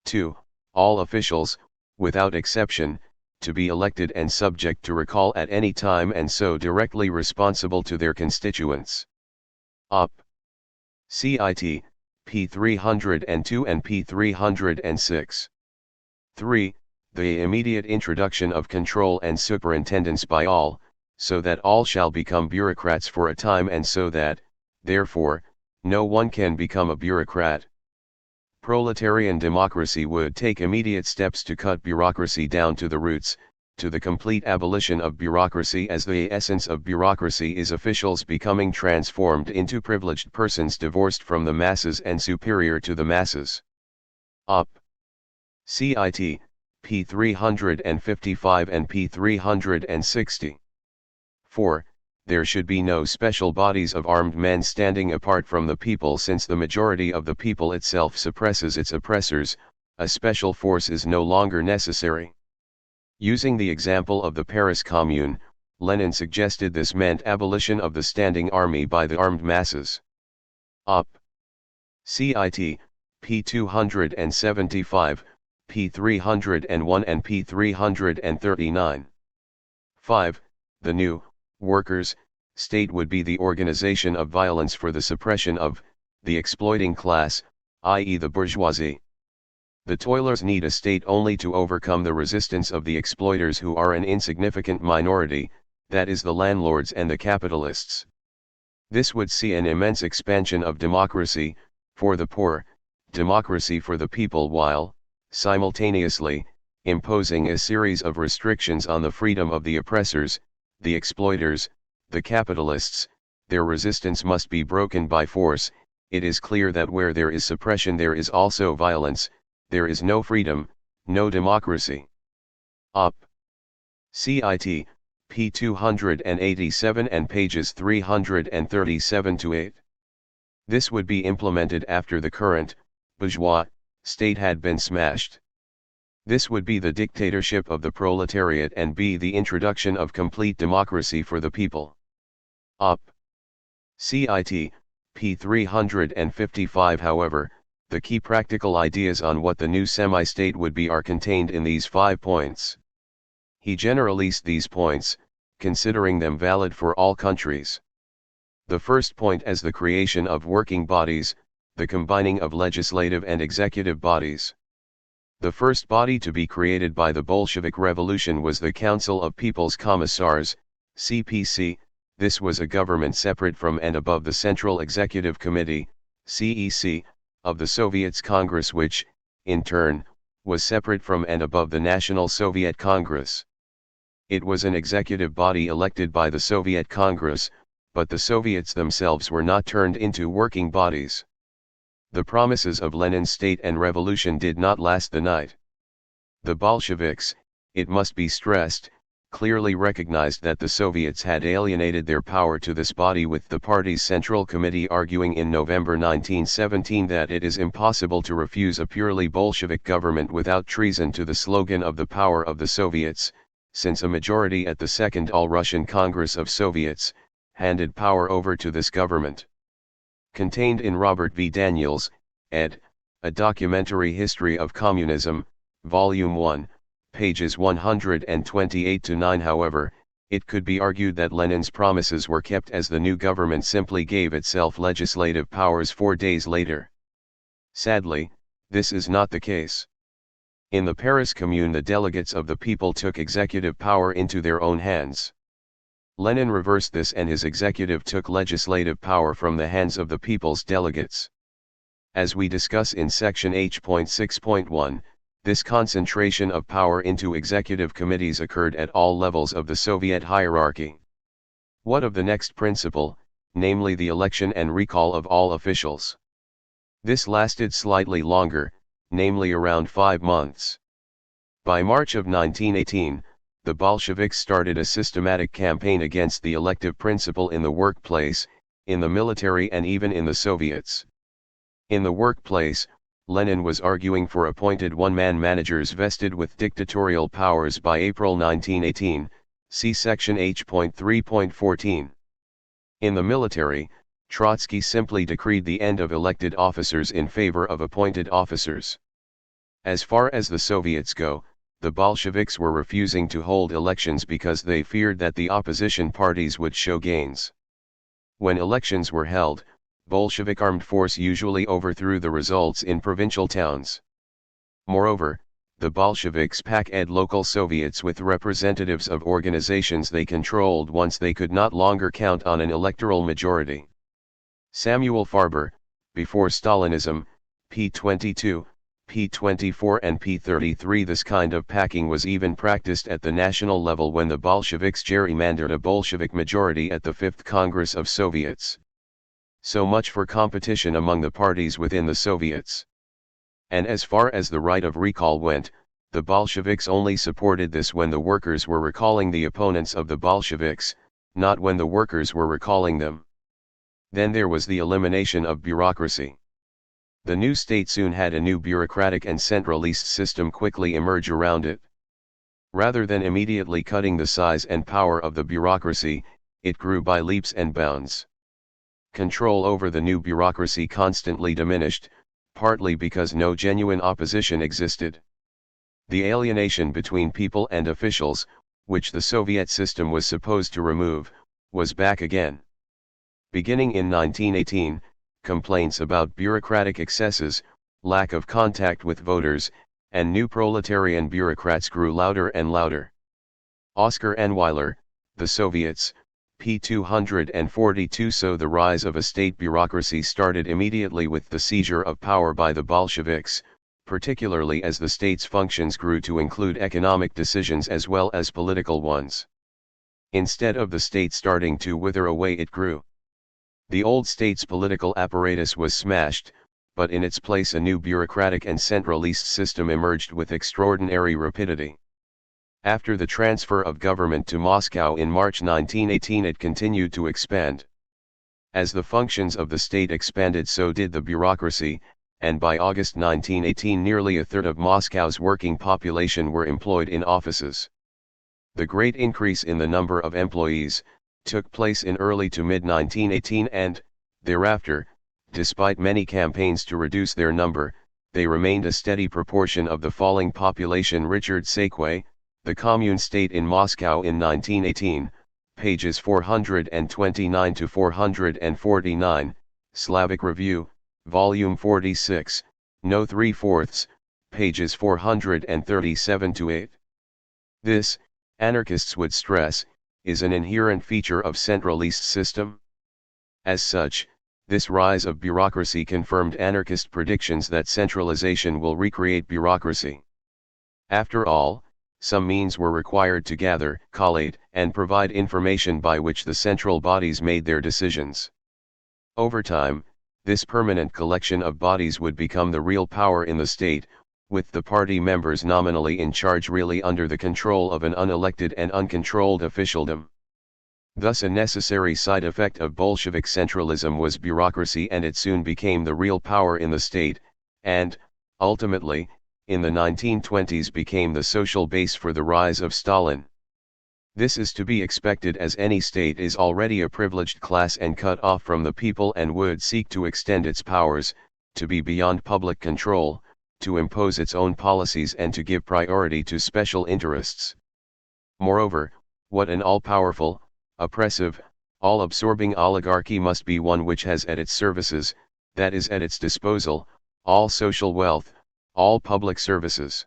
2. All officials, without exception, to be elected and subject to recall at any time and so directly responsible to their constituents. Op. Cit. p. 302 and p. 306. 3. The immediate introduction of control and superintendence by all, so that all shall become bureaucrats for a time and so that, therefore, no one can become a bureaucrat. Proletarian democracy would take immediate steps to cut bureaucracy down to the roots, to the complete abolition of bureaucracy, as the essence of bureaucracy is officials becoming transformed into privileged persons divorced from the masses and superior to the masses. Op. Cit. p. 355 and p. 360. 4. There should be no special bodies of armed men standing apart from the people, since the majority of the people itself suppresses its oppressors. A special force is no longer necessary. Using the example of the Paris Commune, Lenin suggested this meant abolition of the standing army by the armed masses. Op. Cit. p. 275, p. 301 and p. 339. 5. The new workers' state would be the organization of violence for the suppression of the exploiting class, i.e. the bourgeoisie. The toilers need a state only to overcome the resistance of the exploiters, who are an insignificant minority, that is the landlords and the capitalists. This would see an immense expansion of democracy, for the poor, democracy for the people, while, simultaneously, imposing a series of restrictions on the freedom of the oppressors, the exploiters, the capitalists. Their resistance must be broken by force. It is clear that where there is suppression there is also violence. there is no freedom, no democracy. Op. Cit. p. 287 and pages 337-8. This would be implemented after the current, bourgeois, state had been smashed. This would be the dictatorship of the proletariat and be the introduction of complete democracy for the people. Op. Cit. p. 355. However, the key practical ideas on what the new semi-state would be are contained in these 5 points. He generalized these points, considering them valid for all countries. The first point as the creation of working bodies, the combining of legislative and executive bodies. The first body to be created by the Bolshevik Revolution was the Council of People's Commissars, CPC. This was a government separate from and above the Central Executive Committee, CEC, of the Soviets Congress, which, in turn, was separate from and above the National Soviet Congress. It was an executive body elected by the Soviet Congress, but the Soviets themselves were not turned into working bodies. The promises of Lenin's state and revolution did not last the night. The Bolsheviks, it must be stressed, clearly recognized that the Soviets had alienated their power to this body, with the party's Central Committee arguing in November 1917 that it is impossible to refuse a purely Bolshevik government without treason to the slogan of the power of the Soviets, since a majority at the Second All-Russian Congress of Soviets handed power over to this government. Contained in Robert V. Daniels, ed., A Documentary History of Communism, Volume 1, pages 128-9. However, it could be argued that Lenin's promises were kept, as the new government simply gave itself legislative powers 4 days later. Sadly, this is not the case. In the Paris Commune, the delegates of the people took executive power into their own hands. Lenin reversed this, and his executive took legislative power from the hands of the people's delegates. As we discuss in section H.6.1, this concentration of power into executive committees occurred at all levels of the Soviet hierarchy. What of the next principle, namely the election and recall of all officials? This lasted slightly longer, namely around 5 months. By March of 1918, the Bolsheviks started a systematic campaign against the elective principle in the workplace, in the military, and even in the Soviets. In the workplace, Lenin was arguing for appointed one-man managers vested with dictatorial powers by April 1918, see section H.3.14. In the military, Trotsky simply decreed the end of elected officers in favor of appointed officers. As far as the Soviets go, the Bolsheviks were refusing to hold elections because they feared that the opposition parties would show gains. When elections were held, Bolshevik armed force usually overthrew the results in provincial towns. Moreover, the Bolsheviks packed local Soviets with representatives of organizations they controlled once they could not longer count on an electoral majority. Samuel Farber, Before Stalinism, p. 22, p. 24 and p. 33. This kind of packing was even practiced at the national level when the Bolsheviks gerrymandered a Bolshevik majority at the Fifth Congress of Soviets. So much for competition among the parties within the Soviets. And as far as the right of recall went, the Bolsheviks only supported this when the workers were recalling the opponents of the Bolsheviks, not when the workers were recalling them. Then there was the elimination of bureaucracy. The new state soon had a new bureaucratic and centralist system quickly emerge around it. Rather than immediately cutting the size and power of the bureaucracy, it grew by leaps and bounds. Control over the new bureaucracy constantly diminished, partly because no genuine opposition existed. The alienation between people and officials, which the Soviet system was supposed to remove, was back again. Beginning in 1918, complaints about bureaucratic excesses, lack of contact with voters, and new proletarian bureaucrats grew louder and louder. Oscar Enweiler, The Soviets, p. 242. So the rise of a state bureaucracy started immediately with the seizure of power by the Bolsheviks, particularly as the state's functions grew to include economic decisions as well as political ones. Instead of the state starting to wither away, it grew. The old state's political apparatus was smashed, but in its place a new bureaucratic and centralist system emerged with extraordinary rapidity. After the transfer of government to Moscow in March 1918, it continued to expand. As the functions of the state expanded, so did the bureaucracy, and by August 1918 nearly a third of Moscow's working population were employed in offices. The great increase in the number of employees took place in early to mid-1918 and, thereafter, despite many campaigns to reduce their number, they remained a steady proportion of the falling population. Richard Sakwe, The Commune State in Moscow in 1918, pages 429 to 449, Slavic Review, Volume 46, No. 3/4, pages 437 to 8. This, anarchists would stress, is an inherent feature of centralist system. As such, this rise of bureaucracy confirmed anarchist predictions that centralization will recreate bureaucracy. After all, some means were required to gather, collate, and provide information by which the central bodies made their decisions. Over time, this permanent collection of bodies would become the real power in the state, with the party members nominally in charge, really under the control of an unelected and uncontrolled officialdom. Thus a necessary side effect of Bolshevik centralism was bureaucracy, and it soon became the real power in the state, and, ultimately, in the 1920s became the social base for the rise of Stalin. This is to be expected, as any state is already a privileged class and cut off from the people, and would seek to extend its powers, to be beyond public control, to impose its own policies and to give priority to special interests. Moreover, what an all-powerful, oppressive, all-absorbing oligarchy must be one which has at its services, that is at its disposal, all social wealth, all public services.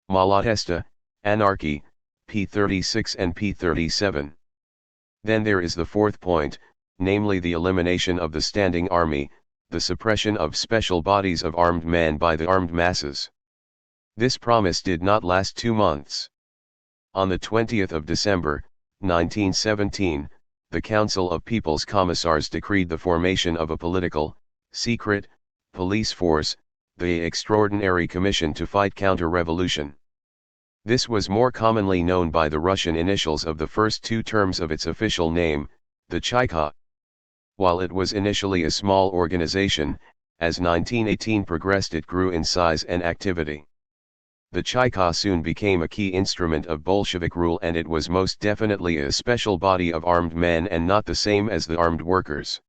Malatesta, Anarchy, p. 36 and p. 37. Then there is the fourth point, namely the elimination of the standing army, the suppression of special bodies of armed men by the armed masses. This promise did not last 2 months. On the 20th of December, 1917, the Council of People's Commissars decreed the formation of a political, secret, police force, the Extraordinary Commission to Fight Counter-Revolution. This was more commonly known by the Russian initials of the first 2 terms of its official name, the Chaika. While it was initially a small organization, as 1918 progressed it grew in size and activity. The Chaika soon became a key instrument of Bolshevik rule, and it was most definitely a special body of armed men and not the same as the armed workers.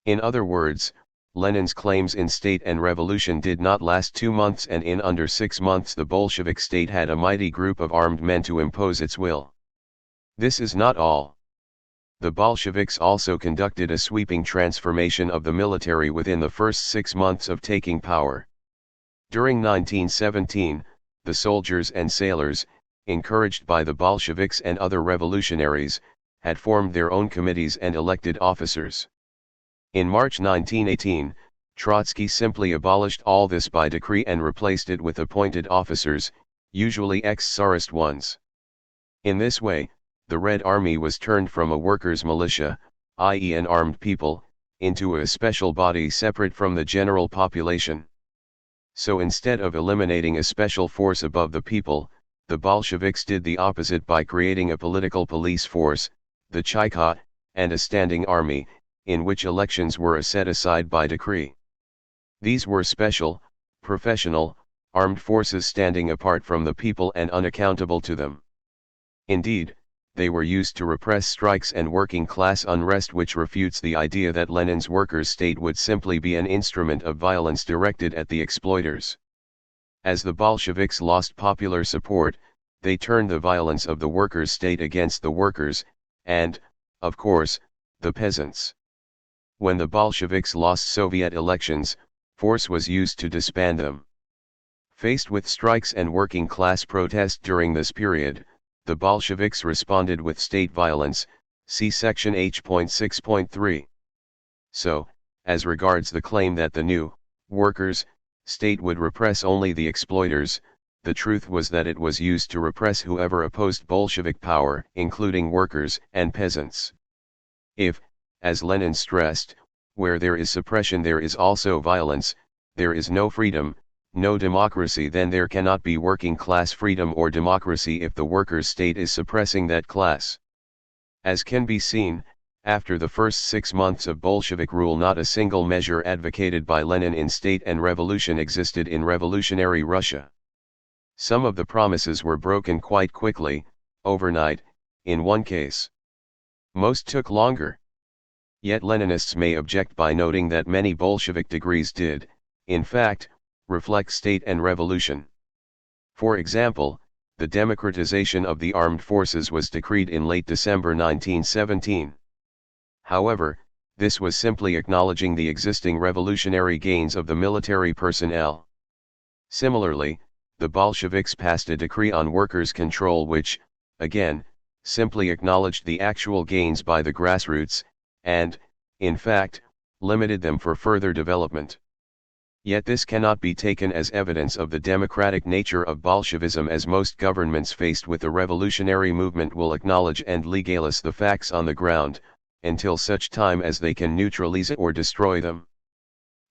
In other words, Lenin's claims in state and revolution did not last 2 months, and in under 6 months the Bolshevik state had a mighty group of armed men to impose its will. This is not all. The Bolsheviks also conducted a sweeping transformation of the military within the first 6 months of taking power. During 1917, the soldiers and sailors, encouraged by the Bolsheviks and other revolutionaries, had formed their own committees and elected officers. In March 1918, Trotsky simply abolished all this by decree and replaced it with appointed officers, usually ex-Tsarist ones. In this way, the Red Army was turned from a workers' militia, i.e. an armed people, into a special body separate from the general population. So instead of eliminating a special force above the people, the Bolsheviks did the opposite by creating a political police force, the Chaika, and a standing army, in which elections were set aside by decree. These were special, professional, armed forces standing apart from the people and unaccountable to them. Indeed, they were used to repress strikes and working class unrest, which refutes the idea that Lenin's workers' state would simply be an instrument of violence directed at the exploiters. As the Bolsheviks lost popular support, they turned the violence of the workers' state against the workers, and, of course, the peasants. When the Bolsheviks lost Soviet elections, force was used to disband them. Faced with strikes and working class protest during this period, the Bolsheviks responded with state violence, see section H.6.3. So, as regards the claim that the new, workers' state would repress only the exploiters, the truth was that it was used to repress whoever opposed Bolshevik power, including workers and peasants. If, as Lenin stressed, Where there is suppression there is also violence, there is no freedom, no democracy, then there cannot be working class freedom or democracy if the workers' state is suppressing that class. As can be seen, after the first 6 months of Bolshevik rule not a single measure advocated by Lenin in state and revolution existed in revolutionary Russia. Some of the promises were broken quite quickly, overnight, in one case. Most took longer. Yet Leninists may object by noting that many Bolshevik decrees did, in fact, reflect state and revolution. For example, the democratization of the armed forces was decreed in late December 1917. However, this was simply acknowledging the existing revolutionary gains of the military personnel. Similarly, the Bolsheviks passed a decree on workers' control which, again, simply acknowledged the actual gains by the grassroots, and, in fact, limited them for further development. Yet this cannot be taken as evidence of the democratic nature of Bolshevism, as most governments faced with the revolutionary movement will acknowledge and legalize the facts on the ground, until such time as they can neutralize or destroy them.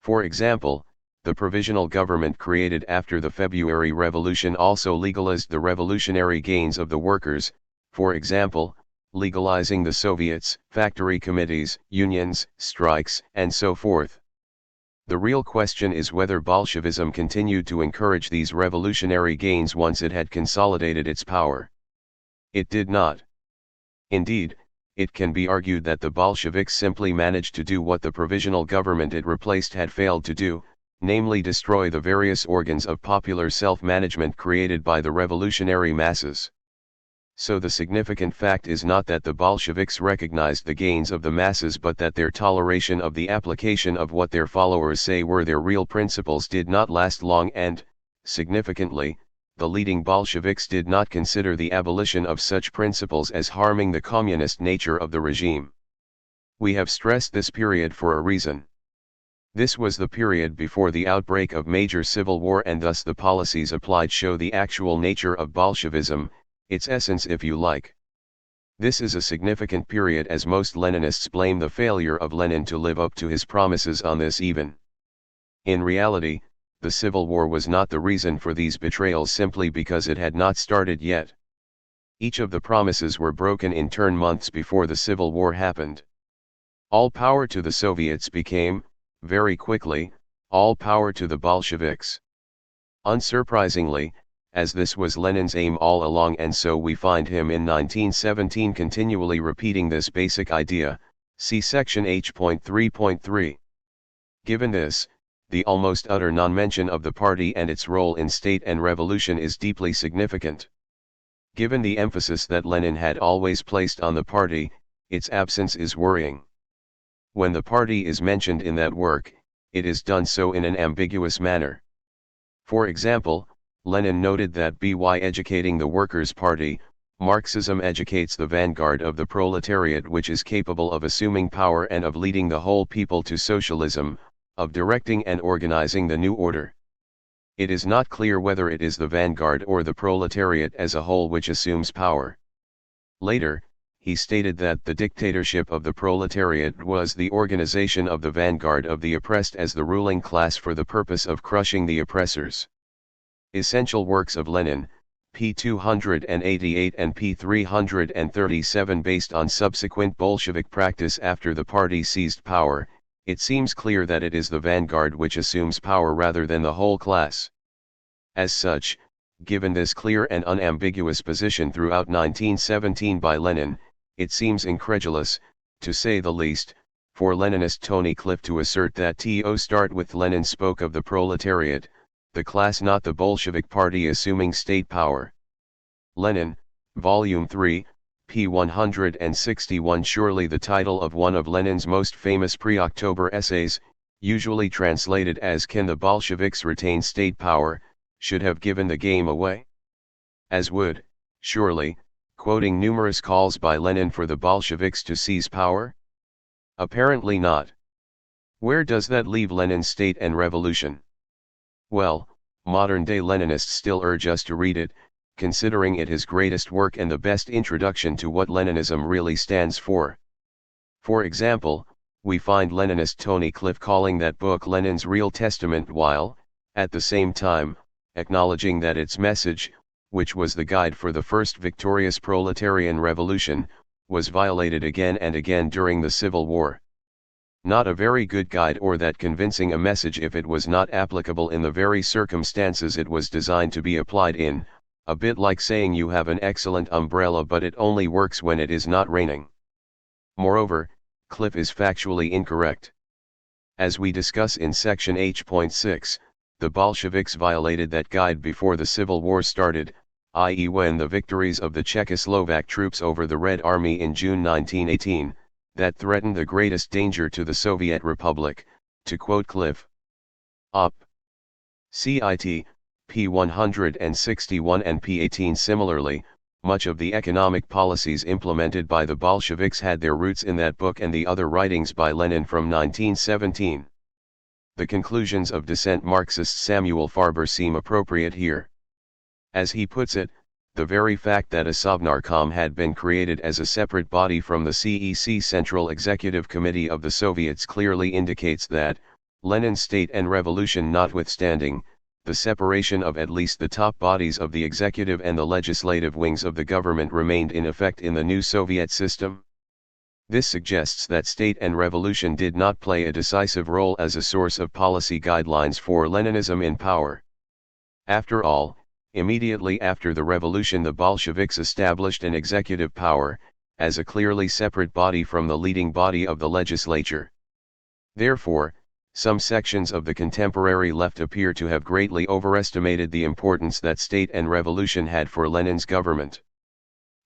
For example, the provisional government created after the February Revolution also legalized the revolutionary gains of the workers, for example, legalizing the Soviets, factory committees, unions, strikes, and so forth. The real question is whether Bolshevism continued to encourage these revolutionary gains once it had consolidated its power. It did not. Indeed, it can be argued that the Bolsheviks simply managed to do what the provisional government it replaced had failed to do, namely destroy the various organs of popular self-management created by the revolutionary masses. So the significant fact is not that the Bolsheviks recognized the gains of the masses, but that their toleration of the application of what their followers say were their real principles did not last long and, significantly, the leading Bolsheviks did not consider the abolition of such principles as harming the communist nature of the regime. We have stressed this period for a reason. This was the period before the outbreak of major civil war, and thus the policies applied show the actual nature of Bolshevism, its essence if you like. This is a significant period as most Leninists blame the failure of Lenin to live up to his promises on this even. In reality, the civil war was not the reason for these betrayals simply because it had not started yet. Each of the promises were broken in turn months before the civil war happened. All power to the Soviets became, very quickly, all power to the Bolsheviks. Unsurprisingly, as this was Lenin's aim all along, and so we find him in 1917 continually repeating this basic idea, see section H.3.3. Given this, the almost utter non-mention of the party and its role in state and revolution is deeply significant. Given the emphasis that Lenin had always placed on the party, its absence is worrying. When the party is mentioned in that work, it is done so in an ambiguous manner. For example, Lenin noted that by educating the Workers' Party, Marxism educates the vanguard of the proletariat, which is capable of assuming power and of leading the whole people to socialism, of directing and organizing the new order. It is not clear whether it is the vanguard or the proletariat as a whole which assumes power. Later, he stated that the dictatorship of the proletariat was the organization of the vanguard of the oppressed as the ruling class for the purpose of crushing the oppressors. Essential works of Lenin, p. 288 and p. 337. Based on subsequent Bolshevik practice after the party seized power, it seems clear that it is the vanguard which assumes power rather than the whole class. As such, given this clear and unambiguous position throughout 1917 by Lenin, it seems incredulous, to say the least, for Leninist Tony Cliff to assert that to start with Lenin spoke of the proletariat, the class, not the Bolshevik Party assuming state power. Lenin, Volume 3, p. 161. Surely the title of one of Lenin's most famous pre-October essays, usually translated as "Can the Bolsheviks retain state power?" should have given the game away. As would, surely, quoting numerous calls by Lenin for the Bolsheviks to seize power? Apparently not. Where does that leave Lenin's State and Revolution? Well, modern-day Leninists still urge us to read it, considering it his greatest work and the best introduction to what Leninism really stands for. For example, we find Leninist Tony Cliff calling that book Lenin's Real Testament while, at the same time, acknowledging that its message, which was the guide for the first victorious proletarian revolution, was violated again and again during the Civil War. Not a very good guide or that convincing a message if it was not applicable in the very circumstances it was designed to be applied in, a bit like saying you have an excellent umbrella but it only works when it is not raining. Moreover, Cliff is factually incorrect. As we discuss in section H.6, the Bolsheviks violated that guide before the Civil War started, i.e. when the victories of the Czechoslovak troops over the Red Army in June 1918, that threatened the greatest danger to the Soviet Republic, to quote Cliff. Op. Cit. p. 161 and p. 18. Similarly, much of the economic policies implemented by the Bolsheviks had their roots in that book and the other writings by Lenin from 1917. The conclusions of dissent Marxist Samuel Farber seem appropriate here. As he puts it, the very fact that a Sovnarkom had been created as a separate body from the CEC Central Executive Committee of the Soviets clearly indicates that, Lenin's State and Revolution notwithstanding, the separation of at least the top bodies of the executive and the legislative wings of the government remained in effect in the new Soviet system. This suggests that State and Revolution did not play a decisive role as a source of policy guidelines for Leninism in power. After all, immediately after the revolution the Bolsheviks established an executive power, as a clearly separate body from the leading body of the legislature. Therefore, some sections of the contemporary left appear to have greatly overestimated the importance that State and Revolution had for Lenin's government.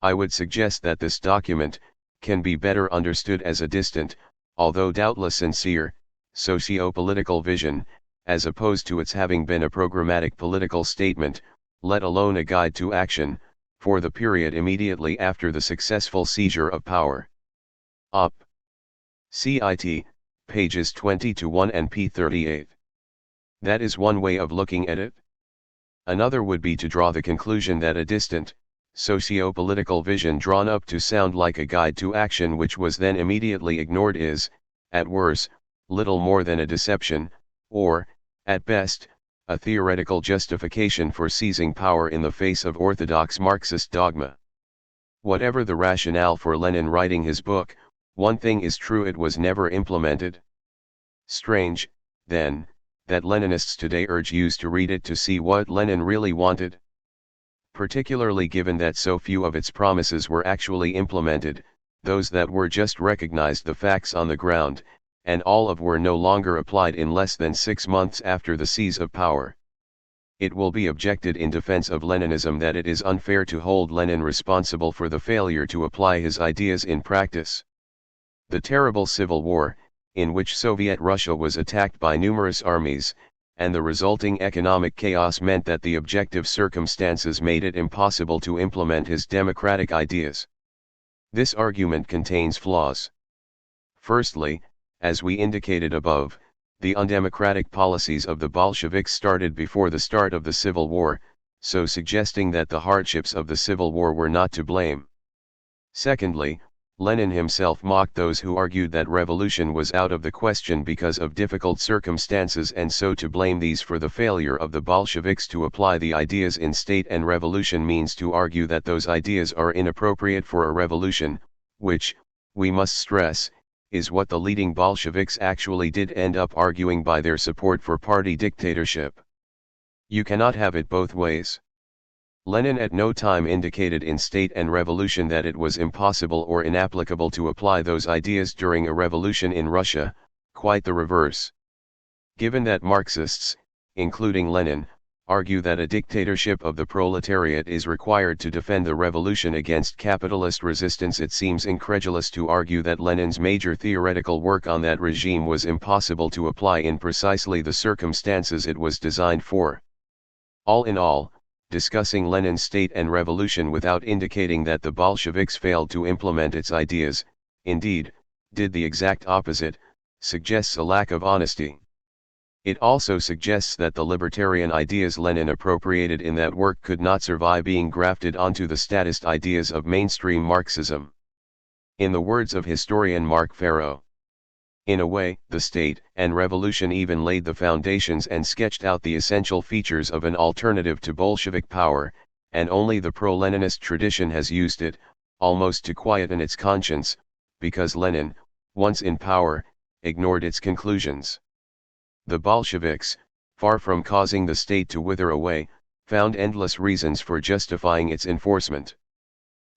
I would suggest that this document can be better understood as a distant, although doubtless sincere, socio-political vision, as opposed to its having been a programmatic political statement, let alone a guide to action, for the period immediately after the successful seizure of power. Op. Cit. Pages 20-1 and p. 38. That is one way of looking at it. Another would be to draw the conclusion that a distant, socio-political vision drawn up to sound like a guide to action which was then immediately ignored is, at worst, little more than a deception, or, at best, a theoretical justification for seizing power in the face of orthodox Marxist dogma. Whatever the rationale for Lenin writing his book, one thing is true: it was never implemented. Strange, then, that Leninists today urge you to read it to see what Lenin really wanted. Particularly given that so few of its promises were actually implemented, those that were just recognized the facts on the ground, and all of were no longer applied in less than 6 months after the seize of power. It will be objected in defense of Leninism that it is unfair to hold Lenin responsible for the failure to apply his ideas in practice. The terrible civil war, in which Soviet Russia was attacked by numerous armies, and the resulting economic chaos meant that the objective circumstances made it impossible to implement his democratic ideas. This argument contains flaws. Firstly, as we indicated above, the undemocratic policies of the Bolsheviks started before the start of the Civil War, so suggesting that the hardships of the Civil War were not to blame. Secondly, Lenin himself mocked those who argued that revolution was out of the question because of difficult circumstances, and so to blame these for the failure of the Bolsheviks to apply the ideas in State and Revolution means to argue that those ideas are inappropriate for a revolution, which, we must stress, is what the leading Bolsheviks actually did end up arguing by their support for party dictatorship. You cannot have it both ways. Lenin at no time indicated in State and Revolution that it was impossible or inapplicable to apply those ideas during a revolution in Russia, quite the reverse. Given that Marxists, including Lenin, argue that a dictatorship of the proletariat is required to defend the revolution against capitalist resistance, it seems incredulous to argue that Lenin's major theoretical work on that regime was impossible to apply in precisely the circumstances it was designed for. All in all, discussing Lenin's State and Revolution without indicating that the Bolsheviks failed to implement its ideas, indeed, did the exact opposite, suggests a lack of honesty. It also suggests that the libertarian ideas Lenin appropriated in that work could not survive being grafted onto the statist ideas of mainstream Marxism. In the words of historian Mark Farrow, In a way, the state and revolution even laid the foundations and sketched out the essential features of an alternative to Bolshevik power, and only the pro-Leninist tradition has used it, almost to quieten its conscience, because Lenin, once in power, ignored its conclusions. The Bolsheviks, far from causing the state to wither away, found endless reasons for justifying its enforcement.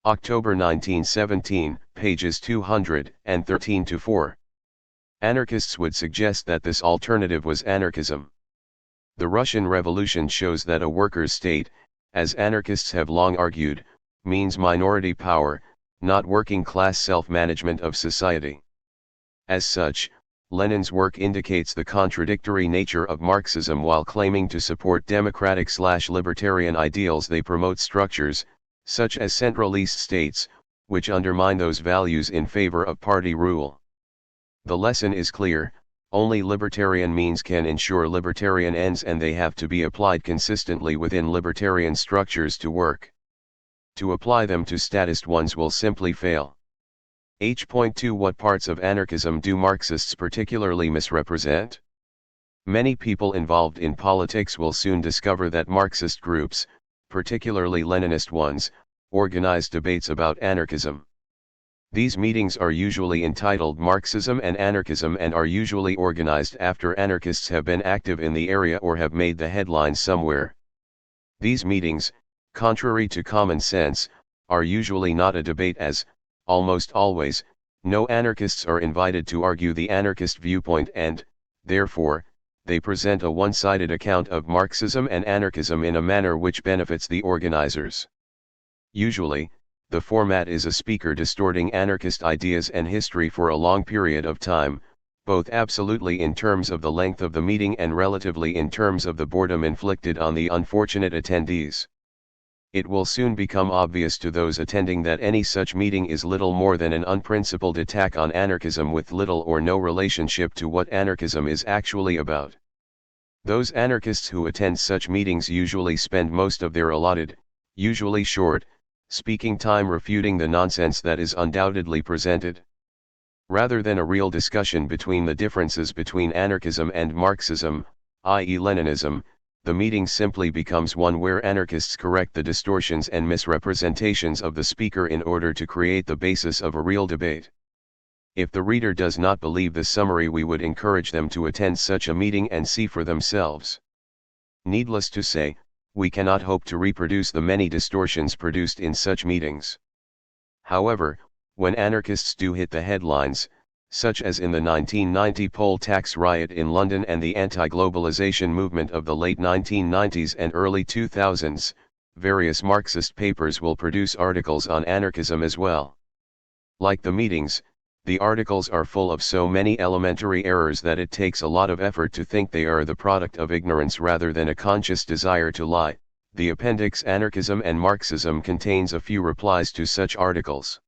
October 1917, pages 213-4. Anarchists would suggest that this alternative was anarchism. The Russian Revolution shows that a workers' state, as anarchists have long argued, means minority power, not working-class self-management of society. As such, Lenin's work indicates the contradictory nature of Marxism. While claiming to support democratic/libertarian ideals, they promote structures, such as centralist states, which undermine those values in favor of party rule. The lesson is clear: only libertarian means can ensure libertarian ends, and they have to be applied consistently within libertarian structures to work. To apply them to statist ones will simply fail. H.2 What parts of anarchism do Marxists particularly misrepresent? Many people involved in politics will soon discover that Marxist groups, particularly Leninist ones, organize debates about anarchism. These meetings are usually entitled Marxism and Anarchism and are usually organized after anarchists have been active in the area or have made the headlines somewhere. These meetings, contrary to common sense, are usually not a debate, as, almost always, no anarchists are invited to argue the anarchist viewpoint, and, therefore, they present a one-sided account of Marxism and anarchism in a manner which benefits the organizers. Usually, the format is a speaker distorting anarchist ideas and history for a long period of time, both absolutely in terms of the length of the meeting and relatively in terms of the boredom inflicted on the unfortunate attendees. It will soon become obvious to those attending that any such meeting is little more than an unprincipled attack on anarchism with little or no relationship to what anarchism is actually about. Those anarchists who attend such meetings usually spend most of their allotted, usually short, speaking time refuting the nonsense that is undoubtedly presented. Rather than a real discussion between the differences between anarchism and Marxism, i.e. Leninism, the meeting simply becomes one where anarchists correct the distortions and misrepresentations of the speaker in order to create the basis of a real debate. If the reader does not believe this summary, we would encourage them to attend such a meeting and see for themselves. Needless to say, we cannot hope to reproduce the many distortions produced in such meetings. However, when anarchists do hit the headlines, such as in the 1990 poll tax riot in London and the anti-globalization movement of the late 1990s and early 2000s, various Marxist papers will produce articles on anarchism as well. Like the meetings, the articles are full of so many elementary errors that it takes a lot of effort to think they are the product of ignorance rather than a conscious desire to lie. The appendix Anarchism and Marxism contains a few replies to such articles.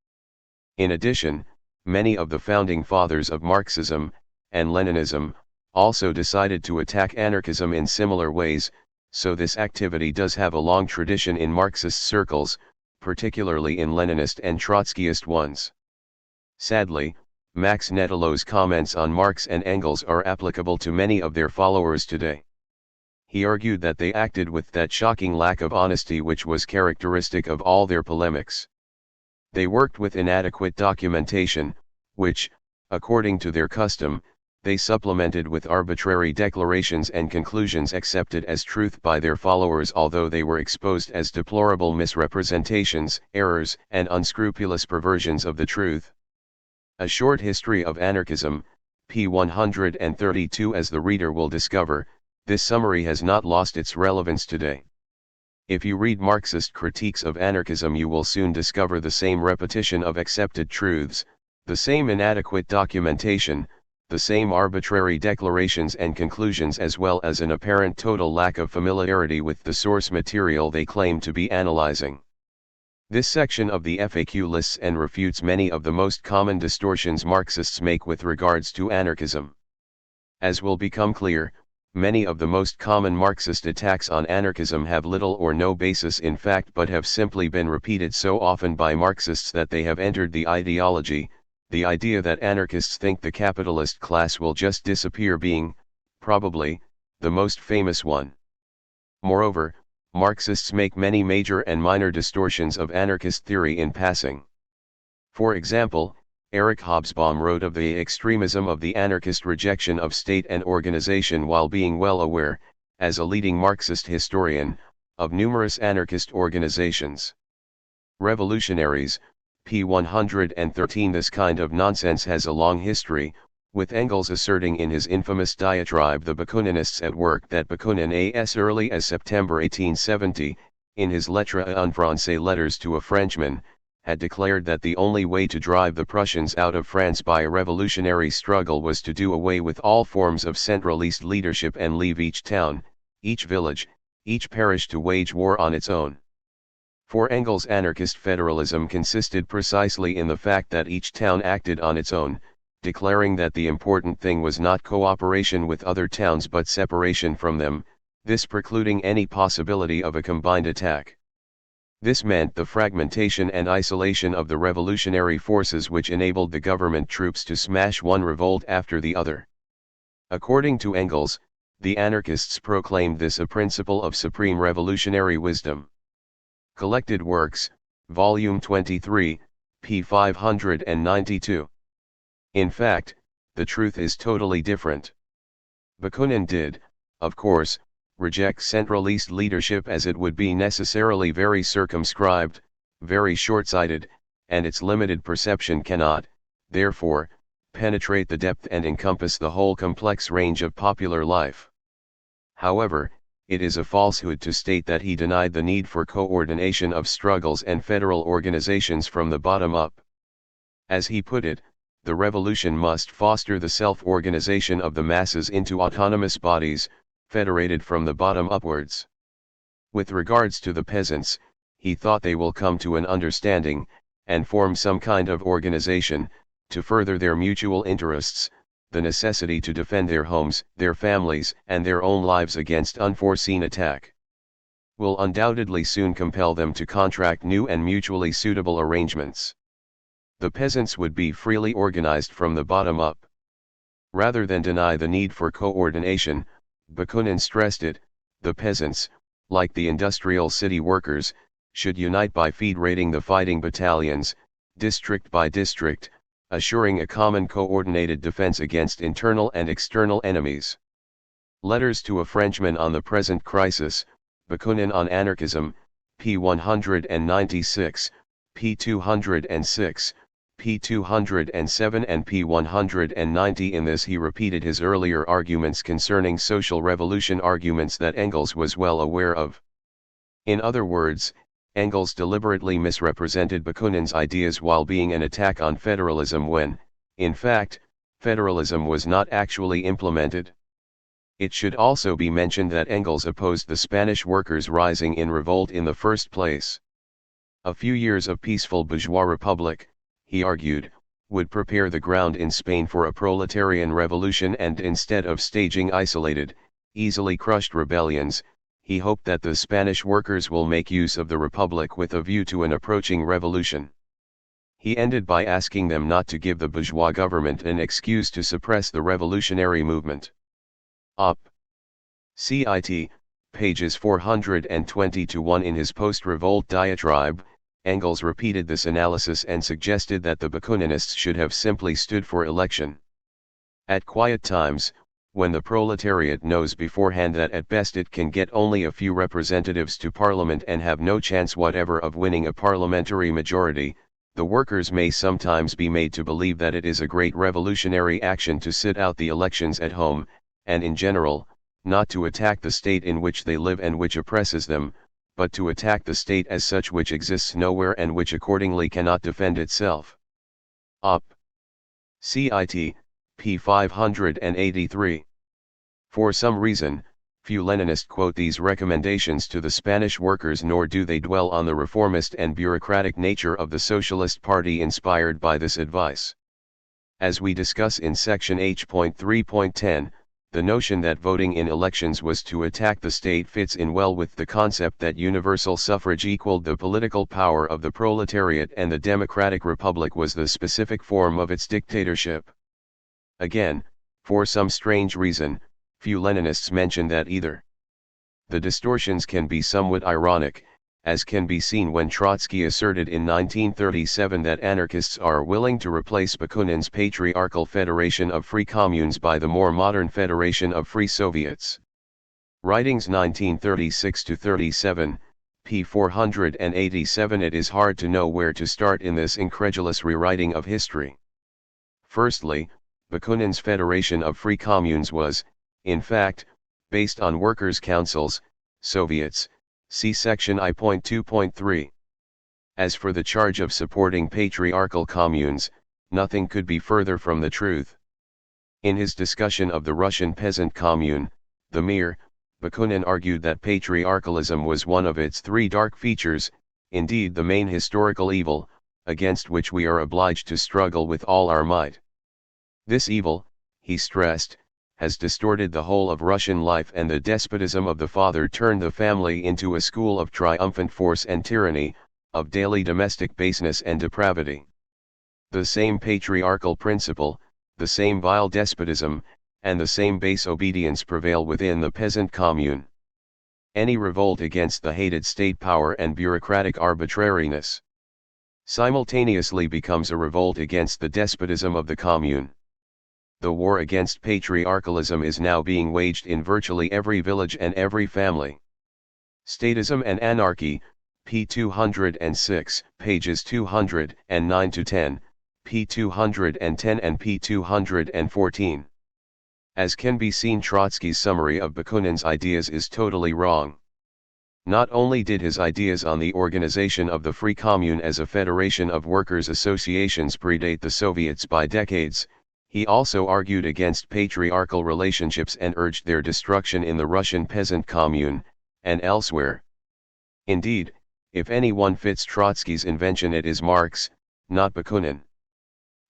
In addition, many of the founding fathers of Marxism and Leninism also decided to attack anarchism in similar ways, so this activity does have a long tradition in Marxist circles, particularly in Leninist and Trotskyist ones. Sadly, Max Nettelow's comments on Marx and Engels are applicable to many of their followers today. He argued that they acted with that shocking lack of honesty which was characteristic of all their polemics. They worked with inadequate documentation, which, according to their custom, they supplemented with arbitrary declarations and conclusions accepted as truth by their followers, although they were exposed as deplorable misrepresentations, errors, and unscrupulous perversions of the truth. A Short History of Anarchism, p. 132. As the reader will discover, this summary has not lost its relevance today. If you read Marxist critiques of anarchism, you will soon discover the same repetition of accepted truths, the same inadequate documentation, the same arbitrary declarations and conclusions, as well as an apparent total lack of familiarity with the source material they claim to be analyzing. This section of the FAQ lists and refutes many of the most common distortions Marxists make with regards to anarchism. As will become clear, many of the most common Marxist attacks on anarchism have little or no basis in fact, but have simply been repeated so often by Marxists that they have entered the ideology, the idea that anarchists think the capitalist class will just disappear being, probably, the most famous one. Moreover, Marxists make many major and minor distortions of anarchist theory in passing. For example, Eric Hobsbawm wrote of the extremism of the anarchist rejection of state and organization while being well aware, as a leading Marxist historian, of numerous anarchist organizations. Revolutionaries, p. 113. This kind of nonsense has a long history, with Engels asserting in his infamous diatribe The Bakuninists at Work that Bakunin as early as September 1870, in his Lettres en Français Letters to a Frenchman, had declared that the only way to drive the Prussians out of France by a revolutionary struggle was to do away with all forms of centralist leadership and leave each town, each village, each parish to wage war on its own. For Engels, anarchist federalism consisted precisely in the fact that each town acted on its own, declaring that the important thing was not cooperation with other towns but separation from them, this precluding any possibility of a combined attack. This meant the fragmentation and isolation of the revolutionary forces, which enabled the government troops to smash one revolt after the other. According to Engels, the anarchists proclaimed this a principle of supreme revolutionary wisdom. Collected Works, Volume 23, p. 592. In fact, the truth is totally different. Bakunin did, of course, reject centralist leadership, as it would be necessarily very circumscribed, very short-sighted, and its limited perception cannot, therefore, penetrate the depth and encompass the whole complex range of popular life. However, it is a falsehood to state that he denied the need for coordination of struggles and federal organizations from the bottom up. As he put it, the revolution must foster the self-organization of the masses into autonomous bodies, federated from the bottom upwards. With regards to the peasants, he thought they will come to an understanding, and form some kind of organization, to further their mutual interests, the necessity to defend their homes, their families, and their own lives against unforeseen attack, will undoubtedly soon compel them to contract new and mutually suitable arrangements. The peasants would be freely organized from the bottom up. Rather than deny the need for coordination, Bakunin stressed it, the peasants, like the industrial city workers, should unite by federating the fighting battalions, district by district, assuring a common coordinated defense against internal and external enemies. Letters to a Frenchman on the Present Crisis, Bakunin on Anarchism, p. 196, p. 206, p. 207 and p. 190. In this he repeated his earlier arguments concerning social revolution, arguments that Engels was well aware of. In other words, Engels deliberately misrepresented Bakunin's ideas while being an attack on federalism when, in fact, federalism was not actually implemented. It should also be mentioned that Engels opposed the Spanish workers rising in revolt in the first place. A few years of peaceful bourgeois republic, he argued, would prepare the ground in Spain for a proletarian revolution, and instead of staging isolated, easily crushed rebellions, he hoped that the Spanish workers will make use of the Republic with a view to an approaching revolution. He ended by asking them not to give the bourgeois government an excuse to suppress the revolutionary movement. Op. Cit. Pages 420-1. In his post-revolt diatribe, Engels repeated this analysis and suggested that the Bakuninists should have simply stood for election. At quiet times, when the proletariat knows beforehand that at best it can get only a few representatives to parliament and have no chance whatever of winning a parliamentary majority, the workers may sometimes be made to believe that it is a great revolutionary action to sit out the elections at home, and in general, not to attack the state in which they live and which oppresses them, but to attack the state as such, which exists nowhere and which accordingly cannot defend itself. Op. Cit. p. 583. For some reason, few Leninists quote these recommendations to the Spanish workers, nor do they dwell on the reformist and bureaucratic nature of the Socialist Party inspired by this advice. As we discuss in section H.3.10, The notion that voting in elections was to attack the state fits in well with the concept that universal suffrage equaled the political power of the proletariat and the democratic republic was the specific form of its dictatorship. Again, for some strange reason, few Leninists mention that either. The distortions can be somewhat ironic, as can be seen when Trotsky asserted in 1937 that anarchists are willing to replace Bakunin's patriarchal Federation of Free Communes by the more modern Federation of Free Soviets. Writings 1936-37, p. 487. It is hard to know where to start in this incredulous rewriting of history. Firstly, Bakunin's Federation of Free Communes was, in fact, based on workers' councils, Soviets, see section I.2.3. As for the charge of supporting patriarchal communes, nothing could be further from the truth. In his discussion of the Russian peasant commune, the Mir, Bakunin argued that patriarchalism was one of its three dark features, indeed the main historical evil, against which we are obliged to struggle with all our might. This evil, he stressed, has distorted the whole of Russian life, and the despotism of the father turned the family into a school of triumphant force and tyranny, of daily domestic baseness and depravity. The same patriarchal principle, the same vile despotism, and the same base obedience prevail within the peasant commune. Any revolt against the hated state power and bureaucratic arbitrariness simultaneously becomes a revolt against the despotism of the commune. The war against patriarchalism is now being waged in virtually every village and every family. Statism and Anarchy, p. 206, pages 209-10, p. 210 and p. 214. As can be seen, Trotsky's summary of Bakunin's ideas is totally wrong. Not only did his ideas on the organization of the Free Commune as a federation of workers' associations predate the Soviets by decades, he also argued against patriarchal relationships and urged their destruction in the Russian peasant commune, and elsewhere. Indeed, if anyone fits Trotsky's invention, it is Marx, not Bakunin.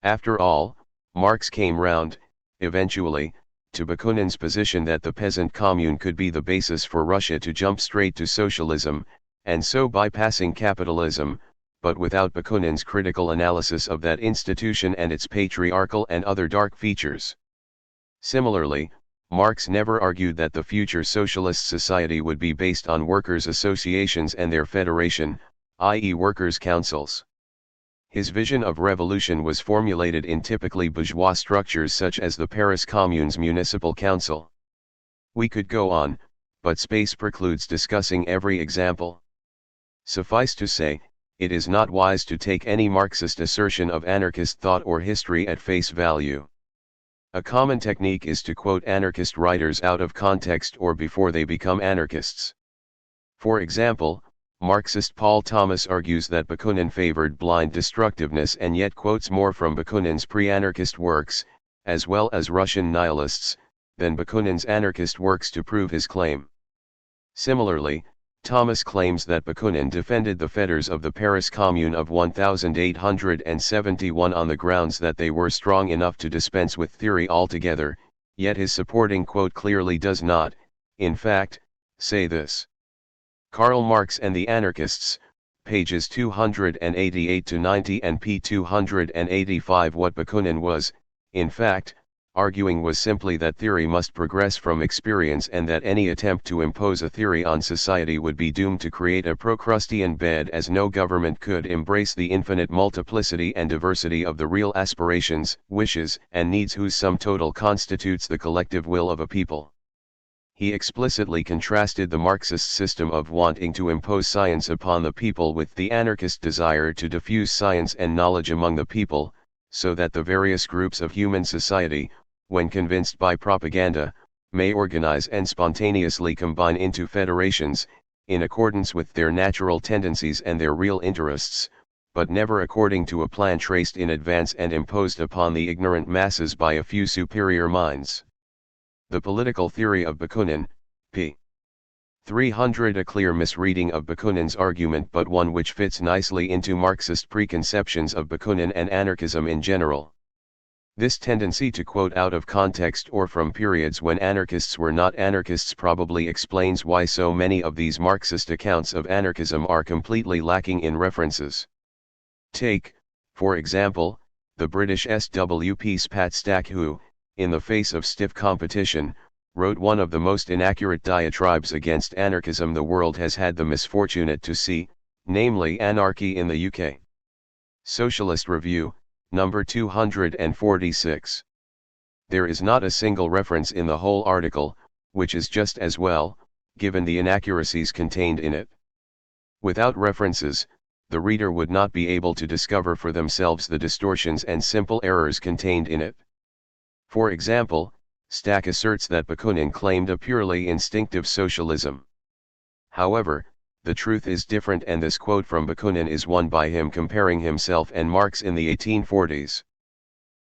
After all, Marx came round, eventually, to Bakunin's position that the peasant commune could be the basis for Russia to jump straight to socialism, and so bypassing capitalism, but without Bakunin's critical analysis of that institution and its patriarchal and other dark features. Similarly, Marx never argued that the future socialist society would be based on workers' associations and their federation, i.e. workers' councils. His vision of revolution was formulated in typically bourgeois structures such as the Paris Commune's municipal council. We could go on, but space precludes discussing every example. Suffice to say, it is not wise to take any Marxist assertion of anarchist thought or history at face value. A common technique is to quote anarchist writers out of context or before they become anarchists. For example, Marxist Paul Thomas argues that Bakunin favored blind destructiveness and yet quotes more from Bakunin's pre-anarchist works, as well as Russian nihilists, than Bakunin's anarchist works to prove his claim. Similarly, Thomas claims that Bakunin defended the fetters of the Paris Commune of 1871 on the grounds that they were strong enough to dispense with theory altogether, yet his supporting quote clearly does not, in fact, say this. Karl Marx and the Anarchists, pages 288-90 and p. 285. What Bakunin was, in fact, arguing was simply that theory must progress from experience and that any attempt to impose a theory on society would be doomed to create a Procrustean bed, as no government could embrace the infinite multiplicity and diversity of the real aspirations, wishes, and needs whose sum total constitutes the collective will of a people. He explicitly contrasted the Marxist system of wanting to impose science upon the people with the anarchist desire to diffuse science and knowledge among the people, so that the various groups of human society, when convinced by propaganda, may organize and spontaneously combine into federations, in accordance with their natural tendencies and their real interests, but never according to a plan traced in advance and imposed upon the ignorant masses by a few superior minds. The Political Theory of Bakunin, p. 300. A clear misreading of Bakunin's argument, but one which fits nicely into Marxist preconceptions of Bakunin and anarchism in general. This tendency to quote out of context or from periods when anarchists were not anarchists probably explains why so many of these Marxist accounts of anarchism are completely lacking in references. Take, for example, the British SWP's Pat Stack who, in the face of stiff competition, wrote one of the most inaccurate diatribes against anarchism the world has had the misfortunate to see, namely Anarchy in the UK. Socialist Review, number 246. There is not a single reference in the whole article, which is just as well, given the inaccuracies contained in it. Without references, the reader would not be able to discover for themselves the distortions and simple errors contained in it. For example, Stack asserts that Bakunin claimed a purely instinctive socialism. However, the truth is different, and this quote from Bakunin is one by him comparing himself and Marx in the 1840s.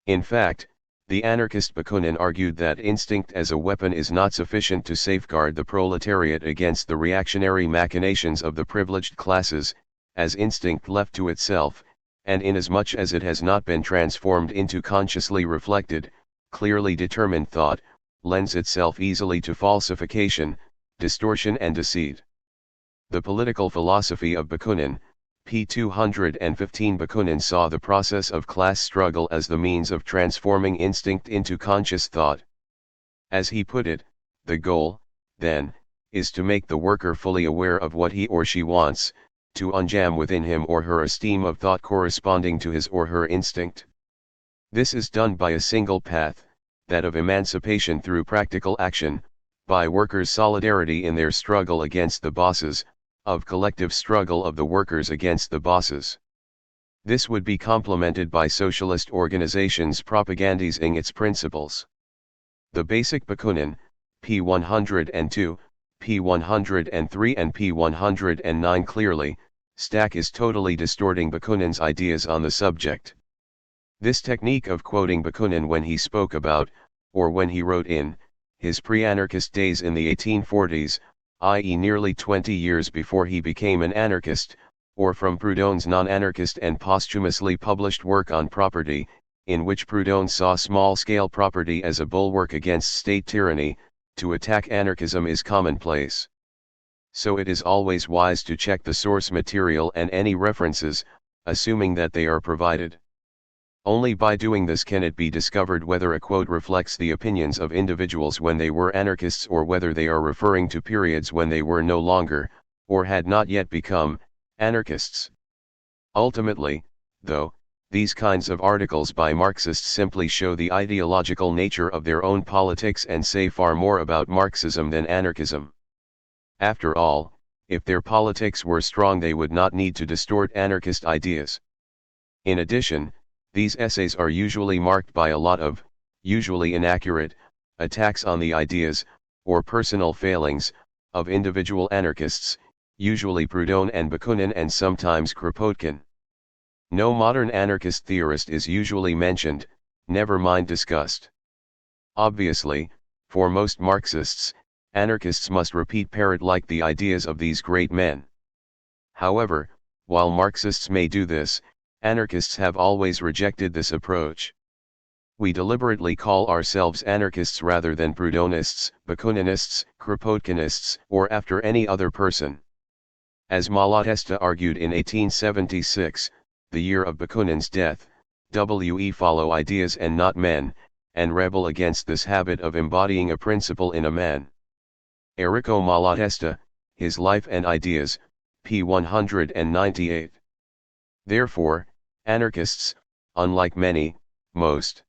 In fact, the anarchist Bakunin argued that instinct as a weapon is not sufficient to safeguard the proletariat against the reactionary machinations of the privileged classes, as instinct left to itself, and inasmuch as it has not been transformed into consciously reflected, clearly determined thought, lends itself easily to falsification, distortion and deceit. The Political Philosophy of Bakunin, p. 215. Bakunin saw the process of class struggle as the means of transforming instinct into conscious thought. As he put it, the goal, then, is to make the worker fully aware of what he or she wants, to unjam within him or her a stream of thought corresponding to his or her instinct. This is done by a single path, that of emancipation through practical action, by workers' solidarity in their struggle against the bosses, of collective struggle of the workers against the bosses. This would be complemented by socialist organizations propagandizing its principles. The basic Bakunin, p. 102, p. 103 and p. 109 clearly, Stack is totally distorting Bakunin's ideas on the subject. This technique of quoting Bakunin when he spoke about, or when he wrote in, his pre-anarchist days in the 1840s, i.e. nearly 20 years before he became an anarchist, or from Proudhon's non-anarchist and posthumously published work on property, in which Proudhon saw small-scale property as a bulwark against state tyranny, to attack anarchism is commonplace. So it is always wise to check the source material and any references, assuming that they are provided. Only by doing this can it be discovered whether a quote reflects the opinions of individuals when they were anarchists or whether they are referring to periods when they were no longer, or had not yet become, anarchists. Ultimately, though, these kinds of articles by Marxists simply show the ideological nature of their own politics and say far more about Marxism than anarchism. After all, if their politics were strong they would not need to distort anarchist ideas. In addition, these essays are usually marked by a lot of, usually inaccurate, attacks on the ideas, or personal failings, of individual anarchists, usually Proudhon and Bakunin and sometimes Kropotkin. No modern anarchist theorist is usually mentioned, never mind discussed. Obviously, for most Marxists, anarchists must repeat parrot-like the ideas of these great men. However, while Marxists may do this, anarchists have always rejected this approach. We deliberately call ourselves anarchists rather than Proudhonists, Bakuninists, Kropotkinists, or after any other person. As Malatesta argued in 1876, the year of Bakunin's death, we follow ideas and not men, and rebel against this habit of embodying a principle in a man. Enrico Malatesta, His Life and Ideas, p. 198. Therefore, anarchists, unlike many, most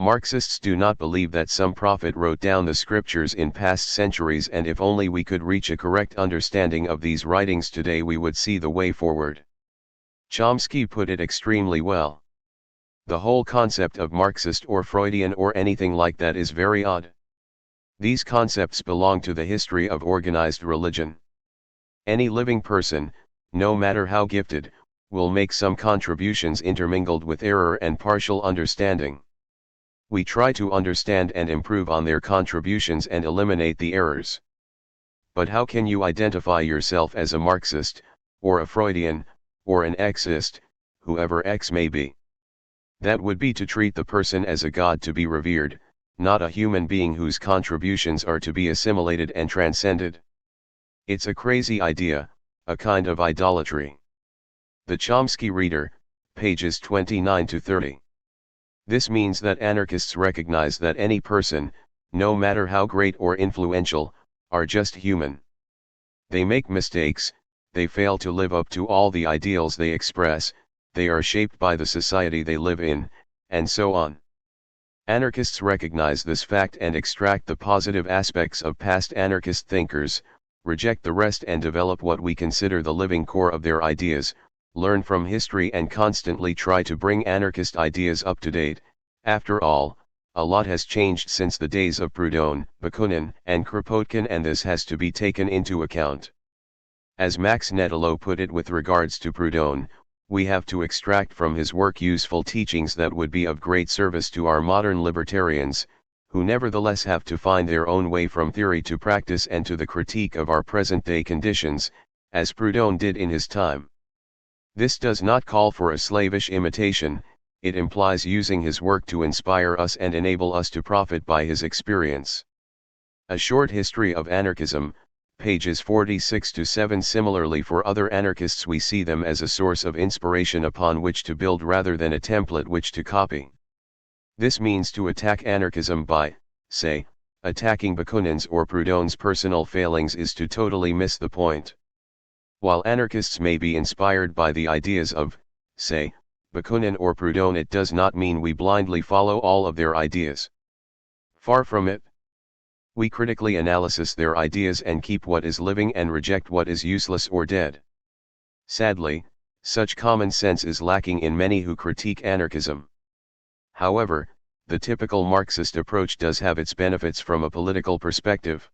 Marxists do not believe that some prophet wrote down the scriptures in past centuries, and if only we could reach a correct understanding of these writings today we would see the way forward. Chomsky put it extremely well. The whole concept of Marxist or Freudian or anything like that is very odd. These concepts belong to the history of organized religion. Any living person, no matter how gifted, will make some contributions intermingled with error and partial understanding. We try to understand and improve on their contributions and eliminate the errors. But how can you identify yourself as a Marxist, or a Freudian, or an Xist, whoever X may be? That would be to treat the person as a god to be revered, not a human being whose contributions are to be assimilated and transcended. It's a crazy idea, a kind of idolatry. The Chomsky Reader, pages 29 to 30. This means that anarchists recognize that any person, no matter how great or influential, are just human. They make mistakes, they fail to live up to all the ideals they express, they are shaped by the society they live in, and so on. Anarchists recognize this fact and extract the positive aspects of past anarchist thinkers, reject the rest and develop what we consider the living core of their ideas, learn from history and constantly try to bring anarchist ideas up to date. After all, a lot has changed since the days of Proudhon, Bakunin, and Kropotkin, and this has to be taken into account. As Max Nettelo put it with regards to Proudhon, we have to extract from his work useful teachings that would be of great service to our modern libertarians, who nevertheless have to find their own way from theory to practice and to the critique of our present-day conditions, as Proudhon did in his time. This does not call for a slavish imitation, it implies using his work to inspire us and enable us to profit by his experience. A Short History of Anarchism, pages 46 to 7. Similarly, for other anarchists, we see them as a source of inspiration upon which to build rather than a template which to copy. This means to attack anarchism by, say, attacking Bakunin's or Proudhon's personal failings is to totally miss the point. While anarchists may be inspired by the ideas of, say, Bakunin or Proudhon, it does not mean we blindly follow all of their ideas. Far from it. We critically analyze their ideas and keep what is living and reject what is useless or dead. Sadly, such common sense is lacking in many who critique anarchism. However, the typical Marxist approach does have its benefits from a political perspective.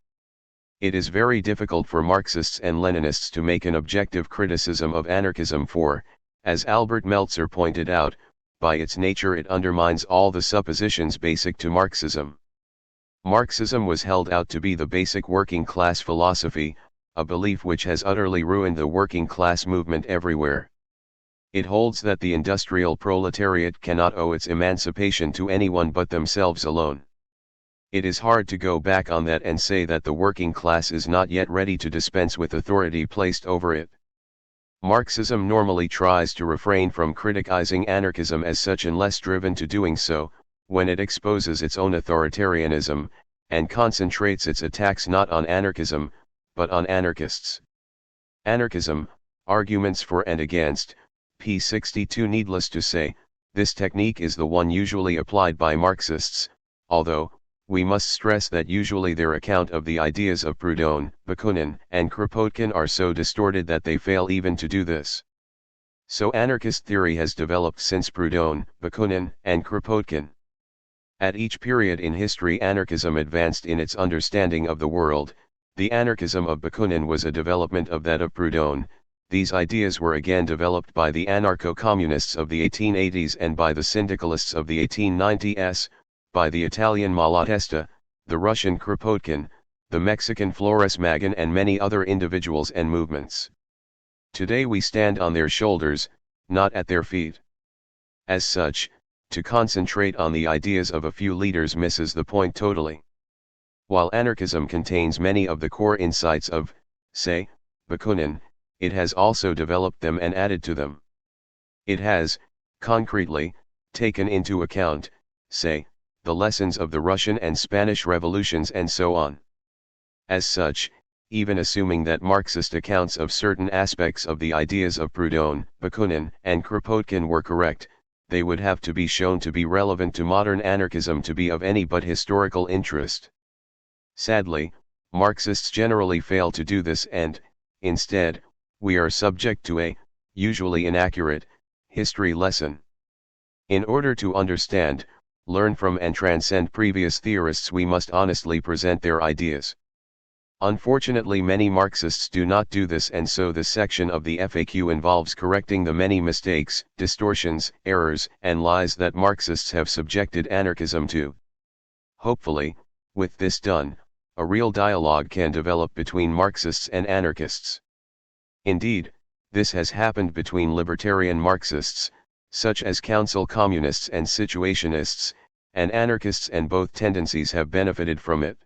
It is very difficult for Marxists and Leninists to make an objective criticism of anarchism for, as Albert Meltzer pointed out, by its nature it undermines all the suppositions basic to Marxism. Marxism was held out to be the basic working class philosophy, a belief which has utterly ruined the working class movement everywhere. It holds that the industrial proletariat cannot owe its emancipation to anyone but themselves alone. It is hard to go back on that and say that the working class is not yet ready to dispense with authority placed over it. Marxism normally tries to refrain from criticizing anarchism as such unless driven to doing so, when it exposes its own authoritarianism, and concentrates its attacks not on anarchism, but on anarchists. Anarchism, Arguments for and Against, p. 62. Needless to say, this technique is the one usually applied by Marxists, although, we must stress that usually their account of the ideas of Proudhon, Bakunin, and Kropotkin are so distorted that they fail even to do this. So anarchist theory has developed since Proudhon, Bakunin, and Kropotkin. At each period in history anarchism advanced in its understanding of the world. The anarchism of Bakunin was a development of that of Proudhon. These ideas were again developed by the anarcho-communists of the 1880s and by the syndicalists of the 1890s, by the Italian Malatesta, the Russian Kropotkin, the Mexican Flores Magón, and many other individuals and movements. Today we stand on their shoulders, not at their feet. As such, to concentrate on the ideas of a few leaders misses the point totally. While anarchism contains many of the core insights of, say, Bakunin, it has also developed them and added to them. It has, concretely, taken into account, say, the lessons of the Russian and Spanish revolutions and so on. As such, even assuming that Marxist accounts of certain aspects of the ideas of Proudhon, Bakunin, and Kropotkin were correct, they would have to be shown to be relevant to modern anarchism to be of any but historical interest. Sadly, Marxists generally fail to do this and, instead, we are subject to a, usually inaccurate, history lesson. In order to understand, learn from and transcend previous theorists, we must honestly present their ideas. Unfortunately, many Marxists do not do this, and so this section of the FAQ involves correcting the many mistakes, distortions, errors, and lies that Marxists have subjected anarchism to. Hopefully, with this done, a real dialogue can develop between Marxists and anarchists. Indeed, this has happened between libertarian Marxists, such as council communists and situationists, and anarchists, and both tendencies have benefited from it.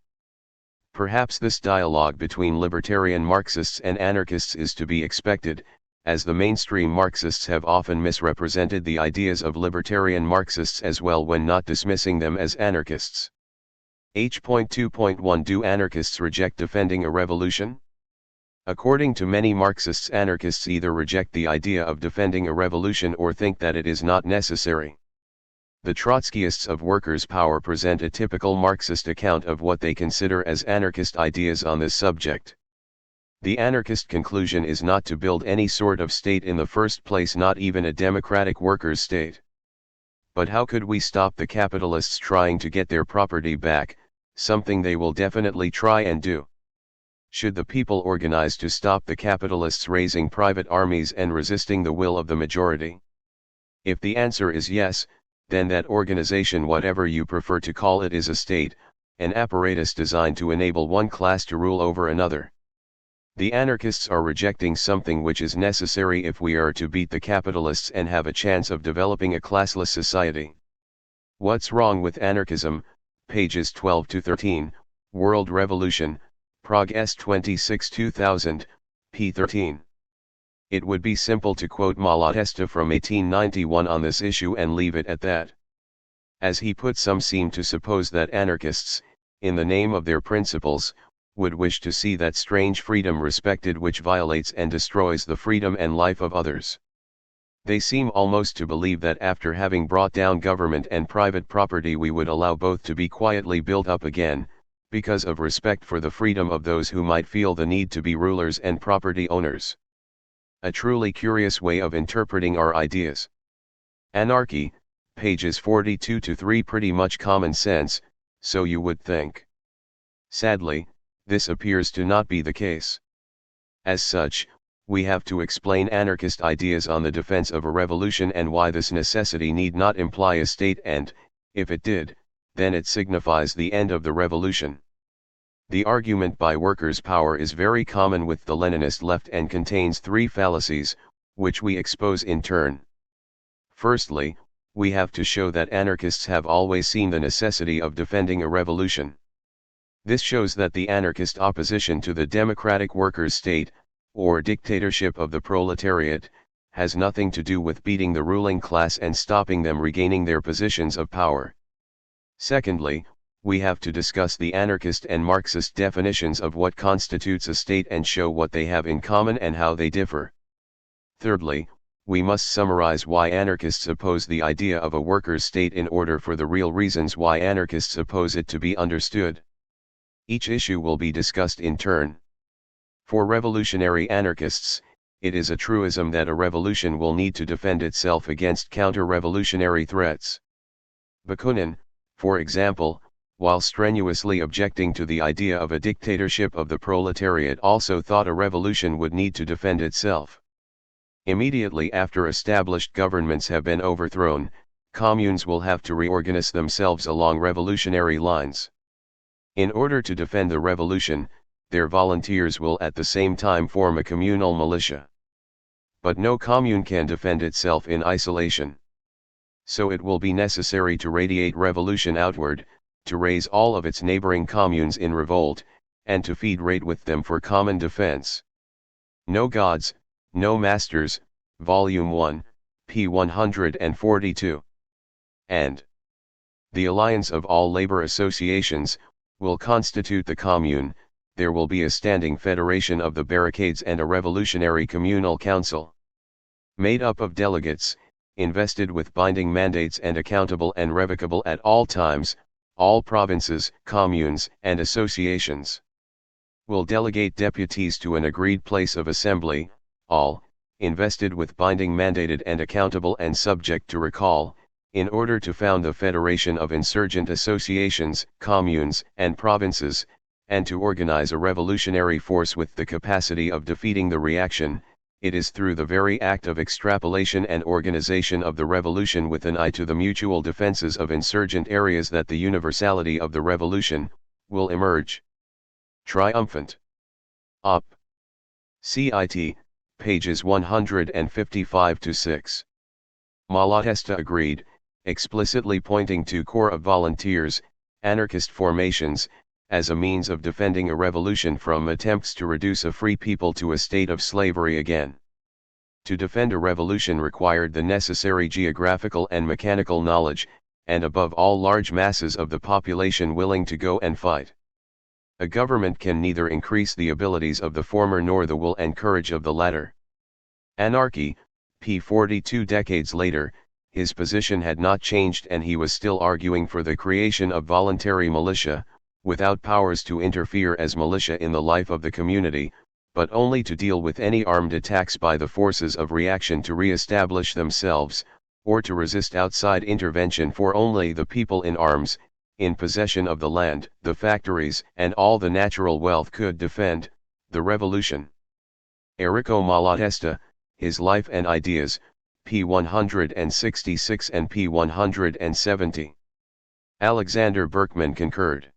Perhaps this dialogue between libertarian Marxists and anarchists is to be expected, as the mainstream Marxists have often misrepresented the ideas of libertarian Marxists as well when not dismissing them as anarchists. H.2.1 Do anarchists reject defending a revolution? According to many Marxists, anarchists either reject the idea of defending a revolution or think that it is not necessary. The Trotskyists of workers' power present a typical Marxist account of what they consider as anarchist ideas on this subject. The anarchist conclusion is not to build any sort of state in the first place, not even a democratic workers' state. But how could we stop the capitalists trying to get their property back, something they will definitely try and do? Should the people organize to stop the capitalists raising private armies and resisting the will of the majority? If the answer is yes, then that organization, whatever you prefer to call it, is a state, an apparatus designed to enable one class to rule over another. The anarchists are rejecting something which is necessary if we are to beat the capitalists and have a chance of developing a classless society. What's Wrong with Anarchism? Pages 12 to 13, World Revolution, Prague S. 26 2000, p. 13. It would be simple to quote Malatesta from 1891 on this issue and leave it at that. As he put, some seem to suppose that anarchists, in the name of their principles, would wish to see that strange freedom respected which violates and destroys the freedom and life of others. They seem almost to believe that after having brought down government and private property we would allow both to be quietly built up again, because of respect for the freedom of those who might feel the need to be rulers and property owners. A truly curious way of interpreting our ideas. Anarchy, pages 42 to 3. Pretty much common sense, so you would think. Sadly, this appears to not be the case. As such, we have to explain anarchist ideas on the defense of a revolution and why this necessity need not imply a state, and, if it did, then it signifies the end of the revolution. The argument by workers' power is very common with the Leninist left and contains three fallacies, which we expose in turn. Firstly, we have to show that anarchists have always seen the necessity of defending a revolution. This shows that the anarchist opposition to the democratic workers' state, or dictatorship of the proletariat, has nothing to do with beating the ruling class and stopping them regaining their positions of power. Secondly, we have to discuss the anarchist and Marxist definitions of what constitutes a state and show what they have in common and how they differ. Thirdly, we must summarize why anarchists oppose the idea of a workers' state in order for the real reasons why anarchists oppose it to be understood. Each issue will be discussed in turn. For revolutionary anarchists, it is a truism that a revolution will need to defend itself against counter-revolutionary threats. Bakunin, for example, while strenuously objecting to the idea of a dictatorship of the proletariat, also thought a revolution would need to defend itself. Immediately after established governments have been overthrown, communes will have to reorganize themselves along revolutionary lines. In order to defend the revolution, their volunteers will at the same time form a communal militia. But no commune can defend itself in isolation. So it will be necessary to radiate revolution outward, to raise all of its neighboring communes in revolt, and to feed rate with them for common defense. No Gods, No Masters, Volume 1, p. 142. And the alliance of all labor associations will constitute the commune. There will be a standing federation of the barricades and a revolutionary communal council, made up of delegates, invested with binding mandates and accountable and revocable at all times. All provinces, communes, and associations will delegate deputies to an agreed place of assembly, all, invested with binding mandated and accountable and subject to recall, in order to found the federation of insurgent associations, communes, and provinces, and to organize a revolutionary force with the capacity of defeating the reaction. It is through the very act of extrapolation and organization of the revolution with an eye to the mutual defenses of insurgent areas that the universality of the revolution will emerge triumphant. Op. Cit. Pages 155 to 6. Malatesta agreed, explicitly pointing to corps of volunteers, anarchist formations, as a means of defending a revolution from attempts to reduce a free people to a state of slavery again. To defend a revolution required the necessary geographical and mechanical knowledge, and above all large masses of the population willing to go and fight. A government can neither increase the abilities of the former nor the will and courage of the latter. Anarchy, p. 42. Decades later, his position had not changed and he was still arguing for the creation of voluntary militia, without powers to interfere as militia in the life of the community, but only to deal with any armed attacks by the forces of reaction to re-establish themselves, or to resist outside intervention for only the people in arms, in possession of the land, the factories, and all the natural wealth could defend the revolution. Enrico Malatesta, His Life and Ideas, p. 166 and p. 170. Alexander Berkman concurred.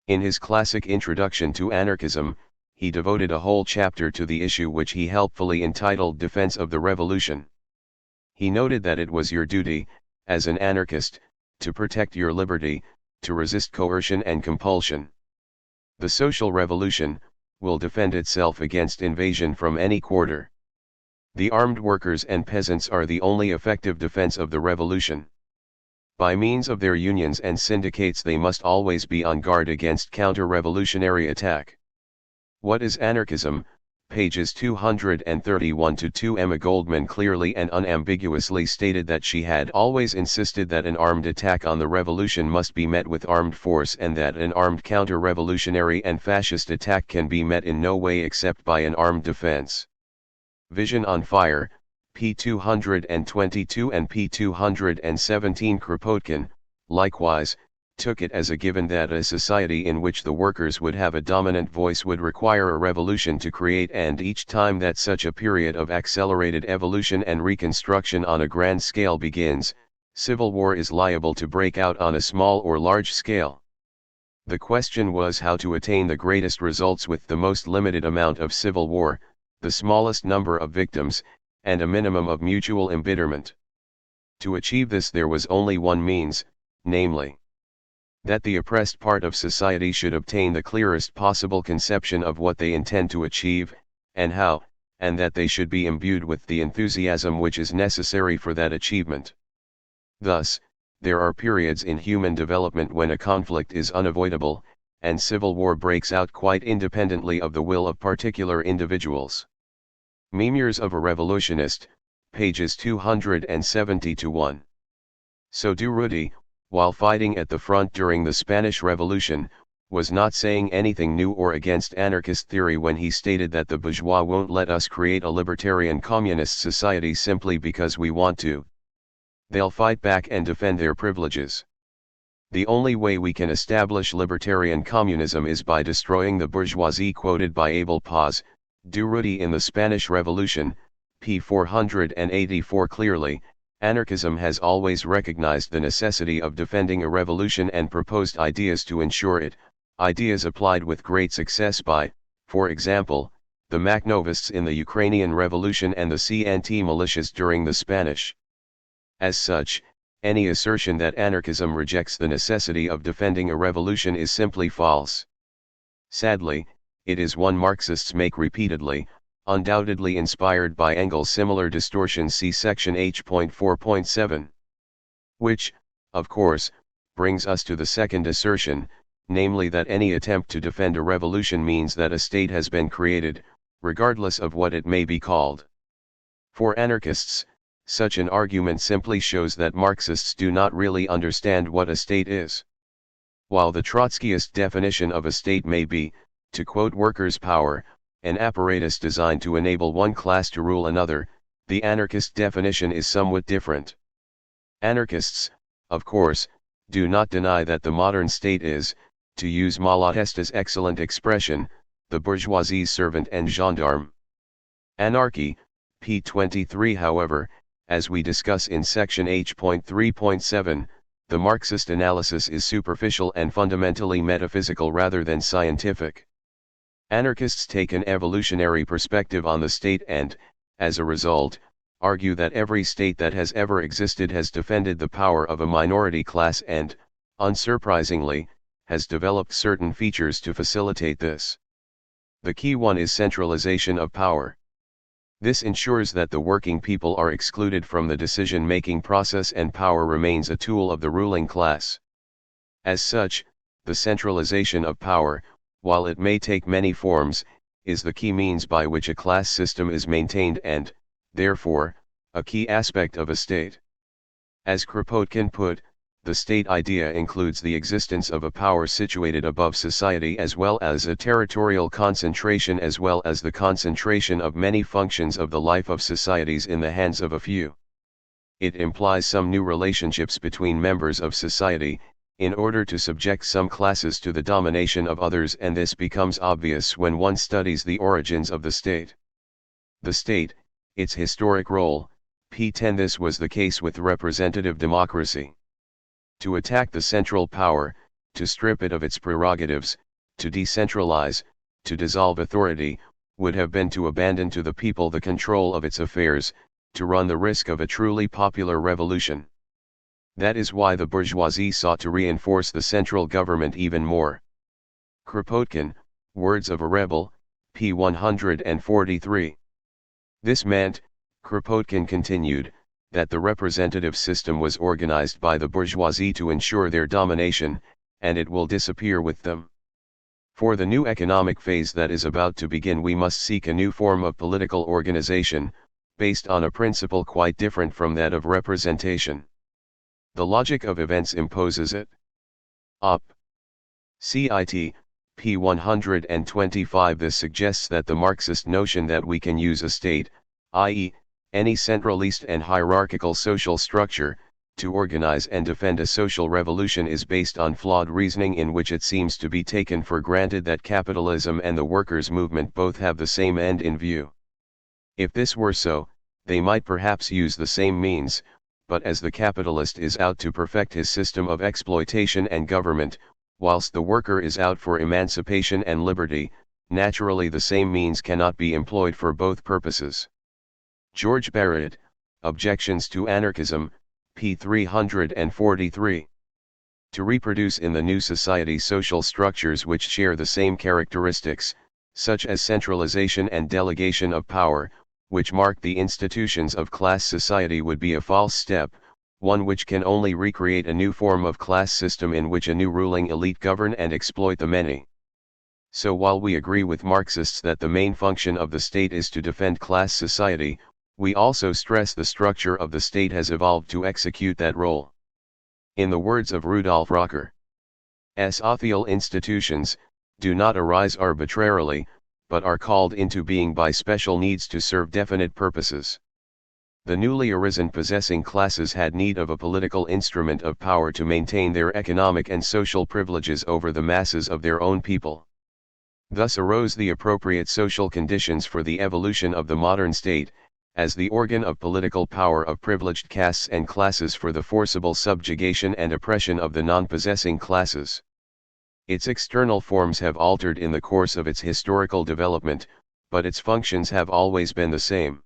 In his classic Introduction to Anarchism, he devoted a whole chapter to the issue which he helpfully entitled Defense of the Revolution. He noted that it was your duty, as an anarchist, to protect your liberty, to resist coercion and compulsion. The social revolution will defend itself against invasion from any quarter. The armed workers and peasants are the only effective defense of the revolution. By means of their unions and syndicates they must always be on guard against counter-revolutionary attack. What is anarchism? Pages 231-2. Emma Goldman clearly and unambiguously stated that she had always insisted that an armed attack on the revolution must be met with armed force and that an armed counter-revolutionary and fascist attack can be met in no way except by an armed defense. Vision on Fire, p. 222 and p. 217. Kropotkin, likewise, took it as a given that a society in which the workers would have a dominant voice would require a revolution to create, and each time that such a period of accelerated evolution and reconstruction on a grand scale begins, civil war is liable to break out on a small or large scale. The question was how to attain the greatest results with the most limited amount of civil war, the smallest number of victims, and a minimum of mutual embitterment. To achieve this there was only one means, namely, that the oppressed part of society should obtain the clearest possible conception of what they intend to achieve, and how, and that they should be imbued with the enthusiasm which is necessary for that achievement. Thus, there are periods in human development when a conflict is unavoidable, and civil war breaks out quite independently of the will of particular individuals. Memoirs of a Revolutionist, pages 270-1. So Durruti, while fighting at the front during the Spanish Revolution, was not saying anything new or against anarchist theory when he stated that the bourgeois won't let us create a libertarian communist society simply because we want to. They'll fight back and defend their privileges. The only way we can establish libertarian communism is by destroying the bourgeoisie. Quoted by Abel Paz, Durruti in the Spanish Revolution, p. 484. Clearly, anarchism has always recognized the necessity of defending a revolution and proposed ideas to ensure it, ideas applied with great success by, for example, the Makhnovists in the Ukrainian Revolution and the CNT militias during the Spanish. As such, any assertion that anarchism rejects the necessity of defending a revolution is simply false. Sadly, it is one Marxists make repeatedly, undoubtedly inspired by Engels' similar distortions. See section H.4.7. Which, of course, brings us to the second assertion, namely that any attempt to defend a revolution means that a state has been created, regardless of what it may be called. For anarchists, such an argument simply shows that Marxists do not really understand what a state is. While the Trotskyist definition of a state may be, to quote workers' power, an apparatus designed to enable one class to rule another, the anarchist definition is somewhat different. Anarchists, of course, do not deny that the modern state is, to use Malatesta's excellent expression, the bourgeoisie's servant and gendarme. Anarchy, p. 23. However, as we discuss in section H.3.7, the Marxist analysis is superficial and fundamentally metaphysical rather than scientific. Anarchists take an evolutionary perspective on the state and, as a result, argue that every state that has ever existed has defended the power of a minority class and, unsurprisingly, has developed certain features to facilitate this. The key one is centralization of power. This ensures that the working people are excluded from the decision-making process and power remains a tool of the ruling class. As such, the centralization of power, while it may take many forms, is the key means by which a class system is maintained and, therefore, a key aspect of a state. As Kropotkin put, the state idea includes the existence of a power situated above society as well as a territorial concentration as well as the concentration of many functions of the life of societies in the hands of a few. It implies some new relationships between members of society, in order to subject some classes to the domination of others, and this becomes obvious when one studies the origins of the state. The state, its historic role, p. 10. This was the case with representative democracy. To attack the central power, to strip it of its prerogatives, to decentralize, to dissolve authority, would have been to abandon to the people the control of its affairs, to run the risk of a truly popular revolution. That is why the bourgeoisie sought to reinforce the central government even more. Kropotkin, Words of a Rebel, p. 143. This meant, Kropotkin continued, that the representative system was organized by the bourgeoisie to ensure their domination, and it will disappear with them. For the new economic phase that is about to begin, we must seek a new form of political organization, based on a principle quite different from that of representation. The logic of events imposes it. Op. Cit. p. 125. This suggests that the Marxist notion that we can use a state, i.e., any centralist and hierarchical social structure, to organize and defend a social revolution is based on flawed reasoning, in which it seems to be taken for granted that capitalism and the workers' movement both have the same end in view. If this were so, they might perhaps use the same means, but as the capitalist is out to perfect his system of exploitation and government, whilst the worker is out for emancipation and liberty, naturally the same means cannot be employed for both purposes. George Barrett, Objections to Anarchism, p. 343. To reproduce in the new society social structures which share the same characteristics, such as centralization and delegation of power, which mark the institutions of class society, would be a false step, one which can only recreate a new form of class system in which a new ruling elite govern and exploit the many. So while we agree with Marxists that the main function of the state is to defend class society, we also stress the structure of the state has evolved to execute that role. In the words of Rudolf Rocker, social institutions do not arise arbitrarily, but are called into being by special needs to serve definite purposes. The newly arisen possessing classes had need of a political instrument of power to maintain their economic and social privileges over the masses of their own people. Thus arose the appropriate social conditions for the evolution of the modern state, as the organ of political power of privileged castes and classes for the forcible subjugation and oppression of the non-possessing classes. Its external forms have altered in the course of its historical development, but its functions have always been the same.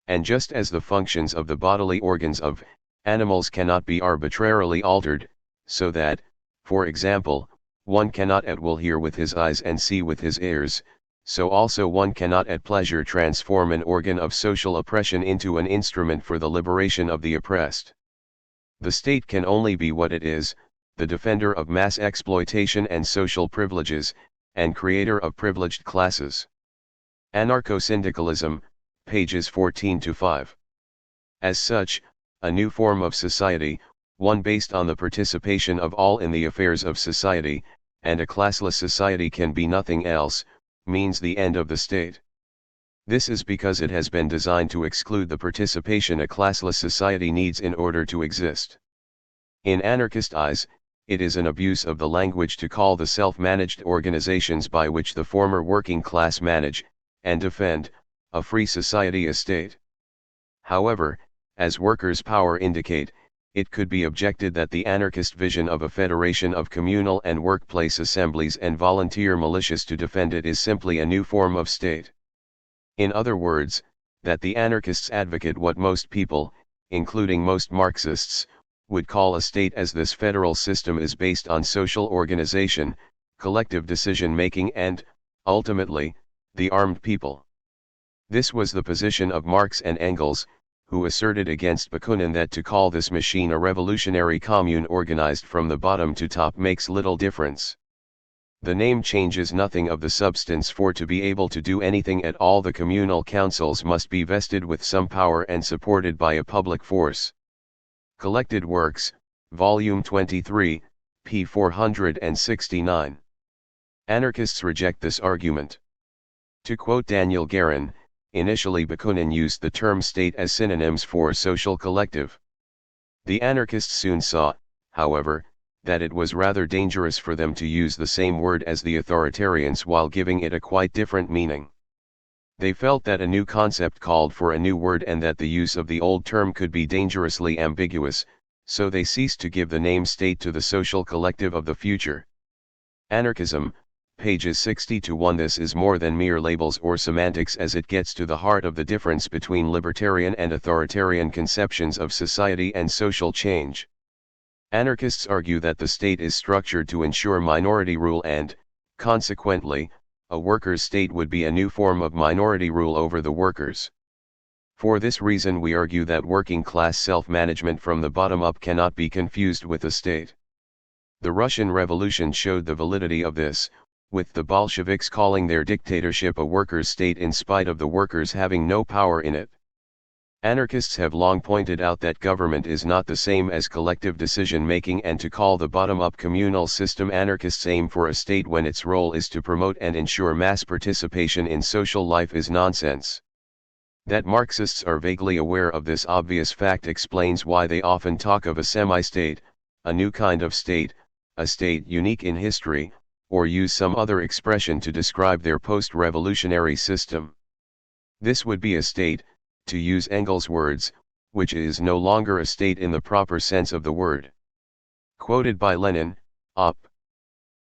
And just as the functions of the bodily organs of animals cannot be arbitrarily altered, so that, for example, one cannot at will hear with his eyes and see with his ears, so also one cannot at pleasure transform an organ of social oppression into an instrument for the liberation of the oppressed. The state can only be what it is, the defender of mass exploitation and social privileges, and creator of privileged classes. Anarcho-syndicalism, pages 14-5. As such, a new form of society, one based on the participation of all in the affairs of society, and a classless society can be nothing else, means the end of the state. This is because it has been designed to exclude the participation a classless society needs in order to exist. In anarchist eyes, it is an abuse of the language to call the self-managed organizations by which the former working class manage, and defend, a free society a state. However, as workers' power indicate, it could be objected that the anarchist vision of a federation of communal and workplace assemblies and volunteer militias to defend it is simply a new form of state. In other words, that the anarchists advocate what most people, including most Marxists, would call a state, as this federal system is based on social organization, collective decision-making and, ultimately, the armed people. This was the position of Marx and Engels, who asserted against Bakunin that to call this machine a revolutionary commune organized from the bottom to top makes little difference. The name changes nothing of the substance, for to be able to do anything at all the communal councils must be vested with some power and supported by a public force. Collected Works, Volume 23, p. 469. Anarchists reject this argument. To quote Daniel Guerin, initially Bakunin used the term state as synonyms for social collective. The anarchists soon saw, however, that it was rather dangerous for them to use the same word as the authoritarians while giving it a quite different meaning. They felt that a new concept called for a new word and that the use of the old term could be dangerously ambiguous, so they ceased to give the name state to the social collective of the future. Anarchism, pages 60-1. This is more than mere labels or semantics, as it gets to the heart of the difference between libertarian and authoritarian conceptions of society and social change. Anarchists argue that the state is structured to ensure minority rule and, consequently, a workers' state would be a new form of minority rule over the workers. For this reason we argue that working class self-management from the bottom up cannot be confused with a state. The Russian Revolution showed the validity of this, with the Bolsheviks calling their dictatorship a workers' state in spite of the workers having no power in it. Anarchists have long pointed out that government is not the same as collective decision-making, and to call the bottom-up communal system anarchists aim for a state when its role is to promote and ensure mass participation in social life is nonsense. That Marxists are vaguely aware of this obvious fact explains why they often talk of a semi-state, a new kind of state, a state unique in history, or use some other expression to describe their post-revolutionary system. This would be a state, to use Engels' words, which is no longer a state in the proper sense of the word. Quoted by Lenin, Op.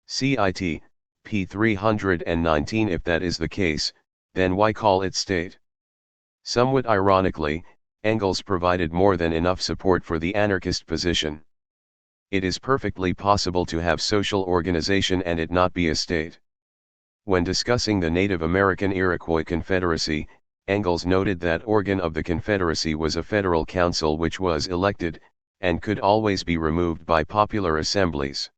Cit. p. 319. If that is the case, then why call it state? Somewhat ironically, Engels provided more than enough support for the anarchist position. It is perfectly possible to have social organization and it not be a state. When discussing the Native American Iroquois Confederacy, Engels noted that organ of the Confederacy was a federal council which was elected, and could always be removed by popular assemblies.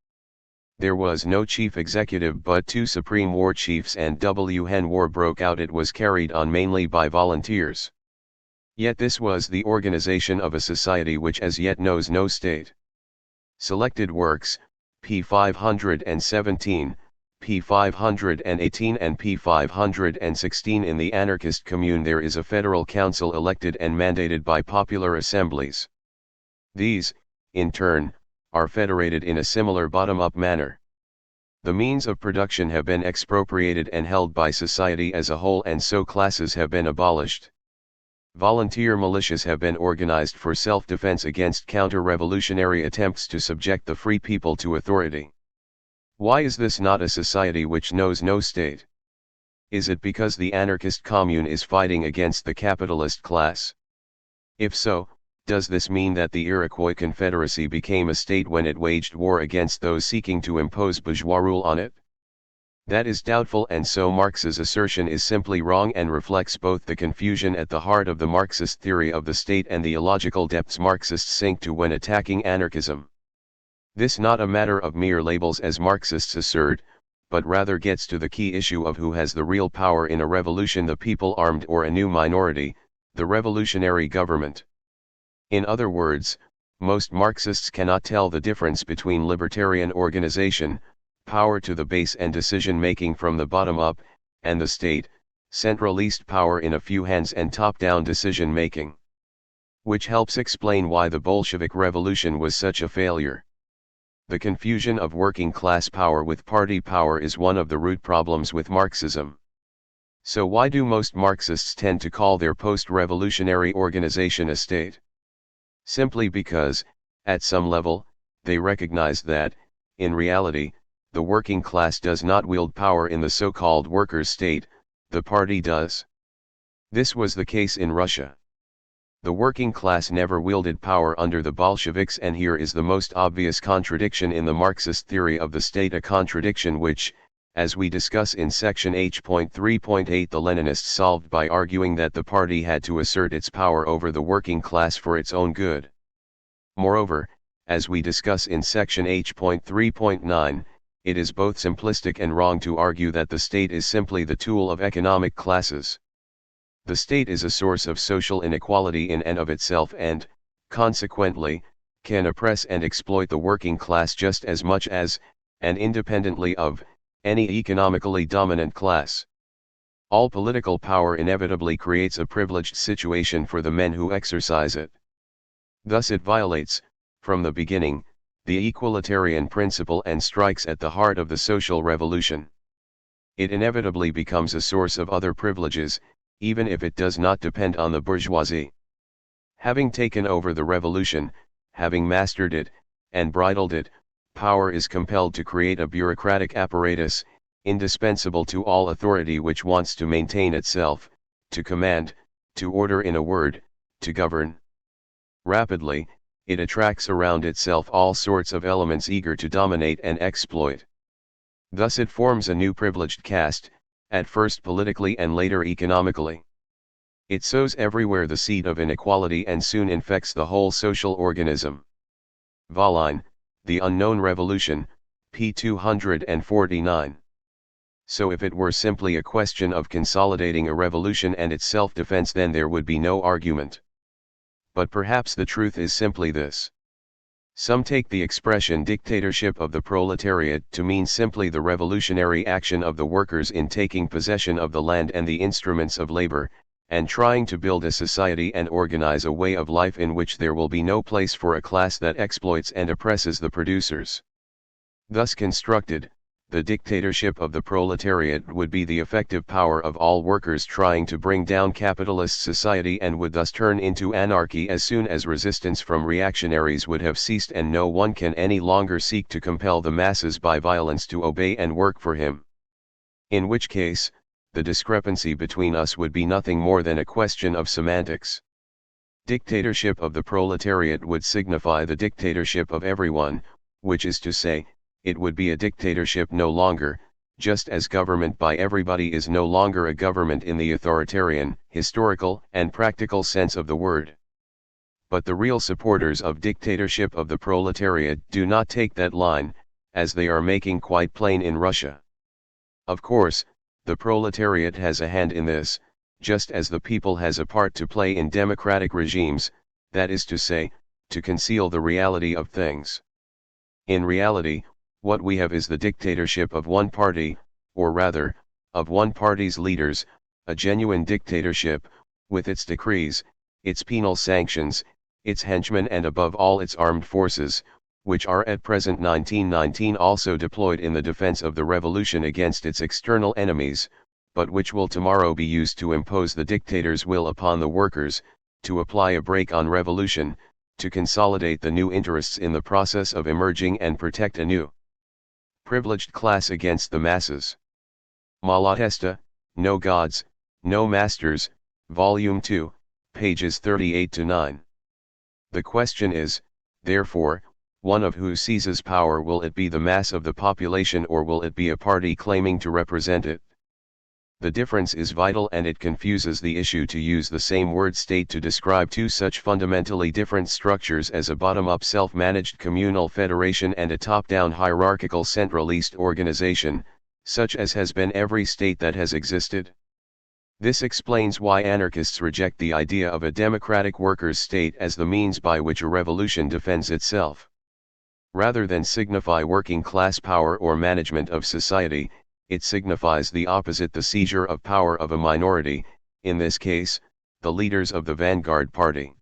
There was no chief executive but two supreme war chiefs, and when war broke out it was carried on mainly by volunteers. Yet this was the organization of a society which as yet knows no state. Selected Works, p. 517, p. 518 and p. 516. In the anarchist commune there is a federal council elected and mandated by popular assemblies. These, in turn, are federated in a similar bottom-up manner. The means of production have been expropriated and held by society as a whole, and so classes have been abolished. Volunteer militias have been organized for self-defense against counter-revolutionary attempts to subject the free people to authority. Why is this not a society which knows no state? Is it because the anarchist commune is fighting against the capitalist class? If so, does this mean that the Iroquois Confederacy became a state when it waged war against those seeking to impose bourgeois rule on it? That is doubtful, and so Marx's assertion is simply wrong and reflects both the confusion at the heart of the Marxist theory of the state and the illogical depths Marxists sink to when attacking anarchism. This not a matter of mere labels as Marxists assert, but rather gets to the key issue of who has the real power in a revolution, the people armed or a new minority, the revolutionary government. In other words, most Marxists cannot tell the difference between libertarian organization, power to the base and decision-making from the bottom up, and the state, centralist power in a few hands and top-down decision-making. Which helps explain why the Bolshevik Revolution was such a failure. The confusion of working class power with party power is one of the root problems with Marxism. So why do most Marxists tend to call their post-revolutionary organization a state? Simply because, at some level, they recognize that, in reality, the working class does not wield power in the so-called workers' state, the party does. This was the case in Russia. The working class never wielded power under the Bolsheviks, and here is the most obvious contradiction in the Marxist theory of the state, a contradiction which, as we discuss in section H.3.8, the Leninists solved by arguing that the party had to assert its power over the working class for its own good. Moreover, as we discuss in section H.3.9, it is both simplistic and wrong to argue that the state is simply the tool of economic classes. The state is a source of social inequality in and of itself and, consequently, can oppress and exploit the working class just as much as, and independently of, any economically dominant class. All political power inevitably creates a privileged situation for the men who exercise it. Thus it violates, from the beginning, the equalitarian principle and strikes at the heart of the social revolution. It inevitably becomes a source of other privileges, even if it does not depend on the bourgeoisie. Having taken over the revolution, having mastered it, and bridled it, power is compelled to create a bureaucratic apparatus, indispensable to all authority, which wants to maintain itself, to command, to order, in a word, to govern. Rapidly, it attracts around itself all sorts of elements eager to dominate and exploit. Thus it forms a new privileged caste, at first politically and later economically. It sows everywhere the seed of inequality and soon infects the whole social organism. Volline, The Unknown Revolution, p. 249. So if it were simply a question of consolidating a revolution and its self-defense, then there would be no argument. But perhaps the truth is simply this. Some take the expression dictatorship of the proletariat to mean simply the revolutionary action of the workers in taking possession of the land and the instruments of labor, and trying to build a society and organize a way of life in which there will be no place for a class that exploits and oppresses the producers. Thus constructed, the dictatorship of the proletariat would be the effective power of all workers trying to bring down capitalist society, and would thus turn into anarchy as soon as resistance from reactionaries would have ceased, and no one can any longer seek to compel the masses by violence to obey and work for him. In which case, the discrepancy between us would be nothing more than a question of semantics. Dictatorship of the proletariat would signify the dictatorship of everyone, which is to say, it would be a dictatorship no longer, just as government by everybody is no longer a government in the authoritarian, historical, and practical sense of the word. But the real supporters of dictatorship of the proletariat do not take that line, as they are making quite plain in Russia. Of course, the proletariat has a hand in this, just as the people has a part to play in democratic regimes, that is to say, to conceal the reality of things. In reality, what we have is the dictatorship of one party, or rather, of one party's leaders, a genuine dictatorship, with its decrees, its penal sanctions, its henchmen, and above all its armed forces, which are at present 1919 also deployed in the defense of the revolution against its external enemies, but which will tomorrow be used to impose the dictator's will upon the workers, to apply a brake on revolution, to consolidate the new interests in the process of emerging and protect a new privileged class against the masses. Malatesta, No Gods, No Masters, Volume 2, pages 38-9. The question is, therefore, one of who seizes power: will it be the mass of the population, or will it be a party claiming to represent it? The difference is vital, and it confuses the issue to use the same word state to describe two such fundamentally different structures as a bottom-up self-managed communal federation and a top-down hierarchical centralist organization, such as has been every state that has existed. This explains why anarchists reject the idea of a democratic workers' state as the means by which a revolution defends itself. Rather than signify working class power or management of society, it signifies the opposite: the seizure of power of a minority, in this case, the leaders of the vanguard party.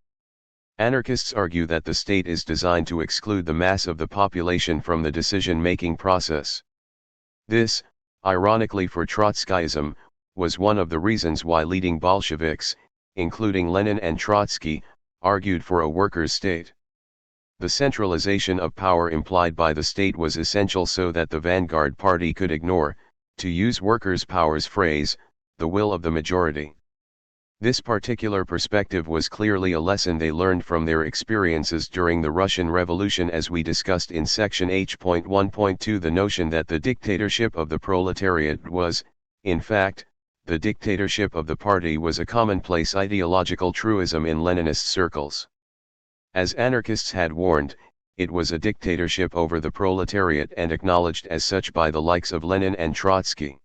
Anarchists argue that the state is designed to exclude the mass of the population from the decision-making process. This, ironically for Trotskyism, was one of the reasons why leading Bolsheviks, including Lenin and Trotsky, argued for a workers' state. The centralization of power implied by the state was essential so that the vanguard party could ignore, to use workers' power's phrase, the will of the majority. This particular perspective was clearly a lesson they learned from their experiences during the Russian Revolution, as we discussed in section H.1.2. The notion that the dictatorship of the proletariat was, in fact, the dictatorship of the party was a commonplace ideological truism in Leninist circles. As anarchists had warned, it was a dictatorship over the proletariat and acknowledged as such by the likes of Lenin and Trotsky.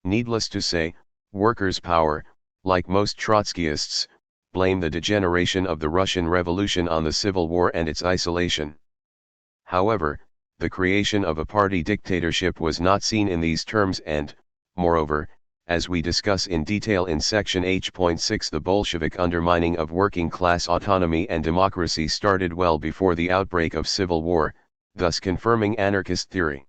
Needless to say, workers' power, like most Trotskyists, blame the degeneration of the Russian Revolution on the Civil War and its isolation. However, the creation of a party dictatorship was not seen in these terms and, moreover, as we discuss in detail in section H.6, the Bolshevik undermining of working class autonomy and democracy started well before the outbreak of civil war, thus confirming anarchist theory.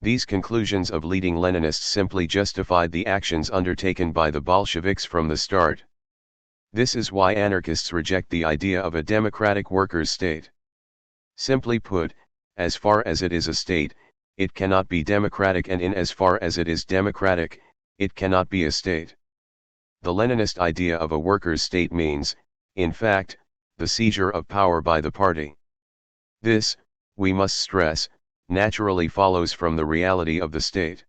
These conclusions of leading Leninists simply justified the actions undertaken by the Bolsheviks from the start. This is why anarchists reject the idea of a democratic workers' state. Simply put, as far as it is a state, it cannot be democratic, and in as far as it is democratic, it cannot be a state. The Leninist idea of a workers' state means, in fact, the seizure of power by the party. This, we must stress, naturally follows from the reality of the state.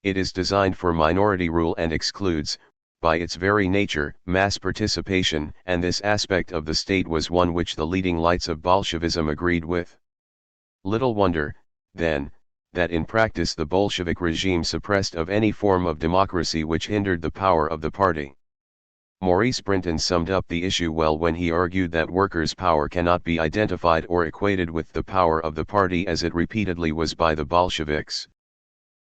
It is designed for minority rule and excludes, by its very nature, mass participation, and this aspect of the state was one which the leading lights of Bolshevism agreed with. Little wonder, then, that in practice the Bolshevik regime suppressed of any form of democracy which hindered the power of the party. Maurice Brinton summed up the issue well when he argued that workers' power cannot be identified or equated with the power of the party as it repeatedly was by the Bolsheviks.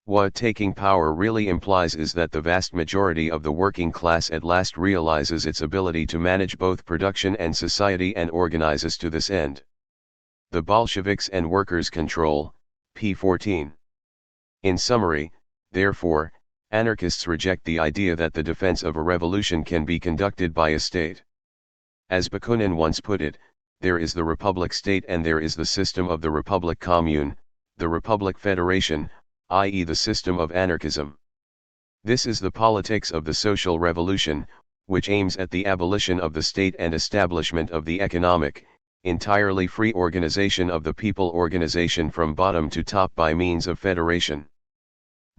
What taking power really implies is that the vast majority of the working class at last realizes its ability to manage both production and society and organizes to this end. The Bolsheviks and workers' control, p. 14. In summary, therefore, anarchists reject the idea that the defense of a revolution can be conducted by a state. As Bakunin once put it, there is the Republic state and there is the system of the Republic Commune, the Republic Federation, i.e. the system of anarchism. This is the politics of the social revolution, which aims at the abolition of the state and establishment of the economic, entirely free organization of the people, organization from bottom to top by means of federation.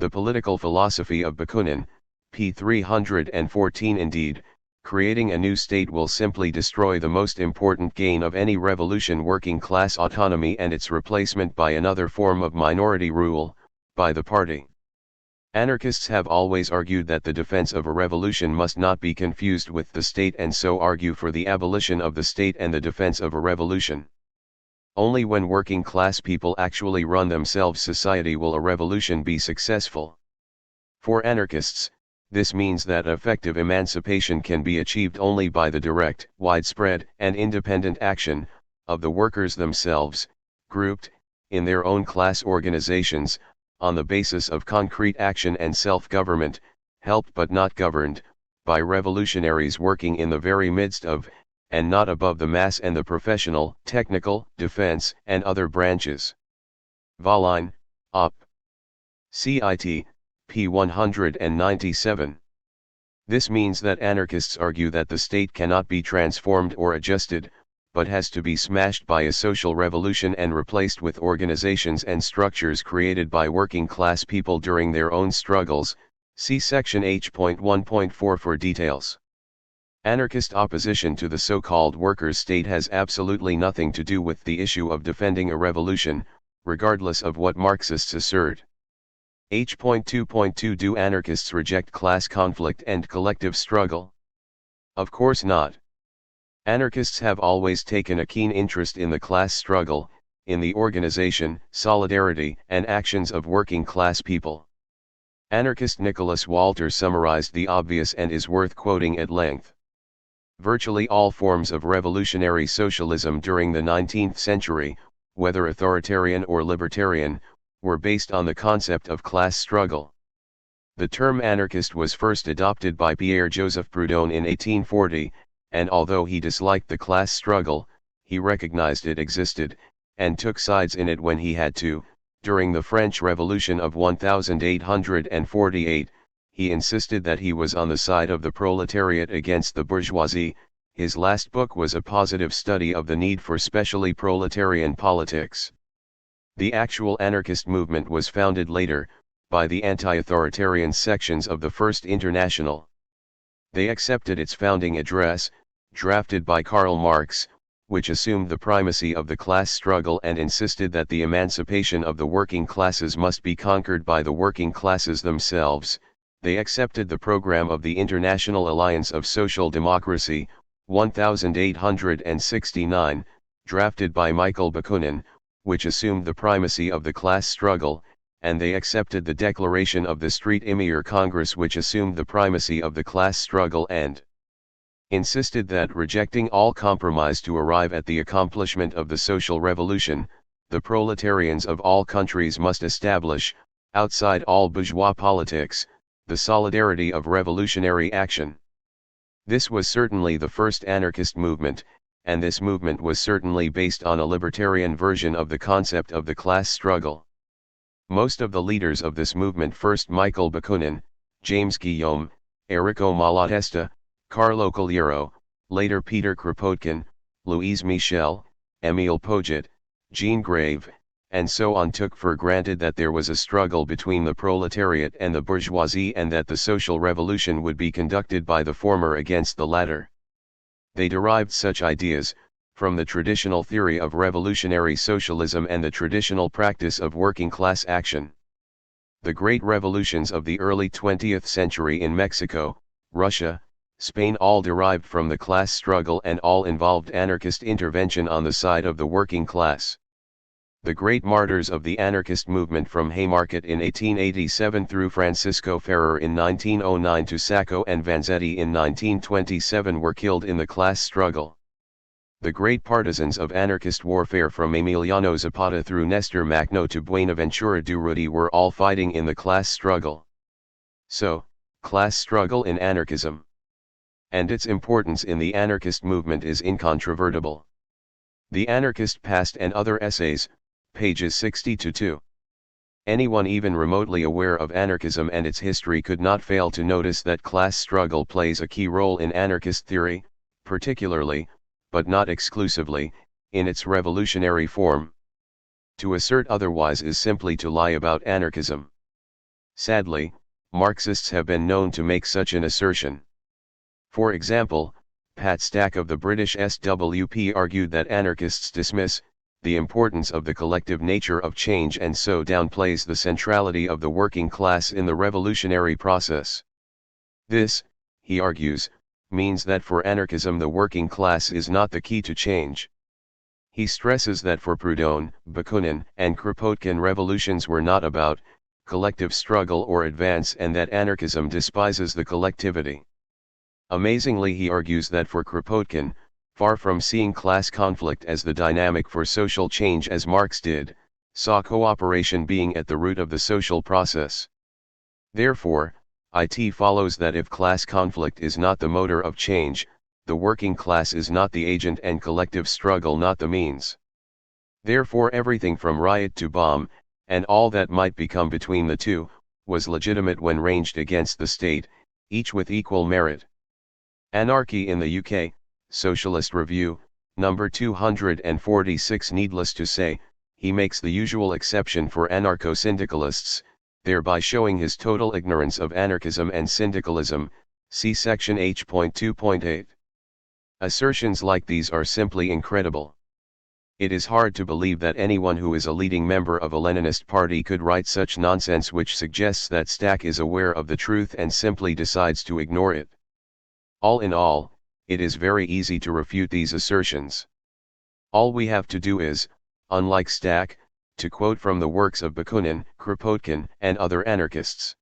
The political philosophy of Bakunin, p. 314. Indeed, creating a new state will simply destroy the most important gain of any revolution, working class autonomy, and its replacement by another form of minority rule, by the party. Anarchists have always argued that the defense of a revolution must not be confused with the state, and so argue for the abolition of the state and the defense of a revolution. Only when working class people actually run themselves society will a revolution be successful. For anarchists, this means that effective emancipation can be achieved only by the direct, widespread, and independent action of the workers themselves, grouped in their own class organizations, on the basis of concrete action and self-government, helped but not governed, by revolutionaries working in the very midst of, and not above the mass and the professional, technical, defense, and other branches. Volline, Op. Cit. p. 197. This means that anarchists argue that the state cannot be transformed or adjusted, but has to be smashed by a social revolution and replaced with organizations and structures created by working class people during their own struggles. See section H.1.4 for details. Anarchist opposition to the so-called workers' state has absolutely nothing to do with the issue of defending a revolution, regardless of what Marxists assert. H.2.2 Do anarchists reject class conflict and collective struggle? Of course not. Anarchists have always taken a keen interest in the class struggle, in the organization, solidarity, and actions of working class people. Anarchist Nicholas Walter summarized the obvious and is worth quoting at length. Virtually all forms of revolutionary socialism during the 19th century, whether authoritarian or libertarian, were based on the concept of class struggle. The term anarchist was first adopted by Pierre-Joseph Proudhon in 1840, and although he disliked the class struggle, he recognized it existed, and took sides in it when he had to. During the French Revolution of 1848, he insisted that he was on the side of the proletariat against the bourgeoisie. His last book was a positive study of the need for specially proletarian politics. The actual anarchist movement was founded later, by the anti-authoritarian sections of the First International. They accepted its founding address, drafted by Karl Marx, which assumed the primacy of the class struggle and insisted that the emancipation of the working classes must be conquered by the working classes themselves. They accepted the program of the International Alliance of Social Democracy, 1869, drafted by Michael Bakunin, which assumed the primacy of the class struggle, and they accepted the declaration of the Street Emir Congress, which assumed the primacy of the class struggle and insisted that, rejecting all compromise to arrive at the accomplishment of the social revolution, the proletarians of all countries must establish, outside all bourgeois politics, the solidarity of revolutionary action. This was certainly the first anarchist movement, and this movement was certainly based on a libertarian version of the concept of the class struggle. Most of the leaders of this movement, first Michael Bakunin, James Guillaume, Errico Malatesta, Carlo Collero, later Peter Kropotkin, Louise Michel, Émile Pouget, Jean Grave, and so on, took for granted that there was a struggle between the proletariat and the bourgeoisie and that the social revolution would be conducted by the former against the latter. They derived such ideas from the traditional theory of revolutionary socialism and the traditional practice of working-class action. The great revolutions of the early 20th century in Mexico, Russia, Spain all derived from the class struggle and all involved anarchist intervention on the side of the working class. The great martyrs of the anarchist movement, from Haymarket in 1887 through Francisco Ferrer in 1909 to Sacco and Vanzetti in 1927, were killed in the class struggle. The great partisans of anarchist warfare, from Emiliano Zapata through Nestor Makhno to Buenaventura Durruti, were all fighting in the class struggle. So, class struggle in anarchism and its importance in the anarchist movement is incontrovertible. The Anarchist Past and Other Essays, pages 60-2. Anyone even remotely aware of anarchism and its history could not fail to notice that class struggle plays a key role in anarchist theory, particularly, but not exclusively, in its revolutionary form. To assert otherwise is simply to lie about anarchism. Sadly, Marxists have been known to make such an assertion. For example, Pat Stack of the British SWP argued that anarchists dismiss the importance of the collective nature of change and so downplays the centrality of the working class in the revolutionary process. This, he argues, means that for anarchism the working class is not the key to change. He stresses that for Proudhon, Bakunin, and Kropotkin revolutions were not about collective struggle or advance, and that anarchism despises the collectivity. Amazingly, he argues that for Kropotkin, far from seeing class conflict as the dynamic for social change as Marx did, saw cooperation being at the root of the social process. Therefore, it follows that if class conflict is not the motor of change, the working class is not the agent and collective struggle not the means. Therefore everything from riot to bomb, and all that might become between the two, was legitimate when ranged against the state, each with equal merit. Anarchy in the UK, Socialist Review, number 246. Needless to say, he makes the usual exception for anarcho-syndicalists, thereby showing his total ignorance of anarchism and syndicalism, see section H.2.8. Assertions like these are simply incredible. It is hard to believe that anyone who is a leading member of a Leninist party could write such nonsense, which suggests that Stack is aware of the truth and simply decides to ignore it. All in all, it is very easy to refute these assertions. All we have to do is, unlike Stack, to quote from the works of Bakunin, Kropotkin, and other anarchists.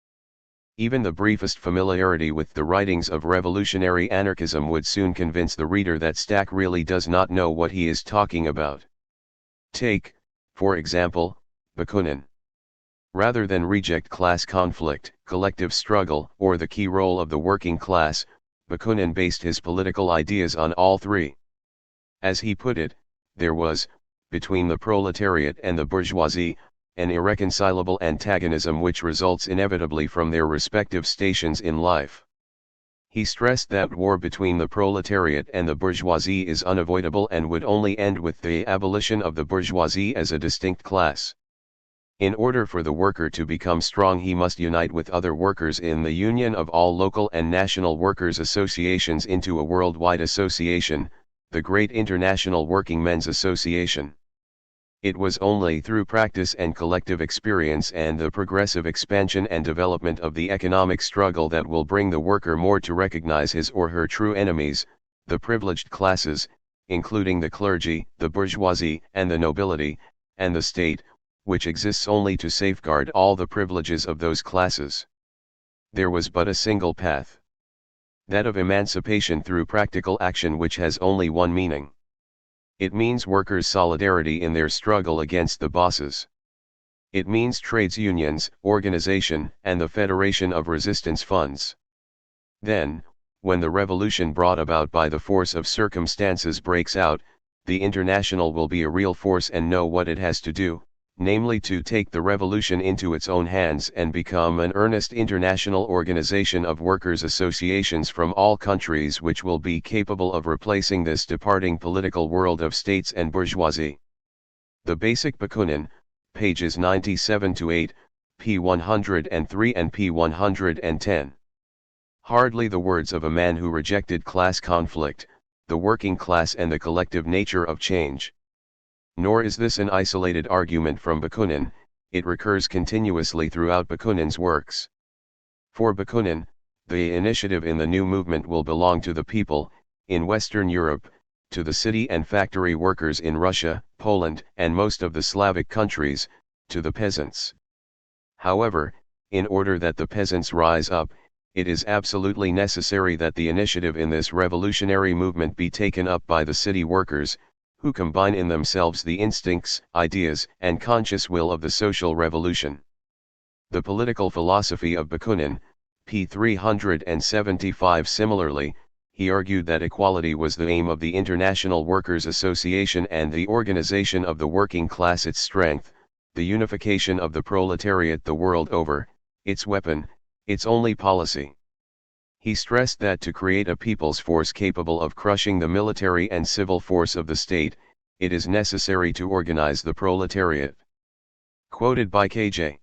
Even the briefest familiarity with the writings of revolutionary anarchism would soon convince the reader that Stack really does not know what he is talking about. Take, for example, Bakunin. Rather than reject class conflict, collective struggle, or the key role of the working class, Bakunin based his political ideas on all three. As he put it, there was, between the proletariat and the bourgeoisie, an irreconcilable antagonism which results inevitably from their respective stations in life. He stressed that war between the proletariat and the bourgeoisie is unavoidable and would only end with the abolition of the bourgeoisie as a distinct class. In order for the worker to become strong, he must unite with other workers in the union of all local and national workers' associations into a worldwide association, the Great International Working Men's Association. It was only through practice and collective experience and the progressive expansion and development of the economic struggle that will bring the worker more to recognize his or her true enemies, the privileged classes, including the clergy, the bourgeoisie, and the nobility, and the state, which exists only to safeguard all the privileges of those classes. There was but a single path. That of emancipation through practical action, which has only one meaning. It means workers' solidarity in their struggle against the bosses. It means trades unions, organization, and the federation of resistance funds. Then, when the revolution brought about by the force of circumstances breaks out, the International will be a real force and know what it has to do, namely to take the revolution into its own hands and become an earnest international organization of workers' associations from all countries, which will be capable of replacing this departing political world of states and bourgeoisie. The Basic Bakunin, pages 97-8, p. 103 and p. 110. Hardly the words of a man who rejected class conflict, the working class and the collective nature of change. Nor is this an isolated argument from Bakunin, it recurs continuously throughout Bakunin's works. For Bakunin, the initiative in the new movement will belong to the people, in Western Europe, to the city and factory workers in Russia, Poland, and most of the Slavic countries, to the peasants. However, in order that the peasants rise up, it is absolutely necessary that the initiative in this revolutionary movement be taken up by the city workers, who combine in themselves the instincts, ideas, and conscious will of the social revolution. The political philosophy of Bakunin, p. 375. Similarly, he argued that equality was the aim of the International Workers' Association and the organization of the working class its strength, the unification of the proletariat the world over, its weapon, its only policy. He stressed that to create a people's force capable of crushing the military and civil force of the state, it is necessary to organize the proletariat. Quoted by K.J.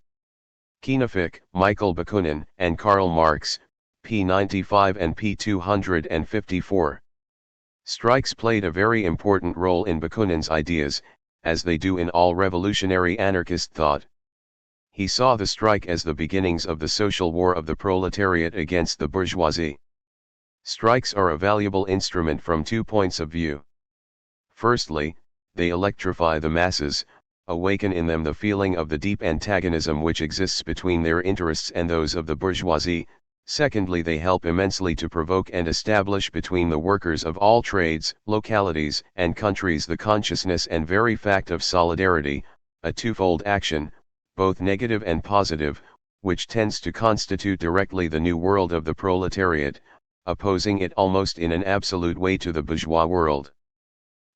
Kinefik, Michael Bakunin, and Karl Marx, p. 95 and p. 254. Strikes played a very important role in Bakunin's ideas, as they do in all revolutionary anarchist thought. He saw the strike as the beginnings of the social war of the proletariat against the bourgeoisie. Strikes are a valuable instrument from 2 points of view. Firstly, they electrify the masses, awaken in them the feeling of the deep antagonism which exists between their interests and those of the bourgeoisie. Secondly, they help immensely to provoke and establish between the workers of all trades, localities, and countries the consciousness and very fact of solidarity, a twofold action, both negative and positive, which tends to constitute directly the new world of the proletariat, opposing it almost in an absolute way to the bourgeois world.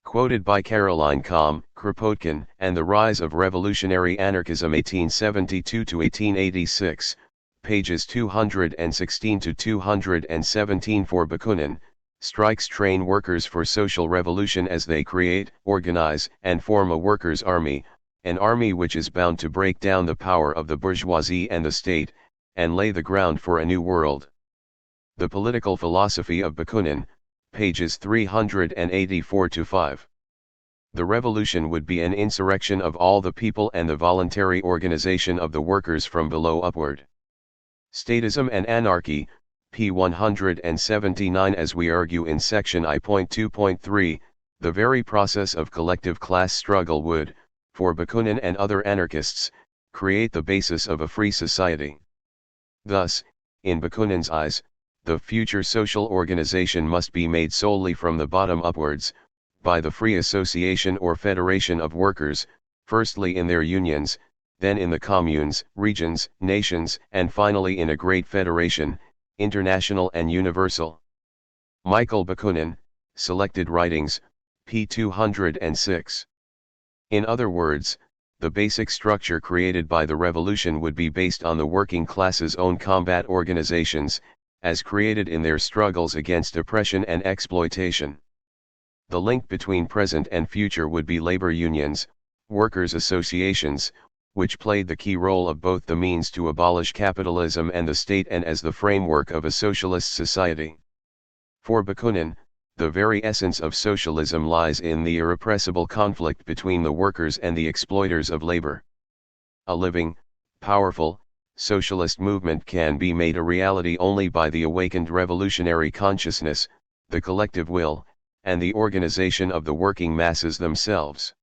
Quoted by Caroline Kamm, Kropotkin, and the Rise of Revolutionary Anarchism 1872-1886, pages 216-217. For Bakunin, strikes train workers for social revolution as they create, organize, and form a workers' army, an army which is bound to break down the power of the bourgeoisie and the state, and lay the ground for a new world. The Political Philosophy of Bakunin, pages 384-5. The revolution would be an insurrection of all the people and the voluntary organization of the workers from below upward. Statism and Anarchy, p. 179. As we argue in section I.2.3, the very process of collective class struggle would, for Bakunin and other anarchists, create the basis of a free society. Thus, in Bakunin's eyes, the future social organization must be made solely from the bottom upwards, by the free association or federation of workers, firstly in their unions, then in the communes, regions, nations, and finally in a great federation, international and universal. Michael Bakunin, Selected Writings, p. 206. In other words, the basic structure created by the revolution would be based on the working class's own combat organizations, as created in their struggles against oppression and exploitation. The link between present and future would be labor unions, workers' associations, which played the key role of both the means to abolish capitalism and the state and as the framework of a socialist society. For Bakunin, the very essence of socialism lies in the irrepressible conflict between the workers and the exploiters of labor. A living, powerful, socialist movement can be made a reality only by the awakened revolutionary consciousness, the collective will, and the organization of the working masses themselves.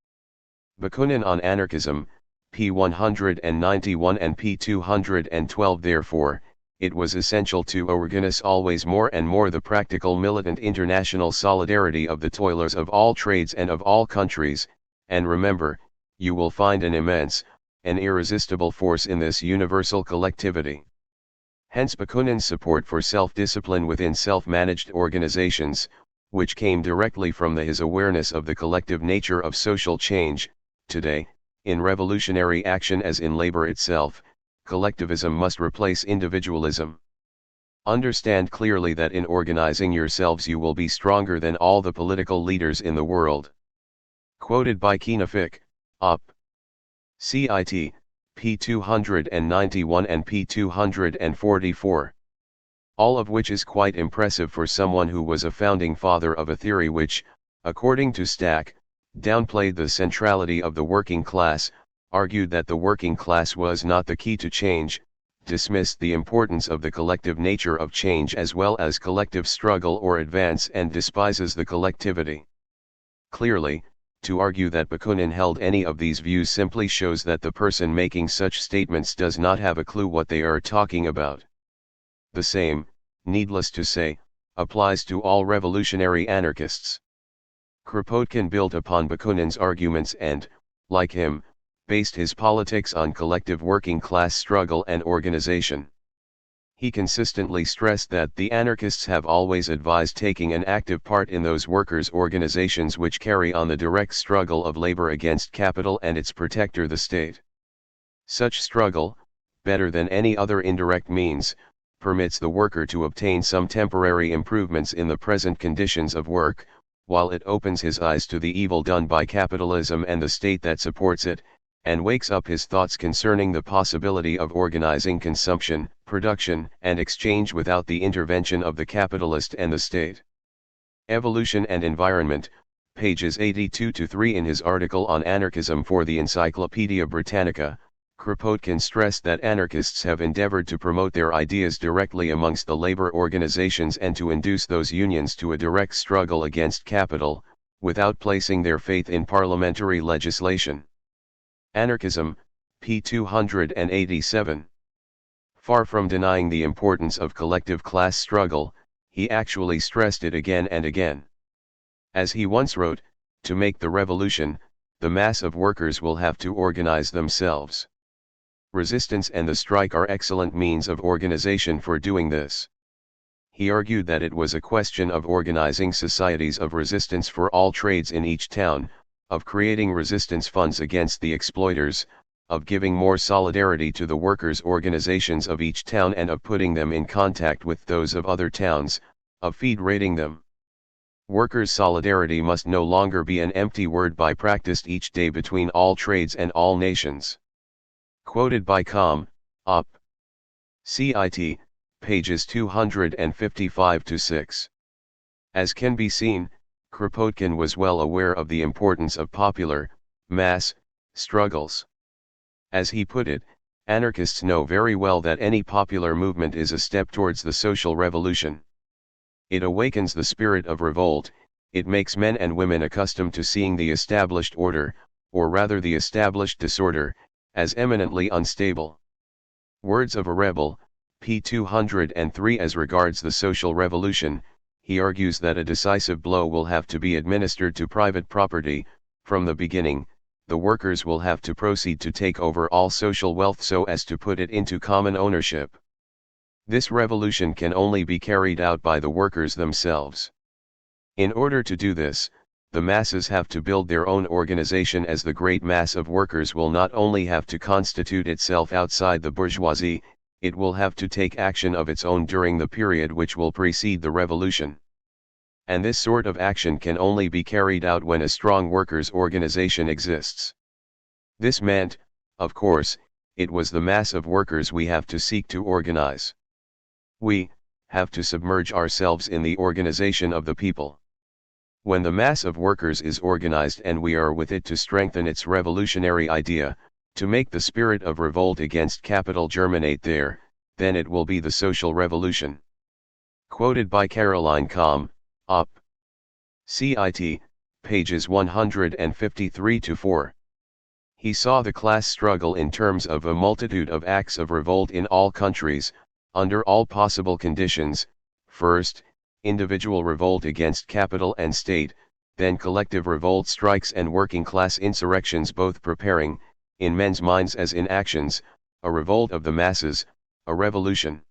Bakunin on Anarchism, p. 191 and p. 212. Therefore, it was essential to organize always more and more the practical militant international solidarity of the toilers of all trades and of all countries, and remember, you will find an immense, an irresistible force in this universal collectivity. Hence Bakunin's support for self-discipline within self-managed organizations, which came directly from his awareness of the collective nature of social change. Today, in revolutionary action as in labor itself, collectivism must replace individualism. Understand clearly that in organizing yourselves you will be stronger than all the political leaders in the world. Quoted by Kinafik, Op. Cit. p. 291 and p. 244. All of which is quite impressive for someone who was a founding father of a theory which, according to Stack, downplayed the centrality of the working class, argued that the working class was not the key to change, dismissed the importance of the collective nature of change as well as collective struggle or advance, and despises the collectivity. Clearly, to argue that Bakunin held any of these views simply shows that the person making such statements does not have a clue what they are talking about. The same, needless to say, applies to all revolutionary anarchists. Kropotkin built upon Bakunin's arguments and, like him, based his politics on collective working class struggle and organization. He consistently stressed that the anarchists have always advised taking an active part in those workers' organizations which carry on the direct struggle of labor against capital and its protector the state. Such struggle, better than any other indirect means, permits the worker to obtain some temporary improvements in the present conditions of work, while it opens his eyes to the evil done by capitalism and the state that supports it, and wakes up his thoughts concerning the possibility of organizing consumption, production, and exchange without the intervention of the capitalist and the state. Evolution and Environment, pages 82-3. In his article on anarchism for the Encyclopaedia Britannica, Kropotkin stressed that anarchists have endeavored to promote their ideas directly amongst the labor organizations and to induce those unions to a direct struggle against capital, without placing their faith in parliamentary legislation. Anarchism, p. 287. Far from denying the importance of collective class struggle, he actually stressed it again and again. As he once wrote, to make the revolution, the mass of workers will have to organize themselves. Resistance and the strike are excellent means of organization for doing this. He argued that it was a question of organizing societies of resistance for all trades in each town, of creating resistance funds against the exploiters, of giving more solidarity to the workers' organizations of each town and of putting them in contact with those of other towns, of federating them. Workers' solidarity must no longer be an empty word by practiced each day between all trades and all nations. Quoted by Com. Op. Cit. pages 255-6. As can be seen, Kropotkin was well aware of the importance of popular, mass, struggles. As he put it, anarchists know very well that any popular movement is a step towards the social revolution. It awakens the spirit of revolt, it makes men and women accustomed to seeing the established order, or rather the established disorder, as eminently unstable. Words of a Rebel, p. 203. As regards the social revolution, he argues that a decisive blow will have to be administered to private property. From the beginning, the workers will have to proceed to take over all social wealth so as to put it into common ownership. This revolution can only be carried out by the workers themselves. In order to do this, the masses have to build their own organization, as the great mass of workers will not only have to constitute itself outside the bourgeoisie, it will have to take action of its own during the period which will precede the revolution. And this sort of action can only be carried out when a strong workers' organization exists. This meant, of course, it was the mass of workers we have to seek to organize. We have to submerge ourselves in the organization of the people. When the mass of workers is organized and we are with it to strengthen its revolutionary idea, to make the spirit of revolt against capital germinate there, then it will be the social revolution. Quoted by Caroline Combe, Op. Cit. Pages 153-4. He saw the class struggle in terms of a multitude of acts of revolt in all countries, under all possible conditions: first, individual revolt against capital and state, then collective revolt, strikes and working class insurrections, both preparing, in men's minds as in actions, a revolt of the masses, a revolution.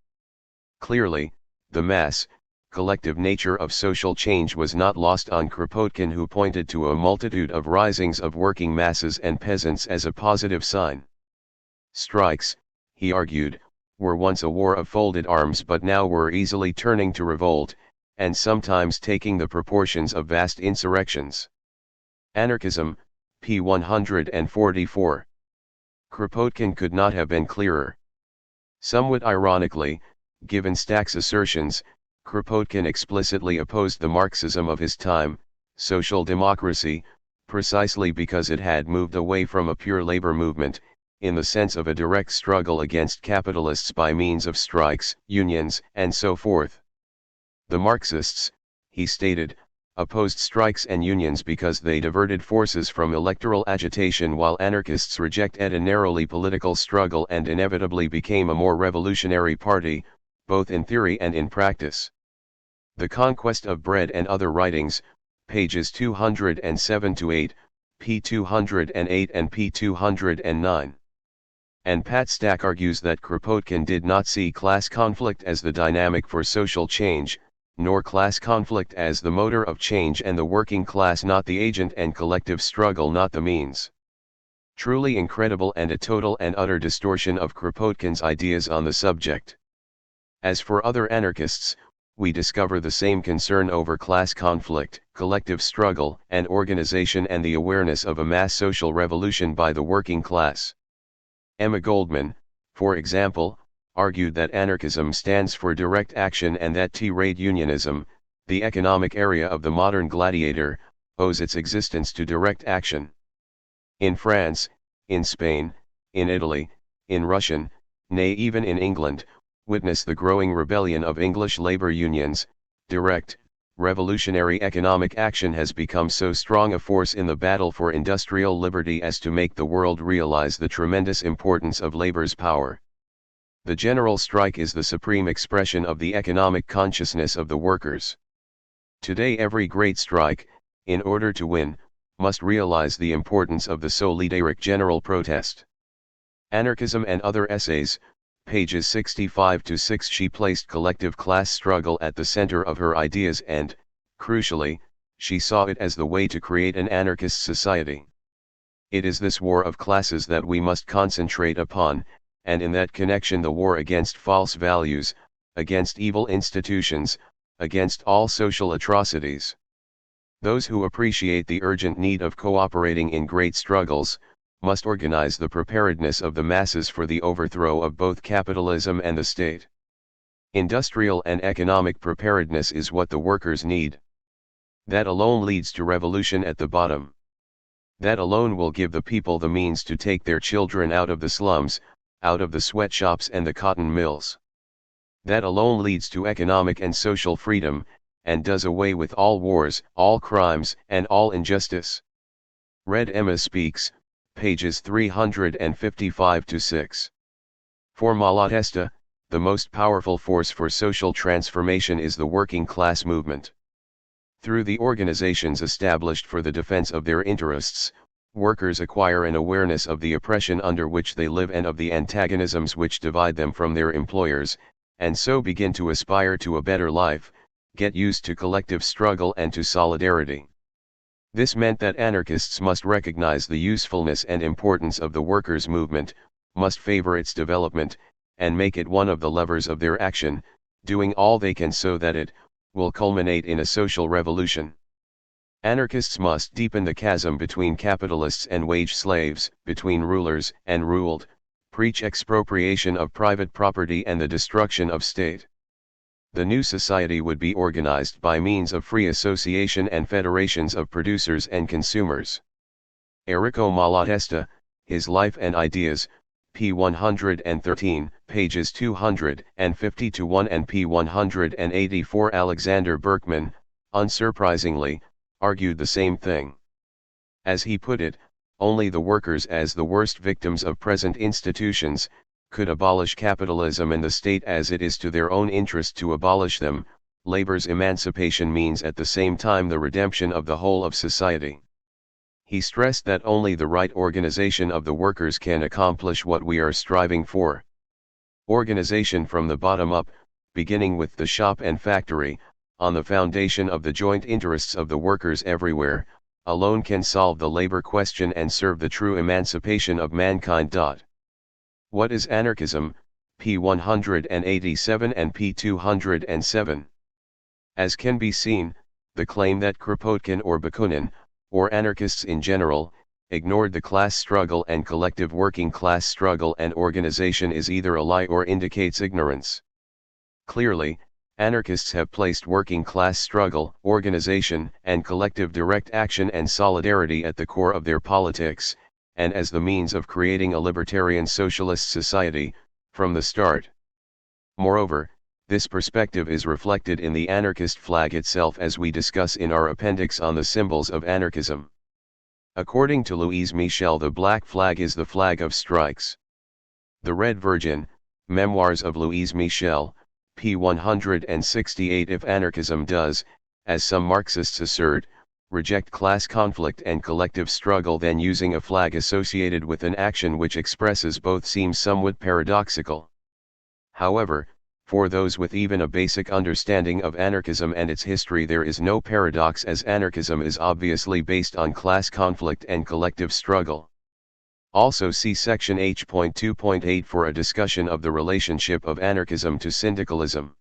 Clearly, the mass, collective nature of social change was not lost on Kropotkin, who pointed to a multitude of risings of working masses and peasants as a positive sign. Strikes, he argued, were once a war of folded arms, but now were easily turning to revolt, and sometimes taking the proportions of vast insurrections. Anarchism, p. 144. Kropotkin could not have been clearer. Somewhat ironically, given Stack's assertions, Kropotkin explicitly opposed the Marxism of his time, social democracy, precisely because it had moved away from a pure labor movement, in the sense of a direct struggle against capitalists by means of strikes, unions, and so forth. The Marxists, he stated, opposed strikes and unions because they diverted forces from electoral agitation, while anarchists rejected a narrowly political struggle and inevitably became a more revolutionary party, both in theory and in practice. The Conquest of Bread and Other Writings, pages 207-8, p. 208 and p. 209. And Pat Stack argues that Kropotkin did not see class conflict as the dynamic for social change, nor class conflict as the motor of change, and the working class not the agent and collective struggle not the means. Truly incredible, and a total and utter distortion of Kropotkin's ideas on the subject. As for other anarchists, we discover the same concern over class conflict, collective struggle, and organization, and the awareness of a mass social revolution by the working class. Emma Goldman, for example, argued that anarchism stands for direct action, and that trade unionism, the economic area of the modern gladiator, owes its existence to direct action. In France, in Spain, in Italy, in Russia, nay even in England, witness the growing rebellion of English labor unions. Direct, revolutionary economic action has become so strong a force in the battle for industrial liberty as to make the world realize the tremendous importance of labor's power. The general strike is the supreme expression of the economic consciousness of the workers. Today every great strike, in order to win, must realize the importance of the solidaric general protest. Anarchism and Other Essays, pages 65-6. She placed collective class struggle at the center of her ideas and, crucially, she saw it as the way to create an anarchist society. It is this war of classes that we must concentrate upon, and in that connection the war against false values, against evil institutions, against all social atrocities. Those who appreciate the urgent need of cooperating in great struggles, must organize the preparedness of the masses for the overthrow of both capitalism and the state. Industrial and economic preparedness is what the workers need. That alone leads to revolution at the bottom. That alone will give the people the means to take their children out of the slums, out of the sweatshops and the cotton mills. That alone leads to economic and social freedom, and does away with all wars, all crimes, and all injustice. Read Emma Speaks, pages 355-6. For Malatesta, the most powerful force for social transformation is the working class movement. Through the organizations established for the defense of their interests, workers acquire an awareness of the oppression under which they live and of the antagonisms which divide them from their employers, and so begin to aspire to a better life, get used to collective struggle and to solidarity. This meant that anarchists must recognize the usefulness and importance of the workers' movement, must favor its development, and make it one of the levers of their action, doing all they can so that it will culminate in a social revolution. Anarchists must deepen the chasm between capitalists and wage slaves, between rulers and ruled, preach expropriation of private property and the destruction of state. The new society would be organized by means of free association and federations of producers and consumers. Enrico Malatesta, His Life and Ideas, p. 113, pages 250-1 and p. 184. Alexander Berkman, unsurprisingly, argued the same thing. As he put it, only the workers, as the worst victims of present institutions, could abolish capitalism, and the state, as it is to their own interest to abolish them. Labor's emancipation means at the same time the redemption of the whole of society. He stressed that only the right organization of the workers can accomplish what we are striving for. Organization from the bottom up, beginning with the shop and factory, on the foundation of the joint interests of the workers everywhere, alone can solve the labor question and serve the true emancipation of mankind. What is anarchism? p. 187 and p. 207. As can be seen, the claim that Kropotkin or Bakunin, or anarchists in general, ignored the class struggle and collective working class struggle and organization is either a lie or indicates ignorance. Clearly, anarchists have placed working class struggle, organization, and collective direct action and solidarity at the core of their politics, and as the means of creating a libertarian socialist society, from the start. Moreover, this perspective is reflected in the anarchist flag itself, as we discuss in our appendix on the symbols of anarchism. According to Louise Michel, the black flag is the flag of strikes. The Red Virgin, Memoirs of Louise Michel, p. 168. If anarchism does, as some Marxists assert, reject class conflict and collective struggle, then using a flag associated with an action which expresses both seems somewhat paradoxical. However, for those with even a basic understanding of anarchism and its history, there is no paradox, as anarchism is obviously based on class conflict and collective struggle. Also see section H.2.8 for a discussion of the relationship of anarchism to syndicalism.